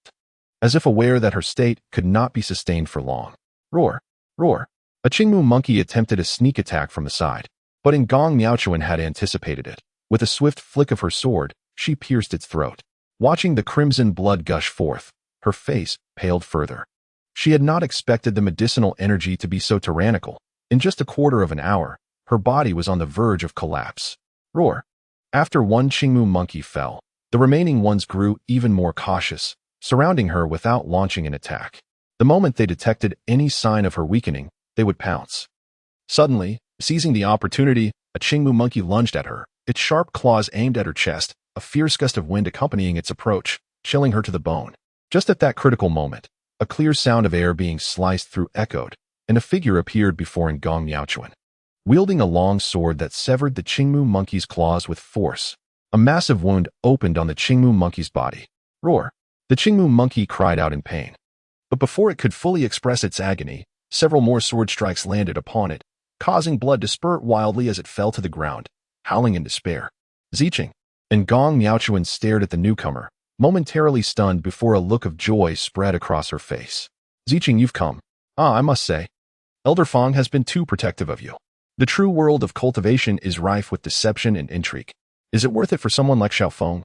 as if aware that her state could not be sustained for long. Roar! Roar! A Qingmu monkey attempted a sneak attack from the side, but Ngong Miaochuan had anticipated it. With a swift flick of her sword, she pierced its throat. Watching the crimson blood gush forth, her face paled further. She had not expected the medicinal energy to be so tyrannical. In just a quarter of an hour, her body was on the verge of collapse. Roar! After one Qingmu monkey fell, The remaining ones grew even more cautious, surrounding her without launching an attack. The moment they detected any sign of her weakening, they would pounce. Suddenly, seizing the opportunity, a Qingmu monkey lunged at her, its sharp claws aimed at her chest, a fierce gust of wind accompanying its approach, chilling her to the bone. Just at that critical moment, a clear sound of air being sliced through echoed, and a figure appeared before Ngong Miaochuan. Wielding a long sword that severed the Qingmu monkey's claws with force, a massive wound opened on the Qingmu monkey's body. Roar! The Qingmu monkey cried out in pain. But before it could fully express its agony, several more sword strikes landed upon it, causing blood to spurt wildly as it fell to the ground, howling in despair. Ziching and Ngong Miaochuan stared at the newcomer, momentarily stunned before a look of joy spread across her face. Ziching, you've come. I must say, Elder Fong has been too protective of you. The true world of cultivation is rife with deception and intrigue. Is it worth it for someone like Xiaofeng,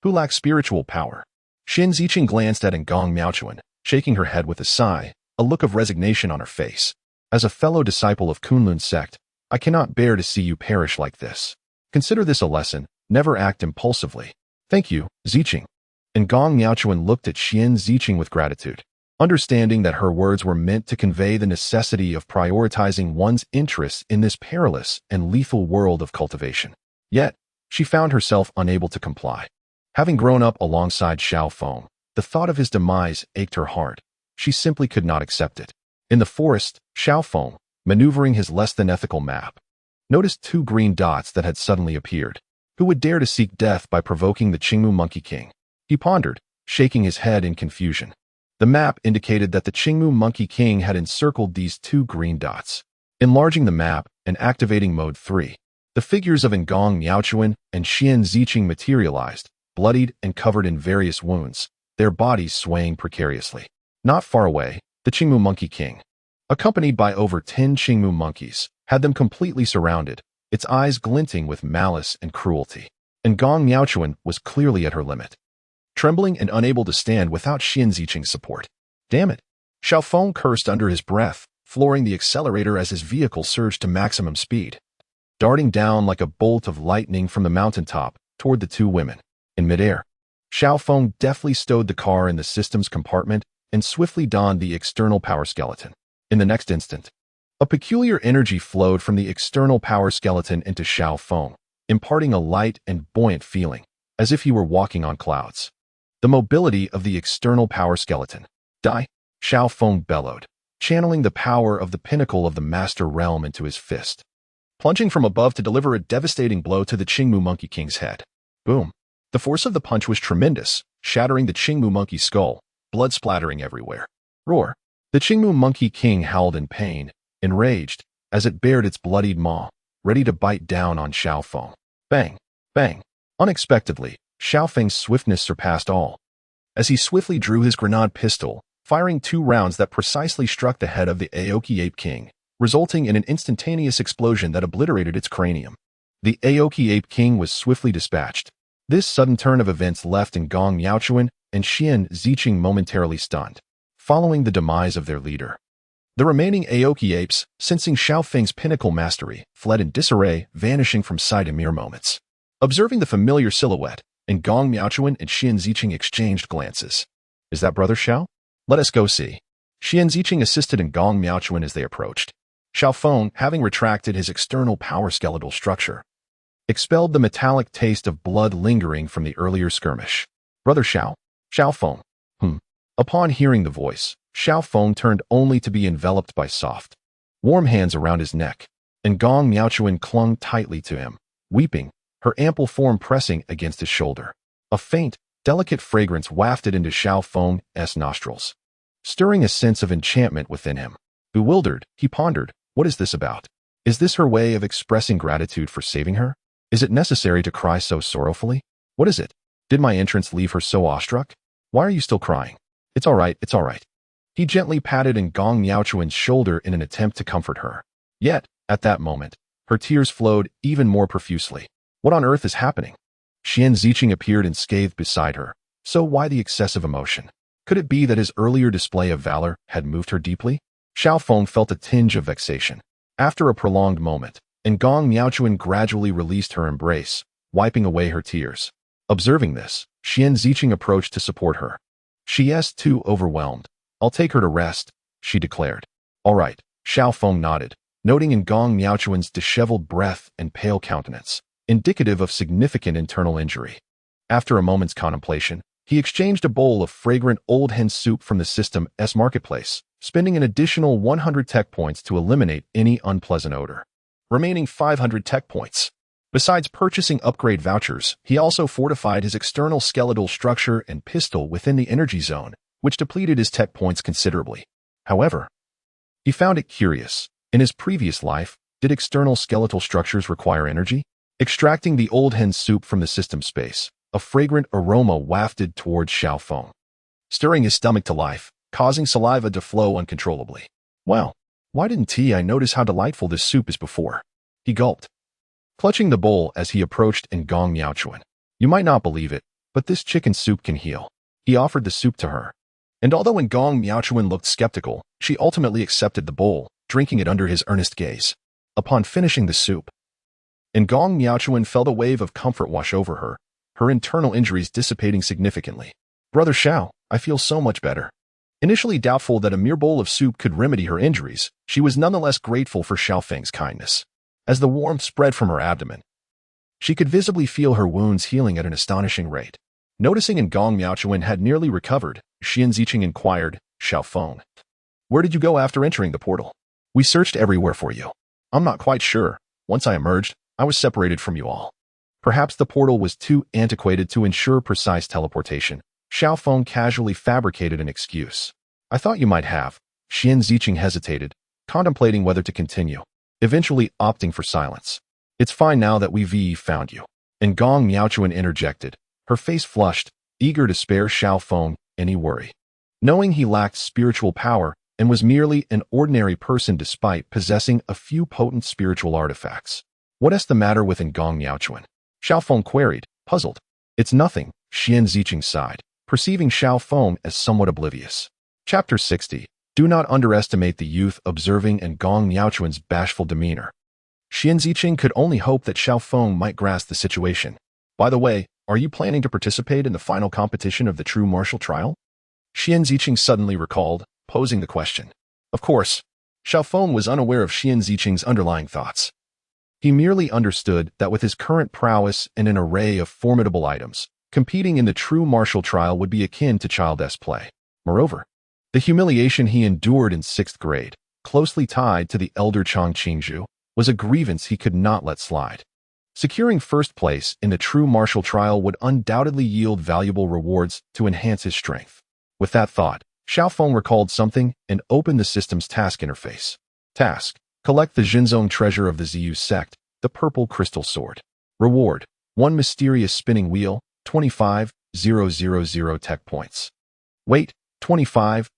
who lacks spiritual power? Xin Ziching glanced at Ngong Miaochuan, shaking her head with a sigh, a look of resignation on her face. As a fellow disciple of Kunlun sect, I cannot bear to see you perish like this. Consider this a lesson, never act impulsively. Thank you, Ziching. Ngong Miaochuan looked at Xian Ziching with gratitude, understanding that her words were meant to convey the necessity of prioritizing one's interests in this perilous and lethal world of cultivation. Yet, she found herself unable to comply. Having grown up alongside Xiaofeng, the thought of his demise ached her heart. She simply could not accept it. In the forest, Xiaofeng, maneuvering his less-than-ethical map, noticed 2 green dots that had suddenly appeared. Who would dare to seek death by provoking the Qingmu Monkey King? He pondered, shaking his head in confusion. The map indicated that the Qingmu Monkey King had encircled these 2 green dots. Enlarging the map and activating Mode 3, the figures of Ngong Miaochuan and Xian Ziching materialized, bloodied and covered in various wounds, their bodies swaying precariously. Not far away, the Qingmu Monkey King, accompanied by over 10 Qingmu monkeys, had them completely surrounded, its eyes glinting with malice and cruelty. Ngong Miaochuan was clearly at her limit, trembling and unable to stand without Xian Ziching's support. Damn it! Xiaofeng cursed under his breath, flooring the accelerator as his vehicle surged to maximum speed, darting down like a bolt of lightning from the mountaintop toward the 2 women. In midair, Xiaofeng deftly stowed the car in the system's compartment and swiftly donned the external power skeleton. In the next instant, a peculiar energy flowed from the external power skeleton into Xiaofeng, imparting a light and buoyant feeling, as if he were walking on clouds. The mobility of the external power skeleton. Die! Xiaofeng bellowed, channeling the power of the pinnacle of the master realm into his fist, plunging from above to deliver a devastating blow to the Qingmu Monkey King's head. Boom! The force of the punch was tremendous, shattering the Qingmu monkey's skull, blood splattering everywhere. Roar! The Qingmu Monkey King howled in pain, enraged, as it bared its bloodied maw, ready to bite down on Xiaofeng. Bang! Bang! Unexpectedly, Xiaofeng's swiftness surpassed all, as he swiftly drew his grenade pistol, firing 2 rounds that precisely struck the head of the Aoki Ape King, resulting in an instantaneous explosion that obliterated its cranium. The Aoki Ape King was swiftly dispatched. This sudden turn of events left Ngong Miaochuan and Xian Ziching momentarily stunned, following the demise of their leader. The remaining Aoki apes, sensing Xiaofeng's pinnacle mastery, fled in disarray, vanishing from sight in mere moments. Observing the familiar silhouette, Ngong Miaochuan and Xian Ziching exchanged glances. Is that Brother Xiao? Let us go see. Xian Ziching assisted Ngong Miaochuan as they approached. Xiaofeng, having retracted his external power skeletal structure, expelled the metallic taste of blood lingering from the earlier skirmish. Brother Xiao. Xiaofeng. Upon hearing the voice, Xiaofeng turned only to be enveloped by soft, warm hands around his neck, and Ngong Miaochuan clung tightly to him, weeping, her ample form pressing against his shoulder. A faint, delicate fragrance wafted into Xiaofeng's nostrils, stirring a sense of enchantment within him. Bewildered, he pondered, what is this about? Is this her way of expressing gratitude for saving her? Is it necessary to cry so sorrowfully? What is it? Did my entrance leave her so awestruck? Why are you still crying? It's all right, it's all right. He gently patted Ngong Miaochuan's shoulder in an attempt to comfort her. Yet, at that moment, her tears flowed even more profusely. What on earth is happening? Xian Ziching appeared unscathed beside her. So why the excessive emotion? Could it be that his earlier display of valor had moved her deeply? Xiaofeng felt a tinge of vexation. After a prolonged moment, Ngong Miaochuan gradually released her embrace, wiping away her tears. Observing this, Xian Ziqing approached to support her. She is too overwhelmed. I'll take her to rest, she declared. All right, Xiao Feng nodded, noting in Gong Miaochuan's disheveled breath and pale countenance, indicative of significant internal injury. After a moment's contemplation, he exchanged a bowl of fragrant old hen soup from the system's marketplace, spending an additional 100 tech points to eliminate any unpleasant odor. Remaining 500 tech points. Besides purchasing upgrade vouchers, he also fortified his external skeletal structure and pistol within the energy zone, which depleted his tech points considerably. However, he found it curious. In his previous life, did external skeletal structures require energy? Extracting the old hen soup from the system space, a fragrant aroma wafted towards Xiao Feng, stirring his stomach to life, causing saliva to flow uncontrollably. Well, why didn't I notice how delightful this soup is before? He gulped, clutching the bowl as he approached Gong Miaochuan. You might not believe it, but this chicken soup can heal. He offered the soup to her. And although Gong Miaochuan looked skeptical, she ultimately accepted the bowl, drinking it under his earnest gaze. Upon finishing the soup, Gong Miaochuan felt a wave of comfort wash over her, her internal injuries dissipating significantly. Brother Xiao, I feel so much better. Initially doubtful that a mere bowl of soup could remedy her injuries, she was nonetheless grateful for Xiao Feng's kindness. As the warmth spread from her abdomen, she could visibly feel her wounds healing at an astonishing rate. Noticing Gong Miaochuan had nearly recovered, Xian Ziqing inquired, Xiao Feng, where did you go after entering the portal? We searched everywhere for you. I'm not quite sure. Once I emerged, I was separated from you all. Perhaps the portal was too antiquated to ensure precise teleportation. Xiao Feng casually fabricated an excuse. I thought you might have. Xian Ziqing hesitated, contemplating whether to continue, eventually opting for silence. It's fine now that we've found you. Gong Miaochuan interjected, her face flushed, eager to spare Xiao Feng any worry. Knowing he lacked spiritual power and was merely an ordinary person despite possessing a few potent spiritual artifacts. What is the matter with Gong Miaochuan? Xiao Feng queried, puzzled. It's nothing, Xian Ziqing sighed, perceiving Xiao Feng as somewhat oblivious. Chapter 60. Do not underestimate the youth. Observing Gong Miaochuan's bashful demeanor, Xian Ziqing could only hope that Xiao Feng might grasp the situation. By the way, are you planning to participate in the final competition of the true martial trial? Xian Ziqing suddenly recalled, posing the question. Of course, Xiao Feng was unaware of Xian Ziqing's underlying thoughts. He merely understood that with his current prowess and an array of formidable items, competing in the true martial trial would be akin to child's play. Moreover, the humiliation he endured in 6th grade, closely tied to the elder Chang Qingzhu, was a grievance he could not let slide. Securing first place in the true martial trial would undoubtedly yield valuable rewards to enhance his strength. With that thought, Xiao Feng recalled something and opened the system's task interface. Task: collect the Jinzong treasure of the Ziyu sect, the purple crystal sword. Reward: 1 mysterious spinning wheel, 25,000 tech points. Weight: 25,000.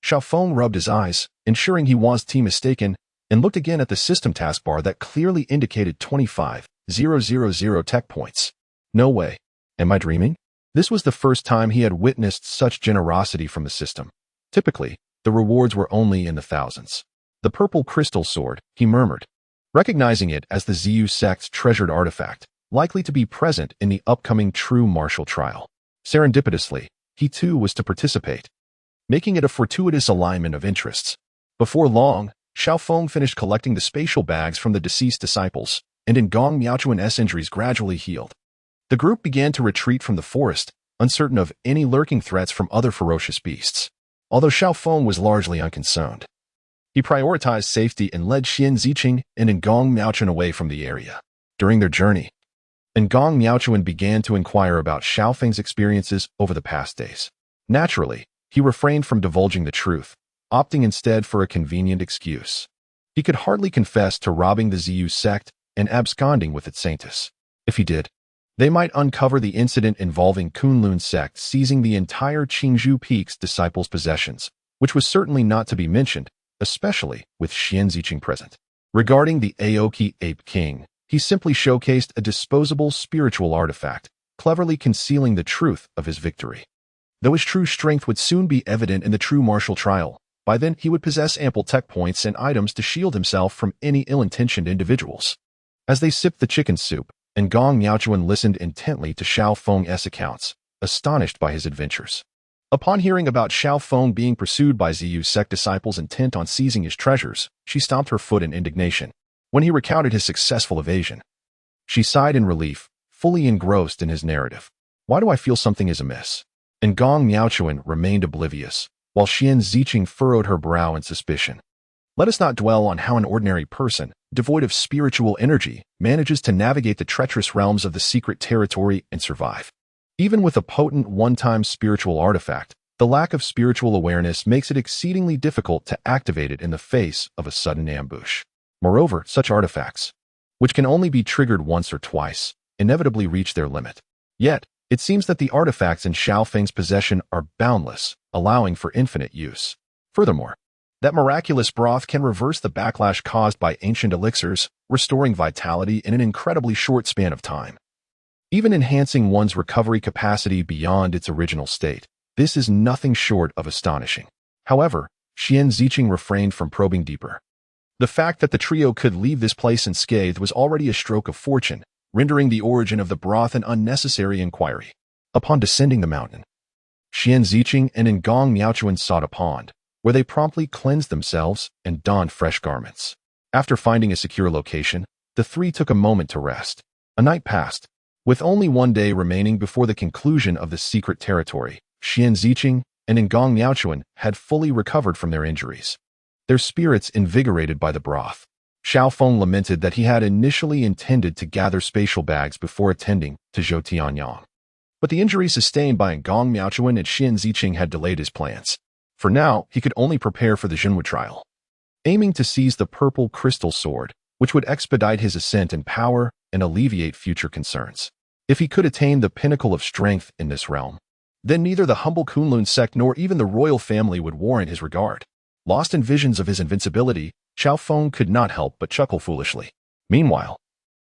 Xiao Feng rubbed his eyes, ensuring he was mistaken, and looked again at the system taskbar that clearly indicated 25,000 tech points. No way. Am I dreaming? This was the first time he had witnessed such generosity from the system. Typically, the rewards were only in the thousands. The purple crystal sword, he murmured, recognizing it as the Ziyu sect's treasured artifact, likely to be present in the upcoming true martial trial. Serendipitously, he too was to participate, making it a fortuitous alignment of interests. Before long, Xiao Feng finished collecting the spatial bags from the deceased disciples, and Gong Miaochuan's injuries gradually healed. The group began to retreat from the forest, uncertain of any lurking threats from other ferocious beasts. Although Xiao Feng was largely unconcerned, he prioritized safety and led Xian Ziqing and Gong Miaochuan away from the area. During their journey, Gong Miaochuan began to inquire about Xiao Feng's experiences over the past days. Naturally, he refrained from divulging the truth, opting instead for a convenient excuse. He could hardly confess to robbing the Ziyu sect and absconding with its saintess. If he did, they might uncover the incident involving Kunlun sect seizing the entire Qingzhu Peak's disciples' possessions, which was certainly not to be mentioned, especially with Xian Ziqing present. Regarding the Aoki Ape King, he simply showcased a disposable spiritual artifact, cleverly concealing the truth of his victory. Though his true strength would soon be evident in the true martial trial, by then he would possess ample tech points and items to shield himself from any ill-intentioned individuals. As they sipped the chicken soup, and Gong Miaochuan listened intently to Xiao Feng's accounts, astonished by his adventures. Upon hearing about Xiao Feng being pursued by Ziyu's sect disciples intent on seizing his treasures, she stomped her foot in indignation. When he recounted his successful evasion, she sighed in relief, fully engrossed in his narrative. Why do I feel something is amiss? And Gong Miaochuan remained oblivious, while Xian Ziqing furrowed her brow in suspicion. Let us not dwell on how an ordinary person, devoid of spiritual energy, manages to navigate the treacherous realms of the secret territory and survive. Even with a potent one-time spiritual artifact, the lack of spiritual awareness makes it exceedingly difficult to activate it in the face of a sudden ambush. Moreover, such artifacts, which can only be triggered once or twice, inevitably reach their limit. Yet, it seems that the artifacts in Xiao Feng's possession are boundless, allowing for infinite use. Furthermore, that miraculous broth can reverse the backlash caused by ancient elixirs, restoring vitality in an incredibly short span of time, even enhancing one's recovery capacity beyond its original state. This is nothing short of astonishing. However, Xian Ziqing refrained from probing deeper. The fact that the trio could leave this place unscathed was already a stroke of fortune, rendering the origin of the broth an unnecessary inquiry. Upon descending the mountain, Xian Ziqing and Gong Miaochuan sought a pond, where they promptly cleansed themselves and donned fresh garments. After finding a secure location, the three took a moment to rest. A night passed. With only one day remaining before the conclusion of the secret territory, Xian Ziqing and Gong Miaochuan had fully recovered from their injuries, their spirits invigorated by the broth. Xiao Feng lamented that he had initially intended to gather spatial bags before attending to Zhou Tianyang. But the injury sustained by Gong Miaochuan and Xian Ziqing had delayed his plans. For now, he could only prepare for the Zhenwu trial, aiming to seize the purple crystal sword, which would expedite his ascent in power and alleviate future concerns. If he could attain the pinnacle of strength in this realm, then neither the humble Kunlun sect nor even the royal family would warrant his regard. Lost in visions of his invincibility, Xiao Feng could not help but chuckle foolishly. Meanwhile,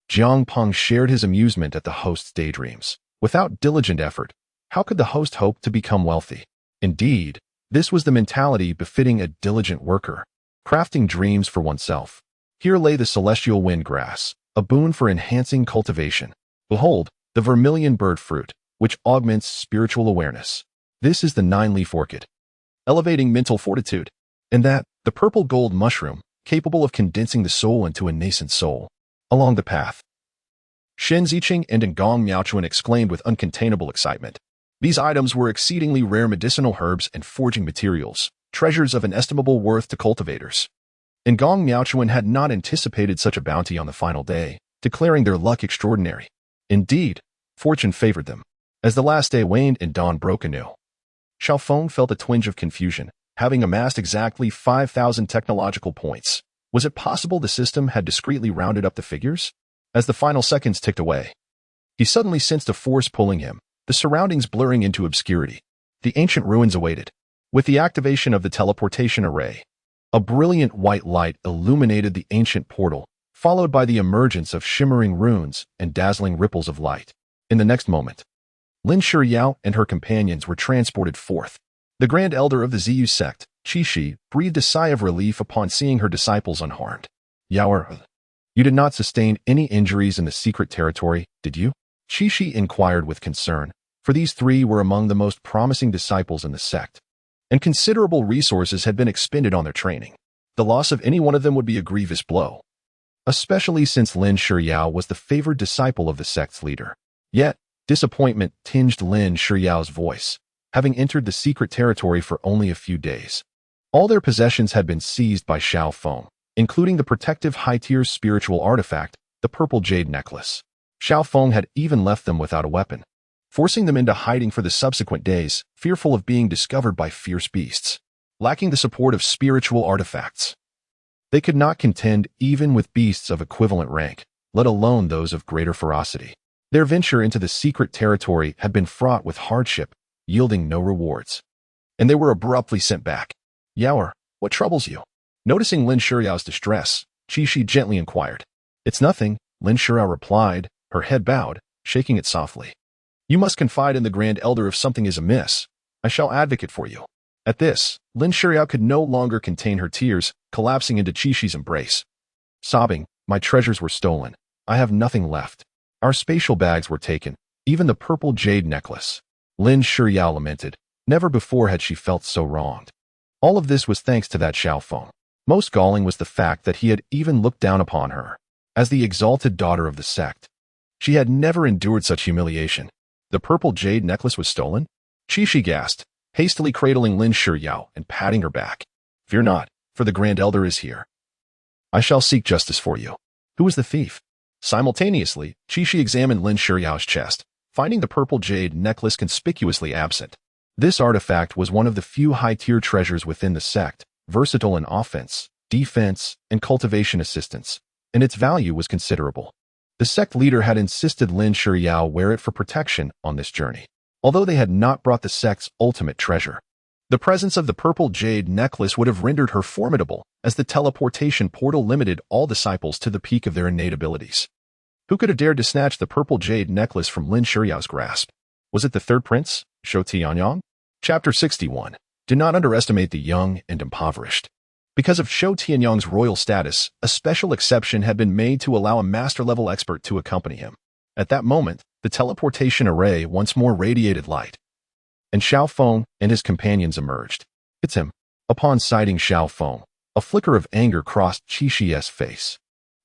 Jiang Peng shared his amusement at the host's daydreams. Without diligent effort, how could the host hope to become wealthy? Indeed, this was the mentality befitting a diligent worker, crafting dreams for oneself. Here lay the celestial wind grass, a boon for enhancing cultivation. Behold, the vermilion bird fruit, which augments spiritual awareness. This is the nine-leaf orchid, elevating mental fortitude. And that, the purple gold mushroom, capable of condensing the soul into a nascent soul. Along the path, Xian Ziqing and Gong Miaochuan exclaimed with uncontainable excitement. These items were exceedingly rare medicinal herbs and forging materials, treasures of inestimable worth to cultivators. And Gong Miaochuan had not anticipated such a bounty on the final day, declaring their luck extraordinary. Indeed, fortune favored them. As the last day waned and dawn broke anew, Xiao Feng felt a twinge of confusion, having amassed exactly 5,000 technological points. Was it possible the system had discreetly rounded up the figures? As the final seconds ticked away, he suddenly sensed a force pulling him, the surroundings blurring into obscurity. The ancient ruins awaited. With the activation of the teleportation array, a brilliant white light illuminated the ancient portal, followed by the emergence of shimmering runes and dazzling ripples of light. In the next moment, Lin Shiyao and her companions were transported forth. The Grand Elder of the Ziyu sect, Qixi, breathed a sigh of relief upon seeing her disciples unharmed. Yaoer, you did not sustain any injuries in the secret territory, did you? Qixi inquired with concern, for these three were among the most promising disciples in the sect, and considerable resources had been expended on their training. The loss of any one of them would be a grievous blow, especially since Lin Shiyao was the favored disciple of the sect's leader. Yet, disappointment tinged Lin Shiyao's voice, having entered the secret territory for only a few days. All their possessions had been seized by Xiao Feng, including the protective high-tier spiritual artifact, the purple jade necklace. Xiao Feng had even left them without a weapon, forcing them into hiding for the subsequent days, fearful of being discovered by fierce beasts. Lacking the support of spiritual artifacts, they could not contend even with beasts of equivalent rank, let alone those of greater ferocity. Their venture into the secret territory had been fraught with hardship, yielding no rewards, and they were abruptly sent back. Yaoer, what troubles you? Noticing Lin Shiyao's distress, Qixi gently inquired. It's nothing, Lin Shiyao replied, her head bowed, shaking it softly. You must confide in the Grand Elder if something is amiss. I shall advocate for you. At this, Lin Shiyao could no longer contain her tears, collapsing into Qixi's embrace. Sobbing, my treasures were stolen. I have nothing left. Our spatial bags were taken, even the purple jade necklace. Lin Shiyao lamented. Never before had she felt so wronged. All of this was thanks to that Xiaofeng. Most galling was the fact that he had even looked down upon her as the exalted daughter of the sect. She had never endured such humiliation. The purple jade necklace was stolen? She gasped, hastily cradling Lin Shiyao and patting her back. Fear not, for the Grand Elder is here. I shall seek justice for you. Who is the thief? Simultaneously, Qi examined Lin Shiyao's chest, finding the purple jade necklace conspicuously absent. This artifact was one of the few high-tier treasures within the sect, versatile in offense, defense, and cultivation assistance, and its value was considerable. The sect leader had insisted Lin Shiyao wear it for protection on this journey, although they had not brought the sect's ultimate treasure. The presence of the purple jade necklace would have rendered her formidable, as the teleportation portal limited all disciples to the peak of their innate abilities. Who could have dared to snatch the purple jade necklace from Lin Shiyao's grasp? Was it the third prince, Shou Tianyang? Chapter 61. Do not underestimate the young and impoverished. Because of Shou Tianyang's royal status, a special exception had been made to allow a master-level expert to accompany him. At that moment, the teleportation array once more radiated light, and Xiaofeng and his companions emerged. It's him. Upon sighting Xiaofeng, a flicker of anger crossed Qi's face.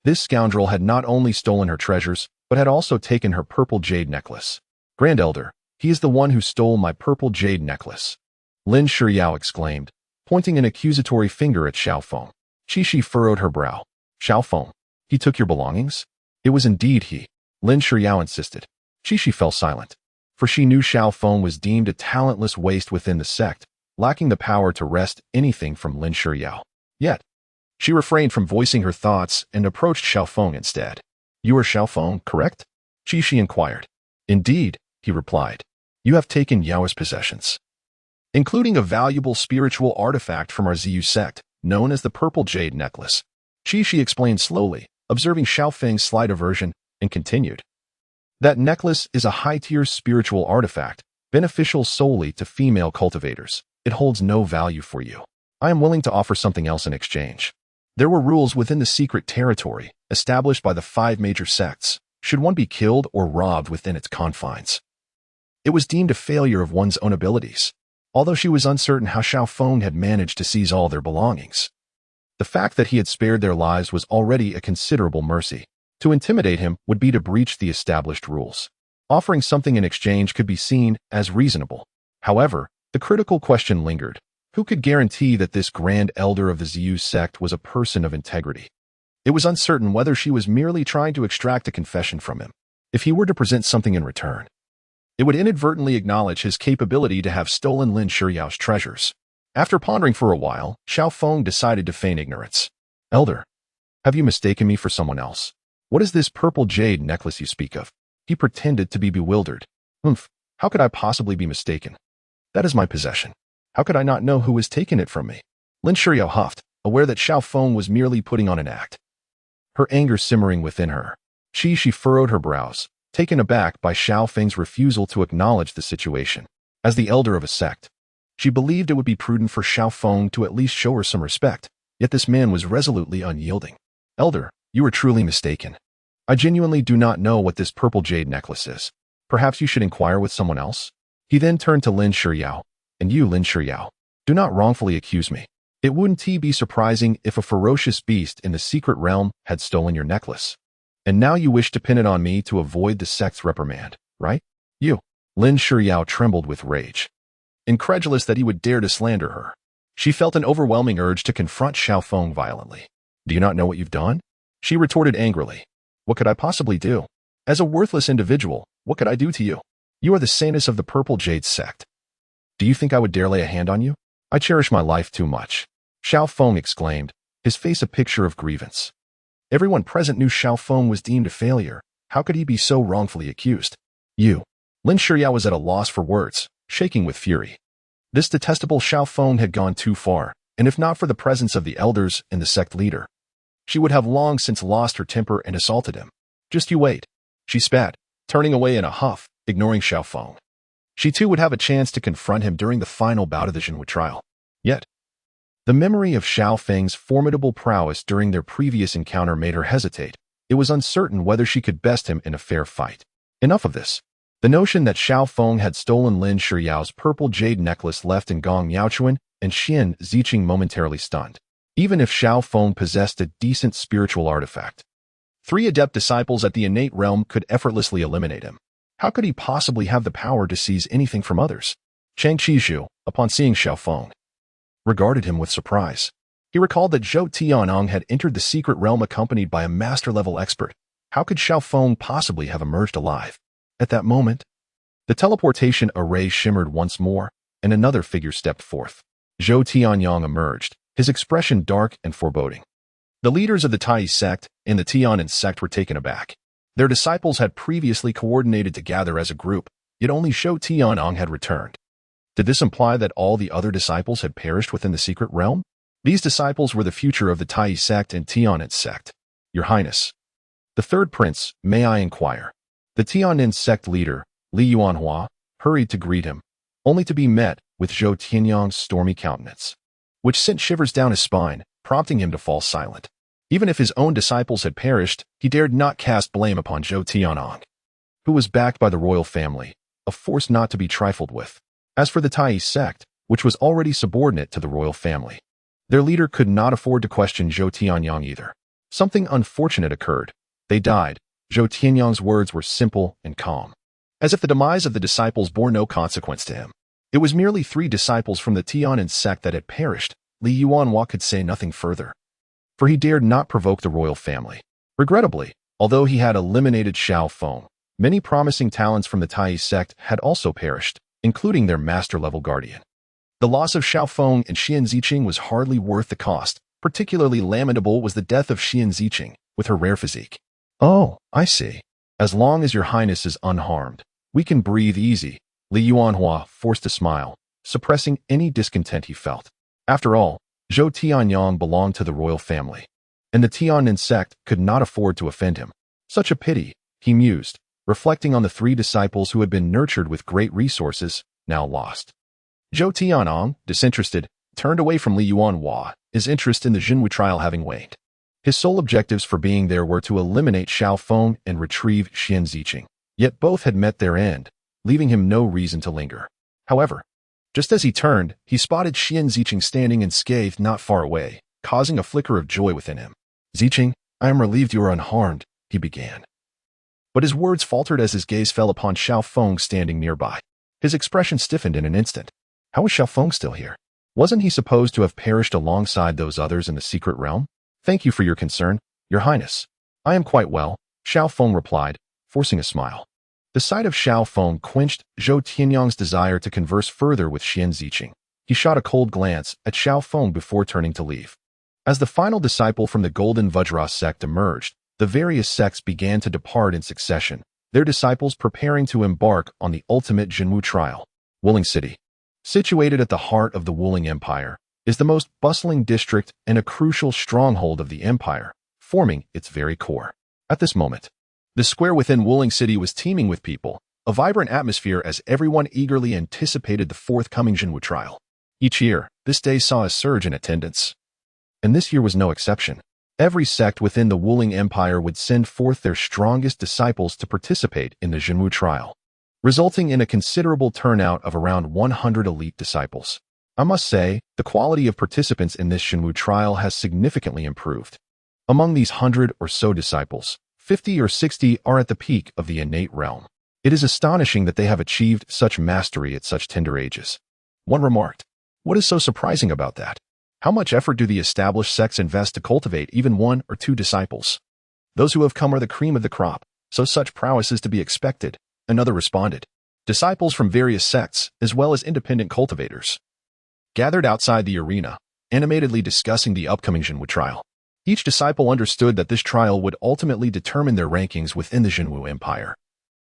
This scoundrel had not only stolen her treasures, but had also taken her purple jade necklace. Grand Elder, he is the one who stole my purple jade necklace. Lin Shiyao exclaimed, pointing an accusatory finger at Xiaofeng. Qi furrowed her brow. Xiaofeng, he took your belongings? It was indeed he. Lin Shiyao insisted. Qi fell silent, for she knew Xiaofeng was deemed a talentless waste within the sect, lacking the power to wrest anything from Lin Shiyao. Yet, she refrained from voicing her thoughts and approached Xiaofeng instead. You are Xiaofeng, correct? Qi inquired. Indeed, he replied. You have taken Yao's possessions, including a valuable spiritual artifact from our Ziyu sect, known as the Purple Jade Necklace. Qi explained slowly, observing Xiaofeng's slight aversion, and continued. That necklace is a high-tier spiritual artifact, beneficial solely to female cultivators. It holds no value for you. I am willing to offer something else in exchange. There were rules within the secret territory, established by the 5 major sects, should one be killed or robbed within its confines. It was deemed a failure of one's own abilities, although she was uncertain how Xiaofeng had managed to seize all their belongings. The fact that he had spared their lives was already a considerable mercy. To intimidate him would be to breach the established rules. Offering something in exchange could be seen as reasonable. However, the critical question lingered. Who could guarantee that this Grand Elder of the Ziyu sect was a person of integrity? It was uncertain whether she was merely trying to extract a confession from him. If he were to present something in return, it would inadvertently acknowledge his capability to have stolen Lin Shiyao's treasures. After pondering for a while, Xiaofeng decided to feign ignorance. Elder, have you mistaken me for someone else? What is this purple jade necklace you speak of? He pretended to be bewildered. How could I possibly be mistaken? That is my possession. How could I not know who has taken it from me? Lin Shiyao huffed, aware that Xiaofeng was merely putting on an act. Her anger simmering within her. She furrowed her brows, taken aback by Xiaofeng's refusal to acknowledge the situation. As the elder of a sect, she believed it would be prudent for Xiaofeng to at least show her some respect, yet this man was resolutely unyielding. Elder, you are truly mistaken. I genuinely do not know what this purple jade necklace is. Perhaps you should inquire with someone else? He then turned to Lin Shiyao. And you, Lin Shiyao, do not wrongfully accuse me. It wouldn't be surprising if a ferocious beast in the secret realm had stolen your necklace. And now you wish to pin it on me to avoid the sect's reprimand, right? You. Lin Shiyao trembled with rage, incredulous that he would dare to slander her. She felt an overwhelming urge to confront Xiaofeng violently. Do you not know what you've done? She retorted angrily. What could I possibly do? As a worthless individual, what could I do to you? You are the saintess of the Purple Jade sect. Do you think I would dare lay a hand on you? I cherish my life too much. Xiaofeng exclaimed, his face a picture of grievance. Everyone present knew Xiaofeng was deemed a failure. How could he be so wrongfully accused? You. Lin Shiyao was at a loss for words, shaking with fury. This detestable Xiaofeng had gone too far, and if not for the presence of the elders and the sect leader, she would have long since lost her temper and assaulted him. Just you wait. She spat, turning away in a huff, ignoring Xiaofeng. She too would have a chance to confront him during the final bout of the Zhenwu trial. Yet, the memory of Xiaofeng's formidable prowess during their previous encounter made her hesitate, it was uncertain whether she could best him in a fair fight. Enough of this. The notion that Xiao Feng had stolen Lin Shiyao's purple jade necklace left in Gong Yaochuan and Xian Ziqing momentarily stunned. Even if Xiao Feng possessed a decent spiritual artifact, 3 adept disciples at the innate realm could effortlessly eliminate him. How could he possibly have the power to seize anything from others? Chang Qizhu, upon seeing Xiao Feng, regarded him with surprise. He recalled that Zhou Tianong had entered the secret realm accompanied by a master-level expert. How could Xiao Feng possibly have emerged alive? At that moment, the teleportation array shimmered once more, and another figure stepped forth. Zhou Tianyong emerged, his expression dark and foreboding. The leaders of the Tai sect and the Tianan sect were taken aback. Their disciples had previously coordinated to gather as a group, yet only Zhou Tianong had returned. Did this imply that all the other disciples had perished within the secret realm? These disciples were the future of the Tai sect and Tianan sect. Your Highness, the third prince, may I inquire? The Tianan sect leader, Li Yuanhua, hurried to greet him, only to be met with Zhou Tianyong's stormy countenance, which sent shivers down his spine, prompting him to fall silent. Even if his own disciples had perished, he dared not cast blame upon Zhou Tianong, who was backed by the royal family, a force not to be trifled with. As for the Tai sect, which was already subordinate to the royal family, their leader could not afford to question Zhou Tianyong either. Something unfortunate occurred. They died. Zhou Tianyong's words were simple and calm, as if the demise of the disciples bore no consequence to him. It was merely 3 disciples from the Tianan sect that had perished. Li Yuanhua could say nothing further, for he dared not provoke the royal family. Regrettably, although he had eliminated Xiao Feng, many promising talents from the Tai sect had also perished, including their master-level guardian. The loss of Xiao Feng and Xian Ziqing was hardly worth the cost. Particularly lamentable was the death of Xian Ziqing, with her rare physique. Oh, I see. As long as your highness is unharmed, we can breathe easy. Li Yuanhua forced a smile, suppressing any discontent he felt. After all, Zhou Tianyong belonged to the royal family, and the Tianan sect could not afford to offend him. Such a pity, he mused, reflecting on the 3 disciples who had been nurtured with great resources, now lost. Zhou Tianong, disinterested, turned away from Li Yuanhua, his interest in the Jinwu trial having waned. His sole objectives for being there were to eliminate Xiao Feng and retrieve Xian Ziqing. Yet both had met their end, leaving him no reason to linger. However, just as he turned, he spotted Xian Ziqing standing unscathed not far away, causing a flicker of joy within him. Ziqing, I am relieved you are unharmed, he began. But his words faltered as his gaze fell upon Xiao Feng standing nearby. His expression stiffened in an instant. How was Xiao Feng still here? Wasn't he supposed to have perished alongside those others in the secret realm? Thank you for your concern, your highness. I am quite well, Xiao Feng replied, forcing a smile. The sight of Xiao Feng quenched Zhou Tianyong's desire to converse further with Xian Ziqing. He shot a cold glance at Xiao Feng before turning to leave. As the final disciple from the Golden Vajra sect emerged, the various sects began to depart in succession, their disciples preparing to embark on the ultimate Jinwu trial. Wuling City, situated at the heart of the Wuling Empire, is the most bustling district and a crucial stronghold of the empire, forming its very core. At this moment, the square within Wuling City was teeming with people, a vibrant atmosphere as everyone eagerly anticipated the forthcoming Jinwu trial. Each year, this day saw a surge in attendance, and this year was no exception. Every sect within the Wuling Empire would send forth their strongest disciples to participate in the Jinwu trial, resulting in a considerable turnout of around 100 elite disciples. I must say, the quality of participants in this Jinwu trial has significantly improved. Among these 100 or so disciples, 50 or 60 are at the peak of the innate realm. It is astonishing that they have achieved such mastery at such tender ages. One remarked, what is so surprising about that? How much effort do the established sects invest to cultivate even 1 or 2 disciples? Those who have come are the cream of the crop, so such prowess is to be expected. Another responded. Disciples from various sects, as well as independent cultivators, gathered outside the arena, animatedly discussing the upcoming Jinwu trial. Each disciple understood that this trial would ultimately determine their rankings within the Jinwu Empire,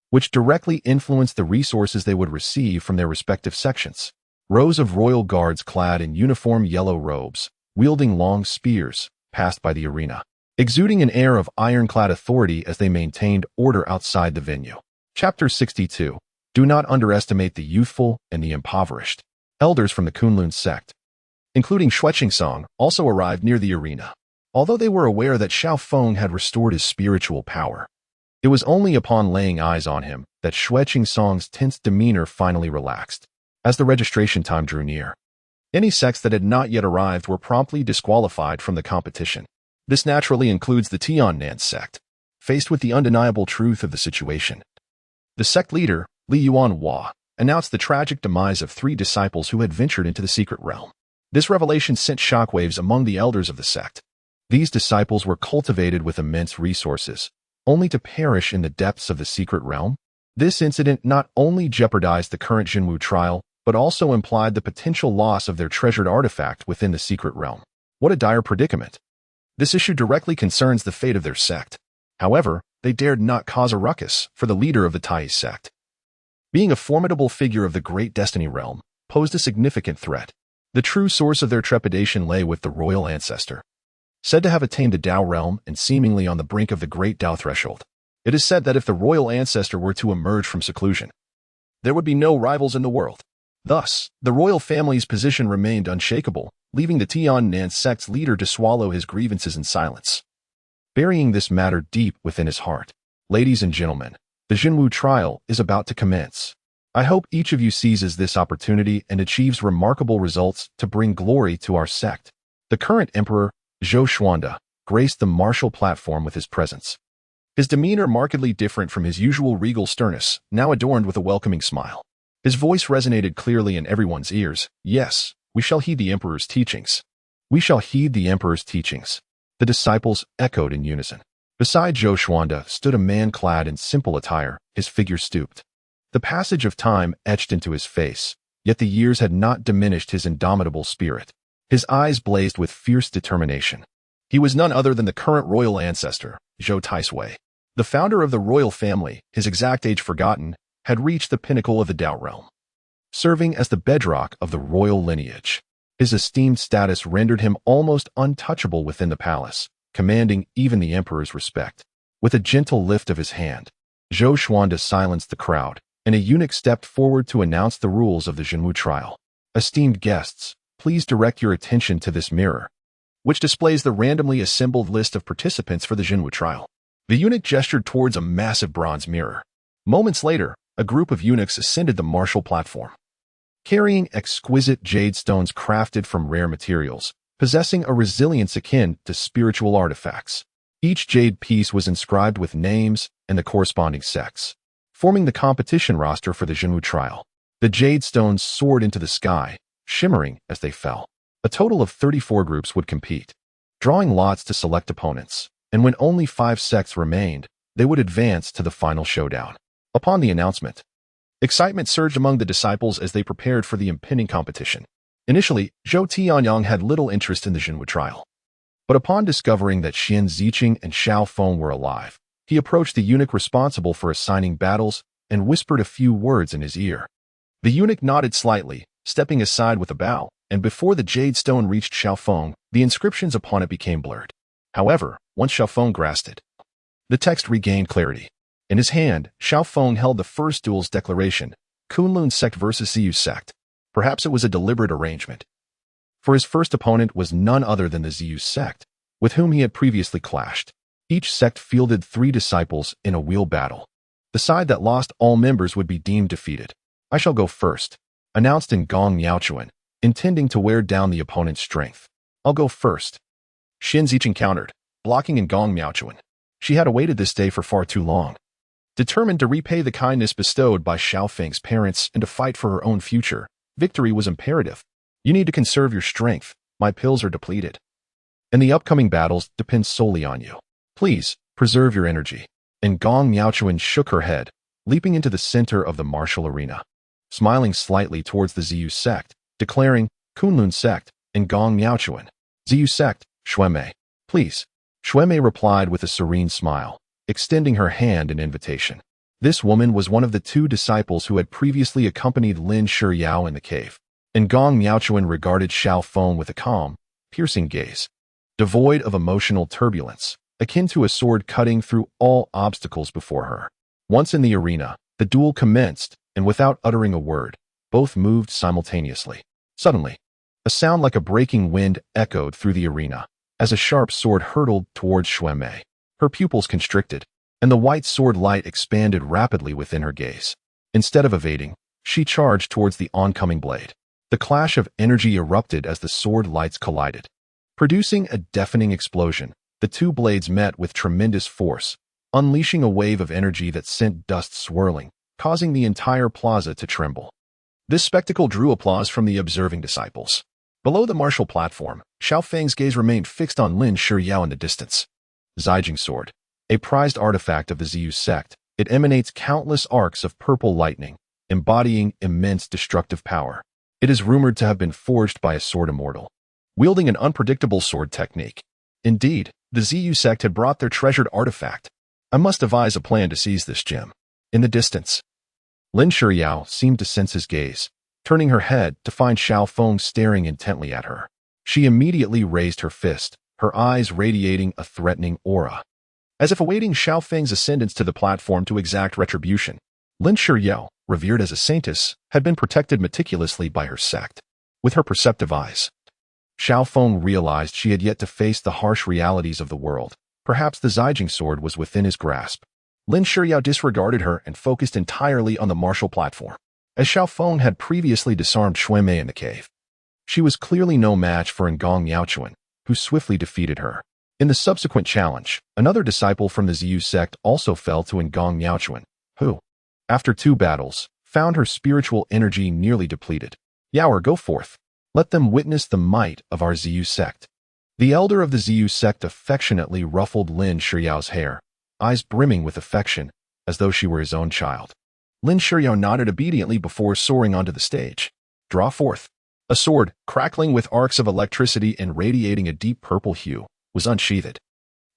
which directly influenced the resources they would receive from their respective sections. Rows of royal guards clad in uniform yellow robes, wielding long spears, passed by the arena, exuding an air of ironclad authority as they maintained order outside the venue. Chapter 62. Do not underestimate the youthful and the impoverished. Elders from the Kunlun sect, including Shueqing Song, also arrived near the arena. Although they were aware that Xiao Feng had restored his spiritual power, it was only upon laying eyes on him that Xue Qingsong's tense demeanor finally relaxed. As the registration time drew near, any sects that had not yet arrived were promptly disqualified from the competition. This naturally includes the Tiannan sect. Faced with the undeniable truth of the situation, the sect leader, Li Yuanhua, announced the tragic demise of 3 disciples who had ventured into the secret realm. This revelation sent shockwaves among the elders of the sect. These disciples were cultivated with immense resources, only to perish in the depths of the secret realm. This incident not only jeopardized the current Jinwu trial, but also implied the potential loss of their treasured artifact within the secret realm. What a dire predicament. This issue directly concerns the fate of their sect. However, they dared not cause a ruckus for the leader of the Tai sect. Being a formidable figure of the great destiny realm, posed a significant threat. The true source of their trepidation lay with the royal ancestor, said to have attained the Dao realm and seemingly on the brink of the great Dao threshold. It is said that if the royal ancestor were to emerge from seclusion, there would be no rivals in the world. Thus, the royal family's position remained unshakable, leaving the Tiannan sect's leader to swallow his grievances in silence, burying this matter deep within his heart. Ladies and gentlemen, the Jinwu trial is about to commence. I hope each of you seizes this opportunity and achieves remarkable results to bring glory to our sect. The current emperor, Zhou Xuanda, graced the martial platform with his presence. His demeanor markedly different from his usual regal sternness, now adorned with a welcoming smile. His voice resonated clearly in everyone's ears. Yes, we shall heed the emperor's teachings. We shall heed the emperor's teachings. The disciples echoed in unison. Beside Zhou Xuanda stood a man clad in simple attire, his figure stooped. The passage of time etched into his face, yet the years had not diminished his indomitable spirit. His eyes blazed with fierce determination. He was none other than the current royal ancestor, Zhou Taisui. The founder of the royal family, his exact age forgotten, had reached the pinnacle of the Dao realm, serving as the bedrock of the royal lineage. His esteemed status rendered him almost untouchable within the palace, commanding even the emperor's respect. With a gentle lift of his hand, Zhou Xuanda silenced the crowd, and a eunuch stepped forward to announce the rules of the Jinwu trial. Esteemed guests, please direct your attention to this mirror, which displays the randomly assembled list of participants for the Jinwu trial. The eunuch gestured towards a massive bronze mirror. Moments later, a group of eunuchs ascended the martial platform, carrying exquisite jade stones crafted from rare materials, possessing a resilience akin to spiritual artifacts. Each jade piece was inscribed with names and the corresponding sects, forming the competition roster for the Jinwu trial. The jade stones soared into the sky, shimmering as they fell. A total of 34 groups would compete, drawing lots to select opponents, and when only 5 sects remained, they would advance to the final showdown. Upon the announcement, excitement surged among the disciples as they prepared for the impending competition. Initially, Zhou Tianyang had little interest in the Jinwu trial, but upon discovering that Xian Ziqing and Xiao Feng were alive, he approached the eunuch responsible for assigning battles and whispered a few words in his ear. The eunuch nodded slightly, stepping aside with a bow, and before the jade stone reached Xiao Feng, the inscriptions upon it became blurred. However, once Xiao Feng grasped it, the text regained clarity. In his hand, Xiao Feng held the first duel's declaration, Kunlun sect versus Ziyu sect. Perhaps it was a deliberate arrangement, for his first opponent was none other than the Ziyu sect, with whom he had previously clashed. Each sect fielded 3 disciples in a wheel battle. The side that lost all members would be deemed defeated. I shall go first, announced in Gong Miaochuan, intending to wear down the opponent's strength. I'll go first. Xin Ziqing countered, blocking in Gong Miaochuan. She had awaited this day for far too long. Determined to repay the kindness bestowed by Xiao Feng's parents and to fight for her own future, victory was imperative. You need to conserve your strength. My pills are depleted, and the upcoming battles depend solely on you. Please, preserve your energy. And Gong Miaochuan shook her head, leaping into the center of the martial arena, smiling slightly towards the Ziyu sect, declaring, Kunlun sect, and Gong Miaochuan. Ziyu sect, Xuemei. Please. Xuemei replied with a serene smile, extending her hand in invitation. This woman was one of the 2 disciples who had previously accompanied Lin Shiyao in the cave, and Gong Miaochuan regarded Xiao Feng with a calm, piercing gaze, devoid of emotional turbulence, akin to a sword cutting through all obstacles before her. Once in the arena, the duel commenced, and without uttering a word, both moved simultaneously. Suddenly, a sound like a breaking wind echoed through the arena. as a sharp sword hurtled towards Xue Mei. Her pupils constricted, and the white sword light expanded rapidly within her gaze. Instead of evading, she charged towards the oncoming blade. The clash of energy erupted as the sword lights collided. Producing a deafening explosion, the two blades met with tremendous force, unleashing a wave of energy that sent dust swirling, causing the entire plaza to tremble. This spectacle drew applause from the observing disciples. Below the martial platform, Xiao Feng's gaze remained fixed on Lin Shiryao in the distance. Zijing Sword, a prized artifact of the Ziyu sect, it emanates countless arcs of purple lightning, embodying immense destructive power. It is rumored to have been forged by a sword immortal, wielding an unpredictable sword technique. Indeed, the Ziyu sect had brought their treasured artifact. I must devise a plan to seize this gem. In the distance, Lin Shiryao seemed to sense his gaze, turning her head to find Xiao Feng staring intently at her. She immediately raised her fist, her eyes radiating a threatening aura. As if awaiting Xiao Feng's ascendance to the platform to exact retribution, Lin Shiryao, revered as a saintess, had been protected meticulously by her sect. With her perceptive eyes, Xiao Feng realized she had yet to face the harsh realities of the world. Perhaps the Zijing Sword was within his grasp. Lin Shiryao disregarded her and focused entirely on the martial platform. As Xiao Feng had previously disarmed Xue Mei in the cave, she was clearly no match for Ngong Miaochuan, who swiftly defeated her. In the subsequent challenge, another disciple from the Ziyu sect also fell to Ngong Miaochuan, who, after 2 battles, found her spiritual energy nearly depleted. Yaoer, go forth. Let them witness the might of our Ziyu sect. The elder of the Ziyu sect affectionately ruffled Lin Shiryao's hair, eyes brimming with affection, as though she were his own child. Lin Shiryao nodded obediently before soaring onto the stage. Draw forth. A sword, crackling with arcs of electricity and radiating a deep purple hue, was unsheathed.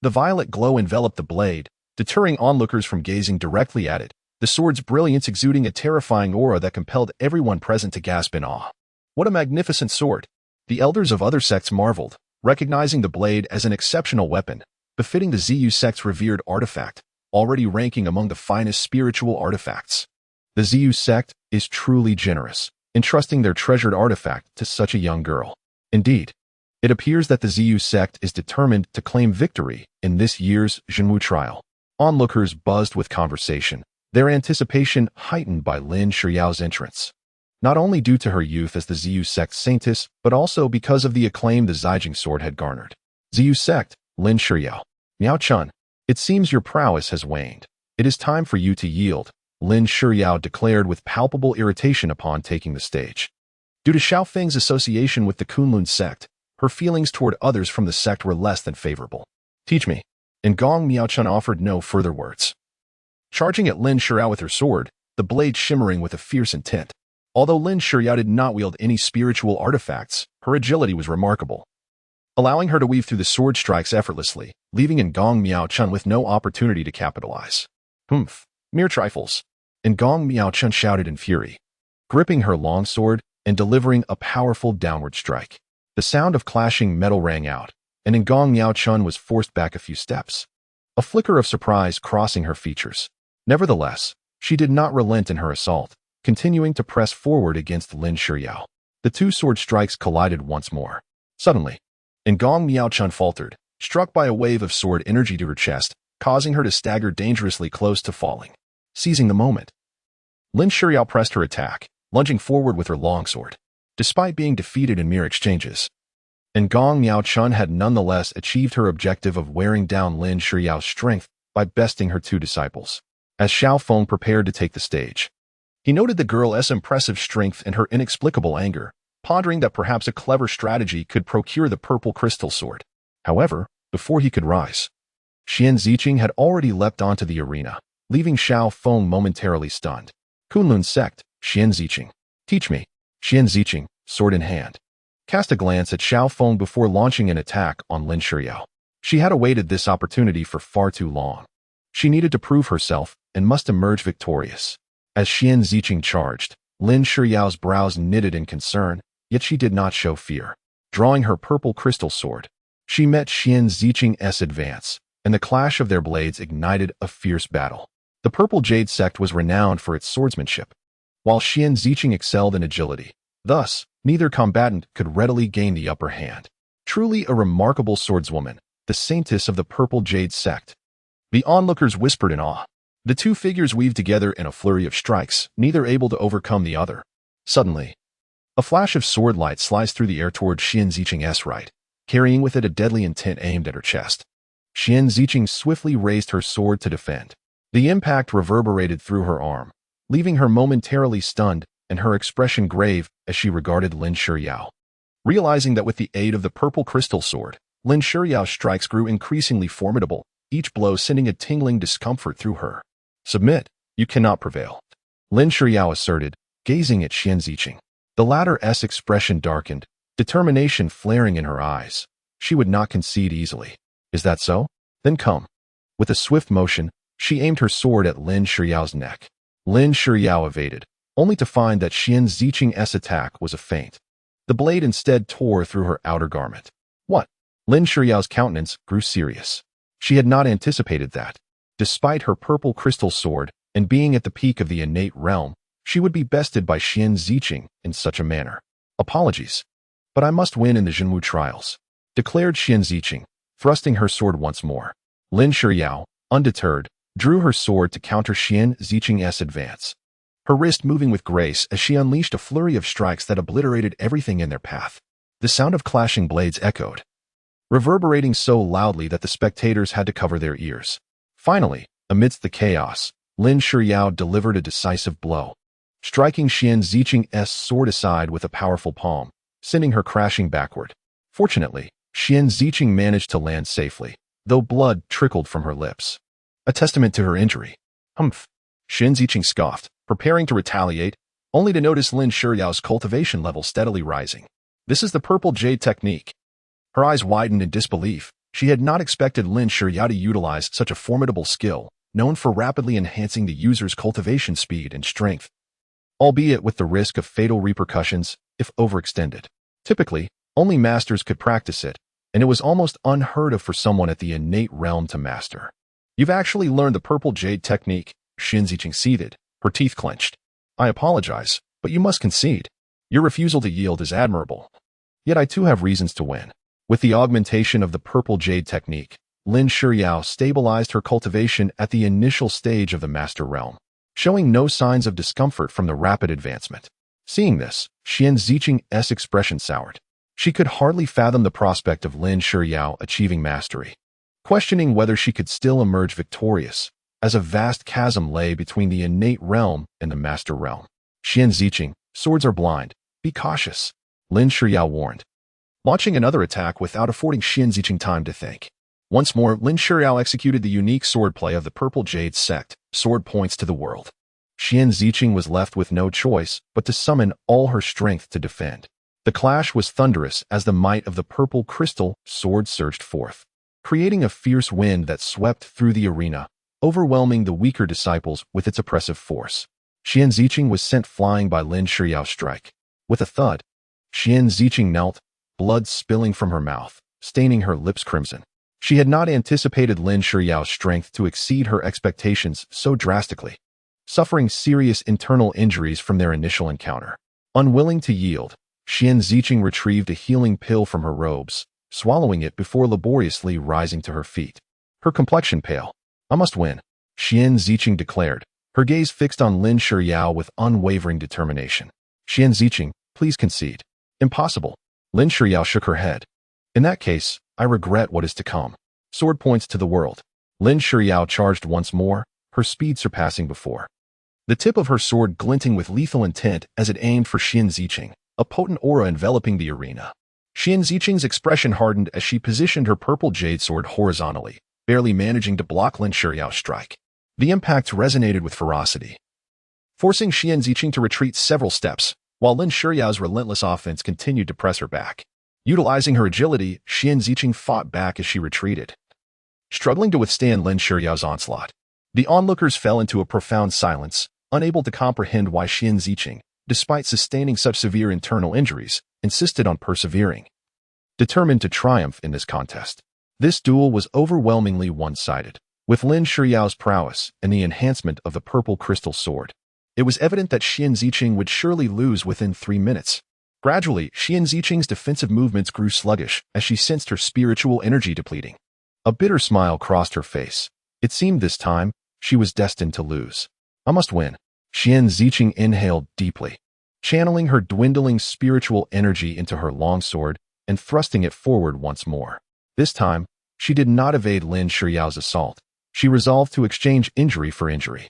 The violet glow enveloped the blade, deterring onlookers from gazing directly at it, the sword's brilliance exuding a terrifying aura that compelled everyone present to gasp in awe. What a magnificent sword! The elders of other sects marveled, recognizing the blade as an exceptional weapon, befitting the Ziyu sect's revered artifact, already ranking among the finest spiritual artifacts. The Ziyu sect is truly generous, entrusting their treasured artifact to such a young girl. Indeed, it appears that the Ziyu sect is determined to claim victory in this year's Zhenwu trial. Onlookers buzzed with conversation, their anticipation heightened by Lin Shiryao's entrance. Not only due to her youth as the Ziyu sect saintess, but also because of the acclaim the Zijing Sword had garnered. Ziyu sect, Lin Shiryao. Miao Chun, it seems your prowess has waned. It is time for you to yield, Lin Shiryao declared with palpable irritation upon taking the stage. Due to Xiao Feng's association with the Kunlun sect, her feelings toward others from the sect were less than favorable. Teach me. Ngong Miaochun offered no further words. Charging at Lin Shiryao with her sword, the blade shimmering with a fierce intent. Although Lin Shiryao did not wield any spiritual artifacts, her agility was remarkable, allowing her to weave through the sword strikes effortlessly, leaving Ngong Miaochun with no opportunity to capitalize. Humph, mere trifles. Ngong Miaochun shouted in fury, gripping her long sword and delivering a powerful downward strike. The sound of clashing metal rang out, and Ngong Miaochun was forced back a few steps, a flicker of surprise crossing her features. Nevertheless, she did not relent in her assault, continuing to press forward against Lin Shiryao. The 2 sword strikes collided once more. Suddenly, Ngong Miaochun faltered, struck by a wave of sword energy to her chest, causing her to stagger dangerously close to falling. Seizing the moment, Lin Shiryao pressed her attack, lunging forward with her longsword. Despite being defeated in mere exchanges, Ngong Miaochun had nonetheless achieved her objective of wearing down Lin Shiryao's strength by besting her 2 disciples. As Xiao Feng prepared to take the stage, he noted the girl's impressive strength and her inexplicable anger, pondering that perhaps a clever strategy could procure the purple crystal sword. However, before he could rise, Xian Ziqing had already leapt onto the arena, leaving Xiao Feng momentarily stunned. Kunlun sect, Xian Ziqing. Teach me. Xian Ziqing, sword in hand, cast a glance at Xiao Feng before launching an attack on Lin Shiryao. She had awaited this opportunity for far too long. She needed to prove herself and must emerge victorious. As Xian Ziqing charged, Lin Shiryao's brows knitted in concern, yet she did not show fear. Drawing her purple crystal sword, she met Xian Ziqing's advance, and the clash of their blades ignited a fierce battle. The Purple Jade sect was renowned for its swordsmanship, while Xian Ziqing excelled in agility. Thus, neither combatant could readily gain the upper hand. Truly a remarkable swordswoman, the saintess of the Purple Jade sect. The onlookers whispered in awe. The two figures weaved together in a flurry of strikes, neither able to overcome the other. Suddenly, a flash of sword light sliced through the air toward Xian Ziqing's right, carrying with it a deadly intent aimed at her chest. Xian Ziqing swiftly raised her sword to defend. The impact reverberated through her arm, leaving her momentarily stunned and her expression grave as she regarded Lin Shuyao. Realizing that with the aid of the purple crystal sword, Lin Shuyao's strikes grew increasingly formidable, each blow sending a tingling discomfort through her. Submit, you cannot prevail, Lin Shuyao asserted, gazing at Xian Ziqing. The latter's expression darkened, determination flaring in her eyes. She would not concede easily. Is that so? Then come. With a swift motion, she aimed her sword at Lin Shuyao's neck. Lin Shuyao evaded, only to find that Xian Ziqing's attack was a feint. The blade instead tore through her outer garment. What? Lin Shuyao's countenance grew serious. She had not anticipated that. Despite her purple crystal sword and being at the peak of the innate realm, she would be bested by Xian Ziqing in such a manner. Apologies, but I must win in the Jinwu trials, declared Xian Ziqing, thrusting her sword once more. Lin Shuyao, undeterred, drew her sword to counter Xian Ziqing's advance, her wrist moving with grace as she unleashed a flurry of strikes that obliterated everything in their path. The sound of clashing blades echoed, reverberating so loudly that the spectators had to cover their ears. Finally, amidst the chaos, Lin Shuyao delivered a decisive blow, striking Xian Ziqing's sword aside with a powerful palm, sending her crashing backward. Fortunately, Xian Ziqing managed to land safely, though blood trickled from her lips, a testament to her injury. Humph! Xian Ziqing scoffed, preparing to retaliate, only to notice Lin Shuyao's cultivation level steadily rising. This is the Purple Jade technique. Her eyes widened in disbelief. She had not expected Lin Shuyao to utilize such a formidable skill, known for rapidly enhancing the user's cultivation speed and strength, albeit with the risk of fatal repercussions if overextended. Typically, only masters could practice it, and it was almost unheard of for someone at the innate realm to master. You've actually learned the Purple Jade technique, Xian Ziqing seethed, her teeth clenched. I apologize, but you must concede. Your refusal to yield is admirable. Yet I too have reasons to win. With the augmentation of the Purple Jade technique, Lin Shuyao stabilized her cultivation at the initial stage of the Master Realm, showing no signs of discomfort from the rapid advancement. Seeing this, Xian Ziqing's expression soured. She could hardly fathom the prospect of Lin Shuyao achieving mastery, questioning whether she could still emerge victorious, as a vast chasm lay between the innate realm and the Master Realm. Xian Ziqing, swords are blind. Be cautious, Lin Shuyao warned, launching another attack without affording Xian Ziqing time to think. Once more, Lin Shuyao executed the unique swordplay of the Purple Jade sect, sword points to the world. Xian Ziqing was left with no choice but to summon all her strength to defend. The clash was thunderous as the might of the purple crystal sword surged forth, creating a fierce wind that swept through the arena, overwhelming the weaker disciples with its oppressive force. Xian Ziqing was sent flying by Lin Shuyao's strike. With a thud, Xian Ziqing knelt, blood spilling from her mouth, staining her lips crimson. She had not anticipated Lin Shuyao's strength to exceed her expectations so drastically, suffering serious internal injuries from their initial encounter. Unwilling to yield, Xian Ziqing retrieved a healing pill from her robes, swallowing it before laboriously rising to her feet. Her complexion pale. I must win, Xian Ziqing declared, her gaze fixed on Lin Shuyao with unwavering determination. Xian Ziqing, please concede. Impossible. Lin Shuyao shook her head. In that case, I regret what is to come. Sword points to the world. Lin Shuyao charged once more, her speed surpassing before, the tip of her sword glinting with lethal intent as it aimed for Xian Ziqing, a potent aura enveloping the arena. Xian Ziqing's expression hardened as she positioned her purple jade sword horizontally, barely managing to block Lin Shuyao's strike. The impact resonated with ferocity, forcing Xian Ziqing to retreat several steps, while Lin Shuyao's relentless offense continued to press her back. Utilizing her agility, Xian Ziqing fought back as she retreated, struggling to withstand Lin Shuyao's onslaught. The onlookers fell into a profound silence, unable to comprehend why Xian Ziqing, despite sustaining such severe internal injuries, insisted on persevering, determined to triumph in this contest. This duel was overwhelmingly one-sided. With Lin Shuyao's prowess and the enhancement of the purple crystal sword, it was evident that Xian Ziqing would surely lose within 3 minutes. Gradually, Xian Ziqing's defensive movements grew sluggish as she sensed her spiritual energy depleting. A bitter smile crossed her face. It seemed this time, she was destined to lose. I must win. Xian Ziqing inhaled deeply, channeling her dwindling spiritual energy into her longsword and thrusting it forward once more. This time, she did not evade Lin Shiyao's assault. She resolved to exchange injury for injury.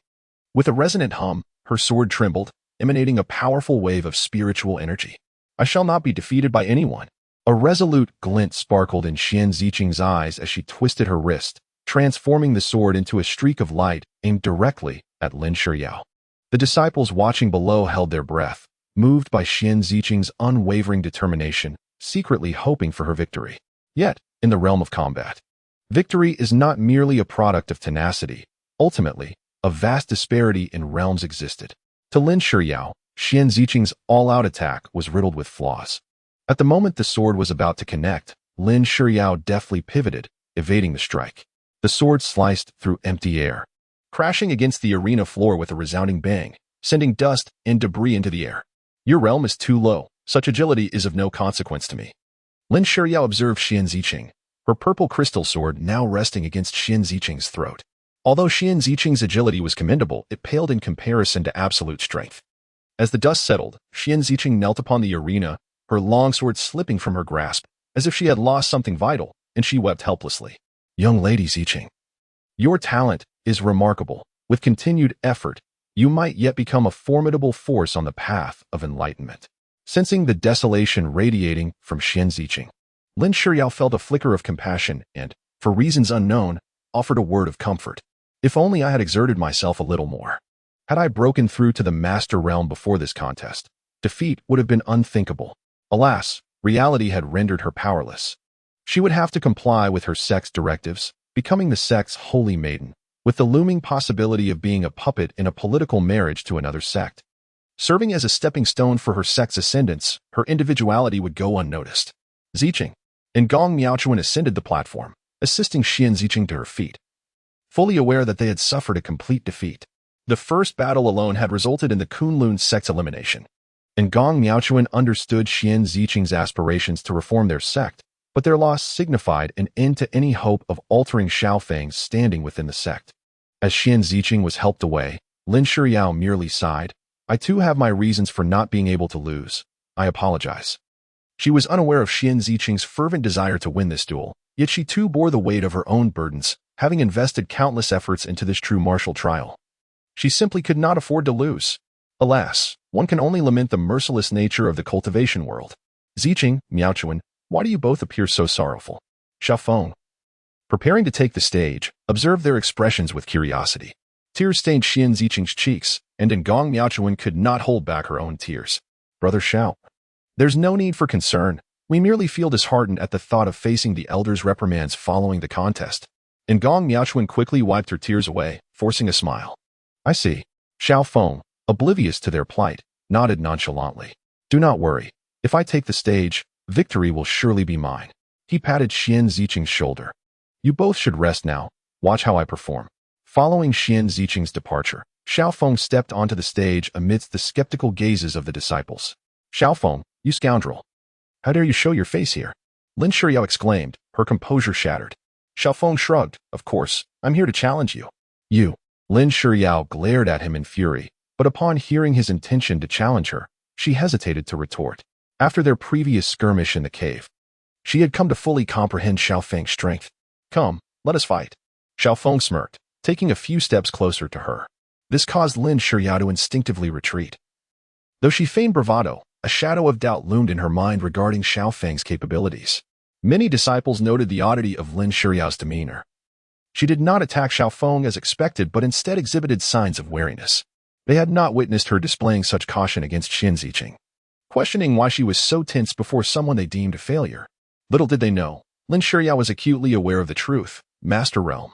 With a resonant hum, her sword trembled, emanating a powerful wave of spiritual energy. I shall not be defeated by anyone. A resolute glint sparkled in Xian Ziqing's eyes as she twisted her wrist, transforming the sword into a streak of light aimed directly at Lin Shiyao. The disciples watching below held their breath, moved by Xian Ziqing's unwavering determination, secretly hoping for her victory. Yet, in the realm of combat, victory is not merely a product of tenacity. Ultimately, a vast disparity in realms existed. To Lin Shiyao, Xian Ziqing's all-out attack was riddled with flaws. At the moment the sword was about to connect, Lin Shiyao deftly pivoted, evading the strike. The sword sliced through empty air, crashing against the arena floor with a resounding bang, sending dust and debris into the air. Your realm is too low. Such agility is of no consequence to me. Lin Shiyao observed Xian Ziqing, her purple crystal sword now resting against Xian Ziqing's throat. Although Xian Ziqing's agility was commendable, it paled in comparison to absolute strength. As the dust settled, Xian Ziqing knelt upon the arena, her longsword slipping from her grasp, as if she had lost something vital, and she wept helplessly. Young lady Ziqing, your talent is remarkable. With continued effort, you might yet become a formidable force on the path of enlightenment. Sensing the desolation radiating from Xian Ziqing, Lin Shiyao felt a flicker of compassion and, for reasons unknown, offered a word of comfort. If only I had exerted myself a little more. Had I broken through to the Master Realm before this contest, defeat would have been unthinkable. Alas, reality had rendered her powerless. She would have to comply with her sect's directives, becoming the sect's holy maiden, with the looming possibility of being a puppet in a political marriage to another sect. Serving as a stepping stone for her sect's ascendance, her individuality would go unnoticed. Ziqing and Gong Miaochuan ascended the platform, assisting Xian Ziqing to her feet, fully aware that they had suffered a complete defeat. The first battle alone had resulted in the Kunlun sect's elimination, and Gong Miaochuan understood Xian Ziqing's aspirations to reform their sect, but their loss signified an end to any hope of altering Xiaofeng's standing within the sect. As Xian Ziqing was helped away, Lin Shiyao merely sighed. I too have my reasons for not being able to lose. I apologize. She was unaware of Xian Ziqing's fervent desire to win this duel, yet she too bore the weight of her own burdens, having invested countless efforts into this true martial trial. She simply could not afford to lose. Alas, one can only lament the merciless nature of the cultivation world. Ziqing, Miaochuan, why do you both appear so sorrowful? Xiaofeng, preparing to take the stage, observed their expressions with curiosity. Tears stained Xian Ziqing's cheeks, and Gong Miaochuan could not hold back her own tears. Brother Xiao, there's no need for concern. We merely feel disheartened at the thought of facing the elders' reprimands following the contest. Gong Miaochuan quickly wiped her tears away, forcing a smile. I see. Xiaofeng, oblivious to their plight, nodded nonchalantly. Do not worry. If I take the stage, victory will surely be mine. He patted Xian Ziqing's shoulder. You both should rest now. Watch how I perform. Following Xian Ziqing's departure, Xiaofeng stepped onto the stage amidst the skeptical gazes of the disciples. Xiaofeng, you scoundrel. How dare you show your face here? Lin Shiyao exclaimed, her composure shattered. Xiaofeng shrugged. Of course, I'm here to challenge you. You. Lin Shiyao glared at him in fury, but upon hearing his intention to challenge her, she hesitated to retort. After their previous skirmish in the cave, she had come to fully comprehend Xiaofeng's strength. Come, let us fight. Xiaofeng smirked, taking a few steps closer to her. This caused Lin Shiyao to instinctively retreat. Though she feigned bravado, a shadow of doubt loomed in her mind regarding Xiaofeng's capabilities. Many disciples noted the oddity of Lin Shiyao's demeanor. She did not attack Xiaofeng as expected, but instead exhibited signs of wariness. They had not witnessed her displaying such caution against Xian Ziqing, questioning why she was so tense before someone they deemed a failure. Little did they know, Lin Shiyao was acutely aware of the truth. Master Realm.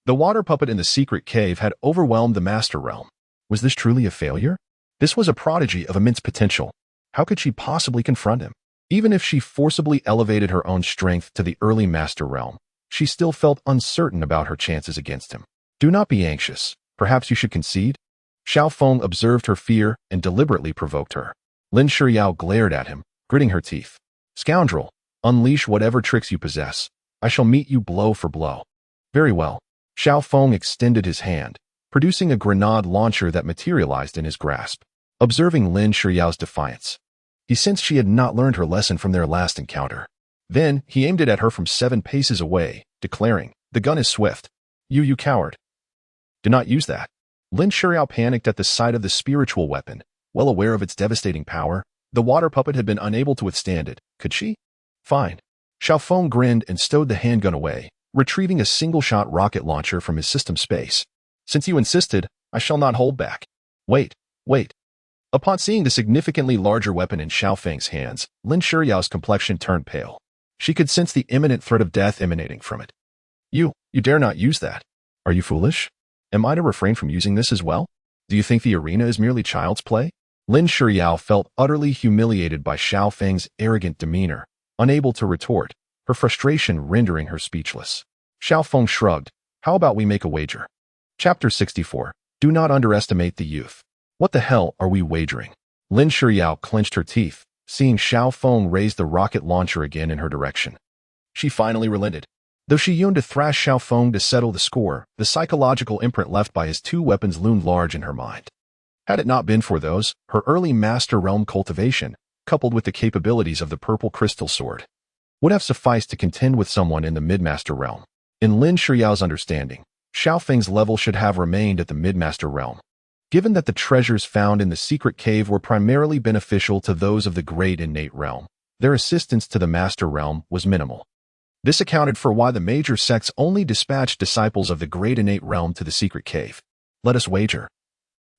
The water puppet in the secret cave had overwhelmed the Master Realm. Was this truly a failure? This was a prodigy of immense potential. How could she possibly confront him? Even if she forcibly elevated her own strength to the early Master Realm, she still felt uncertain about her chances against him. Do not be anxious. Perhaps you should concede? Xiaofeng observed her fear and deliberately provoked her. Lin Shiyao glared at him, gritting her teeth. Scoundrel, unleash whatever tricks you possess. I shall meet you blow for blow. Very well. Xiaofeng extended his hand, producing a grenade launcher that materialized in his grasp. Observing Lin Shiyao's defiance, he sensed she had not learned her lesson from their last encounter. Then, he aimed it at her from 7 paces away, declaring, "The gun is swift. You coward. Do not use that." Lin Shiao panicked at the sight of the spiritual weapon. Well aware of its devastating power, the water puppet had been unable to withstand it. Could she? Fine. Xiaofeng grinned and stowed the handgun away, retrieving a single-shot rocket launcher from his system space. Since you insisted, I shall not hold back. Wait. Upon seeing the significantly larger weapon in Xiaofeng's hands, Lin Shiyao's complexion turned pale. She could sense the imminent threat of death emanating from it. You dare not use that. Are you foolish? Am I to refrain from using this as well? Do you think the arena is merely child's play? Lin Shiyao felt utterly humiliated by Xiaofeng's arrogant demeanor, unable to retort, her frustration rendering her speechless. Xiaofeng shrugged. How about we make a wager? Chapter 64. Do not underestimate the youth. What the hell are we wagering? Lin Shiyao clenched her teeth, seeing Xiaofeng raise the rocket launcher again in her direction. She finally relented. Though she yearned to thrash Xiaofeng to settle the score, the psychological imprint left by his 2 weapons loomed large in her mind. Had it not been for those, her early Master Realm cultivation, coupled with the capabilities of the purple crystal sword, would have sufficed to contend with someone in the Mid-Master Realm. In Lin Shiyao's understanding, Xiaofeng's level should have remained at the Mid-Master Realm. Given that the treasures found in the secret cave were primarily beneficial to those of the Great Innate Realm, their assistance to the Master Realm was minimal. This accounted for why the major sects only dispatched disciples of the Great Innate Realm to the secret cave. Let us wager.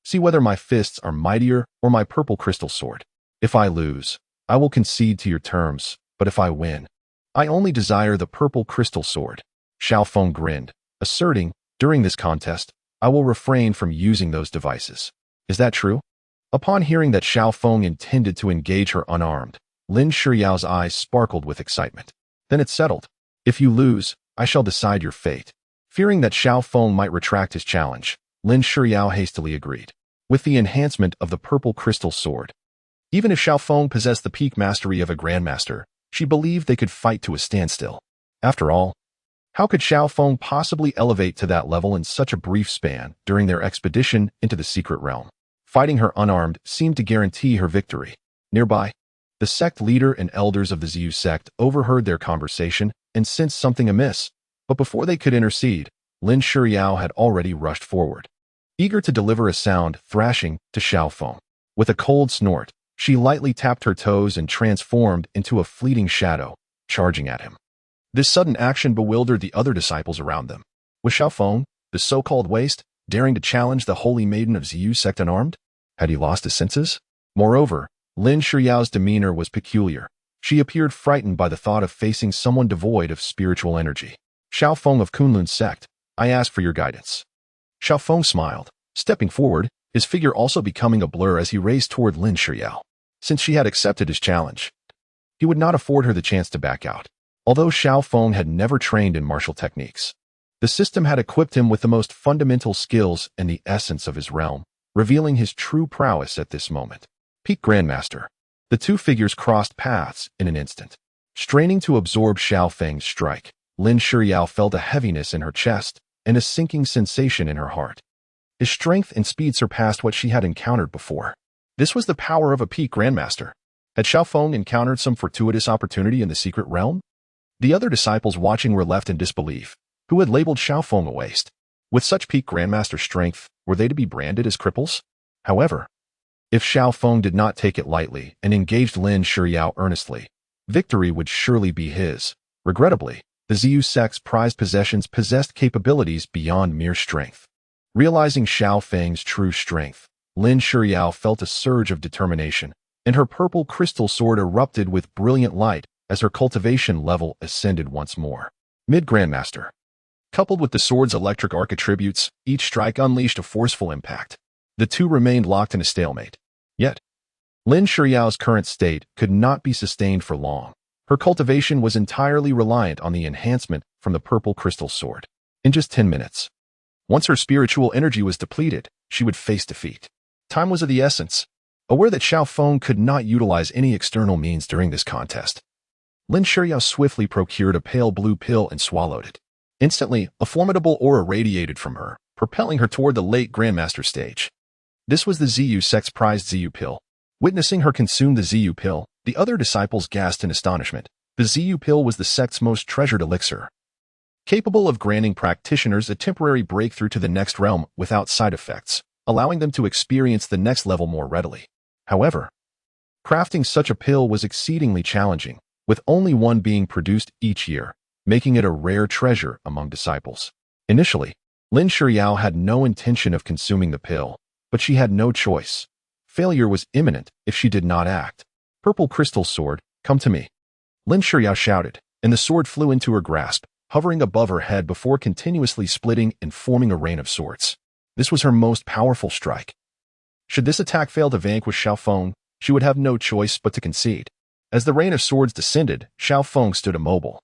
See whether my fists are mightier or my purple crystal sword. If I lose, I will concede to your terms, but if I win, I only desire the purple crystal sword. Xiaofeng grinned, asserting, during this contest, I will refrain from using those devices. Is that true? Upon hearing that Xiaofeng intended to engage her unarmed, Lin Shiyao's eyes sparkled with excitement. Then it settled. If you lose, I shall decide your fate. Fearing that Xiaofeng might retract his challenge, Lin Shiyao hastily agreed. With the enhancement of the purple crystal sword, even if Xiaofeng possessed the peak mastery of a grandmaster, she believed they could fight to a standstill. After all, how could Xiaofeng possibly elevate to that level in such a brief span during their expedition into the secret realm? Fighting her unarmed seemed to guarantee her victory. Nearby, the sect leader and elders of the Ziyu sect overheard their conversation and sensed something amiss, but before they could intercede, Lin Shiyao had already rushed forward, eager to deliver a sound thrashing to Xiaofeng. With a cold snort, she lightly tapped her toes and transformed into a fleeting shadow, charging at him. This sudden action bewildered the other disciples around them. Was Xiaofeng, the so-called waste, daring to challenge the holy maiden of Ziyu sect unarmed? Had he lost his senses? Moreover, Lin Shiyao's demeanor was peculiar. She appeared frightened by the thought of facing someone devoid of spiritual energy. Xiaofeng of Kunlun's sect, I ask for your guidance. Xiaofeng smiled, stepping forward, his figure also becoming a blur as he raced toward Lin Shiyao. Since she had accepted his challenge, he would not afford her the chance to back out. Although Xiaofeng had never trained in martial techniques, the system had equipped him with the most fundamental skills and the essence of his realm, revealing his true prowess at this moment. Peak Grandmaster. The 2 figures crossed paths in an instant. Straining to absorb Xiaofeng's strike, Lin Shiyao felt a heaviness in her chest and a sinking sensation in her heart. His strength and speed surpassed what she had encountered before. This was the power of a peak Grandmaster. Had Xiaofeng encountered some fortuitous opportunity in the secret realm? The other disciples watching were left in disbelief. Who had labeled Xiaofeng a waste? With such peak Grandmaster strength, were they to be branded as cripples? However, if Xiaofeng did not take it lightly and engaged Lin Shiyao earnestly, victory would surely be his. Regrettably, the Ziyu sect's prized possessions possessed capabilities beyond mere strength. Realizing Xiaofeng's true strength, Lin Shiyao felt a surge of determination, and her purple crystal sword erupted with brilliant light as her cultivation level ascended once more. Mid-Grandmaster. Coupled with the sword's electric arc attributes, each strike unleashed a forceful impact. The 2 remained locked in a stalemate. Yet, Lin Shiyao's current state could not be sustained for long. Her cultivation was entirely reliant on the enhancement from the purple crystal sword. In just 10 minutes, once her spiritual energy was depleted, she would face defeat. Time was of the essence. Aware that Xiao Feng could not utilize any external means during this contest, Lin Shiryao swiftly procured a pale blue pill and swallowed it. Instantly, a formidable aura radiated from her, propelling her toward the late Grandmaster stage. This was the Ziyu sect's prized Ziyu pill. Witnessing her consume the Ziyu pill, the other disciples gasped in astonishment. The Ziyu pill was the sect's most treasured elixir, capable of granting practitioners a temporary breakthrough to the next realm without side effects, allowing them to experience the next level more readily. However, crafting such a pill was exceedingly challenging, with only one being produced each year, making it a rare treasure among disciples. Initially, Lin Shiryao had no intention of consuming the pill, but she had no choice. Failure was imminent if she did not act. Purple crystal sword, come to me. Lin Shiryao shouted, and the sword flew into her grasp, hovering above her head before continuously splitting and forming a rain of swords. This was her most powerful strike. Should this attack fail to vanquish Xiao Feng, she would have no choice but to concede. As the rain of swords descended, Xiao Feng stood immobile,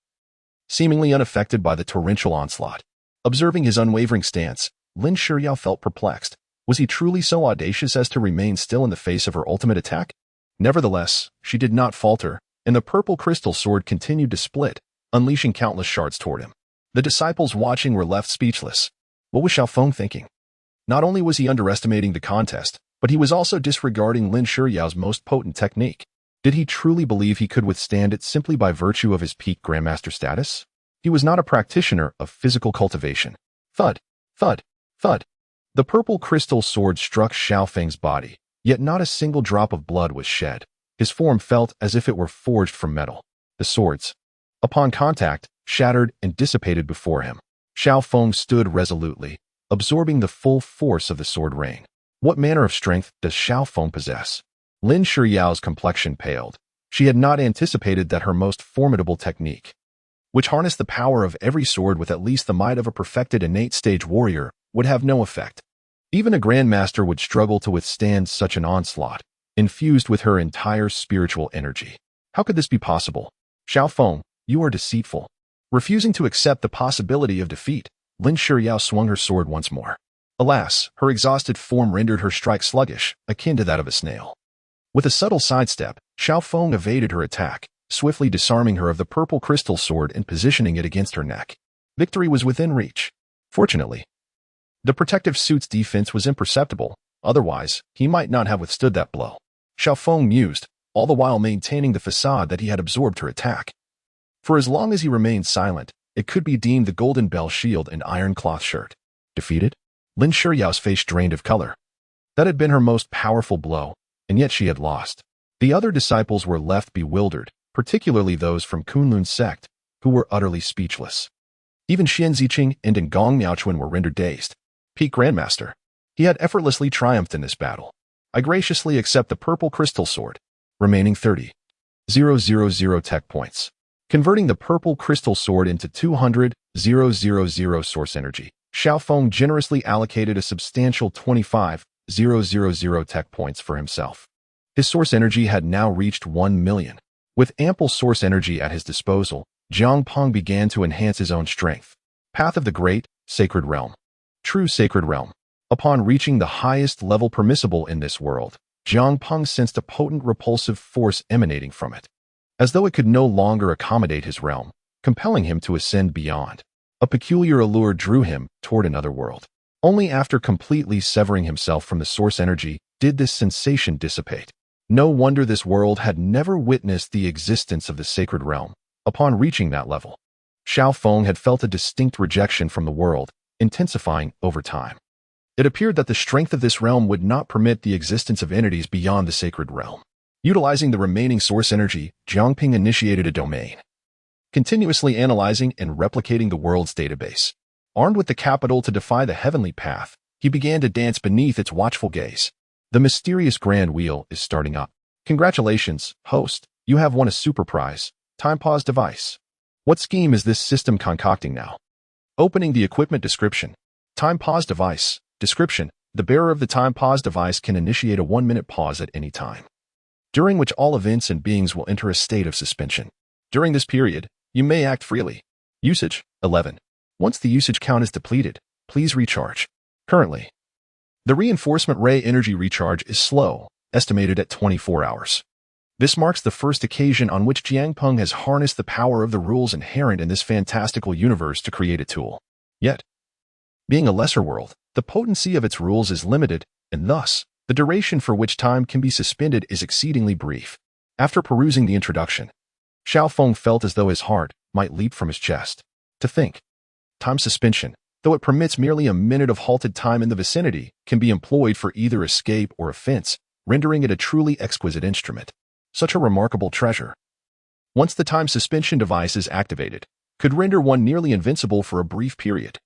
seemingly unaffected by the torrential onslaught. Observing his unwavering stance, Lin Shiryao felt perplexed. Was he truly so audacious as to remain still in the face of her ultimate attack? Nevertheless, she did not falter, and the purple crystal sword continued to split, unleashing countless shards toward him. The disciples watching were left speechless. What was Xiao Feng thinking? Not only was he underestimating the contest, but he was also disregarding Lin Shiryao's most potent technique. Did he truly believe he could withstand it simply by virtue of his peak Grandmaster status? He was not a practitioner of physical cultivation. Thud, thud, thud. The purple crystal sword struck Xiao Feng's body, yet not a single drop of blood was shed. His form felt as if it were forged from metal. The swords, upon contact, shattered and dissipated before him. Xiao Feng stood resolutely, absorbing the full force of the sword rain. What manner of strength does Xiao Feng possess? Lin Shiryao's complexion paled. She had not anticipated that her most formidable technique, which harnessed the power of every sword with at least the might of a perfected innate stage warrior, would have no effect. Even a grandmaster would struggle to withstand such an onslaught, infused with her entire spiritual energy. How could this be possible? Xiao Feng, you are deceitful. Refusing to accept the possibility of defeat, Lin Shiryao swung her sword once more. Alas, her exhausted form rendered her strike sluggish, akin to that of a snail. With a subtle sidestep, Xiao Feng evaded her attack, swiftly disarming her of the purple crystal sword and positioning it against her neck. Victory was within reach. Fortunately, the protective suit's defense was imperceptible, otherwise, he might not have withstood that blow. Xiao Feng mused, all the while maintaining the facade that he had absorbed her attack. For as long as he remained silent, it could be deemed the golden bell shield and iron cloth shirt. Defeated? Lin Shiryao's face drained of color. That had been her most powerful blow, and yet she had lost. The other disciples were left bewildered, particularly those from Kunlun's sect, who were utterly speechless. Even Xian Ziqing and Ngong Miaochuan were rendered dazed. Peak Grandmaster. He had effortlessly triumphed in this battle. I graciously accept the purple crystal sword. Remaining 30,000 tech points. Converting the purple crystal sword into 200,000 source energy, Xiao Feng generously allocated a substantial 25,000 tech points for himself. His source energy had now reached 1 million. With ample source energy at his disposal, Jiang Peng began to enhance his own strength. Path of the Great, Sacred Realm. True Sacred Realm. Upon reaching the highest level permissible in this world, Jiang Peng sensed a potent repulsive force emanating from it, as though it could no longer accommodate his realm, compelling him to ascend beyond. A peculiar allure drew him toward another world. Only after completely severing himself from the source energy did this sensation dissipate. No wonder this world had never witnessed the existence of the sacred realm. Upon reaching that level, Xiao Feng had felt a distinct rejection from the world, intensifying over time. It appeared that the strength of this realm would not permit the existence of entities beyond the sacred realm. Utilizing the remaining source energy, Jiangping initiated a domain, continuously analyzing and replicating the world's database. Armed with the capital to defy the heavenly path, he began to dance beneath its watchful gaze. The mysterious grand wheel is starting up. Congratulations, host. You have won a super prize. Time pause device. What scheme is this system concocting now? Opening the equipment description. Time pause device. Description. The bearer of the time pause device can initiate a 1-minute pause at any time, during which all events and beings will enter a state of suspension. During this period, you may act freely. Usage, 11. Once the usage count is depleted, please recharge. Currently, the reinforcement ray energy recharge is slow, estimated at 24 hours. This marks the first occasion on which Jiang Peng has harnessed the power of the rules inherent in this fantastical universe to create a tool. Yet, being a lesser world, the potency of its rules is limited, and thus, the duration for which time can be suspended is exceedingly brief. After perusing the introduction, Xiao Feng felt as though his heart might leap from his chest. To think, time suspension, though it permits merely a minute of halted time in the vicinity, can be employed for either escape or offense, rendering it a truly exquisite instrument. Such a remarkable treasure, once the time suspension device is activated, could render one nearly invincible for a brief period.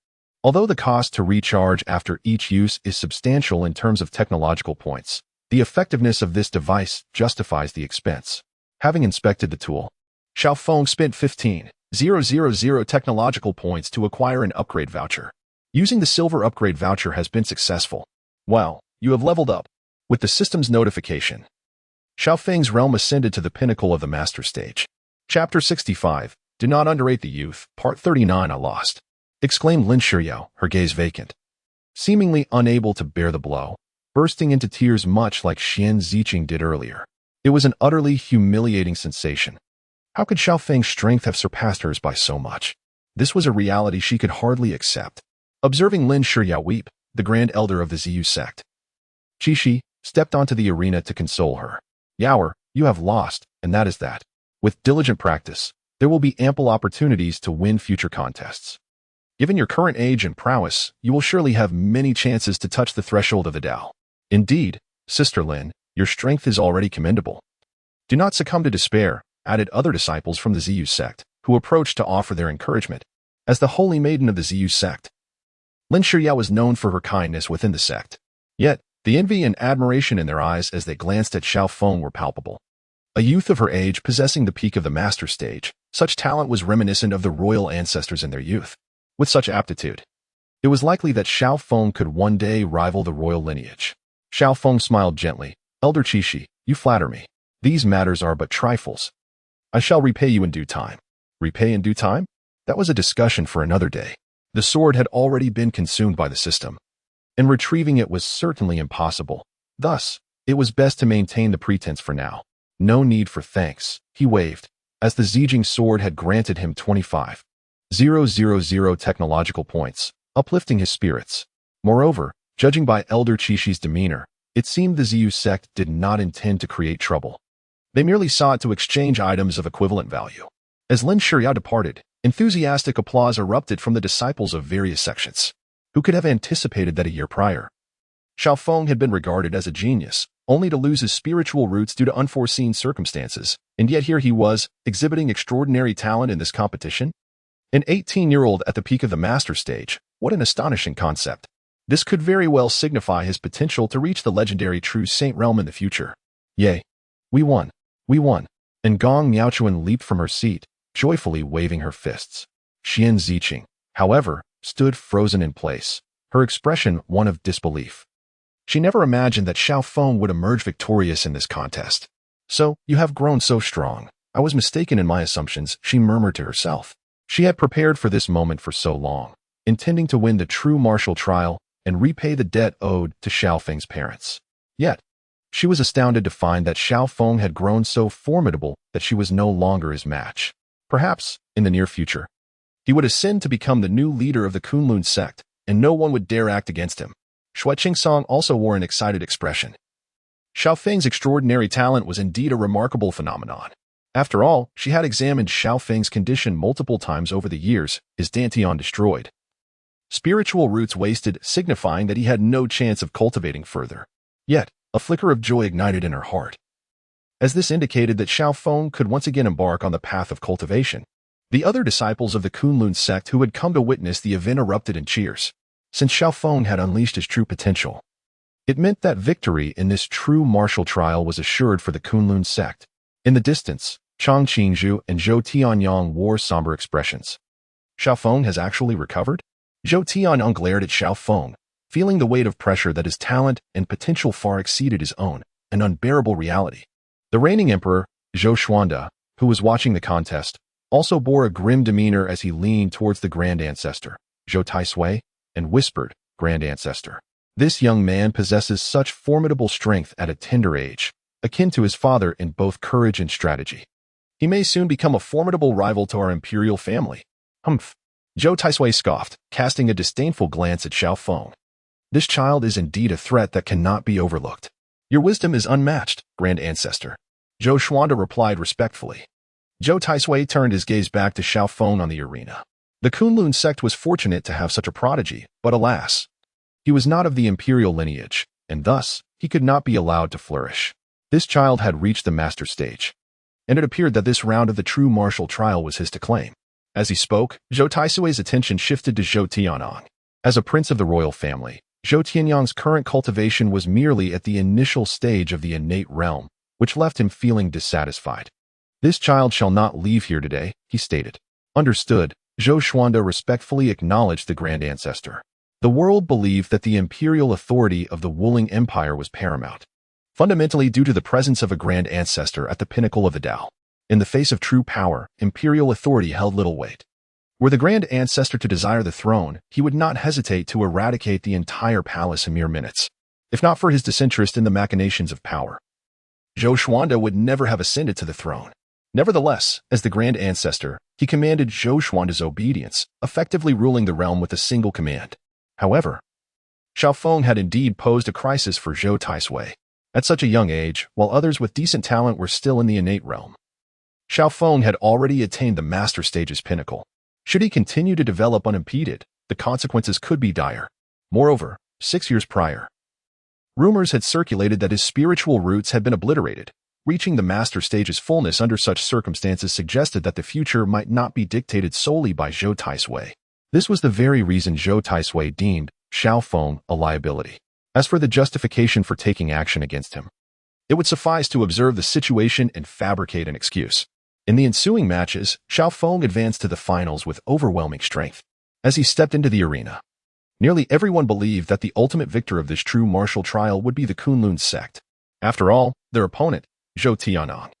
Although the cost to recharge after each use is substantial in terms of technological points, the effectiveness of this device justifies the expense. Having inspected the tool, Xiao Feng spent 15,000 technological points to acquire an upgrade voucher. Using the silver upgrade voucher has been successful. Wow, you have leveled up. With the system's notification, Xiao Feng's realm ascended to the pinnacle of the master stage. Chapter 65, Do Not Underrate the Youth, Part 39 I Lost, exclaimed Lin Shiyao, her gaze vacant. Seemingly unable to bear the blow, bursting into tears much like Xian Ziqing did earlier. It was an utterly humiliating sensation. How could Xiao Feng's strength have surpassed hers by so much? This was a reality she could hardly accept. Observing Lin Shiyao weep, the grand elder of the Ziyu sect, Qixi stepped onto the arena to console her. Yaoer, you have lost, and that is that. With diligent practice, there will be ample opportunities to win future contests. Given your current age and prowess, you will surely have many chances to touch the threshold of the Dao. Indeed, Sister Lin, your strength is already commendable. Do not succumb to despair, added other disciples from the Ziyu sect, who approached to offer their encouragement. As the holy maiden of the Ziyu sect, Lin Shiyao was known for her kindness within the sect. Yet, the envy and admiration in their eyes as they glanced at Xiao Feng were palpable. A youth of her age possessing the peak of the master stage, such talent was reminiscent of the royal ancestors in their youth. With such aptitude, it was likely that Xiao Feng could one day rival the royal lineage. Xiao Feng smiled gently. Elder Qixi, you flatter me. These matters are but trifles. I shall repay you in due time. Repay in due time? That was a discussion for another day. The sword had already been consumed by the system, and retrieving it was certainly impossible. Thus, it was best to maintain the pretense for now. No need for thanks, he waved, as the Zijing sword had granted him 25,000 technological points, uplifting his spirits. Moreover, judging by Elder Qixi's demeanor, it seemed the Ziyu sect did not intend to create trouble. They merely sought to exchange items of equivalent value. As Lin Shiyao departed, enthusiastic applause erupted from the disciples of various sections. Who could have anticipated that a year prior, Xiao Feng had been regarded as a genius, only to lose his spiritual roots due to unforeseen circumstances, and yet here he was, exhibiting extraordinary talent in this competition? An 18-year-old at the peak of the master stage, what an astonishing concept. This could very well signify his potential to reach the legendary True Saint realm in the future. Yay! We won! We won! And Gong Miaochuan leaped from her seat, joyfully waving her fists. Xian Ziqing, however, stood frozen in place, her expression one of disbelief. She never imagined that Xiao Feng would emerge victorious in this contest. So, you have grown so strong. I was mistaken in my assumptions, she murmured to herself. She had prepared for this moment for so long, intending to win the true martial trial and repay the debt owed to Xiao Feng's parents. Yet, she was astounded to find that Xiao Feng had grown so formidable that she was no longer his match. Perhaps, in the near future, he would ascend to become the new leader of the Kunlun sect, and no one would dare act against him. Shui Qingsong also wore an excited expression. Xiao Feng's extraordinary talent was indeed a remarkable phenomenon. After all, she had examined Xiao Feng's condition multiple times over the years, his dantian destroyed. Spiritual roots wasted, signifying that he had no chance of cultivating further. Yet, a flicker of joy ignited in her heart, as this indicated that Xiao Feng could once again embark on the path of cultivation. The other disciples of the Kunlun sect who had come to witness the event erupted in cheers. Since Xiao Feng had unleashed his true potential, it meant that victory in this true martial trial was assured for the Kunlun sect. In the distance, Chang Qingzhu and Zhou Tianyang wore somber expressions. Xiao Feng has actually recovered? Zhou Tianyang glared at Xiao Feng, feeling the weight of pressure that his talent and potential far exceeded his own, an unbearable reality. The reigning emperor, Zhou Xuanda, who was watching the contest, also bore a grim demeanor as he leaned towards the Grand Ancestor, Zhou Taisui, and whispered, Grand Ancestor, This young man possesses such formidable strength at a tender age, akin to his father in both courage and strategy. He may soon become a formidable rival to our imperial family. Humph. Zhou Taisui scoffed, casting a disdainful glance at Xiao Feng. This child is indeed a threat that cannot be overlooked. Your wisdom is unmatched, Grand Ancestor. Zhou Xuanda replied respectfully. Zhou Taisui turned his gaze back to Xiao Feng on the arena. The Kunlun sect was fortunate to have such a prodigy, but alas, he was not of the imperial lineage, and thus, he could not be allowed to flourish. This child had reached the master stage, and it appeared that this round of the true martial trial was his to claim. As he spoke, Zhou Taisui's attention shifted to Zhou Tianyang. As a prince of the royal family, Zhou Tianyang's current cultivation was merely at the initial stage of the innate realm, which left him feeling dissatisfied. This child shall not leave here today, he stated. Understood, Zhou Xuanda respectfully acknowledged the Grand Ancestor. The world believed that the imperial authority of the Wuling Empire was paramount, fundamentally due to the presence of a Grand Ancestor at the pinnacle of the Tao. In the face of true power, imperial authority held little weight. Were the Grand Ancestor to desire the throne, he would not hesitate to eradicate the entire palace in mere minutes, if not for his disinterest in the machinations of power. Zhou Xuanda would never have ascended to the throne. Nevertheless, as the Grand Ancestor, he commanded Zhou Xuanda's obedience, effectively ruling the realm with a single command. However, Xiao Feng had indeed posed a crisis for Zhou Taisui. At such a young age, while others with decent talent were still in the innate realm, Xiao Feng had already attained the master stage's pinnacle. Should he continue to develop unimpeded, the consequences could be dire. Moreover, 6 years prior, rumors had circulated that his spiritual roots had been obliterated. Reaching the master stage's fullness under such circumstances suggested that the future might not be dictated solely by Zhou Taisui. This was the very reason Zhou Taisui deemed Xiao Feng a liability. As for the justification for taking action against him, it would suffice to observe the situation and fabricate an excuse. In the ensuing matches, Xiao Feng advanced to the finals with overwhelming strength. As he stepped into the arena, nearly everyone believed that the ultimate victor of this true martial trial would be the Kunlun sect. After all, their opponent, Zhou Tianyang,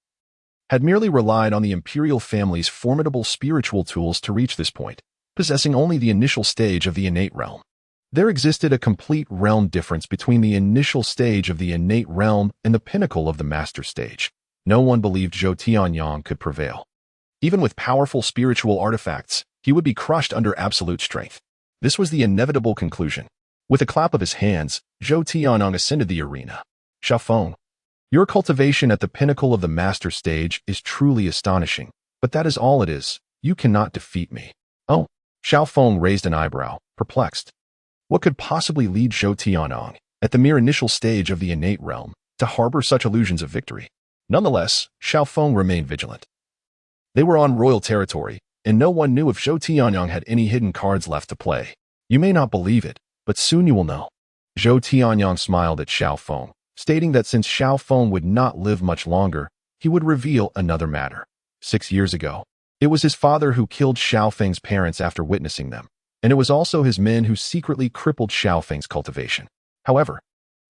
had merely relied on the imperial family's formidable spiritual tools to reach this point, possessing only the initial stage of the innate realm. There existed a complete realm difference between the initial stage of the innate realm and the pinnacle of the master stage. No one believed Zhou Tianyang could prevail. Even with powerful spiritual artifacts, he would be crushed under absolute strength. This was the inevitable conclusion. With a clap of his hands, Zhou Tianyang ascended the arena. Xiao Feng, your cultivation at the pinnacle of the master stage is truly astonishing, but that is all it is. You cannot defeat me. Oh, Xiao Feng raised an eyebrow, perplexed. What could possibly lead Zhou Tianyang, at the mere initial stage of the innate realm, to harbor such illusions of victory? Nonetheless, Xiao Feng remained vigilant. They were on royal territory, and no one knew if Zhou Tianyang had any hidden cards left to play. You may not believe it, but soon you will know. Zhou Tianyang smiled at Xiao Feng, stating that since Xiao Feng would not live much longer, he would reveal another matter. 6 years ago, it was his father who killed Xiao Feng's parents after witnessing them, and it was also his men who secretly crippled Xiao Feng's cultivation. However,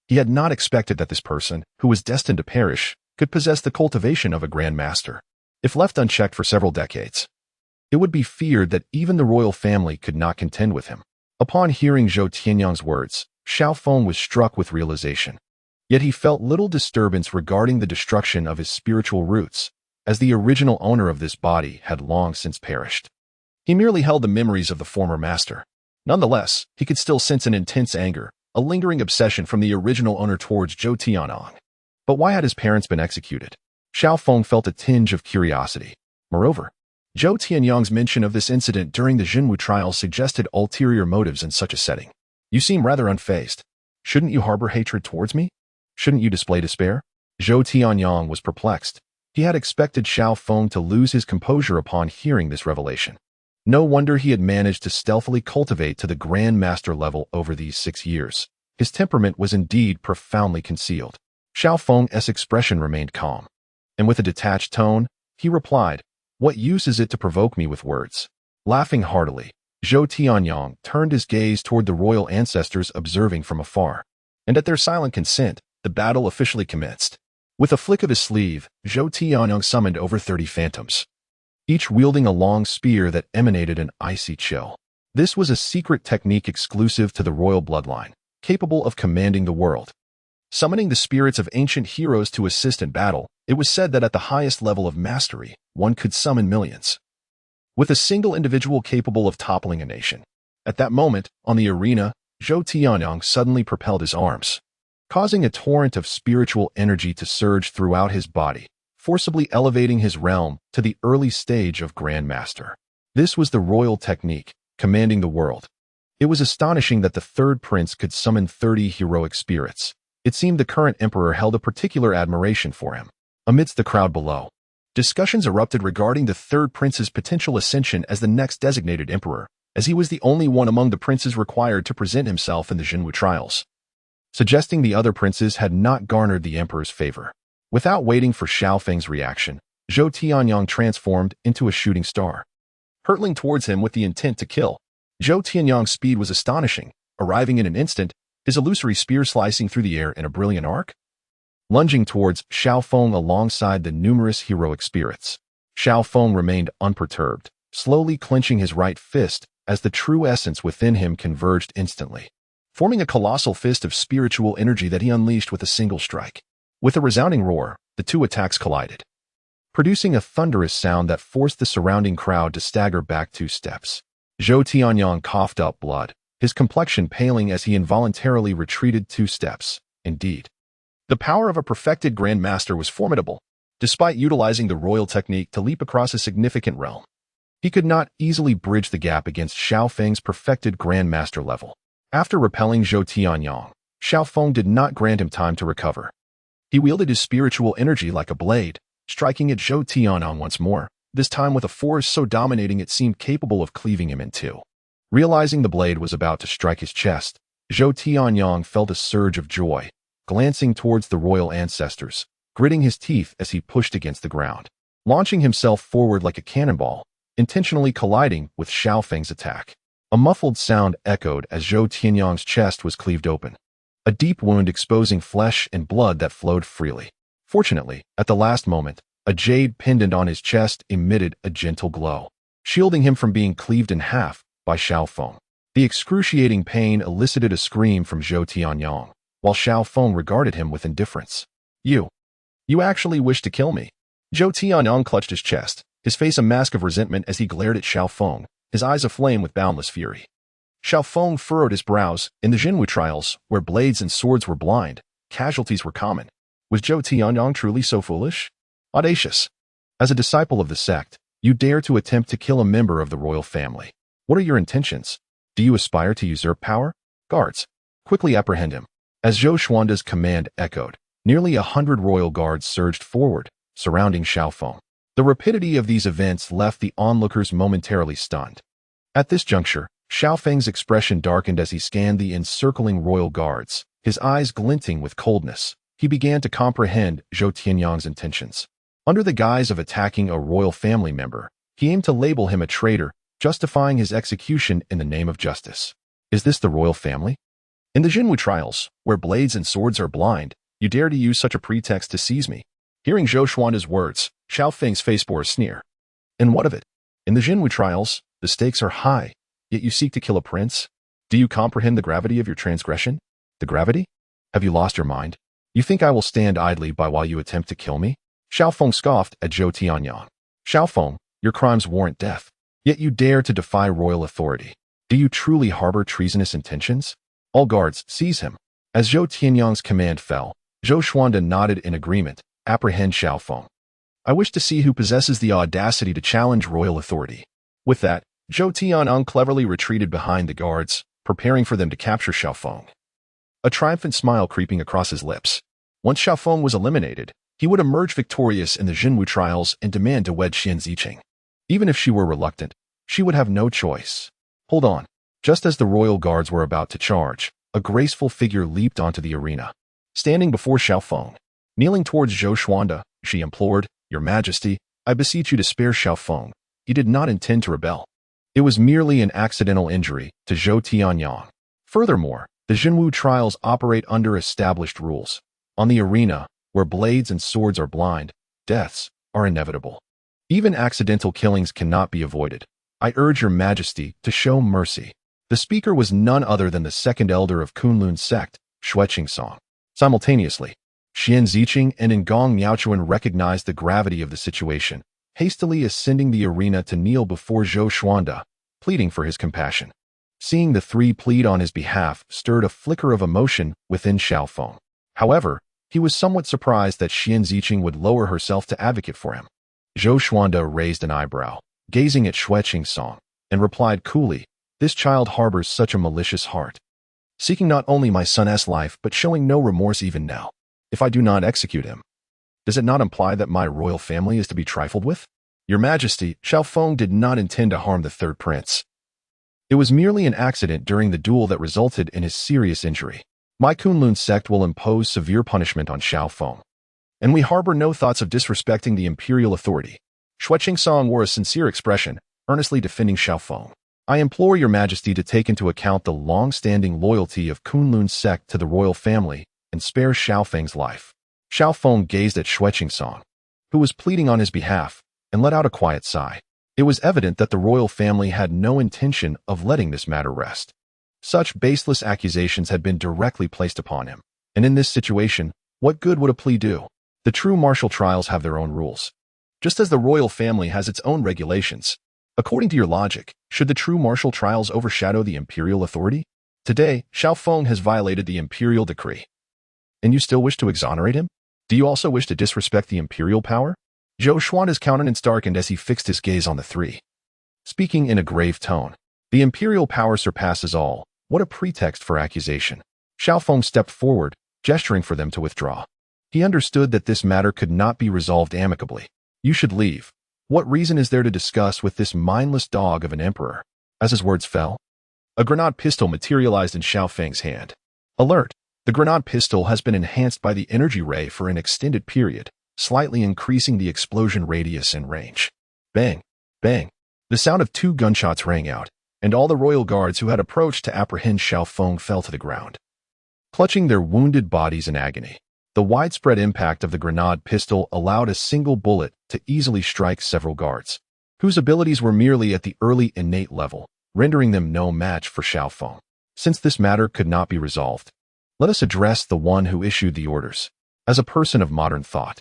he had not expected that this person, who was destined to perish, could possess the cultivation of a Grand Master. If left unchecked for several decades, it would be feared that even the royal family could not contend with him. Upon hearing Zhou Tianyang's words, Xiao Feng was struck with realization. Yet he felt little disturbance regarding the destruction of his spiritual roots, as the original owner of this body had long since perished. He merely held the memories of the former master. Nonetheless, he could still sense an intense anger, a lingering obsession from the original owner towards Zhou Tianyang. But why had his parents been executed? Xiao Feng felt a tinge of curiosity. Moreover, Zhou Tianyang's mention of this incident during the Jinwu trial suggested ulterior motives in such a setting. You seem rather unfazed. Shouldn't you harbor hatred towards me? Shouldn't you display despair? Zhou Tianyang was perplexed. He had expected Xiao Feng to lose his composure upon hearing this revelation. No wonder he had managed to stealthily cultivate to the Grand Master level over these 6 years. His temperament was indeed profoundly concealed. Xiao Feng's expression remained calm, and with a detached tone, he replied, "What use is it to provoke me with words?" Laughing heartily, Zhou Tianyang turned his gaze toward the royal ancestors observing from afar, and at their silent consent, the battle officially commenced. With a flick of his sleeve, Zhou Tianyang summoned over 30 phantoms, each wielding a long spear that emanated an icy chill. This was a secret technique exclusive to the royal bloodline, capable of commanding the world. Summoning the spirits of ancient heroes to assist in battle, it was said that at the highest level of mastery, one could summon millions, with a single individual capable of toppling a nation. At that moment, on the arena, Zhou Tianyang suddenly propelled his arms, causing a torrent of spiritual energy to surge throughout his body, forcibly elevating his realm to the early stage of Grand Master. This was the royal technique, commanding the world. It was astonishing that the third prince could summon 30 heroic spirits. It seemed the current emperor held a particular admiration for him. Amidst the crowd below, discussions erupted regarding the third prince's potential ascension as the next designated emperor, as he was the only one among the princes required to present himself in the Jinwu trials, suggesting the other princes had not garnered the emperor's favor. Without waiting for Xiaofeng's reaction, Zhou Tianyang transformed into a shooting star, hurtling towards him with the intent to kill. Zhou Tianyang's speed was astonishing, arriving in an instant, his illusory spear slicing through the air in a brilliant arc, lunging towards Xiaofeng alongside the numerous heroic spirits. Xiaofeng remained unperturbed, slowly clenching his right fist as the true essence within him converged instantly, forming a colossal fist of spiritual energy that he unleashed with a single strike. With a resounding roar, the two attacks collided, producing a thunderous sound that forced the surrounding crowd to stagger back 2 steps. Zhou Tianyang coughed up blood, his complexion paling as he involuntarily retreated 2 steps. Indeed, the power of a perfected Grand Master was formidable. Despite utilizing the royal technique to leap across a significant realm, he could not easily bridge the gap against Xiaofeng's perfected Grand Master level. After repelling Zhou Tianyang, Xiaofeng did not grant him time to recover. He wielded his spiritual energy like a blade, striking at Zhou Tianyang once more, this time with a force so dominating it seemed capable of cleaving him in 2. Realizing the blade was about to strike his chest, Zhou Tianyang felt a surge of joy, glancing towards the royal ancestors, gritting his teeth as he pushed against the ground, launching himself forward like a cannonball, intentionally colliding with Xiaofeng's attack. A muffled sound echoed as Zhou Tianyang's chest was cleaved open, a deep wound exposing flesh and blood that flowed freely. Fortunately, at the last moment, a jade pendant on his chest emitted a gentle glow, shielding him from being cleaved in half by Xiaofeng. The excruciating pain elicited a scream from Zhou Tianyang, while Xiaofeng regarded him with indifference. You actually wish to kill me?" Zhou Tianyang clutched his chest, his face a mask of resentment as he glared at Xiaofeng, his eyes aflame with boundless fury. Xiaofeng furrowed his brows. In the Jinwu trials, where blades and swords were blind, casualties were common. Was Zhou Tianyang truly so foolish? Audacious. As a disciple of the sect, you dare to attempt to kill a member of the royal family. What are your intentions? Do you aspire to usurp power? Guards, quickly apprehend him. As Zhou Xuanda's command echoed, nearly 100 royal guards surged forward, surrounding Xiaofeng. The rapidity of these events left the onlookers momentarily stunned. At this juncture, Xiaofeng's expression darkened as he scanned the encircling royal guards, his eyes glinting with coldness. He began to comprehend Zhou Tianyang's intentions. Under the guise of attacking a royal family member, he aimed to label him a traitor, justifying his execution in the name of justice. Is this the royal family? In the Jinwu trials, where blades and swords are blind, you dare to use such a pretext to seize me? Hearing Zhou Xuanda's words, Xiaofeng's face bore a sneer. And what of it? In the Jinwu trials, the stakes are high, yet you seek to kill a prince? Do you comprehend the gravity of your transgression? The gravity? Have you lost your mind? You think I will stand idly by while you attempt to kill me? Xiaofeng scoffed at Zhou Tianyang. Xiaofeng, your crimes warrant death, yet you dare to defy royal authority. Do you truly harbor treasonous intentions? All guards, seize him. As Zhou Tianyang's command fell, Zhou Xuanda nodded in agreement. Apprehend Xiaofeng. I wish to see who possesses the audacity to challenge royal authority. With that, Zhou Tianyang cleverly retreated behind the guards, preparing for them to capture Xiaofeng, a triumphant smile creeping across his lips. Once Xiaofeng was eliminated, he would emerge victorious in the Jinwu trials and demand to wed Xin Ziqing. Even if she were reluctant, she would have no choice. Hold on. Just as the royal guards were about to charge, a graceful figure leaped onto the arena. Standing before Xiaofeng, kneeling towards Zhou Xuanda, she implored, Your Majesty, I beseech you to spare Xiaofeng. He did not intend to rebel. It was merely an accidental injury to Zhou Tianyang. Furthermore, the Jinwu trials operate under established rules. On the arena, where blades and swords are blind, deaths are inevitable. Even accidental killings cannot be avoided. I urge Your Majesty to show mercy. The The speaker was none other than the second elder of Kunlun's sect, Song. Simultaneously, Xian Ziqing and Ngong Niaochuan recognized the gravity of the situation, hastily ascending the arena to kneel before Zhou Xuanda, pleading for his compassion. Seeing the three plead on his behalf stirred a flicker of emotion within Xiaofeng. However, he was somewhat surprised that Xian Ziqing would lower herself to advocate for him. Zhou Xuanda raised an eyebrow, gazing at Song, and replied coolly, "This child harbors such a malicious heart, seeking not only my son's life but showing no remorse even now. If I do not execute him, does it not imply that my royal family is to be trifled with? Your Majesty, Xiaofeng did not intend to harm the third prince. It was merely an accident during the duel that resulted in his serious injury. My Kunlun sect will impose severe punishment on Xiaofeng, and we harbor no thoughts of disrespecting the imperial authority." Song wore a sincere expression, earnestly defending Xiaofeng. "I implore your Majesty to take into account the long-standing loyalty of Kunlun's sect to the royal family and spare Xiaofeng's life." Xiaofeng gazed at Song, who was pleading on his behalf, and let out a quiet sigh. It was evident that the royal family had no intention of letting this matter rest. Such baseless accusations had been directly placed upon him, and in this situation, what good would a plea do? The true martial trials have their own rules, just as the royal family has its own regulations. According to your logic, should the true martial trials overshadow the imperial authority? Today, Xiaofeng has violated the imperial decree. And you still wish to exonerate him? Do you also wish to disrespect the imperial power? Zhou Xuanda's countenance darkened as he fixed his gaze on the three, speaking in a grave tone. The imperial power surpasses all. What a pretext for accusation. Xiaofeng stepped forward, gesturing for them to withdraw. He understood that this matter could not be resolved amicably. You should leave. What reason is there to discuss with this mindless dog of an emperor? As his words fell, a grenade pistol materialized in Xiaofeng's hand. Alert! The grenade pistol has been enhanced by the energy ray for an extended period, slightly increasing the explosion radius and range. Bang! Bang! The sound of 2 gunshots rang out, and all the royal guards who had approached to apprehend Xiaofeng fell to the ground, clutching their wounded bodies in agony. The widespread impact of the grenade pistol allowed a single bullet to easily strike several guards, whose abilities were merely at the early innate level, rendering them no match for Xiaofeng. Since this matter could not be resolved, let us address the one who issued the orders. As a person of modern thought,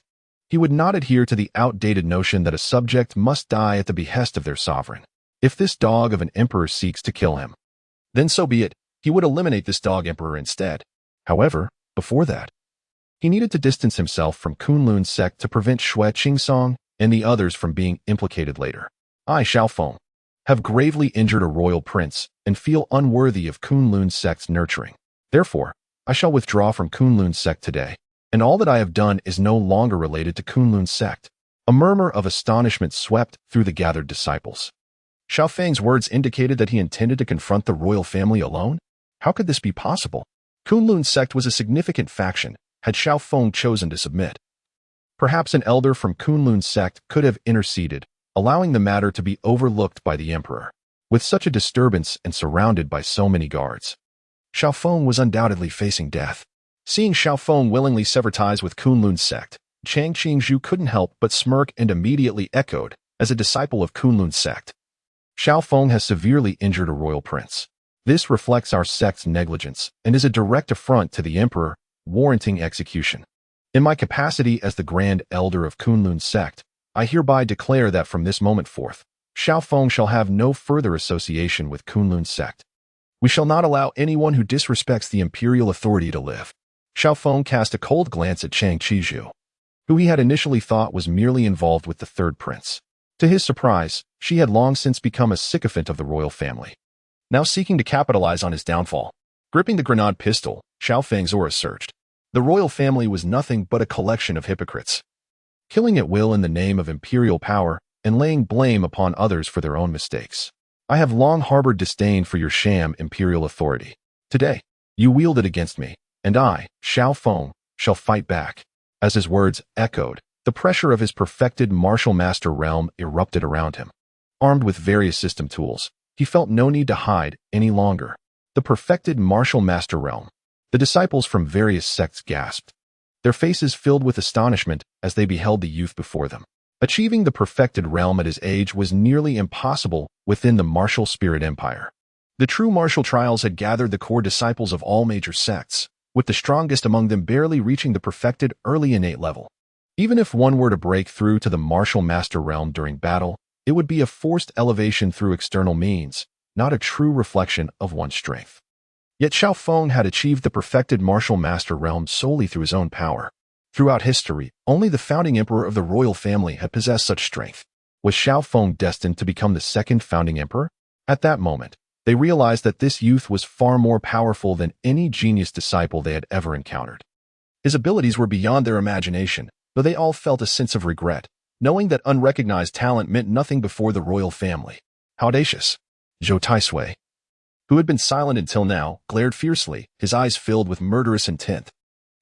he would not adhere to the outdated notion that a subject must die at the behest of their sovereign. If this dog of an emperor seeks to kill him, then so be it. He would eliminate this dog emperor instead. However, before that, he needed to distance himself from Kunlun's sect to prevent Song and the others from being implicated later. I, Xiaofeng, have gravely injured a royal prince and feel unworthy of Kunlun's sect's nurturing. Therefore, I shall withdraw from Kunlun's sect today, and all that I have done is no longer related to Kunlun's sect. A murmur of astonishment swept through the gathered disciples. Xiaofeng's words indicated that he intended to confront the royal family alone? How could this be possible? Kunlun's sect was a significant faction, had Xiaofeng chosen to submit. Perhaps an elder from Kunlun's sect could have interceded, allowing the matter to be overlooked by the emperor. With such a disturbance and surrounded by so many guards, Xiaofeng was undoubtedly facing death. Seeing Xiaofeng willingly sever ties with Kunlun's sect, Chang Qingzhu couldn't help but smirk and immediately echoed, as a disciple of Kunlun's sect, Xiaofeng has severely injured a royal prince. This reflects our sect's negligence and is a direct affront to the emperor, warranting execution. In my capacity as the Grand Elder of Kunlun's sect, I hereby declare that from this moment forth, Xiaofeng shall have no further association with Kunlun's sect. We shall not allow anyone who disrespects the imperial authority to live. Xiaofeng cast a cold glance at Chang Qizhu, who he had initially thought was merely involved with the third prince. To his surprise, she had long since become a sycophant of the royal family, now seeking to capitalize on his downfall. Gripping the grenade pistol, Xiaofeng's aura surged. The royal family was nothing but a collection of hypocrites, killing at will in the name of imperial power and laying blame upon others for their own mistakes. I have long harbored disdain for your sham imperial authority. Today, you wield it against me, and I, Xiaofeng, shall fight back. As his words echoed, the pressure of his perfected martial master realm erupted around him. Armed with various system tools, he felt no need to hide any longer. The perfected martial master realm. The disciples from various sects gasped, their faces filled with astonishment as they beheld the youth before them. Achieving the perfected realm at his age was nearly impossible within the martial spirit empire. The true martial trials had gathered the core disciples of all major sects, with the strongest among them barely reaching the perfected early innate level. Even if one were to break through to the martial master realm during battle, it would be a forced elevation through external means, not a true reflection of one's strength. Yet Xiao Feng had achieved the perfected martial master realm solely through his own power. Throughout history, only the founding emperor of the royal family had possessed such strength. Was Xiao Feng destined to become the second founding emperor? At that moment, they realized that this youth was far more powerful than any genius disciple they had ever encountered. His abilities were beyond their imagination, though they all felt a sense of regret, knowing that unrecognized talent meant nothing before the royal family. How audacious! Zhou Taisui, who had been silent until now, glared fiercely, his eyes filled with murderous intent.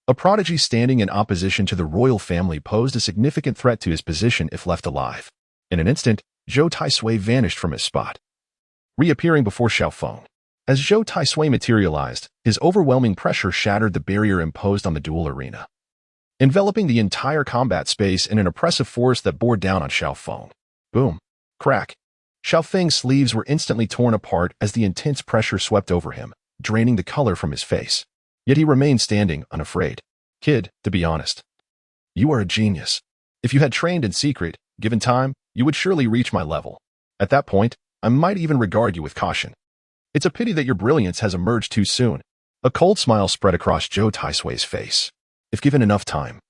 A prodigy standing in opposition to the royal family posed a significant threat to his position if left alive. In an instant, Zhou Taisui vanished from his spot, reappearing before Xiao Feng. As Zhou Taisui materialized, his overwhelming pressure shattered the barrier imposed on the duel arena, enveloping the entire combat space in an oppressive force that bore down on Xiao Feng. Boom. Crack. Xiao Feng's sleeves were instantly torn apart as the intense pressure swept over him, draining the color from his face. Yet he remained standing, unafraid. Kid, to be honest, you are a genius. If you had trained in secret, given time, you would surely reach my level. At that point, I might even regard you with caution. It's a pity that your brilliance has emerged too soon. A cold smile spread across Zhou Taisui's face. If given enough time,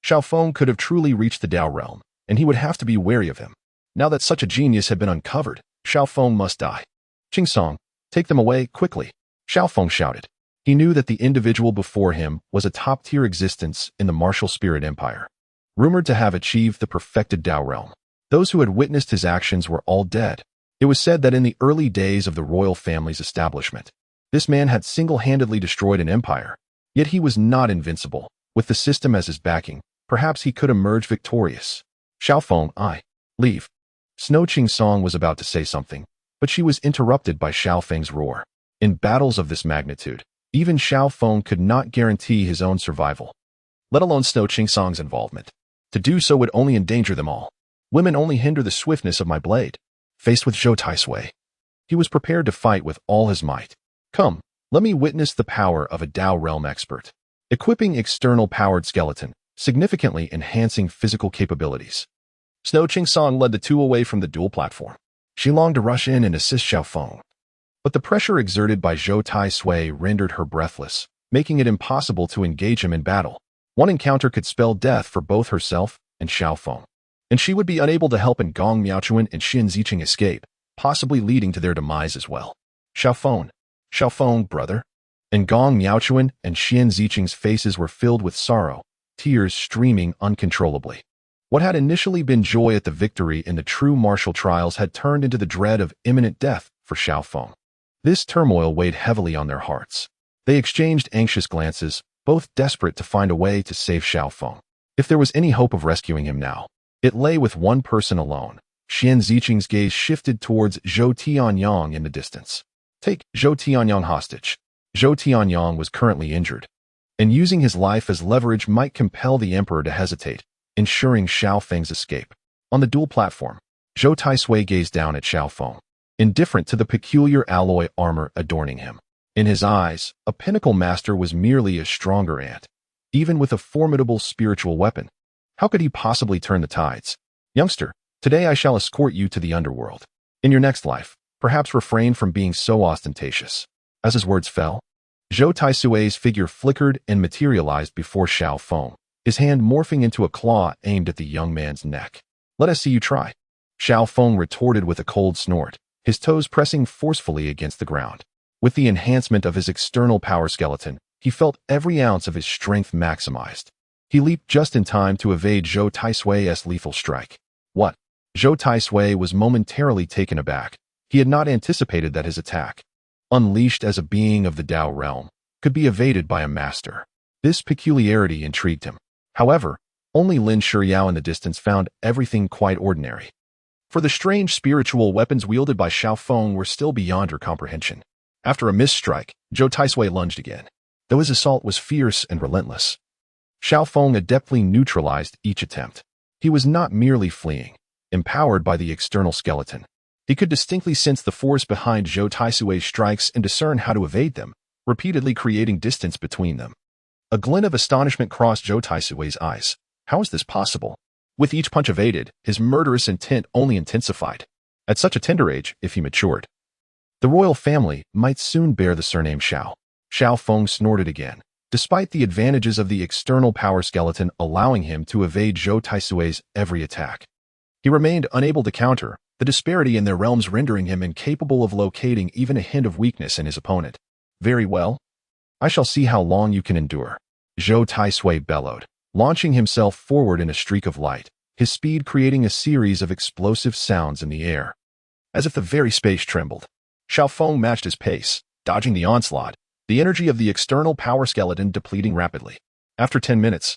Xiao Feng could have truly reached the Dao realm, and he would have to be wary of him. Now that such a genius had been uncovered, Xiao Feng must die. Qing Song, take them away, quickly. Xiao Feng shouted. He knew that the individual before him was a top-tier existence in the martial spirit empire, rumored to have achieved the perfected Dao realm. Those who had witnessed his actions were all dead. It was said that in the early days of the royal family's establishment, this man had single-handedly destroyed an empire. Yet he was not invincible. With the system as his backing, perhaps he could emerge victorious. Xiao Feng, leave. Snow Qing Song was about to say something, but she was interrupted by Xiao Feng's roar. In battles of this magnitude, even Xiao Feng could not guarantee his own survival, let alone Snow Qing Song's involvement. To do so would only endanger them all. Women only hinder the swiftness of my blade. Faced with Zhou Taisui, he was prepared to fight with all his might. Come, let me witness the power of a Dao realm expert. Equipping external powered skeleton, significantly enhancing physical capabilities. Snow Qing Song led the two away from the duel platform. She longed to rush in and assist Xiao Feng, but the pressure exerted by Zhou Taisui rendered her breathless, making it impossible to engage him in battle. One encounter could spell death for both herself and Xiao Feng, and she would be unable to help Gong Miaochuan and Xian Ziqing escape, possibly leading to their demise as well. Xiao Feng, brother. Gong Miaochuan and Xian Ziqing's faces were filled with sorrow, tears streaming uncontrollably. What had initially been joy at the victory in the true martial trials had turned into the dread of imminent death for Xiao Feng. This turmoil weighed heavily on their hearts. They exchanged anxious glances, both desperate to find a way to save Xiao Feng. If there was any hope of rescuing him now, it lay with one person alone. Xian Ziqing's gaze shifted towards Zhou Tianyang in the distance. Take Zhou Tianyang hostage. Zhou Tianyang was currently injured, and using his life as leverage might compel the emperor to hesitate, ensuring Xiao Feng's escape. On the duel platform, Zhou Taisui gazed down at Xiao Feng, indifferent to the peculiar alloy armor adorning him. In his eyes, a pinnacle master was merely a stronger ant, even with a formidable spiritual weapon. How could he possibly turn the tides? Youngster, today I shall escort you to the underworld. In your next life, perhaps refrain from being so ostentatious. As his words fell, Zhou Taisui's figure flickered and materialized before Xiao Feng, his hand morphing into a claw aimed at the young man's neck. Let us see you try. Xiao Feng retorted with a cold snort, his toes pressing forcefully against the ground. With the enhancement of his external power skeleton, he felt every ounce of his strength maximized. He leaped just in time to evade Zhou Taisui's lethal strike. What? Zhou Taisui was momentarily taken aback. He had not anticipated that his attack, unleashed as a being of the Dao realm, could be evaded by a master. This peculiarity intrigued him. However, only Lin Shiyao in the distance found everything quite ordinary. For the strange spiritual weapons wielded by Xiao Feng were still beyond her comprehension. After a missed strike, Zhou Taisui lunged again. Though his assault was fierce and relentless, Xiao Feng adeptly neutralized each attempt. He was not merely fleeing, empowered by the external skeleton. He could distinctly sense the force behind Zhou Taisui's strikes and discern how to evade them, repeatedly creating distance between them. A glint of astonishment crossed Zhou Taisui's eyes. How is this possible? With each punch evaded, his murderous intent only intensified. At such a tender age, if he matured, the royal family might soon bear the surname Xiao. Xiao Feng snorted again. Despite the advantages of the external power skeleton allowing him to evade Zhou Taisui's every attack, he remained unable to counter, the disparity in their realms rendering him incapable of locating even a hint of weakness in his opponent. Very well. I shall see how long you can endure. Zhou Taisui bellowed, launching himself forward in a streak of light, his speed creating a series of explosive sounds in the air. As if the very space trembled, Xiao Feng matched his pace, dodging the onslaught, the energy of the external power skeleton depleting rapidly. After 10 minutes,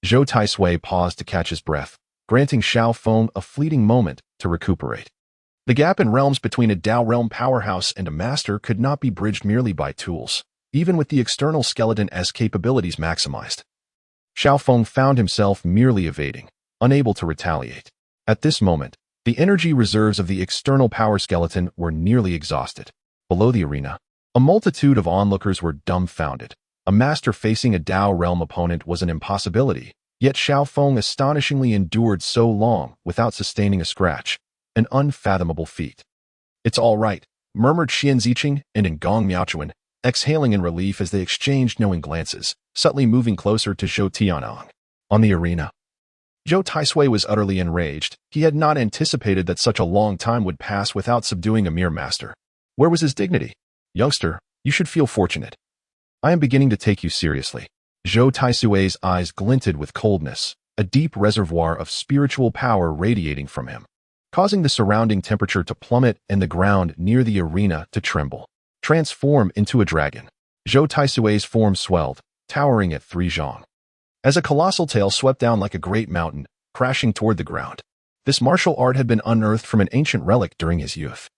Zhou Taisui paused to catch his breath, granting Xiao Feng a fleeting moment to recuperate. The gap in realms between a Dao realm powerhouse and a master could not be bridged merely by tools, even with the external skeleton's capabilities maximized. Xiao Feng found himself merely evading, unable to retaliate. At this moment, the energy reserves of the external power skeleton were nearly exhausted. Below the arena, a multitude of onlookers were dumbfounded. A master facing a Dao realm opponent was an impossibility, yet Xiao Feng astonishingly endured so long without sustaining a scratch, an unfathomable feat. It's all right, murmured Xian Ziqing and Gong Miaochuan, exhaling in relief as they exchanged knowing glances, subtly moving closer to Zhou Tianong. On the arena, Zhou Taisui was utterly enraged. He had not anticipated that such a long time would pass without subduing a mere master. Where was his dignity? Youngster, you should feel fortunate. I am beginning to take you seriously. Zhou Taisui's eyes glinted with coldness, a deep reservoir of spiritual power radiating from him, causing the surrounding temperature to plummet and the ground near the arena to tremble. Transform into a dragon. Zhou Taisui's form swelled, towering at 3 zhang. As a colossal tail swept down like a great mountain, crashing toward the ground. This martial art had been unearthed from an ancient relic during his youth,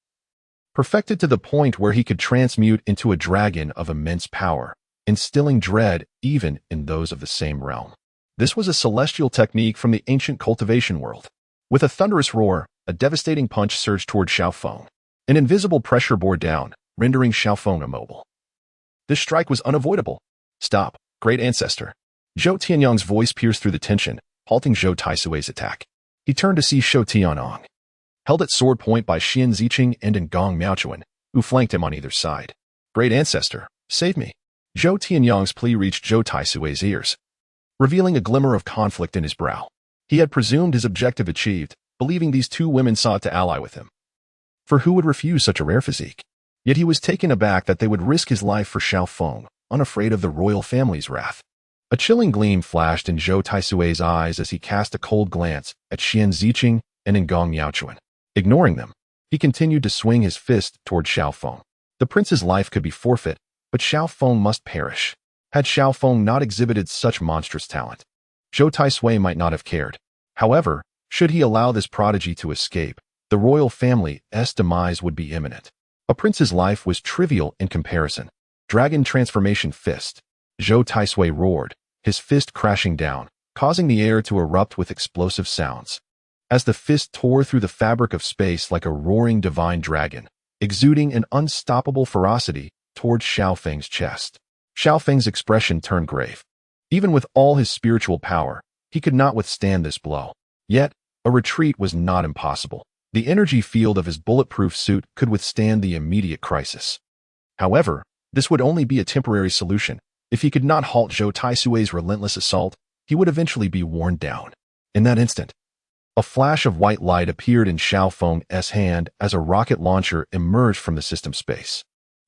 perfected to the point where he could transmute into a dragon of immense power, instilling dread even in those of the same realm. This was a celestial technique from the ancient cultivation world. With a thunderous roar, a devastating punch surged toward Xiao Feng. An invisible pressure bore down, rendering Xiao Feng immobile. This strike was unavoidable. Stop, great ancestor. Zhou Tianyong's voice pierced through the tension, halting Zhou Taisui's attack. He turned to see Zhou Tianyong, held at sword point by Xian Ziqing and Gong Miaochuan, who flanked him on either side. Great ancestor, save me. Zhou Tianyong's plea reached Zhou Taisui's ears, revealing a glimmer of conflict in his brow. He had presumed his objective achieved, believing these two women sought to ally with him. For who would refuse such a rare physique? Yet he was taken aback that they would risk his life for Xiao Feng, unafraid of the royal family's wrath. A chilling gleam flashed in Zhou Taisui's eyes as he cast a cold glance at Xian Ziqing and Gong Miaochuan. Ignoring them, he continued to swing his fist toward Xiao Feng. The prince's life could be forfeit, but Xiao Feng must perish. Had Xiao Feng not exhibited such monstrous talent, Zhou Taisui might not have cared. However, should he allow this prodigy to escape, the royal family's demise would be imminent. A prince's life was trivial in comparison. Dragon transformation fist. Zhou Taisui roared, his fist crashing down, causing the air to erupt with explosive sounds. As the fist tore through the fabric of space like a roaring divine dragon, exuding an unstoppable ferocity towards Xiao Feng's chest. Xiao Feng's expression turned grave. Even with all his spiritual power, he could not withstand this blow. Yet, a retreat was not impossible. The energy field of his bulletproof suit could withstand the immediate crisis. However, this would only be a temporary solution. If he could not halt Zhou Taisui's relentless assault, he would eventually be worn down. In that instant, a flash of white light appeared in Xiao Feng's hand as a rocket launcher emerged from the system space.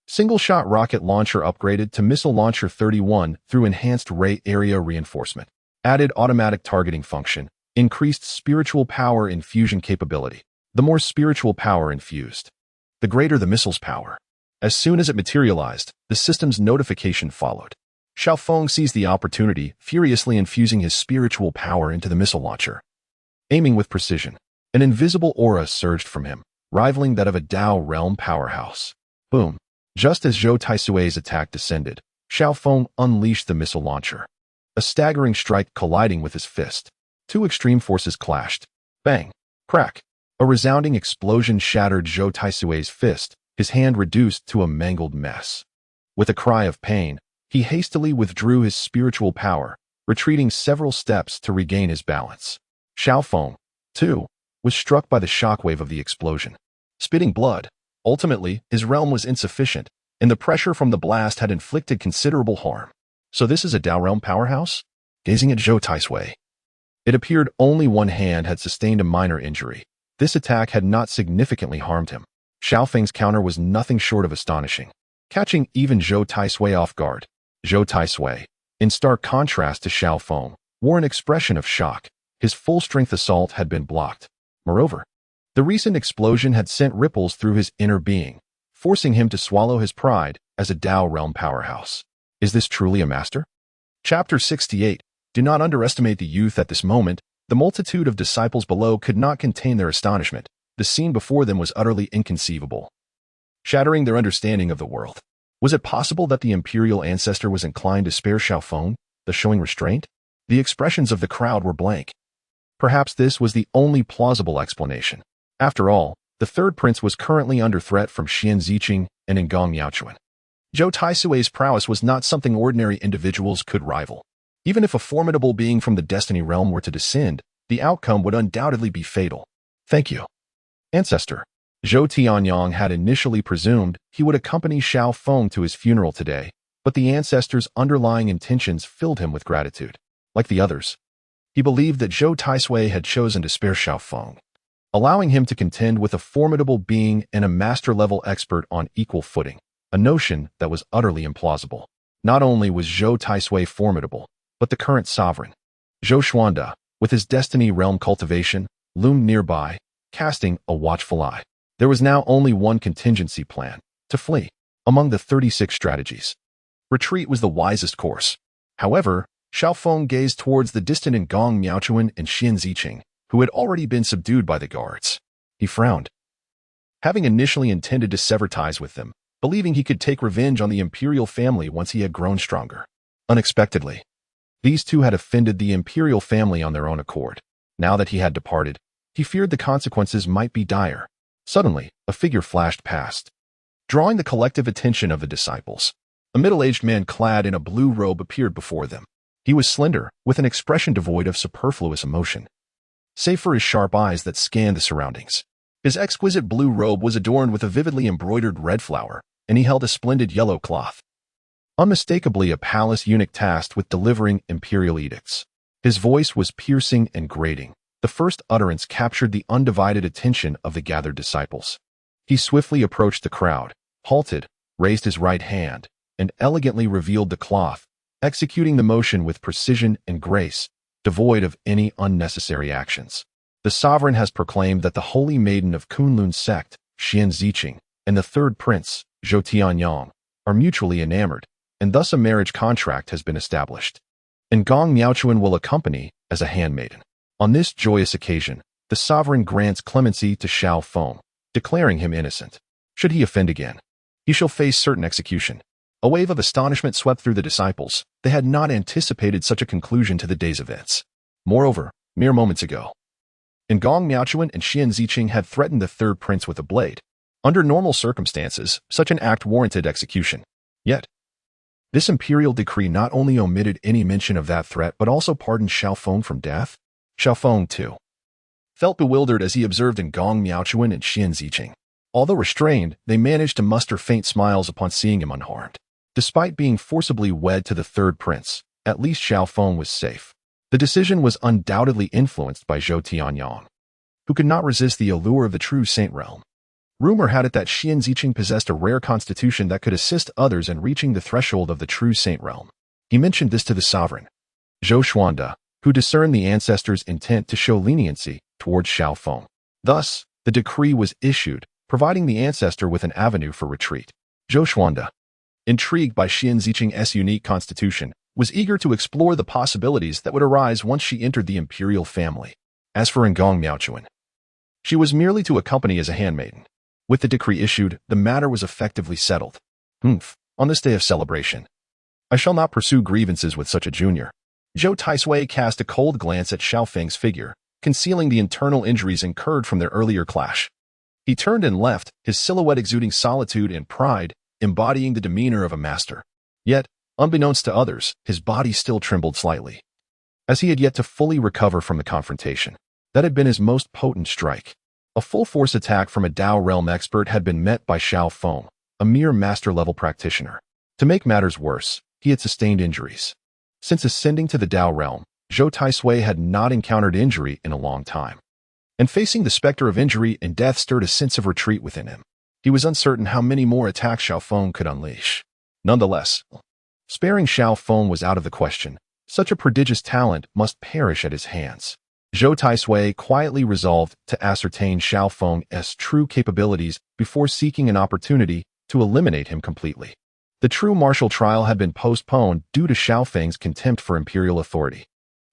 Single-shot rocket launcher upgraded to Missile Launcher 31 through enhanced ray area reinforcement, added automatic targeting function, increased spiritual power infusion capability. The more spiritual power infused, the greater the missile's power. As soon as it materialized, the system's notification followed. Xiao Feng seized the opportunity, furiously infusing his spiritual power into the missile launcher. Aiming with precision, an invisible aura surged from him, rivaling that of a Dao realm powerhouse. Boom! Just as Zhou Taisui's attack descended, Xiao Feng unleashed the missile launcher. A staggering strike colliding with his fist. Two extreme forces clashed. Bang! Crack! A resounding explosion shattered Zhou Taisui's fist, his hand reduced to a mangled mess. With a cry of pain, he hastily withdrew his spiritual power, retreating several steps to regain his balance. Xiaofeng, too, was struck by the shockwave of the explosion. Spitting blood, ultimately, his realm was insufficient, and the pressure from the blast had inflicted considerable harm. So this is a Dao realm powerhouse? Gazing at Zhou Taisui, it appeared only one hand had sustained a minor injury. This attack had not significantly harmed him. Xiaofeng's counter was nothing short of astonishing, catching even Zhou Taisui off guard. Zhou Taisui, in stark contrast to Xiaofeng, wore an expression of shock. His full-strength assault had been blocked. Moreover, the recent explosion had sent ripples through his inner being, forcing him to swallow his pride as a Dao realm powerhouse. Is this truly a master? Chapter 68. Do not underestimate the youth at this moment. The multitude of disciples below could not contain their astonishment. The scene before them was utterly inconceivable, shattering their understanding of the world. Was it possible that the imperial ancestor was inclined to spare Xiaofeng, thus showing restraint? The expressions of the crowd were blank. Perhaps this was the only plausible explanation. After all, the third prince was currently under threat from Xian Ziqing and Ngong Miaochuan. Zhou Taisui's prowess was not something ordinary individuals could rival. Even if a formidable being from the Destiny realm were to descend, the outcome would undoubtedly be fatal. Thank you, Ancestor. Zhou Tianyang had initially presumed he would accompany Xiaofeng to his funeral today, but the ancestor's underlying intentions filled him with gratitude. Like the others, he believed that Zhou Taisui had chosen to spare Xiaofeng, allowing him to contend with a formidable being and a master-level expert on equal footing, a notion that was utterly implausible. Not only was Zhou Taisui formidable, but the current sovereign, Zhou Xuanda, with his Destiny realm cultivation, loomed nearby, casting a watchful eye. There was now only one contingency plan: to flee. Among the 36 strategies, retreat was the wisest course. However, Xiaofeng gazed towards the distant Ngong Miaochuan and Xian Ziqing, who had already been subdued by the guards. He frowned. Having initially intended to sever ties with them, believing he could take revenge on the imperial family once he had grown stronger. Unexpectedly, these two had offended the imperial family on their own accord. Now that he had departed, he feared the consequences might be dire. Suddenly, a figure flashed past, drawing the collective attention of the disciples. A middle-aged man clad in a blue robe appeared before them. He was slender, with an expression devoid of superfluous emotion, save for his sharp eyes that scanned the surroundings. His exquisite blue robe was adorned with a vividly embroidered red flower, and he held a splendid yellow cloth, unmistakably a palace eunuch tasked with delivering imperial edicts. His voice was piercing and grating. The first utterance captured the undivided attention of the gathered disciples. He swiftly approached the crowd, halted, raised his right hand, and elegantly revealed the cloth, executing the motion with precision and grace, devoid of any unnecessary actions. The sovereign has proclaimed that the holy maiden of Kunlun sect, Xian Ziqing, and the third prince, Zhou Tianyang, are mutually enamored, and thus a marriage contract has been established. Ngong Miaochuan will accompany as a handmaiden. On this joyous occasion, the sovereign grants clemency to Xiaofeng, declaring him innocent. Should he offend again, he shall face certain execution. A wave of astonishment swept through the disciples. They had not anticipated such a conclusion to the day's events. Moreover, mere moments ago, Ngong Miaochuan and Xian Ziqing had threatened the third prince with a blade. Under normal circumstances, such an act warranted execution. Yet, this imperial decree not only omitted any mention of that threat but also pardoned Xiaofeng from death. Xiaofeng, too, felt bewildered as he observed Ngong Miaochuan and Xian Ziqing. Although restrained, they managed to muster faint smiles upon seeing him unharmed. Despite being forcibly wed to the third prince, at least Xiaofeng was safe. The decision was undoubtedly influenced by Zhou Tianyang, who could not resist the allure of the true saint realm. Rumor had it that Xian Ziqing possessed a rare constitution that could assist others in reaching the threshold of the true saint realm. He mentioned this to the sovereign, Zhou Xuanda, who discerned the ancestor's intent to show leniency towards Xiaofeng. Thus, the decree was issued, providing the ancestor with an avenue for retreat. Zhou Xuanda, intrigued by Xian Ziqing's unique constitution, was eager to explore the possibilities that would arise once she entered the imperial family. As for Ngong Miaochuan, she was merely to accompany as a handmaiden. With the decree issued, the matter was effectively settled. On this day of celebration, I shall not pursue grievances with such a junior. Zhou Taisui cast a cold glance at Xiaofeng's figure, concealing the internal injuries incurred from their earlier clash. He turned and left, his silhouette exuding solitude and pride, embodying the demeanor of a master. Yet, unbeknownst to others, his body still trembled slightly, as he had yet to fully recover from the confrontation. That had been his most potent strike. A full-force attack from a Dao realm expert had been met by Xiao Feng, a mere master-level practitioner. To make matters worse, he had sustained injuries. Since ascending to the Dao realm, Zhou Taisui had not encountered injury in a long time. And facing the specter of injury and death stirred a sense of retreat within him. He was uncertain how many more attacks Xiao Feng could unleash. Nonetheless, sparing Xiao Feng was out of the question. Such a prodigious talent must perish at his hands. Zhou Taisui quietly resolved to ascertain Xiao Feng's true capabilities before seeking an opportunity to eliminate him completely. The true martial trial had been postponed due to Xiao Feng's contempt for imperial authority.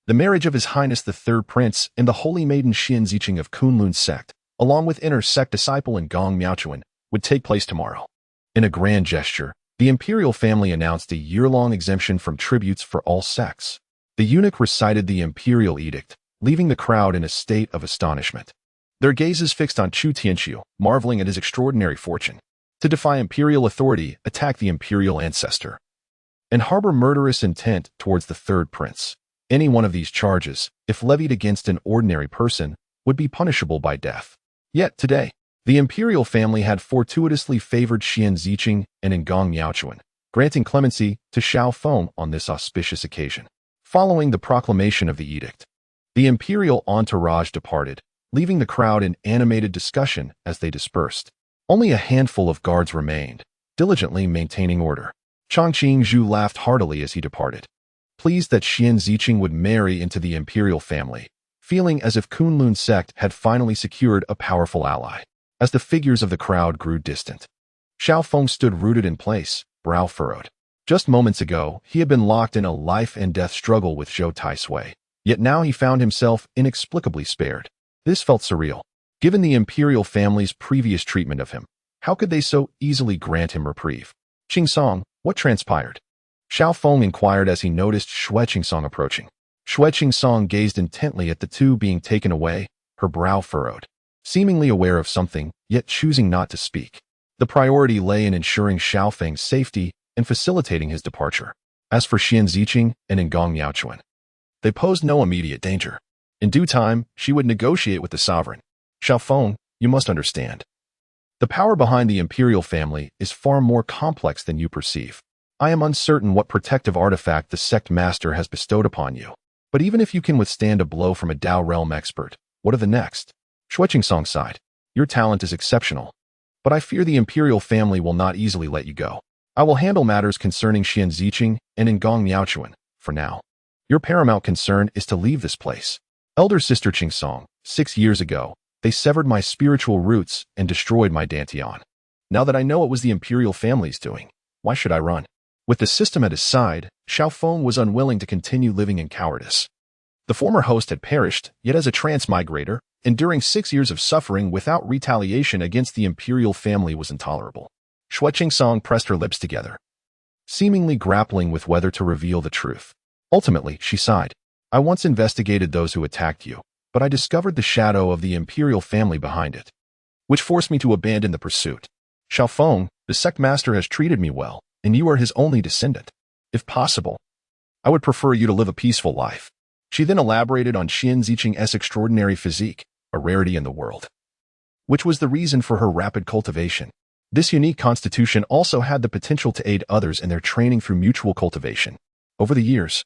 The marriage of His Highness the Third Prince and the holy maiden Xian Ziqing of Kunlun's sect, along with inner sect disciple and Gong Miaochuan, would take place tomorrow. In a grand gesture, the imperial family announced a year-long exemption from tributes for all sects. The eunuch recited the imperial edict, leaving the crowd in a state of astonishment. Their gazes fixed on Chu Tianqiu, marveling at his extraordinary fortune. To defy imperial authority, attack the imperial ancestor, and harbor murderous intent towards the third prince. Any one of these charges, if levied against an ordinary person, would be punishable by death. Yet today, the imperial family had fortuitously favored Xian Ziqing and Gong Miaochuan, granting clemency to Xiao Feng on this auspicious occasion. Following the proclamation of the edict, the imperial entourage departed, leaving the crowd in animated discussion as they dispersed. Only a handful of guards remained, diligently maintaining order. Chongqing Zhu laughed heartily as he departed, pleased that Xian Ziqing would marry into the imperial family, feeling as if Kunlun's sect had finally secured a powerful ally. As the figures of the crowd grew distant, Xiao Feng stood rooted in place, brow furrowed. Just moments ago, he had been locked in a life-and-death struggle with Zhou Taisui, yet now he found himself inexplicably spared. This felt surreal. Given the imperial family's previous treatment of him, how could they so easily grant him reprieve? Qingsong, what transpired? Xiao Feng inquired as he noticed Xue Qingsong approaching. Xue Qingsong gazed intently at the two being taken away, her brow furrowed, seemingly aware of something, yet choosing not to speak. The priority lay in ensuring Xiao Feng's safety and facilitating his departure. As for Xian Ziqing and Gong Miaochuan, they posed no immediate danger. In due time, she would negotiate with the sovereign. Xiao Feng, you must understand. The power behind the imperial family is far more complex than you perceive. I am uncertain what protective artifact the sect master has bestowed upon you. But even if you can withstand a blow from a Dao realm expert, what of the next? Xue Qingsong sighed. Your talent is exceptional, but I fear the imperial family will not easily let you go. I will handle matters concerning Xian Ziqing and Gong Miaochuan, for now. Your paramount concern is to leave this place. Elder sister Qingsong, 6 years ago, they severed my spiritual roots and destroyed my Dantian. Now that I know it was the imperial family's doing, why should I run? With the system at his side, Xiao Feng was unwilling to continue living in cowardice. The former host had perished, yet as a transmigrator, enduring 6 years of suffering without retaliation against the imperial family was intolerable. Xue Qingsong pressed her lips together, seemingly grappling with whether to reveal the truth. Ultimately, she sighed. I once investigated those who attacked you, but I discovered the shadow of the imperial family behind it, which forced me to abandon the pursuit. Xiao Feng, the sect master has treated me well, and you are his only descendant. If possible, I would prefer you to live a peaceful life. She then elaborated on Xian Ziqing's extraordinary physique, a rarity in the world, which was the reason for her rapid cultivation. This unique constitution also had the potential to aid others in their training through mutual cultivation. Over the years,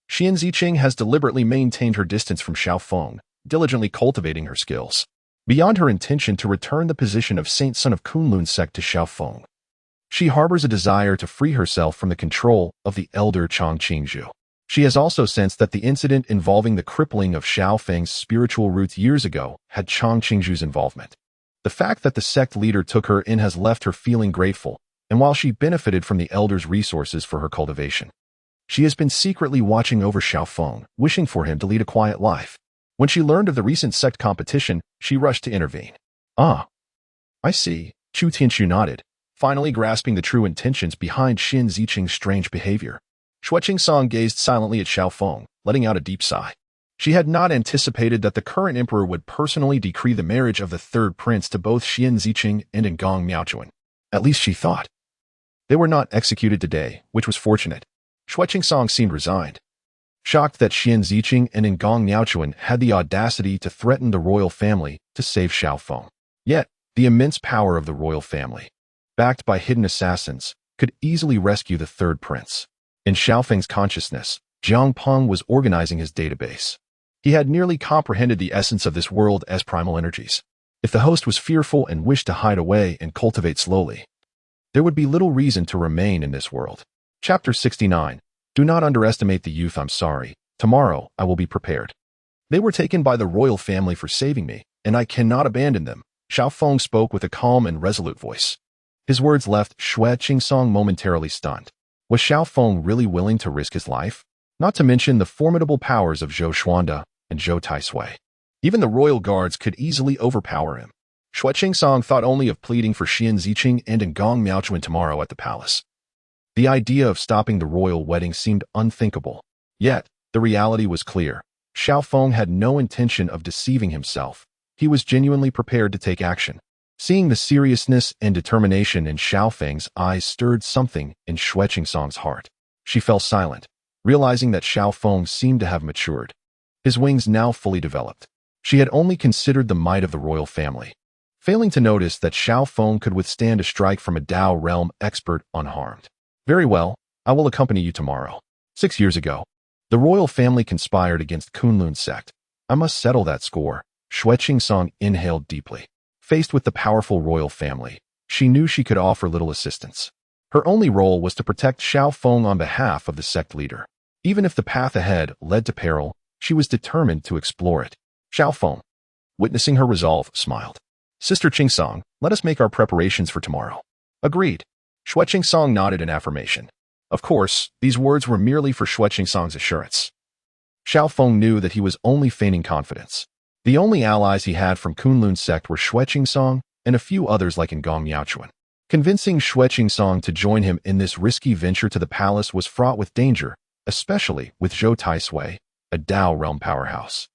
Xian Ziqing has deliberately maintained her distance from Xiao Feng, diligently cultivating her skills. Beyond her intention to return the position of Saint Son of Kunlun's sect to Xiao Feng, she harbors a desire to free herself from the control of the elder Chongqing Zhu. She has also sensed that the incident involving the crippling of Xiao Feng's spiritual roots years ago had Chongqing Zhu's involvement. The fact that the sect leader took her in has left her feeling grateful, and while she benefited from the elder's resources for her cultivation, she has been secretly watching over Xiao Feng, wishing for him to lead a quiet life. When she learned of the recent sect competition, she rushed to intervene. Ah, I see, Chu Tianqiu nodded, finally grasping the true intentions behind Xian Ziqing's strange behavior. Xue Qingsong gazed silently at Xiao Feng, letting out a deep sigh. She had not anticipated that the current emperor would personally decree the marriage of the third prince to both Xian Ziqing and Ngong Miaochuan. At least she thought. They were not executed today, which was fortunate. Shui Qingsong seemed resigned, shocked that Xian Ziqing and Ngong Miaochuan had the audacity to threaten the royal family to save Xiaofeng. Yet, the immense power of the royal family, backed by hidden assassins, could easily rescue the third prince. In Xiaofeng's consciousness, Jiang Peng was organizing his database. He had nearly comprehended the essence of this world as primal energies. If the host was fearful and wished to hide away and cultivate slowly, there would be little reason to remain in this world. Chapter 69. Do not underestimate the youth. I'm sorry. Tomorrow, I will be prepared. They were taken by the royal family for saving me, and I cannot abandon them. Xiaofeng spoke with a calm and resolute voice. His words left Shui Qingsong momentarily stunned. Was Xiaofeng really willing to risk his life? Not to mention the formidable powers of Zhou Xuanda and Zhou Taisui. Even the royal guards could easily overpower him. Shui Qingsong thought only of pleading for Xian Ziqing and Ngong Miaochuan tomorrow at the palace. The idea of stopping the royal wedding seemed unthinkable. Yet, the reality was clear. Xiaofeng had no intention of deceiving himself. He was genuinely prepared to take action. Seeing the seriousness and determination in Xiaofeng's eyes stirred something in Shui Qingsong's heart. She fell silent, realizing that Xiaofeng seemed to have matured. His wings now fully developed. She had only considered the might of the royal family, failing to notice that Xiaofeng could withstand a strike from a Dao realm expert unharmed. Very well, I will accompany you tomorrow. 6 years ago, the royal family conspired against Kunlun sect. I must settle that score. Shui Qingsong inhaled deeply. Faced with the powerful royal family, she knew she could offer little assistance. Her only role was to protect Xiaofeng on behalf of the sect leader. Even if the path ahead led to peril, she was determined to explore it. Xiaofeng, witnessing her resolve, smiled. Sister Qingsong, let us make our preparations for tomorrow. Agreed. Shui Qingsong nodded in affirmation. Of course, these words were merely for Shui Qingsong's assurance. Xiaofeng knew that he was only feigning confidence. The only allies he had from Kunlun sect were Shui Qingsong and a few others like Ngong Miaochuan. Convincing Shui Qingsong to join him in this risky venture to the palace was fraught with danger, especially with Zhou Taisui, a Dao realm powerhouse,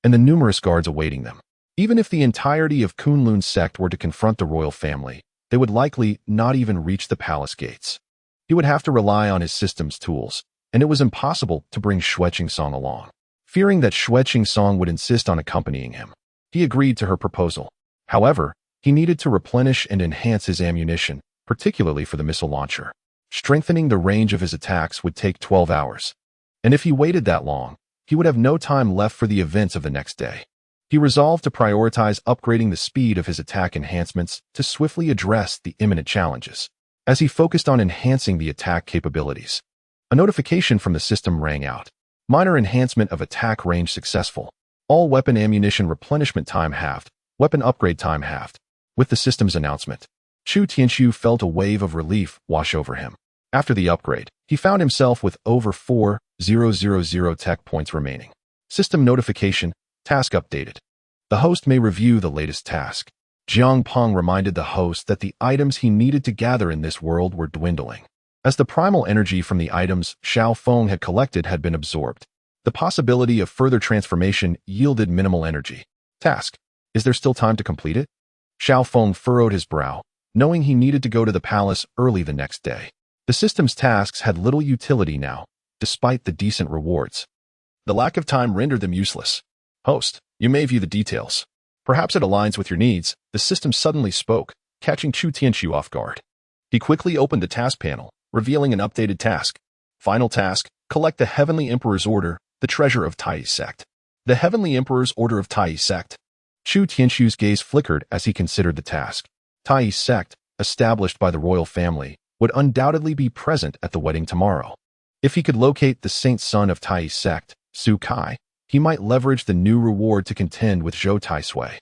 and the numerous guards awaiting them. Even if the entirety of Kunlun sect were to confront the royal family, they would likely not even reach the palace gates. He would have to rely on his system's tools, and it was impossible to bring Shui Qingsong along. Fearing that Shui Qingsong would insist on accompanying him, he agreed to her proposal. However, he needed to replenish and enhance his ammunition, particularly for the missile launcher. Strengthening the range of his attacks would take 12 hours. And if he waited that long, he would have no time left for the events of the next day. He resolved to prioritize upgrading the speed of his attack enhancements to swiftly address the imminent challenges. As he focused on enhancing the attack capabilities, a notification from the system rang out. Minor enhancement of attack range successful. All weapon ammunition replenishment time halved. Weapon upgrade time halved. With the system's announcement, Chu Tianxiu felt a wave of relief wash over him. After the upgrade, he found himself with over 4,000 tech points remaining. System notification, task updated. The host may review the latest task. Jiang Peng reminded the host that the items he needed to gather in this world were dwindling. As the primal energy from the items Xiaofeng had collected had been absorbed, the possibility of further transformation yielded minimal energy. Task. Is there still time to complete it? Xiaofeng furrowed his brow, knowing he needed to go to the palace early the next day. The system's tasks had little utility now, despite the decent rewards. The lack of time rendered them useless. Host, you may view the details. Perhaps it aligns with your needs. The system suddenly spoke, catching Chu Tianxiu off guard. He quickly opened the task panel, revealing an updated task. Final task, collect the Heavenly Emperor's Order, the treasure of Tai Sect. The Heavenly Emperor's Order of Tai Sect. Chu Tianxiu's gaze flickered as he considered the task. Tai Sect, established by the royal family, would undoubtedly be present at the wedding tomorrow. If he could locate the saint son of Tai Sect, Su Kai, he might leverage the new reward to contend with Zhou Taisui.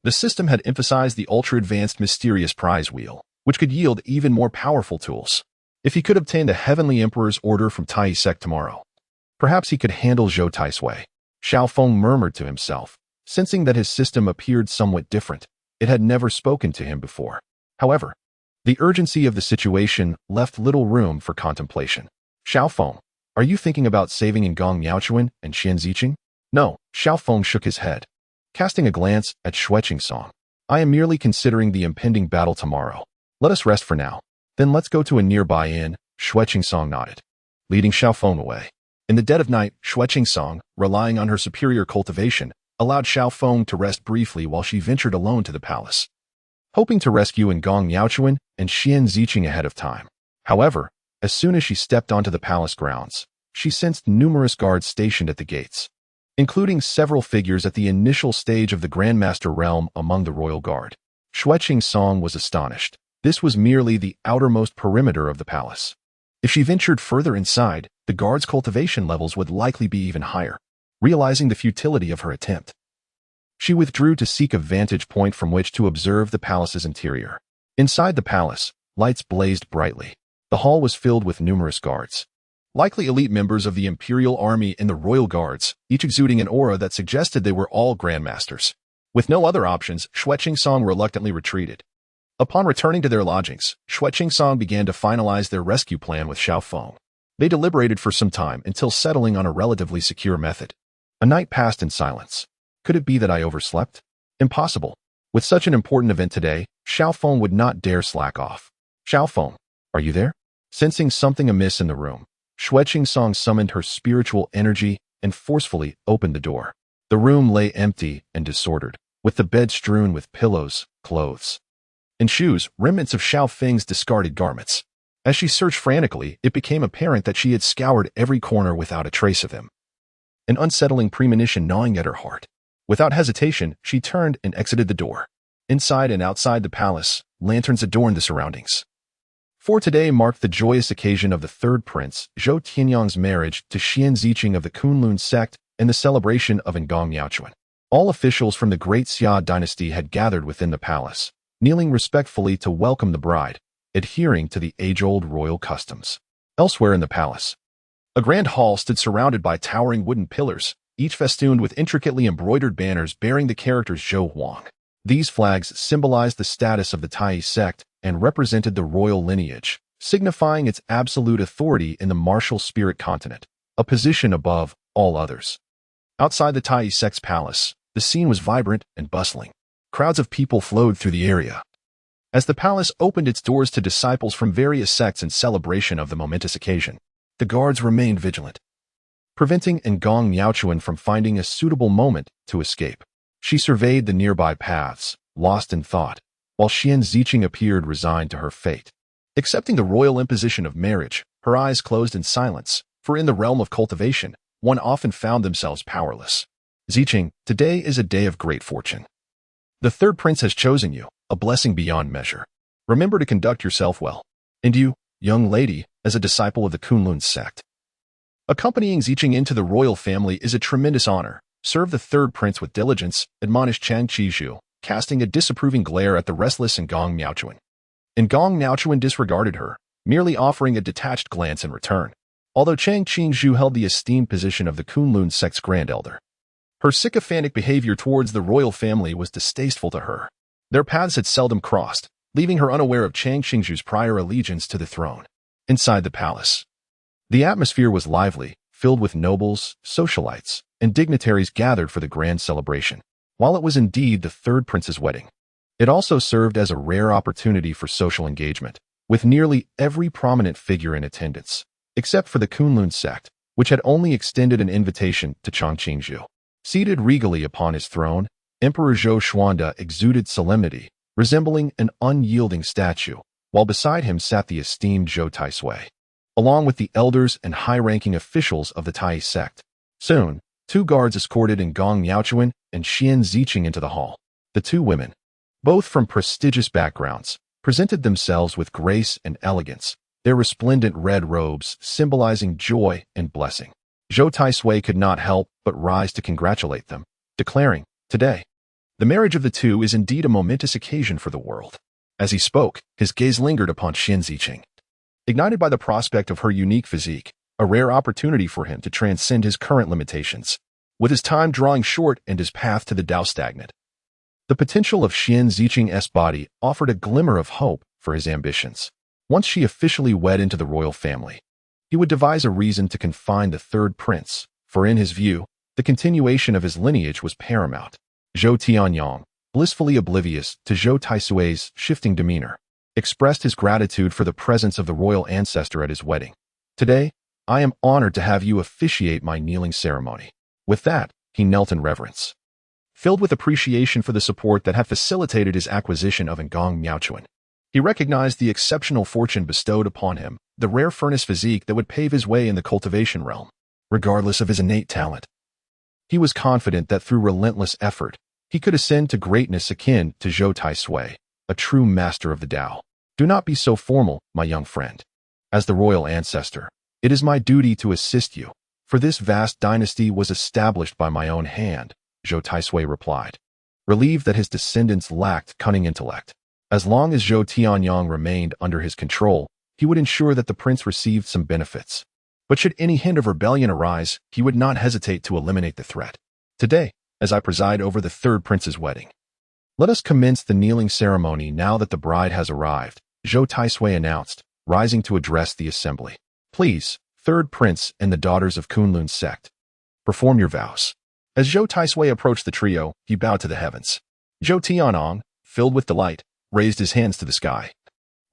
The system had emphasized the ultra-advanced mysterious prize wheel, which could yield even more powerful tools. If he could obtain the Heavenly Emperor's Order from Tai Sect tomorrow, perhaps he could handle Zhou Taisui. Xiaofeng murmured to himself, sensing that his system appeared somewhat different. It had never spoken to him before. However, the urgency of the situation left little room for contemplation. Xiaofeng, are you thinking about saving Ngong Miaochuan and Xian Ziqing? No, Xiao Feng shook his head, casting a glance at Song. I am merely considering the impending battle tomorrow. Let us rest for now. Then let's go to a nearby inn, Song nodded, leading Xiao Feng away. In the dead of night, Song, relying on her superior cultivation, allowed Xiao Feng to rest briefly while she ventured alone to the palace, hoping to rescue Ngong Yaochuan and Xian Ziqing ahead of time. However, as soon as she stepped onto the palace grounds, she sensed numerous guards stationed at the gates, including several figures at the initial stage of the Grandmaster realm among the royal guard. Song was astonished. This was merely the outermost perimeter of the palace. If she ventured further inside, the guards' cultivation levels would likely be even higher. Realizing the futility of her attempt, she withdrew to seek a vantage point from which to observe the palace's interior. Inside the palace, lights blazed brightly. The hall was filled with numerous guards, likely elite members of the Imperial Army and the Royal Guards, each exuding an aura that suggested they were all Grandmasters. With no other options, Song reluctantly retreated. Upon returning to their lodgings, Song began to finalize their rescue plan with Xiao Feng. They deliberated for some time until settling on a relatively secure method. A night passed in silence. Could it be that I overslept? Impossible. With such an important event today, Xiao Feng would not dare slack off. Xiao Feng, are you there? Sensing something amiss in the room, Song summoned her spiritual energy and forcefully opened the door. The room lay empty and disordered, with the bed strewn with pillows, clothes, and shoes, remnants of Xiao Feng's discarded garments. As she searched frantically, it became apparent that she had scoured every corner without a trace of him. An unsettling premonition gnawing at her heart. Without hesitation, she turned and exited the door. Inside and outside the palace, lanterns adorned the surroundings. For today marked the joyous occasion of the third prince, Zhou Tianyang's marriage to Xian Ziqing of the Kunlun sect and the celebration of Ngong Yaochuan. All officials from the Great Xia dynasty had gathered within the palace, kneeling respectfully to welcome the bride, adhering to the age-old royal customs. Elsewhere in the palace, a grand hall stood surrounded by towering wooden pillars, each festooned with intricately embroidered banners bearing the characters Zhou Huang. These flags symbolized the status of the Tai sect and represented the royal lineage, signifying its absolute authority in the martial spirit continent, a position above all others. Outside the Tai sect's palace, the scene was vibrant and bustling. Crowds of people flowed through the area. As the palace opened its doors to disciples from various sects in celebration of the momentous occasion, the guards remained vigilant, preventing Ngong Yaochuan from finding a suitable moment to escape. She surveyed the nearby paths, lost in thought, while Xian Ziqing appeared resigned to her fate. Accepting the royal imposition of marriage, her eyes closed in silence, for in the realm of cultivation, one often found themselves powerless. Ziqing, today is a day of great fortune. The third prince has chosen you, a blessing beyond measure. Remember to conduct yourself well. And you, young lady, as a disciple of the Kunlun sect. Accompanying Ziqing into the royal family is a tremendous honor. Serve the third prince with diligence, admonished Chang Qizhu, casting a disapproving glare at the restless Ngong Yaochuan. Ngong Yaochuan disregarded her, merely offering a detached glance in return, although Chang Qizhu held the esteemed position of the Kunlun sect's grand elder. Her sycophantic behavior towards the royal family was distasteful to her. Their paths had seldom crossed, leaving her unaware of Chang Qizhu's prior allegiance to the throne. Inside the palace, the atmosphere was lively, filled with nobles, socialites, and dignitaries gathered for the grand celebration. While it was indeed the third prince's wedding, it also served as a rare opportunity for social engagement, with nearly every prominent figure in attendance, except for the Kunlun sect, which had only extended an invitation to Chang Qingzhu. Seated regally upon his throne, Emperor Zhou Xuanda exuded solemnity, resembling an unyielding statue, while beside him sat the esteemed Zhou Taisui, along with the elders and high-ranking officials of the Tai sect. Soon, two guards escorted Ngong Yaochuan and Xian Ziqing into the hall. The two women, both from prestigious backgrounds, presented themselves with grace and elegance, their resplendent red robes symbolizing joy and blessing. Zhou Taisui could not help but rise to congratulate them, declaring, "Today, the marriage of the two is indeed a momentous occasion for the world." As he spoke, his gaze lingered upon Xian Ziqing. Ignited by the prospect of her unique physique, a rare opportunity for him to transcend his current limitations, with his time drawing short and his path to the Tao stagnant. The potential of Xian Ziqing's body offered a glimmer of hope for his ambitions. Once she officially wed into the royal family, he would devise a reason to confine the third prince, for in his view, The continuation of his lineage was paramount. Zhou Tianyong, blissfully oblivious to Zhou Taisui's shifting demeanor, expressed his gratitude for the presence of the royal ancestor at his wedding. Today, I am honored to have you officiate my kneeling ceremony. With that, he knelt in reverence, filled with appreciation for the support that had facilitated his acquisition of Ngong Miaochuan. He recognized the exceptional fortune bestowed upon him, the rare furnace physique that would pave his way in the cultivation realm. Regardless of his innate talent, he was confident that through relentless effort, he could ascend to greatness akin to Zhou Taisui, a true master of the Tao. Do not be so formal, my young friend. As the royal ancestor, it is my duty to assist you, for this vast dynasty was established by my own hand, Zhou Taisui replied, relieved that his descendants lacked cunning intellect. As long as Zhou Tianyong remained under his control, he would ensure that the prince received some benefits. But should any hint of rebellion arise, he would not hesitate to eliminate the threat. Today, as I preside over the third prince's wedding, let us commence the kneeling ceremony now that the bride has arrived, Zhou Taisui announced, rising to address the assembly. Please, third prince and the daughters of Kunlun's sect, perform your vows. As Zhou Taisui approached the trio, he bowed to the heavens. Zhou Tianyong, filled with delight, raised his hands to the sky,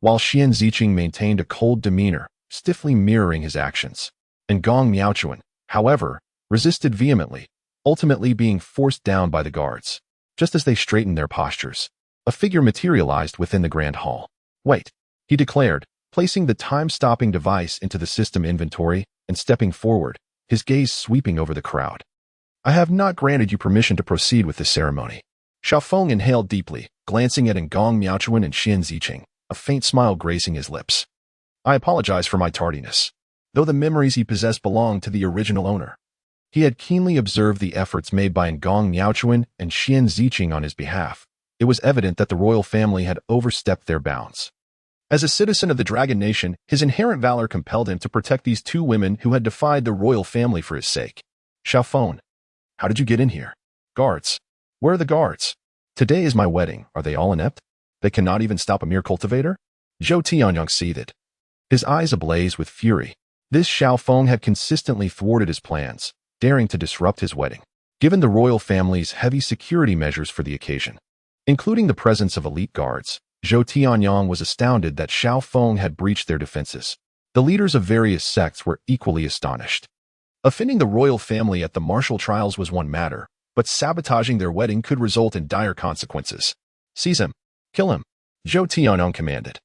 while Xian Ziqing maintained a cold demeanor, stiffly mirroring his actions. Ngong Miaochuan, however, resisted vehemently, ultimately being forced down by the guards. Just as they straightened their postures, a figure materialized within the grand hall. Wait, he declared, placing the time-stopping device into the system inventory and stepping forward, his gaze sweeping over the crowd. I have not granted you permission to proceed with this ceremony. Xiaofeng inhaled deeply, glancing at Ngong Miaochuan and Xian Ziqing, a faint smile gracing his lips. I apologize for my tardiness, though the memories he possessed belonged to the original owner. He had keenly observed the efforts made by Ngong Miaochuan and Xian Ziqing on his behalf. It was evident that the royal family had overstepped their bounds. As a citizen of the Dragon Nation, his inherent valor compelled him to protect these two women who had defied the royal family for his sake. Xiaofeng, how did you get in here? Guards. Where are the guards? Today is my wedding. Are they all inept? They cannot even stop a mere cultivator? Zhou Tianyong seethed, his eyes ablaze with fury. This Xiaofeng had consistently thwarted his plans, daring to disrupt his wedding. Given the royal family's heavy security measures for the occasion, including the presence of elite guards, Zhou Tianyong was astounded that Xiaofeng had breached their defenses. The leaders of various sects were equally astonished. Offending the royal family at the martial trials was one matter, but sabotaging their wedding could result in dire consequences. Seize him. Kill him, Zhou Tianyong commanded,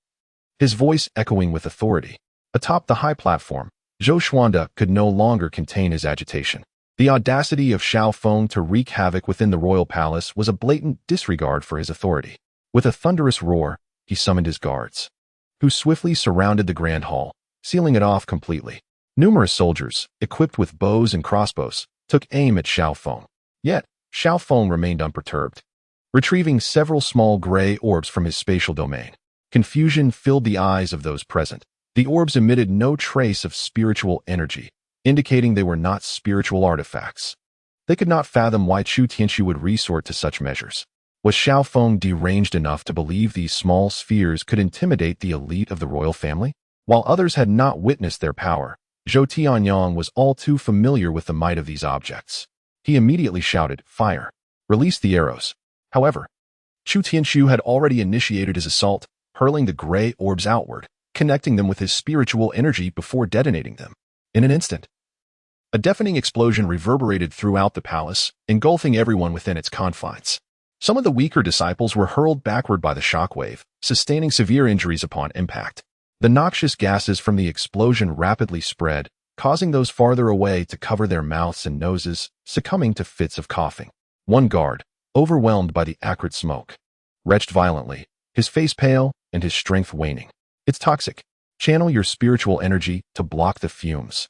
his voice echoing with authority. Atop the high platform, Zhou Xuanda could no longer contain his agitation. The audacity of Xiaofeng to wreak havoc within the royal palace was a blatant disregard for his authority. With a thunderous roar, he summoned his guards, who swiftly surrounded the grand hall, sealing it off completely. Numerous soldiers, equipped with bows and crossbows, took aim at Xiaofeng. Yet, Xiaofeng remained unperturbed, retrieving several small gray orbs from his spatial domain. Confusion filled the eyes of those present. The orbs emitted no trace of spiritual energy, indicating they were not spiritual artifacts. They could not fathom why Chu Tianxu would resort to such measures. Was Xiaofeng deranged enough to believe these small spheres could intimidate the elite of the royal family? While others had not witnessed their power, Zhou Tianyong was all too familiar with the might of these objects. He immediately shouted, "Fire! Release the arrows." However, Chu Tianxu had already initiated his assault, hurling the gray orbs outward, connecting them with his spiritual energy before detonating them. In an instant, a deafening explosion reverberated throughout the palace, engulfing everyone within its confines. Some of the weaker disciples were hurled backward by the shockwave, sustaining severe injuries upon impact. The noxious gases from the explosion rapidly spread, causing those farther away to cover their mouths and noses, succumbing to fits of coughing. One guard, overwhelmed by the acrid smoke, retched violently, his face pale and his strength waning. "It's toxic. Channel your spiritual energy to block the fumes,"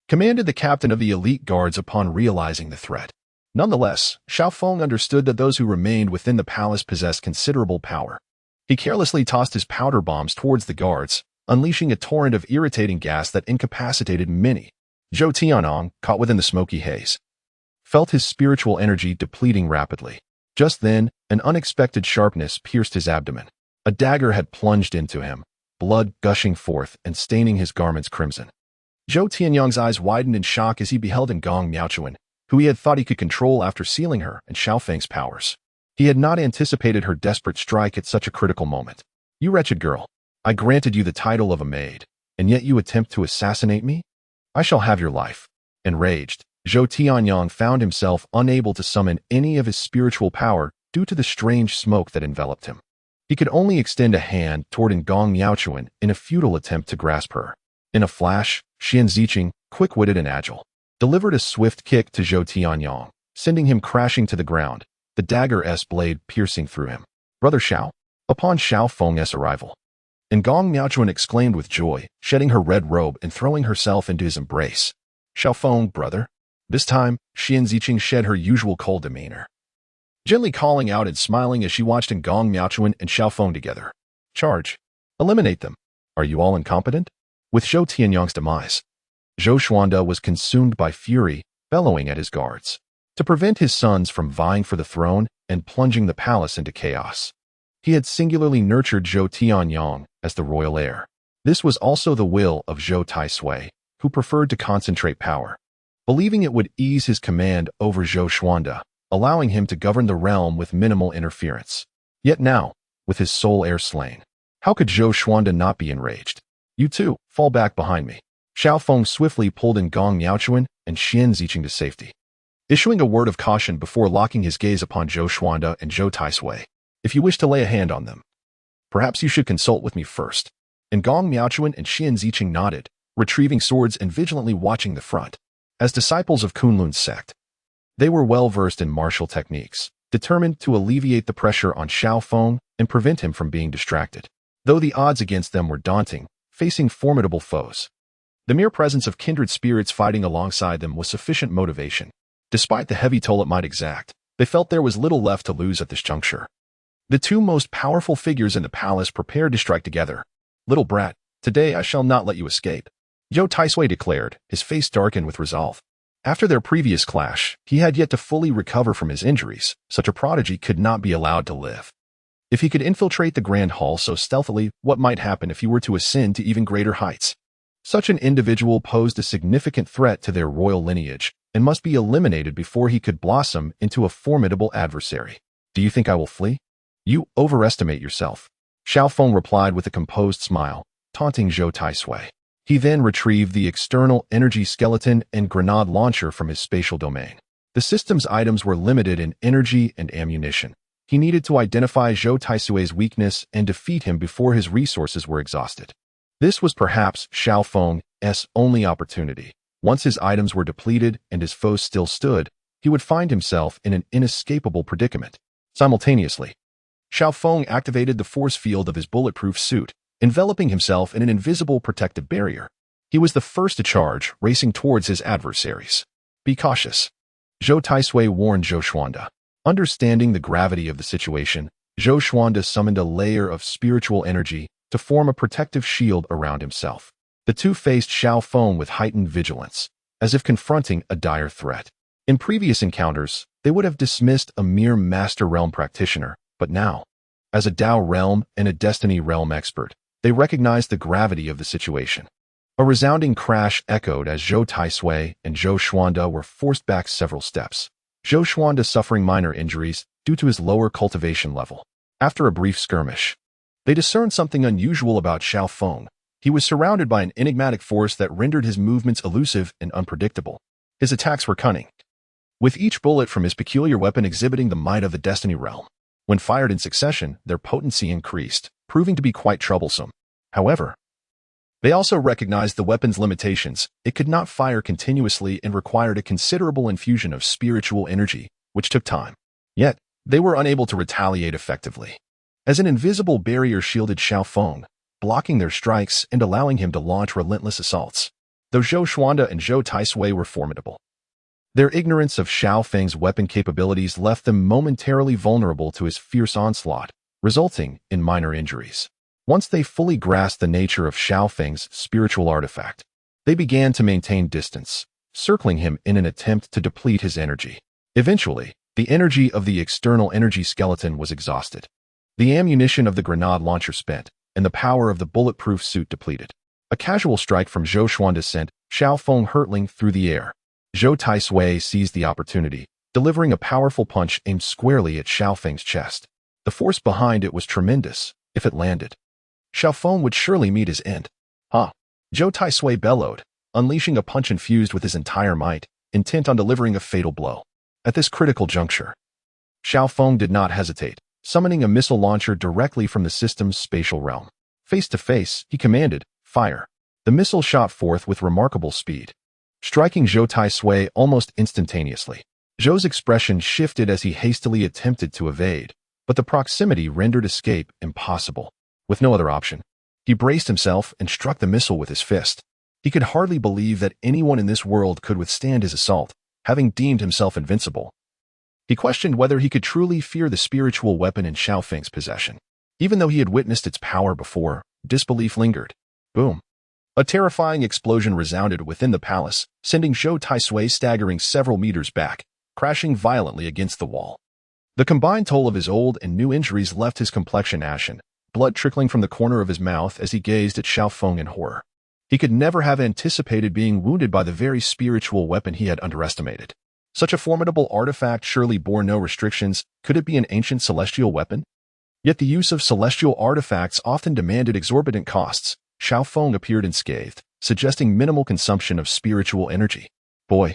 commanded the captain of the elite guards upon realizing the threat. Nonetheless, Xiaofeng understood that those who remained within the palace possessed considerable power. He carelessly tossed his powder bombs towards the guards, unleashing a torrent of irritating gas that incapacitated many. Zhou Tianyong, caught within the smoky haze, felt his spiritual energy depleting rapidly. Just then, an unexpected sharpness pierced his abdomen. A dagger had plunged into him, blood gushing forth and staining his garments crimson. Zhou Tianyong's eyes widened in shock as he beheld Ngong Miaochuan, who he had thought he could control after sealing her and Xiaofeng's powers. He had not anticipated her desperate strike at such a critical moment. "You wretched girl, I granted you the title of a maid, and yet you attempt to assassinate me? I shall have your life." Enraged, Zhou Tianyang found himself unable to summon any of his spiritual power due to the strange smoke that enveloped him. He could only extend a hand toward Ngong Miaochuan in a futile attempt to grasp her. In a flash, Xian Ziqing, quick-witted and agile, delivered a swift kick to Zhou Tianyang, sending him crashing to the ground, the dagger-s blade piercing through him. "Brother Xiao." Upon Xiaofeng's arrival, Ngong Miaochuan exclaimed with joy, shedding her red robe and throwing herself into his embrace. "Xiaofeng, brother." This time, Xian Ziqing shed her usual cold demeanor, gently calling out and smiling as she watched Ngong Miaochuan and Xiaofeng together. "Charge. Eliminate them. Are you all incompetent?" With Zhou Tianyang's demise, Zhou Xuanda was consumed by fury, bellowing at his guards to prevent his sons from vying for the throne and plunging the palace into chaos. He had singularly nurtured Zhou Tianyang as the royal heir. This was also the will of Zhou Taisui, who preferred to concentrate power, believing it would ease his command over Zhou Xuanda, allowing him to govern the realm with minimal interference. Yet now, with his sole heir slain, how could Zhou Xuanda not be enraged? "You too, fall back behind me." Xiaofeng swiftly pulled Ngong Miaochuan and Xian Ziqing to safety, issuing a word of caution before locking his gaze upon Zhou Xuanda and Zhou Taisui. "If you wish to lay a hand on them, perhaps you should consult with me first." Ngong Miaochuan and Xian Ziqing nodded, retrieving swords and vigilantly watching the front. As disciples of Kunlun's sect, they were well-versed in martial techniques, determined to alleviate the pressure on Xiaofeng and prevent him from being distracted. Though the odds against them were daunting, facing formidable foes, the mere presence of kindred spirits fighting alongside them was sufficient motivation. Despite the heavy toll it might exact, they felt there was little left to lose at this juncture. The two most powerful figures in the palace prepared to strike together. "Little brat, today I shall not let you escape," Zhou Taisui declared, his face darkened with resolve. After their previous clash, he had yet to fully recover from his injuries. Such a prodigy could not be allowed to live. If he could infiltrate the Grand Hall so stealthily, what might happen if he were to ascend to even greater heights? Such an individual posed a significant threat to their royal lineage and must be eliminated before he could blossom into a formidable adversary. "Do you think I will flee? You overestimate yourself," Xiaofeng replied with a composed smile, taunting Zhou Taisui. He then retrieved the external energy skeleton and grenade launcher from his spatial domain. The system's items were limited in energy and ammunition. He needed to identify Zhou Taisui's weakness and defeat him before his resources were exhausted. This was perhaps Xiaofeng's only opportunity. Once his items were depleted and his foes still stood, he would find himself in an inescapable predicament. Simultaneously, Xiaofeng activated the force field of his bulletproof suit, enveloping himself in an invisible protective barrier. He was the first to charge, racing towards his adversaries. "Be cautious," Zhou Taisui warned Zhou Xuanda. Understanding the gravity of the situation, Zhou Xuanda summoned a layer of spiritual energy to form a protective shield around himself. The two faced Xiaofeng with heightened vigilance, as if confronting a dire threat. In previous encounters, they would have dismissed a mere Master Realm practitioner, but now, as a Dao Realm and a Destiny Realm expert, they recognized the gravity of the situation. A resounding crash echoed as Zhou Taisui and Zhou Xuanda were forced back several steps. Zhou Xuanda suffering minor injuries due to his lower cultivation level. After a brief skirmish, they discerned something unusual about Xiaofeng. He was surrounded by an enigmatic force that rendered his movements elusive and unpredictable. His attacks were cunning, with each bullet from his peculiar weapon exhibiting the might of the Destiny Realm. When fired in succession, their potency increased, proving to be quite troublesome. However, they also recognized the weapon's limitations. It could not fire continuously and required a considerable infusion of spiritual energy, which took time. Yet, they were unable to retaliate effectively, as an invisible barrier shielded Xiaofeng, blocking their strikes and allowing him to launch relentless assaults. Though Zhou Xuanda and Zhou Taisui were formidable, their ignorance of Xiaofeng's weapon capabilities left them momentarily vulnerable to his fierce onslaught, resulting in minor injuries. Once they fully grasped the nature of Xiaofeng's spiritual artifact, they began to maintain distance, circling him in an attempt to deplete his energy. Eventually, the energy of the external energy skeleton was exhausted, the ammunition of the grenade launcher spent, and the power of the bulletproof suit depleted. A casual strike from Zhou Xuanda sent Xiaofeng hurtling through the air, Zhou Taisui seized the opportunity, delivering a powerful punch aimed squarely at Xiaofeng's chest. The force behind it was tremendous. If it landed, Xiaofeng would surely meet his end. Huh! Zhou Taisui bellowed, unleashing a punch infused with his entire might, intent on delivering a fatal blow. At this critical juncture, Xiaofeng did not hesitate, summoning a missile launcher directly from the system's spatial realm. Face to face, he commanded, "Fire." The missile shot forth with remarkable speed, striking Zhou Taisui almost instantaneously. Zhou's expression shifted as he hastily attempted to evade, but the proximity rendered escape impossible. With no other option, he braced himself and struck the missile with his fist. He could hardly believe that anyone in this world could withstand his assault, having deemed himself invincible. He questioned whether he could truly fear the spiritual weapon in Xiaofeng's possession. Even though he had witnessed its power before, disbelief lingered. Boom! A terrifying explosion resounded within the palace, sending Zhou Taisui staggering several meters back, crashing violently against the wall. The combined toll of his old and new injuries left his complexion ashen, blood trickling from the corner of his mouth as he gazed at Xiaofeng in horror. He could never have anticipated being wounded by the very spiritual weapon he had underestimated. Such a formidable artifact surely bore no restrictions. Could it be an ancient celestial weapon? Yet the use of celestial artifacts often demanded exorbitant costs. Xiaofeng appeared unscathed, suggesting minimal consumption of spiritual energy. Boy,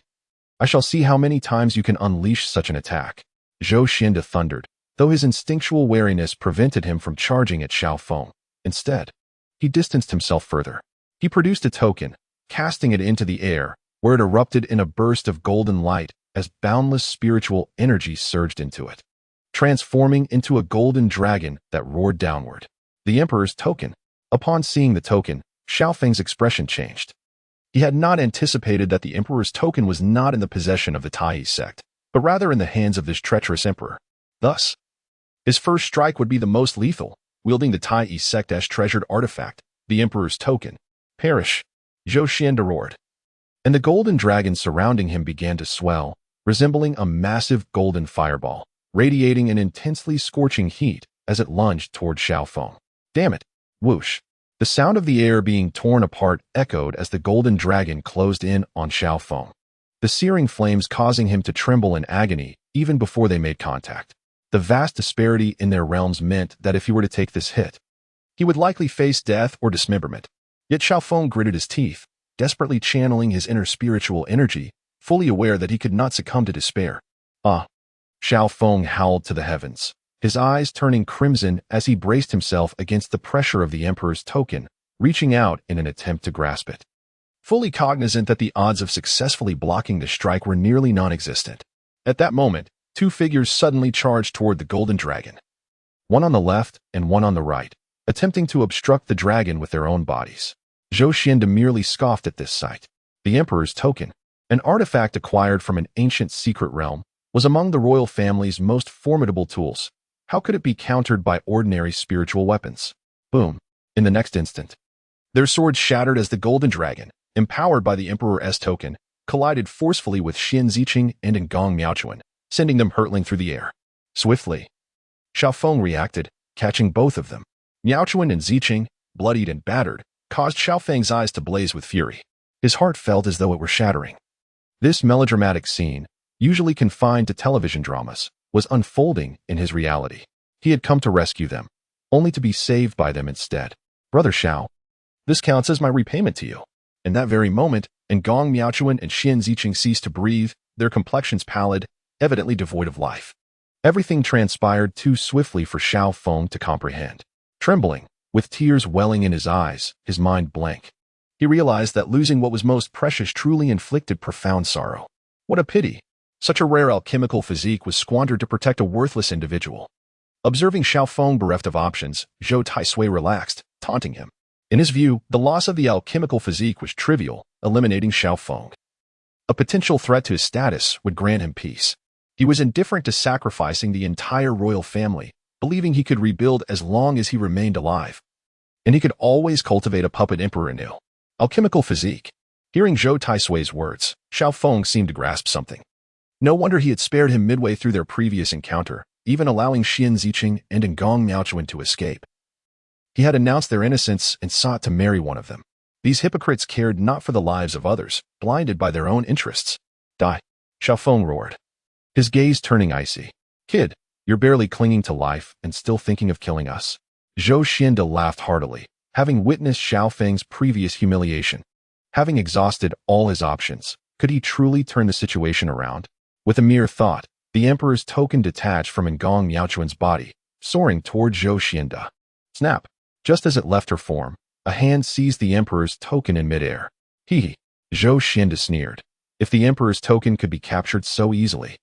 I shall see how many times you can unleash such an attack. Zhou Xianda thundered, though his instinctual wariness prevented him from charging at Xiaofeng. Instead, he distanced himself further. He produced a token, casting it into the air, where it erupted in a burst of golden light as boundless spiritual energy surged into it, transforming into a golden dragon that roared downward. The Emperor's token. Upon seeing the token, Xiaofeng's expression changed. He had not anticipated that the Emperor's token was not in the possession of the Tai sect, but rather in the hands of this treacherous emperor. Thus, his first strike would be the most lethal, wielding the Tai sect's treasured artifact, the Emperor's token. Perish! Zhou Xianda roared, and the golden dragon surrounding him began to swell, resembling a massive golden fireball, radiating an intensely scorching heat as it lunged toward Xiaofeng. Damn it! Whoosh! The sound of the air being torn apart echoed as the golden dragon closed in on Xiaofeng, the searing flames causing him to tremble in agony even before they made contact. The vast disparity in their realms meant that if he were to take this hit, he would likely face death or dismemberment. Yet Xiaofeng gritted his teeth, desperately channeling his inner spiritual energy, fully aware that he could not succumb to despair. Ah! Xiaofeng howled to the heavens, his eyes turning crimson as he braced himself against the pressure of the Emperor's token, reaching out in an attempt to grasp it. Fully cognizant that the odds of successfully blocking the strike were nearly non-existent. At that moment, two figures suddenly charged toward the golden dragon, one on the left and one on the right, attempting to obstruct the dragon with their own bodies. Zhou Xianda merely scoffed at this sight. The Emperor's token, an artifact acquired from an ancient secret realm, was among the royal family's most formidable tools. How could it be countered by ordinary spiritual weapons? Boom! In the next instant, their swords shattered as the golden dragon, empowered by the Emperor's token, collided forcefully with Xin Ziqing and Ngong Miaochuan, sending them hurtling through the air. Swiftly, Xiaofeng reacted, catching both of them. Miaochuan and Ziqing, bloodied and battered, caused Xiaofeng's eyes to blaze with fury. His heart felt as though it were shattering. This melodramatic scene, usually confined to television dramas, was unfolding in his reality. He had come to rescue them, only to be saved by them instead. Brother Xiao, this counts as my repayment to you. In that very moment, Ngong Miaochuan and Xin Ziqing ceased to breathe, their complexions pallid, evidently devoid of life. Everything transpired too swiftly for Xiaofeng to comprehend. Trembling, with tears welling in his eyes, his mind blank, he realized that losing what was most precious truly inflicted profound sorrow. What a pity! Such a rare alchemical physique was squandered to protect a worthless individual. Observing Xiaofeng bereft of options, Zhou Taisui relaxed, taunting him. In his view, the loss of the alchemical physique was trivial, eliminating Xiaofeng. A potential threat to his status would grant him peace. He was indifferent to sacrificing the entire royal family, believing he could rebuild as long as he remained alive. And he could always cultivate a puppet emperor anew. Alchemical physique. Hearing Zhou Taisui's words, Xiaofeng seemed to grasp something. No wonder he had spared him midway through their previous encounter, even allowing Xin Ziqing and Ngong Miaochuan to escape. He had announced their innocence and sought to marry one of them. These hypocrites cared not for the lives of others, blinded by their own interests. Die. Xiaofeng roared, his gaze turning icy. Kid, you're barely clinging to life and still thinking of killing us. Zhou Xianda laughed heartily, having witnessed Xiaofeng's previous humiliation. Having exhausted all his options, could he truly turn the situation around? With a mere thought, the Emperor's token detached from Ngong Miaochuan's body, soaring toward Zhou Xianda. Snap! Just as it left her form, a hand seized the Emperor's token in midair. Hee. Zhou Xianda sneered. If the Emperor's token could be captured so easily,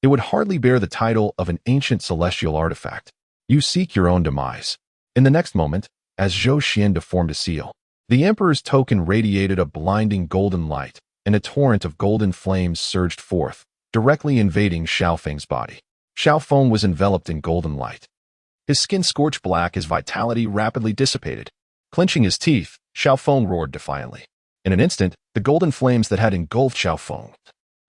it would hardly bear the title of an ancient celestial artifact. You seek your own demise. In the next moment, as Zhou Xianda formed a seal, the Emperor's token radiated a blinding golden light, and a torrent of golden flames surged forth, directly invading Xiaofeng's body. Xiaofeng was enveloped in golden light. His skin scorched black as vitality rapidly dissipated. Clenching his teeth, Xiaofeng roared defiantly. In an instant, the golden flames that had engulfed Xiaofeng,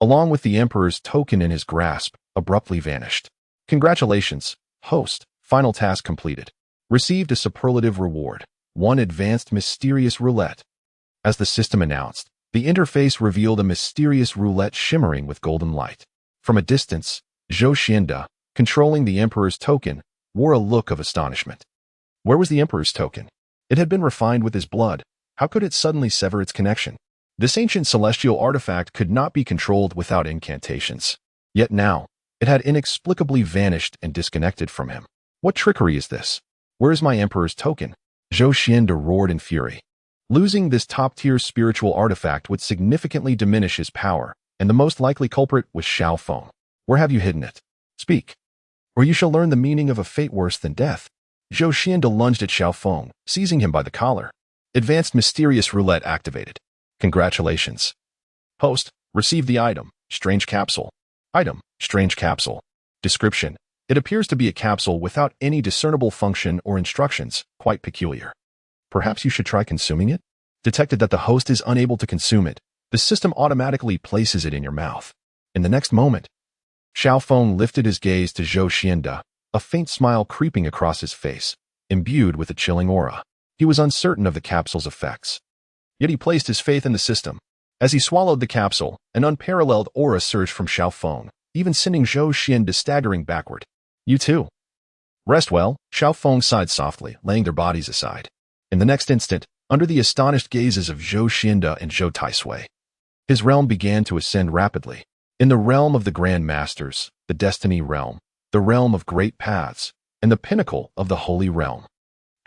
along with the Emperor's token in his grasp, abruptly vanished. Congratulations, host. Final task completed. Received a superlative reward. 1 advanced mysterious roulette. As the system announced, the interface revealed a mysterious roulette shimmering with golden light. From a distance, Zhou Xianda, controlling the Emperor's token, wore a look of astonishment. Where was the Emperor's token? It had been refined with his blood. How could it suddenly sever its connection? This ancient celestial artifact could not be controlled without incantations. Yet now, it had inexplicably vanished and disconnected from him. What trickery is this? Where is my Emperor's token? Zhou Xianda roared in fury. Losing this top-tier spiritual artifact would significantly diminish his power, and the most likely culprit was Xiaofeng. Where have you hidden it? Speak, or you shall learn the meaning of a fate worse than death. Zhou Xianda lunged at Xiaofeng, seizing him by the collar. Advanced Mysterious Roulette activated. Congratulations. Host, receive the item, Strange Capsule. Item, Strange Capsule. Description. It appears to be a capsule without any discernible function or instructions, quite peculiar. Perhaps you should try consuming it? Detected that the host is unable to consume it, the system automatically places it in your mouth. In the next moment, Xiaofeng lifted his gaze to Zhou Xianda, a faint smile creeping across his face, imbued with a chilling aura. He was uncertain of the capsule's effects. Yet he placed his faith in the system. As he swallowed the capsule, an unparalleled aura surged from Xiaofeng, even sending Zhou Xianda staggering backward. You too. Rest well, Xiaofeng sighed softly, laying their bodies aside. In the next instant, under the astonished gazes of Zhou Xianda and Zhou Taisui, his realm began to ascend rapidly. In the realm of the Grand Masters, the Destiny Realm, the realm of great paths, and the pinnacle of the Holy Realm.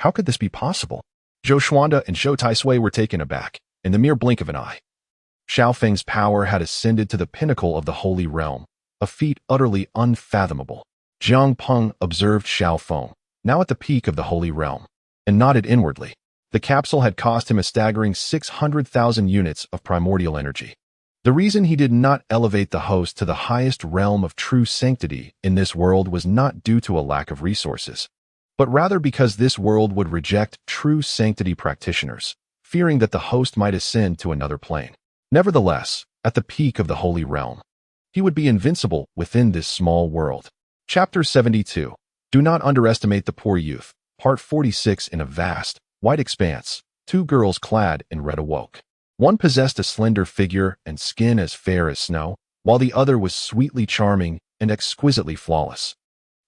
How could this be possible? Zhou Xianda and Zhou Taisui were taken aback, in the mere blink of an eye. Xiaofeng's power had ascended to the pinnacle of the Holy Realm, a feat utterly unfathomable. Jiang Peng observed Xiaofeng, now at the peak of the Holy Realm, and nodded inwardly. The capsule had cost him a staggering 600,000 units of primordial energy. The reason he did not elevate the host to the highest realm of true sanctity in this world was not due to a lack of resources, but rather because this world would reject true sanctity practitioners, fearing that the host might ascend to another plane. Nevertheless, at the peak of the Holy Realm, he would be invincible within this small world. Chapter 72. Do not underestimate the poor youth. Part 46. In a vast, white expanse, 2 girls clad in red awoke. One possessed a slender figure and skin as fair as snow, while the other was sweetly charming and exquisitely flawless,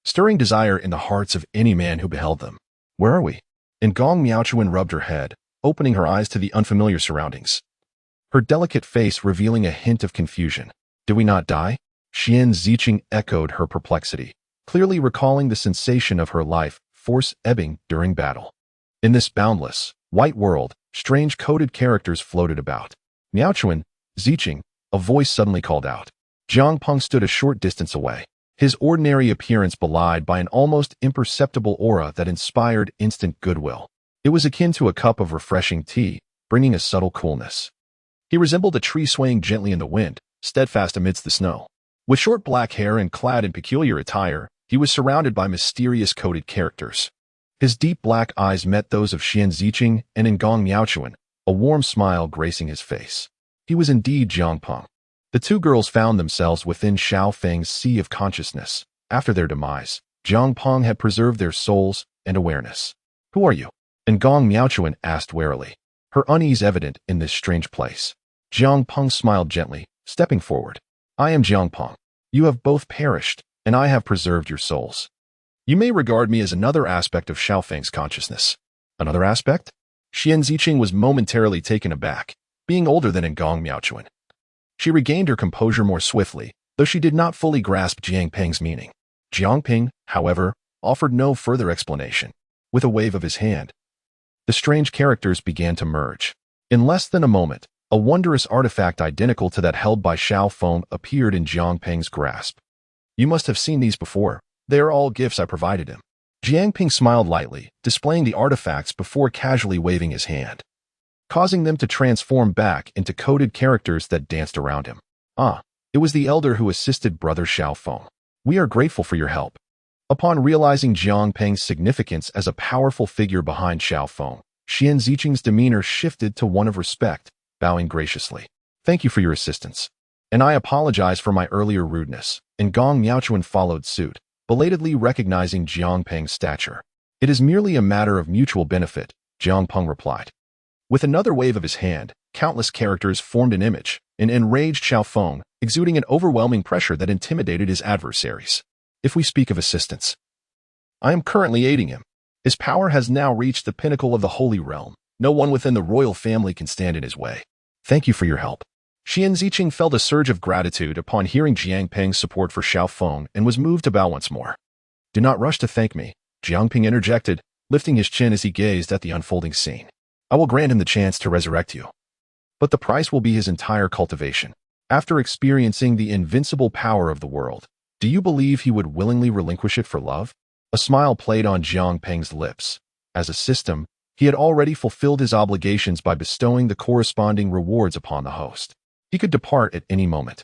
stirring desire in the hearts of any man who beheld them. Where are we? Ngong Miaochuan rubbed her head, opening her eyes to the unfamiliar surroundings, her delicate face revealing a hint of confusion. Did we not die? Xian Ziqing echoed her perplexity, clearly recalling the sensation of her life force ebbing during battle. In this boundless, white world, strange coded characters floated about. Miaochuan, Ziqing, a voice suddenly called out. Jiang Peng stood a short distance away, his ordinary appearance belied by an almost imperceptible aura that inspired instant goodwill. It was akin to a cup of refreshing tea, bringing a subtle coolness. He resembled a tree swaying gently in the wind, steadfast amidst the snow. With short black hair and clad in peculiar attire, he was surrounded by mysterious coded characters. His deep black eyes met those of Xian Ziqing and Ngong Miaochuan, a warm smile gracing his face. He was indeed Jiang Peng. The 2 girls found themselves within Xiaofeng's sea of consciousness. After their demise, Jiang Peng had preserved their souls and awareness. Who are you? Ngong Miaochuan asked warily, her unease evident in this strange place. Jiang Peng smiled gently, stepping forward. I am Jiangpeng. You have both perished, and I have preserved your souls. You may regard me as another aspect of Xiaofeng's consciousness. Another aspect? Xian Ziqing was momentarily taken aback, being older than Ngong Miaochuan. She regained her composure more swiftly, though she did not fully grasp Jiangpeng's meaning. Jiangpeng, however, offered no further explanation. With a wave of his hand, the strange characters began to merge. In less than a moment, a wondrous artifact identical to that held by Xiao Feng appeared in Jiangpeng's grasp. You must have seen these before. They are all gifts I provided him. Jiangpeng smiled lightly, displaying the artifacts before casually waving his hand, causing them to transform back into coded characters that danced around him. Ah, it was the elder who assisted brother Xiao Feng. We are grateful for your help. Upon realizing Jiangpeng's significance as a powerful figure behind Xiao Feng, Xian Ziqing's demeanor shifted to one of respect, bowing graciously. Thank you for your assistance. And I apologize for my earlier rudeness. And Ngong Miaochuan followed suit, belatedly recognizing Jiangpeng's stature. It is merely a matter of mutual benefit, Jiangpeng replied. With another wave of his hand, countless characters formed an image, an enraged Xiao Feng, exuding an overwhelming pressure that intimidated his adversaries. If we speak of assistance, I am currently aiding him. His power has now reached the pinnacle of the Holy Realm. No one within the royal family can stand in his way. Thank you for your help. Xian Ziqing felt a surge of gratitude upon hearing Jiangpeng's support for Xiao Feng and was moved to bow once more. Do not rush to thank me, Jiangpeng interjected, lifting his chin as he gazed at the unfolding scene. I will grant him the chance to resurrect you. But the price will be his entire cultivation. After experiencing the invincible power of the world, do you believe he would willingly relinquish it for love? A smile played on Jiangpeng's lips. As a system, he had already fulfilled his obligations by bestowing the corresponding rewards upon the host. He could depart at any moment.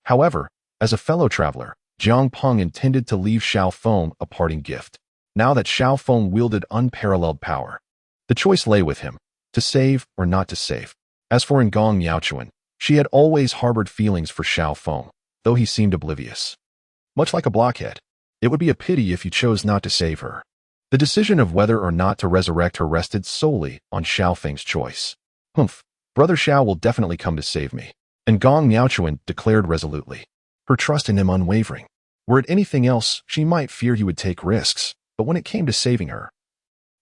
However, as a fellow traveler, Jiangpeng intended to leave Xiao Feng a parting gift. Now that Xiao Feng wielded unparalleled power, the choice lay with him, to save or not to save. As for Ngong Miaochuan, she had always harbored feelings for Xiao Feng, though he seemed oblivious. Much like a blockhead, it would be a pity if you chose not to save her. The decision of whether or not to resurrect her rested solely on Xiao Feng's choice. Humph, Brother Xiao will definitely come to save me, Ngong Miaochuan declared resolutely, her trust in him unwavering. Were it anything else, she might fear he would take risks, but when it came to saving her,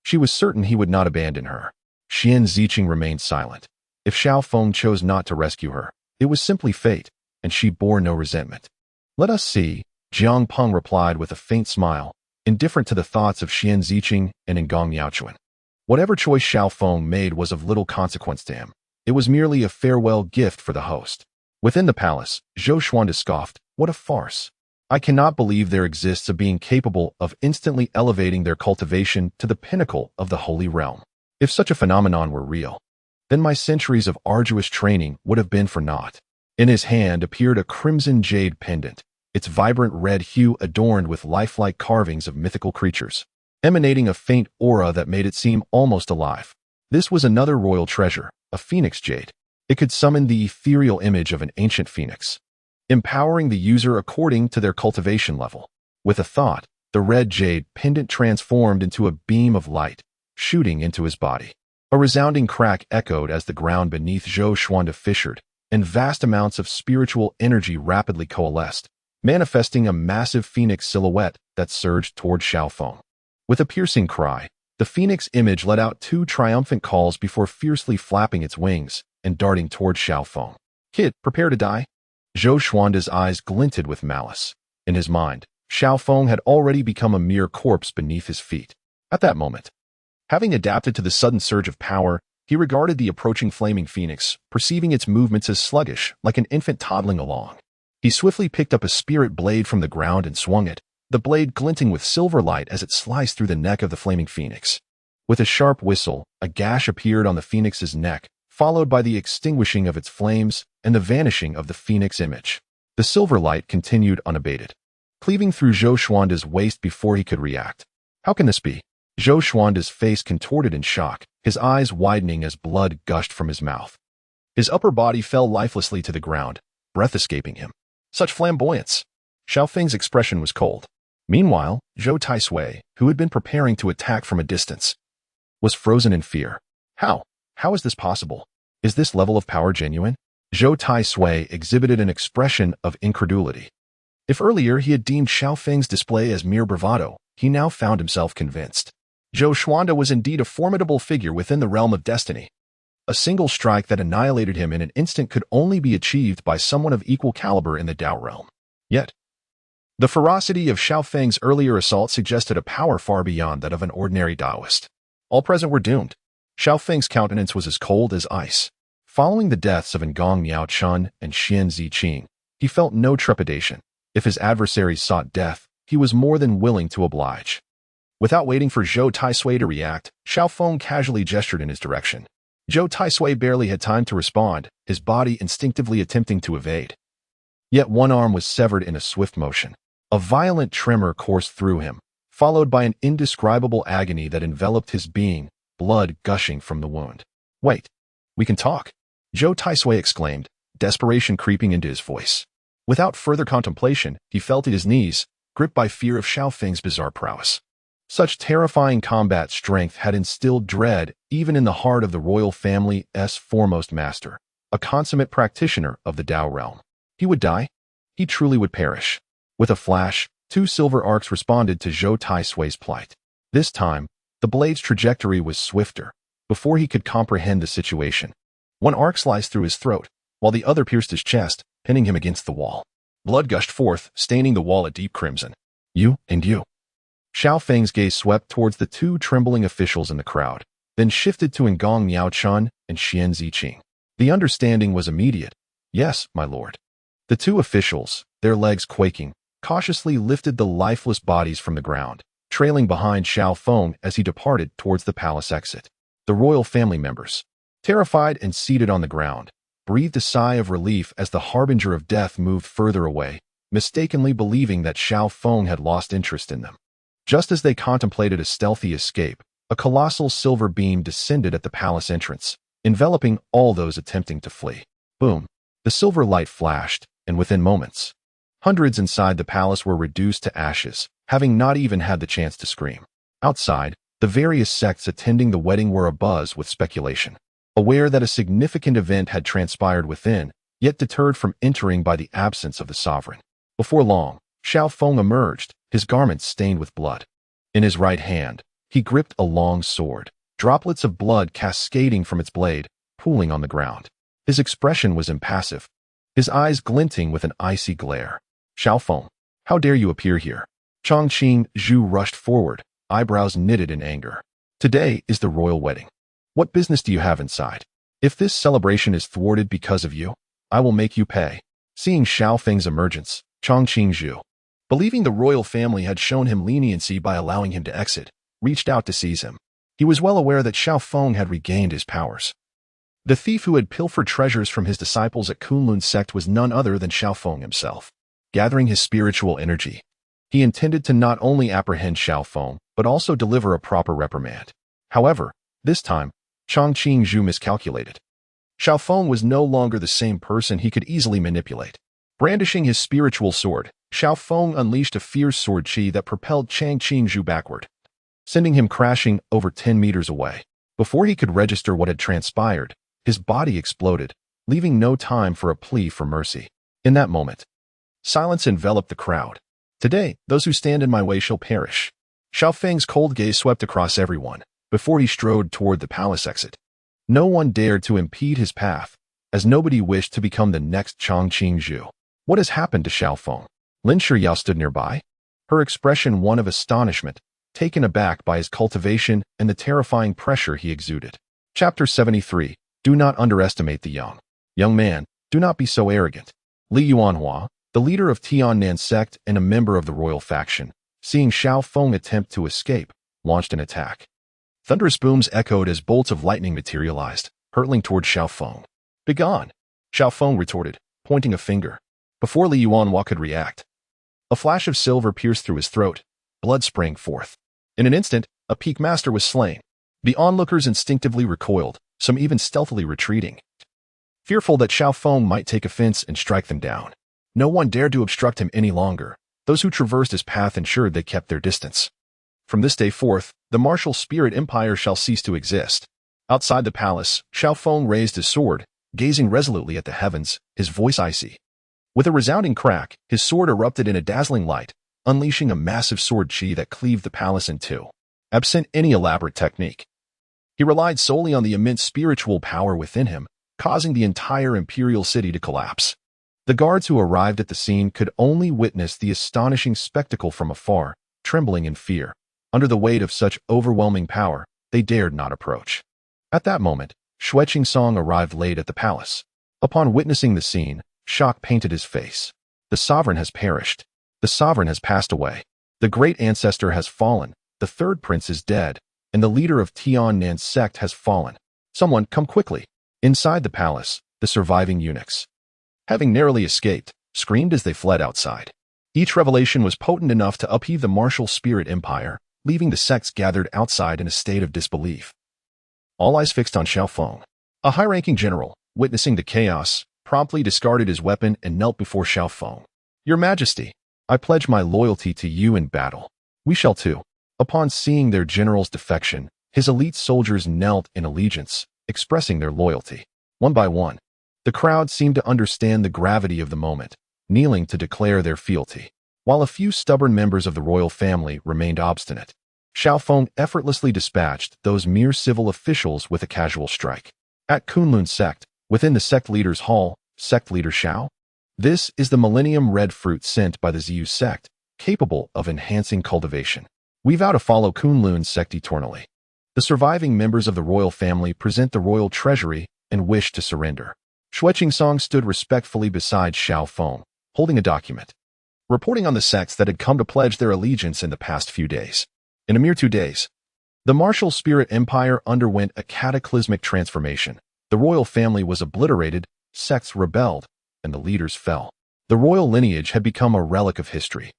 she was certain he would not abandon her. Xian Ziqing remained silent. If Xiao Feng chose not to rescue her, it was simply fate, and she bore no resentment. Let us see, Jiangpeng replied with a faint smile, indifferent to the thoughts of Xian Ziqing and Ngong Miaochuan. Whatever choice Xiao Feng made was of little consequence to him. It was merely a farewell gift for the host. Within the palace, Zhou Xuande scoffed, what a farce. I cannot believe there exists a being capable of instantly elevating their cultivation to the pinnacle of the Holy Realm. If such a phenomenon were real, then my centuries of arduous training would have been for naught. In his hand appeared a crimson jade pendant, its vibrant red hue adorned with lifelike carvings of mythical creatures, emanating a faint aura that made it seem almost alive. This was another royal treasure, a phoenix jade. It could summon the ethereal image of an ancient phoenix, empowering the user according to their cultivation level. With a thought, the red jade pendant transformed into a beam of light, shooting into his body. A resounding crack echoed as the ground beneath Zhou Xuande fissured, and vast amounts of spiritual energy rapidly coalesced, manifesting a massive phoenix silhouette that surged toward Xiao Feng. With a piercing cry, the phoenix image let out two triumphant calls before fiercely flapping its wings and darting toward Xiao Feng. Kid, prepare to die? Zhou Xuande's eyes glinted with malice. In his mind, Xiao Feng had already become a mere corpse beneath his feet. At that moment, having adapted to the sudden surge of power, he regarded the approaching flaming phoenix, perceiving its movements as sluggish, like an infant toddling along. He swiftly picked up a spirit blade from the ground and swung it, the blade glinting with silver light as it sliced through the neck of the flaming phoenix. With a sharp whistle, a gash appeared on the phoenix's neck, followed by the extinguishing of its flames and the vanishing of the phoenix image. The silver light continued unabated, cleaving through Zhou Xuande's waist before he could react. How can this be? Zhou Xuande's face contorted in shock, his eyes widening as blood gushed from his mouth. His upper body fell lifelessly to the ground, breath escaping him. Such flamboyance! Xiao Feng's expression was cold. Meanwhile, Zhou Taisui, who had been preparing to attack from a distance, was frozen in fear. How is this possible? Is this level of power genuine? Zhou Tai exhibited an expression of incredulity. If earlier he had deemed Xiao Feng's display as mere bravado, he now found himself convinced. Zhou Xuanda was indeed a formidable figure within the realm of destiny. A single strike that annihilated him in an instant could only be achieved by someone of equal caliber in the Dao realm. Yet, the ferocity of Xiao Feng's earlier assault suggested a power far beyond that of an ordinary Daoist. All present were doomed. Xiao Feng's countenance was as cold as ice. Following the deaths of Ngong Miaochun and Xian Ziqing, he felt no trepidation. If his adversaries sought death, he was more than willing to oblige. Without waiting for Zhou Taisui to react, Xiao Feng casually gestured in his direction. Zhou Taisui barely had time to respond, his body instinctively attempting to evade. Yet one arm was severed in a swift motion. A violent tremor coursed through him, followed by an indescribable agony that enveloped his being, blood gushing from the wound. "Wait, we can talk," Zhou Taisui exclaimed, desperation creeping into his voice. Without further contemplation, he fell to his knees, gripped by fear of Xiao Feng's bizarre prowess. Such terrifying combat strength had instilled dread even in the heart of the royal family's foremost master, a consummate practitioner of the Dao realm. He would die. He truly would perish. With a flash, two silver arcs responded to Zhou Taisui's plight. This time, the blade's trajectory was swifter. Before he could comprehend the situation, one arc sliced through his throat, while the other pierced his chest, pinning him against the wall. Blood gushed forth, staining the wall a deep crimson. "You and you." Xiao Feng's gaze swept towards the two trembling officials in the crowd, then shifted to Ngong Miaochun and Xian Ziqing. The understanding was immediate. "Yes, my lord." The two officials, their legs quaking, cautiously lifted the lifeless bodies from the ground, trailing behind Xiao Feng as he departed towards the palace exit. The royal family members, terrified and seated on the ground, breathed a sigh of relief as the harbinger of death moved further away, mistakenly believing that Xiao Feng had lost interest in them. Just as they contemplated a stealthy escape, a colossal silver beam descended at the palace entrance, enveloping all those attempting to flee. Boom! The silver light flashed, and within moments, hundreds inside the palace were reduced to ashes, having not even had the chance to scream. Outside, the various sects attending the wedding were abuzz with speculation. Aware that a significant event had transpired within, yet deterred from entering by the absence of the sovereign. Before long, Xiao Feng emerged, his garments stained with blood. In his right hand, he gripped a long sword, droplets of blood cascading from its blade, pooling on the ground. His expression was impassive, his eyes glinting with an icy glare. "Xiao Feng, how dare you appear here?" Chongqing Zhu rushed forward, eyebrows knitted in anger. "Today is the royal wedding. What business do you have inside? If this celebration is thwarted because of you, I will make you pay." Seeing Xiao Feng's emergence, Chongqing Zhu, believing the royal family had shown him leniency by allowing him to exit, reached out to seize him. He was well aware that Xiao Feng had regained his powers. The thief who had pilfered treasures from his disciples at Kunlun sect was none other than Xiao Feng himself. Gathering his spiritual energy, he intended to not only apprehend Xiao Feng, but also deliver a proper reprimand. However, this time, Chongqing Zhu miscalculated. Xiao Feng was no longer the same person he could easily manipulate. Brandishing his spiritual sword, Xiao Feng unleashed a fierce sword chi that propelled Chongqing Zhu backward, sending him crashing over 10 meters away. Before he could register what had transpired, his body exploded, leaving no time for a plea for mercy. In that moment, silence enveloped the crowd. "Today, those who stand in my way shall perish." Xiao Feng's cold gaze swept across everyone, before he strode toward the palace exit. No one dared to impede his path, as nobody wished to become the next Chongqing Zhu. What has happened to Xiao Feng? Lin Shiyao stood nearby, her expression one of astonishment, taken aback by his cultivation and the terrifying pressure he exuded. Chapter 73. Do not underestimate the young. Young man, do not be so arrogant. Li Yuanhua, the leader of Tiannan sect and a member of the royal faction, seeing Xiao Feng attempt to escape, launched an attack. Thunderous booms echoed as bolts of lightning materialized, hurtling toward Xiao Feng. "Begone!" Xiao Feng retorted, pointing a finger. Before Li Yuanhua could react, a flash of silver pierced through his throat, blood sprang forth. In an instant, a peak master was slain. The onlookers instinctively recoiled, some even stealthily retreating, fearful that Xiao Feng might take offense and strike them down. No one dared to obstruct him any longer. Those who traversed his path ensured they kept their distance. From this day forth, the martial spirit empire shall cease to exist. Outside the palace, Xiao Feng raised his sword, gazing resolutely at the heavens, his voice icy. With a resounding crack, his sword erupted in a dazzling light, unleashing a massive sword chi that cleaved the palace in two. Absent any elaborate technique, he relied solely on the immense spiritual power within him, causing the entire imperial city to collapse. The guards who arrived at the scene could only witness the astonishing spectacle from afar, trembling in fear. Under the weight of such overwhelming power, they dared not approach. At that moment, Xueqing Song arrived late at the palace. Upon witnessing the scene, shock painted his face. The sovereign has perished. The sovereign has passed away. The great ancestor has fallen. The third prince is dead, and the leader of Tiannan's sect has fallen. Someone come quickly. Inside the palace, the surviving eunuchs, having narrowly escaped, screamed as they fled outside. Each revelation was potent enough to upheave the martial spirit empire, leaving the sects gathered outside in a state of disbelief. All eyes fixed on Xiaofeng. A high-ranking general, witnessing the chaos, promptly discarded his weapon and knelt before Xiaofeng. "Your Majesty, I pledge my loyalty to you in battle. We shall too." Upon seeing their general's defection, his elite soldiers knelt in allegiance, expressing their loyalty. One by one, the crowd seemed to understand the gravity of the moment, kneeling to declare their fealty. While a few stubborn members of the royal family remained obstinate, Xiaofeng effortlessly dispatched those mere civil officials with a casual strike. At Kunlun sect, within the sect leader's hall, sect leader Xiao. This is the millennium red fruit sent by the Ziyu sect, capable of enhancing cultivation. We vow to follow Kunlun sect eternally. The surviving members of the royal family present the royal treasury and wish to surrender. Xueqing Song stood respectfully beside Xiaofeng, holding a document, reporting on the sects that had come to pledge their allegiance in the past few days. In a mere 2 days, the martial spirit empire underwent a cataclysmic transformation. The royal family was obliterated, sects rebelled, and the leaders fell. The royal lineage had become a relic of history.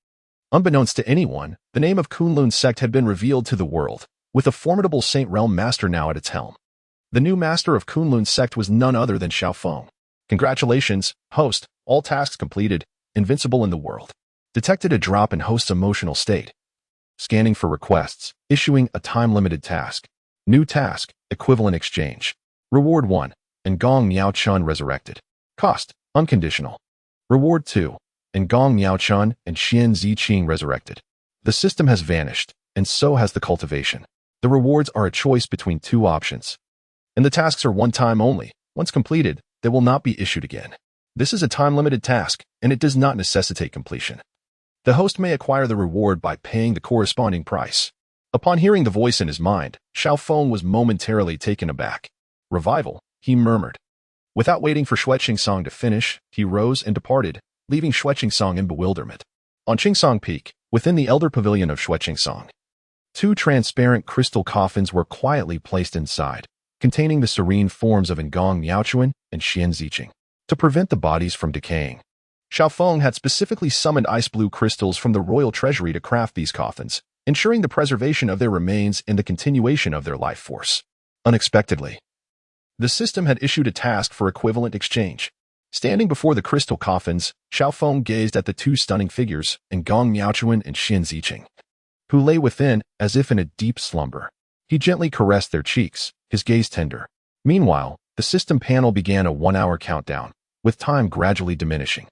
Unbeknownst to anyone, the name of Kunlun sect had been revealed to the world, with a formidable Saint Realm master now at its helm. The new master of Kunlun sect was none other than Xiaofeng. Congratulations, host, all tasks completed, invincible in the world. Detected a drop in host's emotional state. Scanning for requests, issuing a time-limited task. New task, equivalent exchange. Reward 1, Ngong Miao Chun resurrected. Cost, unconditional. Reward 2, Ngong Miao Chun and Xian Ziqing resurrected. The system has vanished, and so has the cultivation. The rewards are a choice between 2 options. And the tasks are one time only. Once completed, they will not be issued again. This is a time-limited task, and it does not necessitate completion. The host may acquire the reward by paying the corresponding price. Upon hearing the voice in his mind, Xiaofeng was momentarily taken aback. Revival, he murmured. Without waiting for Xueqing Song to finish, he rose and departed, leaving Xueqing Song in bewilderment. On Qingsong Peak, within the elder pavilion of Xueqing Song, 2 transparent crystal coffins were quietly placed inside, containing the serene forms of Ngong Miaochuan and Xian Ziqing. To prevent the bodies from decaying, Xiaofeng had specifically summoned ice blue crystals from the royal treasury to craft these coffins, ensuring the preservation of their remains and the continuation of their life force. Unexpectedly, the system had issued a task for equivalent exchange. Standing before the crystal coffins, Xiaofeng gazed at the 2 stunning figures, Ngong Miaochuan and Xian Ziqing, who lay within as if in a deep slumber. He gently caressed their cheeks, his gaze tender. Meanwhile, the system panel began a 1-hour countdown, with time gradually diminishing.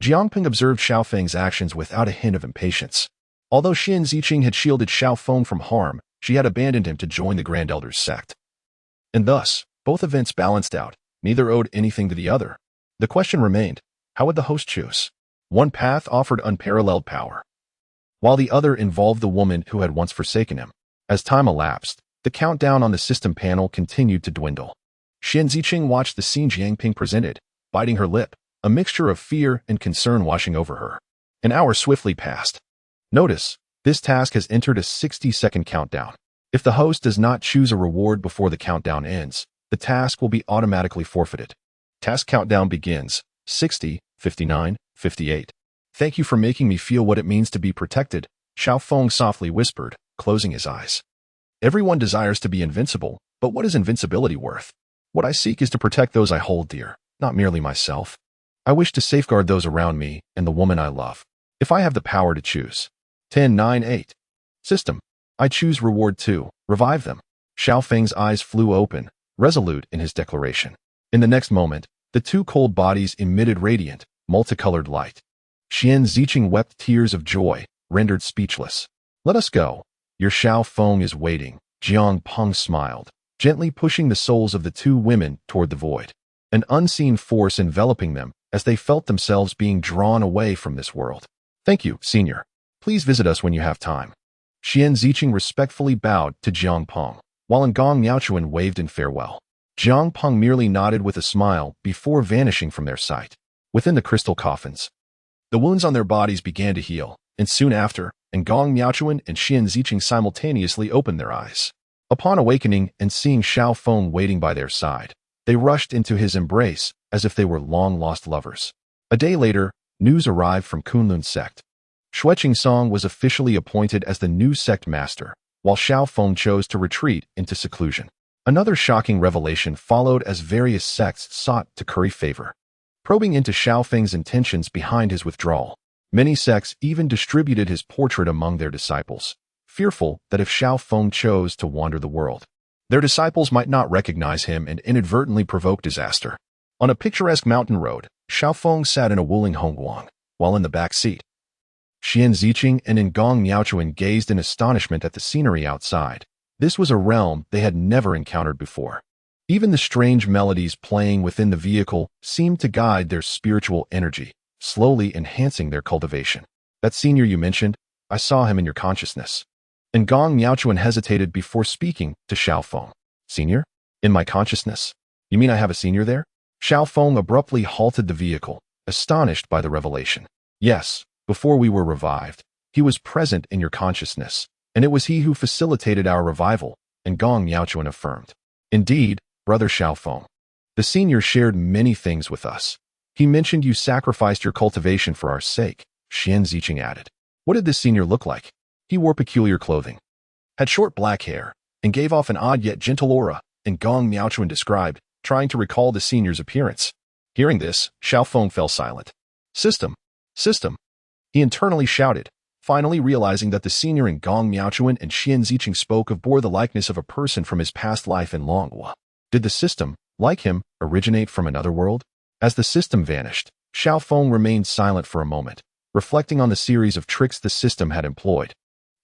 Jiangping observed Xiaofeng's actions without a hint of impatience. Although Xian Ziqing had shielded Xiaofeng from harm, she had abandoned him to join the Grand Elder's sect. And thus, both events balanced out, neither owed anything to the other. The question remained, how would the host choose? One path offered unparalleled power, while the other involved the woman who had once forsaken him. As time elapsed, the countdown on the system panel continued to dwindle. Xian Ziqing watched the scene Jiangping presented, biting her lip, a mixture of fear and concern washing over her. An hour swiftly passed. Notice, this task has entered a 60-second countdown. If the host does not choose a reward before the countdown ends, the task will be automatically forfeited. Task countdown begins. 60, 59, 58. Thank you for making me feel what it means to be protected, Xiaofeng softly whispered, closing his eyes. Everyone desires to be invincible, but what is invincibility worth? What I seek is to protect those I hold dear, not merely myself. I wish to safeguard those around me and the woman I love. If I have the power to choose. 10, 9, 8. System. I choose reward 2. Revive them. Xiaofeng's eyes flew open, resolute in his declaration. In the next moment, The two cold bodies emitted radiant, multicolored light. Xian Ziqing wept tears of joy, rendered speechless. Let us go. Your Xiao Feng is waiting. Jiang Peng smiled, gently pushing the souls of the two women toward the void. An unseen force enveloping them as they felt themselves being drawn away from this world. Thank you, Senior. Please visit us when you have time. Xian Ziqing respectfully bowed to Jiang Peng, while Ngong Miaochuan waved in farewell. Jiang Peng merely nodded with a smile before vanishing from their sight. Within the crystal coffins, the wounds on their bodies began to heal, and soon after, Ngong Miaochuan and Xian Ziqing simultaneously opened their eyes. Upon awakening and seeing Xiao Feng waiting by their side, they rushed into his embrace as if they were long-lost lovers. A day later, news arrived from Kunlun sect. Xueqing Song was officially appointed as the new sect master, while Xiao Feng chose to retreat into seclusion. Another shocking revelation followed as various sects sought to curry favor. Probing into Xiao Feng's intentions behind his withdrawal, many sects even distributed his portrait among their disciples, fearful that if Xiao Feng chose to wander the world, their disciples might not recognize him and inadvertently provoke disaster. On a picturesque mountain road, Xiao Feng sat in a Wuling Hongguang, while in the back seat, Xian Ziqing and Ngong Miaochuan gazed in astonishment at the scenery outside. This was a realm they had never encountered before. Even the strange melodies playing within the vehicle seemed to guide their spiritual energy, slowly enhancing their cultivation. That senior you mentioned, I saw him in your consciousness. Ngong Miaochuan hesitated before speaking to Xiao Feng. Senior? In my consciousness? You mean I have a senior there? Xiao Feng abruptly halted the vehicle, astonished by the revelation. Yes. Before we were revived, he was present in your consciousness, and it was he who facilitated our revival, Ngong Miaochuan affirmed. Indeed, Brother Xiao Feng. The senior shared many things with us. He mentioned you sacrificed your cultivation for our sake, Xian Ziqing added. What did this senior look like? He wore peculiar clothing, had short black hair, and gave off an odd yet gentle aura, Ngong Miaochuan described, trying to recall the senior's appearance. Hearing this, Xiao Feng fell silent. System. He internally shouted, finally realizing that the senior Ngong Miaochuan and Xian Ziqing spoke of bore the likeness of a person from his past life in Longhua. Did the system, like him, originate from another world? As the system vanished, Xiao Feng remained silent for a moment, reflecting on the series of tricks the system had employed.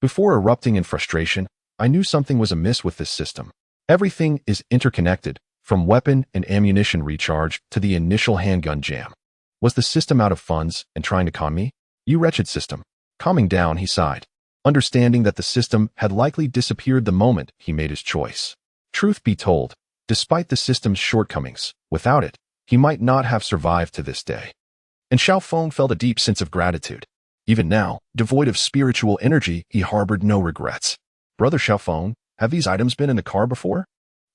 Before erupting in frustration, I knew something was amiss with this system. Everything is interconnected, from weapon and ammunition recharge to the initial handgun jam. Was the system out of funds and trying to con me? You wretched system. Calming down, he sighed, understanding that the system had likely disappeared the moment he made his choice. Truth be told, despite the system's shortcomings, without it, he might not have survived to this day. And Xiao Feng felt a deep sense of gratitude. Even now, devoid of spiritual energy, he harbored no regrets. Brother Xiao Feng, have these items been in the car before?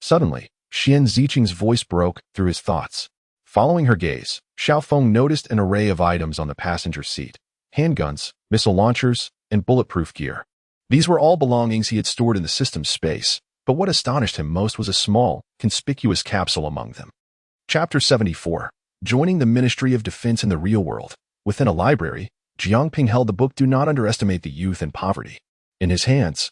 Suddenly, Xian Ziqing's voice broke through his thoughts. Following her gaze, Xiao Feng noticed an array of items on the passenger seat. Handguns, missile launchers, and bulletproof gear. These were all belongings he had stored in the system's space, but what astonished him most was a small, conspicuous capsule among them. Chapter 74. Joining the Ministry of Defense in the Real World. Within a library, Jiangping held the book Do Not Underestimate the Youth and Poverty in his hands,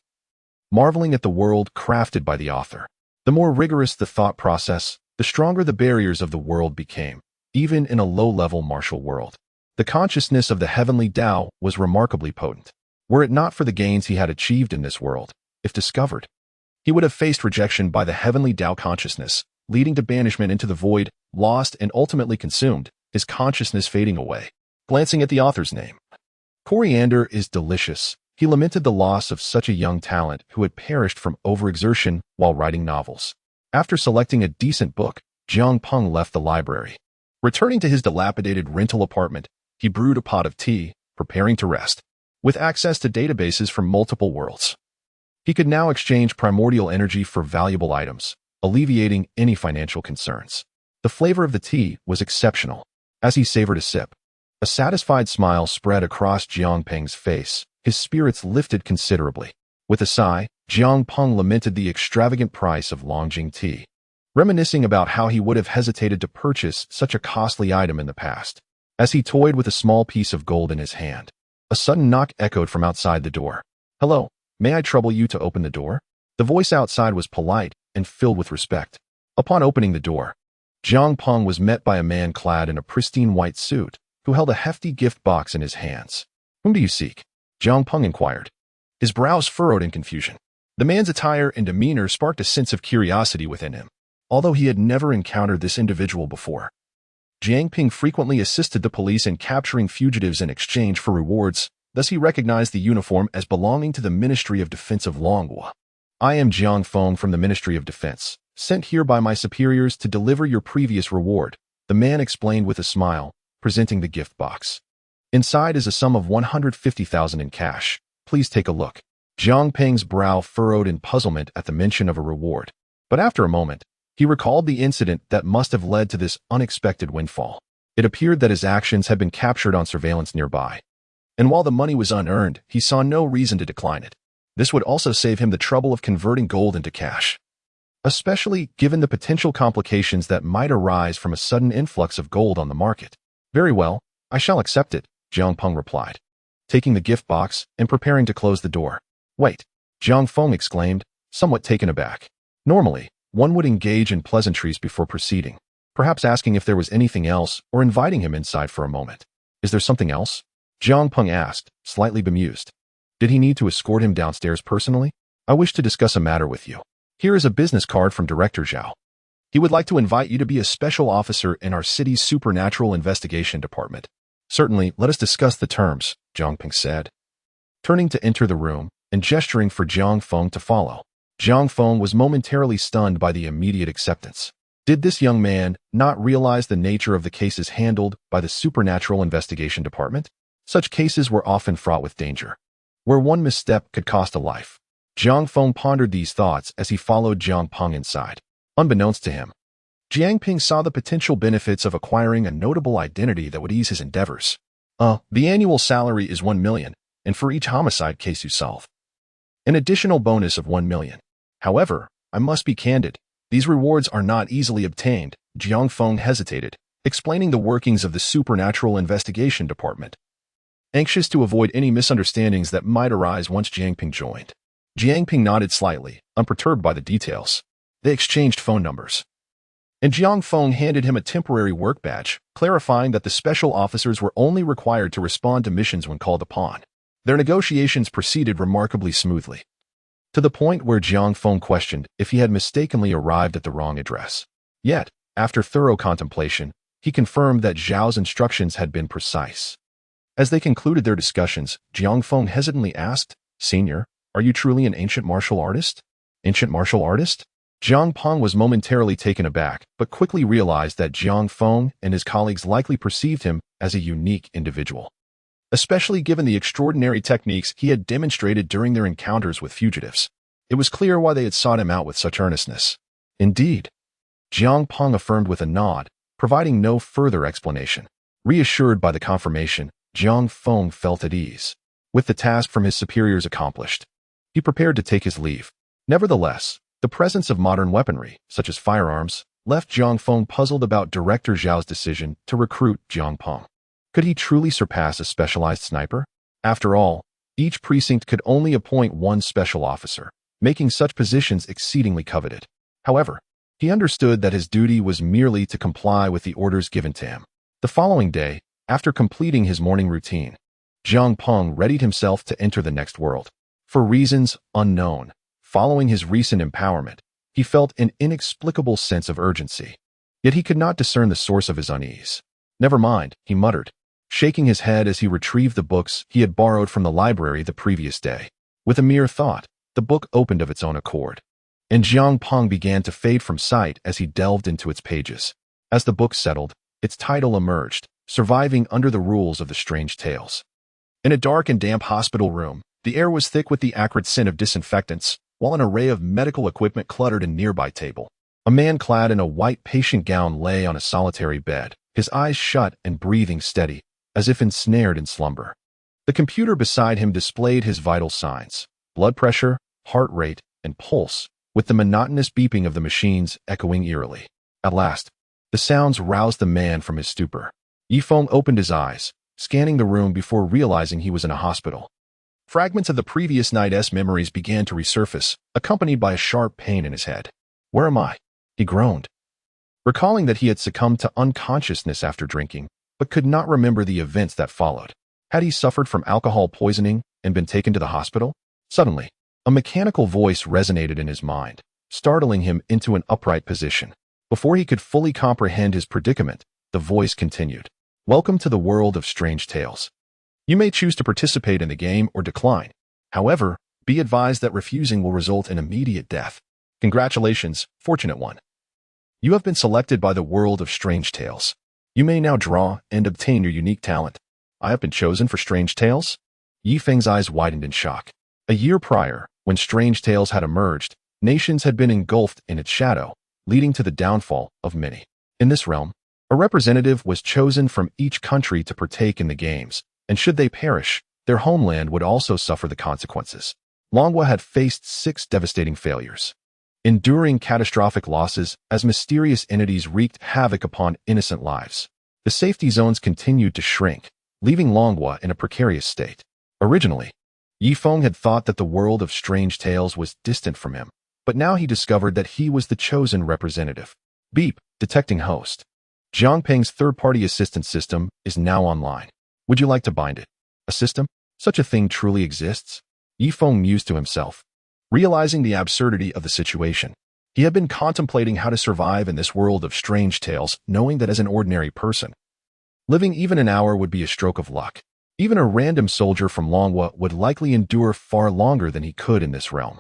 marveling at the world crafted by the author. The more rigorous the thought process, the stronger the barriers of the world became, even in a low-level martial world. The consciousness of the heavenly Tao was remarkably potent. Were it not for the gains he had achieved in this world, if discovered, he would have faced rejection by the heavenly Tao consciousness, leading to banishment into the void, lost and ultimately consumed, his consciousness fading away. Glancing at the author's name. Coriander is delicious. He lamented the loss of such a young talent who had perished from overexertion while writing novels. After selecting a decent book, Jiang Peng left the library. Returning to his dilapidated rental apartment, he brewed a pot of tea, preparing to rest. With access to databases from multiple worlds, he could now exchange primordial energy for valuable items, alleviating any financial concerns. The flavor of the tea was exceptional. As he savored a sip, a satisfied smile spread across Jiang Peng's face. His spirits lifted considerably. With a sigh, Jiang Peng lamented the extravagant price of Longjing tea, reminiscing about how he would have hesitated to purchase such a costly item in the past. As he toyed with a small piece of gold in his hand, a sudden knock echoed from outside the door. Hello, may I trouble you to open the door? The voice outside was polite and filled with respect. Upon opening the door, Jiang Peng was met by a man clad in a pristine white suit, who held a hefty gift box in his hands. "Whom do you seek?" Jiang Peng inquired. His brows furrowed in confusion. The man's attire and demeanor sparked a sense of curiosity within him, although he had never encountered this individual before. Jiang Peng frequently assisted the police in capturing fugitives in exchange for rewards, thus he recognized the uniform as belonging to the Ministry of Defense of Longhua. "I am Jiang Feng from the Ministry of Defense, sent here by my superiors to deliver your previous reward," the man explained with a smile, presenting the gift box. "Inside is a sum of 150,000 in cash. Please take a look." Jiang Peng's brow furrowed in puzzlement at the mention of a reward, but after a moment, he recalled the incident that must have led to this unexpected windfall. It appeared that his actions had been captured on surveillance nearby, and while the money was unearned, he saw no reason to decline it. This would also save him the trouble of converting gold into cash, especially given the potential complications that might arise from a sudden influx of gold on the market. "Very well, I shall accept it," Jiang Peng replied, taking the gift box and preparing to close the door. "Wait," Jiang Feng exclaimed, somewhat taken aback. Normally, one would engage in pleasantries before proceeding, perhaps asking if there was anything else or inviting him inside for a moment. "Is there something else?" Jiang Peng asked, slightly bemused. Did he need to escort him downstairs personally? "I wish to discuss a matter with you. Here is a business card from Director Zhao. He would like to invite you to be a special officer in our city's supernatural investigation department." "Certainly, let us discuss the terms," Jiang Peng said, turning to enter the room and gesturing for Jiang Feng to follow. Jiang Feng was momentarily stunned by the immediate acceptance. Did this young man not realize the nature of the cases handled by the Supernatural Investigation Department? Such cases were often fraught with danger, where one misstep could cost a life. Jiang Feng pondered these thoughts as he followed Jiang Peng inside. Unbeknownst to him, Jiang Peng saw the potential benefits of acquiring a notable identity that would ease his endeavors. The annual salary is 1 million, and for each homicide case you solve, an additional bonus of 1 million. However, I must be candid. These rewards are not easily obtained." Jiang Feng hesitated, explaining the workings of the Supernatural Investigation Department, anxious to avoid any misunderstandings that might arise once Jiang Peng joined. Jiang Peng nodded slightly, unperturbed by the details. They exchanged phone numbers, and Jiang Feng handed him a temporary work badge, clarifying that the special officers were only required to respond to missions when called upon. Their negotiations proceeded remarkably smoothly, to the point where Jiang Feng questioned if he had mistakenly arrived at the wrong address. Yet, after thorough contemplation, he confirmed that Zhao's instructions had been precise. As they concluded their discussions, Jiang Feng hesitantly asked, "Senior, are you truly an ancient martial artist?" "Ancient martial artist?" Jiang Peng was momentarily taken aback, but quickly realized that Jiang Feng and his colleagues likely perceived him as a unique individual, especially given the extraordinary techniques he had demonstrated during their encounters with fugitives. It was clear why they had sought him out with such earnestness. "Indeed," Jiang Peng affirmed with a nod, providing no further explanation. Reassured by the confirmation, Jiang Feng felt at ease. With the task from his superiors accomplished, he prepared to take his leave. Nevertheless, the presence of modern weaponry, such as firearms, left Jiang Feng puzzled about Director Zhao's decision to recruit Jiang Peng. Could he truly surpass a specialized sniper? After all, each precinct could only appoint one special officer, making such positions exceedingly coveted. However, he understood that his duty was merely to comply with the orders given to him. The following day, after completing his morning routine, Jiang Peng readied himself to enter the next world. For reasons unknown, following his recent empowerment, he felt an inexplicable sense of urgency. Yet he could not discern the source of his unease. "Never mind," he muttered, shaking his head as he retrieved the books he had borrowed from the library the previous day. With a mere thought, the book opened of its own accord, and Jiang Peng began to fade from sight as he delved into its pages. As the book settled, its title emerged, Surviving Under the Rules of the Strange Tales. In a dark and damp hospital room, the air was thick with the acrid scent of disinfectants, while an array of medical equipment cluttered a nearby table. A man clad in a white patient gown lay on a solitary bed, his eyes shut and breathing steady, as if ensnared in slumber. The computer beside him displayed his vital signs: blood pressure, heart rate, and pulse, with the monotonous beeping of the machines echoing eerily. At last, the sounds roused the man from his stupor. Yifeng opened his eyes, scanning the room before realizing he was in a hospital. Fragments of the previous night's memories began to resurface, accompanied by a sharp pain in his head. "Where am I?" he groaned. recalling that he had succumbed to unconsciousness after drinking, but could not remember the events that followed. Had he suffered from alcohol poisoning and been taken to the hospital? Suddenly, a mechanical voice resonated in his mind, startling him into an upright position. Before he could fully comprehend his predicament, the voice continued. Welcome to the world of strange tales. You may choose to participate in the game or decline. However, be advised that refusing will result in immediate death. Congratulations, fortunate one. You have been selected by the world of strange tales. You may now draw and obtain your unique talent. I have been chosen for Strange Tales? Yi Feng's eyes widened in shock. A year prior, when Strange Tales had emerged, nations had been engulfed in its shadow, leading to the downfall of many. In this realm, a representative was chosen from each country to partake in the games, and should they perish, their homeland would also suffer the consequences. Longwa had faced 6 devastating failures, enduring catastrophic losses as mysterious entities wreaked havoc upon innocent lives. The safety zones continued to shrink, leaving Longwa in a precarious state. Originally, Yifeng had thought that the world of strange tales was distant from him, but now he discovered that he was the chosen representative. Beep, detecting host. Jiangpeng's third-party assistance system is now online. Would you like to bind it? A system? Such a thing truly exists? Yifeng mused to himself, realizing the absurdity of the situation. He had been contemplating how to survive in this world of strange tales, knowing that as an ordinary person, living even an hour would be a stroke of luck. Even a random soldier from Longwa would likely endure far longer than he could in this realm.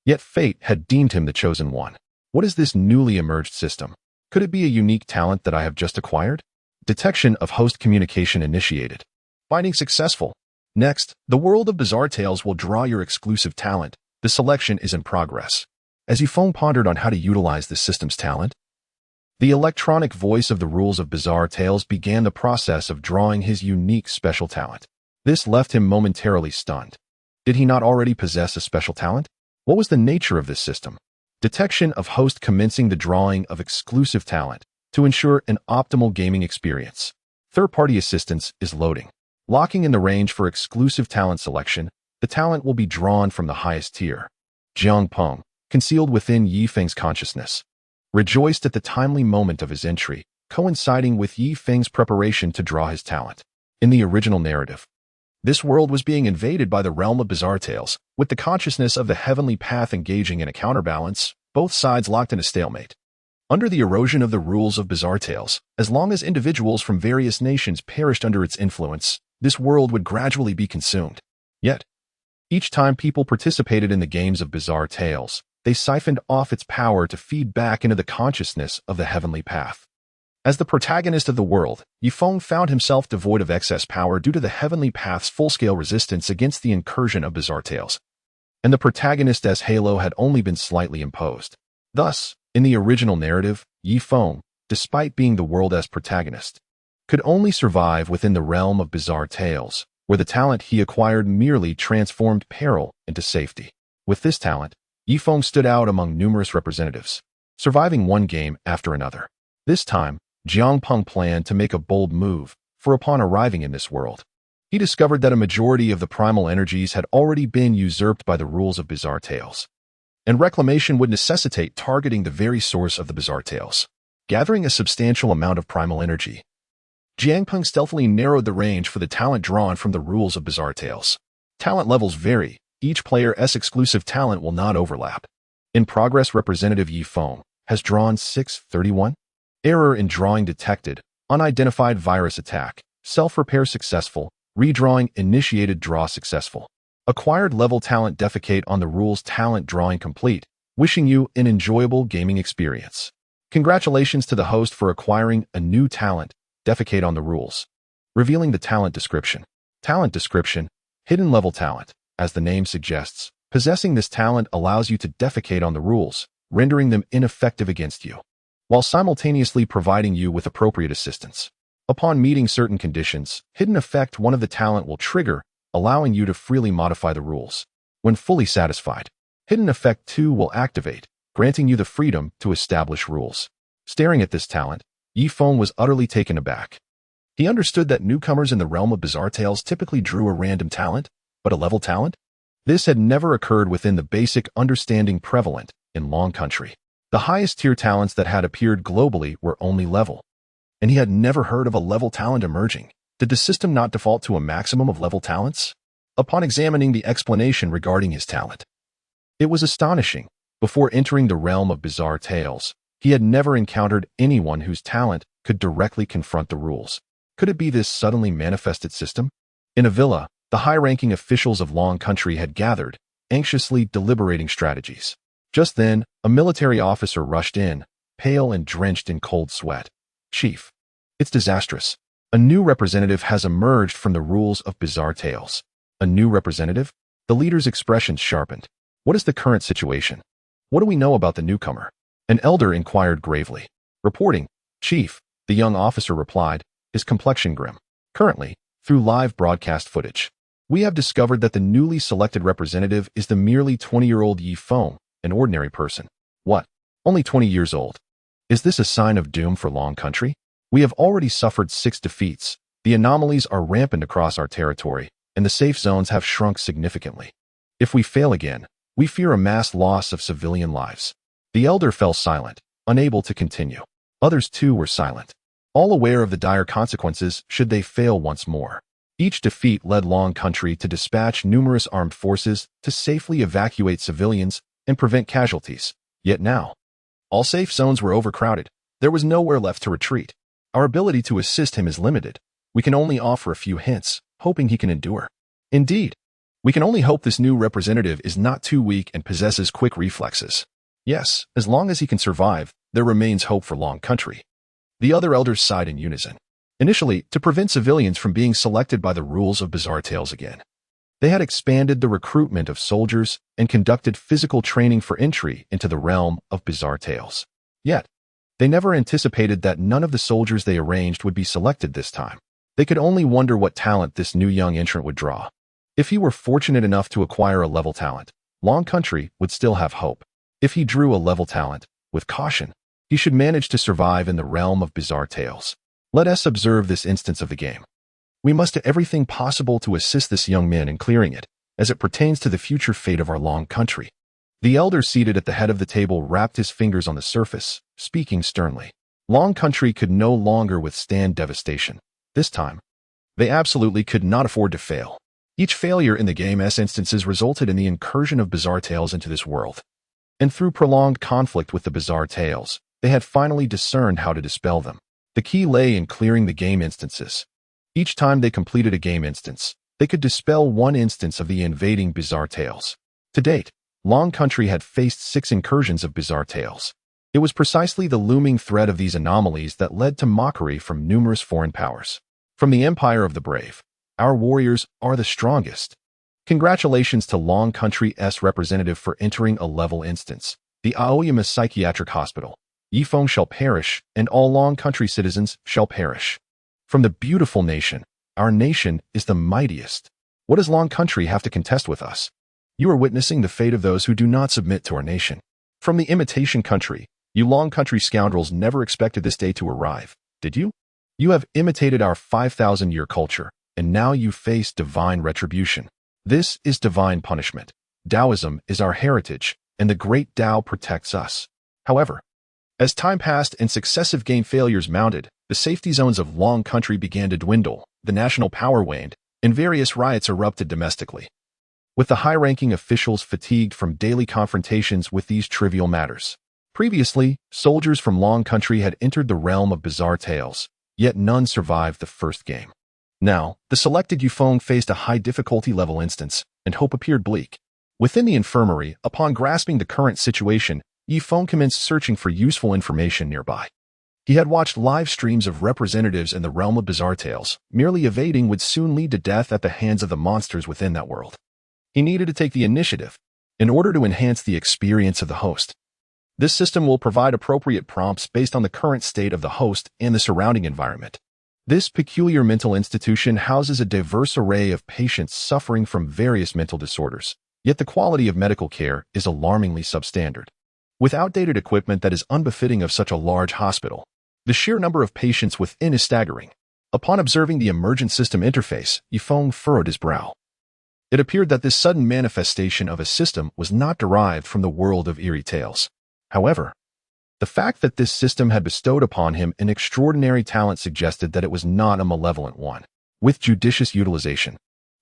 Yet fate had deemed him the chosen one. What is this newly emerged system? Could it be a unique talent that I have just acquired? Detection of host communication initiated. Binding successful. Next, the world of bizarre tales will draw your exclusive talent. The selection is in progress. As Yifeng pondered on how to utilize this system's talent, the electronic voice of the rules of bizarre tales began the process of drawing his unique special talent. This left him momentarily stunned. Did he not already possess a special talent? What was the nature of this system? Detection of host commencing the drawing of exclusive talent to ensure an optimal gaming experience. Third-party assistance is loading. Locking in the range for exclusive talent selection, the talent will be drawn from the highest tier. Jiang Peng, concealed within Yi Feng's consciousness, rejoiced at the timely moment of his entry, coinciding with Yi Feng's preparation to draw his talent. In the original narrative, this world was being invaded by the realm of bizarre tales, with the consciousness of the heavenly path engaging in a counterbalance, both sides locked in a stalemate. Under the erosion of the rules of bizarre tales, as long as individuals from various nations perished under its influence, this world would gradually be consumed. Yet, each time people participated in the games of bizarre tales, they siphoned off its power to feed back into the consciousness of the heavenly path. As the protagonist of the world, Yifeng found himself devoid of excess power due to the heavenly path's full-scale resistance against the incursion of bizarre tales, and the protagonist as Halo had only been slightly imposed. Thus, in the original narrative, Yifeng, despite being the world as protagonist, could only survive within the realm of bizarre tales, where the talent he acquired merely transformed peril into safety. With this talent, Yifeng stood out among numerous representatives, surviving one game after another. This time, Jiang Peng planned to make a bold move, for upon arriving in this world, he discovered that a majority of the primal energies had already been usurped by the rules of bizarre tales, and reclamation would necessitate targeting the very source of the bizarre tales. Gathering a substantial amount of primal energy, Jiang Peng stealthily narrowed the range for the talent drawn from the rules of bizarre tales. Talent levels vary. Each player's exclusive talent will not overlap. In progress, Representative Yifeng has drawn 631. Error in drawing detected. Unidentified virus attack. Self-repair successful. Redrawing initiated draw successful. Acquired level talent defecate on the rules talent drawing complete. Wishing you an enjoyable gaming experience. Congratulations to the host for acquiring a new talent. Defecate on the rules. Revealing the talent description. Talent description. Hidden level talent. As the name suggests, possessing this talent allows you to defecate on the rules, rendering them ineffective against you, while simultaneously providing you with appropriate assistance. Upon meeting certain conditions, Hidden Effect 1 of the talent will trigger, allowing you to freely modify the rules. When fully satisfied, Hidden Effect 2 will activate, granting you the freedom to establish rules. Staring at this talent, Yifeng was utterly taken aback. He understood that newcomers in the realm of bizarre tales typically drew a random talent, but a level talent? This had never occurred within the basic understanding prevalent in Long Country. The highest tier talents that had appeared globally were only level, and he had never heard of a level talent emerging. Did the system not default to a maximum of level talents? Upon examining the explanation regarding his talent, it was astonishing. Before entering the realm of bizarre tales, he had never encountered anyone whose talent could directly confront the rules. Could it be this suddenly manifested system? In a villa, the high-ranking officials of Long Country had gathered, anxiously deliberating strategies. Just then, a military officer rushed in, pale and drenched in cold sweat. "Chief, it's disastrous. A new representative has emerged from the rules of bizarre tales." "A new representative?" The leader's expression sharpened. "What is the current situation? What do we know about the newcomer?" An elder inquired gravely. "Reporting, Chief," the young officer replied, his complexion grim. "Currently, through live broadcast footage, we have discovered that the newly selected representative is the merely 20-year-old Yi Feng, an ordinary person." "What? Only 20 years old? Is this a sign of doom for Long Country? We have already suffered 6 defeats. The anomalies are rampant across our territory, and the safe zones have shrunk significantly. If we fail again, we fear a mass loss of civilian lives." The elder fell silent, unable to continue. Others too were silent, all aware of the dire consequences should they fail once more. Each defeat led Long Country to dispatch numerous armed forces to safely evacuate civilians and prevent casualties. Yet now, all safe zones were overcrowded. There was nowhere left to retreat. Our ability to assist him is limited. We can only offer a few hints, hoping he can endure. Indeed, we can only hope this new representative is not too weak and possesses quick reflexes. Yes, as long as he can survive, there remains hope for Long Country. The other elders sighed in unison. Initially, to prevent civilians from being selected by the rules of bizarre tales again, they had expanded the recruitment of soldiers and conducted physical training for entry into the realm of bizarre tales. Yet, they never anticipated that none of the soldiers they arranged would be selected this time. They could only wonder what talent this new young entrant would draw. If he were fortunate enough to acquire a level talent, Long Country would still have hope. If he drew a level talent, with caution, he should manage to survive in the realm of bizarre tales. Let us observe this instance of the game. We must do everything possible to assist this young man in clearing it, as it pertains to the future fate of our Long Country. The elder seated at the head of the table wrapped his fingers on the surface, speaking sternly. Long Country could no longer withstand devastation. This time, they absolutely could not afford to fail. Each failure in the game's instances resulted in the incursion of bizarre tales into this world. And through prolonged conflict with the bizarre tales, they had finally discerned how to dispel them. The key lay in clearing the game instances. Each time they completed a game instance, they could dispel one instance of the invading bizarre tales. To date, Long Country had faced 6 incursions of bizarre tales. It was precisely the looming threat of these anomalies that led to mockery from numerous foreign powers. From the Empire of the Brave, our warriors are the strongest. Congratulations to Long Country's representative for entering a level instance. The Aoyama Psychiatric Hospital. Yifeng shall perish, and all Long Country citizens shall perish. From the beautiful nation, our nation is the mightiest. What does Long Country have to contest with us? You are witnessing the fate of those who do not submit to our nation. From the imitation country, you Long Country scoundrels never expected this day to arrive, did you? You have imitated our 5,000-year culture, and now you face divine retribution. This is divine punishment. Taoism is our heritage, and the great Tao protects us. However, as time passed and successive game failures mounted, the safety zones of Long Country began to dwindle, the national power waned, and various riots erupted domestically. With the high-ranking officials fatigued from daily confrontations with these trivial matters. Previously, soldiers from Long Country had entered the realm of bizarre tales, yet none survived the first game. Now, the selected Yifeng faced a high-difficulty level instance, and hope appeared bleak. Within the infirmary, upon grasping the current situation, Yifeng commenced searching for useful information nearby. He had watched live streams of representatives in the realm of bizarre tales. Merely evading would soon lead to death at the hands of the monsters within that world. He needed to take the initiative in order to enhance the experience of the host. This system will provide appropriate prompts based on the current state of the host and the surrounding environment. This peculiar mental institution houses a diverse array of patients suffering from various mental disorders, yet the quality of medical care is alarmingly substandard. With outdated equipment that is unbefitting of such a large hospital, the sheer number of patients within is staggering. Upon observing the emergent system interface, Yifeng furrowed his brow. It appeared that this sudden manifestation of a system was not derived from the world of eerie tales. However, The fact that this system had bestowed upon him an extraordinary talent suggested that it was not a malevolent one. With judicious utilization,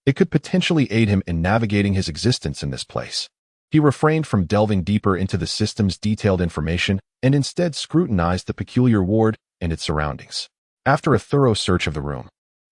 it could potentially aid him in navigating his existence in this place. He refrained from delving deeper into the system's detailed information and instead scrutinized the peculiar ward and its surroundings. After a thorough search of the room,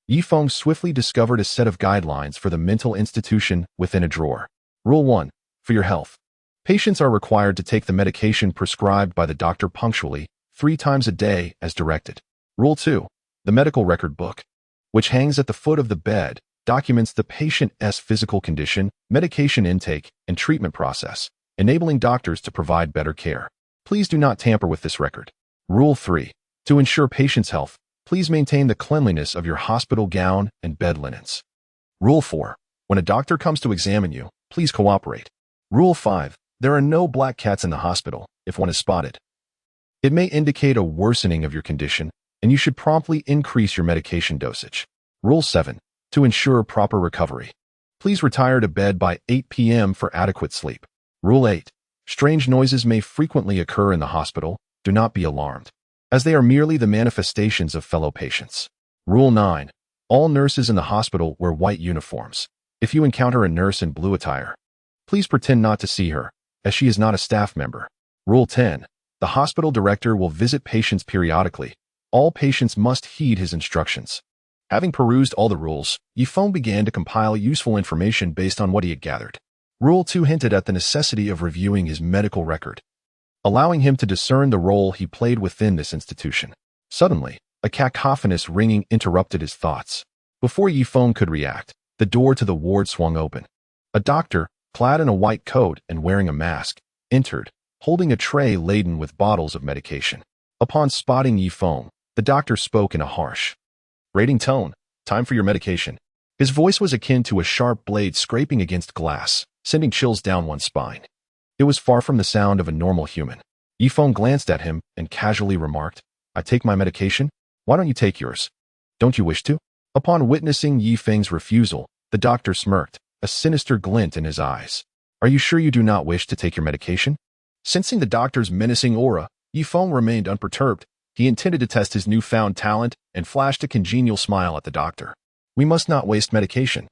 Yifeng swiftly discovered a set of guidelines for the mental institution within a drawer. Rule 1. For your health, patients are required to take the medication prescribed by the doctor punctually, 3 times a day as directed. Rule 2. The medical record book, which hangs at the foot of the bed, documents the patient's physical condition, medication intake, and treatment process, enabling doctors to provide better care. Please do not tamper with this record. Rule 3. To ensure patients' health, please maintain the cleanliness of your hospital gown and bed linens. Rule 4. When a doctor comes to examine you, please cooperate. Rule 5. There are no black cats in the hospital if one is spotted. It may indicate a worsening of your condition, and you should promptly increase your medication dosage. Rule 7. To ensure proper recovery, please retire to bed by 8 p.m. for adequate sleep. Rule 8. Strange noises may frequently occur in the hospital. Do not be alarmed, as they are merely the manifestations of fellow patients. Rule 9. All nurses in the hospital wear white uniforms. If you encounter a nurse in blue attire, please pretend not to see her, as she is not a staff member. Rule 10. The hospital director will visit patients periodically. All patients must heed his instructions. Having perused all the rules, Yifeng began to compile useful information based on what he had gathered. Rule 2 hinted at the necessity of reviewing his medical record, allowing him to discern the role he played within this institution. Suddenly, a cacophonous ringing interrupted his thoughts. Before Yifeng could react, the door to the ward swung open. A doctor, clad in a white coat and wearing a mask, entered, holding a tray laden with bottles of medication. Upon spotting Yifeng, the doctor spoke in a harsh, grating tone. Time for your medication. His voice was akin to a sharp blade scraping against glass, sending chills down one's spine. It was far from the sound of a normal human. Yifeng glanced at him and casually remarked, I take my medication? Why don't you take yours? Don't you wish to? Upon witnessing Yifeng's refusal, the doctor smirked, a sinister glint in his eyes. Are you sure you do not wish to take your medication? Sensing the doctor's menacing aura, Yifeng remained unperturbed. He intended to test his newfound talent and flashed a congenial smile at the doctor. We must not waste medication.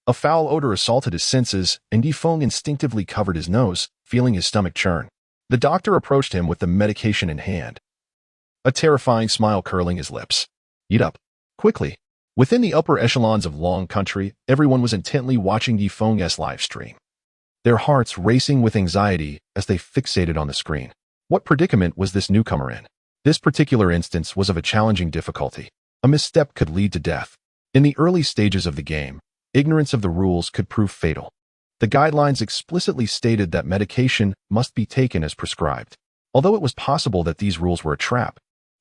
A foul odor assaulted his senses, and Yifeng instinctively covered his nose, feeling his stomach churn. The doctor approached him with the medication in hand, a terrifying smile curling his lips. Eat up. Quickly. Within the upper echelons of Long Country, everyone was intently watching Yifeng's live stream, their hearts racing with anxiety as they fixated on the screen. What predicament was this newcomer in? This particular instance was of a challenging difficulty. A misstep could lead to death. In the early stages of the game, ignorance of the rules could prove fatal. The guidelines explicitly stated that medication must be taken as prescribed. Although it was possible that these rules were a trap,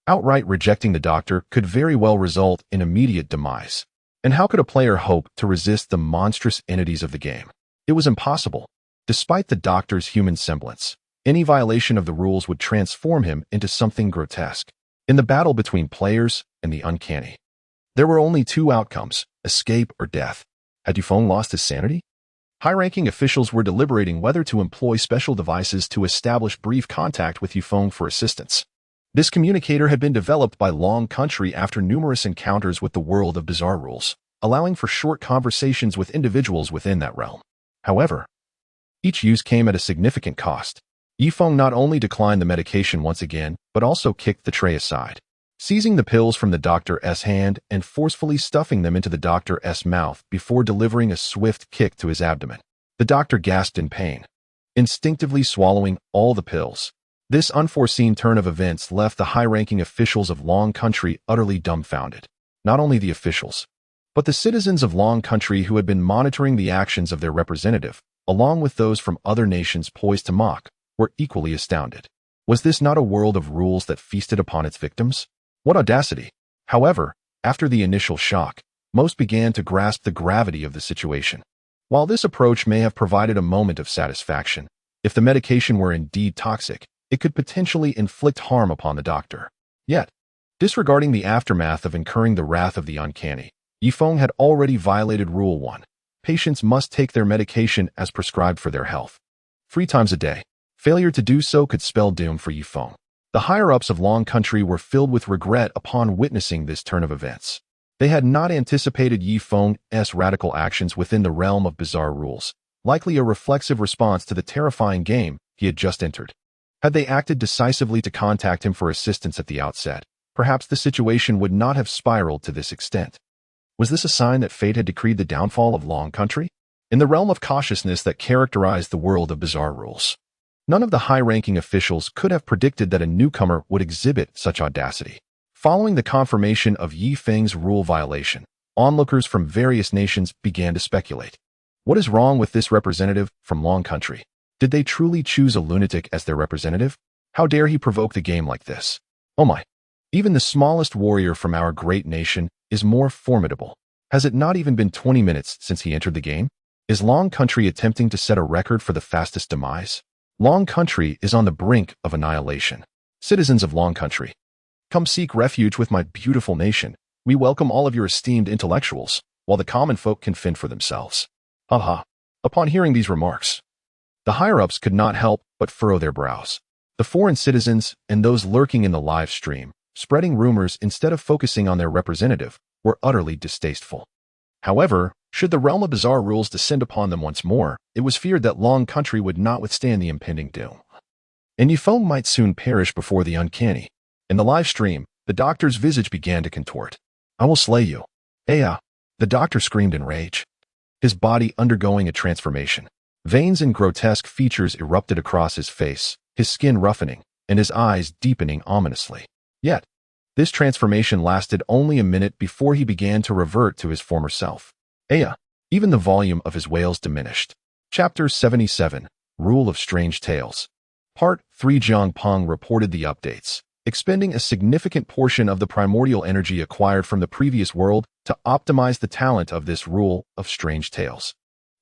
outright rejecting the doctor could very well result in immediate demise. And how could a player hope to resist the monstrous entities of the game? It was impossible. Despite the doctor's human semblance, any violation of the rules would transform him into something grotesque. In the battle between players and the uncanny, there were only 2 outcomes, escape or death. Had Yifeng lost his sanity? High-ranking officials were deliberating whether to employ special devices to establish brief contact with Yifeng for assistance. This communicator had been developed by Long Country after numerous encounters with the world of bizarre rules, allowing for short conversations with individuals within that realm. However, each use came at a significant cost. Yifeng not only declined the medication once again, but also kicked the tray aside, seizing the pills from the doctor's hand and forcefully stuffing them into the doctor's mouth before delivering a swift kick to his abdomen. The doctor gasped in pain, instinctively swallowing all the pills. This unforeseen turn of events left the high-ranking officials of Long Country utterly dumbfounded. Not only the officials, but the citizens of Long Country who had been monitoring the actions of their representative, along with those from other nations poised to mock, were equally astounded. Was this not a world of rules that feasted upon its victims? What audacity! However, after the initial shock, most began to grasp the gravity of the situation. While this approach may have provided a moment of satisfaction, if the medication were indeed toxic, it could potentially inflict harm upon the doctor. Yet, disregarding the aftermath of incurring the wrath of the uncanny, Yifeng had already violated Rule 1. Patients must take their medication as prescribed for their health, 3 times a day. Failure to do so could spell doom for Yifeng. The higher-ups of Long Country were filled with regret upon witnessing this turn of events. They had not anticipated Yi Feng's radical actions within the realm of bizarre rules, likely a reflexive response to the terrifying game he had just entered. Had they acted decisively to contact him for assistance at the outset, perhaps the situation would not have spiraled to this extent. Was this a sign that fate had decreed the downfall of Long Country? In the realm of cautiousness that characterized the world of bizarre rules, none of the high-ranking officials could have predicted that a newcomer would exhibit such audacity. Following the confirmation of Yi Feng's rule violation, onlookers from various nations began to speculate. What is wrong with this representative from Long Country? Did they truly choose a lunatic as their representative? How dare he provoke the game like this? Oh my! Even the smallest warrior from our great nation is more formidable. Has it not even been 20 minutes since he entered the game? Is Long Country attempting to set a record for the fastest demise? Long Country is on the brink of annihilation. Citizens of Long Country, come seek refuge with my beautiful nation. We welcome all of your esteemed intellectuals, while the common folk can fend for themselves. Ha. Upon hearing these remarks, the higher-ups could not help but furrow their brows. The foreign citizens and those lurking in the live stream, spreading rumors instead of focusing on their representative, were utterly distasteful. However, should the realm of bizarre rules descend upon them once more, it was feared that Long Country would not withstand the impending doom, and Yi Feng might soon perish before the uncanny. In the live stream, the doctor's visage began to contort. I will slay you. Aya! The doctor screamed in rage, his body undergoing a transformation. Veins and grotesque features erupted across his face, his skin roughening, and his eyes deepening ominously. Yet, this transformation lasted only a minute before he began to revert to his former self. Aya! Even the volume of his wails diminished. Chapter 77, Rule of Strange Tales. Part 3. Jiang Peng reported the updates, expending a significant portion of the primordial energy acquired from the previous world to optimize the talent of this Rule of Strange Tales.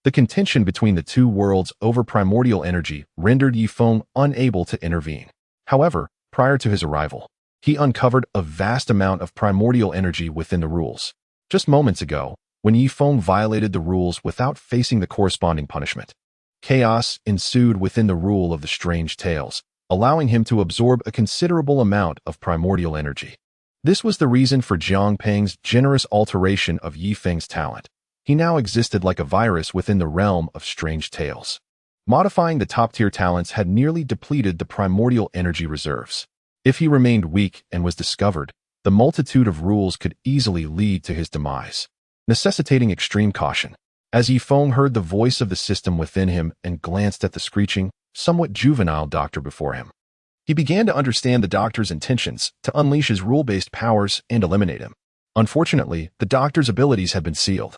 The contention between the two worlds over primordial energy rendered Yi Feng unable to intervene. However, prior to his arrival, he uncovered a vast amount of primordial energy within the rules. Just moments ago, when Yi Feng violated the rules without facing the corresponding punishment, chaos ensued within the Rule of the Strange Tales, allowing him to absorb a considerable amount of primordial energy. This was the reason for Jiang Peng's generous alteration of Yi Feng's talent. He now existed like a virus within the realm of strange tales. Modifying the top-tier talents had nearly depleted the primordial energy reserves. If he remained weak and was discovered, the multitude of rules could easily lead to his demise, necessitating extreme caution. As Yi Feng heard the voice of the system within him and glanced at the screeching, somewhat juvenile doctor before him, he began to understand the doctor's intentions to unleash his rule-based powers and eliminate him. Unfortunately, the doctor's abilities had been sealed,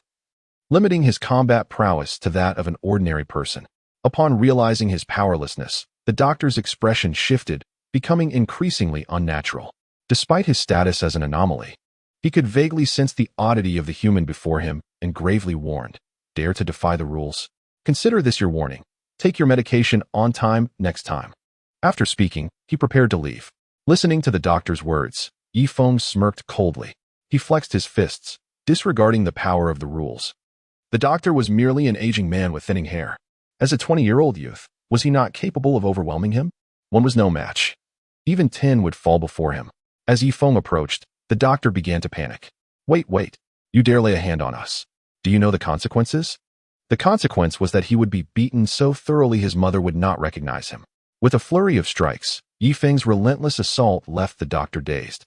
limiting his combat prowess to that of an ordinary person. Upon realizing his powerlessness, the doctor's expression shifted, becoming increasingly unnatural. Despite his status as an anomaly, he could vaguely sense the oddity of the human before him and gravely warned, "Dare to defy the rules? Consider this your warning. Take your medication on time next time." After speaking, he prepared to leave. Listening to the doctor's words, Yi Feng smirked coldly. He flexed his fists, disregarding the power of the rules. The doctor was merely an aging man with thinning hair. As a 20-year-old youth, was he not capable of overwhelming him? One was no match. Even 10 would fall before him. As Yi Feng approached, the doctor began to panic. Wait. You dare lay a hand on us. Do you know the consequences? The consequence was that he would be beaten so thoroughly his mother would not recognize him. With a flurry of strikes, Yi Feng's relentless assault left the doctor dazed,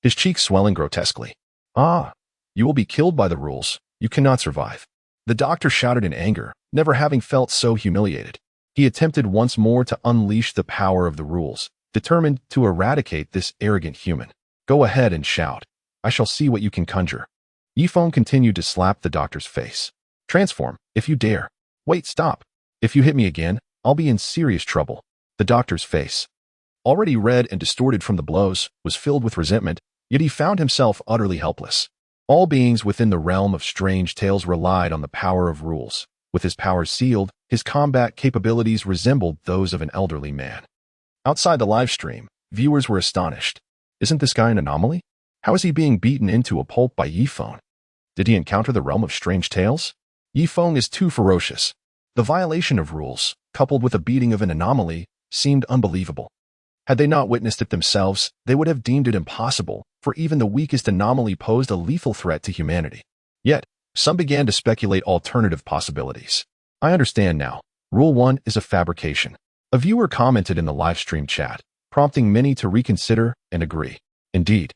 his cheeks swelling grotesquely. You will be killed by the rules. You cannot survive. The doctor shouted in anger, never having felt so humiliated. He attempted once more to unleash the power of the rules, determined to eradicate this arrogant human. Go ahead and shout. I shall see what you can conjure. Yi Feng continued to slap the doctor's face. Transform, if you dare. Wait, stop. If you hit me again, I'll be in serious trouble. The doctor's face, already red and distorted from the blows, was filled with resentment, yet he found himself utterly helpless. All beings within the realm of strange tales relied on the power of rules. With his powers sealed, his combat capabilities resembled those of an elderly man. Outside the live stream, viewers were astonished. Isn't this guy an anomaly? How is he being beaten into a pulp by Yi Feng? Did he encounter the realm of strange tales? Yi Feng is too ferocious. The violation of rules, coupled with a beating of an anomaly, seemed unbelievable. Had they not witnessed it themselves, they would have deemed it impossible, for even the weakest anomaly posed a lethal threat to humanity. Yet, some began to speculate alternative possibilities. I understand now. Rule 1 is a fabrication. A viewer commented in the livestream chat, prompting many to reconsider and agree. Indeed,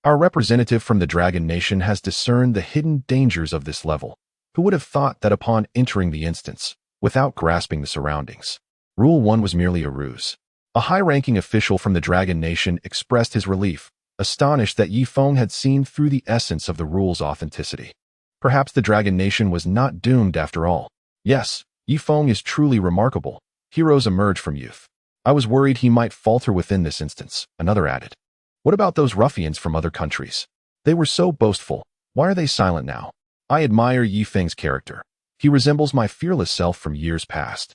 our representative from the Dragon Nation has discerned the hidden dangers of this level. Who would have thought that upon entering the instance, without grasping the surroundings, Rule 1 was merely a ruse? A high-ranking official from the Dragon Nation expressed his relief, astonished that Yifeng had seen through the essence of the rule's authenticity. Perhaps the Dragon Nation was not doomed after all. Yes, Yifeng is truly remarkable. Heroes emerge from youth. I was worried he might falter within this instance, another added. What about those ruffians from other countries? They were so boastful. Why are they silent now? I admire Yifeng's character. He resembles my fearless self from years past.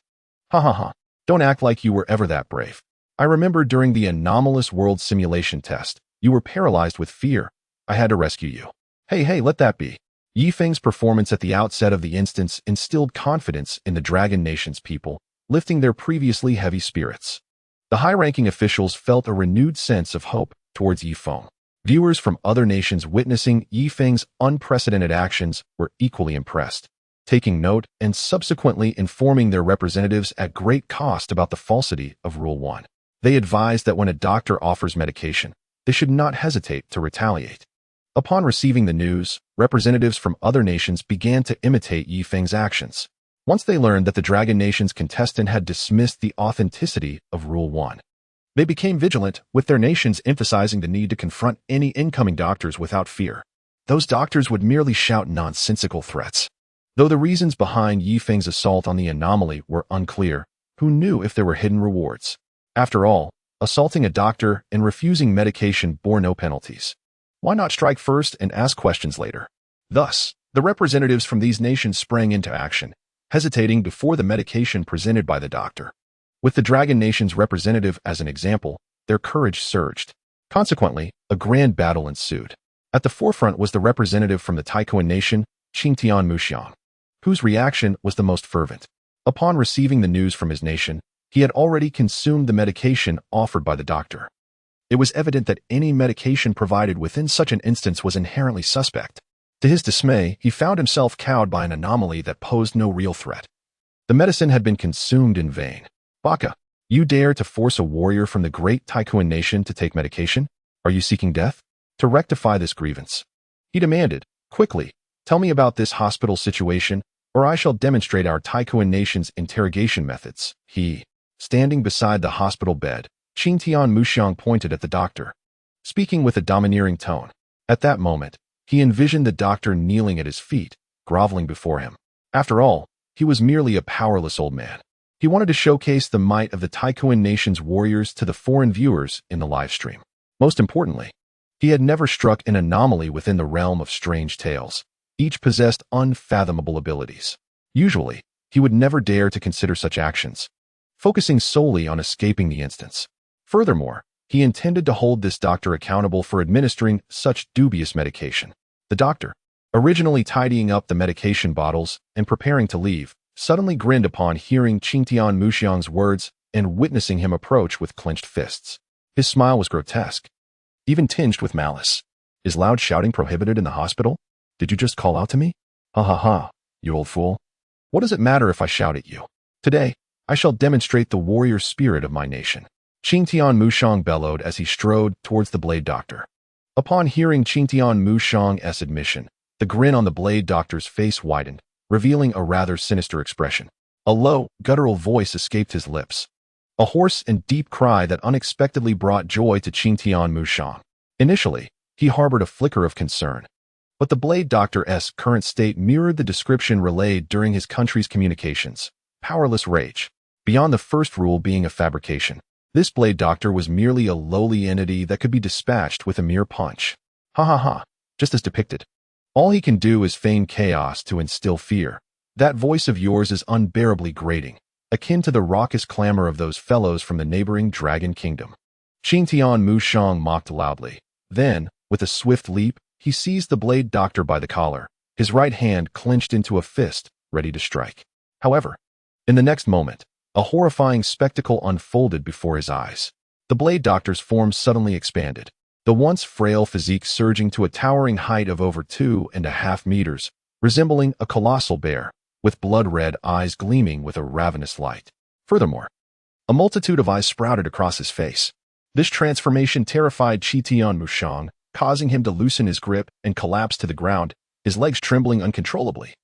Ha ha ha. Don't act like you were ever that brave. I remember during the anomalous world simulation test, you were paralyzed with fear. I had to rescue you. Hey, let that be. Yifeng's performance at the outset of the instance instilled confidence in the Dragon Nation's people, lifting their previously heavy spirits. The high-ranking officials felt a renewed sense of hope towards Yifeng. Viewers from other nations witnessing Yifeng's unprecedented actions were equally impressed, taking note and subsequently informing their representatives at great cost about the falsity of Rule 1. They advised that when a doctor offers medication, they should not hesitate to retaliate. Upon receiving the news, representatives from other nations began to imitate Yifeng's actions. Once they learned that the Dragon Nation's contestant had dismissed the authenticity of Rule 1, they became vigilant, with their nations emphasizing the need to confront any incoming doctors without fear. Those doctors would merely shout nonsensical threats. Though the reasons behind Yifeng's assault on the anomaly were unclear, who knew if there were hidden rewards? After all, assaulting a doctor and refusing medication bore no penalties. Why not strike first and ask questions later? Thus, the representatives from these nations sprang into action, hesitating before the medication presented by the doctor. With the Dragon Nation's representative as an example, their courage surged. Consequently, a grand battle ensued. At the forefront was the representative from the Taikoan Nation, Qingtian Muxiang, whose reaction was the most fervent. Upon receiving the news from his nation, he had already consumed the medication offered by the doctor. It was evident that any medication provided within such an instance was inherently suspect. To his dismay, he found himself cowed by an anomaly that posed no real threat. The medicine had been consumed in vain. Baka, you dare to force a warrior from the great Taikoan nation to take medication? Are you seeking death? To rectify this grievance, he demanded, quickly, tell me about this hospital situation, or I shall demonstrate our Taikoan nation's interrogation methods. He, standing beside the hospital bed, Qingtian Muxiang pointed at the doctor, speaking with a domineering tone. At that moment, he envisioned the doctor kneeling at his feet, groveling before him. After all, he was merely a powerless old man. He wanted to showcase the might of the Taikoan nation's warriors to the foreign viewers in the livestream. Most importantly, he had never struck an anomaly within the realm of strange tales. Each possessed unfathomable abilities. Usually, he would never dare to consider such actions, focusing solely on escaping the instance. Furthermore, he intended to hold this doctor accountable for administering such dubious medication. The doctor, originally tidying up the medication bottles and preparing to leave, suddenly grinned upon hearing Qingtian Muxiang's words and witnessing him approach with clenched fists. His smile was grotesque, even tinged with malice. Is loud shouting prohibited in the hospital? Did you just call out to me? Ha ha ha, you old fool. What does it matter if I shout at you? Today, I shall demonstrate the warrior spirit of my nation. Qingtian Muxiang bellowed as he strode towards the Blade Doctor. Upon hearing Qingtian Muxiang's admission, the grin on the Blade Doctor's face widened, revealing a rather sinister expression. A low, guttural voice escaped his lips. A hoarse and deep cry that unexpectedly brought joy to Qingtian Muxiang. Initially, he harbored a flicker of concern, but the Blade Doctor's current state mirrored the description relayed during his country's communications. Powerless rage. Beyond the first rule being a fabrication, this Blade Doctor was merely a lowly entity that could be dispatched with a mere punch. Ha ha ha, just as depicted. All he can do is feign chaos to instill fear. That voice of yours is unbearably grating, akin to the raucous clamor of those fellows from the neighboring Dragon Kingdom. Qingtian Muxiang mocked loudly. Then, with a swift leap, he seized the Blade Doctor by the collar, his right hand clenched into a fist, ready to strike. However, in the next moment, a horrifying spectacle unfolded before his eyes. The Blade Doctor's form suddenly expanded, the once frail physique surging to a towering height of over 2.5 meters, resembling a colossal bear, with blood-red eyes gleaming with a ravenous light. Furthermore, a multitude of eyes sprouted across his face. This transformation terrified Qitian Mushang, causing him to loosen his grip and collapse to the ground, his legs trembling uncontrollably.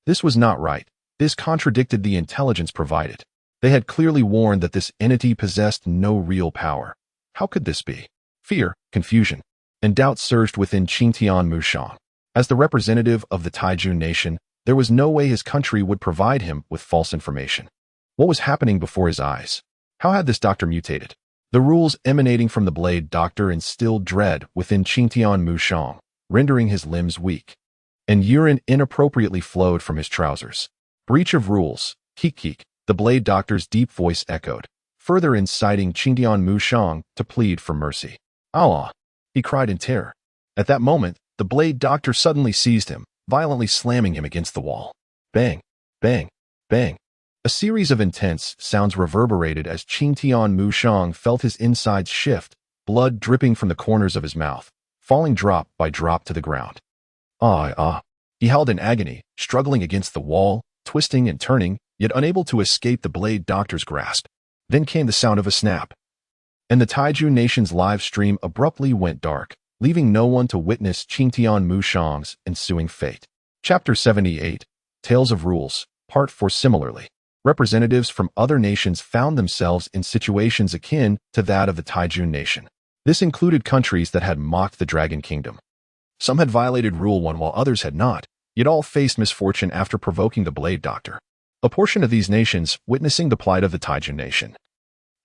This was not right. This contradicted the intelligence provided. They had clearly warned that this entity possessed no real power. How could this be? Fear, confusion, and doubt surged within Qingtian Mushang. As the representative of the Taijun nation, there was no way his country would provide him with false information. What was happening before his eyes? How had this doctor mutated? The rules emanating from the Blade Doctor instilled dread within Qingtian Mushang, rendering his limbs weak. And urine inappropriately flowed from his trousers. Breach of rules, keek, the Blade Doctor's deep voice echoed, further inciting Qingtian Mushang to plead for mercy. Allah! He cried in terror. At that moment, the Blade Doctor suddenly seized him, violently slamming him against the wall. Bang! Bang! Bang! A series of intense sounds reverberated as Qingtian Mushang felt his insides shift, blood dripping from the corners of his mouth, falling drop by drop to the ground. He howled in agony, struggling against the wall, twisting and turning, yet unable to escape the Blade Doctor's grasp. Then came the sound of a snap, and the Taijun nation's live stream abruptly went dark, leaving no one to witness Qingtian Mushang's ensuing fate. Chapter 78, Tales of Rules, Part 4. Similarly, representatives from other nations found themselves in situations akin to that of the Taijun nation. This included countries that had mocked the Dragon Kingdom. Some had violated Rule 1 while others had not, yet all faced misfortune after provoking the Blade Doctor. A portion of these nations, witnessing the plight of the Taijun nation,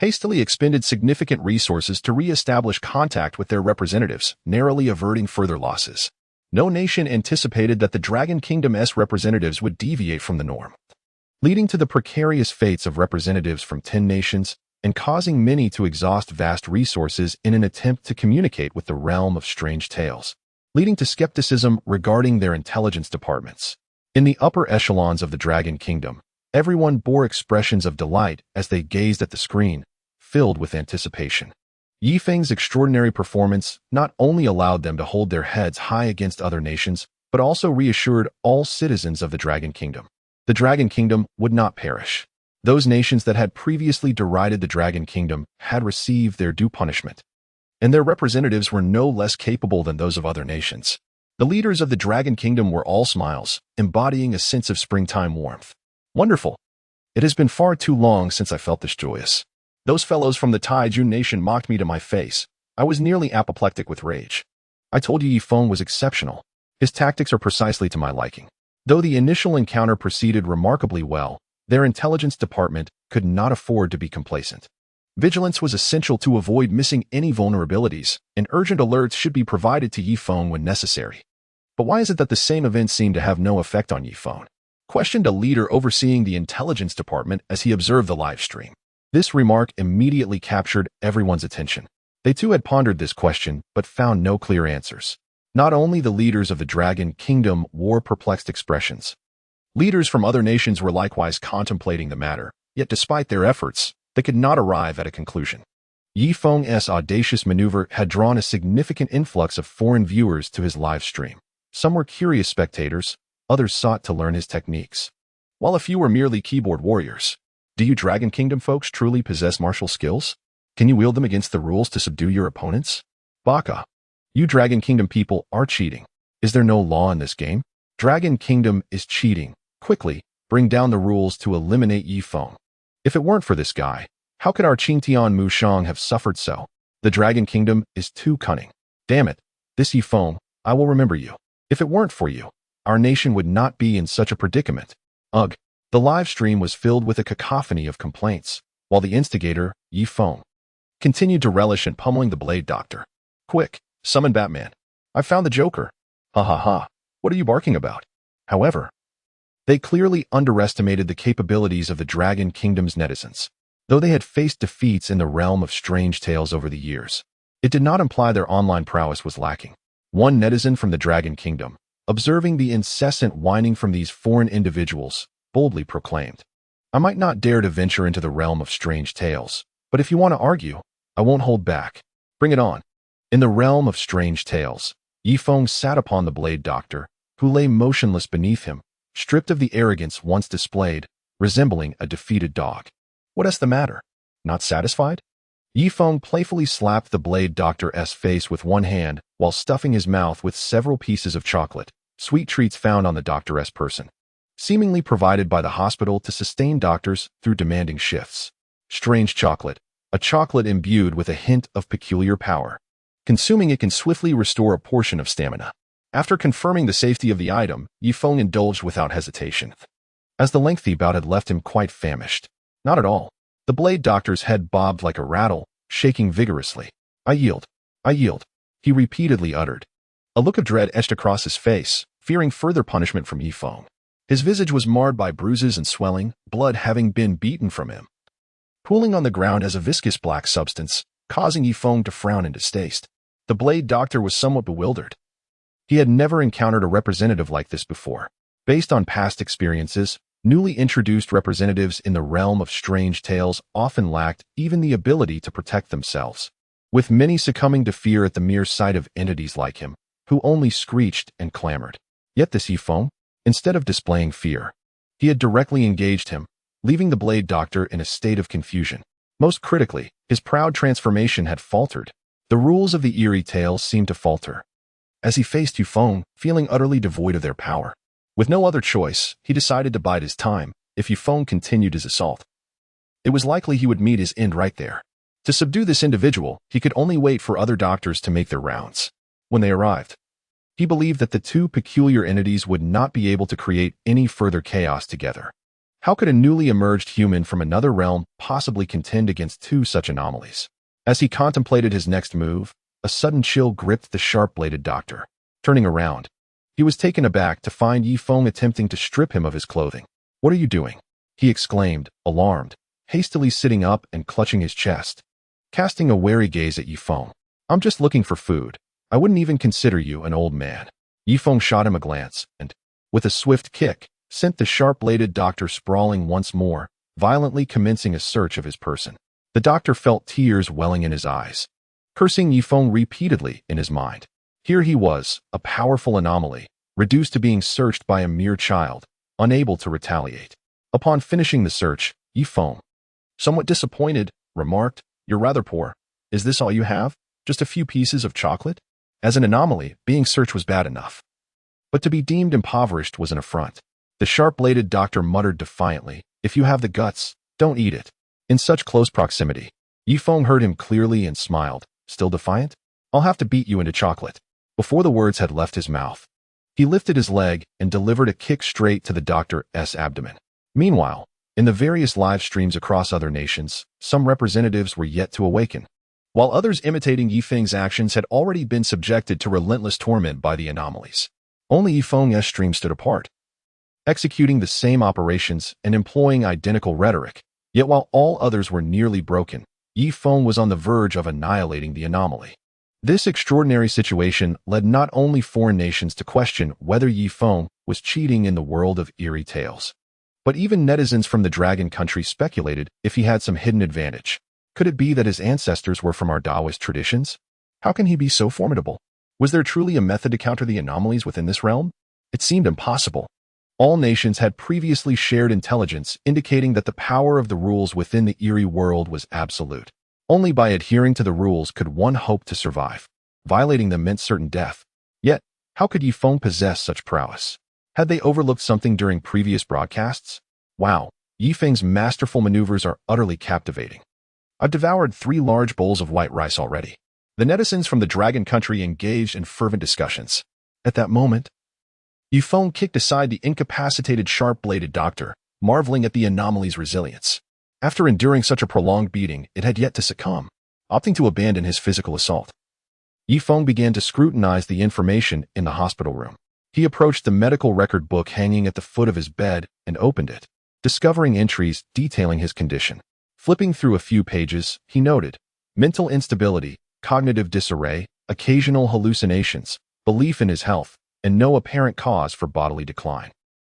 hastily expended significant resources to re-establish contact with their representatives, narrowly averting further losses. No nation anticipated that the Dragon Kingdom's representatives would deviate from the norm, leading to the precarious fates of representatives from 10 nations and causing many to exhaust vast resources in an attempt to communicate with the realm of strange tales, leading to skepticism regarding their intelligence departments. In the upper echelons of the Dragon Kingdom, everyone bore expressions of delight as they gazed at the screen, filled with anticipation. Yifeng's extraordinary performance not only allowed them to hold their heads high against other nations, but also reassured all citizens of the Dragon Kingdom. The Dragon Kingdom would not perish. Those nations that had previously derided the Dragon Kingdom had received their due punishment, and their representatives were no less capable than those of other nations. The leaders of the Dragon Kingdom were all smiles, embodying a sense of springtime warmth. Wonderful! It has been far too long since I felt this joyous. Those fellows from the Taijun nation mocked me to my face. I was nearly apoplectic with rage. I told you Yifeng was exceptional. His tactics are precisely to my liking. Though the initial encounter proceeded remarkably well, their intelligence department could not afford to be complacent. Vigilance was essential to avoid missing any vulnerabilities, and urgent alerts should be provided to Yifeng when necessary. But why is it that the same events seem to have no effect on Yifeng? Questioned a leader overseeing the intelligence department as he observed the live stream. This remark immediately captured everyone's attention. They too had pondered this question, but found no clear answers. Not only the leaders of the Dragon Kingdom wore perplexed expressions. Leaders from other nations were likewise contemplating the matter, yet despite their efforts, they could not arrive at a conclusion. Yifeng's audacious maneuver had drawn a significant influx of foreign viewers to his live stream. Some were curious spectators, others sought to learn his techniques, while a few were merely keyboard warriors. Do you Dragon Kingdom folks truly possess martial skills? Can you wield them against the rules to subdue your opponents? Baka. You Dragon Kingdom people are cheating. Is there no law in this game? Dragon Kingdom is cheating. Quickly, bring down the rules to eliminate Yifeng. If it weren't for this guy, how could our Qingtian Mushang have suffered so? The Dragon Kingdom is too cunning. Damn it, this Yifeng, I will remember you. If it weren't for you, our nation would not be in such a predicament. Ugh. The live stream was filled with a cacophony of complaints, while the instigator, Yifeng, continued to relish in pummeling the Blade Doctor. Quick, summon Batman. I found the Joker. Ha ha ha. What are you barking about? However, they clearly underestimated the capabilities of the Dragon Kingdom's netizens. Though they had faced defeats in the realm of strange tales over the years, it did not imply their online prowess was lacking. One netizen from the Dragon Kingdom, observing the incessant whining from these foreign individuals, boldly proclaimed, I might not dare to venture into the realm of strange tales, but if you want to argue, I won't hold back. Bring it on. In the realm of strange tales, Yifeng sat upon the Blade Doctor, who lay motionless beneath him, stripped of the arrogance once displayed, resembling a defeated dog. What is the matter? Not satisfied? Yifeng playfully slapped the Blade Doctor's face with one hand while stuffing his mouth with several pieces of chocolate, sweet treats found on the doctor's person, seemingly provided by the hospital to sustain doctors through demanding shifts. Strange chocolate, a chocolate imbued with a hint of peculiar power. Consuming it can swiftly restore a portion of stamina. After confirming the safety of the item, Yifeng indulged without hesitation, as the lengthy bout had left him quite famished. Not at all. The Blade Doctor's head bobbed like a rattle, shaking vigorously. I yield. I yield. He repeatedly uttered. A look of dread etched across his face, fearing further punishment from Yifeng. His visage was marred by bruises and swelling, blood having been beaten from him, pooling on the ground as a viscous black substance, causing Yifeng to frown in distaste. The Blade Doctor was somewhat bewildered. He had never encountered a representative like this before. Based on past experiences, newly introduced representatives in the realm of strange tales often lacked even the ability to protect themselves, with many succumbing to fear at the mere sight of entities like him, who only screeched and clamored. Yet this Yifeng, instead of displaying fear, he had directly engaged him, leaving the Blade Doctor in a state of confusion. Most critically, his proud transformation had faltered. The rules of the eerie tales seemed to falter, as he faced Yifeng, feeling utterly devoid of their power. With no other choice, he decided to bide his time. If Yifeng continued his assault, it was likely he would meet his end right there. To subdue this individual, he could only wait for other doctors to make their rounds. When they arrived, he believed that the two peculiar entities would not be able to create any further chaos together. How could a newly emerged human from another realm possibly contend against two such anomalies? As he contemplated his next move, a sudden chill gripped the sharp-bladed doctor. Turning around, he was taken aback to find Yifeng attempting to strip him of his clothing. What are you doing? He exclaimed, alarmed, hastily sitting up and clutching his chest. Casting a wary gaze at Yifeng. I'm just looking for food. I wouldn't even consider you an old man. Yifeng shot him a glance and, with a swift kick, sent the sharp-bladed doctor sprawling once more, violently commencing a search of his person. The doctor felt tears welling in his eyes, cursing Yifeng repeatedly in his mind. Here he was, a powerful anomaly, reduced to being searched by a mere child, unable to retaliate. Upon finishing the search, Yifeng, somewhat disappointed, remarked, "You're rather poor. Is this all you have? Just a few pieces of chocolate?" As an anomaly, being searched was bad enough, but to be deemed impoverished was an affront. The sharp-bladed doctor muttered defiantly, "If you have the guts, don't eat it." In such close proximity, Yifeng heard him clearly and smiled. Still defiant? I'll have to beat you into chocolate. Before the words had left his mouth, he lifted his leg and delivered a kick straight to the doctor's abdomen. Meanwhile, in the various live streams across other nations, some representatives were yet to awaken, while others imitating Yifeng's actions had already been subjected to relentless torment by the anomalies. Only Yifeng's stream stood apart, executing the same operations and employing identical rhetoric. Yet while all others were nearly broken, Yifeng was on the verge of annihilating the anomaly. This extraordinary situation led not only foreign nations to question whether Yifeng was cheating in the world of eerie tales, but even netizens from the Dragon Country speculated if he had some hidden advantage. Could it be that his ancestors were from our Taoist traditions? How can he be so formidable? Was there truly a method to counter the anomalies within this realm? It seemed impossible. All nations had previously shared intelligence indicating that the power of the rules within the eerie world was absolute. Only by adhering to the rules could one hope to survive. Violating them meant certain death. Yet, how could Yifeng possess such prowess? Had they overlooked something during previous broadcasts? Wow, Yifeng's masterful maneuvers are utterly captivating. I've devoured 3 large bowls of white rice already. The netizens from the Dragon Country engaged in fervent discussions. At that moment, Yifeng kicked aside the incapacitated sharp-bladed doctor, marveling at the anomaly's resilience. After enduring such a prolonged beating, it had yet to succumb, opting to abandon his physical assault. Yifeng began to scrutinize the information in the hospital room. He approached the medical record book hanging at the foot of his bed and opened it, discovering entries detailing his condition. Flipping through a few pages, he noted mental instability, cognitive disarray, occasional hallucinations, belief in his health, and no apparent cause for bodily decline.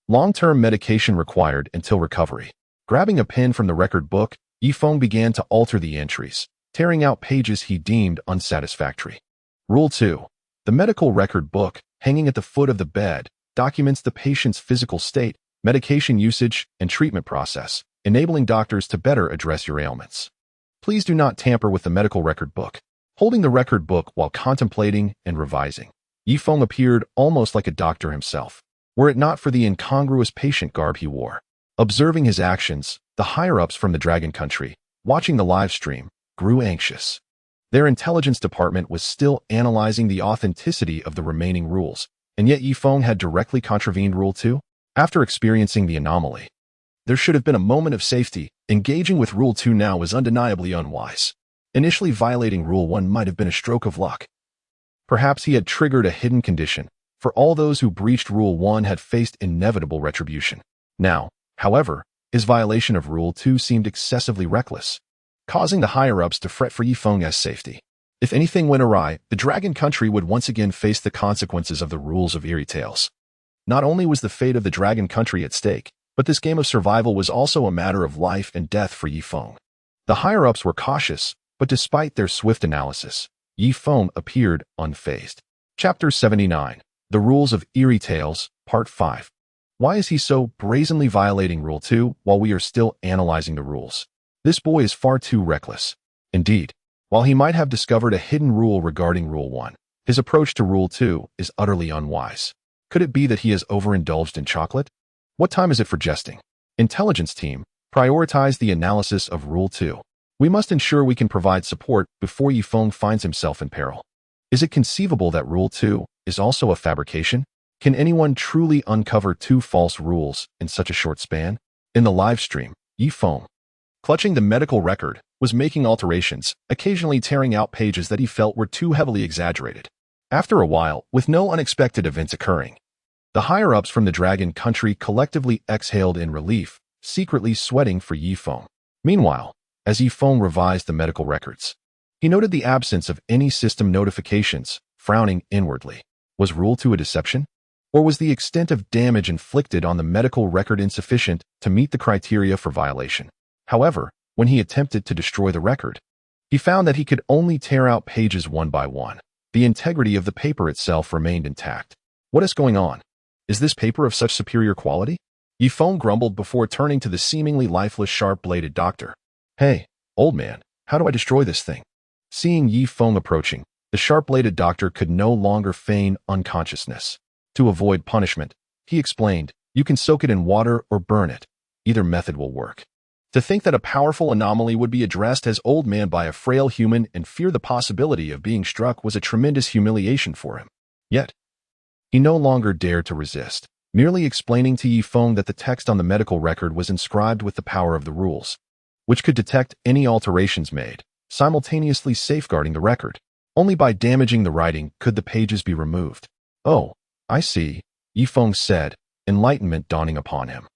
Long-term medication required until recovery. Grabbing a pen from the record book, Yifeng began to alter the entries, tearing out pages he deemed unsatisfactory. Rule 2. The medical record book, hanging at the foot of the bed, documents the patient's physical state, medication usage, and treatment process, enabling doctors to better address your ailments. Please do not tamper with the medical record book. Holding the record book while contemplating and revising, Yifeng appeared almost like a doctor himself, were it not for the incongruous patient garb he wore. Observing his actions, the higher-ups from the Dragon Country, watching the live stream, grew anxious. Their intelligence department was still analyzing the authenticity of the remaining rules, and yet Yifeng had directly contravened Rule 2? After experiencing the anomaly, there should have been a moment of safety. Engaging with Rule 2 now was undeniably unwise. Initially violating Rule 1 might have been a stroke of luck. Perhaps he had triggered a hidden condition, for all those who breached Rule 1 had faced inevitable retribution. Now, however, his violation of Rule 2 seemed excessively reckless, causing the higher-ups to fret for Yifeng's safety. If anything went awry, the Dragon Country would once again face the consequences of the rules of Eerie Tales. Not only was the fate of the Dragon Country at stake, but this game of survival was also a matter of life and death for Yifeng. The higher-ups were cautious, but despite their swift analysis, Yifeng appeared unfazed. Chapter 79. The Rules of Eerie Tales, Part 5. Why is he so brazenly violating Rule 2 while we are still analyzing the rules? This boy is far too reckless. Indeed, while he might have discovered a hidden rule regarding Rule 1, his approach to Rule 2 is utterly unwise. Could it be that he has overindulged in chocolate? What time is it for jesting? Intelligence team, prioritize the analysis of Rule 2. We must ensure we can provide support before Yifeng finds himself in peril. Is it conceivable that Rule 2 is also a fabrication? Can anyone truly uncover 2 false rules in such a short span? In the live stream, Yifeng, clutching the medical record, was making alterations, occasionally tearing out pages that he felt were too heavily exaggerated. After a while, with no unexpected events occurring, the higher-ups from the Dragon Country collectively exhaled in relief, secretly sweating for Yifeng. Meanwhile, as Yifeng revised the medical records, he noted the absence of any system notifications, frowning inwardly. Was Rule 2 a deception? Or was the extent of damage inflicted on the medical record insufficient to meet the criteria for violation? However, when he attempted to destroy the record, he found that he could only tear out pages one by one. The integrity of the paper itself remained intact. What is going on? Is this paper of such superior quality? Yifeng grumbled before turning to the seemingly lifeless sharp-bladed doctor. Hey, old man, how do I destroy this thing? Seeing Yifeng approaching, the sharp-bladed doctor could no longer feign unconsciousness. To avoid punishment, he explained, you can soak it in water or burn it. Either method will work. To think that a powerful anomaly would be addressed as old man by a frail human and fear the possibility of being struck was a tremendous humiliation for him. Yet, he no longer dared to resist, merely explaining to Yifeng that the text on the medical record was inscribed with the power of the rules, which could detect any alterations made, simultaneously safeguarding the record. Only by damaging the writing could the pages be removed. Oh, I see, Yifeng said, enlightenment dawning upon him.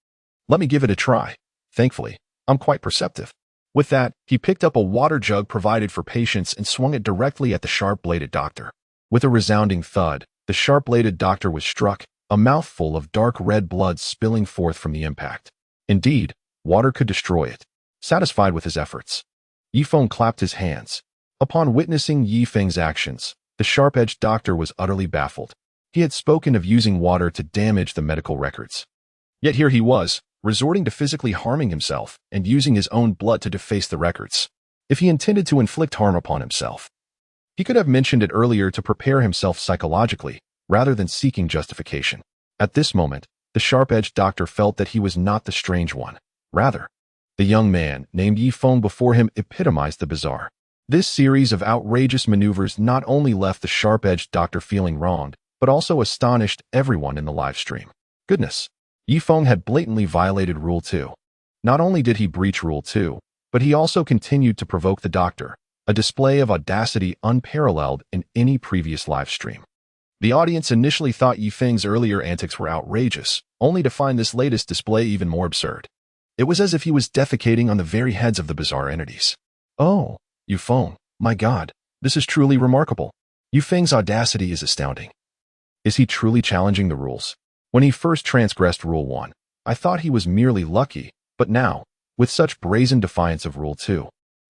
Let me give it a try. Thankfully, I'm quite perceptive. With that, he picked up a water jug provided for patients and swung it directly at the sharp-bladed doctor. With a resounding thud, the sharp-bladed doctor was struck, a mouthful of dark red blood spilling forth from the impact. Indeed, water could destroy it. Satisfied with his efforts, Yifeng clapped his hands. Upon witnessing Yifeng's actions, the sharp-edged doctor was utterly baffled. He had spoken of using water to damage the medical records. Yet here he was, resorting to physically harming himself and using his own blood to deface the records. If he intended to inflict harm upon himself, he could have mentioned it earlier to prepare himself psychologically, rather than seeking justification. At this moment, the sharp-edged doctor felt that he was not the strange one. Rather, the young man named Yifeng before him epitomized the bizarre. This series of outrageous maneuvers not only left the sharp-edged doctor feeling wronged, but also astonished everyone in the live stream. Goodness, Yifeng had blatantly violated Rule 2. Not only did he breach Rule 2, but he also continued to provoke the doctor, a display of audacity unparalleled in any previous live stream. The audience initially thought Yifeng's earlier antics were outrageous, only to find this latest display even more absurd. It was as if he was defecating on the very heads of the bizarre entities. Oh, Yifeng, my God, this is truly remarkable. Yifeng's audacity is astounding. Is he truly challenging the rules? When he first transgressed Rule 1, I thought he was merely lucky, but now, with such brazen defiance of Rule 2,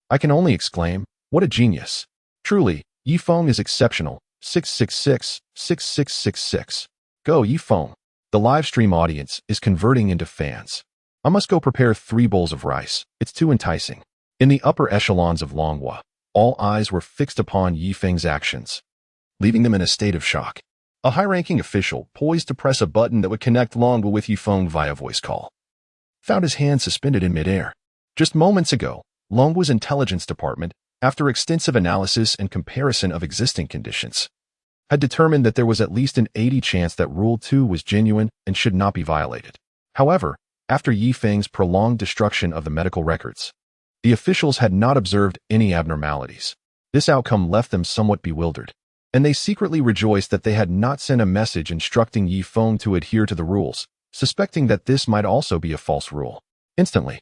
I can only exclaim, What a genius. Truly, Yifeng is exceptional. 666, 6666. Go Yifeng. The live stream audience is converting into fans. I must go prepare 3 bowls of rice. It's too enticing. In the upper echelons of Longhua, all eyes were fixed upon Yifeng's actions, leaving them in a state of shock. A high-ranking official, poised to press a button that would connect Longhua with Yifeng via voice call, found his hand suspended in midair. Just moments ago, Longhua's intelligence department, after extensive analysis and comparison of existing conditions, had determined that there was at least an 80% chance that Rule 2 was genuine and should not be violated. However, after Yifeng's prolonged destruction of the medical records, the officials had not observed any abnormalities. This outcome left them somewhat bewildered, and they secretly rejoiced that they had not sent a message instructing Yifeng to adhere to the rules, suspecting that this might also be a false rule. Instantly,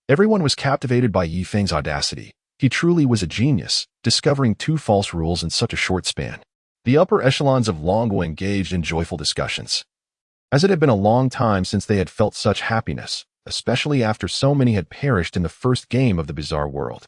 everyone was captivated by Yifeng's audacity. He truly was a genius, discovering 2 false rules in such a short span. The upper echelons of Longhua engaged in joyful discussions, as it had been a long time since they had felt such happiness, especially after so many had perished in the first game of the bizarre world.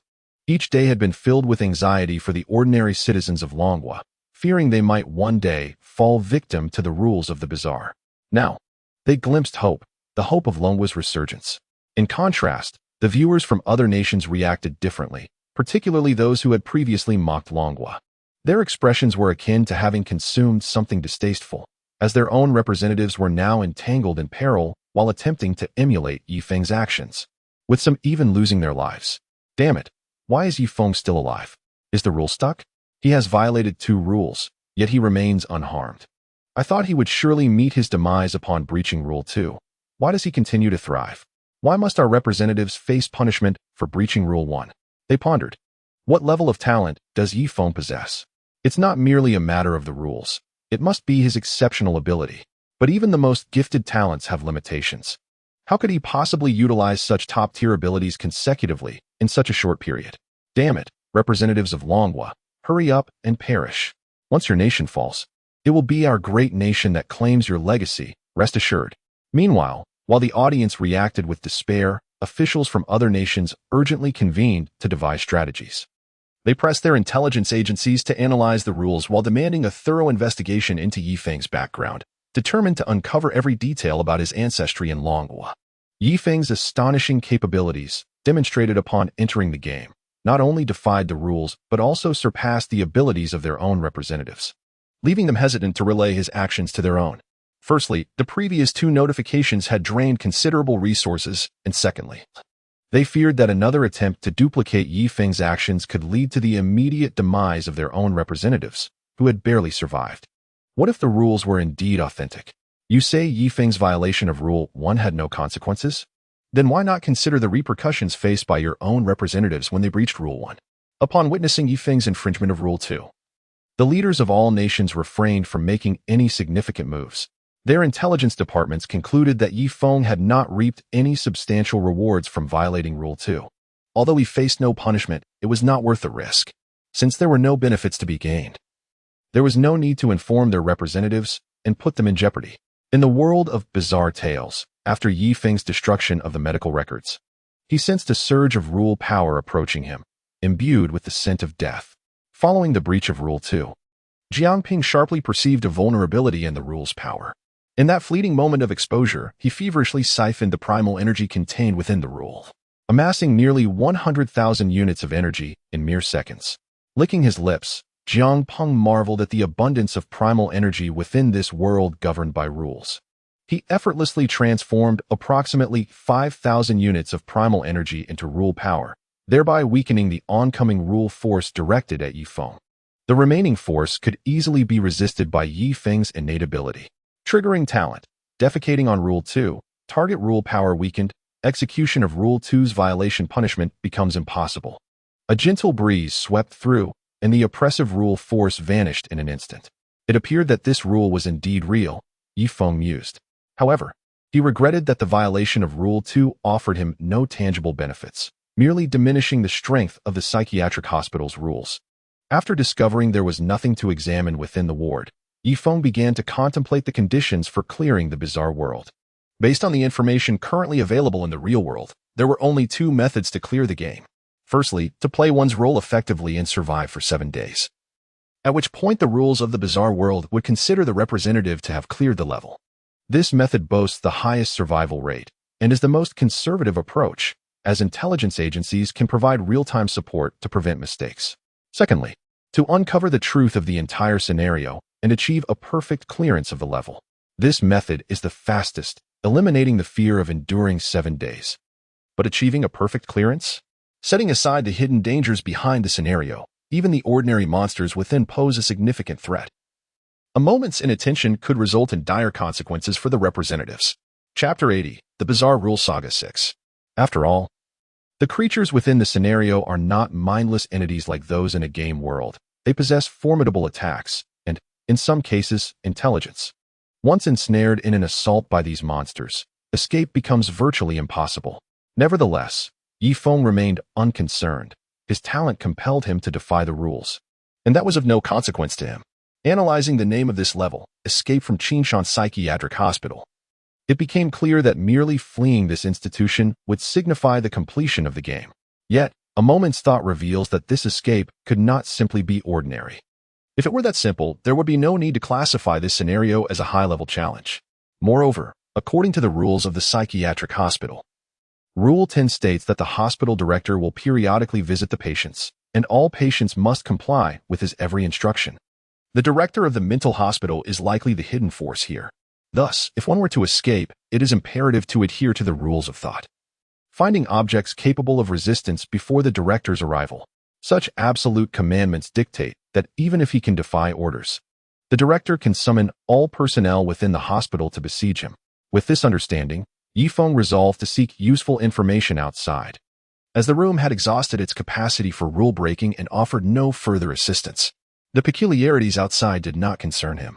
Each day had been filled with anxiety for the ordinary citizens of Longhua, fearing they might one day fall victim to the rules of the bizarre. Now, they glimpsed hope, the hope of Longhua's resurgence. In contrast, the viewers from other nations reacted differently, particularly those who had previously mocked Longhua. Their expressions were akin to having consumed something distasteful, as their own representatives were now entangled in peril while attempting to emulate Yifeng's actions, with some even losing their lives. Damn it, why is Yifeng still alive? Is the rule stuck? He has violated 2 rules, yet he remains unharmed. I thought he would surely meet his demise upon breaching Rule 2. Why does he continue to thrive? Why must our representatives face punishment for breaching Rule 1? They pondered. What level of talent does Yifeng possess? It's not merely a matter of the rules. It must be his exceptional ability. But even the most gifted talents have limitations. How could he possibly utilize such top-tier abilities consecutively in such a short period? Damn it, representatives of Longhua, hurry up and perish. Once your nation falls, it will be our great nation that claims your legacy, rest assured. Meanwhile, while the audience reacted with despair, officials from other nations urgently convened to devise strategies. They pressed their intelligence agencies to analyze the rules while demanding a thorough investigation into Yifeng's background, determined to uncover every detail about his ancestry in Longhua. Yifeng's astonishing capabilities, demonstrated upon entering the game, not only defied the rules but also surpassed the abilities of their own representatives, leaving them hesitant to relay his actions to their own. Firstly, the previous 2 notifications had drained considerable resources, and secondly, they feared that another attempt to duplicate Yifeng's actions could lead to the immediate demise of their own representatives, who had barely survived. What if the rules were indeed authentic? You say Yifeng's violation of Rule 1 had no consequences? Then why not consider the repercussions faced by your own representatives when they breached Rule 1? Upon witnessing Yifeng's infringement of Rule 2, the leaders of all nations refrained from making any significant moves. Their intelligence departments concluded that Yifeng had not reaped any substantial rewards from violating Rule 2. Although he faced no punishment, it was not worth the risk, since there were no benefits to be gained. There was no need to inform their representatives and put them in jeopardy. In the world of bizarre tales, after Yifeng's destruction of the medical records, he sensed a surge of rule power approaching him, imbued with the scent of death. Following the breach of Rule 2, Jiangping sharply perceived a vulnerability in the rule's power. In that fleeting moment of exposure, he feverishly siphoned the primal energy contained within the rule, amassing nearly 100,000 units of energy in mere seconds. Licking his lips, Jiangpeng marveled at the abundance of primal energy within this world governed by rules. He effortlessly transformed approximately 5,000 units of primal energy into rule power, thereby weakening the oncoming rule force directed at Yifeng. The remaining force could easily be resisted by Yifeng's innate ability. Triggering talent, defecating on Rule 2, target rule power weakened, execution of Rule 2's violation punishment becomes impossible. A gentle breeze swept through, and the oppressive rule force vanished in an instant. It appeared that this rule was indeed real, Yifeng mused. However, he regretted that the violation of Rule 2 offered him no tangible benefits, merely diminishing the strength of the psychiatric hospital's rules. After discovering there was nothing to examine within the ward, Yifeng began to contemplate the conditions for clearing the bizarre world. Based on the information currently available in the real world, there were only 2 methods to clear the game. Firstly, to play one's role effectively and survive for 7 days. At which point the rules of the bizarre world would consider the representative to have cleared the level. This method boasts the highest survival rate and is the most conservative approach, as intelligence agencies can provide real-time support to prevent mistakes. Secondly, to uncover the truth of the entire scenario and achieve a perfect clearance of the level. This method is the fastest, eliminating the fear of enduring 7 days. But achieving a perfect clearance? Setting aside the hidden dangers behind the scenario, even the ordinary monsters within pose a significant threat. A moment's inattention could result in dire consequences for the representatives. Chapter 80, The Bizarre Rule Saga 6. After all, the creatures within the scenario are not mindless entities like those in a game world. They possess formidable attacks and, in some cases, intelligence. Once ensnared in an assault by these monsters, escape becomes virtually impossible. Nevertheless, Yifeng remained unconcerned. His talent compelled him to defy the rules, and that was of no consequence to him. Analyzing the name of this level, Escape from Qinshan Psychiatric Hospital, it became clear that merely fleeing this institution would signify the completion of the game. Yet, a moment's thought reveals that this escape could not simply be ordinary. If it were that simple, there would be no need to classify this scenario as a high-level challenge. Moreover, according to the rules of the psychiatric hospital, Rule 10 states that the hospital director will periodically visit the patients, and all patients must comply with his every instruction. The director of the mental hospital is likely the hidden force here. Thus, if one were to escape, it is imperative to adhere to the rules of thought. Finding objects capable of resistance before the director's arrival. Such absolute commandments dictate that even if he can defy orders, the director can summon all personnel within the hospital to besiege him. With this understanding, Yifeng resolved to seek useful information outside, as the room had exhausted its capacity for rule-breaking and offered no further assistance. The peculiarities outside did not concern him.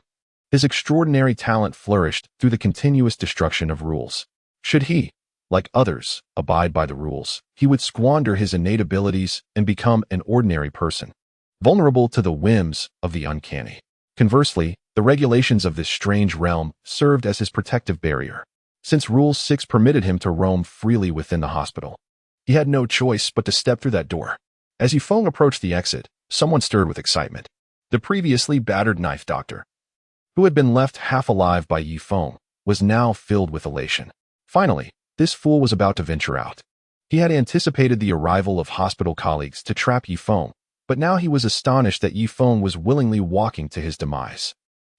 His extraordinary talent flourished through the continuous destruction of rules. Should he, like others, abide by the rules, he would squander his innate abilities and become an ordinary person, vulnerable to the whims of the uncanny. Conversely, the regulations of this strange realm served as his protective barrier, since Rule 6 permitted him to roam freely within the hospital. He had no choice but to step through that door. As Yifeng approached the exit, someone stirred with excitement. The previously battered knife doctor, who had been left half alive by Yifeng, was now filled with elation. Finally, this fool was about to venture out. He had anticipated the arrival of hospital colleagues to trap Yifeng, but now he was astonished that Yifeng was willingly walking to his demise.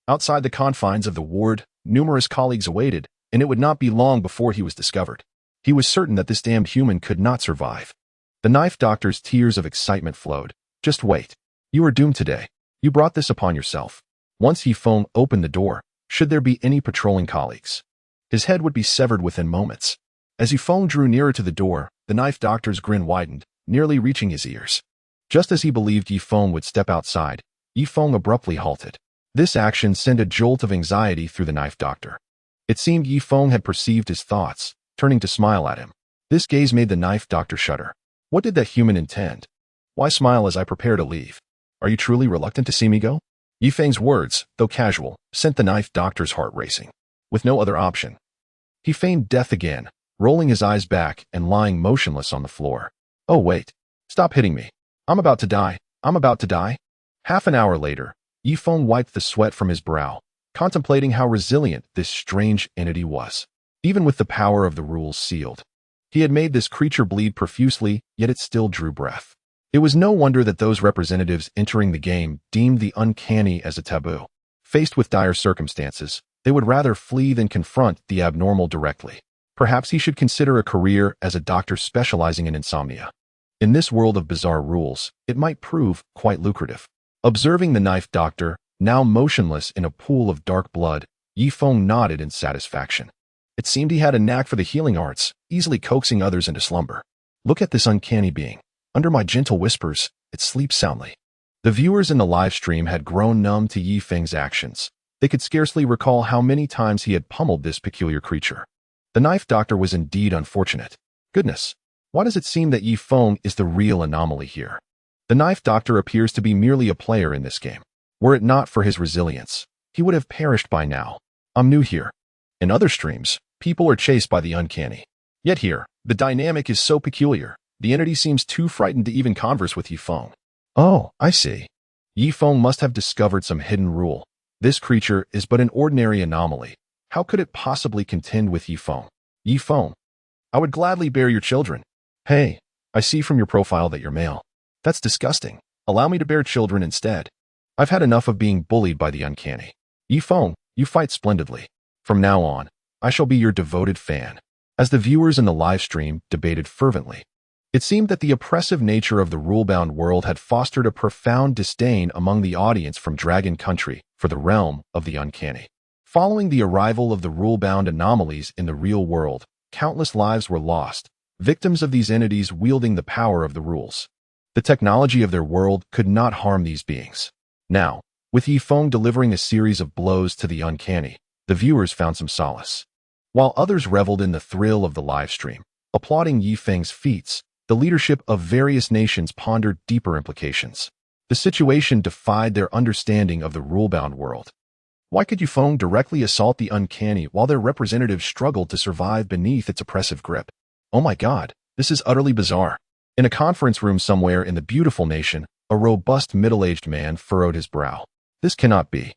Outside the confines of the ward, numerous colleagues awaited, and it would not be long before he was discovered. He was certain that this damned human could not survive. The knife doctor's tears of excitement flowed. Just wait. You are doomed today. You brought this upon yourself. Once Yifeng opened the door, should there be any patrolling colleagues, his head would be severed within moments. As Yifeng drew nearer to the door, the knife doctor's grin widened, nearly reaching his ears. Just as he believed Yifeng would step outside, Yifeng abruptly halted. This action sent a jolt of anxiety through the knife doctor. It seemed Yifeng had perceived his thoughts, turning to smile at him. This gaze made the knife doctor shudder. What did that human intend? Why smile as I prepare to leave? Are you truly reluctant to see me go? Yifeng's words, though casual, sent the knife doctor's heart racing. With no other option, he feigned death again, rolling his eyes back and lying motionless on the floor. Oh wait, stop hitting me. I'm about to die. I'm about to die. Half an hour later, Yifeng wiped the sweat from his brow, contemplating how resilient this strange entity was. Even with the power of the rules sealed, he had made this creature bleed profusely, yet it still drew breath. It was no wonder that those representatives entering the game deemed the uncanny as a taboo. Faced with dire circumstances, they would rather flee than confront the abnormal directly. Perhaps he should consider a career as a doctor specializing in insomnia. In this world of bizarre rules, it might prove quite lucrative. Observing the knife doctor, now motionless in a pool of dark blood, Yifeng nodded in satisfaction. It seemed he had a knack for the healing arts, easily coaxing others into slumber. Look at this uncanny being. Under my gentle whispers, it sleeps soundly. The viewers in the live stream had grown numb to Yifeng's actions. They could scarcely recall how many times he had pummeled this peculiar creature. The knife doctor was indeed unfortunate. Goodness, why does it seem that Yifeng is the real anomaly here? The knife doctor appears to be merely a player in this game. Were it not for his resilience, he would have perished by now. I'm new here. In other streams, people are chased by the uncanny. Yet here, the dynamic is so peculiar. The entity seems too frightened to even converse with Yifeng. Oh, I see. Yifeng must have discovered some hidden rule. This creature is but an ordinary anomaly. How could it possibly contend with Yifeng? Yifeng, I would gladly bear your children. Hey, I see from your profile that you're male. That's disgusting. Allow me to bear children instead. I've had enough of being bullied by the uncanny. Yifeng, you fight splendidly. From now on, I shall be your devoted fan. As the viewers in the live stream debated fervently, it seemed that the oppressive nature of the rule-bound world had fostered a profound disdain among the audience from Dragon Country for the realm of the uncanny. Following the arrival of the rule-bound anomalies in the real world, countless lives were lost, victims of these entities wielding the power of the rules. The technology of their world could not harm these beings. Now, with Yifeng delivering a series of blows to the uncanny, the viewers found some solace. While others reveled in the thrill of the live stream, applauding Yifeng's feats, the leadership of various nations pondered deeper implications. The situation defied their understanding of the rule-bound world. Why could Yifeng directly assault the uncanny while their representatives struggled to survive beneath its oppressive grip? Oh my God, this is utterly bizarre. In a conference room somewhere in the beautiful nation, a robust middle-aged man furrowed his brow. This cannot be.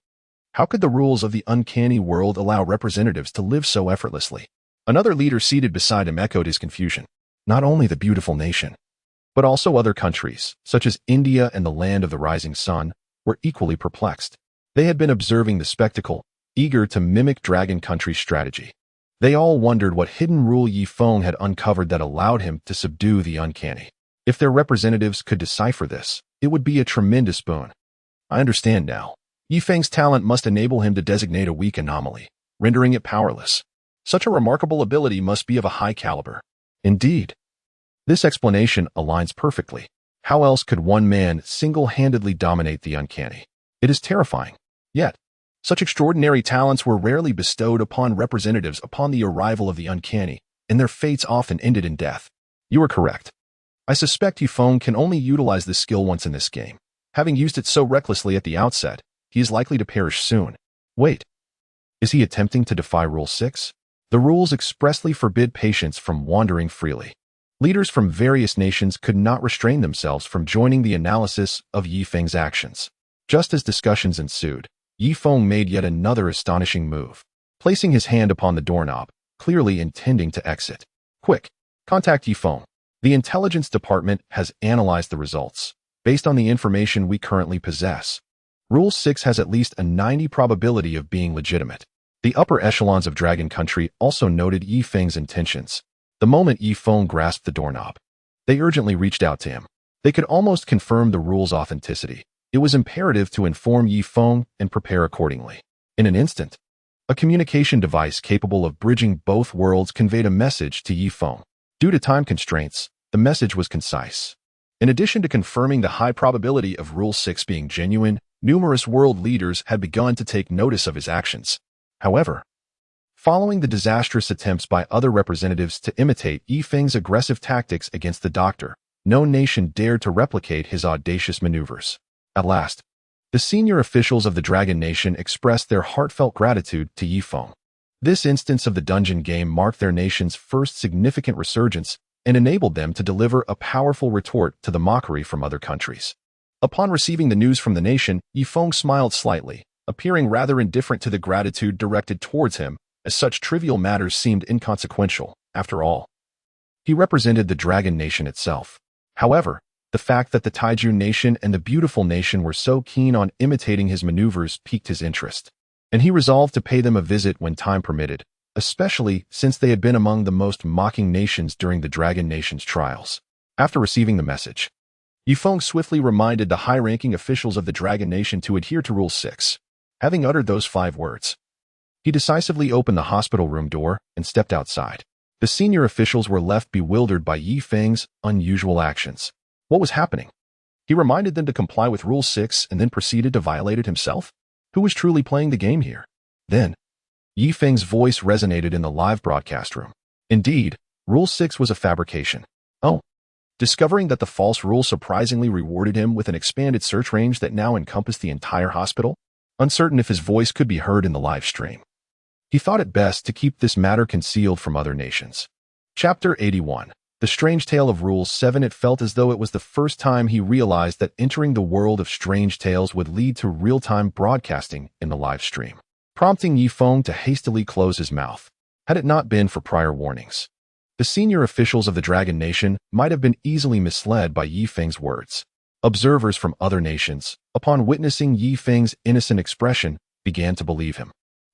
How could the rules of the uncanny world allow representatives to live so effortlessly? Another leader seated beside him echoed his confusion. Not only the beautiful nation, but also other countries, such as India and the land of the rising sun, were equally perplexed. They had been observing the spectacle, eager to mimic Dragon Country's strategy. They all wondered what hidden rule Yifeng had uncovered that allowed him to subdue the uncanny. If their representatives could decipher this, it would be a tremendous boon. I understand now. Yifeng's talent must enable him to designate a weak anomaly, rendering it powerless. Such a remarkable ability must be of a high caliber. Indeed. This explanation aligns perfectly. How else could one man single-handedly dominate the uncanny? It is terrifying. Yet, such extraordinary talents were rarely bestowed upon representatives upon the arrival of the uncanny, and their fates often ended in death. You are correct. I suspect Yifeng can only utilize this skill once in this game. Having used it so recklessly at the outset, he is likely to perish soon. Wait. Is he attempting to defy Rule 6? The rules expressly forbid patients from wandering freely. Leaders from various nations could not restrain themselves from joining the analysis of Yifeng's actions. Just as discussions ensued, Yifeng made yet another astonishing move, placing his hand upon the doorknob, clearly intending to exit. Quick, contact Yifeng. The intelligence department has analyzed the results. Based on the information we currently possess, Rule 6 has at least a 90% probability of being legitimate. The upper echelons of Dragon Country also noted Yifeng's intentions. The moment Yifeng grasped the doorknob, they urgently reached out to him. They could almost confirm the rule's authenticity. It was imperative to inform Yifeng and prepare accordingly. In an instant, a communication device capable of bridging both worlds conveyed a message to Yifeng. Due to time constraints, the message was concise. In addition to confirming the high probability of Rule 6 being genuine, numerous world leaders had begun to take notice of his actions. However, following the disastrous attempts by other representatives to imitate Yifeng's aggressive tactics against the doctor, no nation dared to replicate his audacious maneuvers. At last, the senior officials of the Dragon Nation expressed their heartfelt gratitude to Yifeng. This instance of the dungeon game marked their nation's first significant resurgence and enabled them to deliver a powerful retort to the mockery from other countries. Upon receiving the news from the nation, Yifeng smiled slightly, appearing rather indifferent to the gratitude directed towards him, as such trivial matters seemed inconsequential. After all, he represented the Dragon Nation itself. However, the fact that the Taiju Nation and the Beautiful Nation were so keen on imitating his maneuvers piqued his interest, and he resolved to pay them a visit when time permitted, especially since they had been among the most mocking nations during the Dragon Nation's trials. After receiving the message, Yifeng swiftly reminded the high-ranking officials of the Dragon Nation to adhere to Rule 6. Having uttered those 5 words, he decisively opened the hospital room door and stepped outside. The senior officials were left bewildered by Yifeng's unusual actions. What was happening? He reminded them to comply with Rule 6 and then proceeded to violate it himself? Who was truly playing the game here? Then, Yifeng's voice resonated in the live broadcast room. Indeed, Rule 6 was a fabrication. Oh. Discovering that the false rule surprisingly rewarded him with an expanded search range that now encompassed the entire hospital, uncertain if his voice could be heard in the live stream, he thought it best to keep this matter concealed from other nations. Chapter 81. The The strange tale of Rule 7. It felt as though it was the first time he realized that entering the world of strange tales would lead to real-time broadcasting in the live stream, prompting Yifeng to hastily close his mouth, had it not been for prior warnings. The senior officials of the Dragon Nation might have been easily misled by Yifeng's words. Observers from other nations, upon witnessing Yifeng's innocent expression, began to believe him.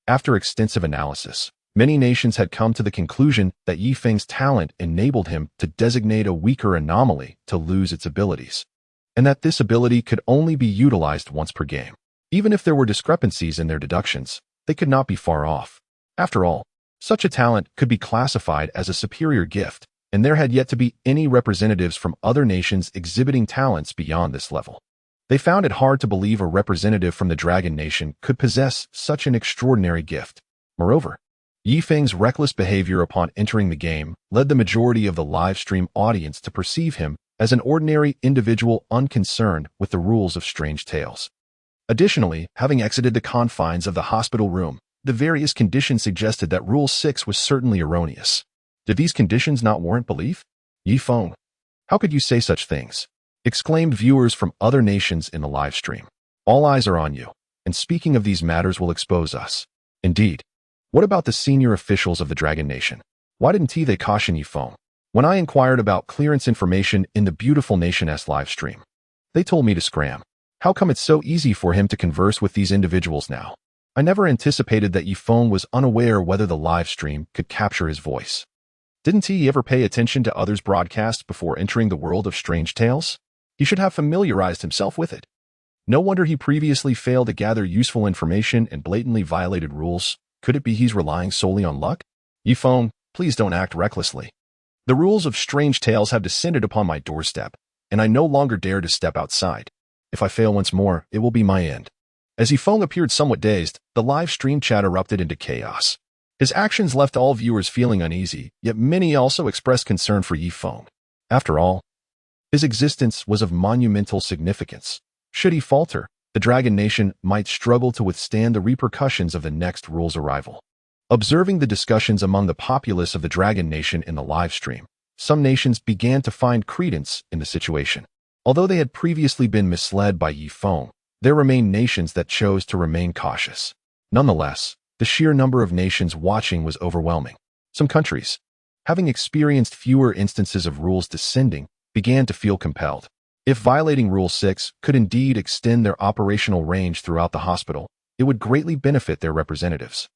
After extensive analysis, many nations had come to the conclusion that Yifeng's talent enabled him to designate a weaker anomaly to lose its abilities, and that this ability could only be utilized once per game. Even if there were discrepancies in their deductions, they could not be far off. After all, such a talent could be classified as a superior gift, and there had yet to be any representatives from other nations exhibiting talents beyond this level. They found it hard to believe a representative from the Dragon Nation could possess such an extraordinary gift. Moreover, Yifeng's reckless behavior upon entering the game led the majority of the live stream audience to perceive him as an ordinary individual unconcerned with the rules of strange tales. Additionally, having exited the confines of the hospital room, the various conditions suggested that Rule 6 was certainly erroneous. Did these conditions not warrant belief? Yifeng, how could you say such things? Exclaimed viewers from other nations in the live stream. All eyes are on you, and speaking of these matters will expose us. Indeed. What about the senior officials of the Dragon Nation? Why didn't they caution Yifeng? When I inquired about clearance information in the Beautiful Nation's live stream, they told me to scram. How come it's so easy for him to converse with these individuals now? I never anticipated that Yifeng was unaware whether the live stream could capture his voice. Didn't he ever pay attention to others' broadcasts before entering the world of strange tales? He should have familiarized himself with it. No wonder he previously failed to gather useful information and blatantly violated rules. Could it be he's relying solely on luck? Yifeng, please don't act recklessly. The rules of strange tales have descended upon my doorstep, and I no longer dare to step outside. If I fail once more, it will be my end. As Yifeng appeared somewhat dazed, the live stream chat erupted into chaos. His actions left all viewers feeling uneasy, yet many also expressed concern for Yifeng. After all, his existence was of monumental significance. Should he falter, the Dragon Nation might struggle to withstand the repercussions of the next rule's arrival. Observing the discussions among the populace of the Dragon Nation in the live stream, some nations began to find credence in the situation. Although they had previously been misled by Yifeng, there remained nations that chose to remain cautious. Nonetheless, the sheer number of nations watching was overwhelming. Some countries, having experienced fewer instances of rules descending, began to feel compelled. If violating Rule 6 could indeed extend their operational range throughout the hospital, it would greatly benefit their representatives,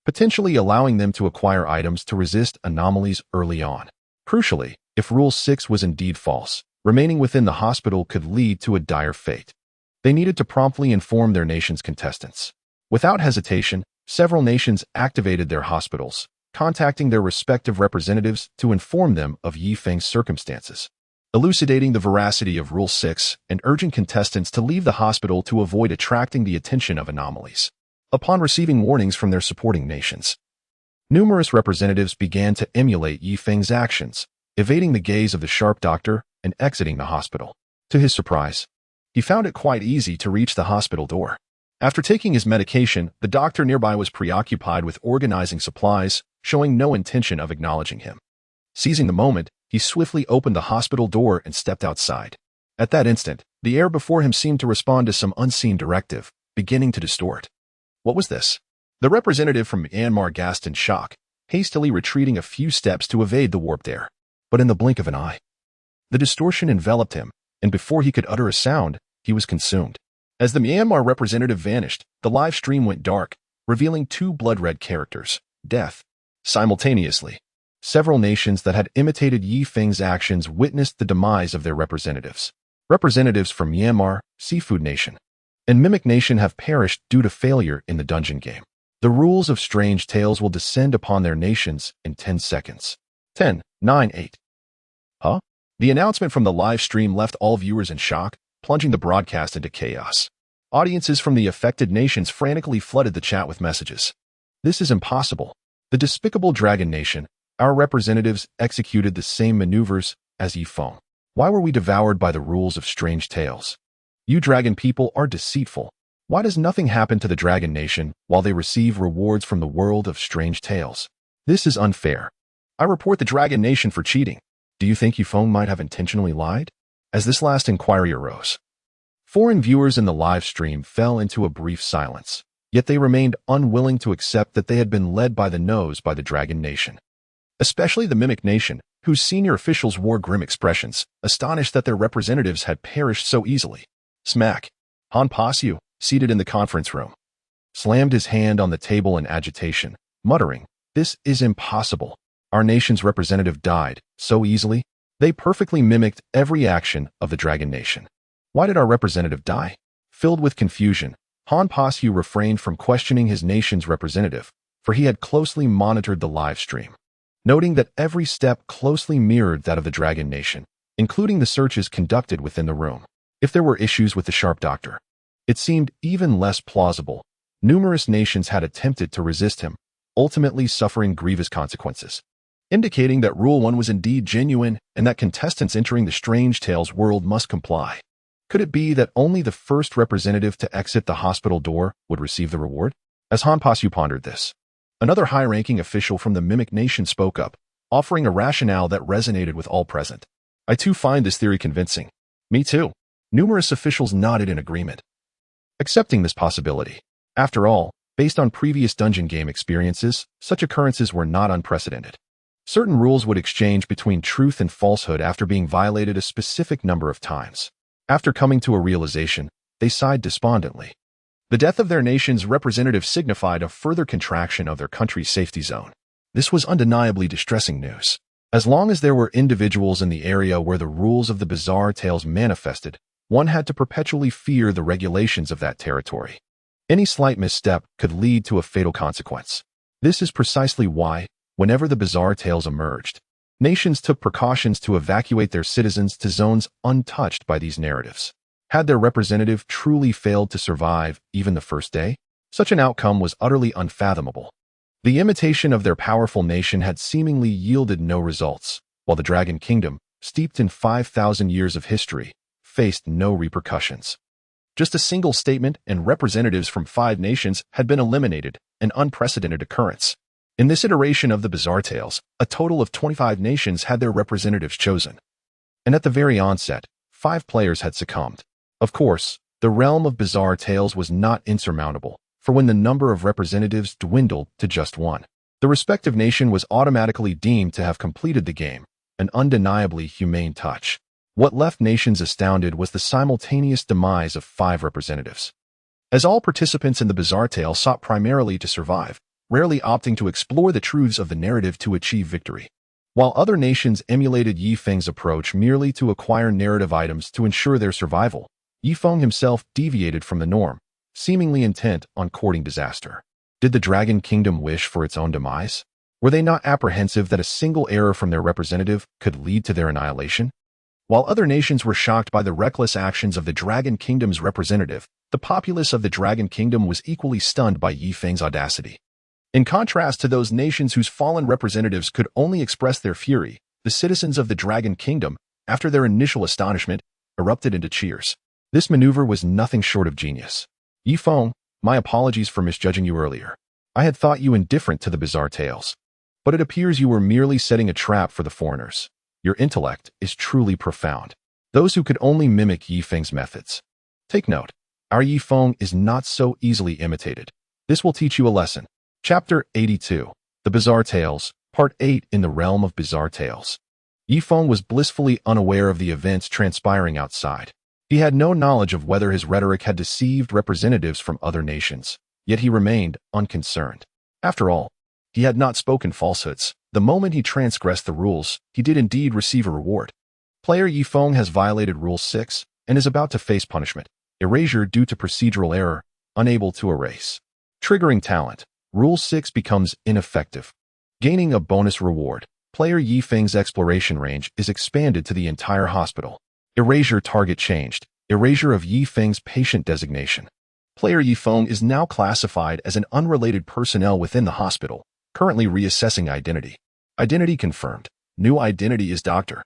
potentially allowing them to acquire items to resist anomalies early on. Crucially, if Rule 6 was indeed false, remaining within the hospital could lead to a dire fate. They needed to promptly inform their nation's contestants. Without hesitation, several nations activated their hospitals, contacting their respective representatives to inform them of Yifeng's circumstances, elucidating the veracity of Rule 6 and urging contestants to leave the hospital to avoid attracting the attention of anomalies. Upon receiving warnings from their supporting nations, numerous representatives began to emulate Yifeng's actions, evading the gaze of the sharp doctor and exiting the hospital. To his surprise, he found it quite easy to reach the hospital door. After taking his medication, the doctor nearby was preoccupied with organizing supplies, showing no intention of acknowledging him. Seizing the moment, he swiftly opened the hospital door and stepped outside. At that instant, the air before him seemed to respond to some unseen directive, beginning to distort. What was this? The representative from Myanmar gasped in shock, hastily retreating a few steps to evade the warped air. But in the blink of an eye, the distortion enveloped him, and before he could utter a sound, he was consumed. As the Myanmar representative vanished, the live stream went dark, revealing two blood-red characters, death. Simultaneously, several nations that had imitated Yifeng's actions witnessed the demise of their representatives. Representatives from Myanmar, Seafood Nation, and Mimic Nation have perished due to failure in the dungeon game. The rules of strange tales will descend upon their nations in 10 seconds. 10, 9, 8. Huh? The announcement from the live stream left all viewers in shock, plunging the broadcast into chaos. Audiences from the affected nations frantically flooded the chat with messages. This is impossible. The despicable Dragon Nation, our representatives executed the same maneuvers as Yifeng. Why were we devoured by the rules of strange tales? You dragon people are deceitful. Why does nothing happen to the Dragon Nation while they receive rewards from the world of strange tales? This is unfair. I report the Dragon Nation for cheating. Do you think Yifeng might have intentionally lied? As this last inquiry arose, foreign viewers in the live stream fell into a brief silence, yet they remained unwilling to accept that they had been led by the nose by the Dragon Nation. Especially the Mimic Nation, whose senior officials wore grim expressions, astonished that their representatives had perished so easily. Smack. Han Pasyu, seated in the conference room, slammed his hand on the table in agitation, muttering, "This is impossible. Our nation's representative died so easily. They perfectly mimicked every action of the Dragon Nation. Why did our representative die?" Filled with confusion, Han Pasyu refrained from questioning his nation's representative, for he had closely monitored the live stream, noting that every step closely mirrored that of the Dragon Nation, including the searches conducted within the room. If there were issues with the Sharp Doctor, it seemed even less plausible. Numerous nations had attempted to resist him, ultimately suffering grievous consequences, indicating that Rule 1 was indeed genuine and that contestants entering the Strange Tales world must comply. Could it be that only the first representative to exit the hospital door would receive the reward? As Han Pasyu pondered this, another high-ranking official from the Mimic Nation spoke up, offering a rationale that resonated with all present. "I too find this theory convincing." "Me too." Numerous officials nodded in agreement, accepting this possibility. After all, based on previous dungeon game experiences, such occurrences were not unprecedented. Certain rules would exchange between truth and falsehood after being violated a specific number of times. After coming to a realization, they sighed despondently. The death of their nation's representative signified a further contraction of their country's safety zone. This was undeniably distressing news. As long as there were individuals in the area where the rules of the Bizarre Tales manifested, one had to perpetually fear the regulations of that territory. Any slight misstep could lead to a fatal consequence. This is precisely why, whenever the Bizarre Tales emerged, nations took precautions to evacuate their citizens to zones untouched by these narratives. Had their representative truly failed to survive even the first day, such an outcome was utterly unfathomable. The imitation of their powerful nation had seemingly yielded no results, while the Dragon Kingdom, steeped in 5,000 years of history, faced no repercussions. Just a single statement and representatives from 5 nations had been eliminated, an unprecedented occurrence. In this iteration of the Bizarre Tales, a total of 25 nations had their representatives chosen. And at the very onset, 5 players had succumbed. Of course, the realm of Bizarre Tales was not insurmountable, for when the number of representatives dwindled to just 1, the respective nation was automatically deemed to have completed the game, an undeniably humane touch. What left nations astounded was the simultaneous demise of 5 representatives. As all participants in the Bizarre Tale sought primarily to survive, rarely opting to explore the truths of the narrative to achieve victory. While other nations emulated Yifeng's approach merely to acquire narrative items to ensure their survival, Yifeng himself deviated from the norm, seemingly intent on courting disaster. Did the Dragon Kingdom wish for its own demise? Were they not apprehensive that a single error from their representative could lead to their annihilation? While other nations were shocked by the reckless actions of the Dragon Kingdom's representative, the populace of the Dragon Kingdom was equally stunned by Yifeng's audacity. In contrast to those nations whose fallen representatives could only express their fury, the citizens of the Dragon Kingdom, after their initial astonishment, erupted into cheers. This maneuver was nothing short of genius. Yifeng, my apologies for misjudging you earlier. I had thought you indifferent to the Bizarre Tales, but it appears you were merely setting a trap for the foreigners. Your intellect is truly profound. Those who could only mimic Yifeng's methods. Take note, our Yifeng is not so easily imitated. This will teach you a lesson. Chapter 82, The Bizarre Tales, Part 8 in the Realm of Bizarre Tales. Yifeng was blissfully unaware of the events transpiring outside. He had no knowledge of whether his rhetoric had deceived representatives from other nations, yet he remained unconcerned. After all, he had not spoken falsehoods. The moment he transgressed the rules, he did indeed receive a reward. Player Yifeng has violated Rule 6 and is about to face punishment. Erasure due to procedural error, unable to erase. Triggering talent. Rule 6 becomes ineffective. Gaining a bonus reward. Player Yifeng's exploration range is expanded to the entire hospital. Erasure target changed. Erasure of Yifeng's patient designation. Player Yifeng is now classified as an unrelated personnel within the hospital, currently reassessing identity. Identity confirmed. New identity is Doctor.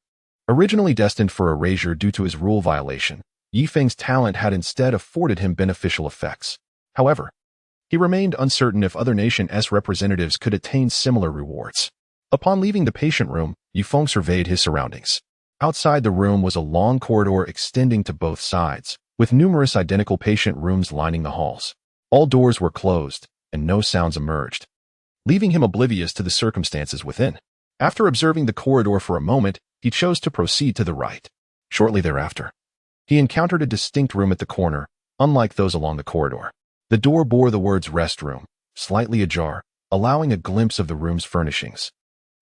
Originally destined for erasure due to his rule violation, Yifeng's talent had instead afforded him beneficial effects. However, he remained uncertain if other Nation S representatives could attain similar rewards. Upon leaving the patient room, Yifeng surveyed his surroundings. Outside the room was a long corridor extending to both sides, with numerous identical patient rooms lining the halls. All doors were closed, and no sounds emerged, leaving him oblivious to the circumstances within. After observing the corridor for a moment, he chose to proceed to the right. Shortly thereafter, he encountered a distinct room at the corner, unlike those along the corridor. The door bore the words restroom, slightly ajar, allowing a glimpse of the room's furnishings.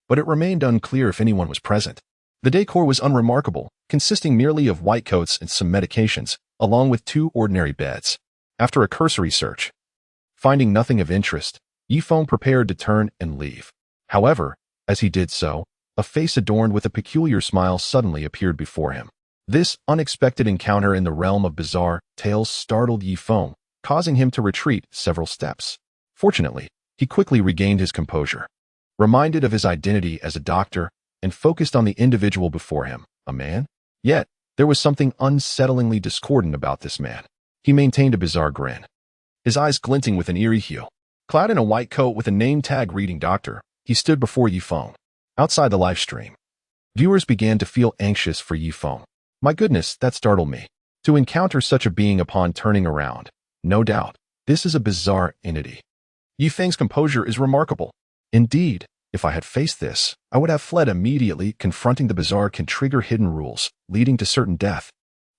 But it remained unclear if anyone was present. The decor was unremarkable, consisting merely of white coats and some medications, along with 2 ordinary beds. After a cursory search, finding nothing of interest, Yifeng prepared to turn and leave. However, as he did so, a face adorned with a peculiar smile suddenly appeared before him. This unexpected encounter in the realm of bizarre tales startled Yifeng, causing him to retreat several steps. Fortunately, he quickly regained his composure, reminded of his identity as a doctor, and focused on the individual before him, a man. Yet, there was something unsettlingly discordant about this man. He maintained a bizarre grin, his eyes glinting with an eerie hue. Clad in a white coat with a name tag reading doctor, he stood before Yifeng. Outside the live stream, viewers began to feel anxious for Yifeng. My goodness, that startled me. To encounter such a being upon turning around. No doubt, this is a bizarre entity. Yifeng's composure is remarkable. Indeed, if I had faced this, I would have fled immediately. Confronting the bizarre can trigger hidden rules, leading to certain death.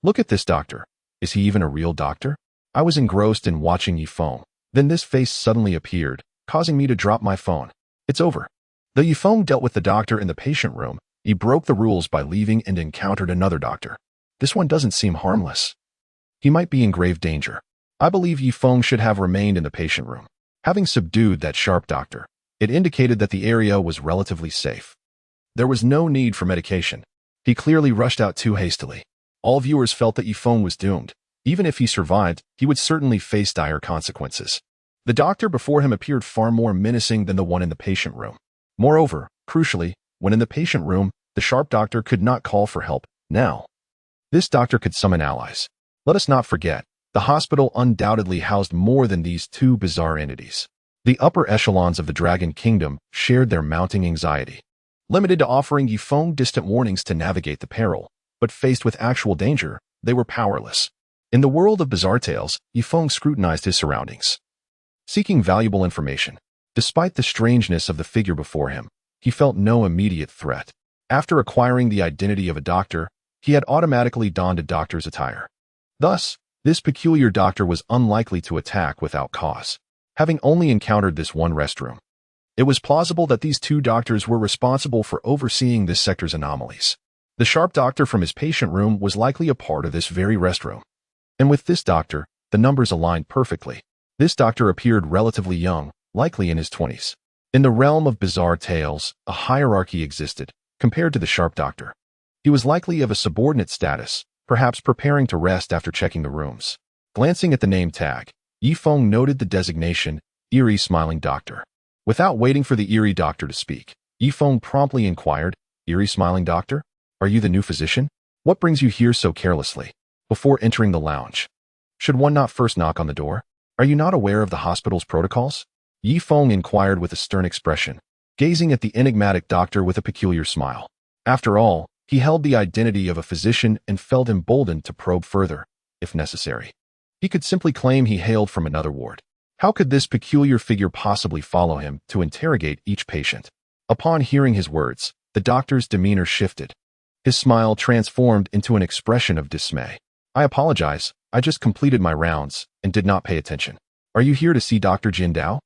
Look at this doctor. Is he even a real doctor? I was engrossed in watching Yifeng. Then this face suddenly appeared, causing me to drop my phone. It's over. Though Yifeng dealt with the doctor in the patient room, he broke the rules by leaving and encountered another doctor. This one doesn't seem harmless. He might be in grave danger. I believe Yifeng should have remained in the patient room. Having subdued that sharp doctor, it indicated that the area was relatively safe. There was no need for medication. He clearly rushed out too hastily. All viewers felt that Yifeng was doomed. Even if he survived, he would certainly face dire consequences. The doctor before him appeared far more menacing than the one in the patient room. Moreover, crucially, when in the patient room, the sharp doctor could not call for help. Now, this doctor could summon allies. Let us not forget, the hospital undoubtedly housed more than these 2 bizarre entities. The upper echelons of the Dragon Kingdom shared their mounting anxiety. Limited to offering Yifeng distant warnings to navigate the peril, but faced with actual danger, they were powerless. In the world of bizarre tales, Yifeng scrutinized his surroundings, seeking valuable information. Despite the strangeness of the figure before him, he felt no immediate threat. After acquiring the identity of a doctor, he had automatically donned a doctor's attire. Thus, this peculiar doctor was unlikely to attack without cause, having only encountered this one restroom. It was plausible that these 2 doctors were responsible for overseeing this sector's anomalies. The sharp doctor from his patient room was likely a part of this very restroom. And with this doctor, the numbers aligned perfectly. This doctor appeared relatively young, likely in his 20s. In the realm of bizarre tales, a hierarchy existed, compared to the sharp doctor. He was likely of a subordinate status, perhaps preparing to rest after checking the rooms. Glancing at the name tag, Yifeng noted the designation, Eerie Smiling Doctor. Without waiting for the eerie doctor to speak, Yifeng promptly inquired, Eerie Smiling Doctor? Are you the new physician? What brings you here so carelessly? Before entering the lounge, should one not first knock on the door? Are you not aware of the hospital's protocols? Yifeng inquired with a stern expression, gazing at the enigmatic doctor with a peculiar smile. After all, he held the identity of a physician and felt emboldened to probe further, if necessary. He could simply claim he hailed from another ward. How could this peculiar figure possibly follow him to interrogate each patient? Upon hearing his words, the doctor's demeanor shifted. His smile transformed into an expression of dismay. I apologize, I just completed my rounds and did not pay attention. Are you here to see Dr. Jindao?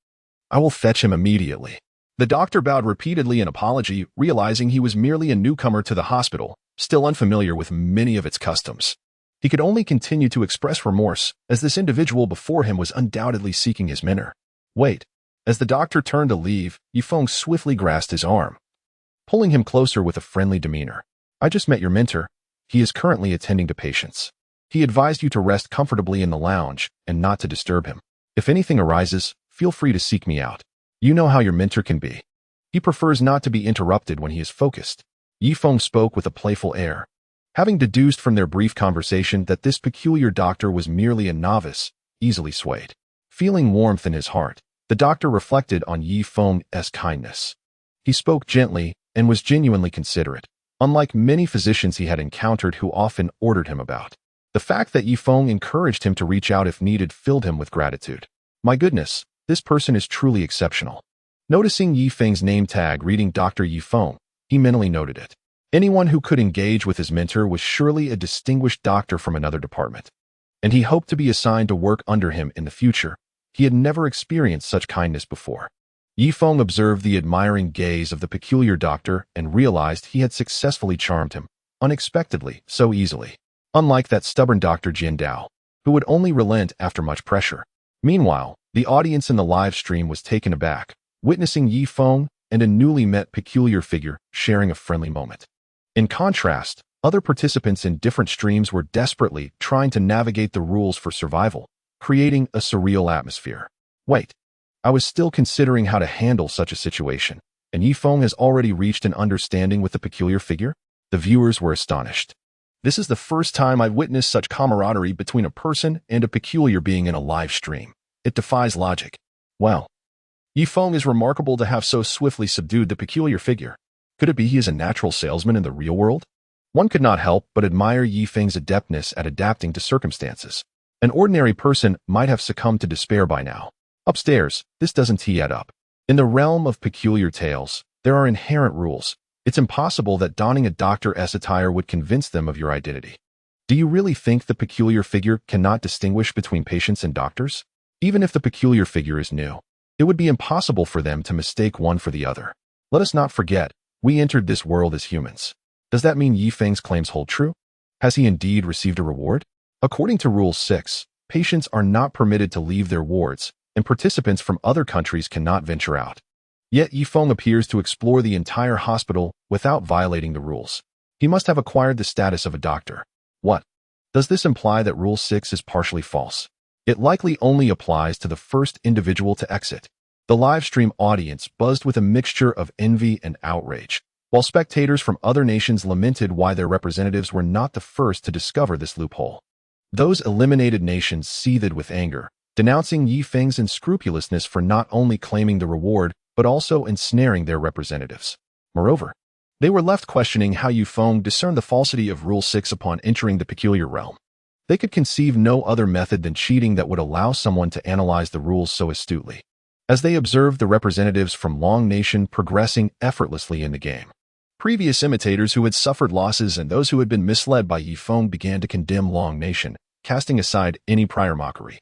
I will fetch him immediately. The doctor bowed repeatedly in apology, realizing he was merely a newcomer to the hospital, still unfamiliar with many of its customs. He could only continue to express remorse, as this individual before him was undoubtedly seeking his mentor. Wait. As the doctor turned to leave, Yifeng swiftly grasped his arm, pulling him closer with a friendly demeanor. I just met your mentor. He is currently attending to patients. He advised you to rest comfortably in the lounge and not to disturb him. If anything arises, feel free to seek me out. You know how your mentor can be. He prefers not to be interrupted when he is focused. Yifeng spoke with a playful air. Having deduced from their brief conversation that this peculiar doctor was merely a novice, easily swayed. Feeling warmth in his heart, the doctor reflected on Yifeng's kindness. He spoke gently and was genuinely considerate, unlike many physicians he had encountered who often ordered him about. The fact that Yifeng encouraged him to reach out if needed filled him with gratitude. My goodness, this person is truly exceptional. Noticing Yifeng's name tag reading Dr. Yifeng, he mentally noted it. Anyone who could engage with his mentor was surely a distinguished doctor from another department, and he hoped to be assigned to work under him in the future. He had never experienced such kindness before. Yifeng observed the admiring gaze of the peculiar doctor and realized he had successfully charmed him, unexpectedly, so easily. Unlike that stubborn Dr. Jin Dao, who would only relent after much pressure. Meanwhile, the audience in the live stream was taken aback, witnessing Yifeng and a newly met peculiar figure sharing a friendly moment. In contrast, other participants in different streams were desperately trying to navigate the rules for survival, creating a surreal atmosphere. Wait, I was still considering how to handle such a situation, and Yifeng has already reached an understanding with the peculiar figure? The viewers were astonished. This is the first time I've witnessed such camaraderie between a person and a peculiar being in a live stream. It defies logic. Wow. Yifeng is remarkable to have so swiftly subdued the peculiar figure. Could it be he is a natural salesman in the real world? One could not help but admire Yifeng's adeptness at adapting to circumstances. An ordinary person might have succumbed to despair by now. Upstairs, this doesn't add up. In the realm of peculiar tales, there are inherent rules. It's impossible that donning a doctor's attire would convince them of your identity. Do you really think the peculiar figure cannot distinguish between patients and doctors? Even if the peculiar figure is new, it would be impossible for them to mistake one for the other. Let us not forget, we entered this world as humans. Does that mean Yifeng's claims hold true? Has he indeed received a reward? According to Rule 6, patients are not permitted to leave their wards, and participants from other countries cannot venture out. Yet Yifeng appears to explore the entire hospital without violating the rules. He must have acquired the status of a doctor. What? Does this imply that Rule 6 is partially false? It likely only applies to the first individual to exit. The livestream audience buzzed with a mixture of envy and outrage, while spectators from other nations lamented why their representatives were not the first to discover this loophole. Those eliminated nations seethed with anger, denouncing Yifeng's unscrupulousness for not only claiming the reward, but also ensnaring their representatives. Moreover, they were left questioning how Yifeng discerned the falsity of Rule 6 upon entering the peculiar realm. They could conceive no other method than cheating that would allow someone to analyze the rules so astutely. As they observed the representatives from Long Nation progressing effortlessly in the game, previous imitators who had suffered losses and those who had been misled by Yifeng began to condemn Long Nation, casting aside any prior mockery.